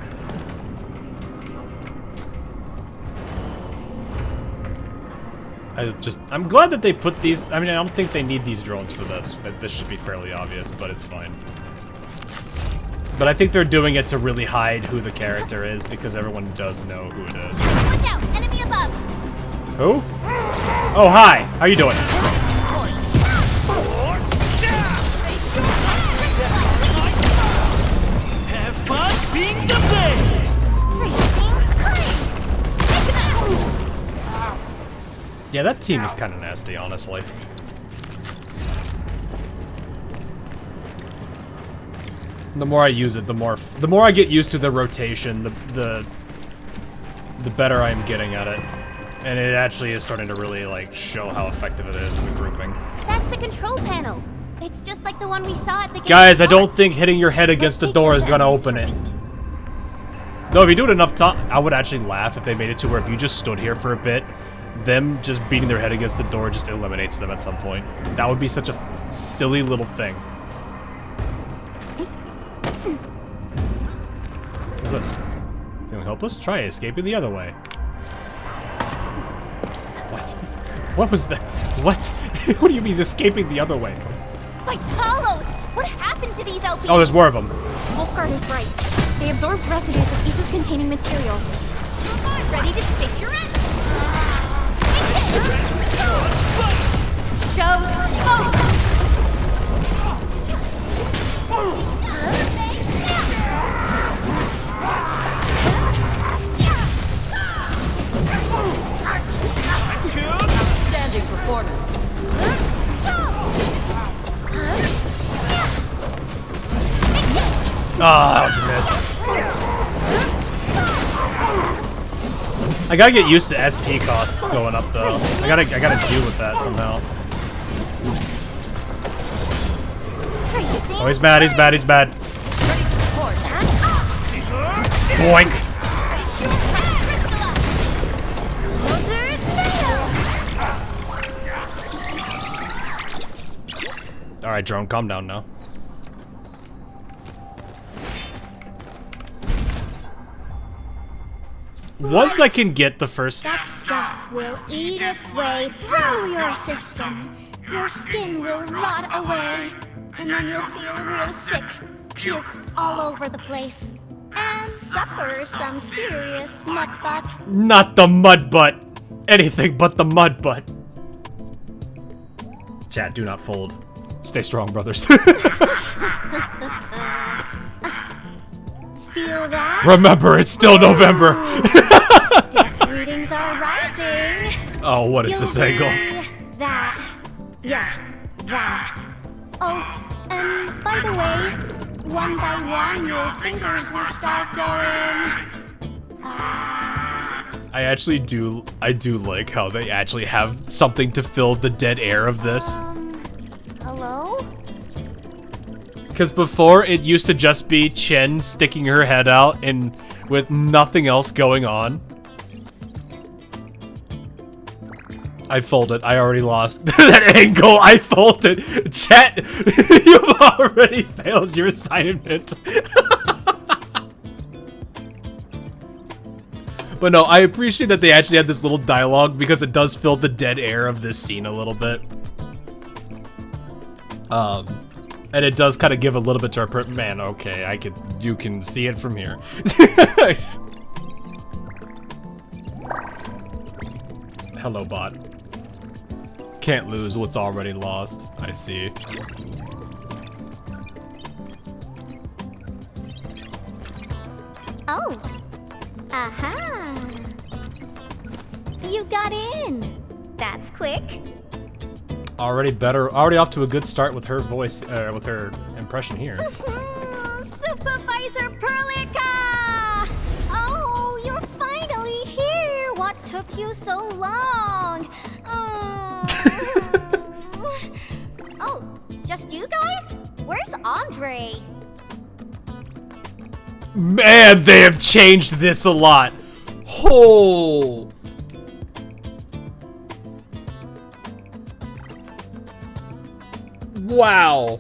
I'm glad that they put these. I mean, I don't think they need these drones for this. This should be fairly obvious, but it's fine. But I think they're doing it to really hide who the character is, because everyone does know who it is. Watch out! Enemy above! Who? Oh, hi! How you doing? Have fun being the blade! Yeah, that team is kind of nasty, honestly. The more I use it, the more I get used to the rotation, the better I'm getting at it. And it actually is starting to really, like, show how effective it is as a grouping. That's the control panel. It's just like the one we saw at the Guys, I don't think hitting your head against the door is gonna open it. No, if you do it enough time, I would actually laugh if they made it to where if you just stood here for a bit, them just beating their head against the door just eliminates them at some point. That would be such a silly little thing. What's this? Feeling hopeless? Try escaping the other way. What? What was that? What? What do you mean escaping the other way? My Talos! What happened to these LPs? Oh, there's more of them. Wolfguard is right. They absorb residues of ether-containing materials. Ready to face your end? Show smoke! Outstanding performance. Ah, that was a miss. I gotta get used to SP costs going up though. I gotta deal with that somehow. Oh, he's bad, he's bad, he's bad. Boink. Alright, drone, calm down now. Once I can get the first... That stuff will eat its way through your system. Your skin will rot away. And then you'll feel real sick. Puke all over the place. and suffer some serious mud butt. Not the mud butt. Anything but the mud butt. Chat, do not fold. Stay strong, brothers. Feel that? Remember, it's still November. Death readings are rising. Oh, what is this angle? That. Yeah, that. Oh, and by the way, one by one, your fingers will start going. I do like how they actually have something to fill the dead air of this. Hello? Because before, it used to just be Chen sticking her head out and with nothing else going on. I folded. I already lost that angle. I folded. Chat, you've already failed your assignment. But no, I appreciate that they actually had this little dialogue because it does fill the dead air of this scene a little bit. And it does kind of give a little bit to our man. Okay, you can see it from here. Hello, bot. Can't lose what's already lost. I see. Oh. Aha. You got in. That's quick. Already off to a good start with her voice, with her impression here. Supervisor Perlica! Oh, you're finally here. What took you so long? Oh, just you guys? Where's Andre? Man, they have changed this a lot. Oh. Wow.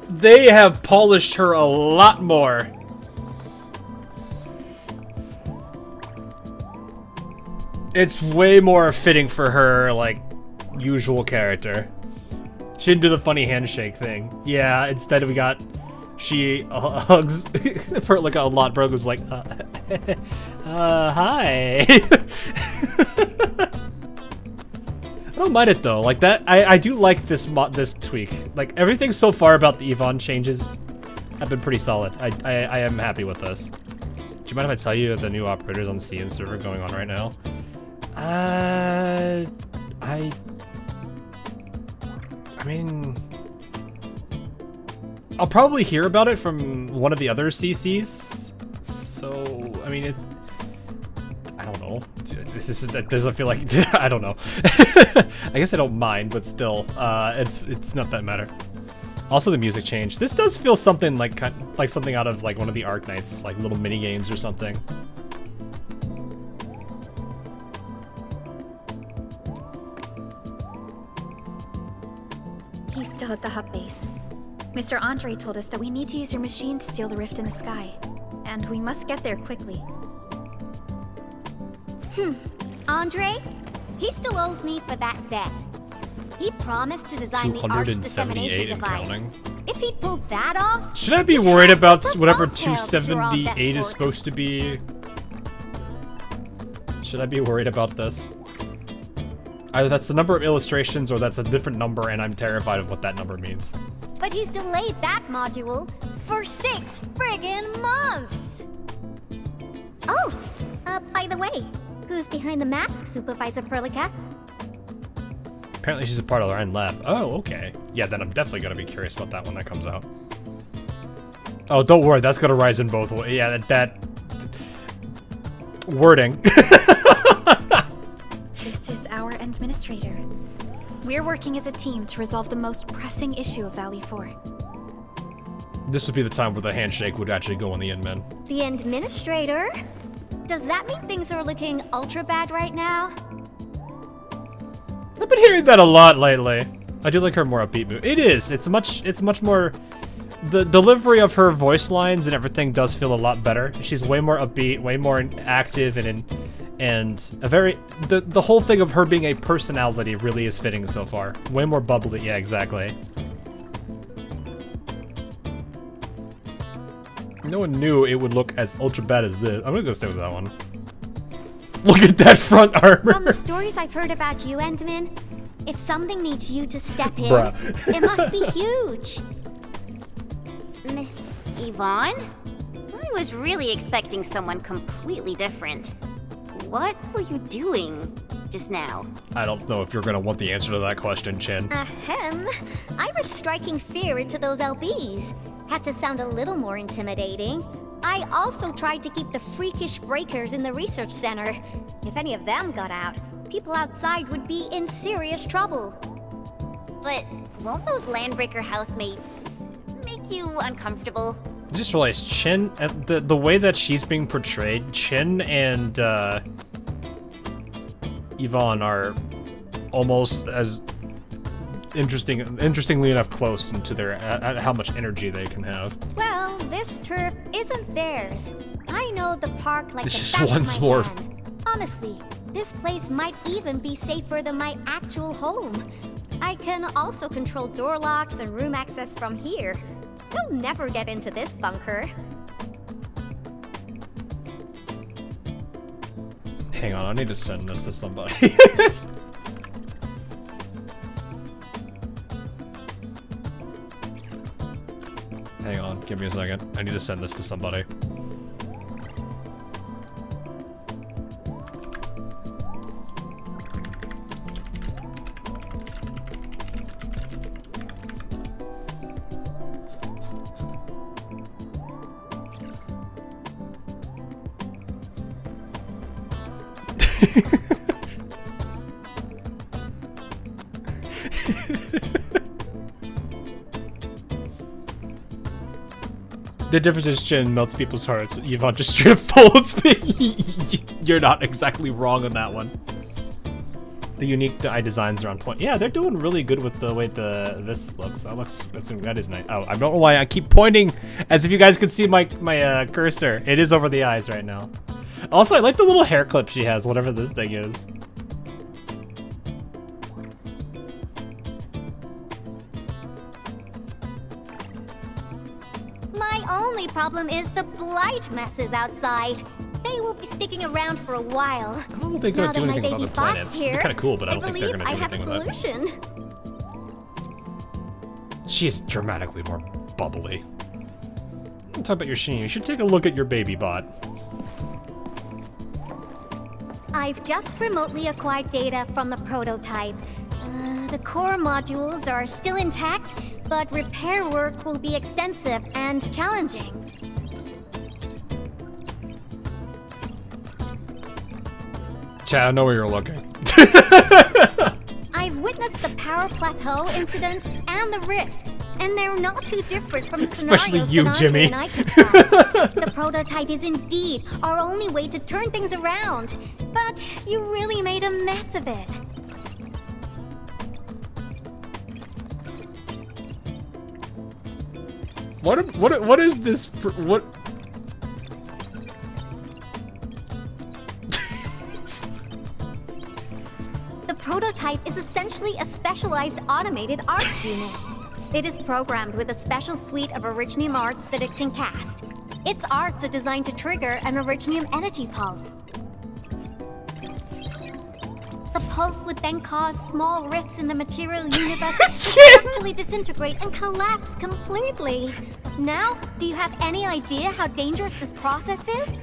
They have polished her a lot more. It's way more fitting for her, like, usual character. She didn't do the funny handshake thing. Yeah, instead we got... She hugs for like a lot. Brogue was like, hi. I don't mind it though. Like that, I do like this tweak. Like everything so far about the Yvonne changes have been pretty solid. I am happy with this. Do you mind if I tell you the new operators on the CN server going on right now? I mean, I'll probably hear about it from one of the other CCs. So, I mean, I don't know. It doesn't feel like, I don't know. I guess I don't mind, but still, it's not that matter. Also, the music changed. This does feel something like something out of like one of the Arknights, like little mini games or something. He's still at the hub base. Mr. Andre told us that we need to use your machine to seal the rift in the sky. And we must get there quickly. Andre? He still owes me for that debt. He promised to design the art's dissemination device. If he pulled that off... Should I be worried about whatever 278 is supposed to be? Should I be worried about this? Either that's the number of illustrations or that's a different number and I'm terrified of what that number means. But he's delayed that module for 6 friggin' months! Oh, by the way, who's behind the mask, Supervisor Perlica? Apparently she's a part of our end lab. Oh, okay. Yeah, then I'm definitely gonna be curious about that when that comes out. Oh, don't worry, that's gonna rise in both ways. Yeah, that wording. This is our administrator. We're working as a team to resolve the most pressing issue of Valley 4. This would be the time where the handshake would actually go on the Endmen. The administrator? Does that mean things are looking ultra bad right now? I've been hearing that a lot lately. I do like her more upbeat mood. It is. It's much more... The delivery of her voice lines and everything does feel a lot better. She's way more upbeat, way more active, and a very... The whole thing of her being a personality really is fitting so far. Way more bubbly. Yeah, exactly. No one knew it would look as ultra bad as this. I'm gonna go stay with that one. Look at that front armor! From the stories I've heard about you, Endman, if something needs you to step in, Bruh. it must be huge. Miss Yvonne? I was really expecting someone completely different. What were you doing just now? I don't know if you're gonna want the answer to that question, Chin. Ahem. I was striking fear into those LBs. Had to sound a little more intimidating. I also tried to keep the freakish breakers in the research center. If any of them got out, people outside would be in serious trouble. But won't those Landbreaker housemates make you uncomfortable? I just realized Chin, the way that she's being portrayed, Chin and Yvonne are almost as interestingly enough close into their at how much energy they can have. Well, this turf isn't theirs. I know the park like It's the just back one of my swarm. hand. Honestly, this place might even be safer than my actual home. I can also control door locks and room access from here. They'll never get into this bunker. Hang on, I need to send this to somebody. Hang on, give me a second. I need to send this to somebody. The difference is Jin melts people's hearts. Yvonne just straight up folds me. You're not exactly wrong on that one. The unique eye designs are on point. Yeah, they're doing really good with the way this looks. That is nice. Oh, I don't know why I keep pointing as if you guys could see my cursor. It is over the eyes right now. Also, I like the little hair clip she has, whatever this thing is. My only problem is the blight messes outside. They will be sticking around for a while. I don't think they're Now gonna do that my anything with other baby planets. bot's They're here, kind of cool, but I I don't think they're believe gonna do I have anything a with it. solution. She's dramatically more bubbly. Don't talk about your Sheen. You should take a look at your baby bot. I've just remotely acquired data from the prototype. The core modules are still intact, but repair work will be extensive and challenging. Chad, I know where you're looking. I've witnessed the power plateau incident and the rift, and they're not too different from the Especially scenarios you, that Jimmy. and I could try. The prototype is indeed our only way to turn things around, but you really made a mess of it. What is this? What? The prototype is essentially a specialized automated arts unit. It is programmed with a special suite of Originium arts that it can cast. Its arts are designed to trigger an Originium energy pulse. The pulse would then cause small rifts in the material universe to actually disintegrate and collapse completely. Now, do you have any idea how dangerous this process is?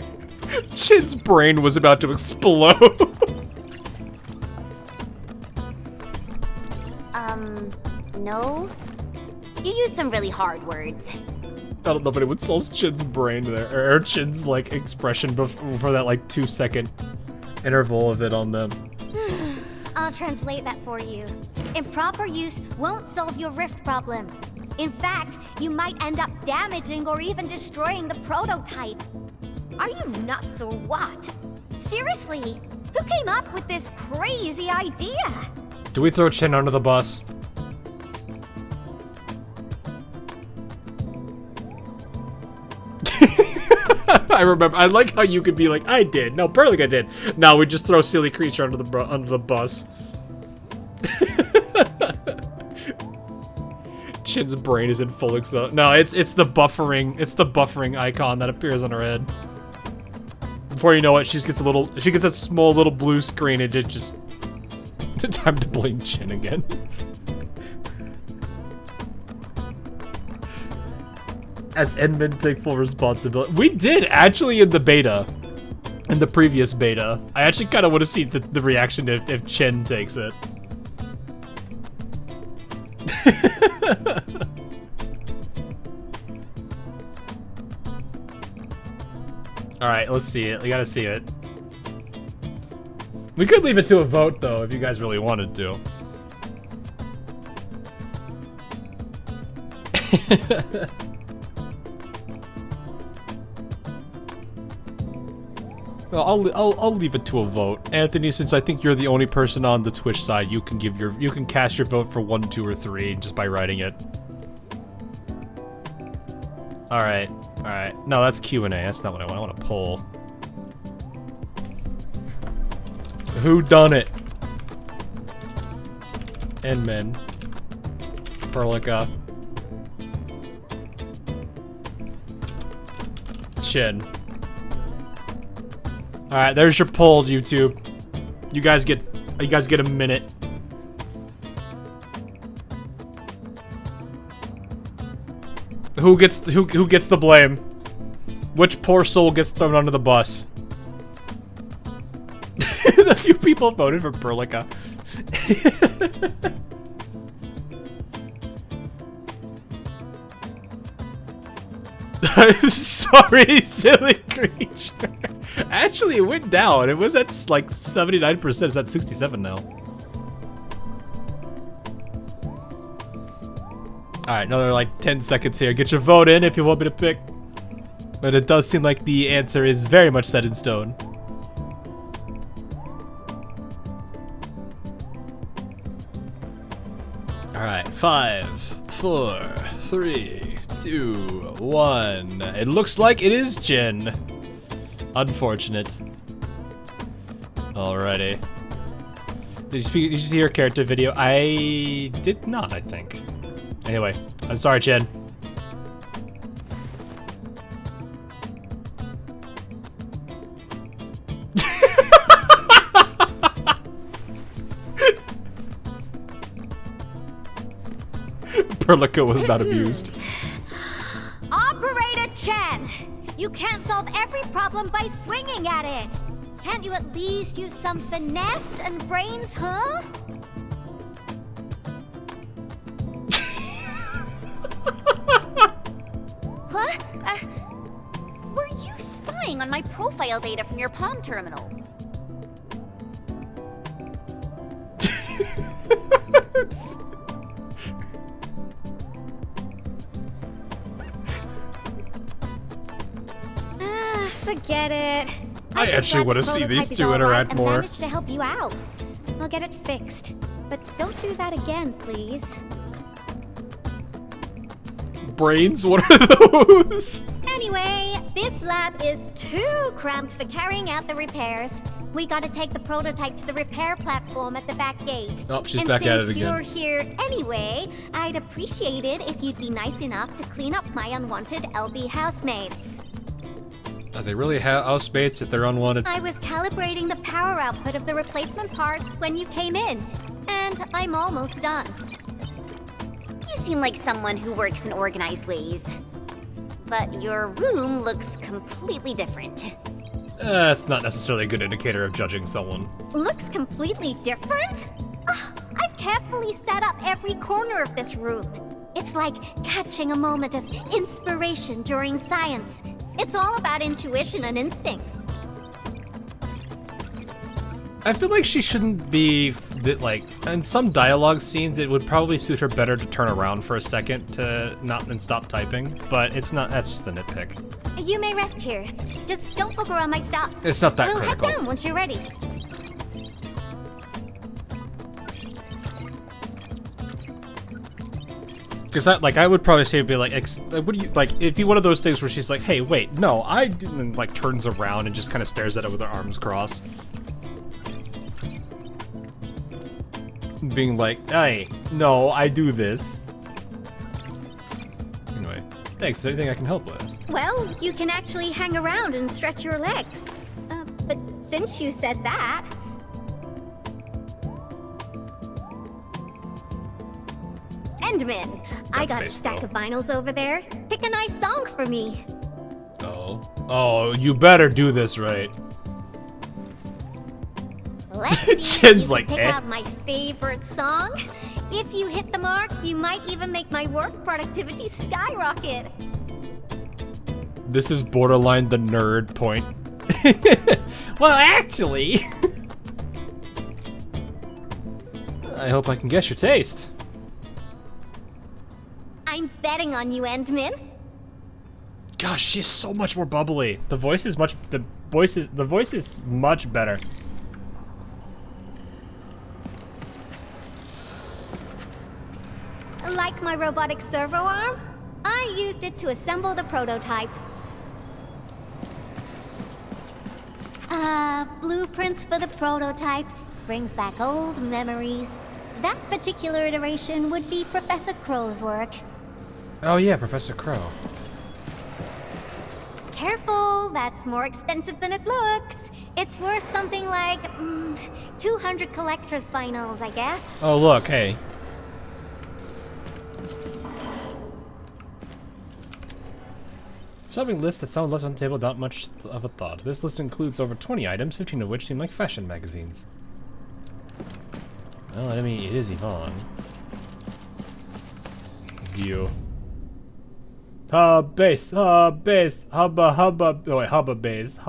Chin's brain was about to explode. No? You used some really hard words. I don't know if anyone sells Chin's brain there, or Chin's like expression for that like 2-second interval of it on them. I'll translate that for you. Improper use won't solve your rift problem. In fact, you might end up damaging or even destroying the prototype. Are you nuts or what? Seriously, who came up with this crazy idea? Do we throw Chin under the bus? I remember. I like how you could be like, I did. No, Perlica did. No, we just throw silly creature under the bus. Chin's brain is in full excel. No, it's the buffering icon that appears on her head. Before you know it, she gets a small little blue screen and it just time to blame Chin again. As Endman take full responsibility. We did actually in the beta. In the previous beta. I actually kind of want to see the reaction if Chen takes it. Alright, let's see it. We gotta see it. We could leave it to a vote, though, if you guys really wanted to. Well, I'll leave it to a vote. Anthony, since I think you're the only person on the Twitch side, you can cast your vote for 1, 2, or 3 just by writing it. Alright. Alright. No, that's Q&A. That's not what I want. I want a poll. Who done it? Endman. Perlica. Chin. Alright, there's your poll, YouTube. You guys get a minute. Who gets the blame? Which poor soul gets thrown under the bus? The few people voted for Perlica. I'm sorry, silly creature. Actually, it went down. It was at like 79%. It's at 67 now. Alright, another like 10 seconds here. Get your vote in if you want me to pick. But it does seem like the answer is very much set in stone. Alright, 5, 4, 3, 2, 1. It looks like it is Jin. Unfortunate. Alrighty. Did you see her character video? I did not, I think. Anyway, I'm sorry, Jen. Perlica was not amused. Operator Chen! You can't solve every problem by swinging at it! Can't you at least use some finesse and brains, huh? Huh? Were you spying on my profile data from your palm terminal? Forget it. I actually want to see these two interact more. I managed to help you out. I'll get it fixed. But don't do that again, please. Brains? What are those? Anyway, this lab is too cramped for carrying out the repairs. We gotta take the prototype to the repair platform at the back gate. Oh, she's back at it again. And since you're here anyway, I'd appreciate it if you'd be nice enough to clean up my unwanted LB housemates. Are they really housemates if they're unwanted? I was calibrating the power output of the replacement parts when you came in, and I'm almost done. You seem like someone who works in organized ways. But your room looks completely different. That's not necessarily a good indicator of judging someone. Looks completely different? I've carefully set up every corner of this room. It's like catching a moment of inspiration during science. It's all about intuition and instincts. I feel like she shouldn't be like in some dialogue scenes. It would probably suit her better to turn around for a second to not and stop typing. But it's not. That's just a nitpick. You may rest here. Just don't look around my stuff. It's not that we'll critical. Head down once you're ready. Because I would probably say it'd be like, what do you like? It'd be one of those things where she's like, "Hey, wait, no, I didn't." And, like turns around and just kind of stares at it with her arms crossed, being like, "Hey, no, I do this." Thanks, is there anything I can help with? Well, you can actually hang around and stretch your legs. But since you said that... Endman, I got a stack of vinyls over there. Pick a nice song for me. Oh, you better do this right. Let's see if Jin's you like, can pick out my favorite song. If you hit the mark, you might even make my work productivity skyrocket. This is borderline the nerd point. Well, actually... I hope I can guess your taste. I'm betting on you, Endman. Gosh, she's so much more bubbly. The voice is much better. Like my robotic servo arm, I used it to assemble the prototype. Blueprints for the prototype brings back old memories. That particular iteration would be Professor Crow's work. Oh yeah, Professor Crow. Careful, that's more expensive than it looks. It's worth something like 200 collector's vinyls, I guess. Oh look, hey. Shopping list that someone left on the table without much of a thought. This list includes over 20 items, 15 of which seem like fashion magazines. Well, I mean, it is Yvonne. View. Base, base, hubba, oh wait, hubba base.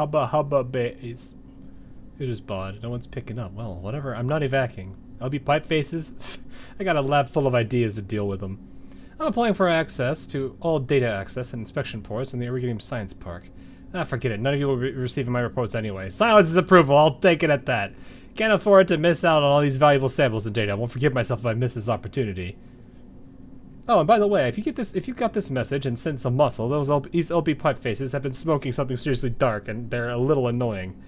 Who just bought? No one's picking up. Well, whatever, I'm not evacuating. I'll be pipe faces. I got a lab full of ideas to deal with them. I'm applying for access to all data access and inspection ports in the Iridium Science Park. Forget it. None of you will be receiving my reports anyway. Silence is approval. I'll take it at that. Can't afford to miss out on all these valuable samples of data. I won't forgive myself if I miss this opportunity. Oh, and by the way, if you got this message and send some muscle, these LB pipe faces have been smoking something seriously dark, and they're a little annoying.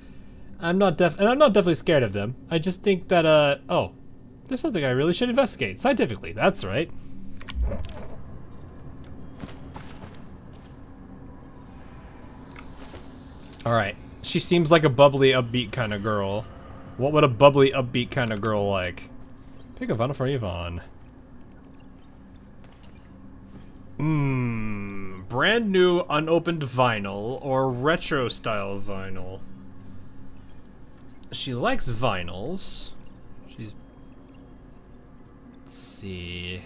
I'm not definitely scared of them. I just think that oh, there's something I really should investigate scientifically. That's right. Alright, she seems like a bubbly, upbeat kind of girl. What would a bubbly, upbeat kind of girl like? Pick a vinyl for Yvonne. Brand new, unopened vinyl or retro style vinyl. She likes vinyls. Let's see.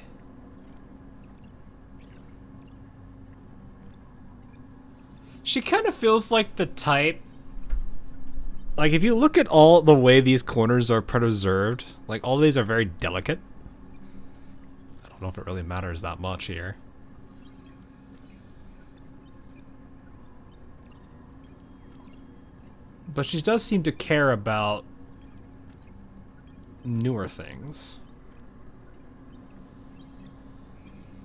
She kind of feels like the type, like if you look at all the way these corners are preserved, like all these are very delicate. I don't know if it really matters that much here. But she does seem to care about newer things.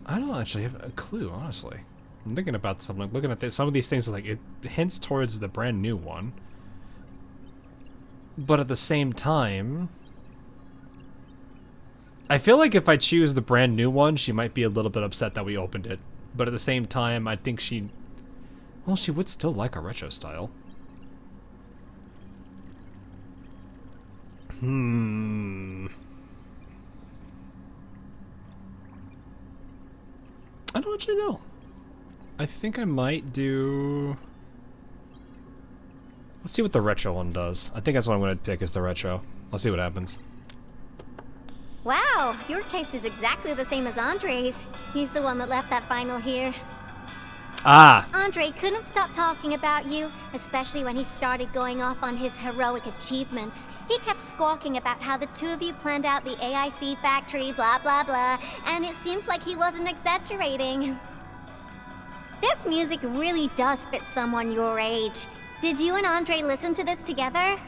I don't actually have a clue, honestly. I'm thinking about something, looking at this, some of these things, like it hints towards the brand new one. But at the same time, I feel like if I choose the brand new one, she might be a little bit upset that we opened it. But at the same time, I think she would still like our retro style. I don't actually know. I think I might do... Let's see what the retro one does. I think that's what I'm going to pick is the retro. I'll see what happens. Wow, your taste is exactly the same as Andre's. He's the one that left that vinyl here. Ah! Andre couldn't stop talking about you, especially when he started going off on his heroic achievements. He kept squawking about how the two of you planned out the AIC factory, blah blah blah, and it seems like he wasn't exaggerating. This music really does fit someone your age. Did you and Andre listen to this together?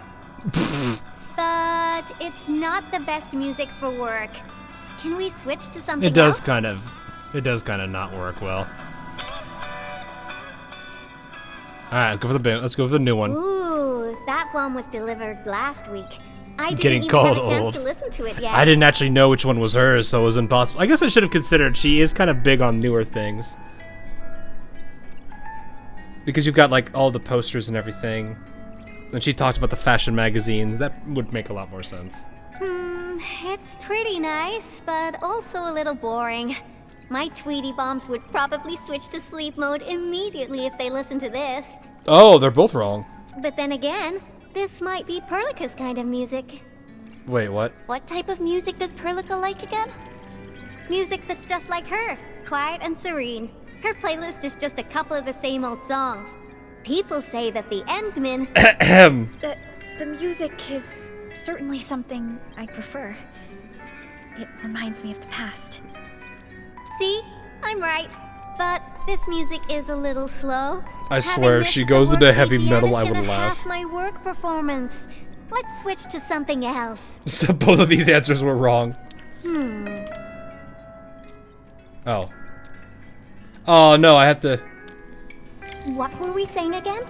But it's not the best music for work. Can we switch to something else? It does kind of not work well. Alright, let's go for the new one. Ooh, that one was delivered last week. I didn't Getting even cold have a chance old. to listen to it yet. I didn't actually know which one was hers, so it was impossible. I guess I should have considered she is kind of big on newer things. Because you've got like all the posters and everything. And she talked about the fashion magazines. That would make a lot more sense. It's pretty nice, but also a little boring. My Tweety Bombs would probably switch to sleep mode immediately if they listened to this. Oh, they're both wrong. But then again, this might be Perlica's kind of music. Wait, what? What type of music does Perlica like again? Music that's just like her, quiet and serene. Her playlist is just a couple of the same old songs. People say that the Endmen... The music is certainly something I prefer. It reminds me of the past. See? I'm right. But this music is a little slow. I swear, if she goes into heavy metal, I would laugh. Half my work performance. Let's switch to something else. So both of these answers were wrong. Oh. Oh no, I have to... What were we saying again?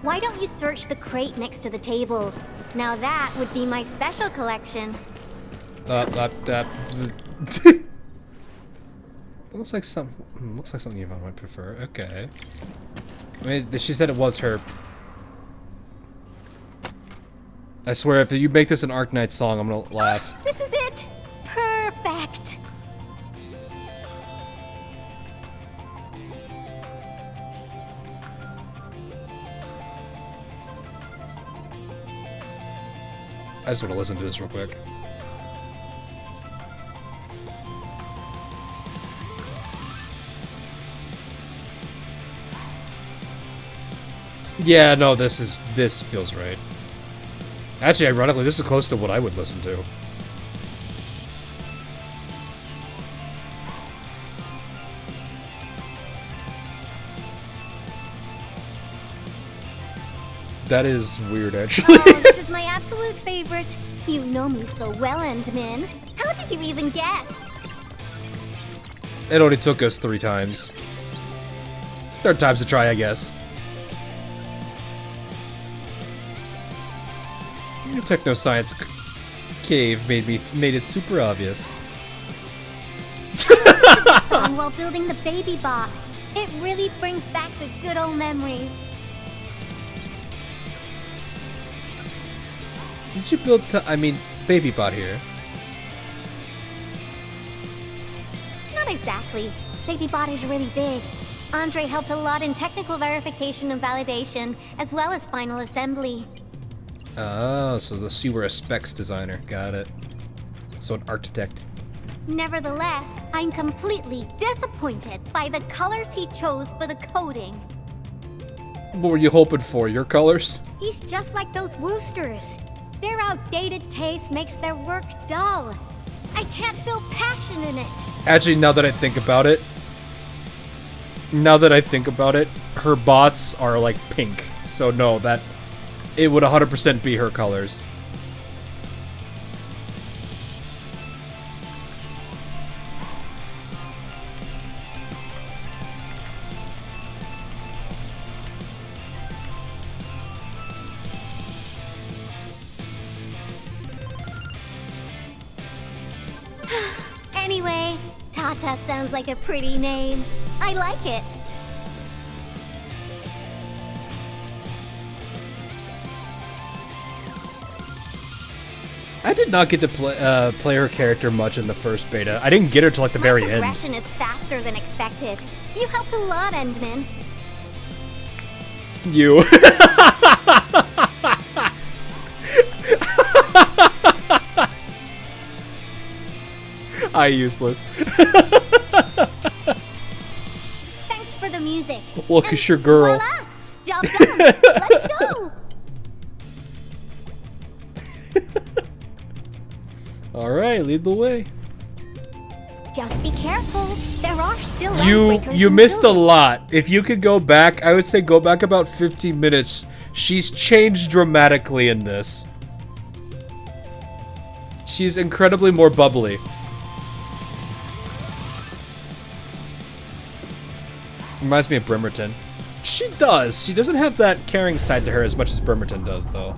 Why don't you search the crate next to the table? Now that would be my special collection. Looks like something Yvonne might prefer. Okay. I mean, she said it was her. I swear, if you make this an Arknights song, I'm gonna laugh. This is it! Perfect! I just want to listen to this real quick. Yeah, no, this feels right. Actually, ironically, this is close to what I would listen to. That is weird, actually. Oh, this is my absolute favorite. You know me so well, Endman. How did you even guess? It only took us 3 times. 3rd time's a try, I guess. The techno-science cave made it super obvious. Song while building the baby bot. It really brings back the good old memories. Did you build baby bot here? Not exactly. Baby bot is really big. Andre helped a lot in technical verification and validation, as well as final assembly. Oh, so you were a specs designer. Got it. So an architect. Nevertheless, I'm completely disappointed by the colors he chose for the coding. What were you hoping for? Your colors? He's just like those Woosters. Their outdated taste makes their work dull. I can't feel passion in it. Actually, now that I think about it, her bots are like pink. So no, it would 100% be her colors. Anyway, Tata sounds like a pretty name. I like it. I did not get to play her character much in the first beta. I didn't get her till like the very end. Progression is faster than expected. You helped a lot, Endman. You. I useless. Thanks for the music. Well, 'cause you're girl. Voila! Job done. Let's go. All right, lead the way. Just be careful. There are still You missed a lot. If you could go back, I would say go back about 15 minutes. She's changed dramatically in this. She's incredibly more bubbly. Reminds me of Bremerton. She does. She doesn't have that caring side to her as much as Bremerton does, though.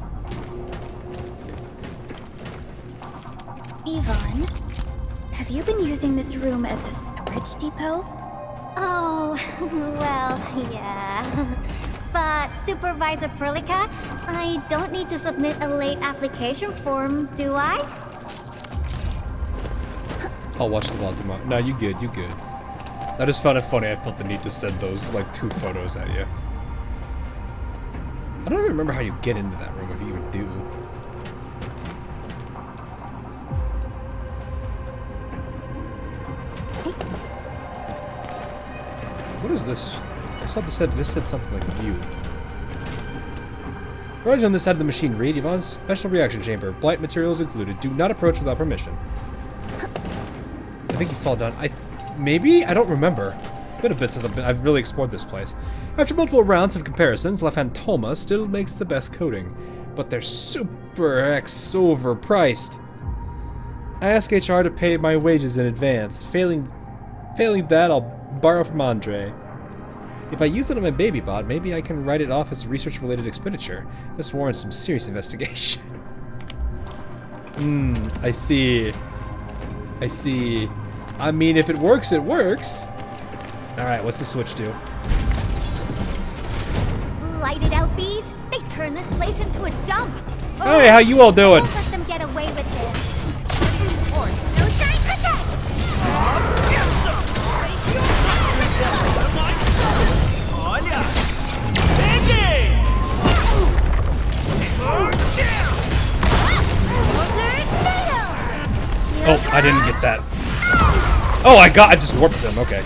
Yvonne, have you been using this room as a storage depot? Oh, well, yeah. But, Supervisor Perlica, I don't need to submit a late application form, do I? I'll watch the vlog tomorrow. No, you good, you good. I just found it funny. I felt the need to send those, like, 2 photos at you. I don't even remember how you get into that room, if you even do. What is this? I saw this said something like view. Right on this side of the machine, read Yvonne's special reaction chamber. Blight materials included. Do not approach without permission. I think you fall down. Maybe? I don't remember. Been a bit since I've really explored this place. After multiple rounds of comparisons, La Fantoma still makes the best coating, but they're super X overpriced. I ask HR to pay my wages in advance. Failing that, I'll borrow from Andre. If I use it on my baby bot, maybe I can write it off as research-related expenditure. This warrants some serious investigation. I see. I see. I mean, if it works, it works. Alright, what's the switch do? Lighted LBs? They turn this place into a dump. Hey, how you all doing? Don't let them get away with this. Or Snowshine protects! Oh, I didn't get that. Oh, I just warped him, okay.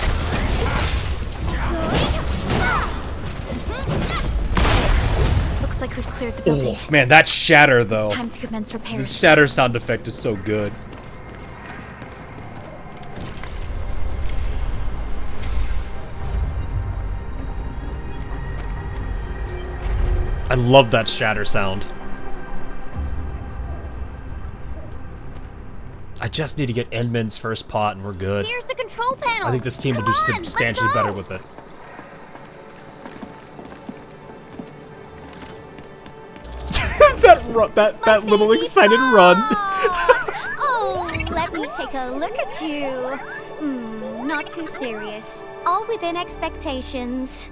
Looks like we've cleared the building. Oh, man, that shatter, though. It's time to commence repairs. This shatter sound effect is so good. I love that shatter sound. I just need to get Endman's first pot and we're good. Here's the control panel. I think this team will do substantially better with it. that little excited run. Oh, let me take a look at you. Not too serious. All within expectations.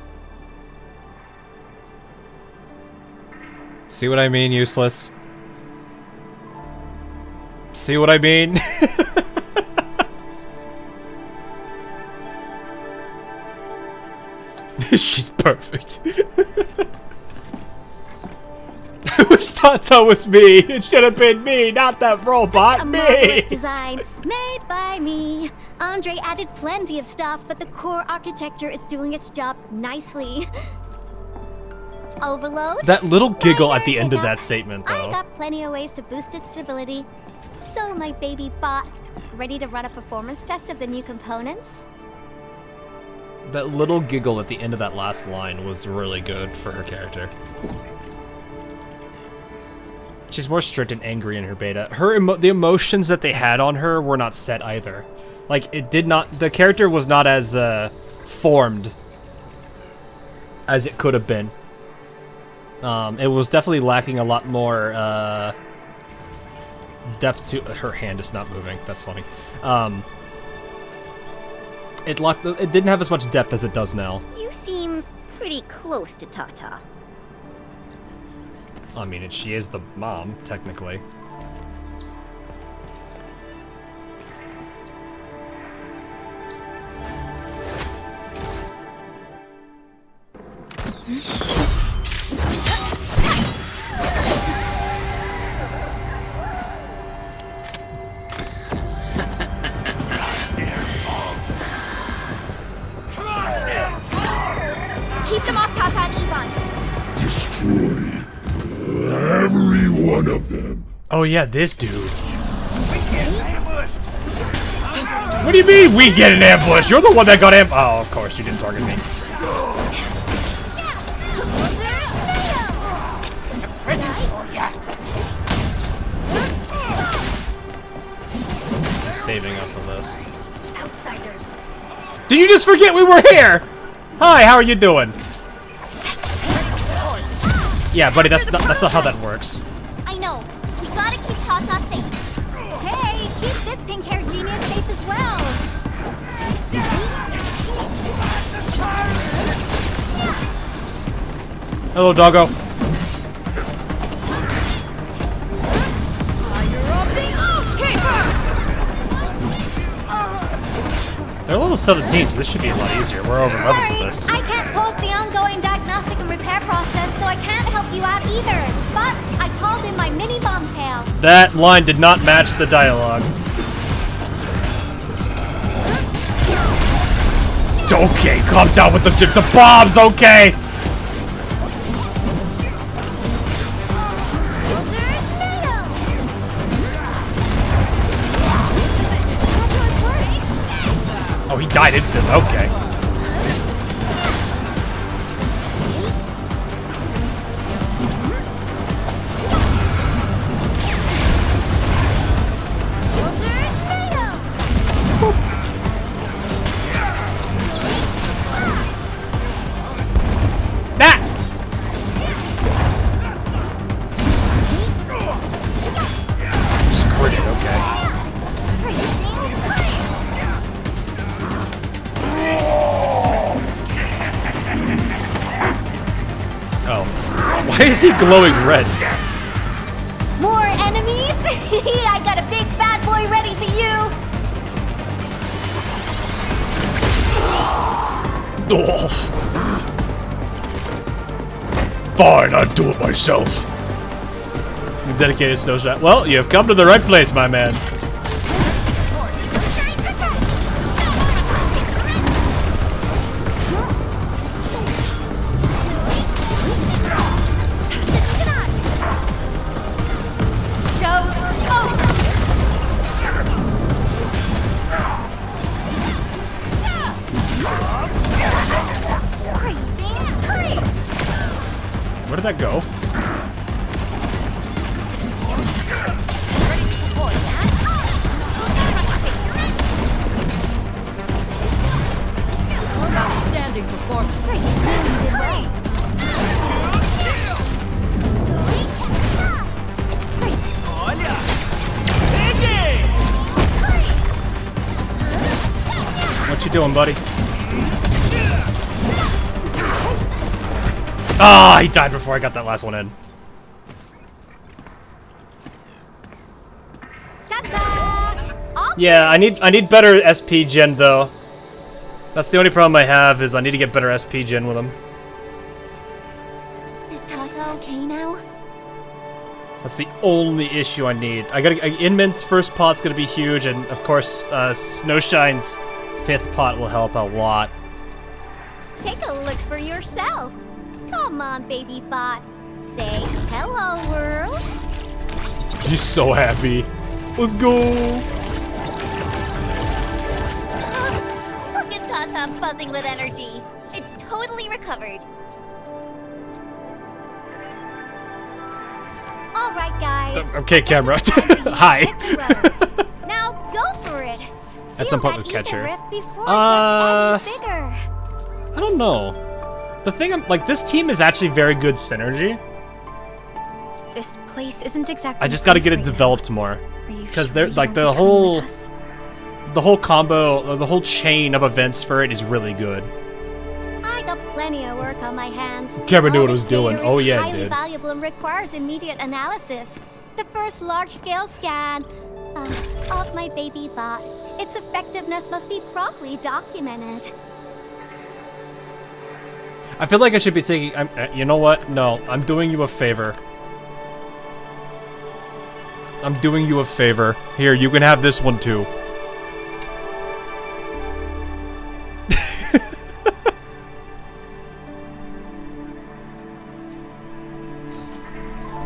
See what I mean, useless? See what I mean? She's perfect. I wish Tata was me. It should have been me, not that robot. Such a me. marvelous design, made by me. Andre added plenty of stuff, but the core architecture is doing its job nicely. Overload? That little giggle at the end of that statement, though. I got plenty of ways to boost its stability. So, my baby bot, ready to run a performance test of the new components? That little giggle at the end of that last line was really good for her character. She's more strict and angry in her beta. The emotions that they had on her were not set either. Like, the character was not as formed as it could have been. It was definitely lacking a lot more depth to her hand is not moving. That's funny. It didn't have as much depth as it does now. You seem pretty close to Tata. I mean, she is the mom, technically. Keep them off Tata and Yvonne. Destroy every one of them. Oh yeah, this dude. What do you mean we get an ambush? You're the one that got ambushed. Oh, of course, you didn't target me. I'm saving up for this. Outsiders. Did you just forget we were here? Hi, how are you doing? Yeah, buddy, that's not how that works. I know. We gotta keep Tata safe. Hey, keep this pink-haired genius safe as well. Hello, doggo. They're level 17, so this should be a lot easier. We're over level for this. I can't pause the ongoing diagnostic and repair process, so I can't help you out either. But I called in my mini bomb tail. That line did not match the dialogue. Okay, calm down with the bombs, okay? Oh, he died instantly, okay. Why is he glowing red? More enemies? I got a big bad boy ready for you. Oh. Fine, I'll do it myself. Dedicated Snowshine. Well, you have come to the right place, my man. Where did that go? Outstanding performance. What you doing, buddy? Ah, he died before I got that last one in. Yeah, I need better SP gen though. That's the only problem I have is I need to get better SP gen with him. Is Tata okay now? That's the only issue I need. Inman's first pot's gonna be huge, and of course, Snowshine's 5th pot will help a lot. Take a look for yourself. Come on, baby bot. Say hello, world. He's so happy. Let's go. Look at Tata buzzing with energy. It's totally recovered. All right, guys. Okay, camera. Hi. Now go for it. At some point, we'll catch her. Before I bigger. don't know. The thing, this team is actually very good synergy. This place isn't exactly. I just got to get it developed more, because they're like the whole combo, the whole chain of events for it is really good. I got plenty of work on my hands. Cameron knew what it was doing. Oh yeah, it highly did. Valuable and requires immediate analysis. The first large-scale scan of my baby bot. Its effectiveness must be properly documented. I feel like I should be taking. You know what? No, I'm doing you a favor. I'm doing you a favor. Here, you can have this one too.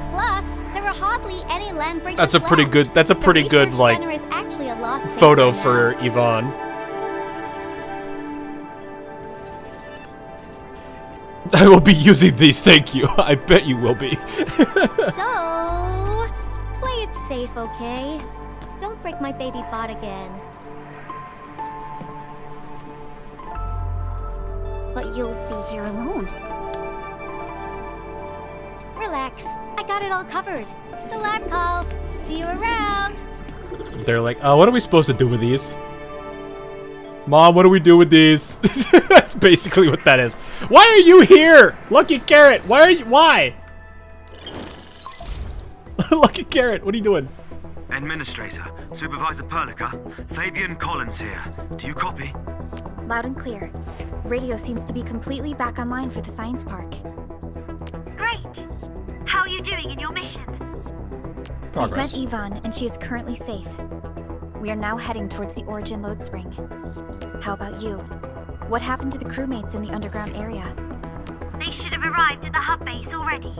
Plus, there are hardly any land breakers That's a pretty left. good. That's a pretty good The like research center is actually a lot safer photo now. for Yvonne. I will be using these, thank you. I bet you will be. So, play it safe, okay? Don't break my baby bot again. But you'll be here alone. Relax, I got it all covered. The lab calls. See you around. They're like, what are we supposed to do with these? Mom, what do we do with these? That's basically what that is. Why are you here? Lucky Carrot, why are you, why? Lucky Carrot, what are you doing? Administrator, Supervisor Perlica, Fabian Collins here. Do you copy? Loud and clear. Radio seems to be completely back online for the science park. Great! How are you doing in your mission? Progress. We've met Yvonne, and she is currently safe. We are now heading towards the Origin load spring. How about you? What happened to the crewmates in the underground area? They should have arrived at the hub base already.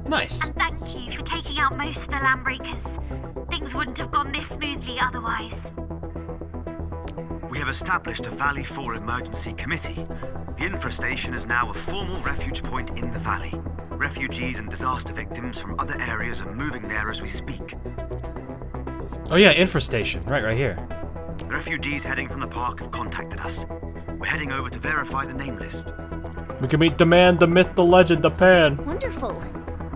Nice. And thank you for taking out most of the landbreakers. Things wouldn't have gone this smoothly otherwise. We have established a Valley 4 emergency committee. The infestation is now a formal refuge point in the valley. Refugees and disaster victims from other areas are moving there as we speak. Oh yeah, infestation. Right here. Refugees heading from the park have contacted us. We're heading over to verify the name list. We can meet the man, the myth, the legend, the pan. Wonderful.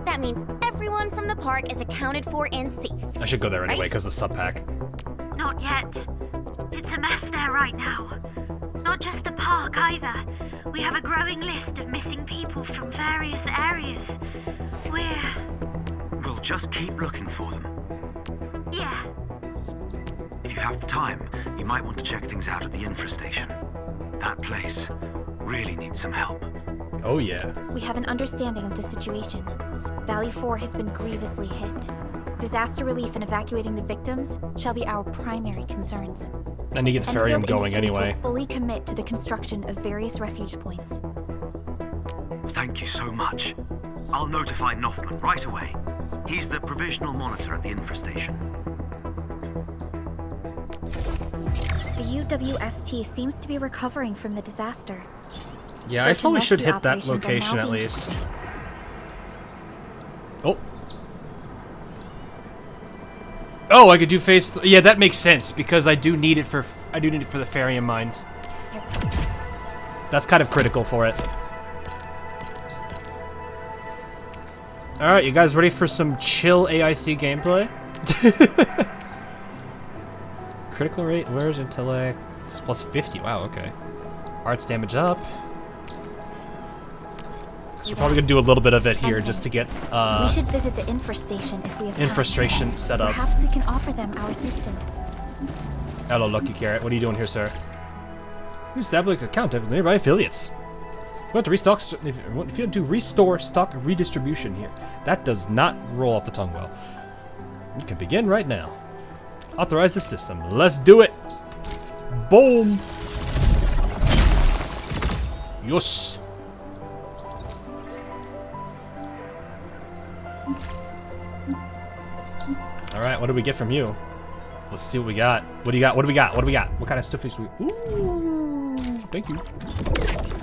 That means everyone from the park is accounted for and safe. I should go there anyway, right? because the sub pack. Not yet. It's a mess there right now. Not just the park either. We have a growing list of missing people from various areas. We'll just keep looking for them. Yeah. If you have time, you might want to check things out at the infestation. That place really needs some help. Oh yeah. We have an understanding of the situation. Valley 4 has been grievously hit. Disaster relief and evacuating the victims shall be our primary concerns. I need to get the Ferium Endfield going Industries anyway. will fully commit to the construction of various refuge points. Thank you so much. I'll notify Nothman right away. He's the provisional monitor at the infestation. The UWST seems to be recovering from the disaster. Yeah, Search I and probably should rescue hit that operations are location now at being least. Oh. Oh, I could do phase. Yeah, that makes sense because I do need it for the Ferium mines. That's kind of critical for it. All right, you guys ready for some chill AIC gameplay? Critical rate, where's intellect? It's plus 50. Wow, okay. Arts damage up. So we're probably gonna do a little bit of it here just to get we should visit the infestation if we have time. infiltration set up. Perhaps we can offer them our assistance. Hello, Lucky Carrot. What are you doing here, sir? You establish a account with nearby affiliates. We have to restock. If you want to restore stock redistribution here, that does not roll off the tongue well. You can begin right now. Authorize the system. Let's do it. Boom. Yes. All right, what do we get from you? Let's see what we got. What do you got? What do we got? What do we got? What kind of stuff is we? Ooh, thank you.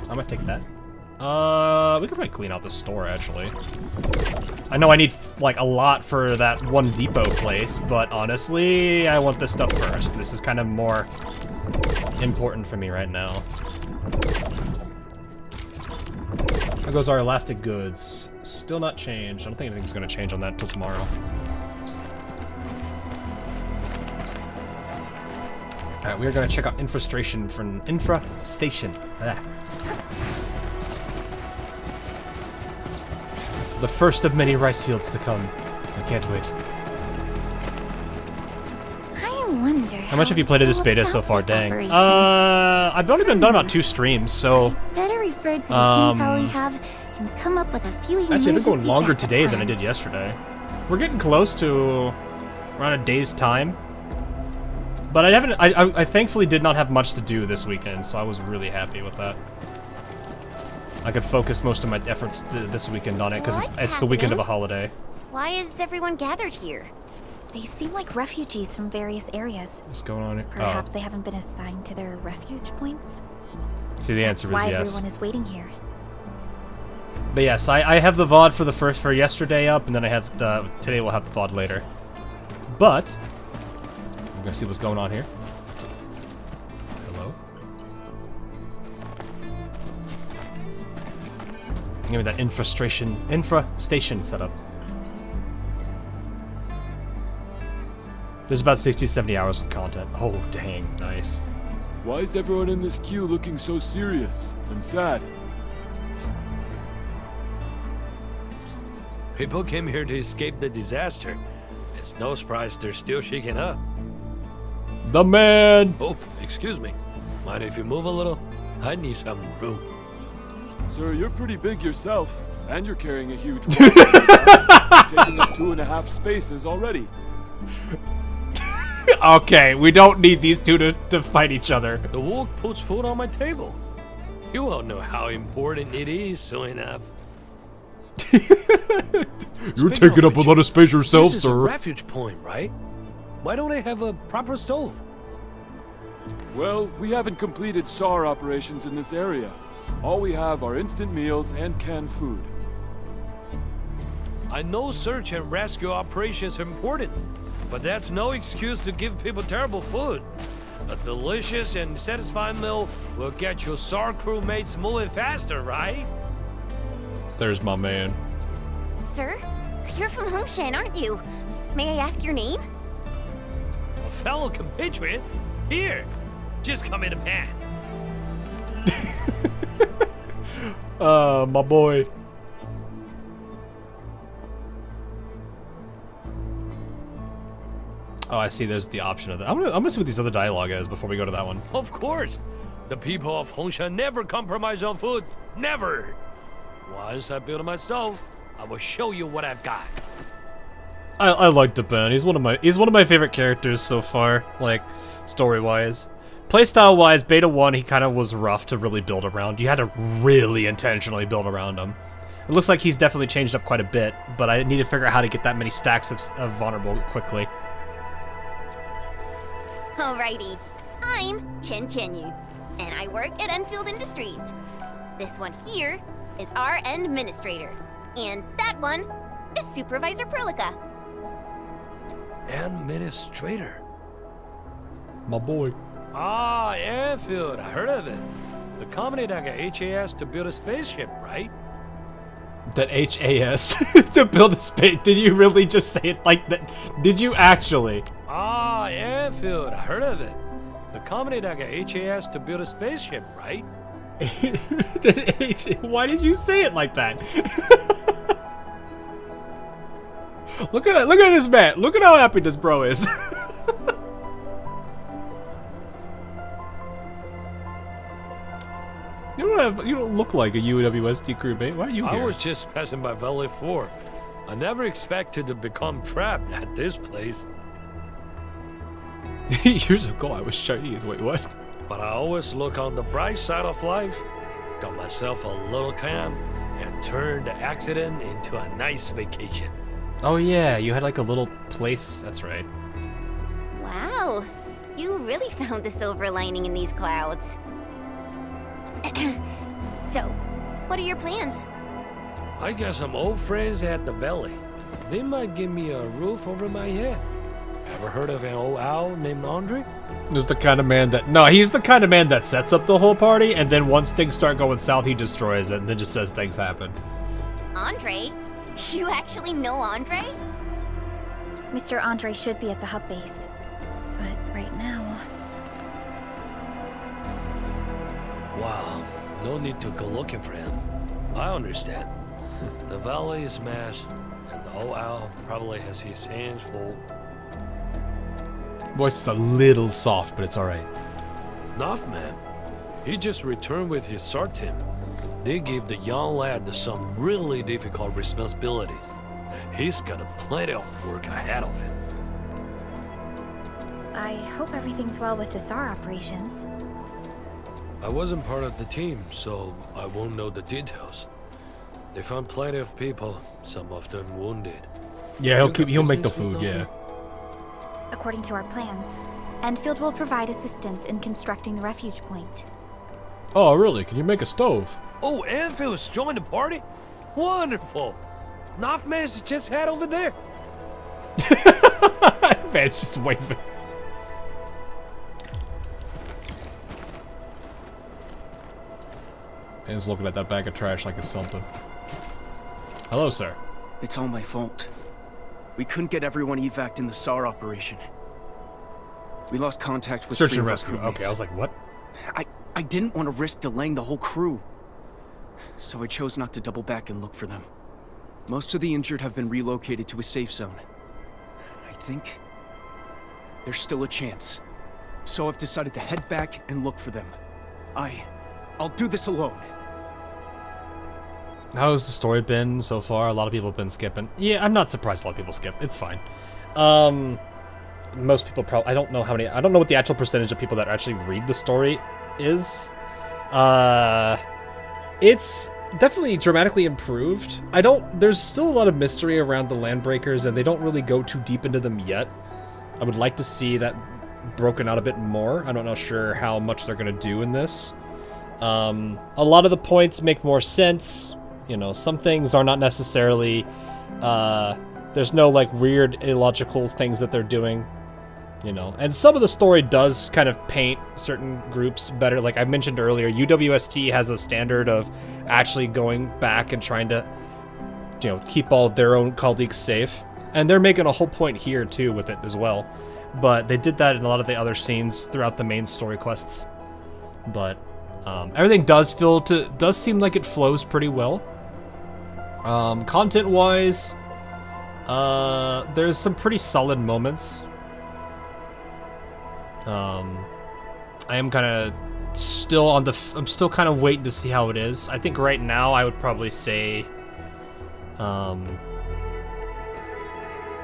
I'm gonna take that. We could probably clean out the store actually. I know I need like a lot for that one depot place, but honestly, I want this stuff first. This is kind of more important for me right now. There goes our elastic goods. Still not changed. I don't think anything's gonna change on that until tomorrow. Alright, we are gonna check out infiltration for an infestation. The first of many rice fields to come. I can't wait. I wonder. How much have you played of this beta so far? Dang. I've only been done about 2 streams, so. Better refer to the intel we have and come up with a few Actually, I've been going emergency longer backup today than I plans. did yesterday. We're getting close to around a day's time. But I haven't. I thankfully did not have much to do this weekend, so I was really happy with that. I could focus most of my efforts this weekend on it because it's the weekend of a holiday. Why is everyone gathered here? They seem like refugees from various areas. What's going on here? Perhaps they haven't been assigned to their refuge points. See, the answer is Why yes. everyone is waiting here. But yes, I have the VOD for yesterday up, and then I have today we'll have the VOD later. But we're gonna see what's going on here. Hello. Give me that infrastation setup. There's about 60-70 hours of content. Oh, dang, nice. Why is everyone in this queue looking so serious and sad? People came here to escape the disaster. It's no surprise they're still shaking up. The man! Oh, excuse me. Mind if you move a little? I need some room. Sir, you're pretty big yourself, and you're carrying a huge rock. Taking up 2.5 spaces already. Okay, we don't need these two to fight each other. The wolf puts food on my table. You won't know how important it is soon enough. You're taking up a lot of space yourself, this is sir. a refuge point, right? Why don't they have a proper stove? Well, we haven't completed SAR operations in this area. All we have are instant meals and canned food. I know search and rescue operations are important, but that's no excuse to give people terrible food. A delicious and satisfying meal will get your SAR crewmates moving faster, right? There's my man. Sir, you're from Hongshan, aren't you? May I ask your name? A fellow compatriot? Here, just come in a pan. My boy. Oh, I see. There's the option of that. I'm gonna see what these other dialogue is before we go to that one. Of course. The people of Hongshan never compromise on food. Never. Once I build my stove, I will show you what I've got. I like Ben. He's one of my favorite characters so far, like story-wise. Playstyle-wise, Beta 1, he kind of was rough to really build around. You had to really intentionally build around him. It looks like he's definitely changed up quite a bit, but I need to figure out how to get that many stacks of vulnerable quickly. Alrighty, I'm Chen Chenyu, and I work at Endfield Industries. This one here is our administrator, and that one is Supervisor Perlica. Administrator? My boy. Ah, Endfield, I heard of it. The company that got HAS to build a spaceship, right? That HAS to build a space? Did you really just say it like that? Did you actually? Ah, Endfield, I heard of it. The company that got HAS to build a spaceship, right? Why did you say it like that? Look at this man. Look at how happy this bro is. You don't look like a UWSD crewmate. Why are you here? I was just passing by Valley 4. I never expected to become trapped at this place. Years ago, I was Chinese. Wait, what? But I always look on the bright side of life. Got myself a little camp and turned the accident into a nice vacation. Oh yeah, you had like a little place. That's right. Wow, you really found the silver lining in these clouds. So, what are your plans? I got some old friends at the valley. They might give me a roof over my head. Ever heard of an old owl named Andre? He's the kind of man that... No, he's the kind of man that sets up the whole party, and then once things start going south, he destroys it, and then just says things happen. Andre? You actually know Andre? Mr. Andre should be at the hub base. But right now... Wow, no need to go looking for him. I understand. The valley is smashed, and the old owl probably has his hands full. Voice is a little soft, but it's alright. Enough, man. He just returned with his SAR team. They gave the young lad some really difficult responsibilities. He's got plenty of work ahead of him. I hope everything's well with the SAR operations. I wasn't part of the team, so I won't know the details. They found plenty of people, some of them wounded. Yeah, he'll make the food, yeah. According to our plans, Endfield will provide assistance in constructing the refuge point. Oh, really? Can you make a stove? Oh, Endfield's joined the party? Wonderful! Nofman's just head over there. Man's just waving. And he's looking at that bag of trash like it's something. Hello, sir. It's all my fault. We couldn't get everyone evac'd in the SAR operation. We lost contact with Search and rescue. Okay, I was like, what? I didn't want to risk delaying the whole crew, so I chose not to double back and look for them. Most of the injured have been relocated to a safe zone. I think there's still a chance, so I've decided to head back and look for them. I'll do this alone. How has the story been so far? A lot of people have been skipping. Yeah, I'm not surprised a lot of people skip. It's fine. Most people probably... I don't know what the actual percentage of people that actually read the story is. It's definitely dramatically improved. There's still a lot of mystery around the Landbreakers, and they don't really go too deep into them yet. I would like to see that broken out a bit more. I'm not sure how much they're going to do in this. A lot of the points make more sense. You know, some things are not necessarily, there's no, like, weird illogical things that they're doing, you know. And some of the story does kind of paint certain groups better. Like I mentioned earlier, UWST has a standard of actually going back and trying to, you know, keep all their own colleagues safe. And they're making a whole point here, too, with it as well. But they did that in a lot of the other scenes throughout the main story quests. But everything does seem like it flows pretty well. Content-wise, there's some pretty solid moments. I am kind of still on I'm still kind of waiting to see how it is. I think right now I would probably say,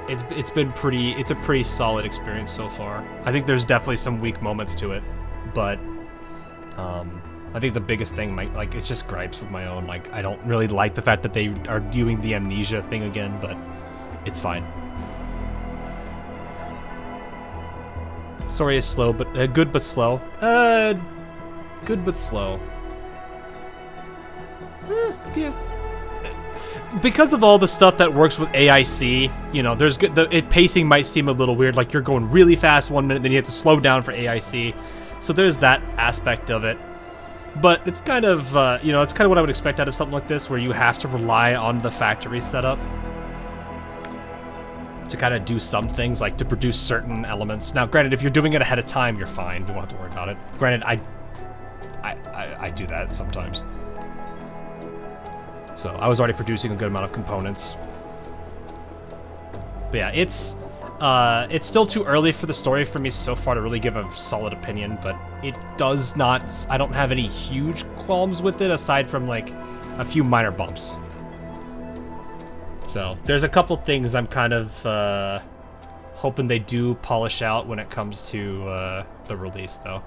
it's a pretty solid experience so far. I think there's definitely some weak moments to it, but I think the biggest thing it's just gripes with my own. Like, I don't really like the fact that they are doing the amnesia thing again, but it's fine. Story is slow, but good but slow. Good but slow. Yeah. Because of all the stuff that works with AIC, you know, pacing might seem a little weird. Like, you're going really fast 1 minute, then you have to slow down for AIC. So there's that aspect of it. But it's kind of, you know, it's kind of what I would expect out of something like this, where you have to rely on the factory setup to kind of do some things, like to produce certain elements. Now, granted, if you're doing it ahead of time, you're fine. You won't have to worry about it. Granted, I do that sometimes. So I was already producing a good amount of components. But yeah, it's still too early for the story for me so far to really give a solid opinion, but it does not... I don't have any huge qualms with it, aside from, like, a few minor bumps. So, there's a couple things I'm kind of hoping they do polish out when it comes to the release, though.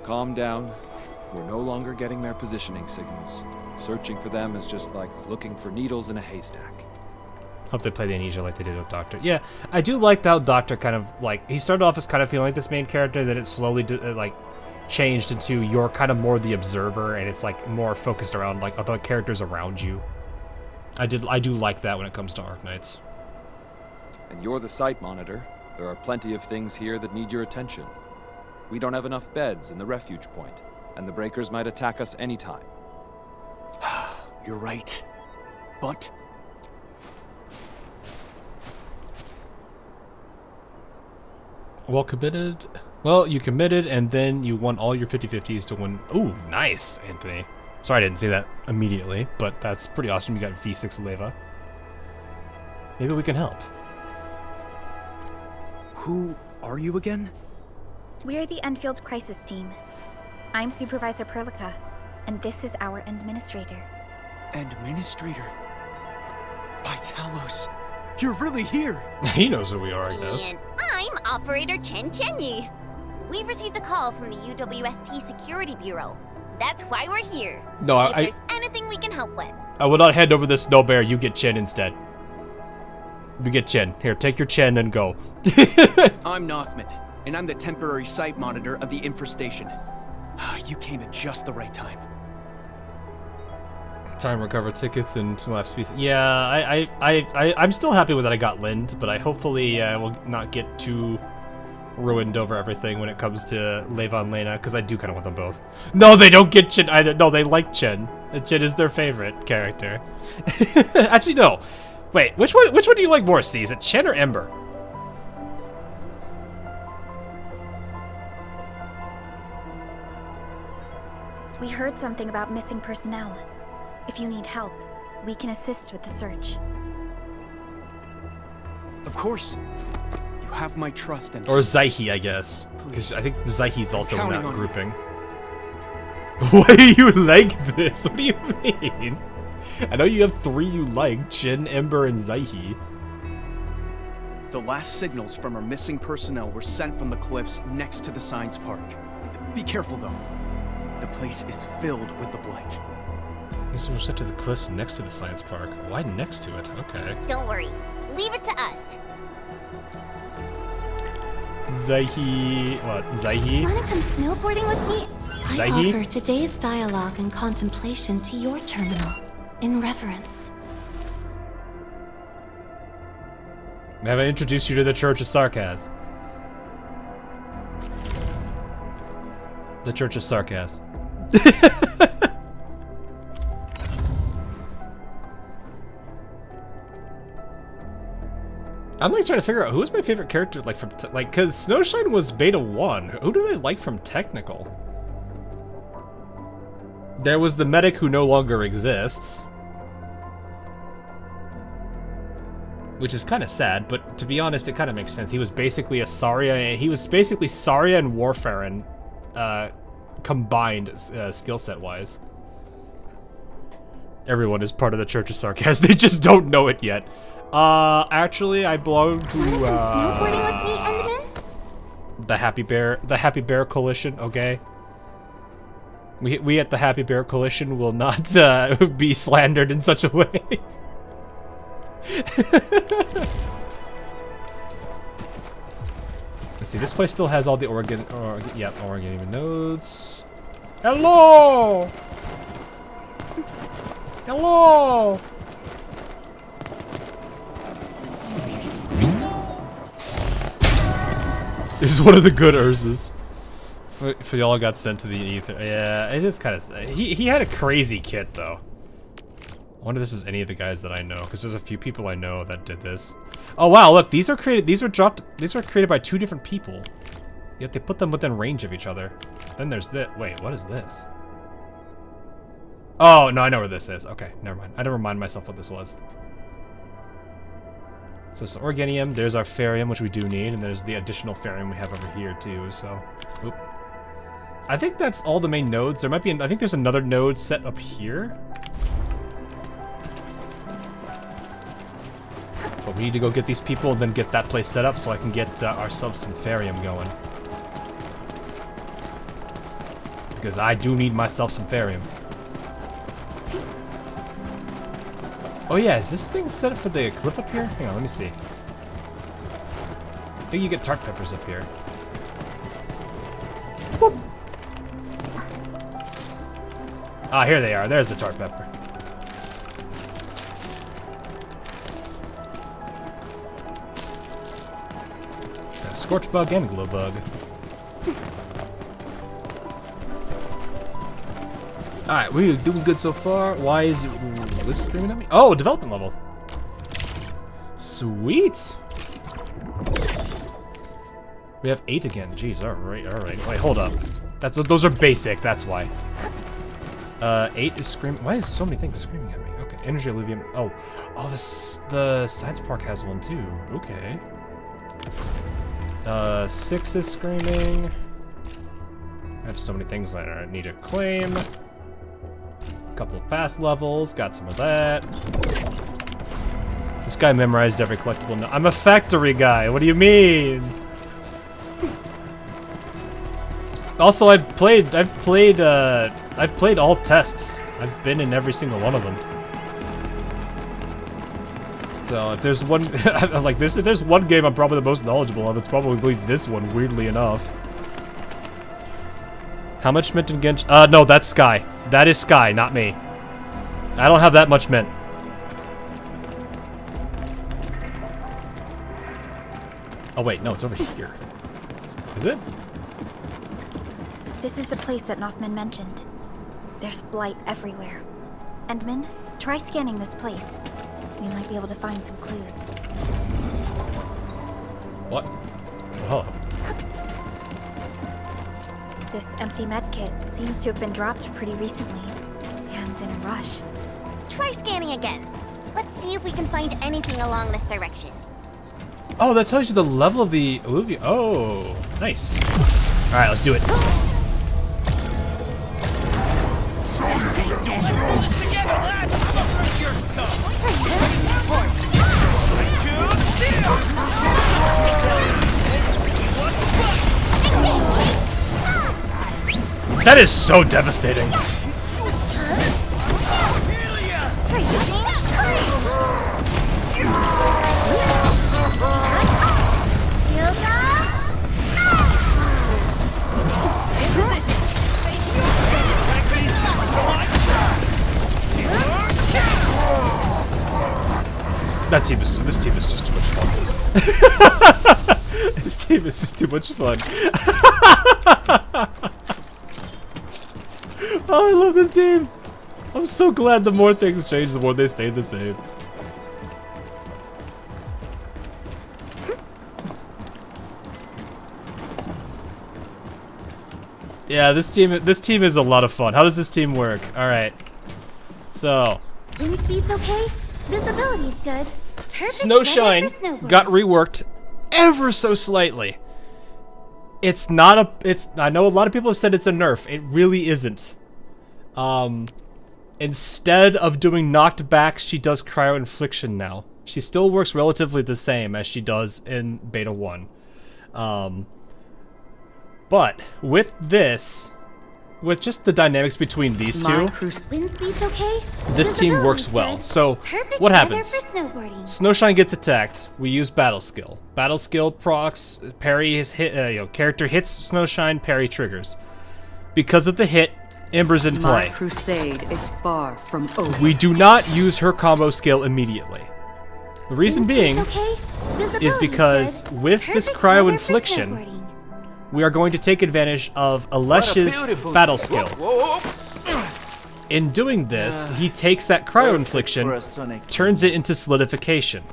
Calm down. We're no longer getting their positioning signals. Searching for them is just like looking for needles in a haystack. Hope they play the amnesia like they did with Doctor. Yeah, I do like how Doctor kind of, like, he started off as kind of feeling like this main character, then it slowly, like, changed into you're kind of more the observer, and it's, like, more focused around, like, other characters around you. I do like that when it comes to Arknights. And you're the site monitor. There are plenty of things here that need your attention. We don't have enough beds in the refuge point, and the breakers might attack us anytime. You're right. But... Well committed. Well, you committed, and then you won all your 50-50s to win. Ooh, nice, Anthony. Sorry I didn't see that immediately, but that's pretty awesome. You got V6 Leva. Maybe we can help. Who are you again? We're the Endfield Crisis Team. I'm Supervisor Perlica, and this is our administrator. Administrator? By Talos, you're really here! He knows who we are, I guess. And I'm Operator Chen Chenyu. We've received a call from the UWST Security Bureau. That's why we're here. No, See if there's anything we can help with. I will not hand over this Snow Bear. You get Chen instead. You get Chen. Here, take your Chen and go. I'm Nothman, and I'm the temporary site monitor of the infestation. You came at just the right time. Time recover tickets and left species. Yeah, I'm still happy with that I got Lind, but I hopefully will not get too ruined over everything when it comes to Leva and Lena, because I do kind of want them both. No, they don't get Chen either. No, they like Chen. Chen is their favorite character. Actually, no. Wait, which one do you like more, C? Is it Chen or Ember? We heard something about missing personnel. If you need help, we can assist with the search. Of course. You have my trust and... Or Zaihi, I guess. Because I think Zaihi's also in that counting on grouping. Why do you like this? What do you mean? I know you have 3 you like, Jin, Ember, and Zaihi. The last signals from our missing personnel were sent from the cliffs next to the science park. Be careful, though. The place is filled with the blight. This was sent to the cliffs next to the science park. Why next to it? Okay. Don't worry. Leave it to us. Zaihi... What? Zaihi? Wanna come snowboarding with me? I Zaihi? offer today's dialogue and contemplation to your terminal, in reverence. May I introduce you to the Church of Sarkaz? The Church of Sarkaz. I'm like trying to figure out who's my favorite character, like from cause Snowshine was beta 1. Who do I like from technical? There was the medic who no longer exists, which is kind of sad, but to be honest, it kind of makes sense. He was basically a Saria. He was basically Saria and Warfarin combined skill set wise. Everyone is part of the Church of Sarkaz. They just don't know it yet. Actually, I belong to the Happy Bear Coalition. Okay, we at the Happy Bear Coalition will not be slandered in such a way. Let's see. This place still has all the Oregon nodes. Hello. Hello. This is one of the good Urzas. For y'all got sent to the ether. Yeah, it is kind of. He had a crazy kit though. I wonder if this is any of the guys that I know, because there's a few people I know that did this. Oh wow, look, these are created. These are created by 2 different people. Yet they put them within range of each other. Then there's this. Wait, what is this? Oh no, I know where this is. Okay, never mind. I didn't remind myself what this was. So it's the Organium, there's our Farium, which we do need, and there's the additional Farium we have over here too, so... Oop. I think that's all the main nodes. There might be, I think there's another node set up here. But we need to go get these people and then get that place set up so I can get ourselves some Farium going. Because I do need myself some Farium. Oh yeah, is this thing set up for the clip up here? Hang on, let me see. I think you get tart peppers up here. Whoop. Ah, here they are. There's the tart pepper. Got a scorch bug and a glow bug. Alright, we're doing good so far. Why is this screaming at me? Oh, development level. Sweet. We have 8 again. Jeez, alright, alright. Wait, hold up. Those are basic, that's why. 8 is screaming. Why is so many things screaming at me? Okay, energy alluvium. Oh, the science park has one too. Okay. 6 is screaming. I have so many things that I need to claim. Couple of fast levels, got some of that. This guy memorized every collectible. No, I'm a factory guy. What do you mean? Also, I've played all tests. I've been in every single one of them. So if there's one, like this, if there's one game I'm probably the most knowledgeable of, it's probably this one. Weirdly enough. How much mint in Genshin? No, that's Sky. That is Sky, not me. I don't have that much mint. Oh wait, no, it's over here. Is it? This is the place that Nothman mentioned. There's blight everywhere. Endman, try scanning this place. We might be able to find some clues. What? Oh. This empty medkit seems to have been dropped pretty recently, and in a rush. Try scanning again. Let's see if we can find anything along this direction. Oh, that tells you the level of the alluvium. Oh, nice. All right, let's do it. That is so devastating. This team is just too much fun. This team is just too much fun. Oh, I love this team. I'm so glad the more things change, the more they stay the same. Yeah, this team is a lot of fun. How does this team work? All right. So, Wind speed's okay. Visibility's good. Perfect Snowshine weather for snowboarding. got reworked ever so slightly. It's not a. I know a lot of people have said it's a nerf. It really isn't. Instead of doing knocked backs, she does cryo infliction now. She still works relatively the same as she does in Beta 1. But with this, with just the dynamics between these two, Wind speed's okay. this team works well. So Perfect what weather happens? for snowboarding. Snowshine gets attacked. We use battle skill. Battle skill procs. Parry is hit. Character hits Snowshine. Parry triggers. Because of the hit, Ember's in My play. crusade is far from over. We do not use her combo skill immediately. The reason being is because with this cryo infliction, we are going to take advantage of Alesh's battle skill. In doing this, he takes that cryo infliction, turns it into solidification.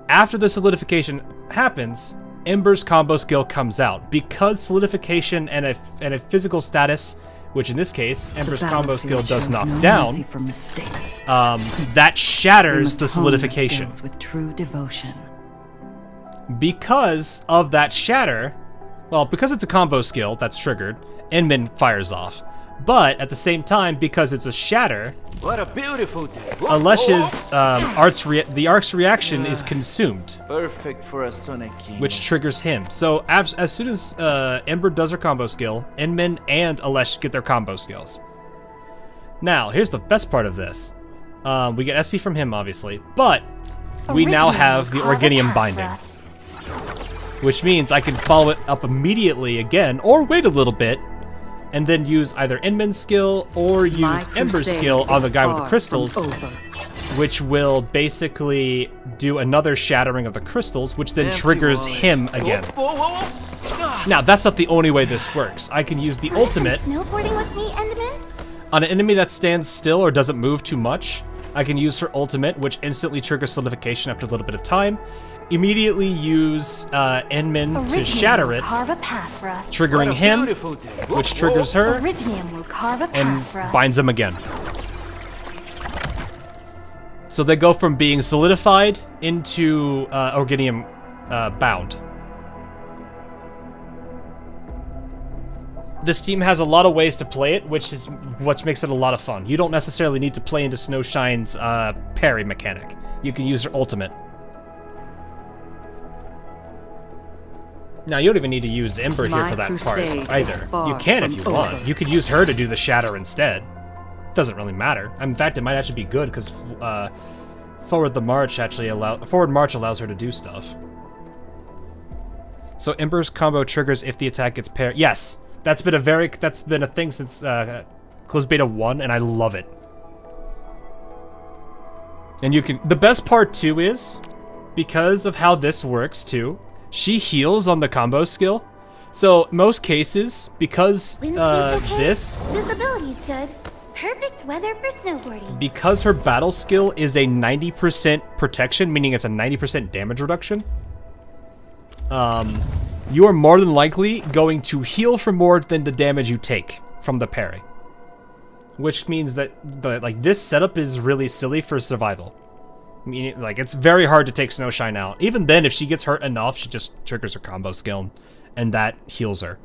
After the solidification happens, Ember's combo skill comes out. Because solidification and a physical status, which in this case, Ember's combo skill does knock down, that shatters the solidification. With true devotion. Because of that shatter, well, because it's a combo skill that's triggered, Endmin fires off. But at the same time, because it's a shatter, What a beautiful day. Alesh's arc's reaction is consumed, Perfect for a Sonic King. which triggers him. So as soon as Ember does her combo skill, Endmin and Alesh get their combo skills. Now, here's the best part of this. We get SP from him, obviously, but we now have the Organium binding, which means I can follow it up immediately again, or wait a little bit, and then use either Endmin's skill or use Ember's skill on the guy with the crystals, which will basically do another shattering of the crystals, which then triggers him again. Now, that's not the only way this works. I can use the ultimate Snowboarding with me, Endman? on an enemy that stands still or doesn't move too much. I can use her ultimate, which instantly triggers solidification after a little bit of time. Immediately use Endmin to shatter it, Carve a path for us. triggering him, which triggers her, Originium will carve a path and for us. binds him again. So they go from being solidified into Organium bound. This team has a lot of ways to play it, which is what makes it a lot of fun. You don't necessarily need to play into Snowshine's parry mechanic. You can use her ultimate. Now, you don't even need to use Ember here for that part either. You can if you want. You could use her to do the shatter instead. Doesn't really matter. In fact, it might actually be good because forward march allows her to do stuff. So Ember's combo triggers if the attack gets parried. Yes, that's been a thing since closed beta 1, and I love it. And you can. The best part too is because of how this works too. She heals on the combo skill. So most cases, because Visibility's good. Perfect weather for snowboarding. because her battle skill is a 90% protection, meaning it's a 90% damage reduction. you are more than likely going to heal for more than the damage you take from the parry. Which means that like this setup is really silly for survival. I mean, like, it's very hard to take Snowshine out. Even then, if she gets hurt enough, she just triggers her combo skill, and that heals her.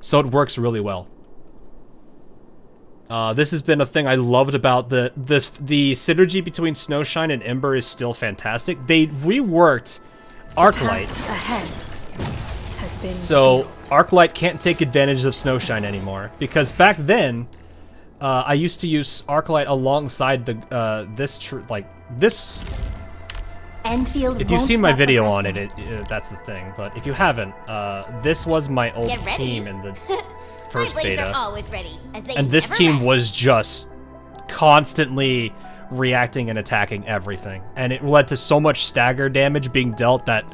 So it works really well. This has been a thing I loved about the synergy between Snowshine and Ember is still fantastic. They reworked Arknight. So Arknight can't take advantage of Snowshine anymore, because back then I used to use Arknight alongside the this. Enfield. If you've seen my video on it, that's the thing. But if you haven't, this was my old team in the first My blades beta, are always ready, as they and this never team rest. was just constantly reacting and attacking everything, and it led to so much stagger damage being dealt that,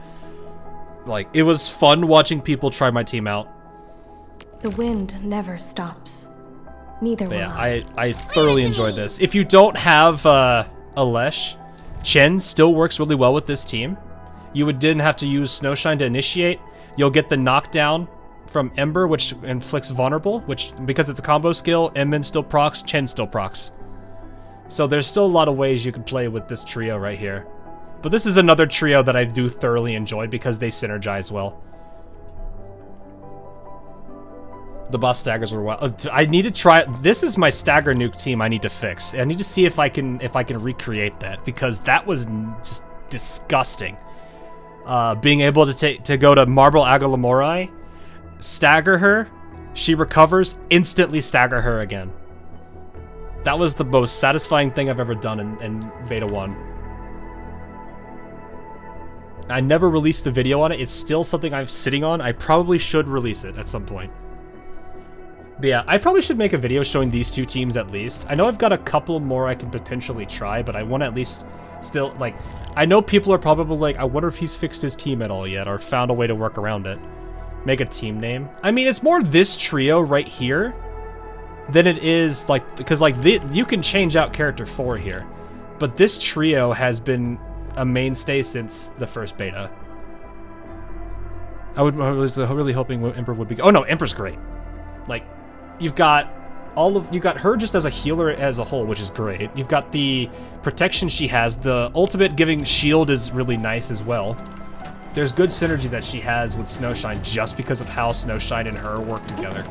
like, it was fun watching people try my team out. The wind never stops. Neither But will yeah, I thoroughly enjoyed this. If you don't have Alesh, Chen still works really well with this team. You didn't have to use Snowshine to initiate. You'll get the knockdown from Ember, which inflicts vulnerable, which, because it's a combo skill, Emmin still procs, Chen still procs. So there's still a lot of ways you can play with this trio right here. But this is another trio that I do thoroughly enjoy because they synergize well. The boss staggers were wild. I need to try. This is my stagger nuke team. I need to fix. I need to see if I can recreate that, because that was just disgusting. Being able to go to Marble Agalamorai, stagger her, she recovers, instantly stagger her again. That was the most satisfying thing I've ever done in Beta 1. I never released the video on it. It's still something I'm sitting on. I probably should release it at some point. But yeah, I probably should make a video showing these two teams at least. I know I've got a couple more I can potentially try, but I want to at least still, like, I know people are probably like, I wonder if he's fixed his team at all yet, or found a way to work around it. Make a team name. I mean, it's more this trio right here than it is, like, because, like, you can change out character 4 here. But this trio has been a mainstay since the first beta. I was really hoping Ember would be... Oh no, Ember's great. Like, you've got her just as a healer as a whole, which is great. You've got the protection she has. The ultimate giving shield is really nice as well. There's good synergy that she has with Snowshine just because of how Snowshine and her work together.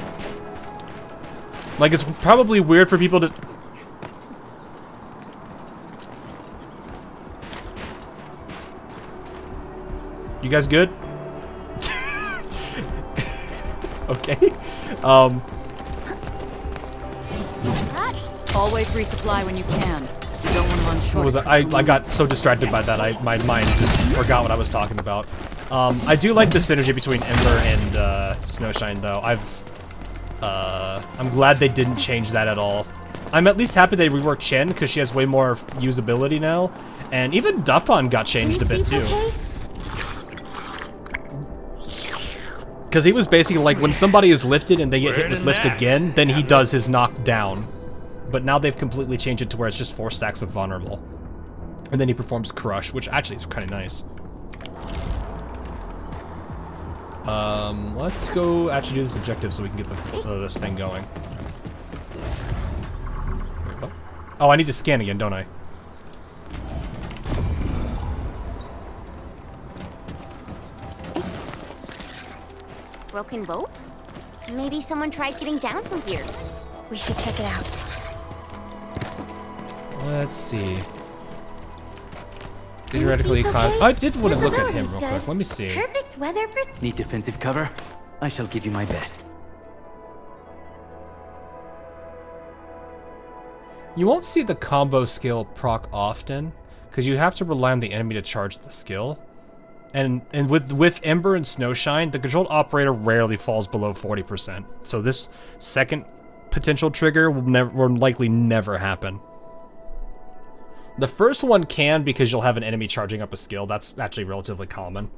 Like, it's probably weird for people to... You guys good? Okay. Always resupply when you can. You don't want to run short. What was that? I got so distracted by that, my mind just forgot what I was talking about. I do like the synergy between Ember and Snowshine, though. I'm glad they didn't change that at all. I'm at least happy they reworked Chen, because she has way more usability now. And even Dapon got changed a bit, too. Because he was basically like, when somebody is lifted and they get hit with lift again, then he does his knockdown. But now they've completely changed it to where it's just 4 stacks of vulnerable. And then he performs crush, which actually is kind of nice. Let's go actually do this objective so we can get this thing going. Oh, I need to scan again, don't I? Broken rope? Maybe someone tried getting down from here. We should check it out. Let's see. Theoretically, I did want to look at him real quick. Let me see. Perfect weather for... Need defensive cover? I shall give you my best. You won't see the combo skill proc often, because you have to rely on the enemy to charge the skill. And with Ember and Snowshine, the controlled operator rarely falls below 40%. So this second potential trigger will likely never happen. The first one can, because you'll have an enemy charging up a skill. That's actually relatively common.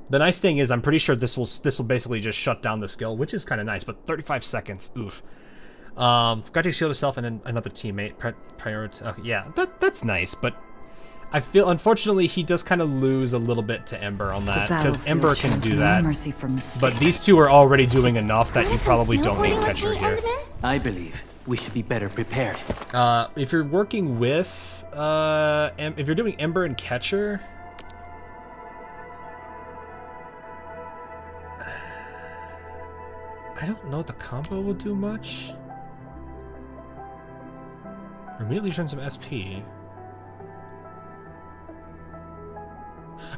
The nice thing is, I'm pretty sure this will basically just shut down the skill, which is kind of nice. But 35 seconds, oof. Got to shield yourself and then another teammate. Okay, yeah, that's nice. But I feel, unfortunately, he does kind of lose a little bit to Ember on that, because Ember can do that. But these two are already doing enough that you probably don't need Catcher here. I believe we should be better prepared. If you're working with, if you're doing Ember and Catcher, I don't know if the combo will do much. Immediately turn some SP.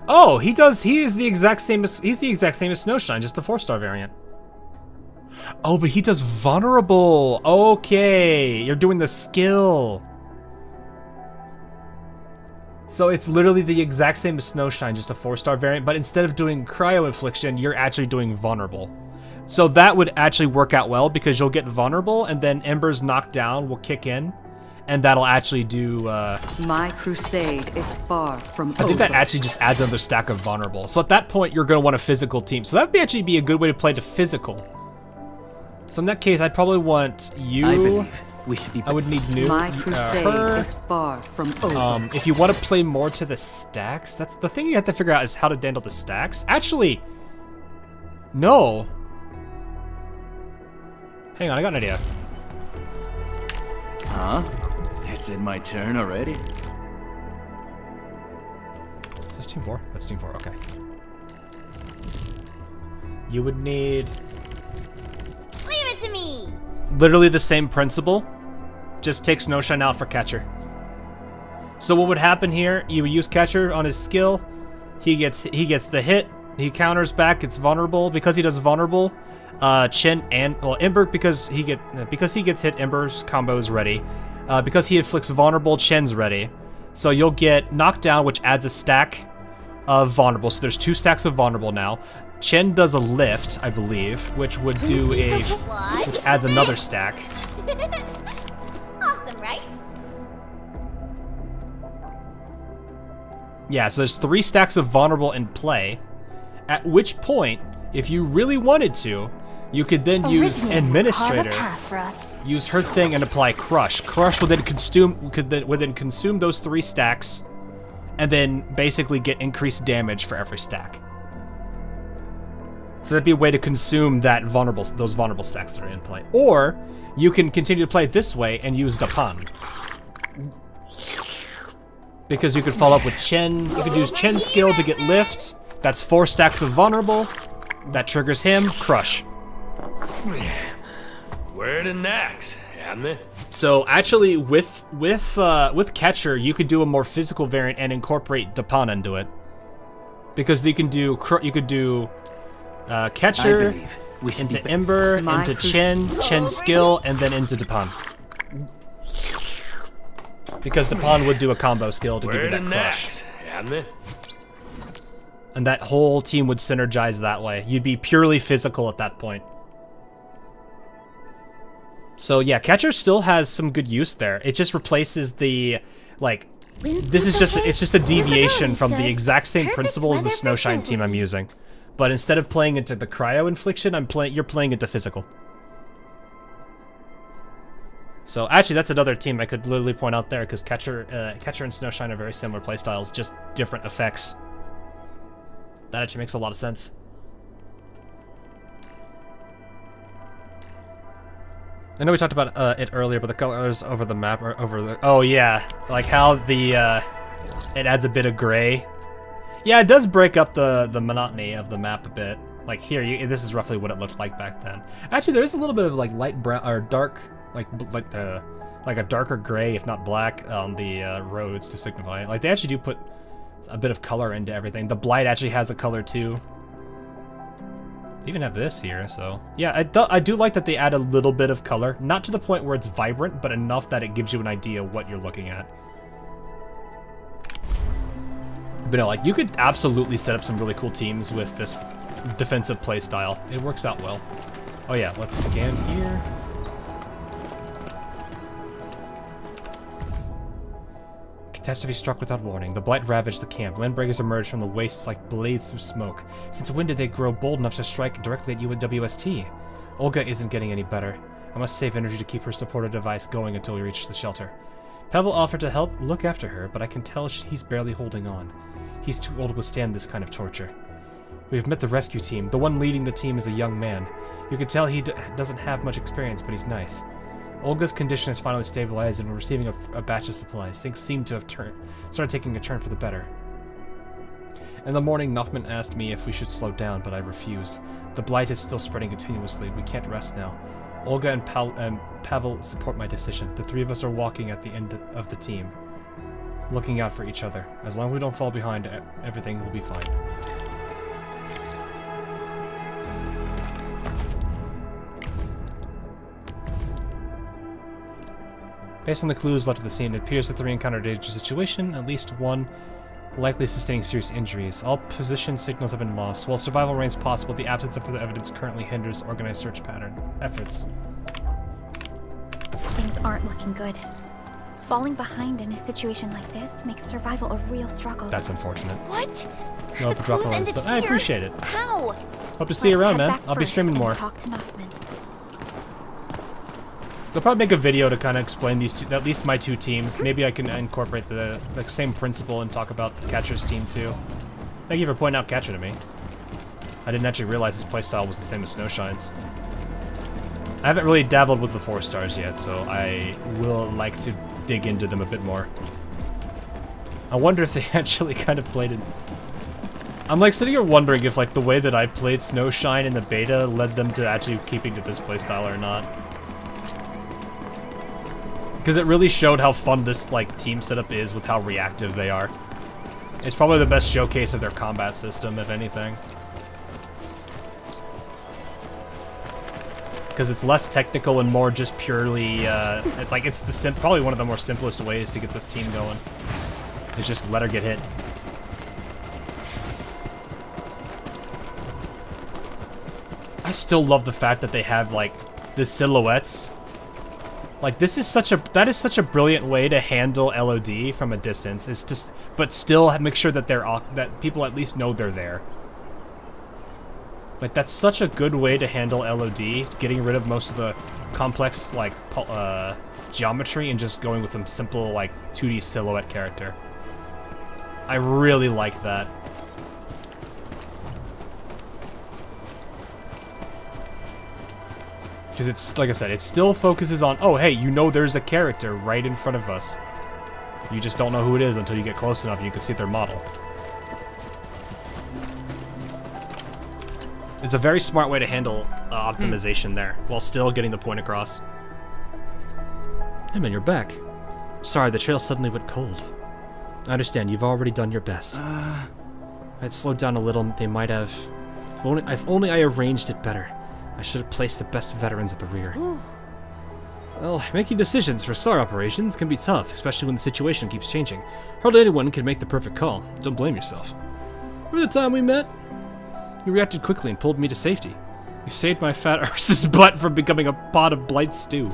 Oh, he does. He is the exact same as Snowshine, just a 4-star variant. Oh, but he does vulnerable. Okay, you're doing the skill. So it's literally the exact same as Snowshine, just a 4-star variant. But instead of doing cryo infliction, you're actually doing vulnerable. So that would actually work out well because you'll get vulnerable, and then Ember's knockdown will kick in. And that'll actually do, My crusade is far from over. I think that actually just adds another stack of vulnerable. So at that point, you're going to want a physical team. So that would actually be a good way to play the physical. So in that case, I'd probably want you. I believe we should be. I would need new. My crusade is far from over. If you want to play more to the stacks, that's the thing you have to figure out is how to handle the stacks. Actually, no. Hang on, I got an idea. Huh? Is it my turn already? Is this Team 4? That's Team 4, okay. You would need... Leave it to me! Literally the same principle. Just take Snowshine out for Catcher. So what would happen here, you would use Catcher on his skill. He gets the hit. He counters back, gets vulnerable. Because he does vulnerable, Chen and... Well, Ember, because he gets hit, Ember's combo is ready. Because he inflicts vulnerable, Chen's ready. So you'll get knockdown, which adds a stack of vulnerable. So there's 2 stacks of vulnerable now. Chen does a lift, I believe, which would do a... which adds another stack. Awesome, right? Yeah, so there's 3 stacks of vulnerable in play. At which point, if you really wanted to, you could then use Administrator, use her thing, and apply Crush. Crush will then consume those 3 stacks, and then basically get increased damage for every stack. So that'd be a way to consume those vulnerable stacks that are in play. Or you can continue to play it this way and use Dapan. Because you could follow up with Chen. You could use Chen's skill to get lift. That's 4 stacks of vulnerable. That triggers him. Crush. We're the next, Admin. So actually, with Catcher, you could do a more physical variant and incorporate Dapan into it, because you could do Catcher into Ember, into Chen's skill, and then into Dapan. Because Dapan would do a combo skill to give you that crush. Admin. And that whole team would synergize that way. You'd be purely physical at that point. So yeah, Catcher still has some good use there. It just replaces the, like, it's just a deviation from the exact same principle as the Snowshine team I'm using. But instead of playing into the cryo infliction, you're playing into physical. So actually, that's another team I could literally point out there, because Catcher and Snowshine are very similar playstyles, just different effects. That actually makes a lot of sense. I know we talked about it earlier, but the colors over the map are over the... Oh yeah, like how the it adds a bit of gray. Yeah, it does break up the monotony of the map a bit. Like here, this is roughly what it looked like back then. Actually, there is a little bit of like light brown or dark, like a darker gray, if not black, on the roads to signify it. Like they actually do put a bit of color into everything. The blight actually has a color too. They even have this here, so yeah, I do like that they add a little bit of color, not to the point where it's vibrant, but enough that it gives you an idea of what you're looking at. But no, like you could absolutely set up some really cool teams with this defensive playstyle. It works out well. Oh yeah, let's scan here. Catastrophe struck without warning. The blight ravaged the camp. Landbreakers emerged from the wastes like blades through smoke. Since when did they grow bold enough to strike directly at you at WST? Olga isn't getting any better. I must save energy to keep her supporter device going until we reach the shelter. Pavel offered to help look after her, but I can tell he's barely holding on. He's too old to withstand this kind of torture. We've met the rescue team. The one leading the team is a young man. You can tell he doesn't have much experience, but he's nice. Olga's condition has finally stabilized and we're receiving a batch of supplies. Things seem to have started taking a turn for the better. In the morning, Noffman asked me if we should slow down, but I refused. The blight is still spreading continuously. We can't rest now. Olga and Pavel support my decision. The three of us are walking at the end of the team, looking out for each other. As long as we don't fall behind, everything will be fine. Based on the clues left at the scene, it appears the three encountered a dangerous situation, at least one likely sustaining serious injuries. All position signals have been lost. While survival remains possible, the absence of further evidence currently hinders organized search efforts. Things aren't looking good. Falling behind in a situation like this makes survival a real struggle. That's unfortunate. What? No, The drop clues a ended I here? appreciate it. How? Hope to see you around, Let's head man. back I'll be first streaming and more. Talk to Noffman. They'll probably make a video to kind of explain these two, at least my two teams. Maybe I can incorporate the same principle and talk about the Catcher's team too. Thank you for pointing out Catcher to me. I didn't actually realize his playstyle was the same as Snowshine's. I haven't really dabbled with the 4 stars yet, so I will like to dig into them a bit more. I wonder if they actually kind of played it. I'm like sitting here wondering if like the way that I played Snowshine in the beta led them to actually keeping to this playstyle or not. Because it really showed how fun this like team setup is with how reactive they are. It's probably the best showcase of their combat system, if anything. Because it's less technical and more just purely, it's probably one of the more simplest ways to get this team going. Is just let her get hit. I still love the fact that they have like the silhouettes. Like that is such a brilliant way to handle LOD from a distance. It's just, but still make sure that that people at least know they're there. Like that's such a good way to handle LOD, getting rid of most of the complex like geometry and just going with some simple like 2D silhouette character. I really like that. Because it's, like I said, it still focuses on, oh, hey, you know there's a character right in front of us. You just don't know who it is until you get close enough and you can see their model. It's a very smart way to handle optimization there, while still getting the point across. Hey man, you're back. Sorry, the trail suddenly went cold. I understand, you've already done your best. If I'd slowed down a little, they might have... If only I arranged it better. I should have placed the best veterans at the rear. Well, making decisions for SAR operations can be tough, especially when the situation keeps changing. Hardly anyone can make the perfect call. Don't blame yourself. Remember the time we met? You reacted quickly and pulled me to safety. You saved my fat arse's butt from becoming a pot of blight stew.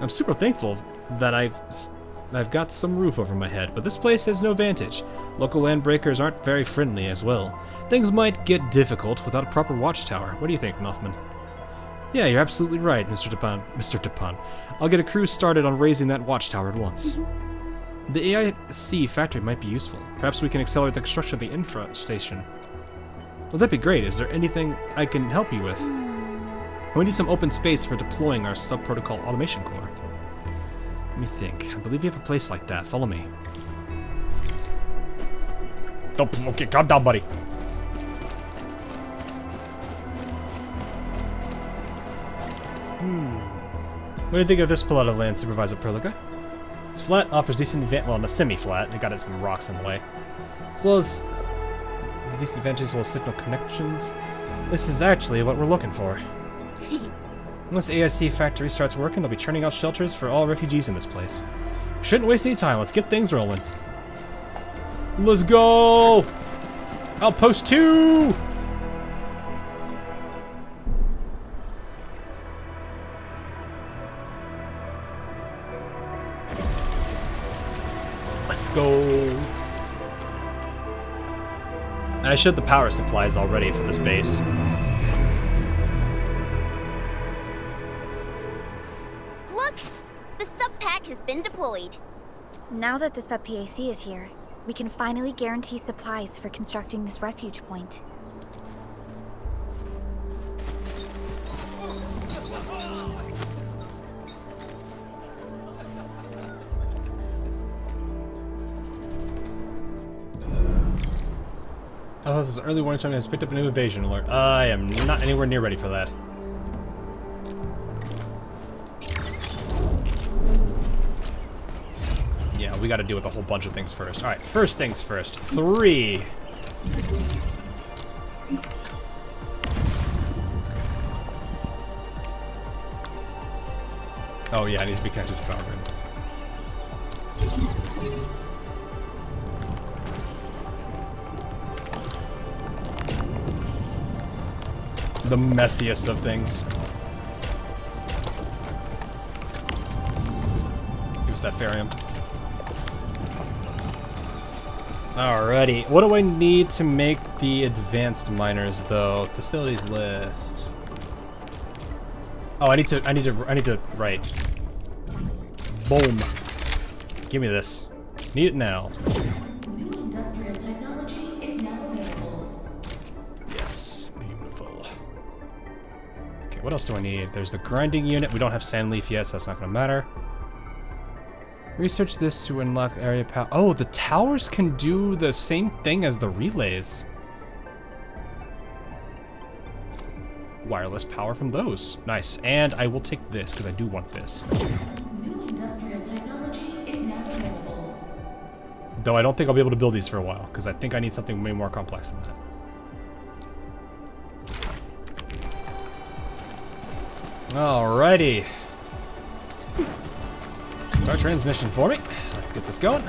I'm super thankful that I've got some roof over my head, but this place has no vantage. Local landbreakers aren't very friendly as well. Things might get difficult without a proper watchtower. What do you think, Noffman? Yeah, you're absolutely right, Mr. Dupin. I'll get a crew started on raising that watchtower at once. The AIC factory might be useful. Perhaps we can accelerate the construction of the infra station. Well, that'd be great. Is there anything I can help you with? We need some open space for deploying our sub-protocol automation core. Let me think. I believe you have a place like that. Follow me. Oh, okay, calm down, buddy. What do you think of this plot of land, Supervisor Perlica? It's flat, offers decent advantage. Well, I'm a semi-flat. It got some rocks in the way, as well as decent advantages will signal connections. This is actually what we're looking for. Once the AIC factory starts working, they'll be churning out shelters for all refugees in this place. Shouldn't waste any time. Let's get things rolling. Let's go! Outpost 2! Let's go! I showed the power supplies already for this base. Look! The sub-pack has been deployed. destroyed. Now that the sub-PAC is here, we can finally guarantee supplies for constructing this refuge point. Oh, this is early warning sign has picked up a new invasion alert. I am not anywhere near ready for that. Yeah, we got to deal with a whole bunch of things first. All right, first things first. 3. Oh yeah, it needs to be connected to power grid. The messiest of things. Use that Farium. Alrighty, what do I need to make the advanced miners though? Facilities list. Oh, I need to write. Boom. Give me this. Need it now. New industrial technology is now available. Yes, beautiful. Okay, what else do I need? There's the grinding unit. We don't have sandleaf yet, so that's not gonna matter. Research this to unlock area power. Oh, the towers can do the same thing as the relays. Wireless power from those. Nice. And I will take this because I do want this. New industrial technology is now available. Though I don't think I'll be able to build these for a while because I think I need something way more complex than that. Alrighty. Start transmission for me. Let's get this going.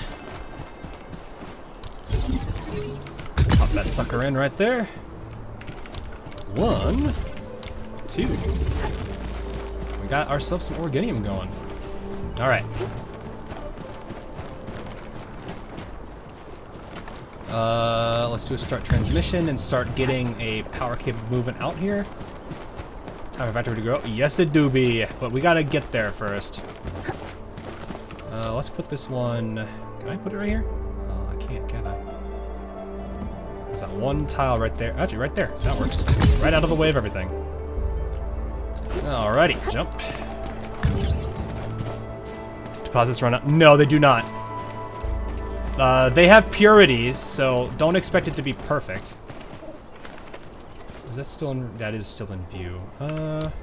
Pop that sucker in right there. 1, 2. We got ourselves some organium going. Alright. Let's do a start transmission and start getting a power cable moving out here. Time for factory to grow. Yes, it do be, but we gotta get there first. Let's put this one... Can I put it right here? Oh, I can't, can I? There's that one tile right there. Actually, right there. That works. Right out of the way of everything. Alrighty, jump. Deposits run out. No, they do not. They have purities, so don't expect it to be perfect. Is that still in... That is still in view. Is that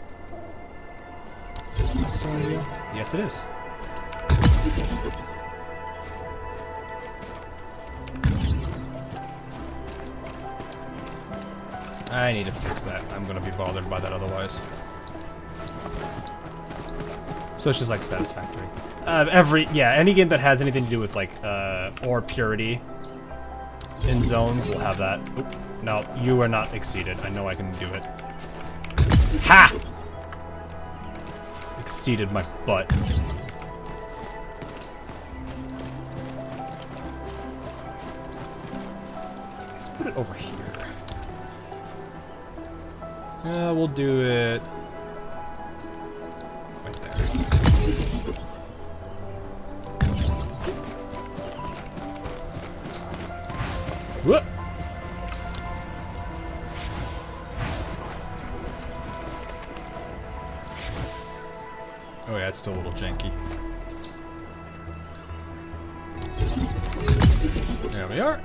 still in view? Yes, it is. I need to fix that. I'm gonna be bothered by that otherwise. So it's just like satisfactory. Any game that has anything to do with like ore purity in zones will have that. Oop, no, you are not exceeded. I know I can do it. Ha! Exceeded my butt. Put it over here. We'll do it right there. Whoop! Oh yeah, it's still a little janky. There we are.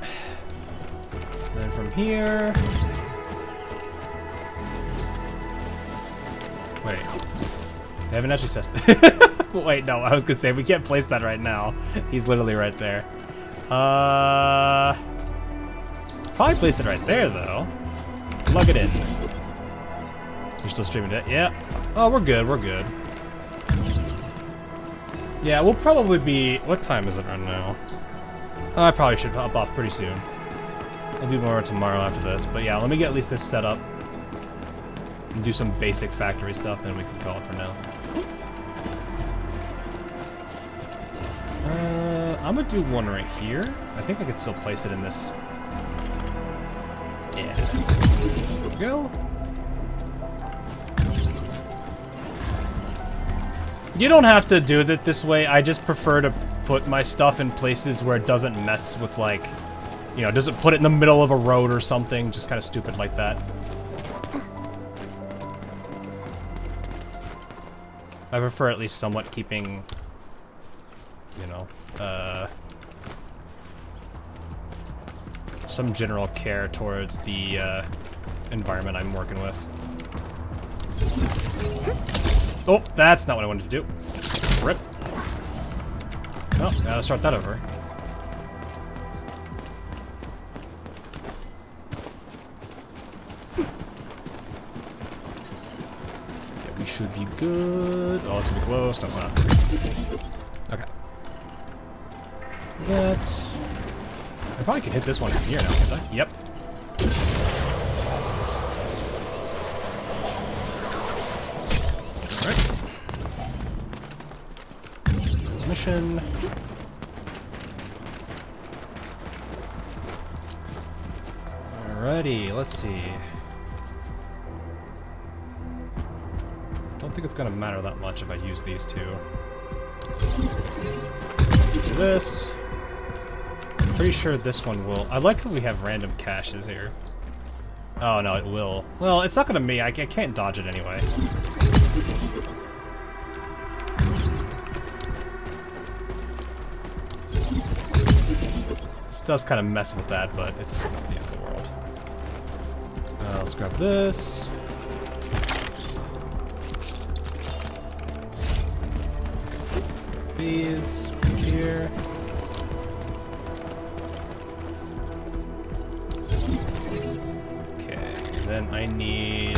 Then from here... Wait. They haven't actually tested. Wait, no, I was gonna say, we can't place that right now. He's literally right there. Probably place it right there, though. Plug it in. You're still streaming it? Yeah. Oh, we're good, we're good. Yeah, we'll probably be... What time is it right now? I probably should hop off pretty soon. I'll do more tomorrow after this, but yeah, let me get at least this set up and do some basic factory stuff, then we can call it for now. I'm gonna do one right here. I think I could still place it in this. Yeah. There we go. You don't have to do it this way. I just prefer to put my stuff in places where it doesn't mess with, like, you know, doesn't put it in the middle of a road or something. Just kind of stupid like that. I prefer at least somewhat keeping, you know, some general care towards the environment I'm working with. Oh, that's not what I wanted to do. Rip. Oh, gotta start that over. Yeah, we should be good. Oh, it's gonna be close. No, it's not. Okay. That. I probably could hit this one from here now, can't I? Yep. Alright. Transmission. Alrighty, let's see. Don't think it's gonna matter that much if I use these two. Do this. Pretty sure this one will. I like that we have random caches here. Oh no, it will. Well, it's not gonna me. I can't dodge it anyway. This does kind of mess with that, but it's not the end of the world. Let's grab this. These here. Then I need...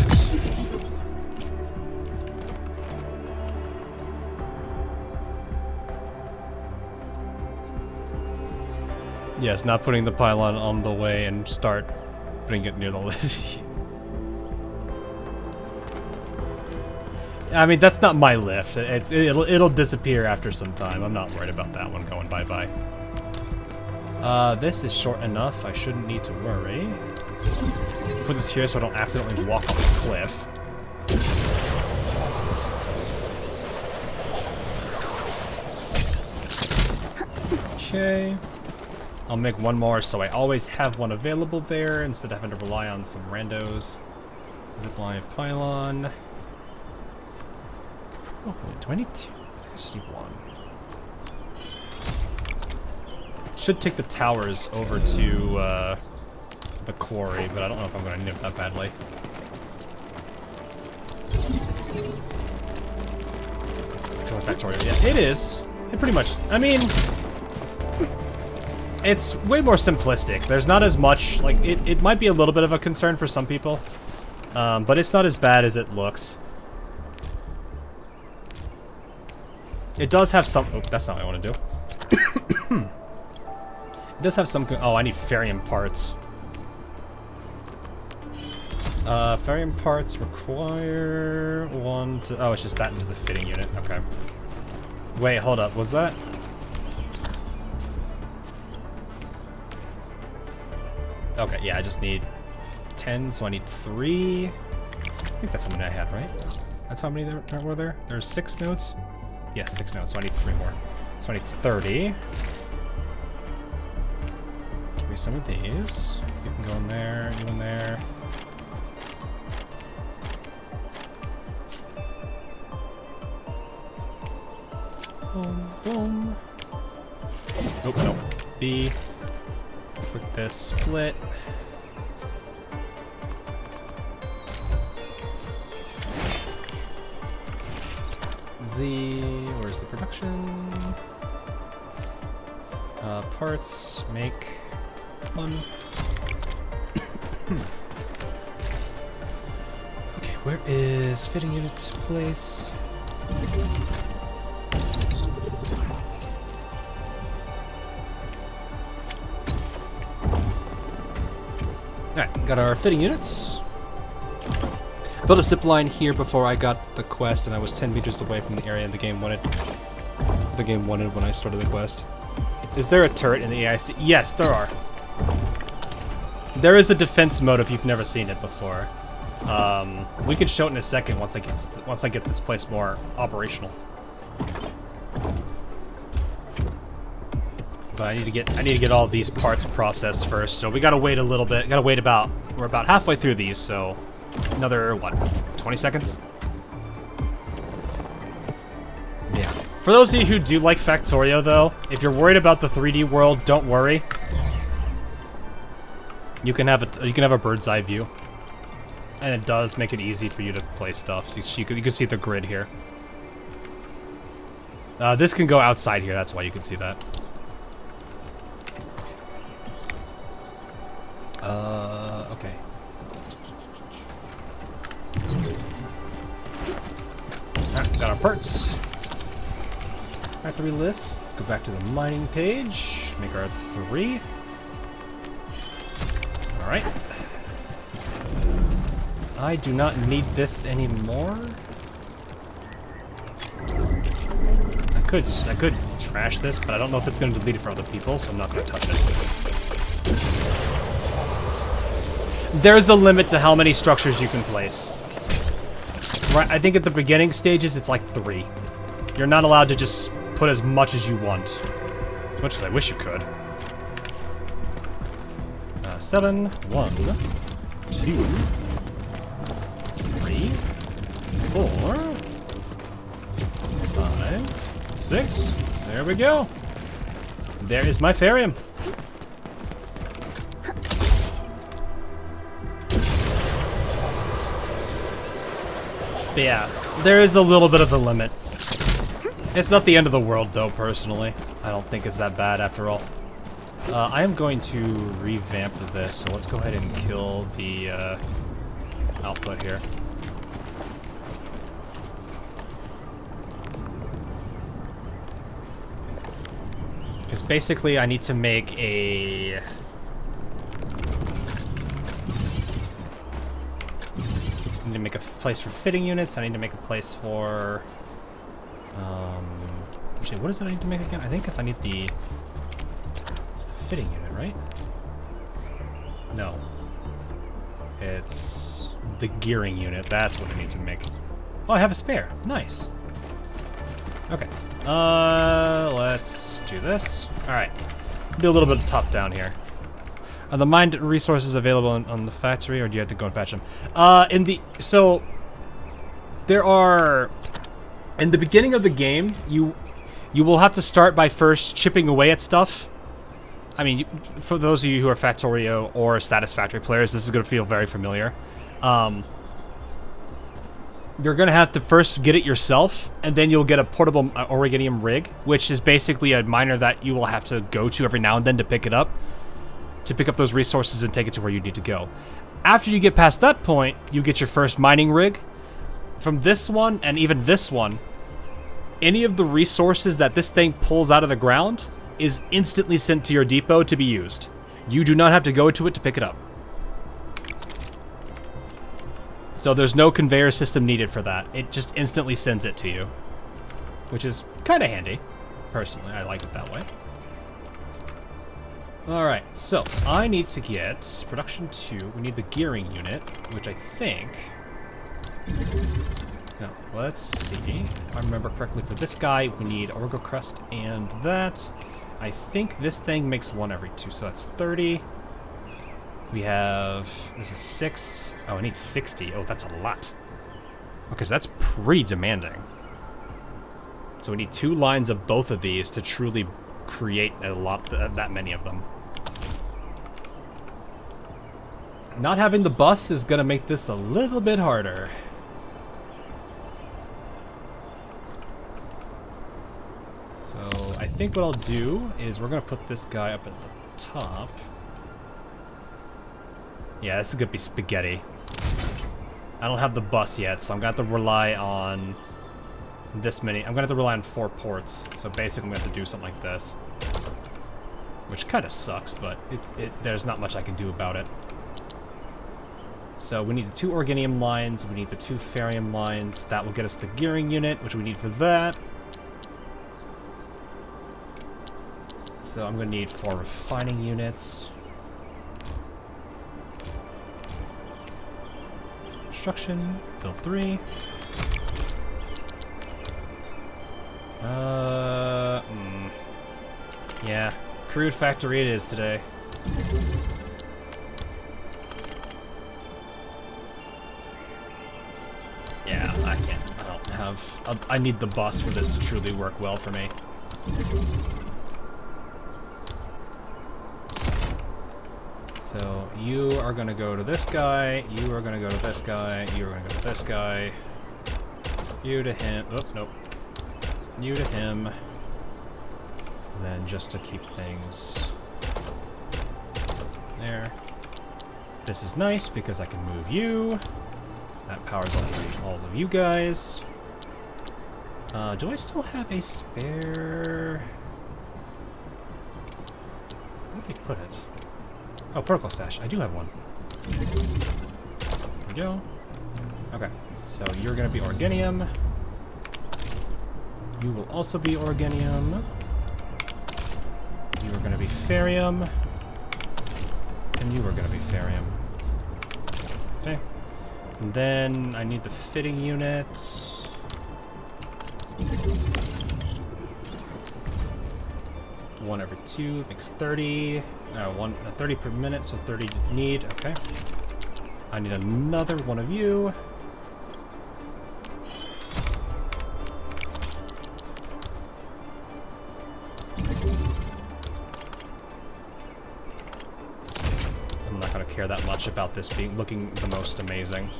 Yes, not putting the pylon on the way and start putting it near the lift. I mean, that's not my lift. It'll disappear after some time. I'm not worried about that one going bye-bye. This is short enough. I shouldn't need to worry. Put this here so I don't accidentally walk off the cliff. Okay. I'll make one more so I always have one available there instead of having to rely on some randos. Zipline pylon. Probably. Do I need two? I think I just need one. Should take the towers over to the quarry, but I don't know if I'm going to need it that badly. Factorio. Yeah, it is. It pretty much. I mean, it's way more simplistic. There's not as much. Like, it might be a little bit of a concern for some people, but it's not as bad as it looks. It does have some. Oh, that's not what I want to do. It does have some. Oh, I need Farium parts. Farium parts require one to... Oh, it's just that into the fitting unit. Okay. Wait, hold up. Was that... Okay, yeah, I just need 10, so I need 3. I think that's how many I had, right? That's how many there were there? There's 6 nodes? Yes, 6 nodes, so I need 3 more. So I need 30. Give me some of these. You can go in there, you in there. Boom, boom. Oh, no. B. Quick this split. Z. Where's the production? Parts. Make. 1. Okay, where is fitting unit place? Alright, got our fitting units. Built a zip line here before I got the quest, and I was 10 meters away from the area the game wanted. The game wanted when I started the quest. Is there a turret in the AIC? Yes, there are. There is a defense mode if you've never seen it before. We can show it in a second once I get this place more operational. But I need to get all these parts processed first. So we gotta wait a little bit. Gotta wait about. We're about halfway through these, so another what? 20 seconds. Yeah. For those of you who do like Factorio, though, if you're worried about the 3D world, don't worry. You can have a bird's eye view, and it does make it easy for you to play stuff. You can see the grid here. This can go outside here. That's why you can see that. Okay. Alright, got our parts. Factory list. Let's go back to the mining page. Make our 3. Alright. I do not need this anymore. I could trash this, but I don't know if it's going to delete it for other people, so I'm not going to touch it. There's a limit to how many structures you can place. Right, I think at the beginning stages, it's like 3. You're not allowed to just put as much as you want. As much as I wish you could. 7, 1, 2, 3, 4, 5, 6. There we go. There is my Therium. But yeah, there is a little bit of a limit. It's not the end of the world, though, personally. I don't think it's that bad, after all. I am going to revamp this, so let's go ahead and kill the output here. Because basically I need to make a... I need to make a place for fitting units. I need to make a place for... actually, what does it I need to make again? I think I need the... It's the fitting unit, right? No. It's the gearing unit. That's what I need to make. Oh, I have a spare. Nice. Okay. Let's do this. Alright. Do a little bit of top down here. Are the mined resources available on the factory, or do you have to go and fetch them? So, there are... In the beginning of the game, you will have to start by first chipping away at stuff. I mean, for those of you who are Factorio or Satisfactory players, this is going to feel very familiar. You're going to have to first get it yourself, and then you'll get a portable Originium rig, which is basically a miner that you will have to go to every now and then to pick it up. To pick up those resources and take it to where you need to go. After you get past that point, you get your first mining rig. From this one, and even this one, any of the resources that this thing pulls out of the ground is instantly sent to your depot to be used. You do not have to go to it to pick it up. So there's no conveyor system needed for that. It just instantly sends it to you. Which is kind of handy. Personally, I like it that way. Alright, so I need to get production 2. We need the gearing unit, which I think... No, let's see. If I remember correctly, for this guy, we need Orgo Crust and that. I think this thing makes 1 every 2, so that's 30. We have... This is 6. Oh, I need 60. Oh, that's a lot. Okay, so that's pretty demanding. So we need 2 lines of both of these to truly create a lot, that many of them. Not having the bus is gonna make this a little bit harder. So I think what I'll do is we're gonna put this guy up at the top. Yeah, this is gonna be spaghetti. I don't have the bus yet, so I'm gonna have to rely on this many. I'm gonna have to rely on 4 ports. So basically I'm gonna have to do something like this. Which kind of sucks, but there's not much I can do about it. So we need the 2 Organium lines, we need the 2 Ferium lines. That will get us the gearing unit, which we need for that. So I'm going to need 4 refining units. Construction, build 3. Yeah. Crude factory it is today. Yeah, I can't. I don't have... I need the bus for this to truly work well for me. So, you are gonna go to this guy, you are gonna go to this guy, you are gonna go to this guy. You to him... Oh, nope. You to him. And then just to keep things... there. This is nice because I can move you. That powers all of you guys. Do I still have a spare... where did they put it? Oh, protocol stash. I do have one. There we go. Okay, so you're gonna be Organium. You will also be Organium. You are gonna be Ferium. And you are gonna be Ferium. Okay. And then I need the fitting unit. One every 2 makes 30. 30 per minute, so 30 need. Okay. I need another one of you. I'm not gonna care that much about this looking the most amazing.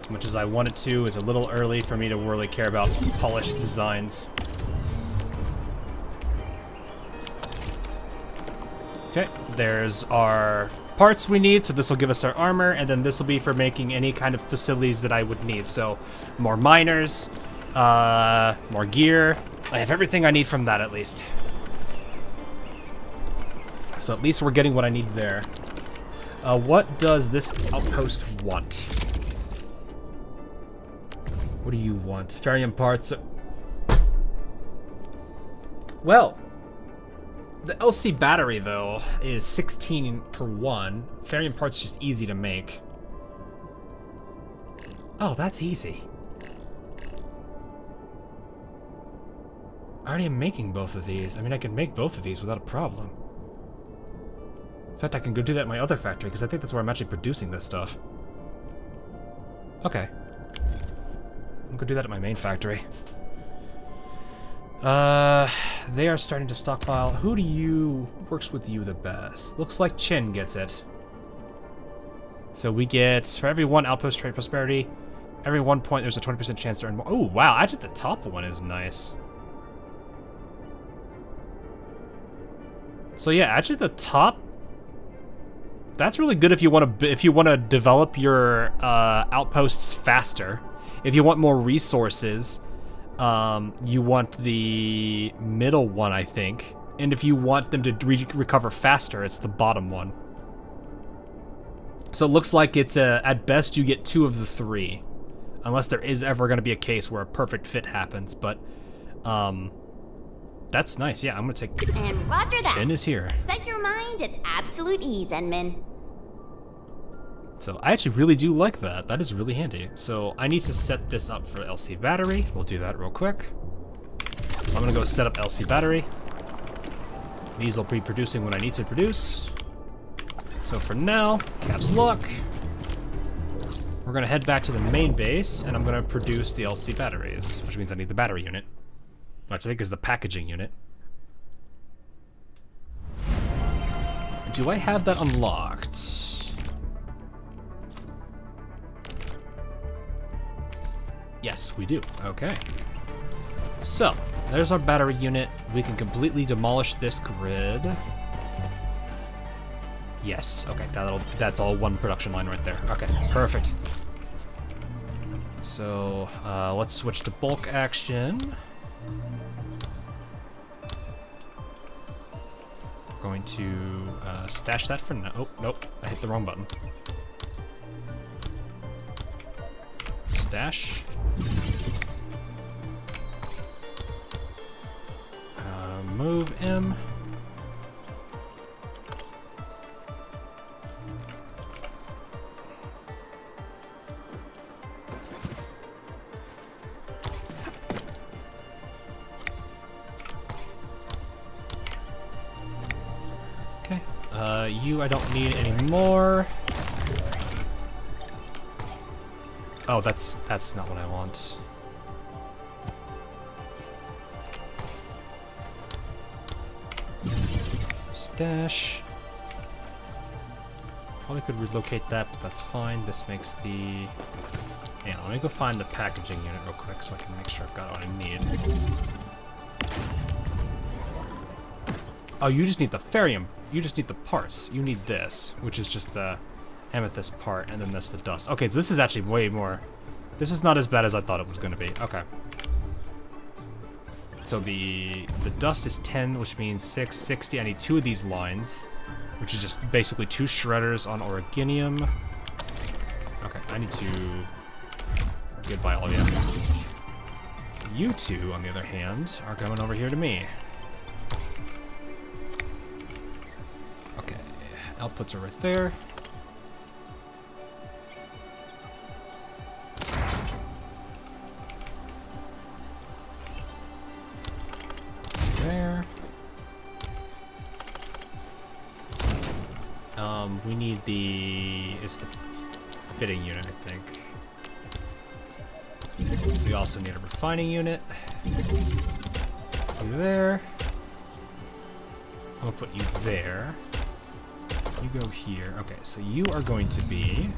As much as I want it to, it's a little early for me to really care about polished designs. Okay, there's our parts we need, so this will give us our armor, and then this will be for making any kind of facilities that I would need. So, more miners, more gear. I have everything I need from that, at least. So at least we're getting what I need there. What does this outpost want? What do you want? Ferium parts. Well, the LC battery, though, is 16 per 1. Ferium parts just easy to make. Oh, that's easy. I already am making both of these. I mean, I can make both of these without a problem. In fact, I can go do that in my other factory, because I think that's where I'm actually producing this stuff. Okay. I'm gonna do that at my main factory. They are starting to stockpile. Who do you... works with you the best? Looks like Chin gets it. So we get, for every 1 outpost trade prosperity, every 1 point there's a 20% chance to earn more. Oh, wow, actually the top one is nice. So yeah, actually the top... that's really good if you want to develop your outposts faster. If you want more resources, you want the middle one, I think. And if you want them to recover faster, it's the bottom one. So it looks like it's at best you get 2 of the 3, unless there is ever going to be a case where a perfect fit happens. But that's nice. Yeah, I'm gonna take. And roger that. Chin is here. Set your mind at absolute ease, Enman. So I actually really do like that. That is really handy. So I need to set this up for LC battery. We'll do that real quick. So I'm gonna go set up LC battery. These will be producing what I need to produce. So for now, caps lock. We're gonna head back to the main base, and I'm gonna produce the LC batteries, which means I need the battery unit, which I think is the packaging unit. Do I have that unlocked? Yes, we do. Okay. So, there's our battery unit. We can completely demolish this grid. Yes, okay, that's all one production line right there. Okay, perfect. So, let's switch to bulk action. We're going to stash that for now. Oh, nope, I hit the wrong button. Stash. Move M. You I don't need anymore. Oh, that's not what I want. Stash. Probably could relocate that, but that's fine. This makes the... Yeah, let me go find the packaging unit real quick so I can make sure I've got what I need. Oh, you just need the ferrium. You just need the parts. You need this, which is just the amethyst part, and then this the dust. Okay, so this is actually way more... This is not as bad as I thought it was going to be. Okay. So the dust is 10, which means 6, 60. I need 2 of these lines, which is just basically 2 shredders on orginium. Okay, I need to... Goodbye, all of you. You two, on the other hand, are coming over here to me. Okay, outputs are right there. There. We need it's the fitting unit, I think. We also need a refining unit. You there. I'll put you there. You go here. Okay, so you are going to be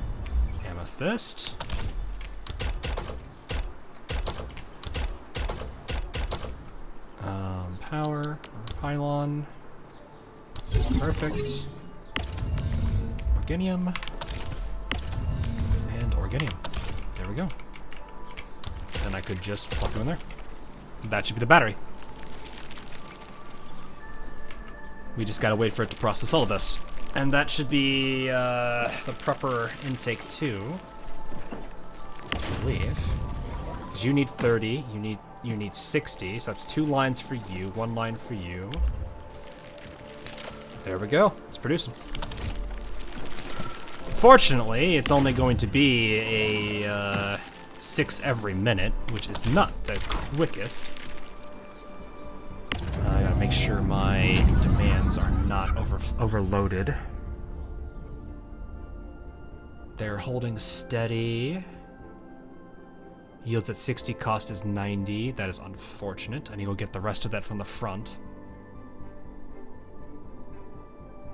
amethyst. Power, pylon. Perfect. Organium. And organium. There we go. Then I could just plug you in there. That should be the battery. We just gotta wait for it to process all of this. And that should be the proper intake too, I believe. Because you need 30, you need 60, so that's 2 lines for you, 1 line for you. There we go, it's producing. Fortunately, it's only going to be a 6 every minute, which is not the quickest. I gotta make sure my demands are not overloaded. They're holding steady. Yields at 60, cost is 90. That is unfortunate. I need to go get the rest of that from the front.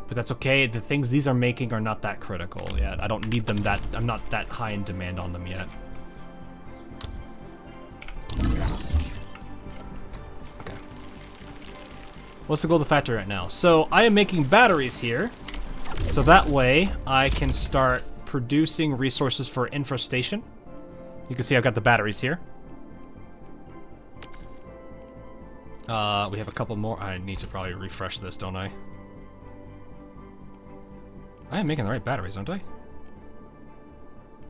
But that's okay. The things these are making are not that critical yet. I don't need them that... I'm not that high in demand on them yet. Okay. Let's go to the factory right now. So I am making batteries here. So that way I can start producing resources for infiltration. You can see I've got the batteries here. We have a couple more. I need to probably refresh this, don't I? I am making the right batteries, aren't I?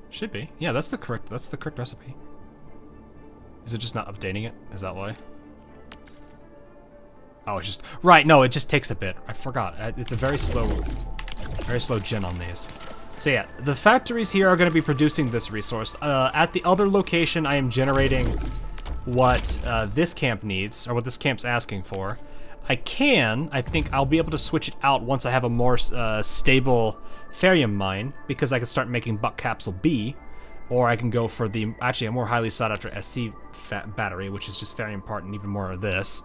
Should be. Yeah, that's the correct recipe. Is it just not updating it? Is that why? Oh, it's just... Right, no, it just takes a bit. I forgot. It's a very slow gen on these. So yeah, the factories here are going to be producing this resource. At the other location, I am generating what this camp needs, or what this camp's asking for. I think I'll be able to switch it out once I have a more stable ferrium mine, because I can start making Buck Capsule B, or I can go for actually a more highly sought after SC battery, which is just ferrium part and even more of this.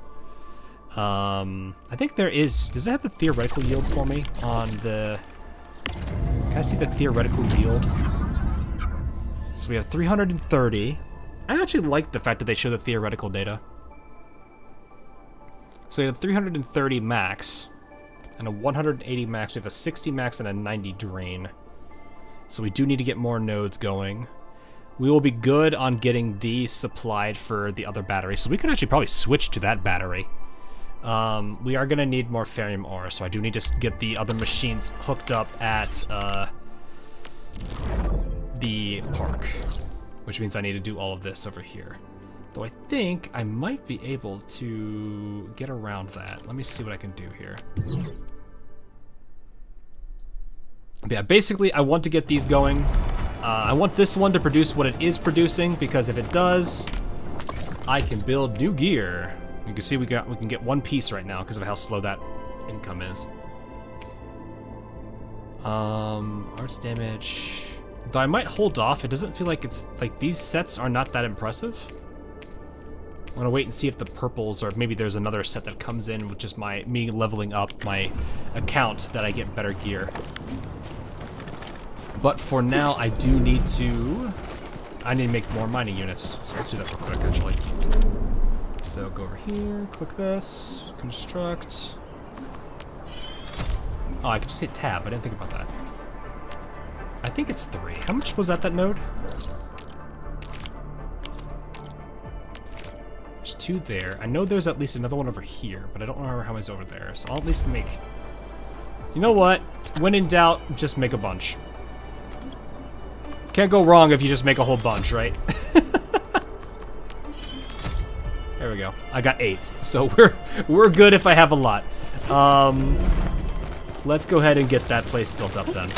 I think there is... Does it have the theoretical yield for me on the... Can I see the theoretical yield? So we have 330. I actually like the fact that they show the theoretical data. So we have 330 max, and a 180 max. We have a 60 max and a 90 drain. So we do need to get more nodes going. We will be good on getting these supplied for the other battery. So we could actually probably switch to that battery. We are going to need more ferrium ore, so I do need to get the other machines hooked up at the park, which means I need to do all of this over here. Though I think I might be able to get around that. Let me see what I can do here. But yeah, basically I want to get these going. I want this one to produce what it is producing, because if it does, I can build new gear. You can see we can get 1 piece right now because of how slow that income is. Arts damage. Though I might hold off. It doesn't feel like it's like these sets are not that impressive. I want to wait and see if the purples, or maybe there's another set that comes in with just me leveling up my account that I get better gear. But for now, I need to make more mining units. So let's do that real quick, actually. So go over here, click this, construct. Oh, I could just hit tab. I didn't think about that. I think it's 3. How much was that node? There's 2 there. I know there's at least another one over here, but I don't remember how many's over there. So I'll at least make... You know what? When in doubt, just make a bunch. Can't go wrong if you just make a whole bunch, right? There we go. I got 8. So we're good if I have a lot. Let's go ahead and get that place built up then.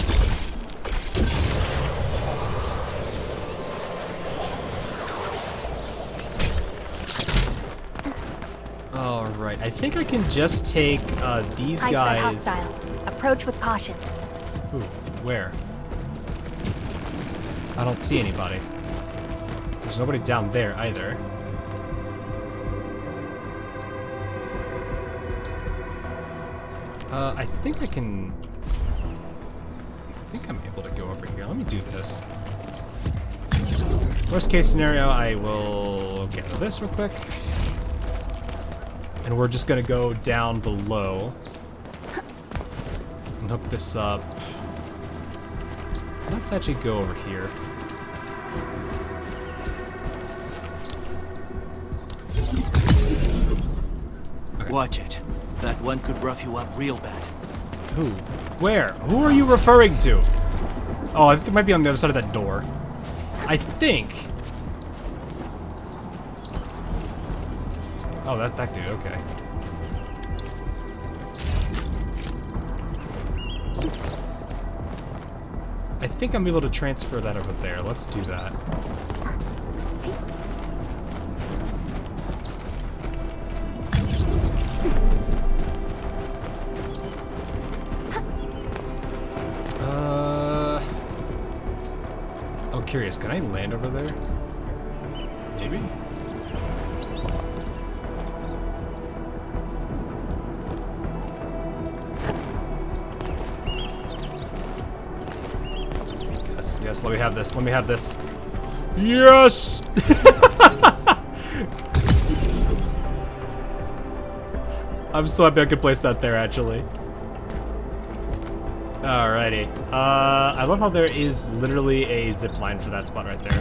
Alright, I think I can just take these guys. Hostile. Approach with caution. Ooh, where? I don't see anybody. There's nobody down there either. I think I can... I think I'm able to go over here. Let me do this. Worst case scenario, I will get this real quick. And we're just gonna go down below and hook this up. Let's actually go over here. Okay. Watch it. That one could rough you up real bad. Who? Where? Who are you referring to? Oh, I think it might be on the other side of that door. I think. Oh, that dude, okay. I think I'm able to transfer that over there. Let's do that. I'm curious, can I land over there? Maybe? Yes, let me have this. Let me have this. Yes! I'm so happy I could place that there, actually. Alrighty. I love how there is literally a zip line for that spot right there.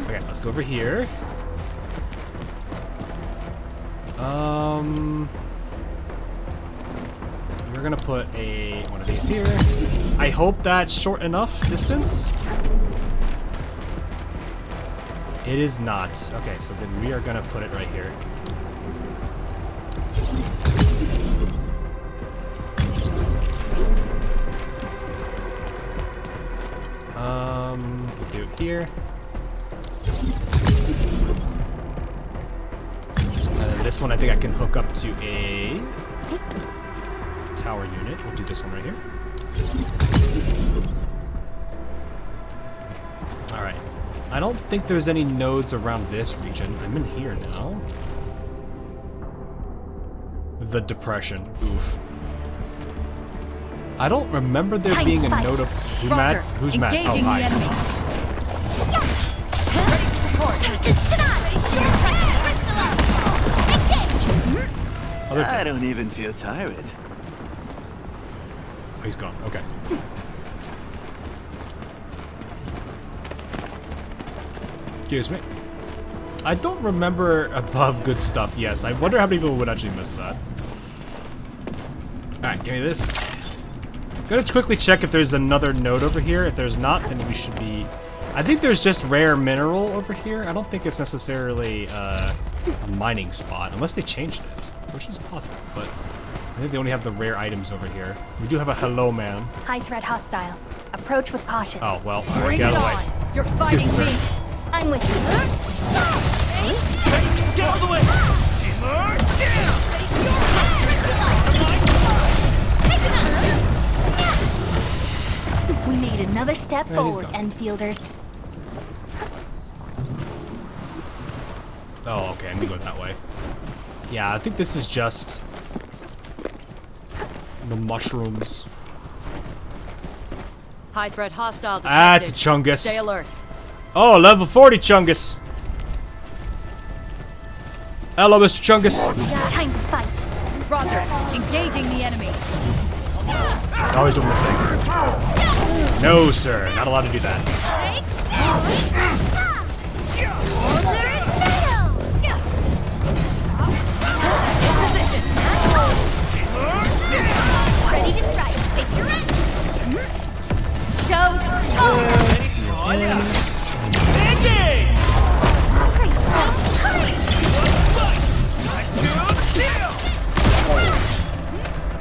Okay, let's go over here. We're gonna put one of these here. I hope that's short enough distance. It is not. Okay, so then we are gonna put it right here. We'll do it here. And then this one I think I can hook up to a tower unit. We'll do this one right here. Alright. I don't think there's any nodes around this region. I'm in here now. The depression. Oof. I don't remember there being a node of... Who's mad? Who's mad? Oh, hi. I don't even feel tired. Oh, he's gone. Okay. Excuse me. I don't remember above good stuff. Yes, I wonder how many people would actually miss that. Alright, give me this. Gonna quickly check if there's another node over here. If there's not, then we should be... I think there's just rare mineral over here. I don't think it's necessarily a mining spot, unless they changed it, which is possible, but I think they only have the rare items over here. We do have a hello man. High threat hostile. Approach with caution. Oh, well, all right, Bring get it out of the on. way. You're fighting Excuse me, me. sir. I'm with you. Get out of the way! Simmer down! Step forward, Enfielders. Oh, okay, I'm gonna go that way. Yeah, I think this is just the mushrooms. High threat hostile detected. Ah, it's a Chungus. Stay alert. Oh, level 40 Chungus. Hello, Mr. Chungus. Time to fight. Roger. Engaging the enemy. Always doing the thing. No, sir. Not allowed to do that. Ready to strike. Take your end.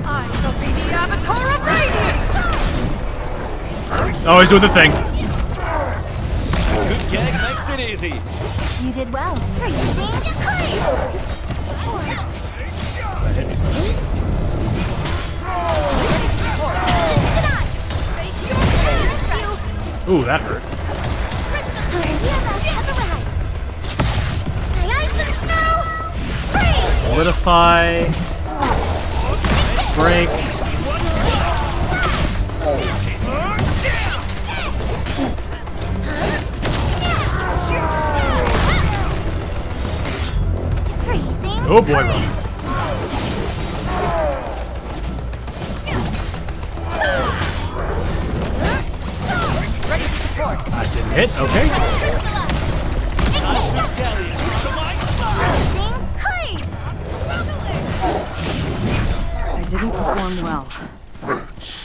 I shall be the avatar of radiance. Oh, he's doing the thing. Good gag makes it easy. You did well. Freezing clay. That hit me so much. Ooh, that hurt. Solidify. Break. Oh boy, run. That didn't hit, okay. I didn't perform well.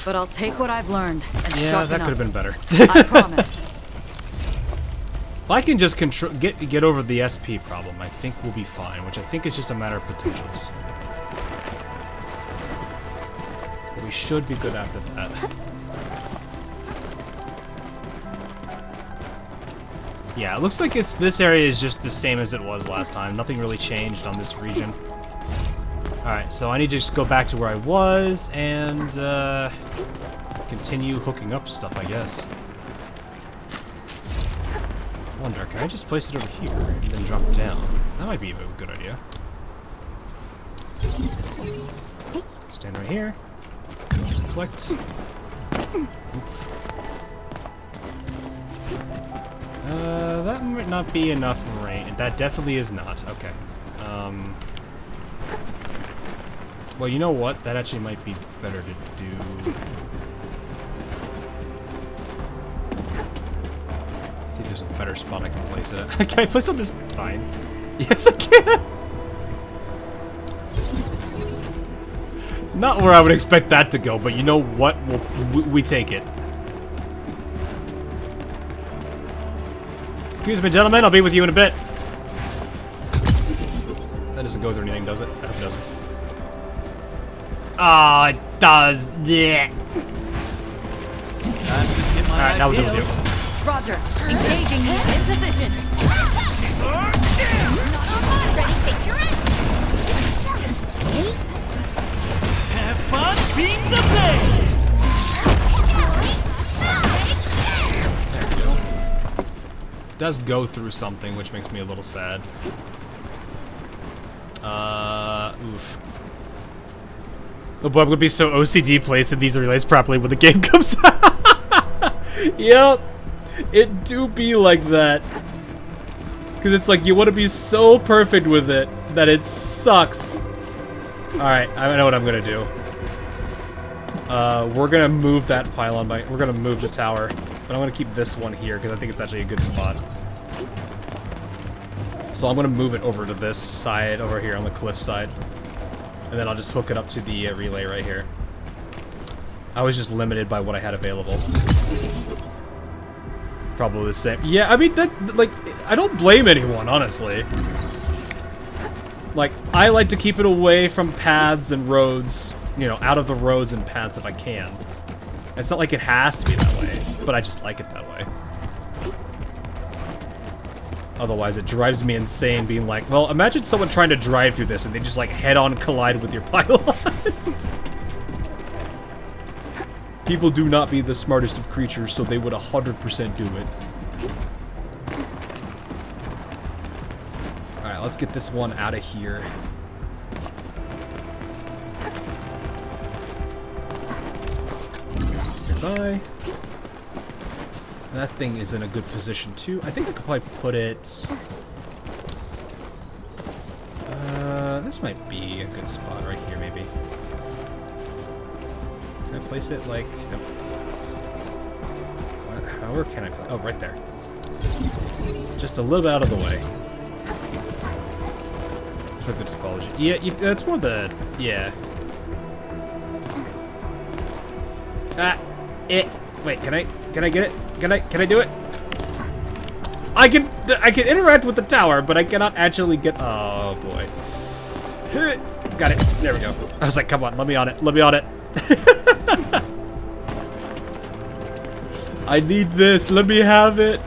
But I'll take what I've learned and Yeah, that could have been better. I promise. If I can just get over the SP problem, I think we'll be fine, which I think is just a matter of potentials. We should be good after that. Yeah, it looks like this area is just the same as it was last time. Nothing really changed on this region. Alright, so I need to just go back to where I was and continue hooking up stuff, I guess. I wonder, can I just place it over here and then drop down? That might be a good idea. Stand right here. Collect. Oof. That might not be enough rain. That definitely is not. Okay. Well, you know what? That actually might be better to do. Let's see if there's a better spot I can place it at. Can I place on this sign? Yes, I can! Not where I would expect that to go, but you know what? We take it. Excuse me, gentlemen. I'll be with you in a bit. That doesn't go through anything, does it? I hope it doesn't. Oh, it does. Yeah. Alright, now we'll do it. Roger. Engaging you in position. Have fun being the blade! It does go through something, which makes me a little sad. Oof. Oh boy, I'm gonna be so OCD placing these relays properly when the game comes out. Yep. It do be like that. Because it's like you want to be so perfect with it that it sucks. Alright, I know what I'm gonna do. We're gonna move that pylon by. We're gonna move the tower. But I'm gonna keep this one here because I think it's actually a good spot. So I'm gonna move it over to this side over here on the cliff side. And then I'll just hook it up to the relay right here. I was just limited by what I had available. Probably the same. Yeah, I mean, like, I don't blame anyone, honestly. Like, I like to keep it away from paths and roads, you know, out of the roads and paths if I can. It's not like it has to be that way, but I just like it that way. Otherwise, it drives me insane being like, well, imagine someone trying to drive through this and they just, like, head-on collide with your pylon. People do not be the smartest of creatures, so they would 100% do it. Alright, let's get this one out of here. Goodbye. That thing is in a good position too. I think I could probably put it... this might be a good spot right here, maybe. Can I place it like... Nope. How can I place... Oh, right there. Just a little bit out of the way. That's what good psychology. Yeah, that's more the... Yeah. Wait, can I get it? Can I do it? I can interact with the tower, but I cannot actually get... Oh, boy. Got it. There we go. I was like, come on, let me on it. Let me on it. I need this. Let me have it.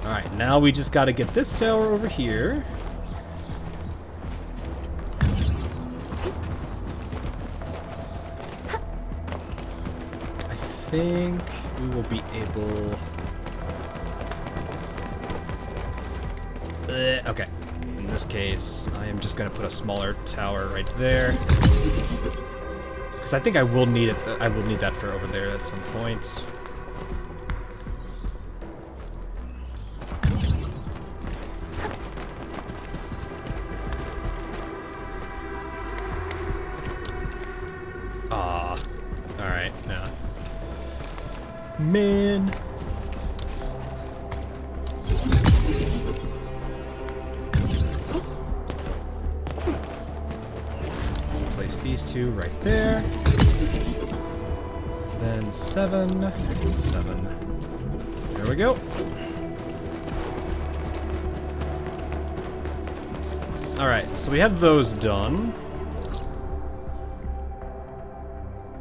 Alright, now we just gotta get this tower over here. I think we will be able... Okay. In this case, I am just gonna put a smaller tower right there. Because I think I will need it. I will need that for over there at some point. Ah. Alright, yeah. Man. These two right there. Then 7 and 7. There we go. Alright, so we have those done.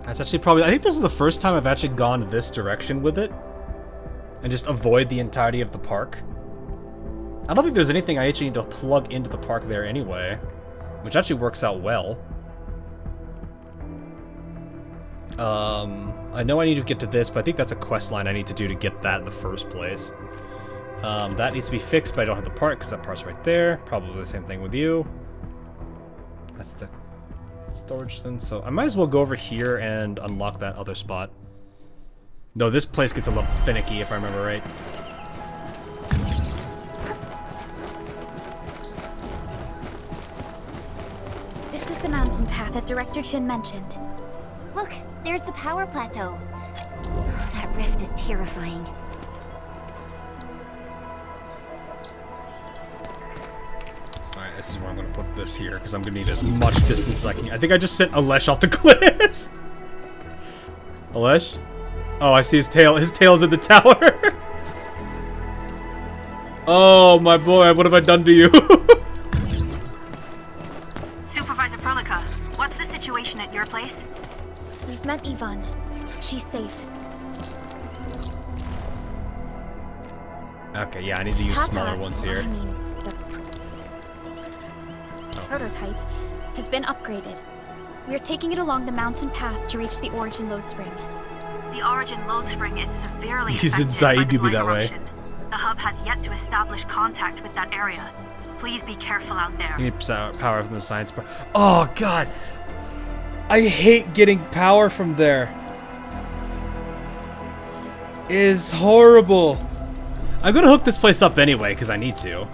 That's actually probably... I think this is the first time I've actually gone this direction with it. And just avoid the entirety of the park. I don't think there's anything I actually need to plug into the park there anyway. Which actually works out well. I know I need to get to this, but I think that's a quest line I need to do to get that in the first place. That needs to be fixed, but I don't have the part, because that part's right there. Probably the same thing with you. That's the storage thing, so I might as well go over here and unlock that other spot. No, this place gets a little finicky, if I remember right. This is the mountain path that Director Chin mentioned. Look, there's the power plateau. Oh, that rift is terrifying. Alright, this is where I'm going to put this here, because I'm going to need as much distance as I can. I think I just sent Alesh off the cliff. Alesh? Oh, I see his tail. His tail's in the tower. Oh, my boy, what have I done to you? Supervisor Prolica, what's the situation at your place? We've met Yvonne. She's safe. Okay, yeah, I need to use smaller ones here. I mean, the prototype has been upgraded. We are taking it along the mountain path to reach the Origin Load Spring. The Origin Load Spring is severely He's affected inside, by the do be blight that way. eruption. The hub has yet to establish contact with that area. Please be careful out there. You need power from the science part. Oh, God. I hate getting power from there. It is horrible. I'm gonna hook this place up anyway, because I need to.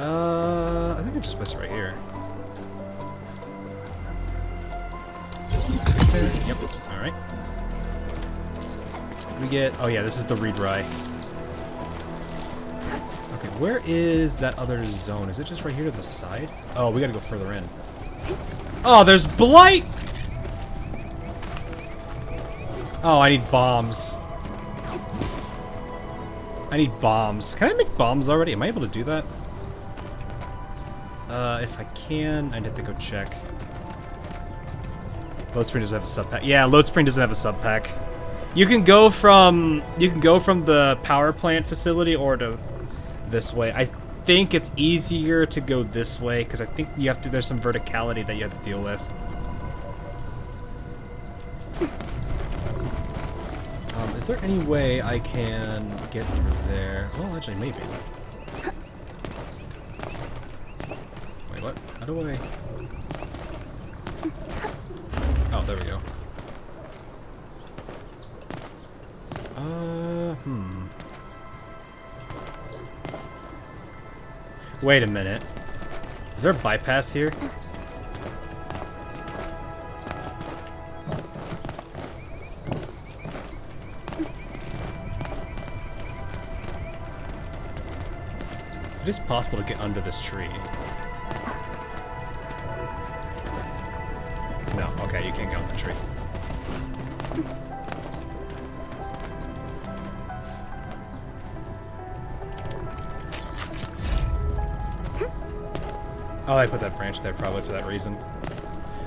I think I just placed it right here. Right there. Yep. Alright. We get... Oh yeah, this is the redry. Okay, where is that other zone? Is it just right here to the side? Oh, we gotta go further in. Oh, there's blight! Oh, I need bombs. I need bombs. Can I make bombs already? Am I able to do that? If I can, I'd have to go check. Load Spring doesn't have a sub pack. Yeah, Load Spring doesn't have a sub pack. You can go from the power plant facility or to this way. I think it's easier to go this way because I think you have to. There's some verticality that you have to deal with. Is there any way I can get over there? Well, actually, maybe. Wait, what? How do I? Oh, there we go. Wait a minute. Is there a bypass here? It is possible to get under this tree. No, okay, you can't get on the tree. Oh, I put that branch there probably for that reason.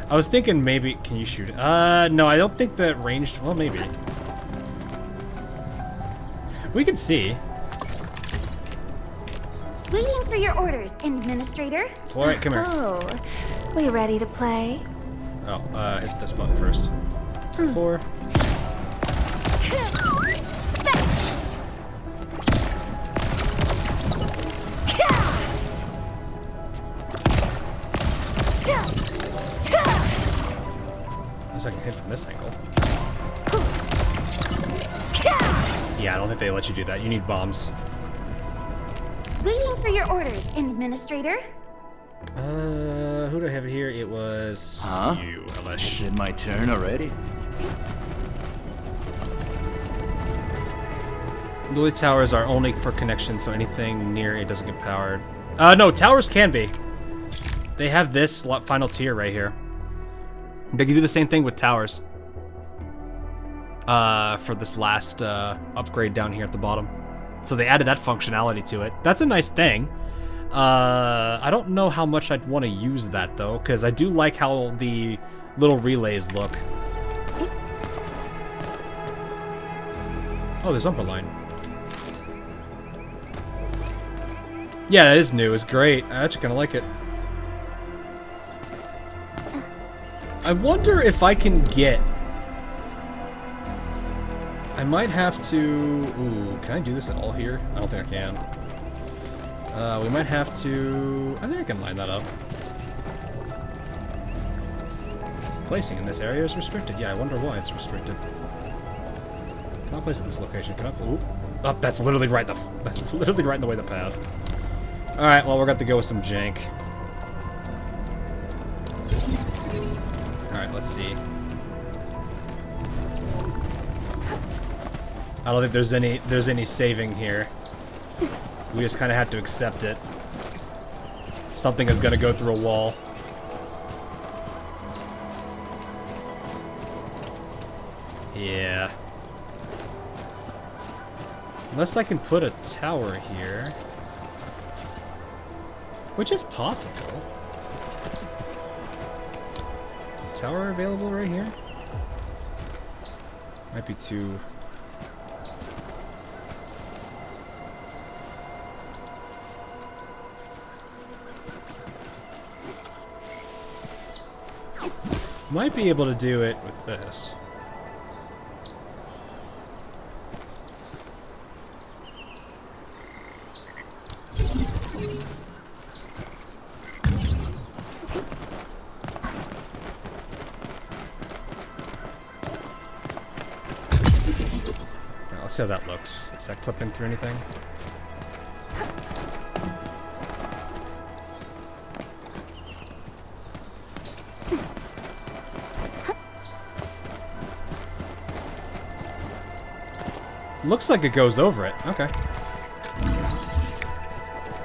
I was thinking maybe... Can you shoot it? No, I don't think that ranged... Well, maybe. We can see. Waiting for your orders, Administrator. Alright, come here. Oh, we ready to play? Oh, hit this button first. 4. I can hit from this angle. Yeah, I don't think they let you do that. You need bombs. Waiting for your orders, Administrator. Who do I have here? It was you, Elish. Is it my turn already? Lily towers are only for connection, so anything near it doesn't get powered. No, towers can be. They have this final tier right here. They can do the same thing with towers. For this last upgrade down here at the bottom. So they added that functionality to it. That's a nice thing. I don't know how much I'd want to use that though, because I do like how the little relays look. Oh, there's Umberline. Yeah, that is new. It's great. I actually kind of like it. I wonder if I can get... I might have to... Ooh, can I do this at all here? I don't think I can. We might have to... I think I can line that up. Placing in this area is restricted. Yeah, I wonder why it's restricted. Can I place at this location? Can I... Ooh. Oh, that's literally right that's literally right in the way of the path. Alright, well, we're going to go with some jank. Alright, let's see. I don't think there's any saving here. We just kind of have to accept it. Something is going to go through a wall. Yeah. Unless I can put a tower here. Which is possible. Is a tower available right here? Might be too... Might be able to do it with this. Now, let's see how that looks. Does that clip in through anything? Looks like it goes over it. Okay.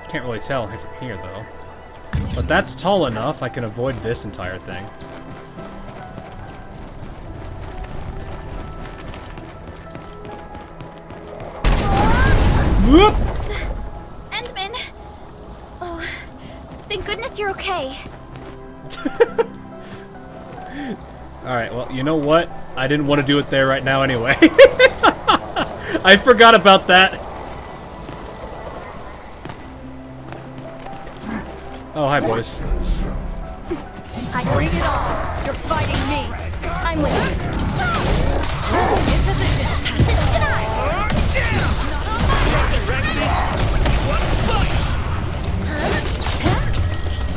Can't really tell from here, though. But that's tall enough, I can avoid this entire thing. Whoop! Endman! Oh, thank goodness you're okay. Alright, well, you know what? I didn't want to do it there right now anyway. I forgot about that. Oh, hi, boys. Bring it on! You're fighting me! I'm with you! In position!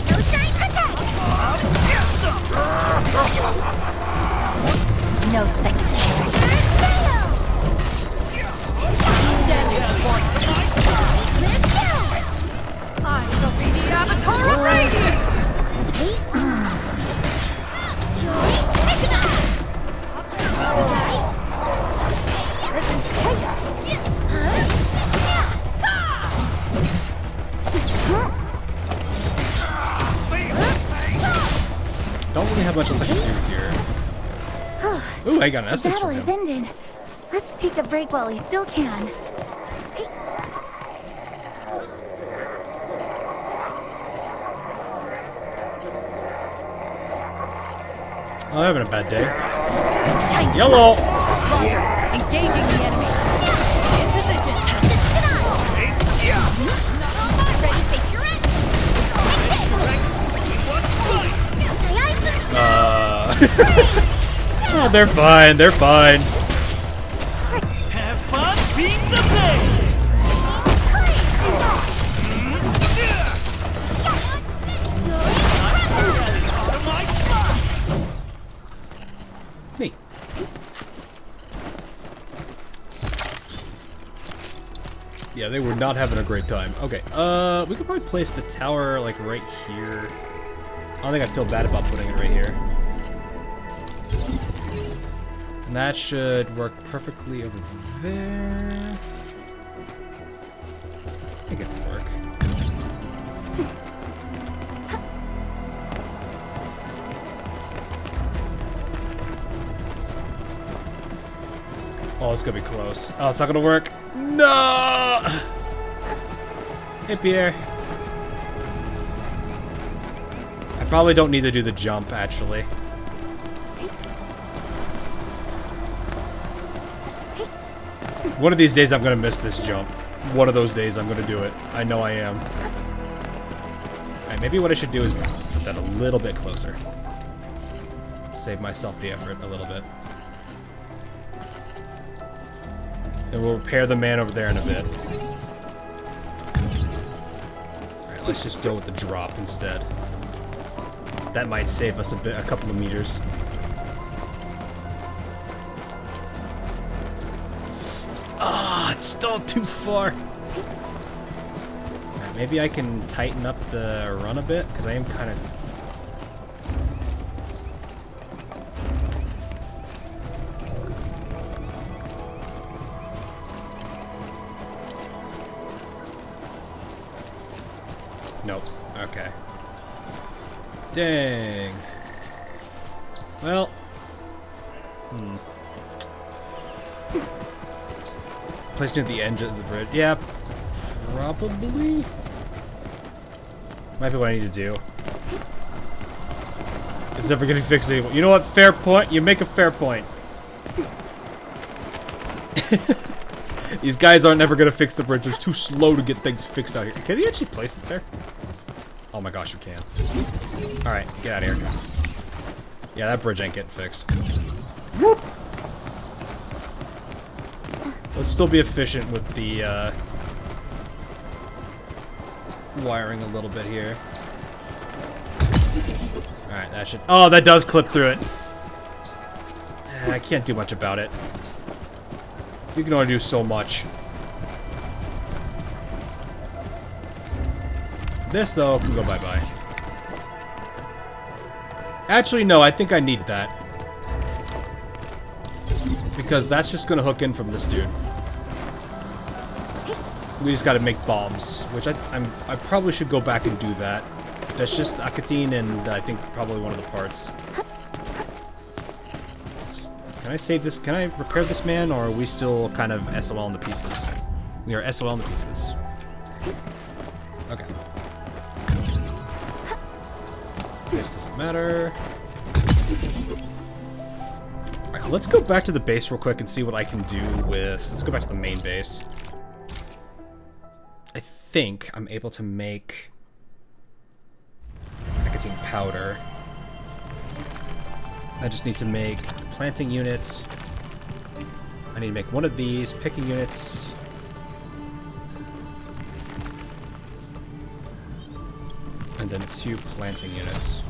Snowshine attack! No second chance. I shall be the avatar of radiance! Don't really have much else I can do here. Ooh, I got an The essence battle from is him. ended. Let's take a break while we still can. I'm having a bad day. Yellow! Engaging the enemy. In position. Ready, face your end! Oh, they're fine, they're fine. Have fun being the blade! Neat. Yeah, they were not having a great time. Okay, we could probably place the tower, like, right here. I don't think I'd feel bad about putting it right here. And that should work perfectly over there. I think it can work. Oh, it's gonna be close. Oh, it's not gonna work. No! Hey, Pierre. I probably don't need to do the jump, actually. One of these days I'm gonna miss this jump. One of those days I'm gonna do it. I know I am. Alright, maybe what I should do is put that a little bit closer. Save myself the effort a little bit. And we'll repair the man over there in a bit. Alright, let's just go with the drop instead. That might save us a couple of meters. Ah, it's still too far. Alright, maybe I can tighten up the run a bit, because I am kind of... Nope. Okay. Dang. Well. Placed near the end of the bridge. Yeah. Probably. Might be what I need to do. It's never gonna fix it. You know what? Fair point. You make a fair point. These guys aren't never gonna fix the bridge. It's too slow to get things fixed out here. Can you actually place it there? Oh my gosh, you can. Alright, get out of here. Yeah, that bridge ain't getting fixed. Whoop. Let's still be efficient with the wiring a little bit here. Alright, that should... Oh, that does clip through it. I can't do much about it. You can only do so much. This, though, can go bye-bye. Actually, no, I think I need that. Because that's just gonna hook in from this dude. We just gotta make bombs, which I probably should go back and do that. That's just Akatine and I think probably one of the parts. Can I save this? Can I repair this man, or are we still kind of SOL in the pieces? We are SOL in the pieces. Okay. This doesn't matter. Alright, Let's go back to the base real quick and see what I can do with... Let's go back to the main base. I think I'm able to make nicotine powder. I just need to make planting units. I need to make one of these picking units. And then 2 planting units.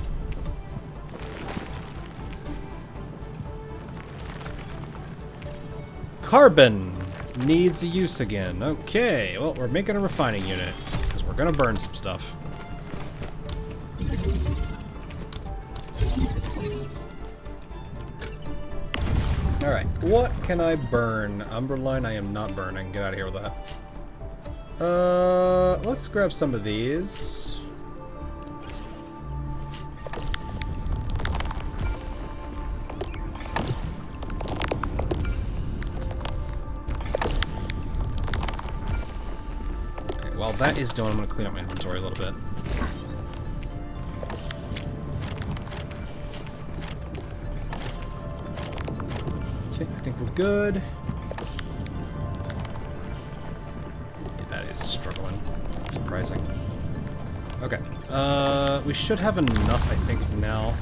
Carbon needs a use again. Okay, well, we're making a refining unit because we're gonna burn some stuff. Alright, what can I burn? Umberline, I am not burning. Get out of here with that. Let's grab some of these. While that is done, I'm going to clean up my inventory a little bit. Okay, I think we're good. Yeah, that is struggling. That's surprising. Okay, we should have enough, I think, now.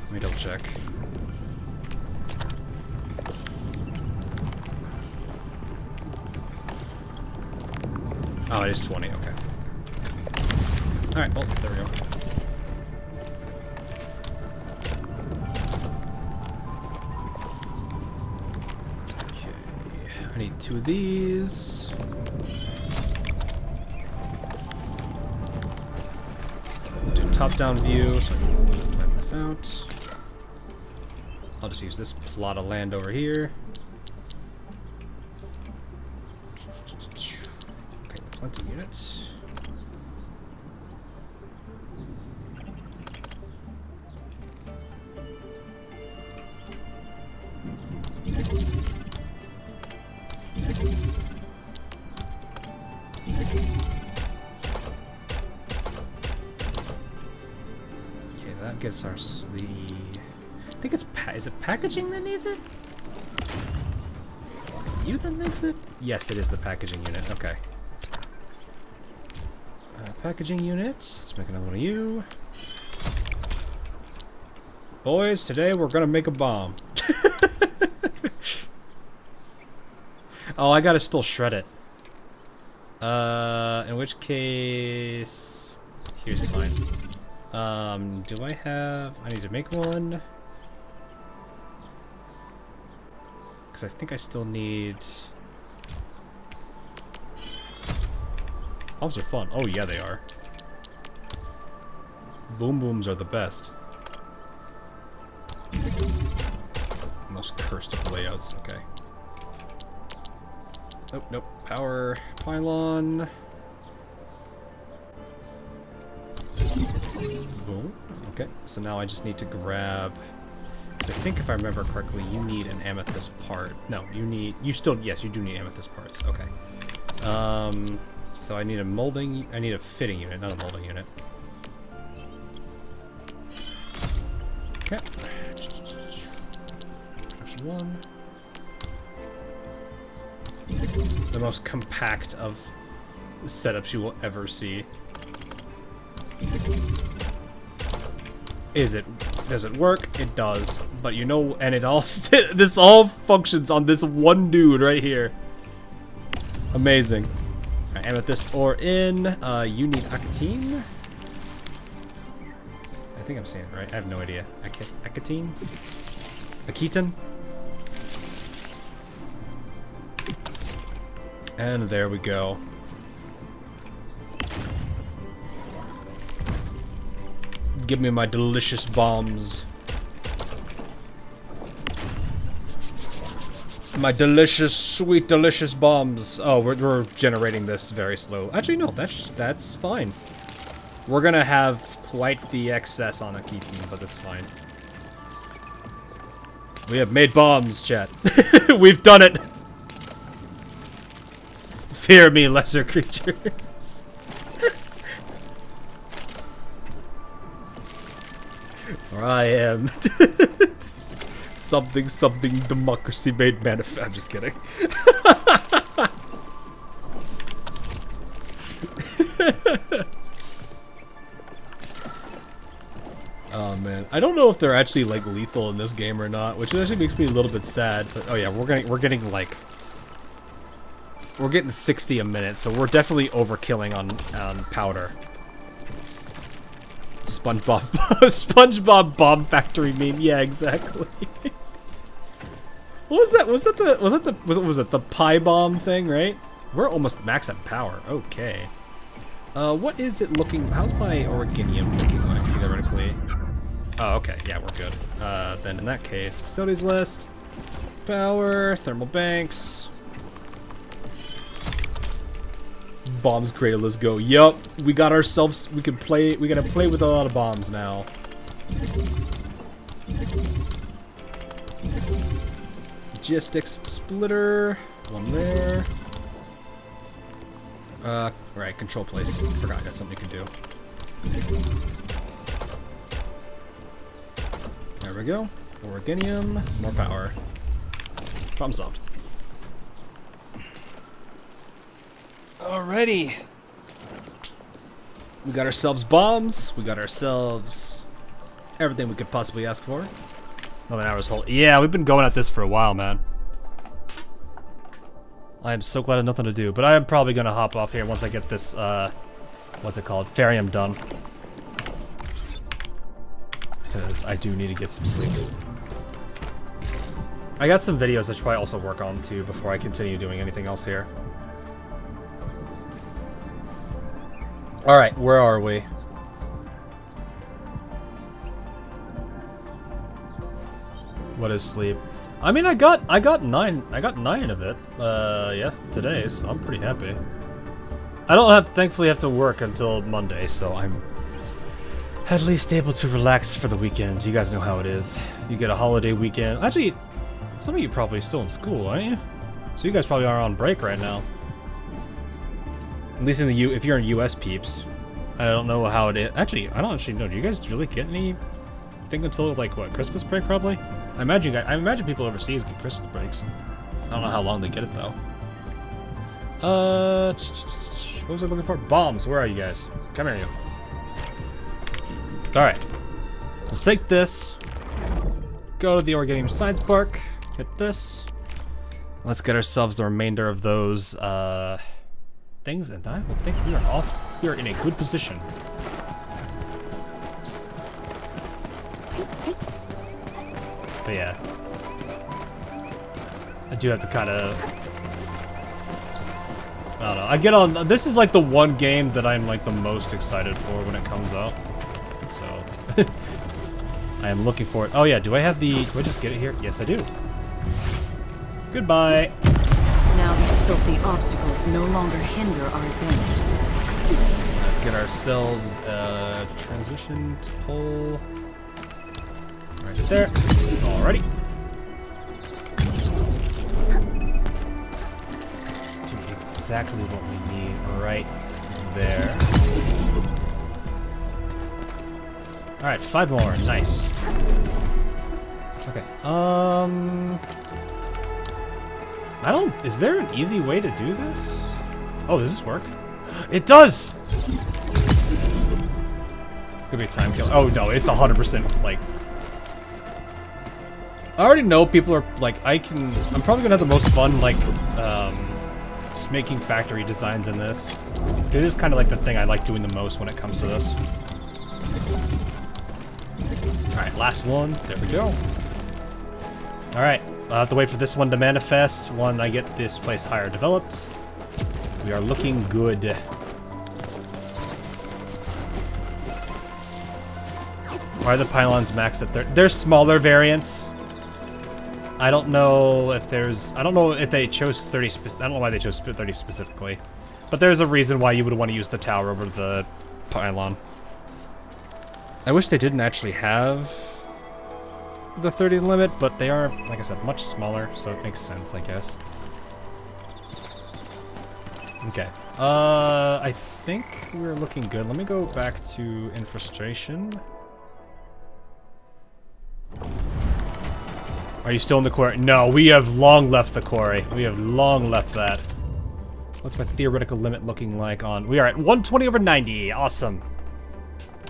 Let me double check. Oh, it is 20, okay. Alright, well, there we go. Okay, I need 2 of these. Do top-down view, so I can plan this out. I'll just use this plot of land over here. Plenty units. Okay, that gets our sleeve. I think it's is it packaging that needs it? Is it you that makes it? Yes, it is the packaging unit. Okay. Packaging units. Let's make another one of you. Boys, today we're gonna make a bomb. Oh, I gotta still shred it. In which case... Here's fine. Do I have... I need to make one. Because I think I still need... Bombs are fun. Oh yeah, they are. Boom booms are the best. Most cursed of layouts. Okay. Nope, nope. Power pylon. Boom. Okay. So now I just need to grab. Because I think if I remember correctly, you need an amethyst part. No, you need. You still. Yes, you do need amethyst parts. Okay. So I need a molding, I need a fitting unit, not a molding unit. Okay. Construction 1. The most compact of setups you will ever see. Does it work? It does. But you know, and it all, this all functions on this one dude right here. Amazing. Amethyst ore in. You need Akatine? I think I'm saying it right. I have no idea. Akatine? Akitan? And there we go. Give me my delicious bombs. My delicious, sweet, delicious bombs. Oh, we're generating this very slow. Actually, no, that's fine. We're gonna have quite the excess on Akitan, but that's fine. We have made bombs, chat. We've done it. Fear me, lesser creatures. For I am something something democracy made manifest. I'm just kidding. Oh man, I don't know if they're actually like lethal in this game or not, which actually makes me a little bit sad. But oh yeah, we're getting like we're getting 60 a minute, so we're definitely overkilling on powder. SpongeBob SpongeBob Bomb Factory meme. Yeah, exactly. What was that? Was it the pie bomb thing, right? We're almost max at power. Okay. What is it looking? How's my Organium looking like theoretically? Oh, okay. Yeah, we're good. Then in that case, facilities list, power, thermal banks, bombs created. Let's go. Yup, we got ourselves. We can play. We gotta play with a lot of bombs now. Logistics splitter. One there. Right, control place. Forgot that's something you can do. There we go. Organium, more power. Problem solved. Alrighty. We got ourselves bombs. We got ourselves everything we could possibly ask for. 11 hours whole. Yeah, we've been going at this for a while, man. I am so glad I have nothing to do, but I am probably gonna hop off here once I get this, what's it called? Ferium done. Because I do need to get some sleep. I got some videos I should probably also work on too before I continue doing anything else here. Alright, where are we? What is sleep? I mean, I got 9 of it, yeah, today, so I'm pretty happy. I don't thankfully have to work until Monday, so I'm at least able to relax for the weekend. You guys know how it is. You get a holiday weekend. Actually, some of you probably still in school, aren't you? So you guys probably are on break right now. At least in the if you're in US peeps. I don't know how it is. Actually, I don't actually know. Do you guys really get anything until, like, what, Christmas break, probably? I imagine people overseas get Christmas breaks. I don't know how long they get it, though. What was I looking for? Bombs. Where are you guys? Come here, you. Alright. We'll take this. Go to the Organium Science Park. Hit this. Let's get ourselves the remainder of those, things, and I will think we are off. We are in a good position. But yeah, I do have to kind of, I don't know, I get on, this is like the one game that I'm like the most excited for when it comes out, so, I am looking for it. Oh yeah, do I just get it here? Yes I do. Goodbye. Now these filthy obstacles no longer hinder our advance. Let's get ourselves a transmission pole. Right there. Alrighty. Just do exactly what we need right there. Alright, 5 more. Nice. Okay. Is there an easy way to do this? Oh, does this work? It does! Could be a time kill. Oh no, it's 100% like... I already know people are like, I'm probably gonna have the most fun, like, just making factory designs in this. It is kind of like the thing I like doing the most when it comes to this. Alright, last one. There we go. Alright, I'll have to wait for this one to manifest when I get this place higher developed. We are looking good. Why are the pylons maxed at 30? There's smaller variants. I don't know if they chose 30 I don't know why they chose 30 specifically. But there's a reason why you would want to use the tower over the pylon. I wish they didn't actually have the 30 limit, but they are, like I said, much smaller, so it makes sense, I guess. Okay. I think we're looking good. Let me go back to infiltration. Are you still in the quarry? No, we have long left the quarry. We have long left that. What's my theoretical limit looking like on... We are at 120/90. Awesome.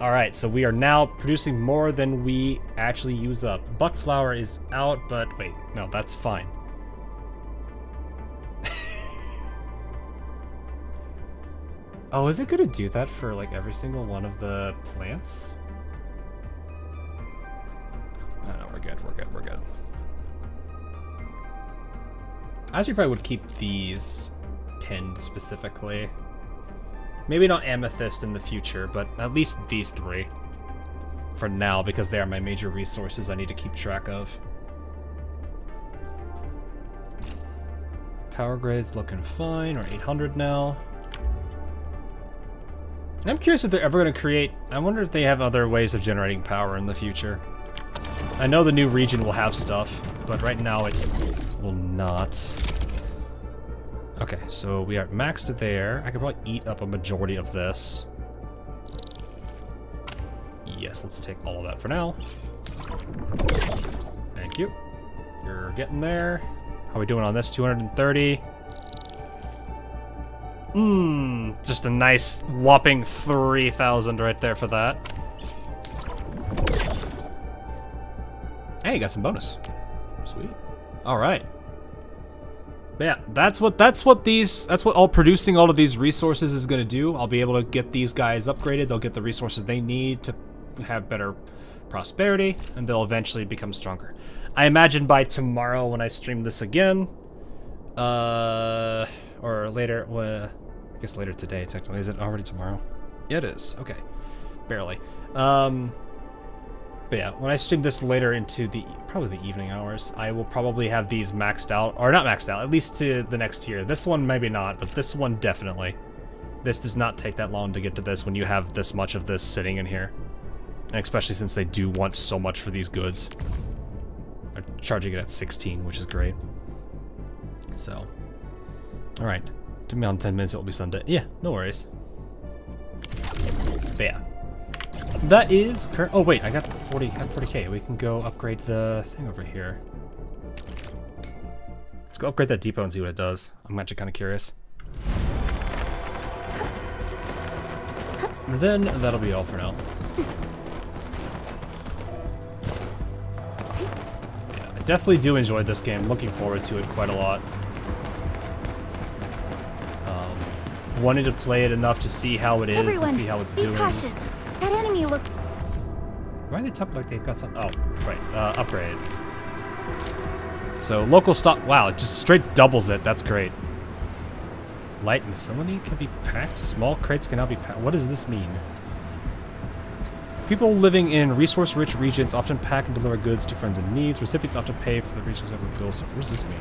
Alright, so we are now producing more than we actually use up. Buck flour is out, but wait. No, that's fine. Oh, is it gonna do that for, like, every single one of the plants? No, we're good, we're good, we're good. I actually probably would keep these pinned specifically. Maybe not amethyst in the future, but at least these three. For now, because they are my major resources I need to keep track of. Power grade's looking fine, we're 800 now. I'm curious if they're ever going to create... I wonder if they have other ways of generating power in the future. I know the new region will have stuff, but right now it will not. Okay, so we are maxed there. I could probably eat up a majority of this. Yes, let's take all of that for now. Thank you. You're getting there. How are we doing on this? 230. Just a nice whopping 3,000 right there for that. Hey, got some bonus. Sweet. All right. Yeah, that's what all producing all of these resources is going to do. I'll be able to get these guys upgraded. They'll get the resources they need to have better prosperity, and they'll eventually become stronger. I imagine by tomorrow when I stream this again, or later, well, I guess later today technically. Is it already tomorrow? Yeah, it is. Okay, barely. But yeah, when I stream this later into probably the evening hours, I will probably have these maxed out, or not maxed out, at least to the next tier. This one maybe not, but this one definitely. This does not take that long to get to this when you have this much of this sitting in here. And especially since they do want so much for these goods. They're charging it at 16, which is great. So, alright. To me on 10 minutes it will be Sunday. Yeah, no worries. But yeah. That is current. Oh wait, I got 40k. We can go upgrade the thing over here. Let's go upgrade that depot and see what it does. I'm actually kind of curious. And then that'll be all for now. Yeah, I definitely do enjoy this game. Looking forward to it quite a lot. Wanted to play it enough to see how it is and see how it's doing. Cautious. That enemy looks... Why are they talking like they've got some... Oh, right. Upgrade. So, local stock... Wow, it just straight doubles it. That's great. Light miscellany can be packed. Small crates can now be packed. What does this mean? People living in resource-rich regions often pack and deliver goods to friends in need. Recipients often pay for the resources of bills. What does this mean?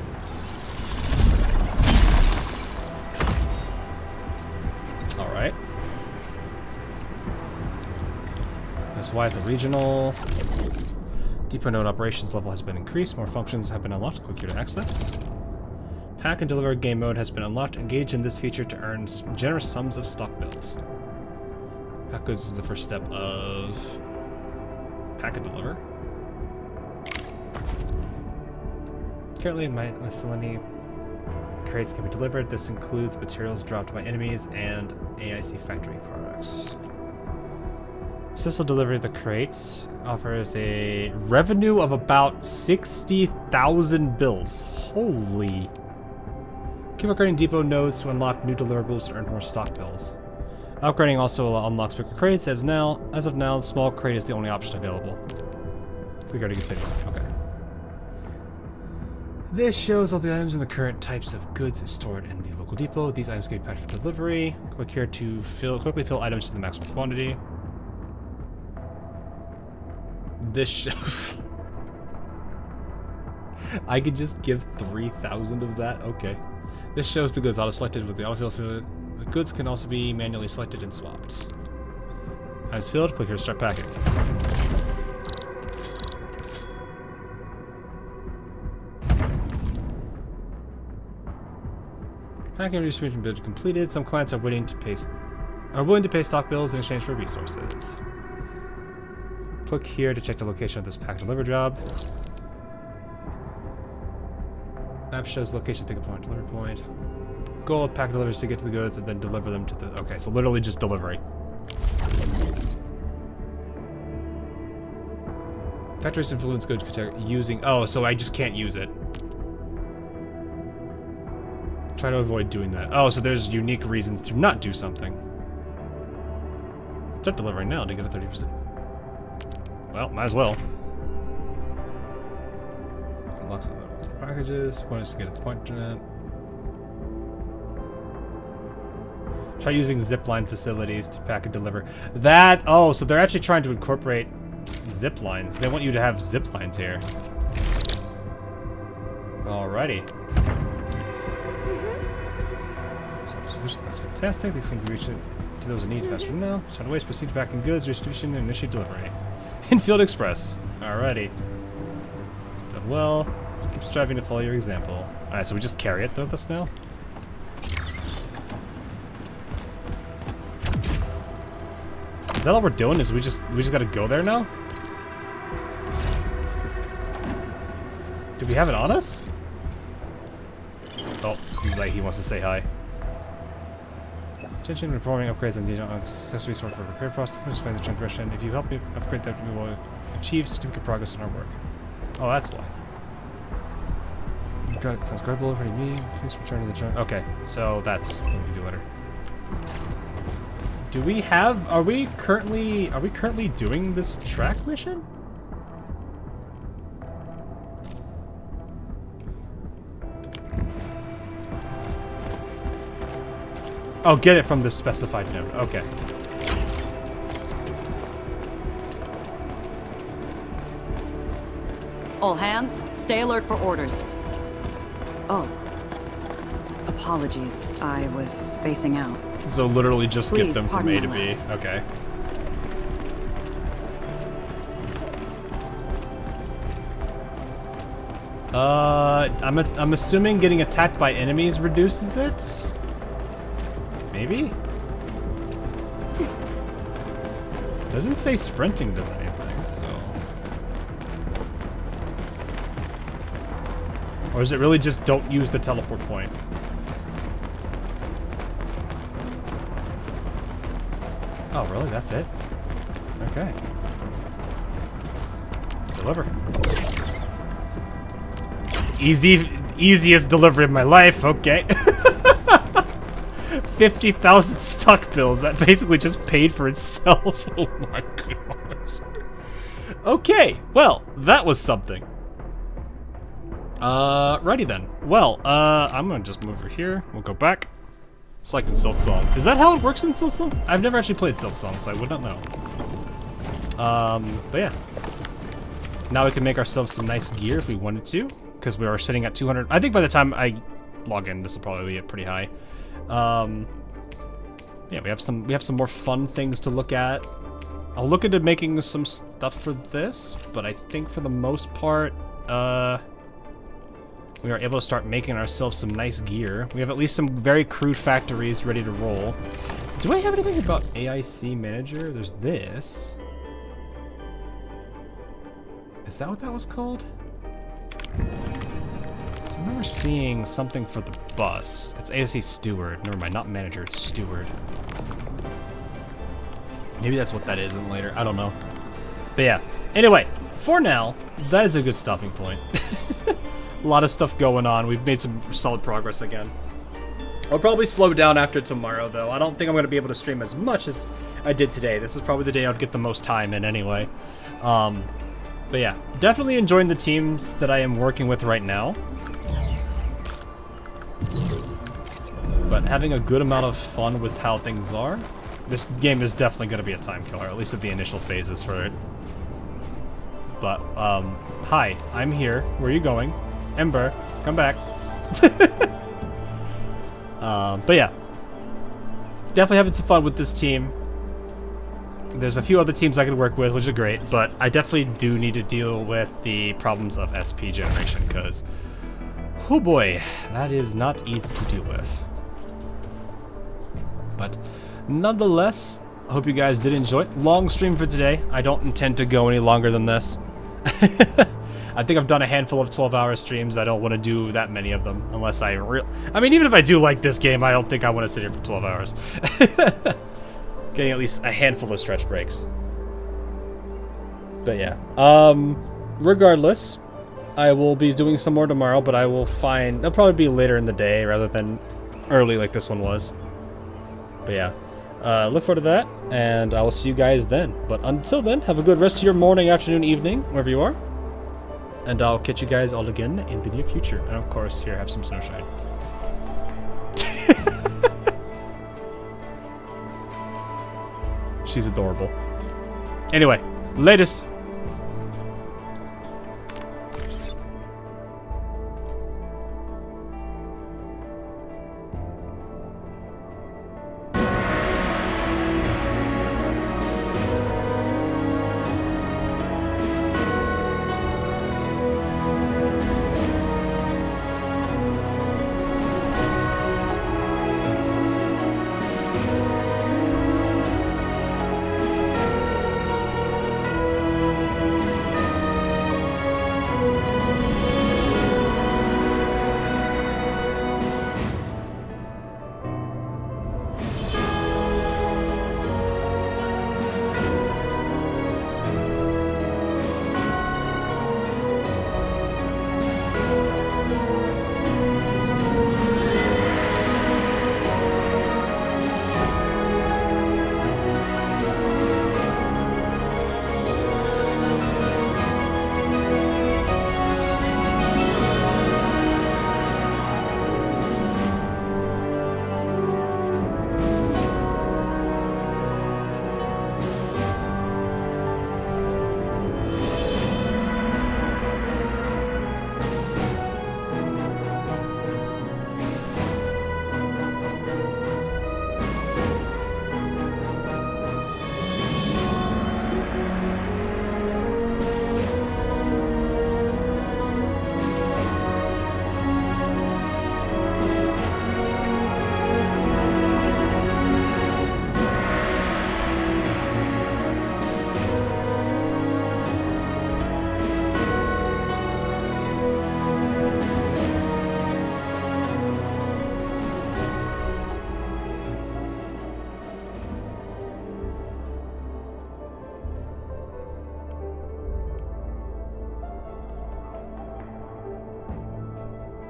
Alright. That's why at the regional depot node operations level has been increased. More functions have been unlocked. Click here to access. Pack and deliver game mode has been unlocked. Engage in this feature to earn generous sums of stock bills. Pack goods is the first step of pack and deliver. Currently, miscellany crates can be delivered. This includes materials dropped by enemies and AIC factory products. System delivery of the crates offers a revenue of about 60,000 bills. Holy. Keep upgrading depot nodes to unlock new deliverables to earn more stock bills. Upgrading also unlocks bigger crates. As of now, the small crate is the only option available. Click here to continue. Okay. This shows all the items and the current types of goods stored in the local depot. These items can be packed for delivery. Click here to quickly fill items to the maximum quantity. This shows... I could just give 3,000 of that? Okay. This shows the goods auto-selected with the autofill. The goods can also be manually selected and swapped. Items filled, click here to start packing. Packing and redistribution bid completed. Some clients are willing to pay stock bills in exchange for resources. Click here to check the location of this pack deliver job. Map shows location, pick a point, delivery point. Goal of pack delivers to get to the goods and then deliver them to the... Okay, so literally just delivery. Factories influence goods using... Oh, so I just can't use it. Try to avoid doing that. Oh, so there's unique reasons to not do something. Start delivering now to get a 30%. Well, might as well. Unlocks the packages. One is to get a point internet. Try using zipline facilities to pack and deliver. That... Oh, so they're actually trying to incorporate zip lines. They want you to have zip lines here. Alrighty. Sufficient. That's fantastic. These things can reach it to those in need faster now. It's not a waste. Proceed to packing goods, distribution, and initiate delivery. Endfield Express. Alrighty. Done well. Keep striving to follow your example. Alright, so we just carry it with us now? Is that all we're doing? Is we just gotta go there now? Do we have it on us? Oh, he's like, he wants to say hi. Attention, performing upgrades on Dijiang accessories for repair process. Explain the transgression. If you help me upgrade that, we will achieve significant progress in our work. Oh, that's why. Got it. Sounds credible. Ready me. Please return to the junk. Okay, so that's something we can do later. Do we have? Are we currently doing this track mission? Oh, get it from the specified node. Okay. All hands, stay alert for orders. Oh. Apologies, I was spacing out. So literally just Please, get them from A to pardon my B. lapse. Okay. I'm assuming getting attacked by enemies reduces it? Maybe? Doesn't say sprinting does anything, so... Or is it really just don't use the teleport point? Oh, really? That's it? Okay. Deliver. Easiest delivery of my life, okay. 50,000 stock bills. That basically just paid for itself. Oh my gosh. Okay, well, that was something. Righty then. Well, I'm gonna just move over here. We'll go back. So I can Silk Song. Is that how it works in Silk Song? I've never actually played Silk Song, so I would not know. But yeah. Now we can make ourselves some nice gear if we wanted to, because we are sitting at 200. I think by the time I log in, this will probably be pretty high. Yeah, we have some more fun things to look at. I'll look into making some stuff for this, but I think for the most part, we are able to start making ourselves some nice gear. We have at least some very crude factories ready to roll. Do I have anything about AIC Manager? There's this. Is that what that was called? So I remember seeing something for the bus. It's AIC Steward. Never mind, not Manager, it's Steward. Maybe that's what that is in later. I don't know. But yeah. Anyway, for now, that is a good stopping point. A lot of stuff going on. We've made some solid progress again. I'll probably slow down after tomorrow, though. I don't think I'm going to be able to stream as much as I did today. This is probably the day I'd get the most time in anyway. But yeah, definitely enjoying the teams that I am working with right now. But having a good amount of fun with how things are. This game is definitely going to be a time killer, at least at the initial phases for it. But, hi, I'm here. Where are you going? Ember, come back. But yeah, definitely having some fun with this team. There's a few other teams I could work with, which are great, but I definitely do need to deal with the problems of SP generation, because, oh boy, that is not easy to deal with. But nonetheless, I hope you guys did enjoy it. Long stream for today. I don't intend to go any longer than this. I think I've done a handful of 12-hour streams. I don't want to do that many of them unless I mean, even if I do like this game, I don't think I want to sit here for 12 hours. Getting at least a handful of stretch breaks. But yeah. Regardless, I will be doing some more tomorrow, but it'll probably be later in the day rather than early like this one was. But yeah. Look forward to that, and I will see you guys then. But until then, have a good rest of your morning, afternoon, evening, wherever you are. And I'll catch you guys all again in the near future. And of course, here, have some Snowshine. She's adorable. Anyway, latest.